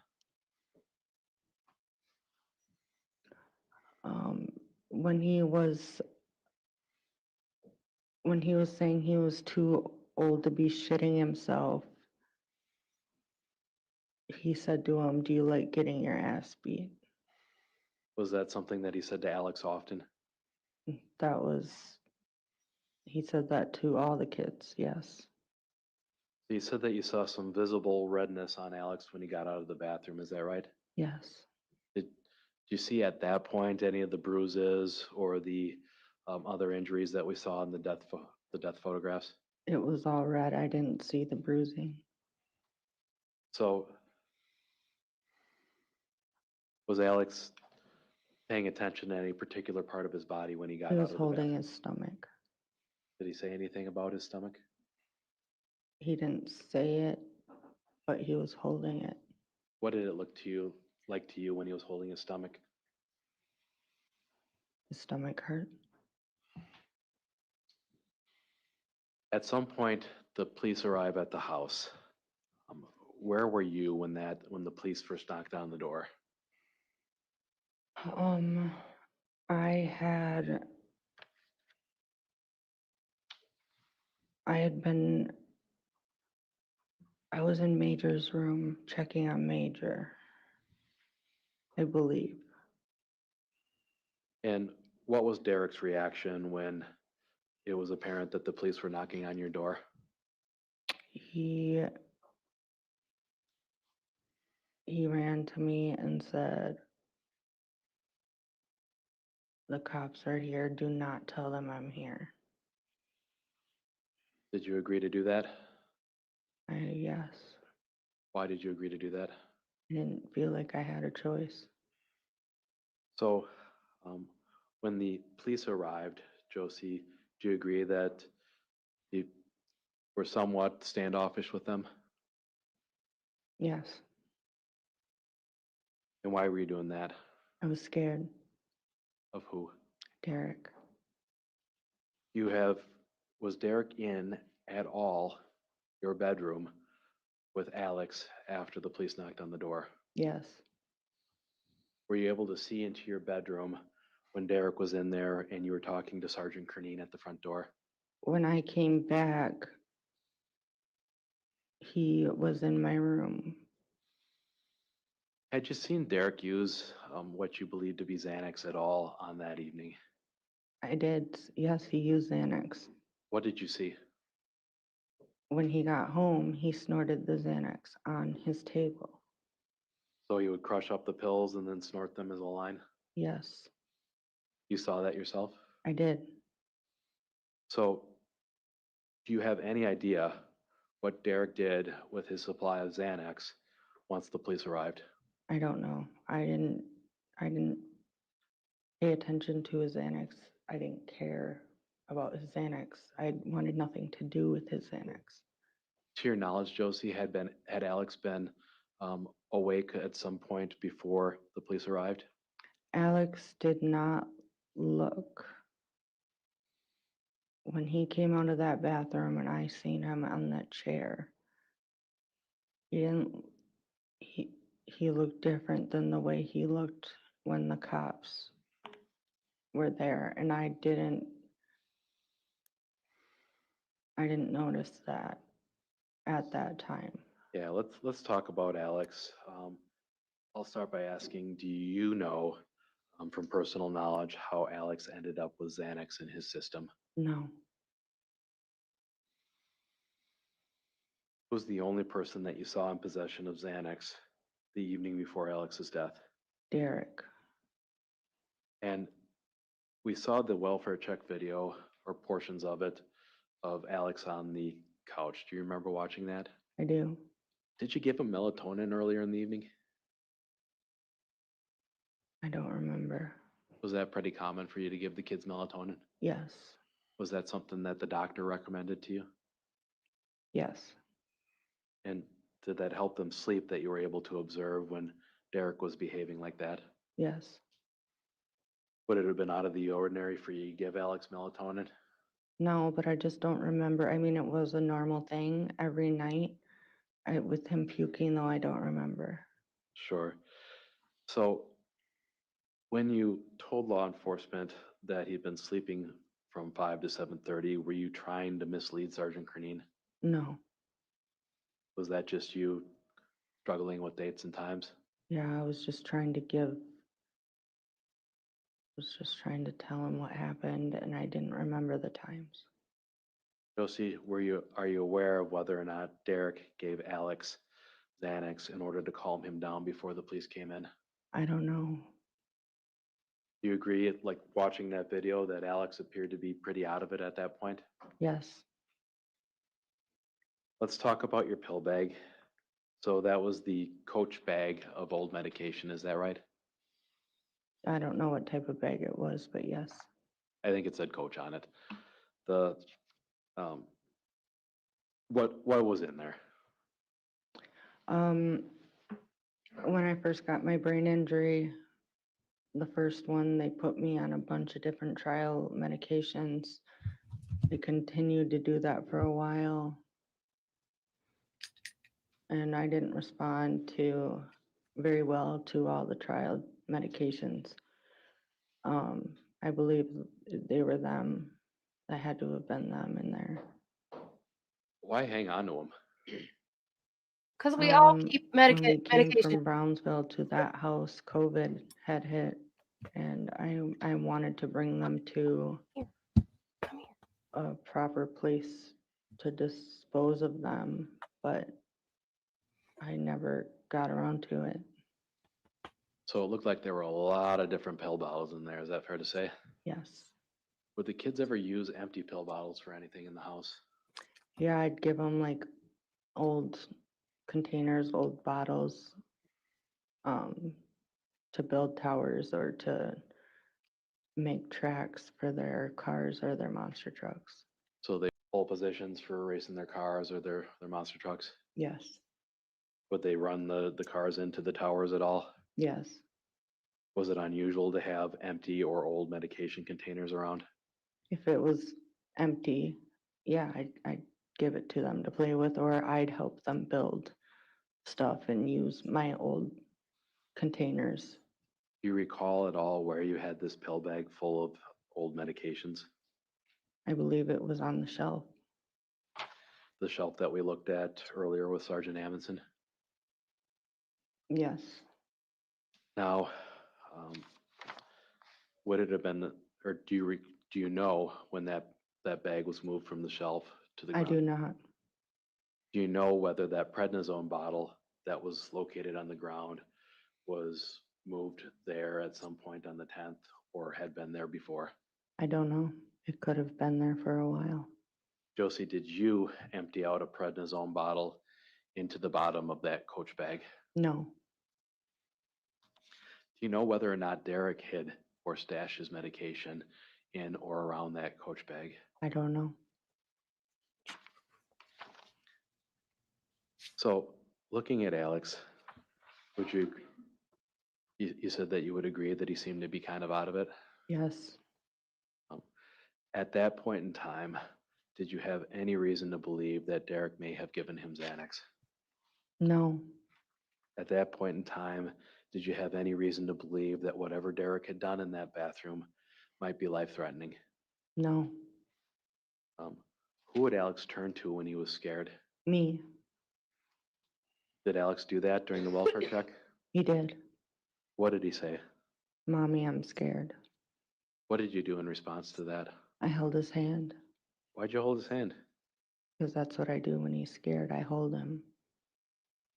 Speaker 8: When he was saying he was too old to be shitting himself, he said to him, "Do you like getting your ass beat?"
Speaker 4: Was that something that he said to Alex often?
Speaker 8: He said that to all the kids, yes.
Speaker 4: You said that you saw some visible redness on Alex when he got out of the bathroom, is that right?
Speaker 8: Yes.
Speaker 4: Did you see at that point any of the bruises or the other injuries that we saw in the death photographs?
Speaker 8: It was all red. I didn't see the bruising.
Speaker 4: So, was Alex paying attention to any particular part of his body when he got
Speaker 8: He
Speaker 4: out
Speaker 8: was
Speaker 4: of the
Speaker 8: holding
Speaker 4: bathroom?
Speaker 8: his stomach.
Speaker 4: Did he say anything about his stomach?
Speaker 8: He didn't say it, but he was holding it.
Speaker 4: What did it look to you when he was holding his stomach?
Speaker 8: His stomach hurt.
Speaker 4: At some point, the police arrive at the house. Where were you when the police first knocked on the door?
Speaker 8: I was in Major's room checking on Major, I believe.
Speaker 4: And what was Derek's reaction when it was apparent that the police were knocking on your door?
Speaker 8: He ran to me and said, "The cops are here. Do not tell them I'm here."
Speaker 4: Did you agree to do that?
Speaker 8: Yes.
Speaker 4: Why did you agree to do that?
Speaker 8: I didn't feel like I had a choice.
Speaker 4: So, when the police arrived, Josie, do you agree that you were somewhat standoffish with them?
Speaker 8: Yes.
Speaker 4: And why were you doing that?
Speaker 8: I was scared.
Speaker 4: Of who?
Speaker 8: Derek.
Speaker 4: Was Derek in at all your bedroom with Alex after the police knocked on the door?
Speaker 8: Yes.
Speaker 4: Were you able to see into your bedroom when Derek was in there and you were talking to Sergeant Kernine at the front door?
Speaker 8: When I came back, he was in my room.
Speaker 4: Had you seen Derek use what you believed to be Xanax at all on that evening?
Speaker 8: I did. Yes, he used Xanax.
Speaker 4: What did you see?
Speaker 8: When he got home, he snorted the Xanax on his table.
Speaker 4: So he would crush up the pills and then snort them as a line?
Speaker 8: Yes,
Speaker 4: You saw that yourself?
Speaker 8: I did.
Speaker 4: So, do you have any idea what Derek did with his supply of Xanax once the police arrived?
Speaker 8: I don't know. I didn't pay attention to his Xanax. I didn't care about his Xanax. I wanted nothing to do with his Xanax.
Speaker 4: To your knowledge, Josie, had Alex been awake at some point before the police arrived?
Speaker 8: Alex did not look. When he came out of that bathroom and I seen him on that chair, he looked different than the way he looked when the cops were there, and I didn't notice that at that time.
Speaker 4: Yeah, let's talk about Alex. I'll start by asking, do you know from personal knowledge how Alex ended up with Xanax in his system?
Speaker 8: No,
Speaker 4: Who was the only person that you saw in possession of Xanax the evening before Alex's death?
Speaker 8: Derek.
Speaker 4: And we saw the welfare check video, or portions of it, of Alex on the couch. Do you remember watching that?
Speaker 8: I do.
Speaker 4: Did you give him melatonin earlier in the evening?
Speaker 8: I don't remember.
Speaker 4: Was that pretty common for you to give the kids melatonin?
Speaker 8: Yes.
Speaker 4: Was that something that the doctor recommended to you?
Speaker 8: Yes.
Speaker 4: And did that help them sleep, that you were able to observe when Derek was behaving like that?
Speaker 8: Yes.
Speaker 4: Would it have been out of the ordinary for you to give Alex melatonin?
Speaker 8: No, but I just don't remember. I mean, it was a normal thing every night. With him puking, though, I don't remember.
Speaker 4: Sure. So when you told law enforcement that he'd been sleeping from 5 to 7:30, were you trying to mislead Sergeant Cernine?
Speaker 8: No.
Speaker 4: Was that just you struggling with dates and times?
Speaker 8: Yeah, I was just trying to tell him what happened, and I didn't remember the times.
Speaker 4: Josie, are you aware of whether or not Derek gave Alex Xanax in order to calm him down before the police came in?
Speaker 8: I don't know.
Speaker 4: Do you agree, like watching that video, that Alex appeared to be pretty out of it at that point?
Speaker 8: Yes.
Speaker 4: Let's talk about your pill bag. So that was the Coach bag of old medication, is that right?
Speaker 8: I don't know what type of bag it was, but yes.
Speaker 4: I think it said Coach on it. The what was in there?
Speaker 8: When I first got my brain injury, the first one, they put me on a bunch of different trial medications. They continued to do that for a while. And I didn't respond very well to all the trial medications. I believe they were them. That had to have been them in there.
Speaker 4: Why hang on to them?
Speaker 1: Because we all keep
Speaker 8: When we came
Speaker 1: medication.
Speaker 8: from Brownsville to that house, COVID had hit, and I wanted to bring them to a proper place to dispose of them, but I never got around to it.
Speaker 4: So it looked like there were a lot of different pill bottles in there. Is that fair to say?
Speaker 8: Yes.
Speaker 4: Would the kids ever use empty pill bottles for anything in the house?
Speaker 8: Yeah, I'd give them like old containers, old bottles, to build towers or to make tracks for their cars or their monster trucks.
Speaker 4: So they pole positions for racing their cars or their monster trucks?
Speaker 8: Yes.
Speaker 4: Would they run the cars into the towers at all?
Speaker 8: Yes.
Speaker 4: Was it unusual to have empty or old medication containers around?
Speaker 8: If it was empty, yeah, I'd give it to them to play with, or I'd help them build stuff and use my old containers.
Speaker 4: Do you recall at all where you had this pill bag full of old medications?
Speaker 8: I believe it was on the shelf.
Speaker 4: The shelf that we looked at earlier with Sergeant Amundsen?
Speaker 8: Yes.
Speaker 4: Now, would it have been, or do you know when that bag was moved from the shelf to the
Speaker 8: I
Speaker 4: ground?
Speaker 8: do not.
Speaker 4: Do you know whether that prednisone bottle that was located on the ground was moved there at some point on the 10th or had been there before?
Speaker 8: I don't know. It could have been there for a while.
Speaker 4: Josie, did you empty out a prednisone bottle into the bottom of that Coach bag?
Speaker 8: No.
Speaker 4: Do you know whether or not Derek hid or stashed his medication in or around that Coach bag?
Speaker 8: I don't know.
Speaker 4: So looking at Alex, would you said that you would agree that he seemed to be kind of out of it?
Speaker 8: Yes.
Speaker 4: At that point in time, did you have any reason to believe that Derek may have given him Xanax?
Speaker 8: No.
Speaker 4: At that point in time, did you have any reason to believe that whatever Derek had done in that bathroom might be life-threatening?
Speaker 8: No.
Speaker 4: Who would Alex turn to when he was scared?
Speaker 8: Me.
Speaker 4: Did Alex do that during the welfare check?
Speaker 8: He did.
Speaker 4: What did he say?
Speaker 8: Mommy, I'm scared.
Speaker 4: What did you do in response to that?
Speaker 8: I held his hand.
Speaker 4: Why'd you hold his hand?
Speaker 8: Because that's what I do when he's scared. I hold him.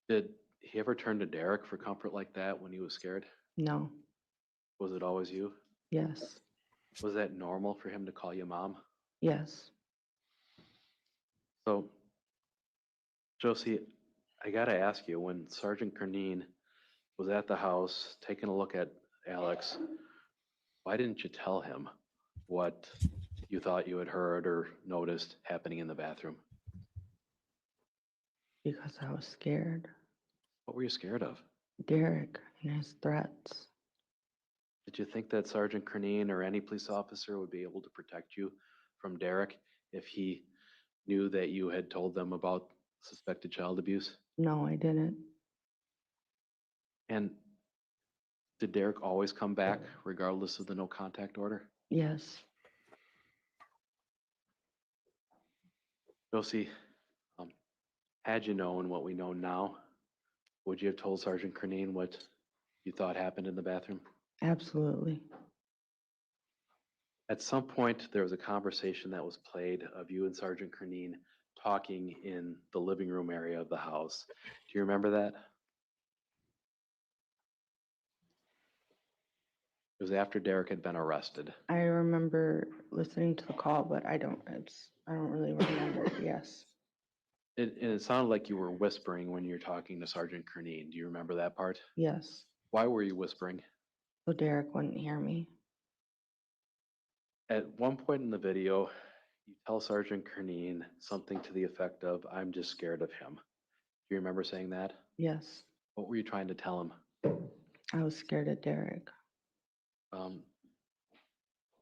Speaker 4: Did he ever turn to Derek for comfort like that when he was scared?
Speaker 8: No.
Speaker 4: Was it always you?
Speaker 8: Yes.
Speaker 4: Was that normal for him to call you mom?
Speaker 8: Yes.
Speaker 4: So, Josie, I gotta ask you, when Sergeant Cernine was at the house taking a look at Alex, why didn't you tell him what you thought you had heard or noticed happening in the bathroom?
Speaker 8: Because I was scared.
Speaker 4: What were you scared of?
Speaker 8: Derek and his threats.
Speaker 4: Did you think that Sergeant Cernine or any police officer would be able to protect you from Derek if he knew that you had told them about suspected child abuse?
Speaker 8: No, I didn't.
Speaker 4: And did Derek always come back regardless of the no contact order?
Speaker 8: Yes.
Speaker 4: Josie, had you known what we know now, would you have told Sergeant Cernine what you thought happened in the bathroom?
Speaker 8: Absolutely.
Speaker 4: At some point, there was a conversation that was played of you and Sergeant Cernine talking in the living room area of the house. Do you remember that? It was after Derek had been arrested.
Speaker 8: I remember listening to the call, but I don't really remember. Yes.
Speaker 4: It sounded like you were whispering when you were talking to Sergeant Cernine. Do you remember that part?
Speaker 8: Yes.
Speaker 4: Why were you whispering?
Speaker 8: So Derek wouldn't hear me.
Speaker 4: At one point in the video, you tell Sergeant Cernine something to the effect of, "I'm just scared of him." Do you remember saying that?
Speaker 8: Yes.
Speaker 4: What were you trying to tell him?
Speaker 8: I was scared of Derek.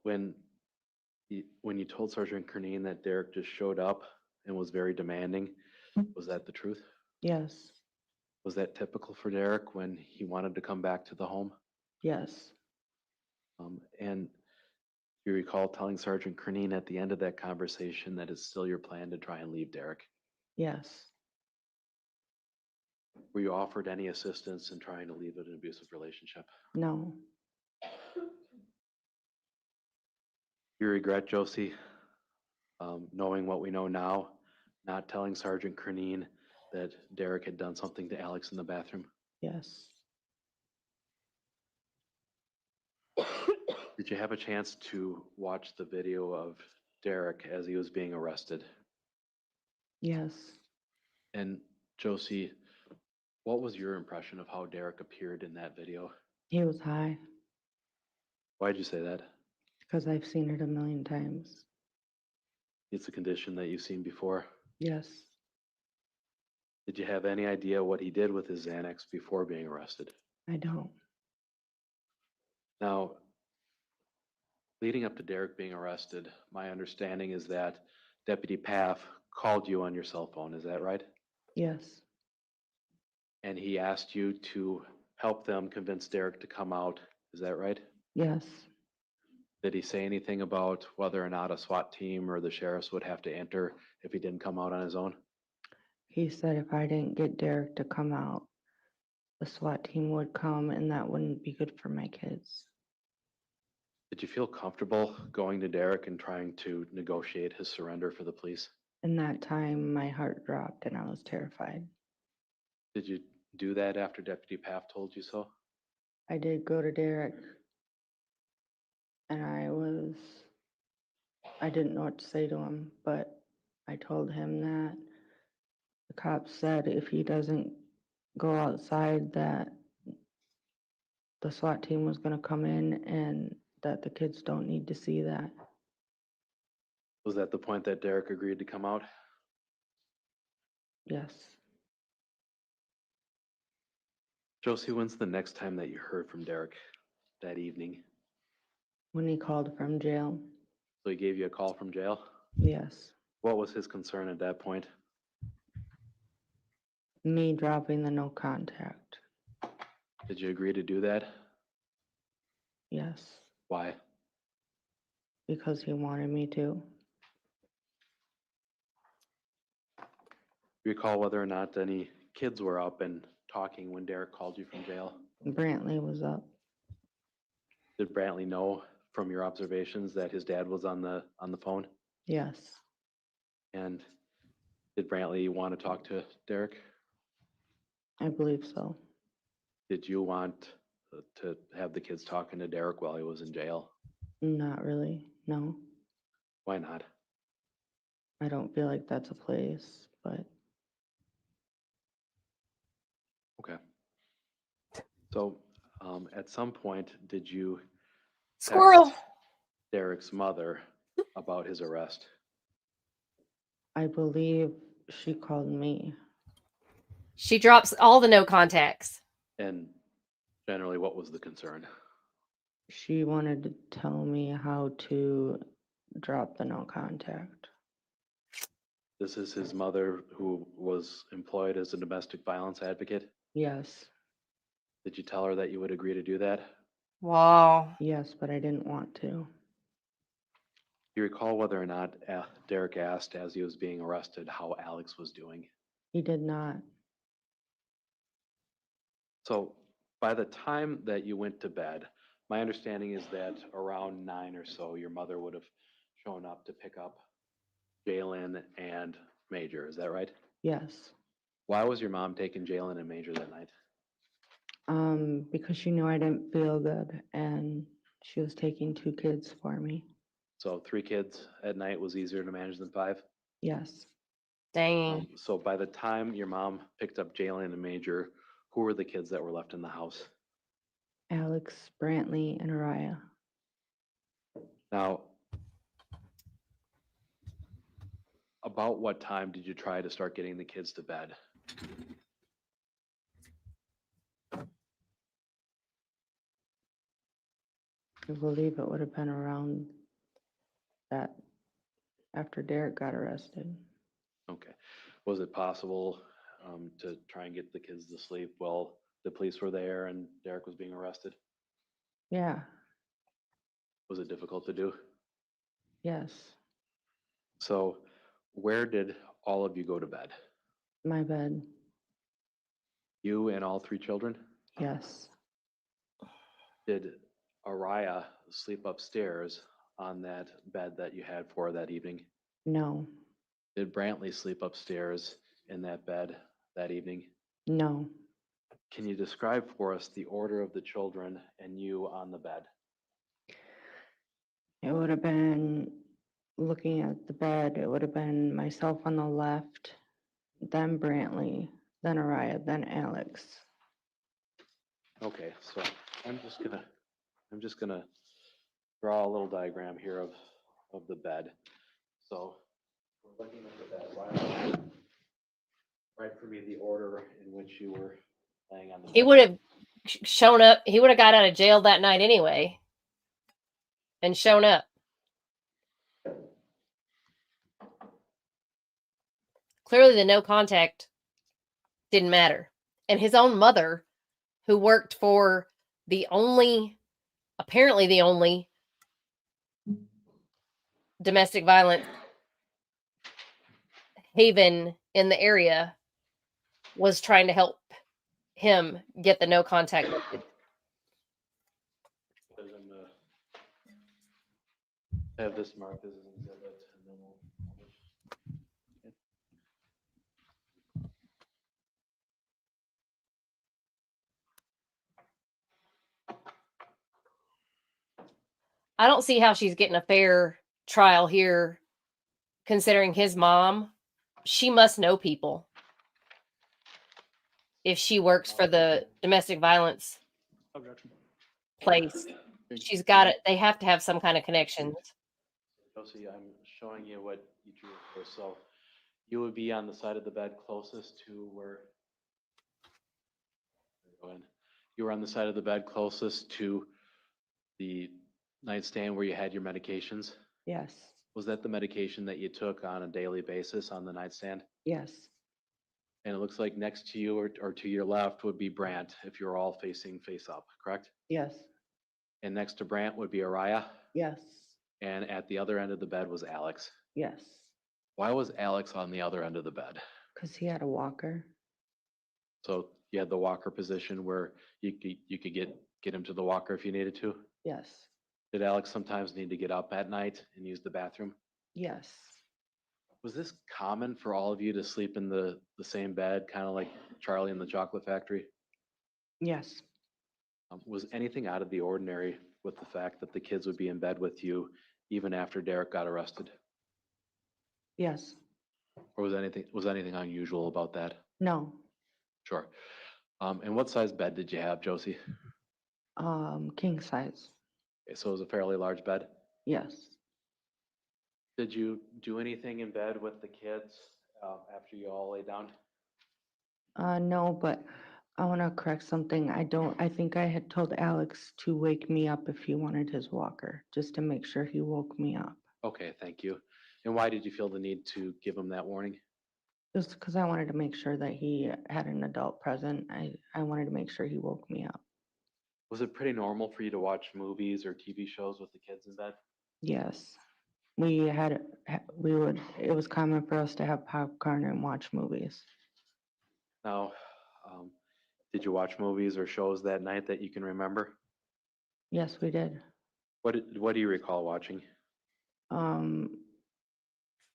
Speaker 4: When you told Sergeant Cernine that Derek just showed up and was very demanding, was that the truth?
Speaker 8: Yes.
Speaker 4: Was that typical for Derek when he wanted to come back to the home?
Speaker 8: Yes.
Speaker 4: And you recall telling Sergeant Cernine at the end of that conversation that it's still your plan to try and leave Derek?
Speaker 8: Yes.
Speaker 4: Were you offered any assistance in trying to leave an abusive relationship?
Speaker 8: No.
Speaker 4: You regret, Josie, knowing what we know now, not telling Sergeant Cernine that Derek had done something to Alex in the bathroom?
Speaker 8: Yes.
Speaker 4: Did you have a chance to watch the video of Derek as he was being arrested?
Speaker 8: Yes.
Speaker 4: And Josie, what was your impression of how Derek appeared in that video?
Speaker 8: He was high
Speaker 4: Why'd you say that?
Speaker 8: because I've seen it a million times.
Speaker 4: It's a condition that you've seen before.
Speaker 8: Yes.
Speaker 4: Did you have any idea what he did with his Xanax before being arrested?
Speaker 8: I don't.
Speaker 4: Now, leading up to Derek being arrested, my understanding is that Deputy Paff called you on your cell phone. Is that right?
Speaker 8: Yes.
Speaker 4: And he asked you to help them convince Derek to come out. Is that right?
Speaker 8: Yes.
Speaker 4: Did he say anything about whether or not a SWAT team or the sheriffs would have to enter if he didn't come out on his own?
Speaker 8: He said if I didn't get Derek to come out, the SWAT team would come and that wouldn't be good for my kids.
Speaker 4: Did you feel comfortable going to Derek and trying to negotiate his surrender for the police?
Speaker 8: In that time, my heart dropped and I was terrified.
Speaker 4: Did you do that after Deputy Paff told you so?
Speaker 8: I did go to Derek and I didn't know what to say to him, but I told him that the cops said if he doesn't go outside that the SWAT team was going to come in and that the kids don't need to see that.
Speaker 4: Was that the point that Derek agreed to come out?
Speaker 8: Yes.
Speaker 4: Josie, when's the next time that you heard from Derek that evening?
Speaker 8: When he called from jail.
Speaker 4: So he gave you a call from jail?
Speaker 8: Yes.
Speaker 4: What was his concern at that point?
Speaker 8: Me dropping the no contact.
Speaker 4: Did you agree to do that?
Speaker 8: Yes.
Speaker 4: Why?
Speaker 8: Because he wanted me to.
Speaker 4: Recall whether or not any kids were up and talking when Derek called you from jail?
Speaker 8: Brantley was up.
Speaker 4: Did Brantley know from your observations that his dad was on the phone?
Speaker 8: Yes.
Speaker 4: And did Brantley want to talk to Derek?
Speaker 8: I believe so.
Speaker 4: Did you want to have the kids talking to Derek while he was in jail?
Speaker 8: Not really, no.
Speaker 4: Why not?
Speaker 8: I don't feel like that's a place, but
Speaker 4: Okay. So at some point, did you
Speaker 1: Squirrel.
Speaker 4: text Derek's mother about his arrest?
Speaker 8: I believe she called me.
Speaker 1: She drops all the no contacts.
Speaker 4: And generally, what was the concern?
Speaker 8: She wanted to tell me how to drop the no contact.
Speaker 4: This is his mother who was employed as a domestic violence advocate.
Speaker 8: Yes,
Speaker 4: Did you tell her that you would agree to do that?
Speaker 1: Wow.
Speaker 8: yes, but I didn't want to.
Speaker 4: Do you recall whether or not Derek asked as he was being arrested how Alex was doing?
Speaker 8: He did not.
Speaker 4: So by the time that you went to bed, my understanding is that around 9 or so, your mother would have shown up to pick up Jalen and Major. Is that right?
Speaker 8: Yes.
Speaker 4: Why was your mom taking Jalen and Major that night?
Speaker 8: Because she knew I didn't feel good and she was taking 2 kids for me.
Speaker 4: So 3 kids at night was easier to manage than 5?
Speaker 8: Yes.
Speaker 1: Dang.
Speaker 4: So by the time your mom picked up Jalen and Major, who were the kids that were left in the house?
Speaker 8: Alex, Brantley, and Araya.
Speaker 4: Now, about what time did you try to start getting the kids to bed?
Speaker 8: I believe it would have been around that after Derek got arrested.
Speaker 4: Okay. Was it possible to try and get the kids to sleep while the police were there and Derek was being arrested?
Speaker 8: Yeah.
Speaker 4: Was it difficult to do?
Speaker 8: Yes.
Speaker 4: So where did all of you go to bed?
Speaker 8: My bed.
Speaker 4: You and all 3 children?
Speaker 8: Yes.
Speaker 4: Did Araya sleep upstairs on that bed that you had for her that evening?
Speaker 8: No.
Speaker 4: Did Brantley sleep upstairs in that bed that evening?
Speaker 8: No.
Speaker 4: Can you describe for us the order of the children and you on the bed?
Speaker 8: It would have been, looking at the bed, it would have been myself on the left, then Brantley, then Araya, then Alex.
Speaker 4: Okay, so I'm just gonna draw a little diagram here of the bed. So we're looking at the bed. Why don't you write for me the order in which you were laying on the bed?
Speaker 1: He would have shown up. He would have got out of jail that night anyway and shown up. Clearly, the no contact didn't matter. And his own mother, who worked for apparently the only domestic violence haven in the area, was trying to help him get the no contact lifted.
Speaker 4: Because I'm gonna have this marked as an exhibit and then we'll publish. Okay.
Speaker 1: I don't see how she's getting a fair trial here, considering his mom. She must know people if she works for the domestic violence
Speaker 10: Objection.
Speaker 1: place. She's got it. They have to have some kind of connections.
Speaker 4: Josie, I'm showing you what you drew here. So you would be on the side of the bed closest to where, go in. You were on the side of the bed closest to the nightstand where you had your medications.
Speaker 8: Yes.
Speaker 4: Was that the medication that you took on a daily basis on the nightstand?
Speaker 8: Yes.
Speaker 4: And it looks like next to you or to your left would be Brant if you're all facing face up, correct?
Speaker 8: Yes.
Speaker 4: And next to Brant would be Araya.
Speaker 8: Yes.
Speaker 4: And at the other end of the bed was Alex.
Speaker 8: Yes.
Speaker 4: Why was Alex on the other end of the bed?
Speaker 8: Because he had a walker.
Speaker 4: So you had the walker position where you could get him to the walker if you needed to?
Speaker 8: Yes.
Speaker 4: Did Alex sometimes need to get up at night and use the bathroom?
Speaker 8: Yes.
Speaker 4: Was this common for all of you to sleep in the same bed, kind of like Charlie in the Chocolate Factory?
Speaker 8: Yes.
Speaker 4: Was anything out of the ordinary with the fact that the kids would be in bed with you even after Derek got arrested?
Speaker 8: Yes.
Speaker 4: Or was anything unusual about that?
Speaker 8: No.
Speaker 4: Sure. And what size bed did you have, Josie?
Speaker 8: King size.
Speaker 4: Okay, so it was a fairly large bed.
Speaker 8: Yes.
Speaker 4: Did you do anything in bed with the kids after you all lay down?
Speaker 8: No, but I want to correct something. I think I had told Alex to wake me up if he wanted his walker, just to make sure he woke me up.
Speaker 4: Okay, thank you. And why did you feel the need to give him that warning?
Speaker 8: Just because I wanted to make sure that he had an adult present. I wanted to make sure he woke me up.
Speaker 4: Was it pretty normal for you to watch movies or TV shows with the kids in bed?
Speaker 8: Yes. It was common for us to have popcorn and watch movies.
Speaker 4: Now, did you watch movies or shows that night that you can remember?
Speaker 8: Yes, we did.
Speaker 4: What do you recall watching?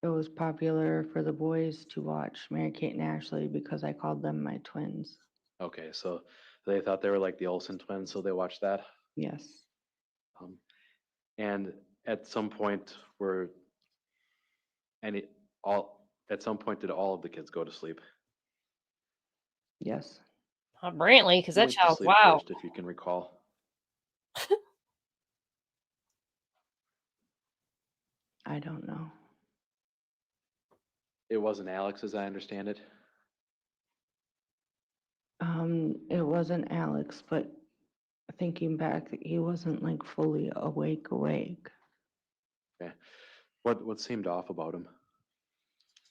Speaker 8: It was popular for the boys to watch Mary Kate and Ashley because I called them my twins.
Speaker 4: Okay, so they thought they were like the Olsen twins, so they watched that.
Speaker 8: Yes.
Speaker 4: And at some point, at some point, did all of the kids go to sleep?
Speaker 8: Yes.
Speaker 1: Brantley, because
Speaker 4: Who
Speaker 1: that
Speaker 4: went to
Speaker 1: child,
Speaker 4: sleep
Speaker 1: wow.
Speaker 4: first, if you can recall.
Speaker 8: I don't know.
Speaker 4: It wasn't Alex, as I understand it.
Speaker 8: It wasn't Alex, but thinking back, he wasn't like fully awake.
Speaker 4: Okay. What seemed off about him?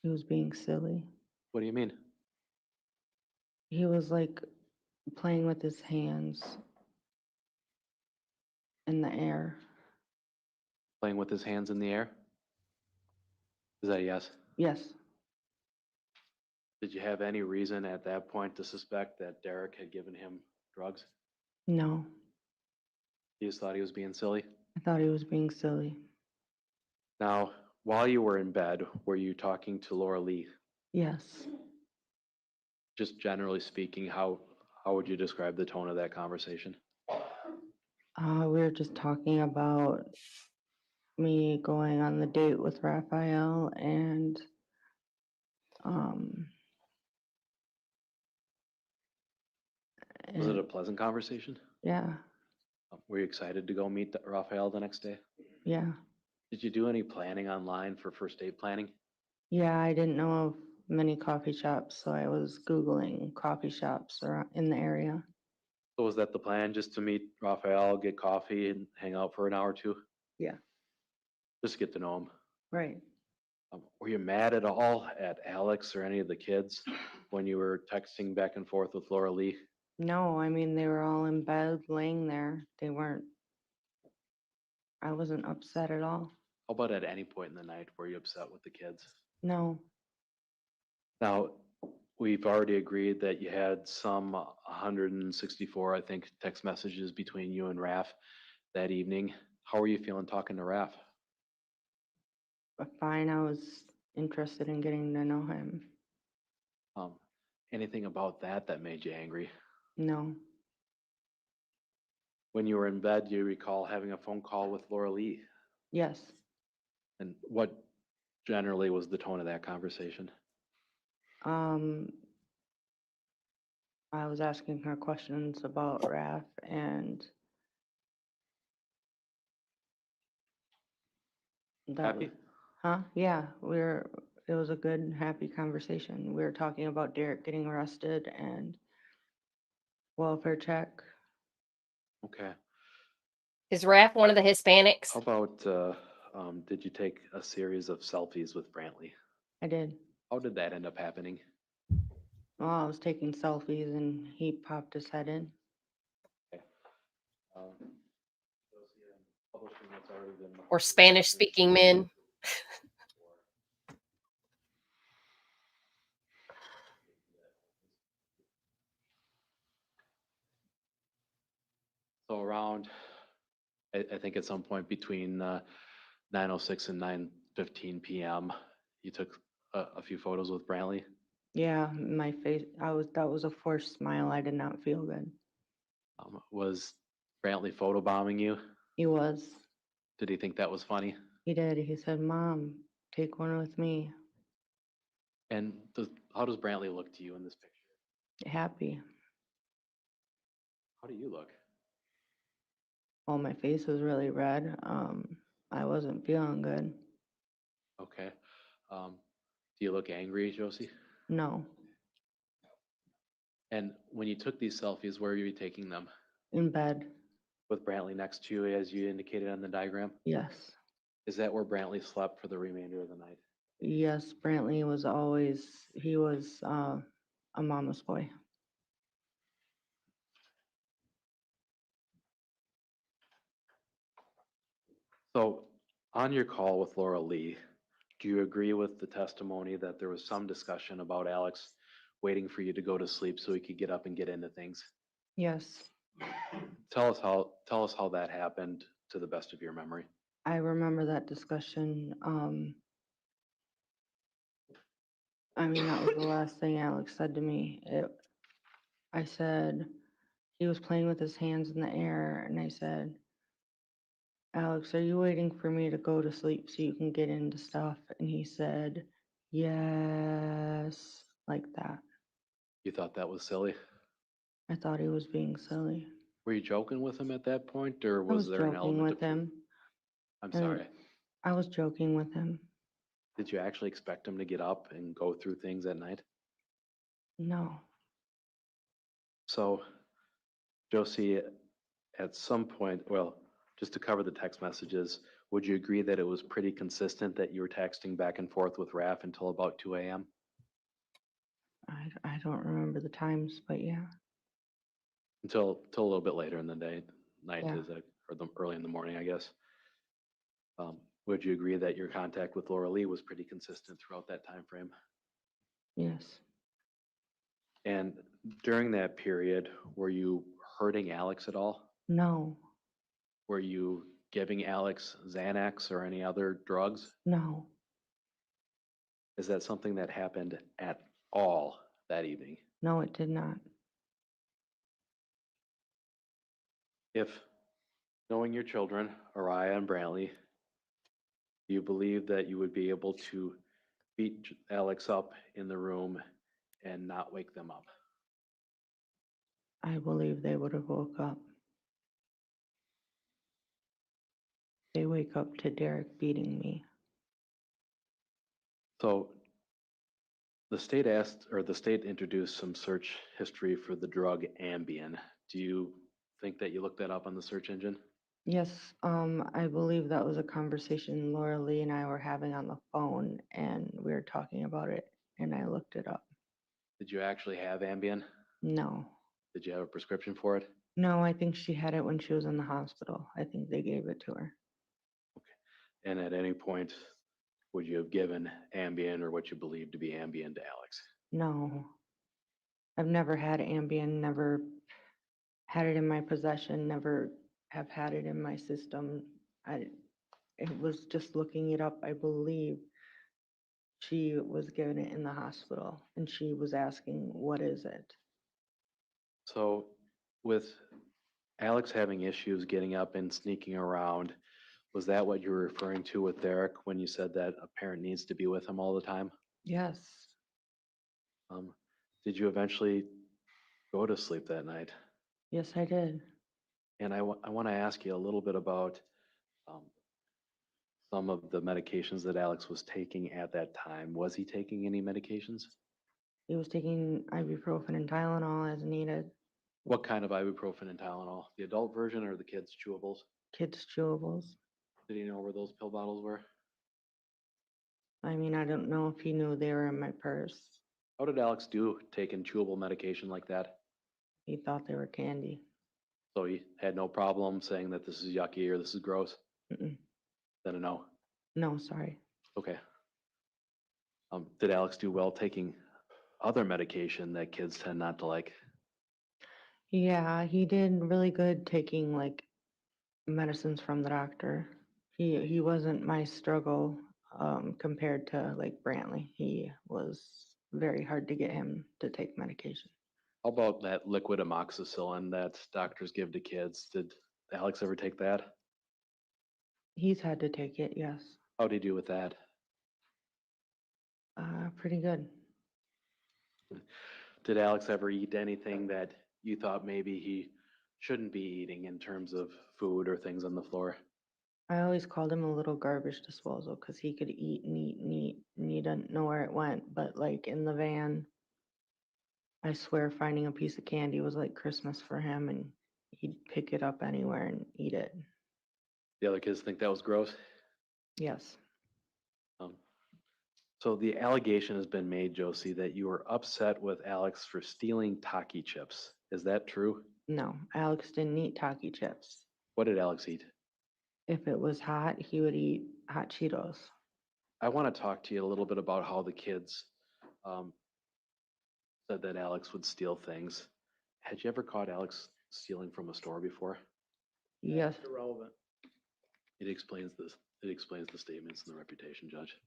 Speaker 8: He was being silly.
Speaker 4: What do you mean?
Speaker 8: He was like playing with his hands in the air.
Speaker 4: Playing with his hands in the air? Is that a yes?
Speaker 8: Yes.
Speaker 4: Did you have any reason at that point to suspect that Derek had given him drugs?
Speaker 8: No.
Speaker 4: You just thought he was being silly?
Speaker 8: I thought he was being silly.
Speaker 4: Now, while you were in bed, were you talking to Laura Lee?
Speaker 8: Yes.
Speaker 4: Just generally speaking, how would you describe the tone of that conversation?
Speaker 8: We were just talking about me going on the date with Raphael and
Speaker 4: Was it a pleasant conversation?
Speaker 8: yeah.
Speaker 4: Were you excited to go meet Raphael the next day?
Speaker 8: Yeah.
Speaker 4: Did you do any planning online for first date planning?
Speaker 8: Yeah, I didn't know of many coffee shops, so I was Googling coffee shops around in the area.
Speaker 4: So was that the plan, just to meet Raphael, get coffee, and hang out for an hour or two?
Speaker 8: Yeah.
Speaker 4: Just get to know him.
Speaker 8: Right.
Speaker 4: Were you mad at all at Alex or any of the kids when you were texting back and forth with Laura Lee?
Speaker 8: No, I mean, they were all in bed laying there. I wasn't upset at all.
Speaker 4: How about at any point in the night were you upset with the kids?
Speaker 8: No.
Speaker 4: Now, we've already agreed that you had some 164, I think, text messages between you and Raph that evening. How are you feeling talking to Raph?
Speaker 8: Fine, I was interested in getting to know him.
Speaker 4: Anything about that made you angry?
Speaker 8: No.
Speaker 4: When you were in bed, do you recall having a phone call with Laura Lee?
Speaker 8: Yes.
Speaker 4: And what generally was the tone of that conversation?
Speaker 8: I was asking her questions about Raph and
Speaker 4: Happy?
Speaker 8: Yeah, it was a good, happy conversation. We were talking about Derek getting arrested and welfare check.
Speaker 4: Okay.
Speaker 1: Is Raph one of the Hispanics?
Speaker 4: How about, did you take a series of selfies with Brantley?
Speaker 8: I did.
Speaker 4: How did that end up happening?
Speaker 8: Well, I was taking selfies and he popped his head in.
Speaker 4: Okay. Publishing what's already been
Speaker 1: Or Spanish-speaking men?
Speaker 4: So around, I think at some point between 9:06 and 9:15 p.m., you took a few photos with Brantley.
Speaker 8: Yeah, my face, that was a forced smile. I did not feel good.
Speaker 4: Was Brantley photobombing you?
Speaker 8: He was.
Speaker 4: Did he think that was funny?
Speaker 8: He did. He said, "Mom, take one with me."
Speaker 4: And how does Brantley look to you in this picture?
Speaker 8: Happy.
Speaker 4: How do you look?
Speaker 8: Well, my face was really red. I wasn't feeling good.
Speaker 4: Okay. Do you look angry, Josie?
Speaker 8: No.
Speaker 4: And when you took these selfies, where were you taking them?
Speaker 8: In bed,
Speaker 4: With Brantley next to you, as you indicated on the diagram?
Speaker 8: yes.
Speaker 4: Is that where Brantley slept for the remainder of the night?
Speaker 8: Yes, Brantley was always, he was a mama's boy.
Speaker 4: So on your call with Laura Lee, do you agree with the testimony that there was some discussion about Alex waiting for you to go to sleep so he could get up and get into things?
Speaker 8: Yes,
Speaker 4: Tell us how that happened to the best of your memory.
Speaker 8: I remember that discussion. I mean, that was the last thing Alex said to me. I said, he was playing with his hands in the air, and I said, Alex, are you waiting for me to go to sleep so you can get into stuff? And he said, yes, like that.
Speaker 4: You thought that was silly?
Speaker 8: I thought he was being silly.
Speaker 4: Were you joking with him at that point, or
Speaker 8: I was
Speaker 4: was there an
Speaker 8: joking
Speaker 4: element
Speaker 8: with
Speaker 4: of?
Speaker 8: him.
Speaker 4: I'm
Speaker 8: and
Speaker 4: sorry.
Speaker 8: I was joking with him.
Speaker 4: Did you actually expect him to get up and go through things at night?
Speaker 8: No,
Speaker 4: So, Josie, at some point, well, just to cover the text messages, would you agree that it was pretty consistent that you were texting back and forth with Raph until about 2 a.m.?
Speaker 8: I don't remember the times, but yeah.
Speaker 4: Until a little bit later in the day, night
Speaker 8: Yeah.
Speaker 4: is or early in the morning, I guess. Would you agree that your contact with Laura Lee was pretty consistent throughout that time frame?
Speaker 8: Yes.
Speaker 4: And during that period, were you hurting Alex at all?
Speaker 8: No,
Speaker 4: Were you giving Alex Xanax or any other drugs?
Speaker 8: no,
Speaker 4: Is that something that happened at all that evening?
Speaker 8: no, it did not.
Speaker 4: If, knowing your children, Araya and Brantley, do you believe that you would be able to beat Alex up in the room and not wake them up?
Speaker 8: I believe they would have woke up. They wake up to Derek beating me.
Speaker 4: So the state asked, or the state introduced some search history for the drug Ambien. Do you think that you looked that up on the search engine?
Speaker 8: Yes, I believe that was a conversation Laura Lee and I were having on the phone, and we were talking about it, and I looked it up.
Speaker 4: Did you actually have Ambien?
Speaker 8: No,
Speaker 4: Did you have a prescription for it?
Speaker 8: no, I think she had it when she was in the hospital. I think they gave it to her.
Speaker 4: And at any point, would you have given Ambien or what you believe to be Ambien to Alex?
Speaker 8: No, I've never had Ambien, never had it in my possession, never have had it in my system. It was just looking it up. I believe she was given it in the hospital, and she was asking, what is it?
Speaker 4: So with Alex having issues getting up and sneaking around, was that what you were referring to with Derek when you said that a parent needs to be with him all the time?
Speaker 8: Yes,
Speaker 4: Did you eventually go to sleep that night?
Speaker 8: yes, I did.
Speaker 4: And I want to ask you a little bit about some of the medications that Alex was taking at that time. Was he taking any medications?
Speaker 8: He was taking ibuprofen and Tylenol as needed,
Speaker 4: What kind of ibuprofen and Tylenol? The adult version or the kids' chewables?
Speaker 8: kids' chewables.
Speaker 4: Did he know where those pill bottles were?
Speaker 8: I mean, I don't know if he knew they were in my purse.
Speaker 4: How did Alex do taking chewable medication like that?
Speaker 8: He thought they were candy.
Speaker 4: So he had no problem saying that this is yucky or this is gross?
Speaker 8: Mm-mm.
Speaker 4: Then a no.
Speaker 8: No, sorry.
Speaker 4: Okay. Did Alex do well taking other medication that kids tend not to like?
Speaker 8: Yeah, he did really good taking like medicines from the doctor. He wasn't my struggle compared to like Brantley. He was very hard to get him to take medication.
Speaker 4: How about that liquid amoxicillin that doctors give to kids? Did Alex ever take that?
Speaker 8: He's had to take it, yes.
Speaker 4: How did he do with that?
Speaker 8: Pretty good.
Speaker 4: Did Alex ever eat anything that you thought maybe he shouldn't be eating in terms of food or things on the floor?
Speaker 8: I always called him a little garbage disposal because he could eat and eat and eat and you didn't know where it went. But like in the van, I swear finding a piece of candy was like Christmas for him, and he'd pick it up anywhere and eat it.
Speaker 4: The other kids think that was gross?
Speaker 8: Yes,
Speaker 4: Um, So the allegation has been made, Josie, that you were upset with Alex for stealing Taki chips. Is that true?
Speaker 8: no, Alex didn't eat Taki chips.
Speaker 4: What did Alex eat?
Speaker 8: If it was hot, he would eat hot Cheetos.
Speaker 4: I want to talk to you a little bit about how the kids um, said that Alex would steal things. Had you ever caught Alex stealing from a store before?
Speaker 8: Yes,
Speaker 10: Irrelevant.
Speaker 4: It explains this. It explains the statements and the reputation, Judge.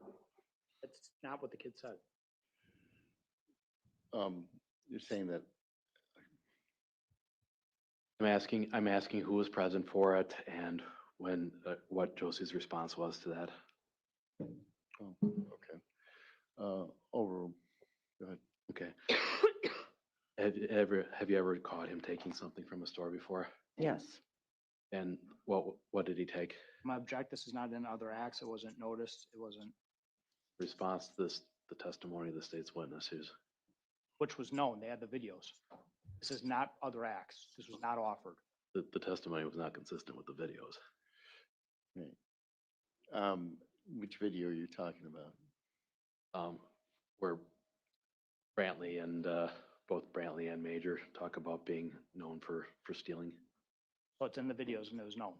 Speaker 10: That's not what the kid said.
Speaker 2: You're saying that,
Speaker 4: I'm asking who was present for it and when, what Josie's response was to that.
Speaker 2: oh, okay. Go ahead.
Speaker 4: Okay. Have you ever caught him taking something from a store before?
Speaker 8: yes,
Speaker 4: And what did he take?
Speaker 3: I object, this is not in other acts, it wasn't noticed, it wasn't,
Speaker 4: Response to this, the testimony of the state's witnesses.
Speaker 3: which was known, they had the videos. This is not other acts, this was not offered.
Speaker 4: The testimony was not consistent with the videos.
Speaker 2: Right. Which video are you talking about?
Speaker 4: Where Brantley and both Brantley and Major talk about being known for stealing.
Speaker 3: So it's in the videos and it was known.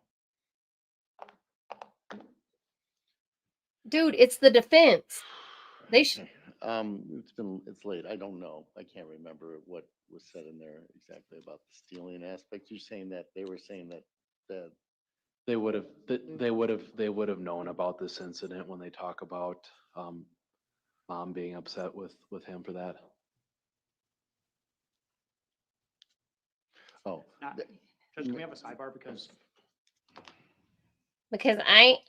Speaker 1: Dude, it's the defense. They should.
Speaker 2: It's late. I don't know. I can't remember what was said in there exactly about the stealing aspect. You're saying that they were saying that
Speaker 4: They would have known about this incident when they talk about mom being upset with him for that.
Speaker 2: oh,
Speaker 3: Not, Judge, can we have a sidebar
Speaker 1: Because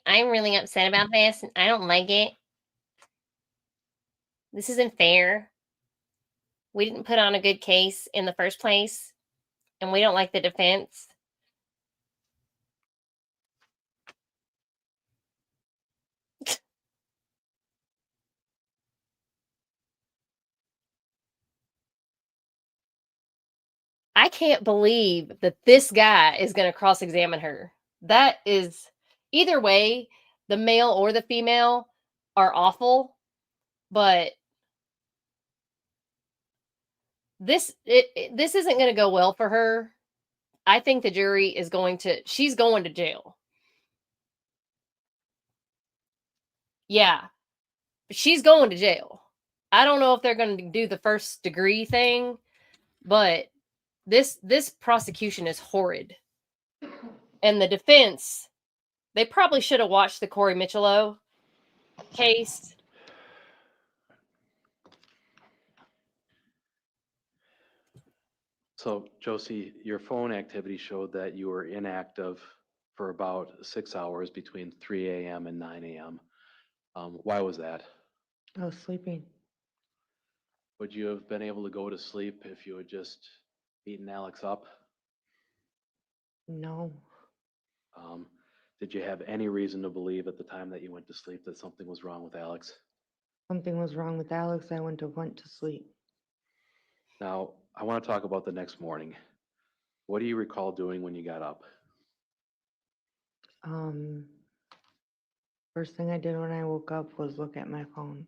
Speaker 1: I'm really upset about this and I don't like it. This isn't fair. We didn't put on a good case in the first place, and we don't like the defense. I can't believe that this guy is going to cross-examine her. That is, either way, the male or the female are awful, but this isn't going to go well for her. I think the jury is she's going to jail. Yeah, she's going to jail. I don't know if they're going to do the first degree thing, but this prosecution is horrid. And the defense, they probably should have watched the Corey Michelow case.
Speaker 4: So Josie, your phone activity showed that you were inactive for about 6 hours between 3 a.m. and 9 a.m. Why was that?
Speaker 8: I was sleeping.
Speaker 4: Would you have been able to go to sleep if you had just beaten Alex up?
Speaker 8: No,
Speaker 4: Did you have any reason to believe at the time that you went to sleep that something was wrong with Alex?
Speaker 8: something was wrong with Alex. I went to sleep.
Speaker 4: Now, I want to talk about the next morning. What do you recall doing when you got up?
Speaker 8: First thing I did when I woke up was look at my phone.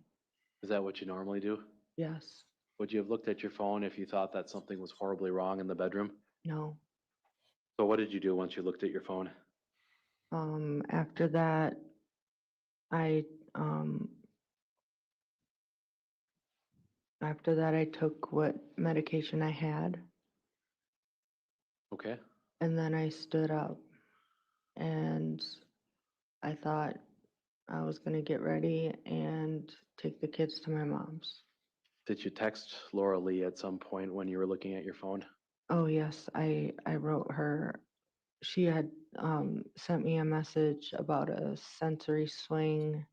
Speaker 4: Is that what you normally do?
Speaker 8: Yes,
Speaker 4: Would you have looked at your phone if you thought that something was horribly wrong in the bedroom?
Speaker 8: no.
Speaker 4: So what did you do once you looked at your phone?
Speaker 8: After that, I, I took what medication I had,
Speaker 4: Okay.
Speaker 8: and then I stood up and I thought I was gonna get ready and take the kids to my mom's.
Speaker 4: Did you text Laura Lee at some point when you were looking at your phone?
Speaker 8: Oh, yes, I wrote her. She had sent me a message about a sensory swing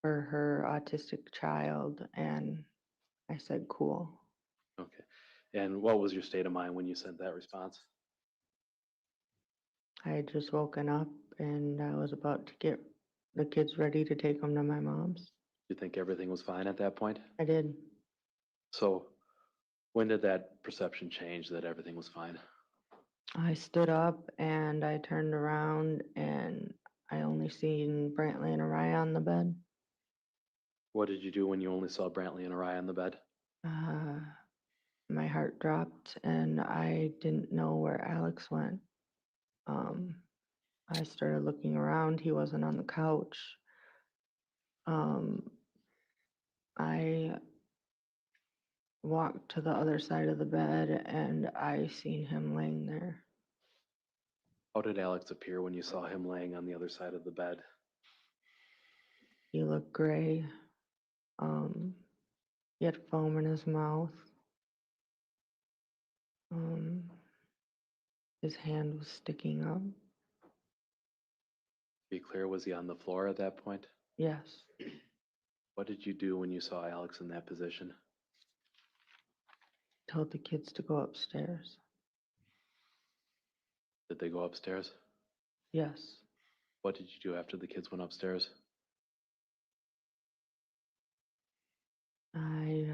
Speaker 8: for her autistic child, and I said, cool.
Speaker 4: Okay. And what was your state of mind when you sent that response?
Speaker 8: I had just woken up and I was about to get the kids ready to take them to my mom's.
Speaker 4: You think everything was fine at that point?
Speaker 8: I did.
Speaker 4: So When did that perception change that everything was fine?
Speaker 8: I stood up and I turned around and I only seen Brantley and Araya on the bed.
Speaker 4: What did you do when you only saw Brantley and Araya on the bed?
Speaker 8: My heart dropped and I didn't know where Alex went. I started looking around. He wasn't on the couch. I walked to the other side of the bed and I seen him laying there.
Speaker 4: How did Alex appear when you saw him laying on the other side of the bed?
Speaker 8: He looked gray. He had foam in his mouth. His hand was sticking up.
Speaker 4: To be clear, was he on the floor at that point?
Speaker 8: Yes.
Speaker 4: What did you do when you saw Alex in that position?
Speaker 8: Told the kids to go upstairs.
Speaker 4: Did they go upstairs?
Speaker 8: Yes.
Speaker 4: What did you do after the kids went upstairs?
Speaker 8: I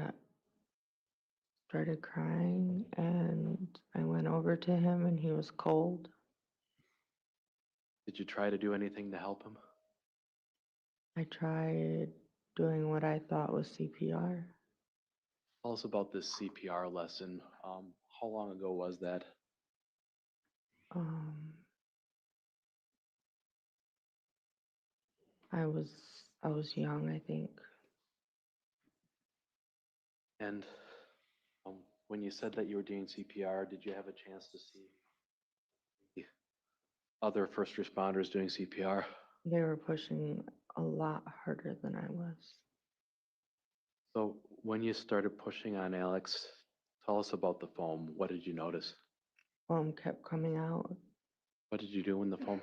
Speaker 8: started crying and I went over to him and he was cold.
Speaker 4: Did you try to do anything to help him?
Speaker 8: I tried doing what I thought was CPR.
Speaker 4: Tell us about this CPR lesson. How long ago was that?
Speaker 8: I was young, I think.
Speaker 4: And when you said that you were doing CPR, did you have a chance to see the other first responders doing CPR?
Speaker 8: They were pushing a lot harder than I was.
Speaker 4: So when you started pushing on Alex, tell us about the foam. What did you notice?
Speaker 8: Foam kept coming out.
Speaker 4: What did you do when the foam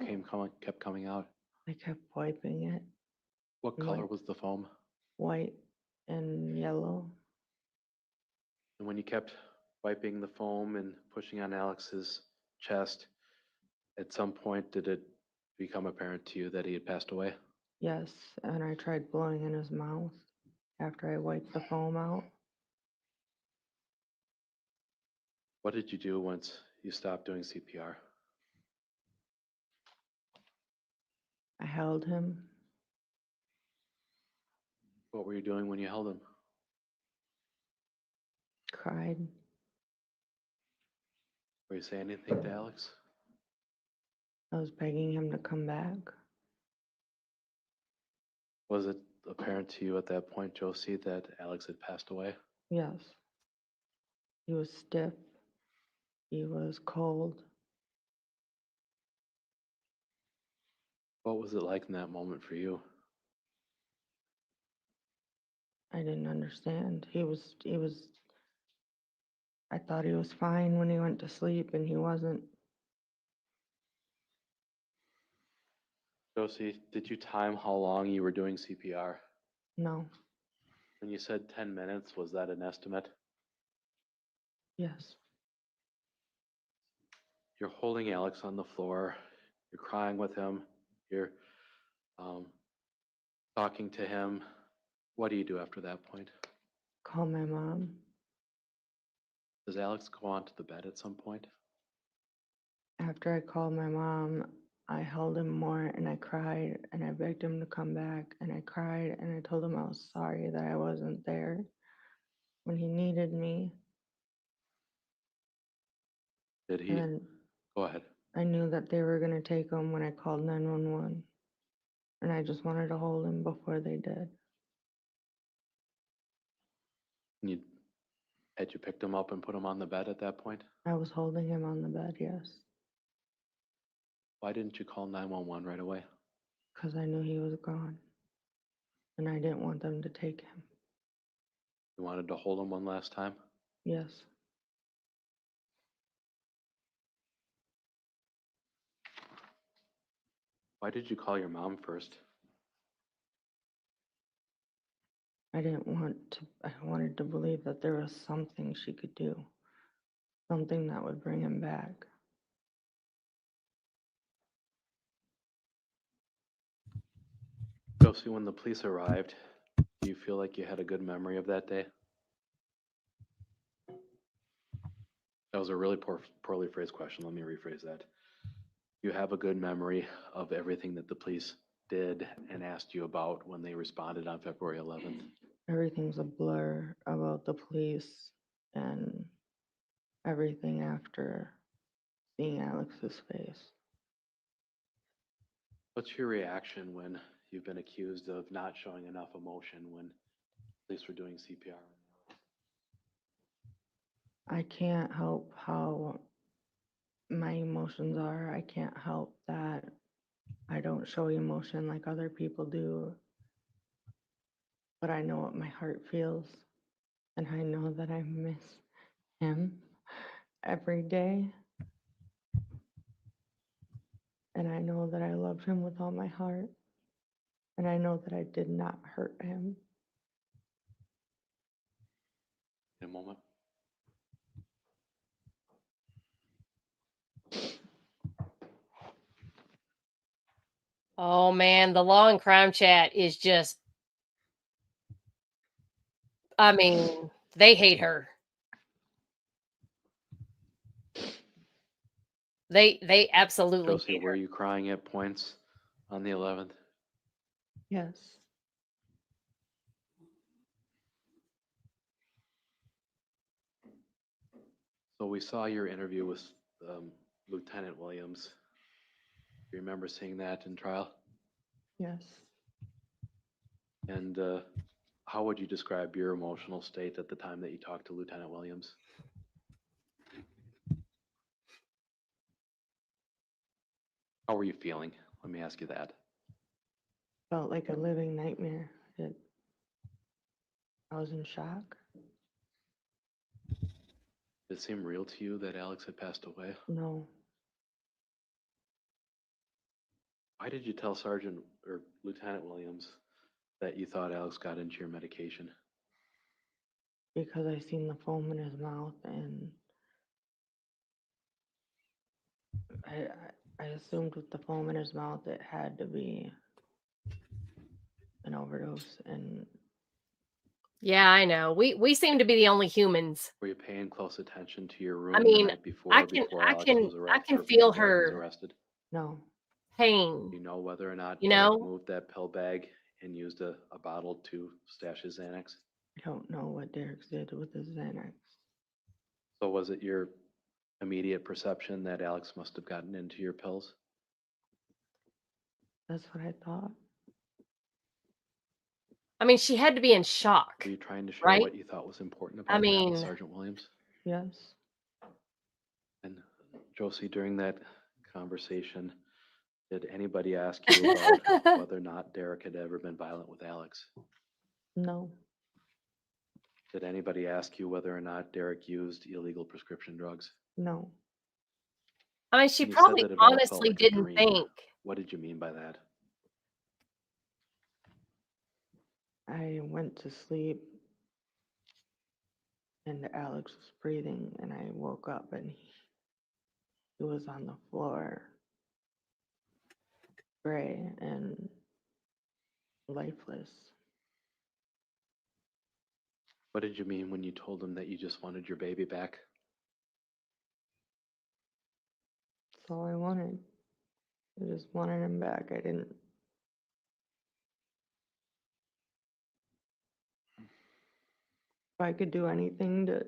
Speaker 4: kept coming out?
Speaker 8: I kept wiping it.
Speaker 4: What color was the foam?
Speaker 8: White and yellow.
Speaker 4: And when you kept wiping the foam and pushing on Alex's chest, at some point did it become apparent to you that he had passed away?
Speaker 8: Yes, and I tried blowing in his mouth after I wiped the foam out.
Speaker 4: What did you do once you stopped doing CPR?
Speaker 8: I held him.
Speaker 4: What were you doing when you held him?
Speaker 8: Cried.
Speaker 4: Were you saying anything to Alex?
Speaker 8: I was begging him to come back.
Speaker 4: Was it apparent to you at that point, Josie, that Alex had passed away?
Speaker 8: Yes. He was stiff. He was cold.
Speaker 4: What was it like in that moment for you?
Speaker 8: I didn't understand. I thought he was fine when he went to sleep and he wasn't.
Speaker 4: Josie, did you time how long you were doing CPR?
Speaker 8: No.
Speaker 4: When you said 10 minutes, was that an estimate?
Speaker 8: Yes.
Speaker 4: You're holding Alex on the floor. You're crying with him. You're talking to him. What do you do after that point?
Speaker 8: Call my mom.
Speaker 4: Does Alex go onto the bed at some point?
Speaker 8: After I called my mom, I held him more and I cried and I begged him to come back and I cried and I told him I was sorry that I wasn't there when he needed me.
Speaker 4: Did he?
Speaker 8: And
Speaker 4: Go ahead.
Speaker 8: I knew that they were going to take him when I called 911. And I just wanted to hold him before they did.
Speaker 4: Had you picked him up and put him on the bed at that point?
Speaker 8: I was holding him on the bed, yes.
Speaker 4: Why didn't you call 911 right away?
Speaker 8: Because I knew he was gone. And I didn't want them to take him.
Speaker 4: You wanted to hold him one last time?
Speaker 8: Yes.
Speaker 4: Why did you call your mom first?
Speaker 8: I wanted to believe that there was something she could do. Something that would bring him back.
Speaker 4: Josie, when the police arrived, do you feel like you had a good memory of that day? That was a really poorly phrased question. Let me rephrase that. You have a good memory of everything that the police did and asked you about when they responded on February 11th?
Speaker 8: Everything's a blur about the police and everything after seeing Alex's face.
Speaker 4: What's your reaction when you've been accused of not showing enough emotion when police were doing CPR?
Speaker 8: I can't help how my emotions are. I can't help that I don't show emotion like other people do. But I know what my heart feels, and I know that I miss him every day. And I know that I love him with all my heart. And I know that I did not hurt him.
Speaker 4: In a moment.
Speaker 1: Oh man, the law and crime chat is just, I mean, they hate her. They absolutely
Speaker 4: Josie,
Speaker 1: hate
Speaker 4: were
Speaker 1: her.
Speaker 4: you crying at points on the 11th?
Speaker 8: Yes.
Speaker 4: So we saw your interview with Lieutenant Williams. Do you remember seeing that in trial?
Speaker 8: Yes.
Speaker 4: And how would you describe your emotional state at the time that you talked to Lieutenant Williams? How were you feeling? Let me ask you that.
Speaker 8: Felt like a living nightmare. I was in shock.
Speaker 4: Did it seem real to you that Alex had passed away?
Speaker 8: No.
Speaker 4: Why did you tell Sergeant or Lieutenant Williams that you thought Alex got into your medication?
Speaker 8: Because I seen the foam in his mouth, and I assumed with the foam in his mouth it had to be an overdose. And
Speaker 1: Yeah, I know. We seem to be the only humans.
Speaker 4: Were you paying close attention to your room
Speaker 1: I mean,
Speaker 4: the night before
Speaker 1: I
Speaker 4: Alex was arrested?
Speaker 1: feel
Speaker 4: before he was
Speaker 1: her
Speaker 4: arrested?
Speaker 8: no,
Speaker 1: pain.
Speaker 4: Do you know whether or not
Speaker 1: You
Speaker 4: Derek
Speaker 1: know?
Speaker 4: moved that pill bag and used a bottle to stash his Xanax?
Speaker 8: I don't know what Derek did with his Xanax.
Speaker 4: So was it your immediate perception that Alex must have gotten into your pills?
Speaker 8: That's what I thought.
Speaker 1: I mean, she had to be in shock.
Speaker 4: Were you trying to share
Speaker 1: right?
Speaker 4: what you thought was important
Speaker 1: I
Speaker 4: about that with
Speaker 1: mean,
Speaker 4: Sergeant Williams?
Speaker 8: Yes.
Speaker 4: And Josie, during that conversation, did anybody ask you about whether or not Derek had ever been violent with Alex?
Speaker 8: No.
Speaker 4: Did anybody ask you whether or not Derek used illegal prescription drugs?
Speaker 8: No.
Speaker 1: I mean, she
Speaker 4: And you said
Speaker 1: probably
Speaker 4: that it all felt
Speaker 1: honestly
Speaker 4: like a
Speaker 1: didn't
Speaker 4: dream.
Speaker 1: think.
Speaker 4: What did you mean by that?
Speaker 8: I went to sleep and Alex was breathing, and I woke up and he was on the floor, gray and lifeless.
Speaker 4: What did you mean when you told him that you just wanted your baby back?
Speaker 8: That's all I wanted. I just wanted him back. I didn't. If I could do anything to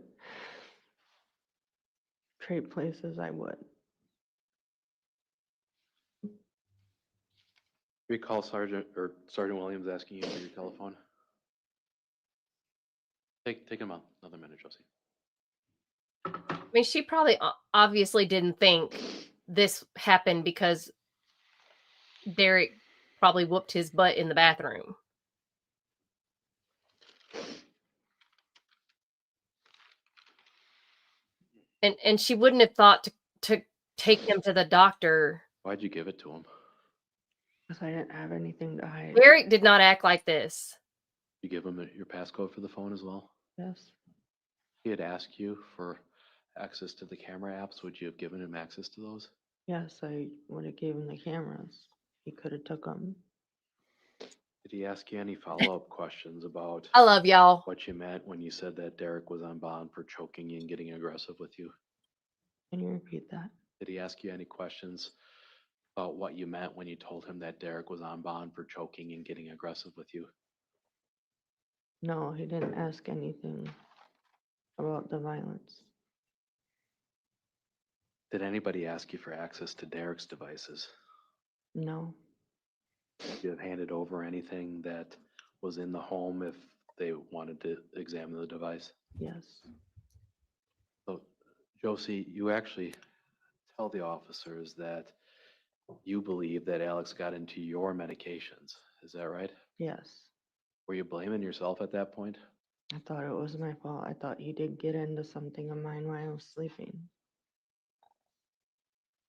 Speaker 8: trade places, I would.
Speaker 4: Recall Sergeant Williams asking you for your telephone. Take him out. Another minute, Josie.
Speaker 1: I mean, she probably obviously didn't think this happened because Derek probably whooped his butt in the bathroom. And she wouldn't have thought to take him to the doctor.
Speaker 4: Why'd you give it to him?
Speaker 8: Because I didn't have anything to hide.
Speaker 1: Derek did not act like this.
Speaker 4: You give him your passcode for the phone as well?
Speaker 8: Yes.
Speaker 4: He had asked you for access to the camera apps. Would you have given him access to those?
Speaker 8: Yes, I would have gave him the cameras. He could have took them.
Speaker 4: Did he ask you any follow-up questions about
Speaker 1: I love y'all.
Speaker 4: what you meant when you said that Derek was on bond for choking you and getting aggressive with you?
Speaker 8: Can you repeat that?
Speaker 4: Did he ask you any questions about what you meant when you told him that Derek was on bond for choking and getting aggressive with you?
Speaker 8: No, he didn't ask anything about the violence.
Speaker 4: Did anybody ask you for access to Derek's devices?
Speaker 8: No,
Speaker 4: Did you have handed over anything that was in the home if they wanted to examine the device?
Speaker 8: yes,
Speaker 4: So, Josie, you actually tell the officers that you believe that Alex got into your medications. Is that right?
Speaker 8: yes.
Speaker 4: Were you blaming yourself at that point?
Speaker 8: I thought it was my fault. I thought he did get into something of mine while I was sleeping.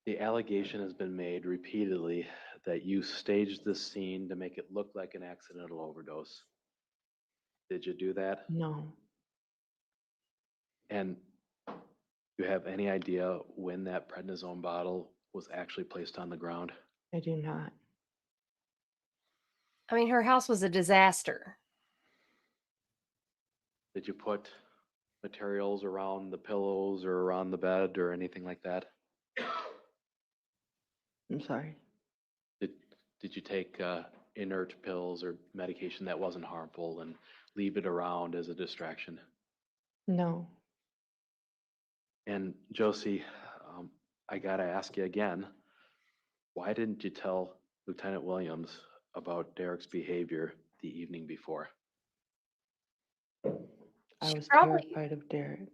Speaker 4: The allegation has been made repeatedly that you staged this scene to make it look like an accidental overdose. Did you do that?
Speaker 8: No,
Speaker 4: And you have any idea when that prednisone bottle was actually placed on the ground?
Speaker 8: I do not.
Speaker 1: I mean, her house was a disaster.
Speaker 4: Did you put materials around the pillows or around the bed or anything like that?
Speaker 8: I'm sorry.
Speaker 4: Did you take inert pills or medication that wasn't harmful and leave it around as a distraction?
Speaker 8: No,
Speaker 4: And Josie, I gotta ask you again, why didn't you tell Lieutenant Williams about Derek's behavior the evening before?
Speaker 8: I
Speaker 1: She
Speaker 8: was
Speaker 1: probably
Speaker 8: terrified of Derek.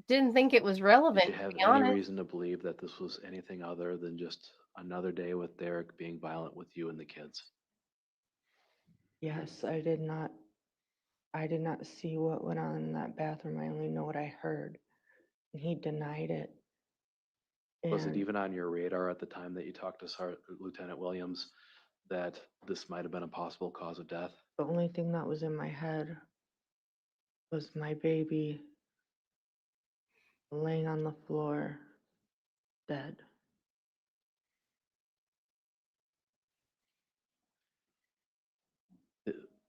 Speaker 1: didn't think it was relevant,
Speaker 4: Did you
Speaker 1: to
Speaker 4: have
Speaker 1: be
Speaker 4: any
Speaker 1: honest.
Speaker 4: reason to believe that this was anything other than just another day with Derek being violent with you and the kids?
Speaker 8: Yes, I did not see what went on in that bathroom. I only know what I heard. And he denied it.
Speaker 4: Was it
Speaker 8: And
Speaker 4: even on your radar at the time that you talked to Lieutenant Williams that this might have been a possible cause of death?
Speaker 8: the only thing that was in my head was my baby laying on the floor, dead.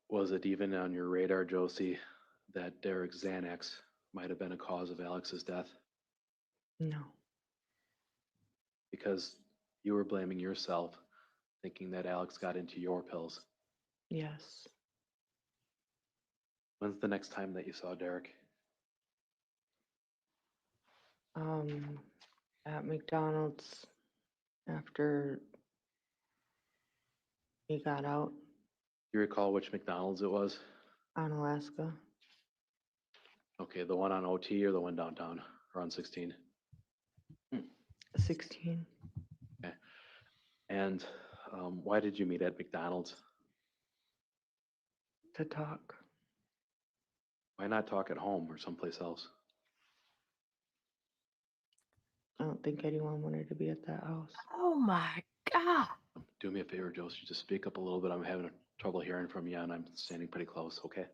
Speaker 4: Was it even on your radar, Josie, that Derek Xanax might have been a cause of Alex's death?
Speaker 8: No,
Speaker 4: Because you were blaming yourself, thinking that Alex got into your pills.
Speaker 8: yes.
Speaker 4: When's the next time that you saw Derek?
Speaker 8: At McDonald's after he got out
Speaker 4: Do you recall which McDonald's it was?
Speaker 8: on Alaska.
Speaker 4: Okay, the one on OT or the one downtown or on 16?
Speaker 8: 16.
Speaker 4: Okay. And why did you meet at McDonald's?
Speaker 8: To talk.
Speaker 4: Why not talk at home or someplace else?
Speaker 8: I don't think anyone wanted to be at that house.
Speaker 1: Oh my God.
Speaker 4: Do me a favor, Josie, just speak up a little bit. I'm having trouble hearing from you and I'm standing pretty close, okay?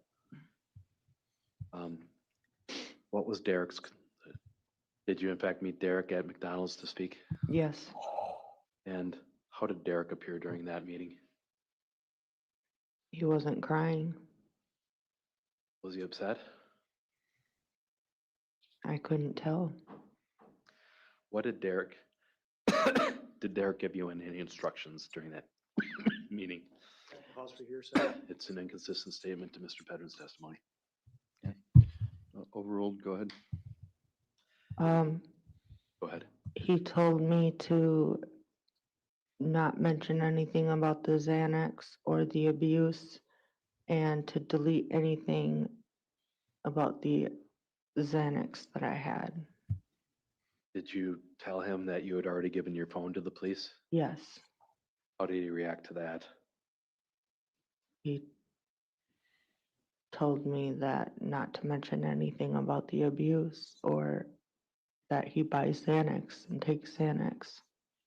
Speaker 4: What was Derek's, did you in fact meet Derek at McDonald's to speak?
Speaker 8: Yes,
Speaker 4: And how did Derek appear during that meeting?
Speaker 8: he wasn't crying.
Speaker 4: Was he upset?
Speaker 8: I couldn't tell.
Speaker 4: What did Derek, did Derek give you any instructions during that meeting?
Speaker 10: Pause for hearsay.
Speaker 4: It's an inconsistent statement to Mr. Pedron's testimony.
Speaker 2: Overruled, go ahead.
Speaker 4: Go ahead.
Speaker 8: He told me to not mention anything about the Xanax or the abuse and to delete anything about the Xanax that I had.
Speaker 4: Did you tell him that you had already given your phone to the police?
Speaker 8: Yes,
Speaker 4: How did he react to that?
Speaker 8: he told me that not to mention anything about the abuse or that he buys Xanax and takes Xanax.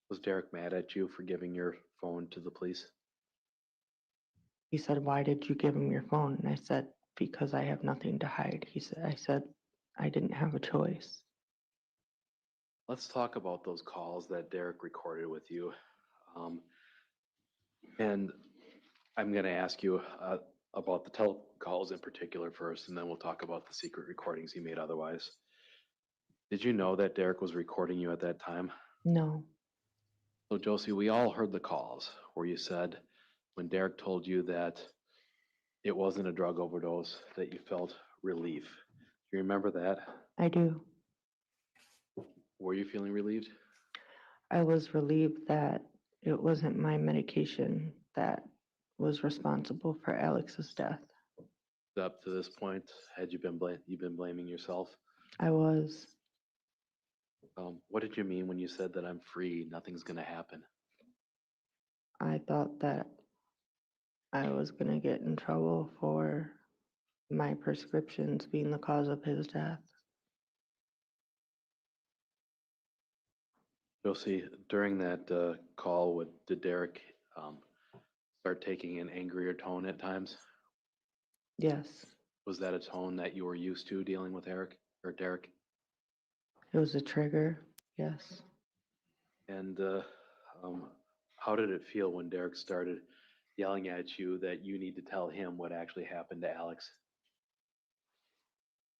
Speaker 4: Was Derek mad at you for giving your phone to the police?
Speaker 8: He said, "Why did you give him your phone?" And I said, "Because I have nothing to hide." I said, "I didn't have a choice."
Speaker 4: Let's talk about those calls that Derek recorded with you. And I'm going to ask you about the telecalls in particular first, and then we'll talk about the secret recordings he made otherwise. Did you know that Derek was recording you at that time?
Speaker 8: No,
Speaker 4: So Josie, we all heard the calls where you said when Derek told you that it wasn't a drug overdose, that you felt relief. Do you remember that?
Speaker 8: I do.
Speaker 4: Were you feeling relieved?
Speaker 8: I was relieved that it wasn't my medication that was responsible for Alex's death.
Speaker 4: Up to this point, had you been you've been blaming yourself?
Speaker 8: I was.
Speaker 4: What did you mean when you said that I'm free, nothing's gonna happen?
Speaker 8: I thought that I was going to get in trouble for my prescriptions being the cause of his death.
Speaker 4: Josie, during that call, did Derek start taking an angrier tone at times?
Speaker 8: Yes,
Speaker 4: Was that a tone that you were used to dealing with Eric or Derek?
Speaker 8: it was a trigger. Yes.
Speaker 4: And how did it feel when Derek started yelling at you that you need to tell him what actually happened to Alex?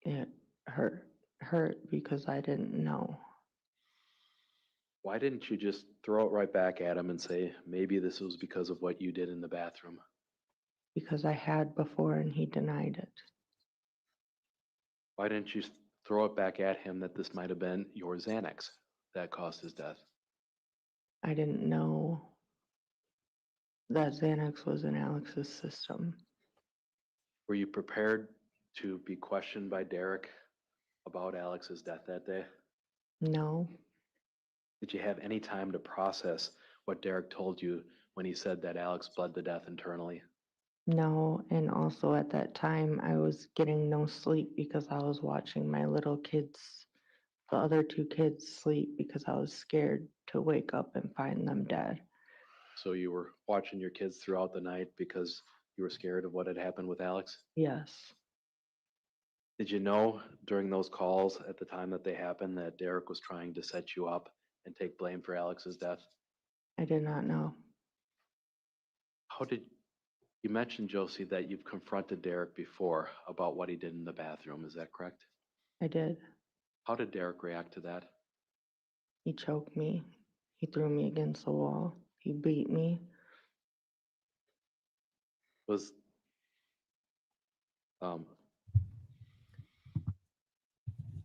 Speaker 8: It hurt because I didn't know.
Speaker 4: Why didn't you just throw it right back at him and say, maybe this was because of what you did in the bathroom?
Speaker 8: Because I had before and he denied it.
Speaker 4: Why didn't you throw it back at him that this might have been your Xanax that caused his death?
Speaker 8: I didn't know that Xanax was in Alex's system.
Speaker 4: Were you prepared to be questioned by Derek about Alex's death that day?
Speaker 8: No,
Speaker 4: Did you have any time to process what Derek told you when he said that Alex bled to death internally?
Speaker 8: no. And also at that time, I was getting no sleep because I was watching my little kids, the other two kids, sleep because I was scared to wake up and find them dead.
Speaker 4: So you were watching your kids throughout the night because you were scared of what had happened with Alex?
Speaker 8: Yes,
Speaker 4: Did you know during those calls at the time that they happened that Derek was trying to set you up and take blame for Alex's death?
Speaker 8: I did not know.
Speaker 4: How did you mentioned, Josie, that you've confronted Derek before about what he did in the bathroom? Is that correct?
Speaker 8: I did.
Speaker 4: How did Derek react to that?
Speaker 8: He choked me. He threw me against the wall. He beat me.
Speaker 4: Was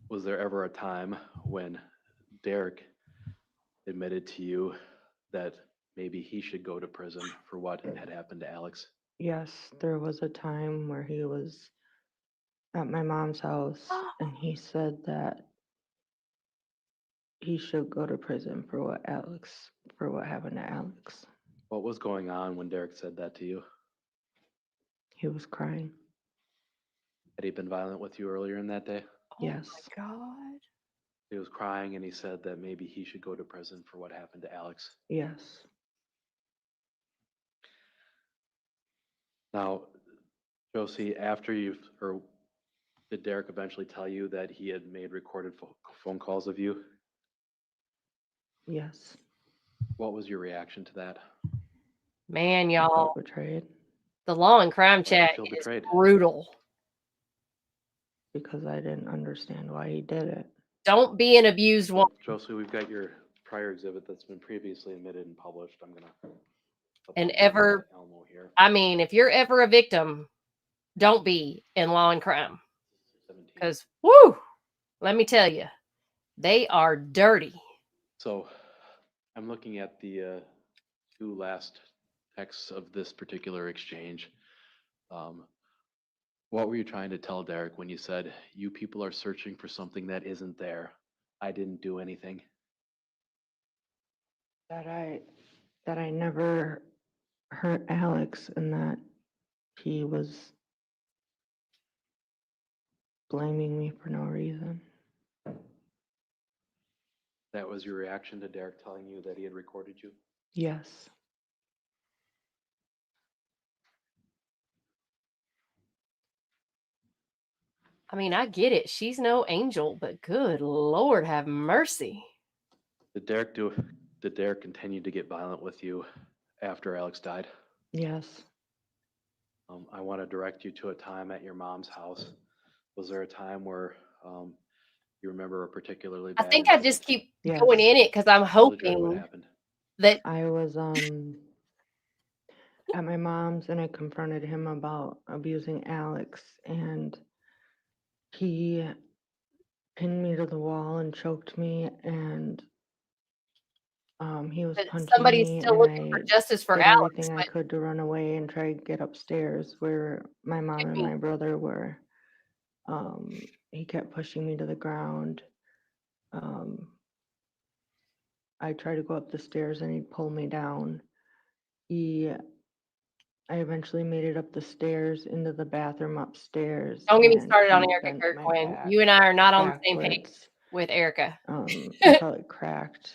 Speaker 4: was there ever a time when Derek admitted to you that maybe he should go to prison for what had happened to Alex?
Speaker 8: Yes, there was a time where he was at my mom's house and he said that he should go to prison for what happened to Alex.
Speaker 4: What was going on when Derek said that to you?
Speaker 8: He was crying.
Speaker 4: Had he been violent with you earlier in that day?
Speaker 8: Yes.
Speaker 1: Oh my God.
Speaker 4: He was crying and he said that maybe he should go to prison for what happened to Alex.
Speaker 8: Yes.
Speaker 4: Now, Josie, did Derek eventually tell you that he had made recorded phone calls of you?
Speaker 8: Yes.
Speaker 4: What was your reaction to that?
Speaker 1: Man,
Speaker 8: I
Speaker 1: y'all,
Speaker 8: felt betrayed
Speaker 1: the law and crime
Speaker 4: Why'd you
Speaker 1: chat
Speaker 4: feel
Speaker 1: is
Speaker 4: betrayed?
Speaker 1: brutal.
Speaker 8: because I didn't understand why he did it.
Speaker 1: Don't be an abused woman.
Speaker 4: Josie, we've got your prior exhibit that's been previously admitted and published. I'm gonna put
Speaker 1: And
Speaker 4: that
Speaker 1: ever,
Speaker 4: to Elmo here.
Speaker 1: I mean, if you're ever a victim, don't be in law and crime.
Speaker 4: 17.
Speaker 1: Because, whoo, let me tell you, they are dirty.
Speaker 4: So I'm looking at the two last texts of this particular exchange. What were you trying to tell Derek when you said, you people are searching for something that isn't there? I didn't do anything.
Speaker 8: That I never hurt Alex and that he was blaming me for no reason.
Speaker 4: That was your reaction to Derek telling you that he had recorded you?
Speaker 8: Yes.
Speaker 1: I mean, I get it. She's no angel, but good Lord, have mercy.
Speaker 4: Did Derek continue to get violent with you after Alex died?
Speaker 8: Yes.
Speaker 4: I want to direct you to a time at your mom's house. Was there a time where You remember a particularly
Speaker 1: I
Speaker 4: bad
Speaker 1: think I
Speaker 4: incident?
Speaker 1: just keep
Speaker 8: Yes.
Speaker 1: going in it because I'm
Speaker 4: Tell the jury what
Speaker 1: hoping
Speaker 4: happened.
Speaker 1: that
Speaker 8: I was at my mom's and I confronted him about abusing Alex, and he pinned me to the wall and choked me, and he was
Speaker 1: that
Speaker 8: punching
Speaker 1: somebody's
Speaker 8: me,
Speaker 1: still
Speaker 8: and
Speaker 1: looking for
Speaker 8: I
Speaker 1: justice for
Speaker 8: did
Speaker 1: Alex,
Speaker 8: everything I
Speaker 1: but
Speaker 8: could to run away and try to get upstairs where my mom and
Speaker 1: me.
Speaker 8: my brother were. He kept pushing me to the ground. I tried to go up the stairs and he'd pull me down. I eventually made it up the stairs into the bathroom upstairs.
Speaker 1: Don't get me
Speaker 8: And
Speaker 1: started on
Speaker 8: he
Speaker 1: Erica
Speaker 8: bent my
Speaker 1: Kirkland.
Speaker 8: back
Speaker 1: You and I are not on the same page
Speaker 8: backwards
Speaker 1: with Erica.
Speaker 8: until it cracked.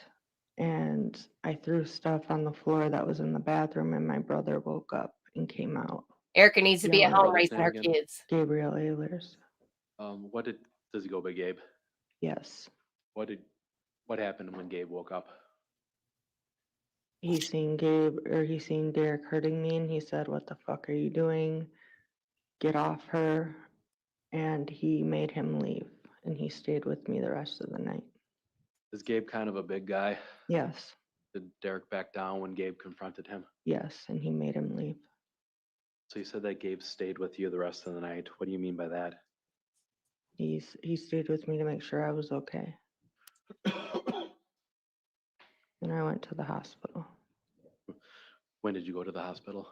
Speaker 8: And I threw stuff on the floor that was in the bathroom, and my brother woke up and came out.
Speaker 1: Erica needs to be at
Speaker 8: yelling.
Speaker 1: home raising her
Speaker 4: Brother's name again?
Speaker 1: kids.
Speaker 8: Gabriel Ehlers.
Speaker 4: Does he go by Gabe?
Speaker 8: Yes.
Speaker 4: What happened when Gabe woke up?
Speaker 8: He seen Derek hurting me, and he said, "What the fuck are you doing? Get off her." And he made him leave, and he stayed with me the rest of the night.
Speaker 4: Is Gabe kind of a big guy?
Speaker 8: Yes.
Speaker 4: Did Derek back down when Gabe confronted him?
Speaker 8: Yes, and he made him leave.
Speaker 4: So you said that Gabe stayed with you the rest of the night. What do you mean by that?
Speaker 8: He stayed with me to make sure I was okay. And I went to the hospital.
Speaker 4: When did you go to the hospital?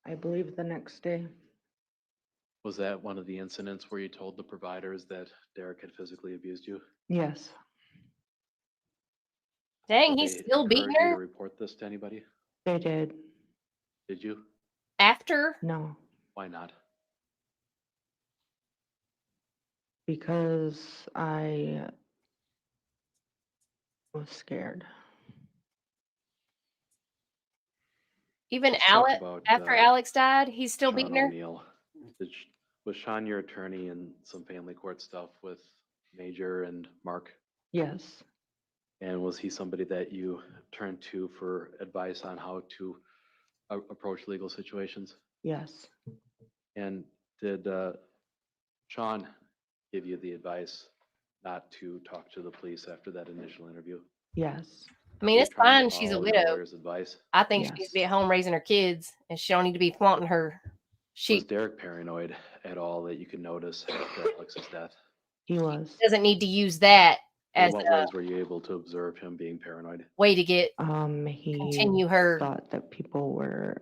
Speaker 8: I believe the next day.
Speaker 4: Was that one of the incidents where you told the providers that Derek had physically abused you?
Speaker 8: Yes.
Speaker 1: Dang,
Speaker 4: Did
Speaker 1: he's
Speaker 4: they
Speaker 1: still beating
Speaker 4: encourage you to
Speaker 1: her
Speaker 4: report this to anybody?
Speaker 8: They did.
Speaker 4: Did you?
Speaker 1: after.
Speaker 8: No,
Speaker 4: Why not?
Speaker 8: because I was scared.
Speaker 1: Even
Speaker 4: Let's talk
Speaker 1: Alex,
Speaker 4: about
Speaker 1: after Alex died, he's still
Speaker 4: Sean
Speaker 1: beating her.
Speaker 4: O'Neill. Was Sean your attorney in some family court stuff with Major and Mark?
Speaker 8: Yes.
Speaker 4: And was he somebody that you turned to for advice on how to approach legal situations?
Speaker 8: Yes.
Speaker 4: And did Sean give you the advice not to talk to the police after that initial interview?
Speaker 8: Yes.
Speaker 1: I mean,
Speaker 4: You're
Speaker 1: it's
Speaker 4: trying to
Speaker 1: fine. She's a
Speaker 4: follow your
Speaker 1: widow.
Speaker 4: lawyer's advice?
Speaker 1: I think she needs to be at home raising her kids, and she don't need to be flaunting her.
Speaker 4: Was Derek paranoid at all that you could notice after Alex's death?
Speaker 8: He was.
Speaker 1: Doesn't need to use that
Speaker 4: In
Speaker 1: as
Speaker 4: what
Speaker 1: a
Speaker 4: ways were you able to observe him being paranoid?
Speaker 1: way to get
Speaker 8: He
Speaker 1: continue her
Speaker 8: thought that people were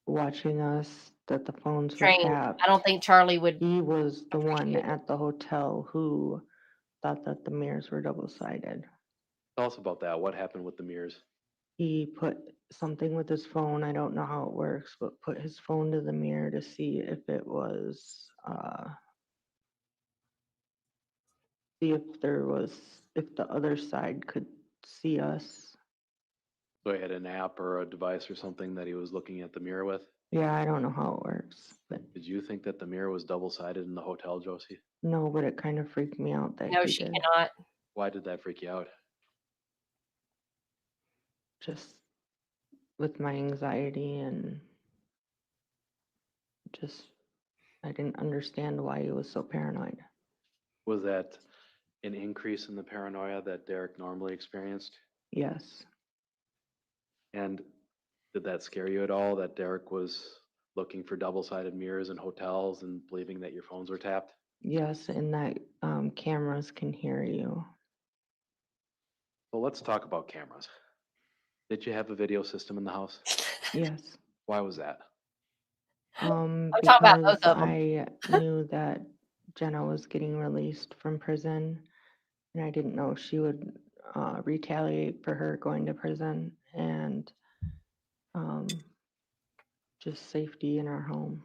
Speaker 8: watching us, that the phones were
Speaker 1: train.
Speaker 8: tapped.
Speaker 1: I don't think Charlie would.
Speaker 8: He was the one at the hotel who thought that the mirrors were double-sided.
Speaker 4: Tell us about that. What happened with the mirrors?
Speaker 8: He put something with his phone, I don't know how it works, but put his phone to the mirror to see if it was, see if the other side could see us.
Speaker 4: So he had an app or a device or something that he was looking at the mirror with?
Speaker 8: Yeah, I don't know how it works, but
Speaker 4: Did you think that the mirror was double-sided in the hotel, Josie?
Speaker 8: no, but it kind of freaked me out that
Speaker 1: No,
Speaker 8: he
Speaker 1: she
Speaker 8: did.
Speaker 1: cannot.
Speaker 4: Why did that freak you out?
Speaker 8: Just with my anxiety and just, I didn't understand why he was so paranoid.
Speaker 4: Was that an increase in the paranoia that Derek normally experienced?
Speaker 8: Yes.
Speaker 4: And did that scare you at all, that Derek was looking for double-sided mirrors in hotels and believing that your phones were tapped?
Speaker 8: Yes, and that cameras can hear you.
Speaker 4: Well, let's talk about cameras. Did you have a video system in the house?
Speaker 8: Yes.
Speaker 4: Why was that?
Speaker 1: I'm talking about both
Speaker 8: Because
Speaker 1: of them.
Speaker 8: I knew that Jenna was getting released from prison, and I didn't know she would retaliate for her going to prison, and just safety in our home.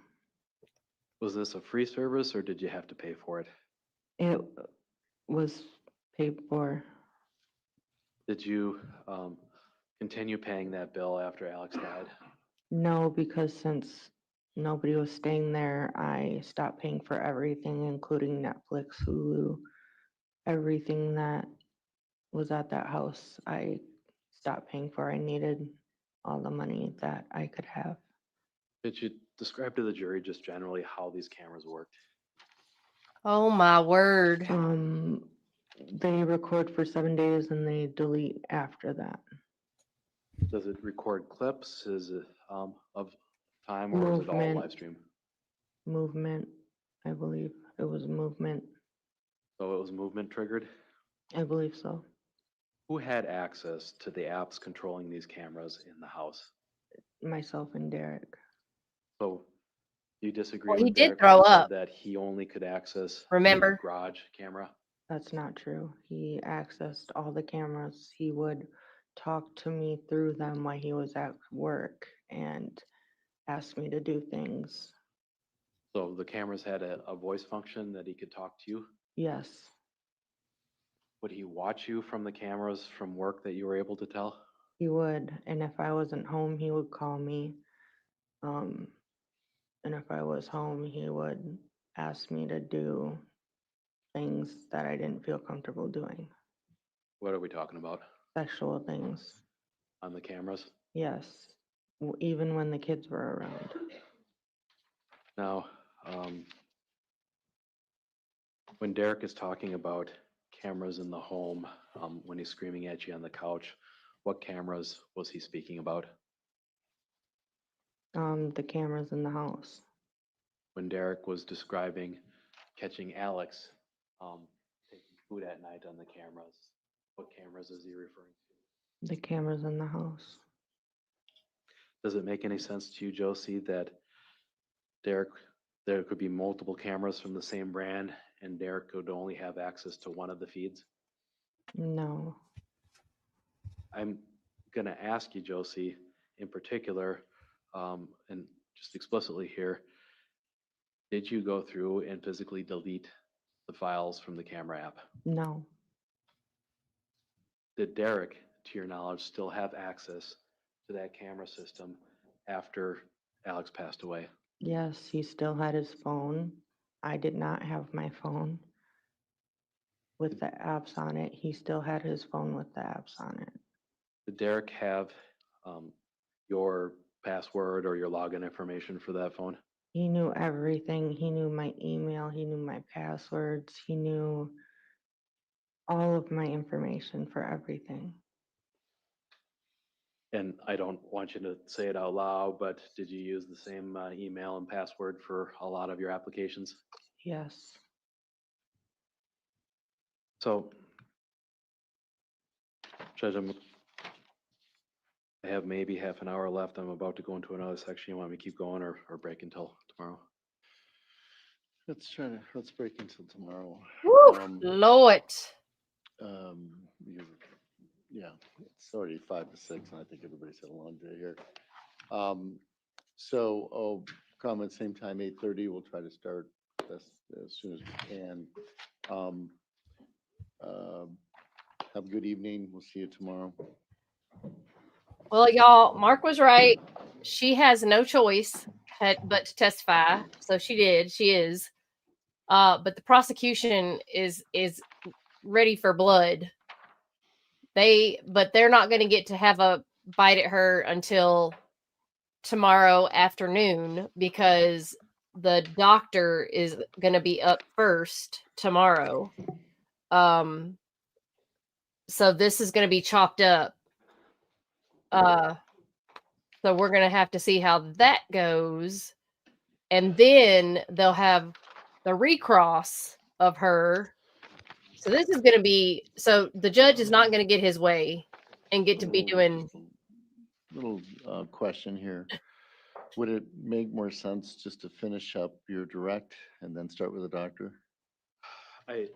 Speaker 4: Was this a free service or did you have to pay for it?
Speaker 8: It was paid for.
Speaker 4: Did you continue paying that bill after Alex died?
Speaker 8: No, because since nobody was staying there, I stopped paying for everything, including Netflix, Hulu, everything that was at that house. I stopped paying for. I needed all the money that I could have.
Speaker 4: Did you describe to the jury just generally how these cameras worked?
Speaker 1: Oh my word.
Speaker 8: They record for 7 days and they delete after that.
Speaker 4: Does it record clips? Is it of time, or is it all
Speaker 8: Movement.
Speaker 4: live stream?
Speaker 8: Movement, I believe. It was movement.
Speaker 4: So it was movement triggered?
Speaker 8: I believe so.
Speaker 4: Who had access to the apps controlling these cameras in the house?
Speaker 8: Myself and Derek.
Speaker 4: So you disagree
Speaker 1: Well, he
Speaker 4: with
Speaker 1: did
Speaker 4: Derek
Speaker 1: throw
Speaker 4: when he said
Speaker 1: up.
Speaker 4: that he only could access
Speaker 1: Remember?
Speaker 4: the garage camera?
Speaker 8: That's not true. He accessed all the cameras. He would talk to me through them while he was at work and ask me to do things.
Speaker 4: So the cameras had a voice function that he could talk to you?
Speaker 8: Yes,
Speaker 4: Would he watch you from the cameras from work that you were able to tell?
Speaker 8: he would. And if I wasn't home, he would call me. And if I was home, he would ask me to do things that I didn't feel comfortable doing.
Speaker 4: What are we talking about?
Speaker 8: Sexual things.
Speaker 4: On the cameras?
Speaker 8: Yes, even when the kids were around.
Speaker 4: Now, when Derek is talking about cameras in the home, when he's screaming at you on the couch, what cameras was he speaking about?
Speaker 8: The cameras in the house.
Speaker 4: When Derek was describing catching Alex taking food at night on the cameras, what cameras is he referring to?
Speaker 8: The cameras in the house.
Speaker 4: Does it make any sense to you, Josie, that there could be multiple cameras from the same brand and Derek could only have access to one of the feeds?
Speaker 8: No,
Speaker 4: I'm going to ask you, Josie, in particular, and just explicitly here, did you go through and physically delete the files from the camera app?
Speaker 8: no,
Speaker 4: Did Derek, to your knowledge, still have access to that camera system after Alex passed away?
Speaker 8: yes, he still had his phone. I did not have my phone with the apps on it. He still had his phone with the apps on it.
Speaker 4: Did Derek have your password or your login information for that phone?
Speaker 8: He knew everything. He knew my email. He knew my passwords. He knew all of my information for everything.
Speaker 4: And I don't want you to say it out loud, but did you use the same email and password for a lot of your applications?
Speaker 8: Yes.
Speaker 4: So, Judge, I have maybe half an hour left. I'm about to go into another section. You want me to keep going or break until tomorrow?
Speaker 2: Let's break until tomorrow.
Speaker 1: Woo, Lord.
Speaker 2: Because, yeah, it's already 5 to 6, and I think everybody's had a long day here. So, comment same time, 8:30. We'll try to start as soon as we can. Have a good evening. We'll see you tomorrow.
Speaker 1: Well, y'all, Mark was right. She has no choice but to testify. So she did. She is. But the prosecution is ready for blood. But they're not going to get to have a bite at her until tomorrow afternoon because the doctor is going to be up first tomorrow. So this is going to be chopped up. So we're going to have to see how that goes. And then they'll have the recross of her. So this is going to be, so the judge is not going to get his way and get to be doing.
Speaker 2: Little question here. Would it make more sense just to finish up your direct and then start with the doctor?
Speaker 4: I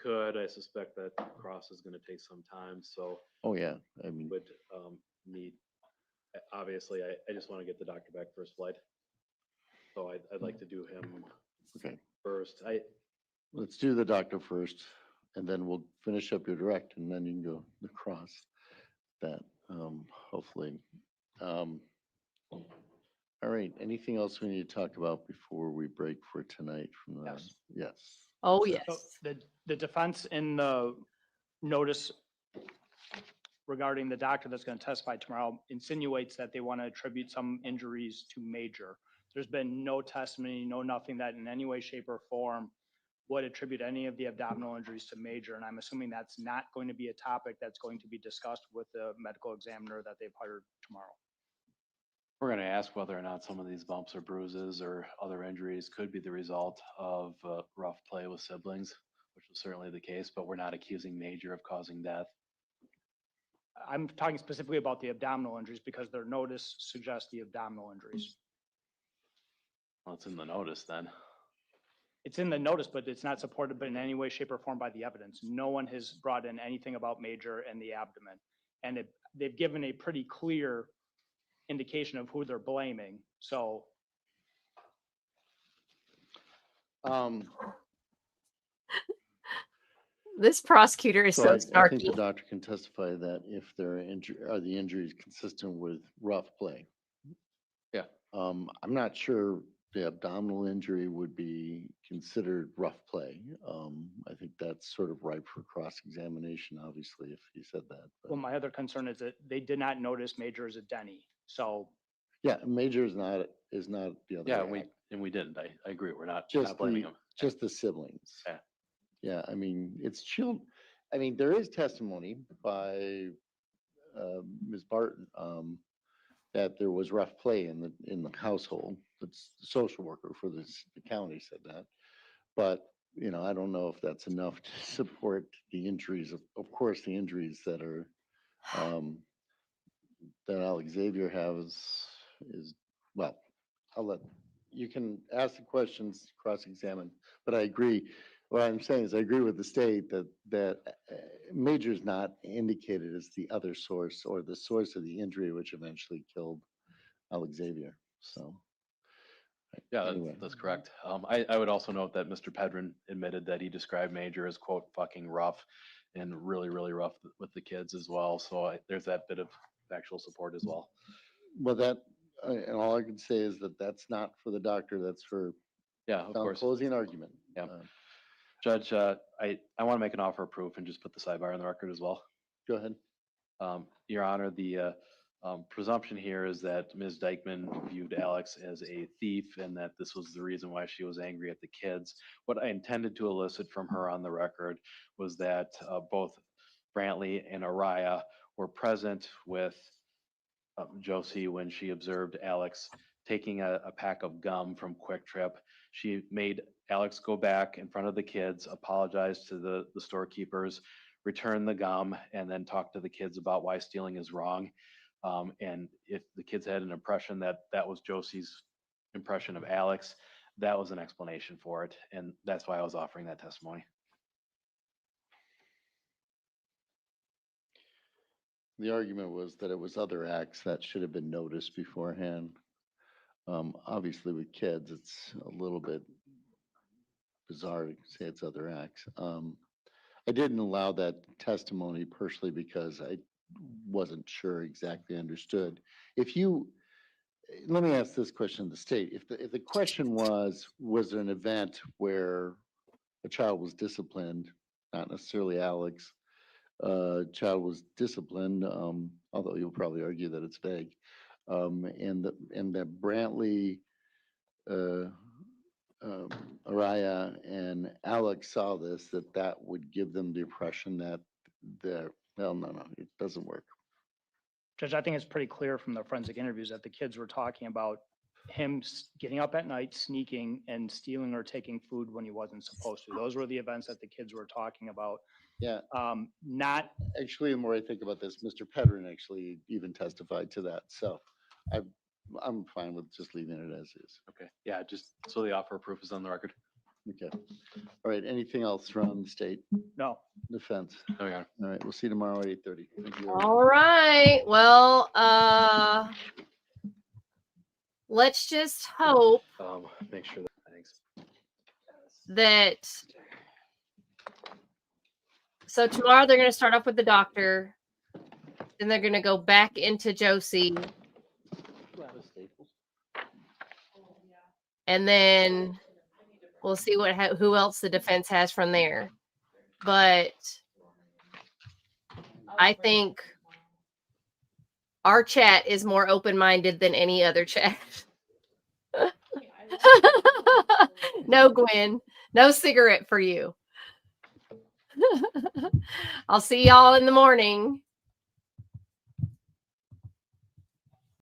Speaker 4: could. I suspect that cross is going to take some time. So,
Speaker 2: Oh, yeah. I mean,
Speaker 4: would need, obviously, I just want to get the doctor back first flight. So I'd like to do him
Speaker 2: okay.
Speaker 4: first.
Speaker 2: Let's do the doctor first, and then we'll finish up your direct, and then you can go across that, hopefully. All right. Anything else we need to talk about before we break for tonight from the?
Speaker 3: Yes.
Speaker 2: Yes.
Speaker 1: Oh,
Speaker 2: Sure.
Speaker 1: yes.
Speaker 3: So the defense in the notice regarding the doctor that's going to testify tomorrow insinuates that they want to attribute some injuries to Major. There's been no testimony, no nothing that in any way, shape, or form
Speaker 10: would attribute any of the abdominal injuries to Major, and I'm assuming that's not going to be a topic that's going to be discussed with the medical examiner that they've hired tomorrow.
Speaker 4: We're going to ask whether or not some of these bumps or bruises or other injuries could be the result of rough play with siblings, which is certainly the case, but we're not accusing Major of causing death.
Speaker 10: I'm talking specifically about the abdominal injuries because their notice suggests the abdominal injuries.
Speaker 4: Well, it's in the notice then.
Speaker 10: It's in the notice, but it's not supported in any way, shape, or form by the evidence. No one has brought in anything about Major and the abdomen. And they've given a pretty clear indication of who they're blaming. So
Speaker 1: This prosecutor is so
Speaker 2: I think the
Speaker 1: snarky.
Speaker 2: doctor can testify that if there are the injuries consistent with rough play.
Speaker 4: Yeah.
Speaker 2: I'm not sure the abdominal injury would be considered rough play. I think that's sort of ripe for cross-examination, obviously, if he said that. But
Speaker 10: well, my other concern is that they did not notice Major as a Denny. So
Speaker 2: yeah, Major is not the other.
Speaker 4: Yeah,
Speaker 2: act.
Speaker 4: we didn't. I agree. We're not
Speaker 2: Just
Speaker 4: blaming them.
Speaker 2: just the siblings.
Speaker 4: Yeah.
Speaker 2: Yeah, I mean, it's chill. I mean, there is testimony by Ms. Barton that there was rough play in the household. It's the social worker for the county said that, but you know, I don't know if that's enough to support the injuries. Of course, the injuries that are that Alexavier has is well. I'll let you can ask the questions, cross-examine, but I agree. What I'm saying is I agree with the state that Major is not indicated as the other source or the source of the injury which eventually killed Alexavier. So,
Speaker 4: Yeah,
Speaker 2: anyway.
Speaker 4: that's correct. I would also note that Mr. Pedrin admitted that he described Major as, quote, fucking rough and really, really rough with the kids as well. So there's that bit of factual support as well.
Speaker 2: Well, that, and all I can say is that that's not for the doctor, that's for
Speaker 4: Yeah, of course.
Speaker 2: closing argument.
Speaker 4: Yeah. Judge, I want to make an offer of proof and just put the sidebar on the record as well.
Speaker 2: Go ahead.
Speaker 4: Your Honor, the presumption here is that Ms. Dikeman viewed Alex as a thief and that this was the reason why she was angry at the kids. What I intended to elicit from her on the record was that both Brantley and Araya were present with Josie when she observed Alex taking a pack of gum from Quick Trip. She made Alex go back in front of the kids, apologize to the storekeepers, return the gum, and then talk to the kids about why stealing is wrong. And if the kids had an impression that that was Josie's impression of Alex, that was an explanation for it. And that's why I was offering that testimony.
Speaker 2: The argument was that it was other acts that should have been noticed beforehand. Obviously with kids, it's a little bit bizarre to say it's other acts. I didn't allow that testimony personally because I wasn't sure exactly understood. Let me ask this question to the state. If the question was there an event where a child was disciplined, not necessarily Alex, child was disciplined, although you'll probably argue that it's vague, and that Brantley, Araya, and Alex saw this, that would give them the impression that well, no, it doesn't work.
Speaker 10: Judge, I think it's pretty clear from the forensic interviews that the kids were talking about him getting up at night, sneaking, and stealing or taking food when he wasn't supposed to. Those were the events that the kids were talking about.
Speaker 2: Yeah.
Speaker 10: Not
Speaker 2: actually, the more I think about this, Mr. Pedrin actually even testified to that. So I'm fine with just leaving it as is.
Speaker 4: Okay. Yeah, just so the offer of proof is on the record.
Speaker 2: Okay. All right. Anything else from the state?
Speaker 10: No.
Speaker 2: Defense?
Speaker 4: No, Your Honor.
Speaker 2: All right. We'll see you tomorrow at 8:30. Thank you.
Speaker 1: All right. Well, let's just hope
Speaker 4: Make sure that, thanks.
Speaker 1: that. So tomorrow they're going to start off with the doctor. Then they're going to go back into Josie. And then we'll see who else the defense has from there. But I think our chat is more open-minded than any other chat. No, Gwen. No cigarette for you. I'll see y'all in the morning.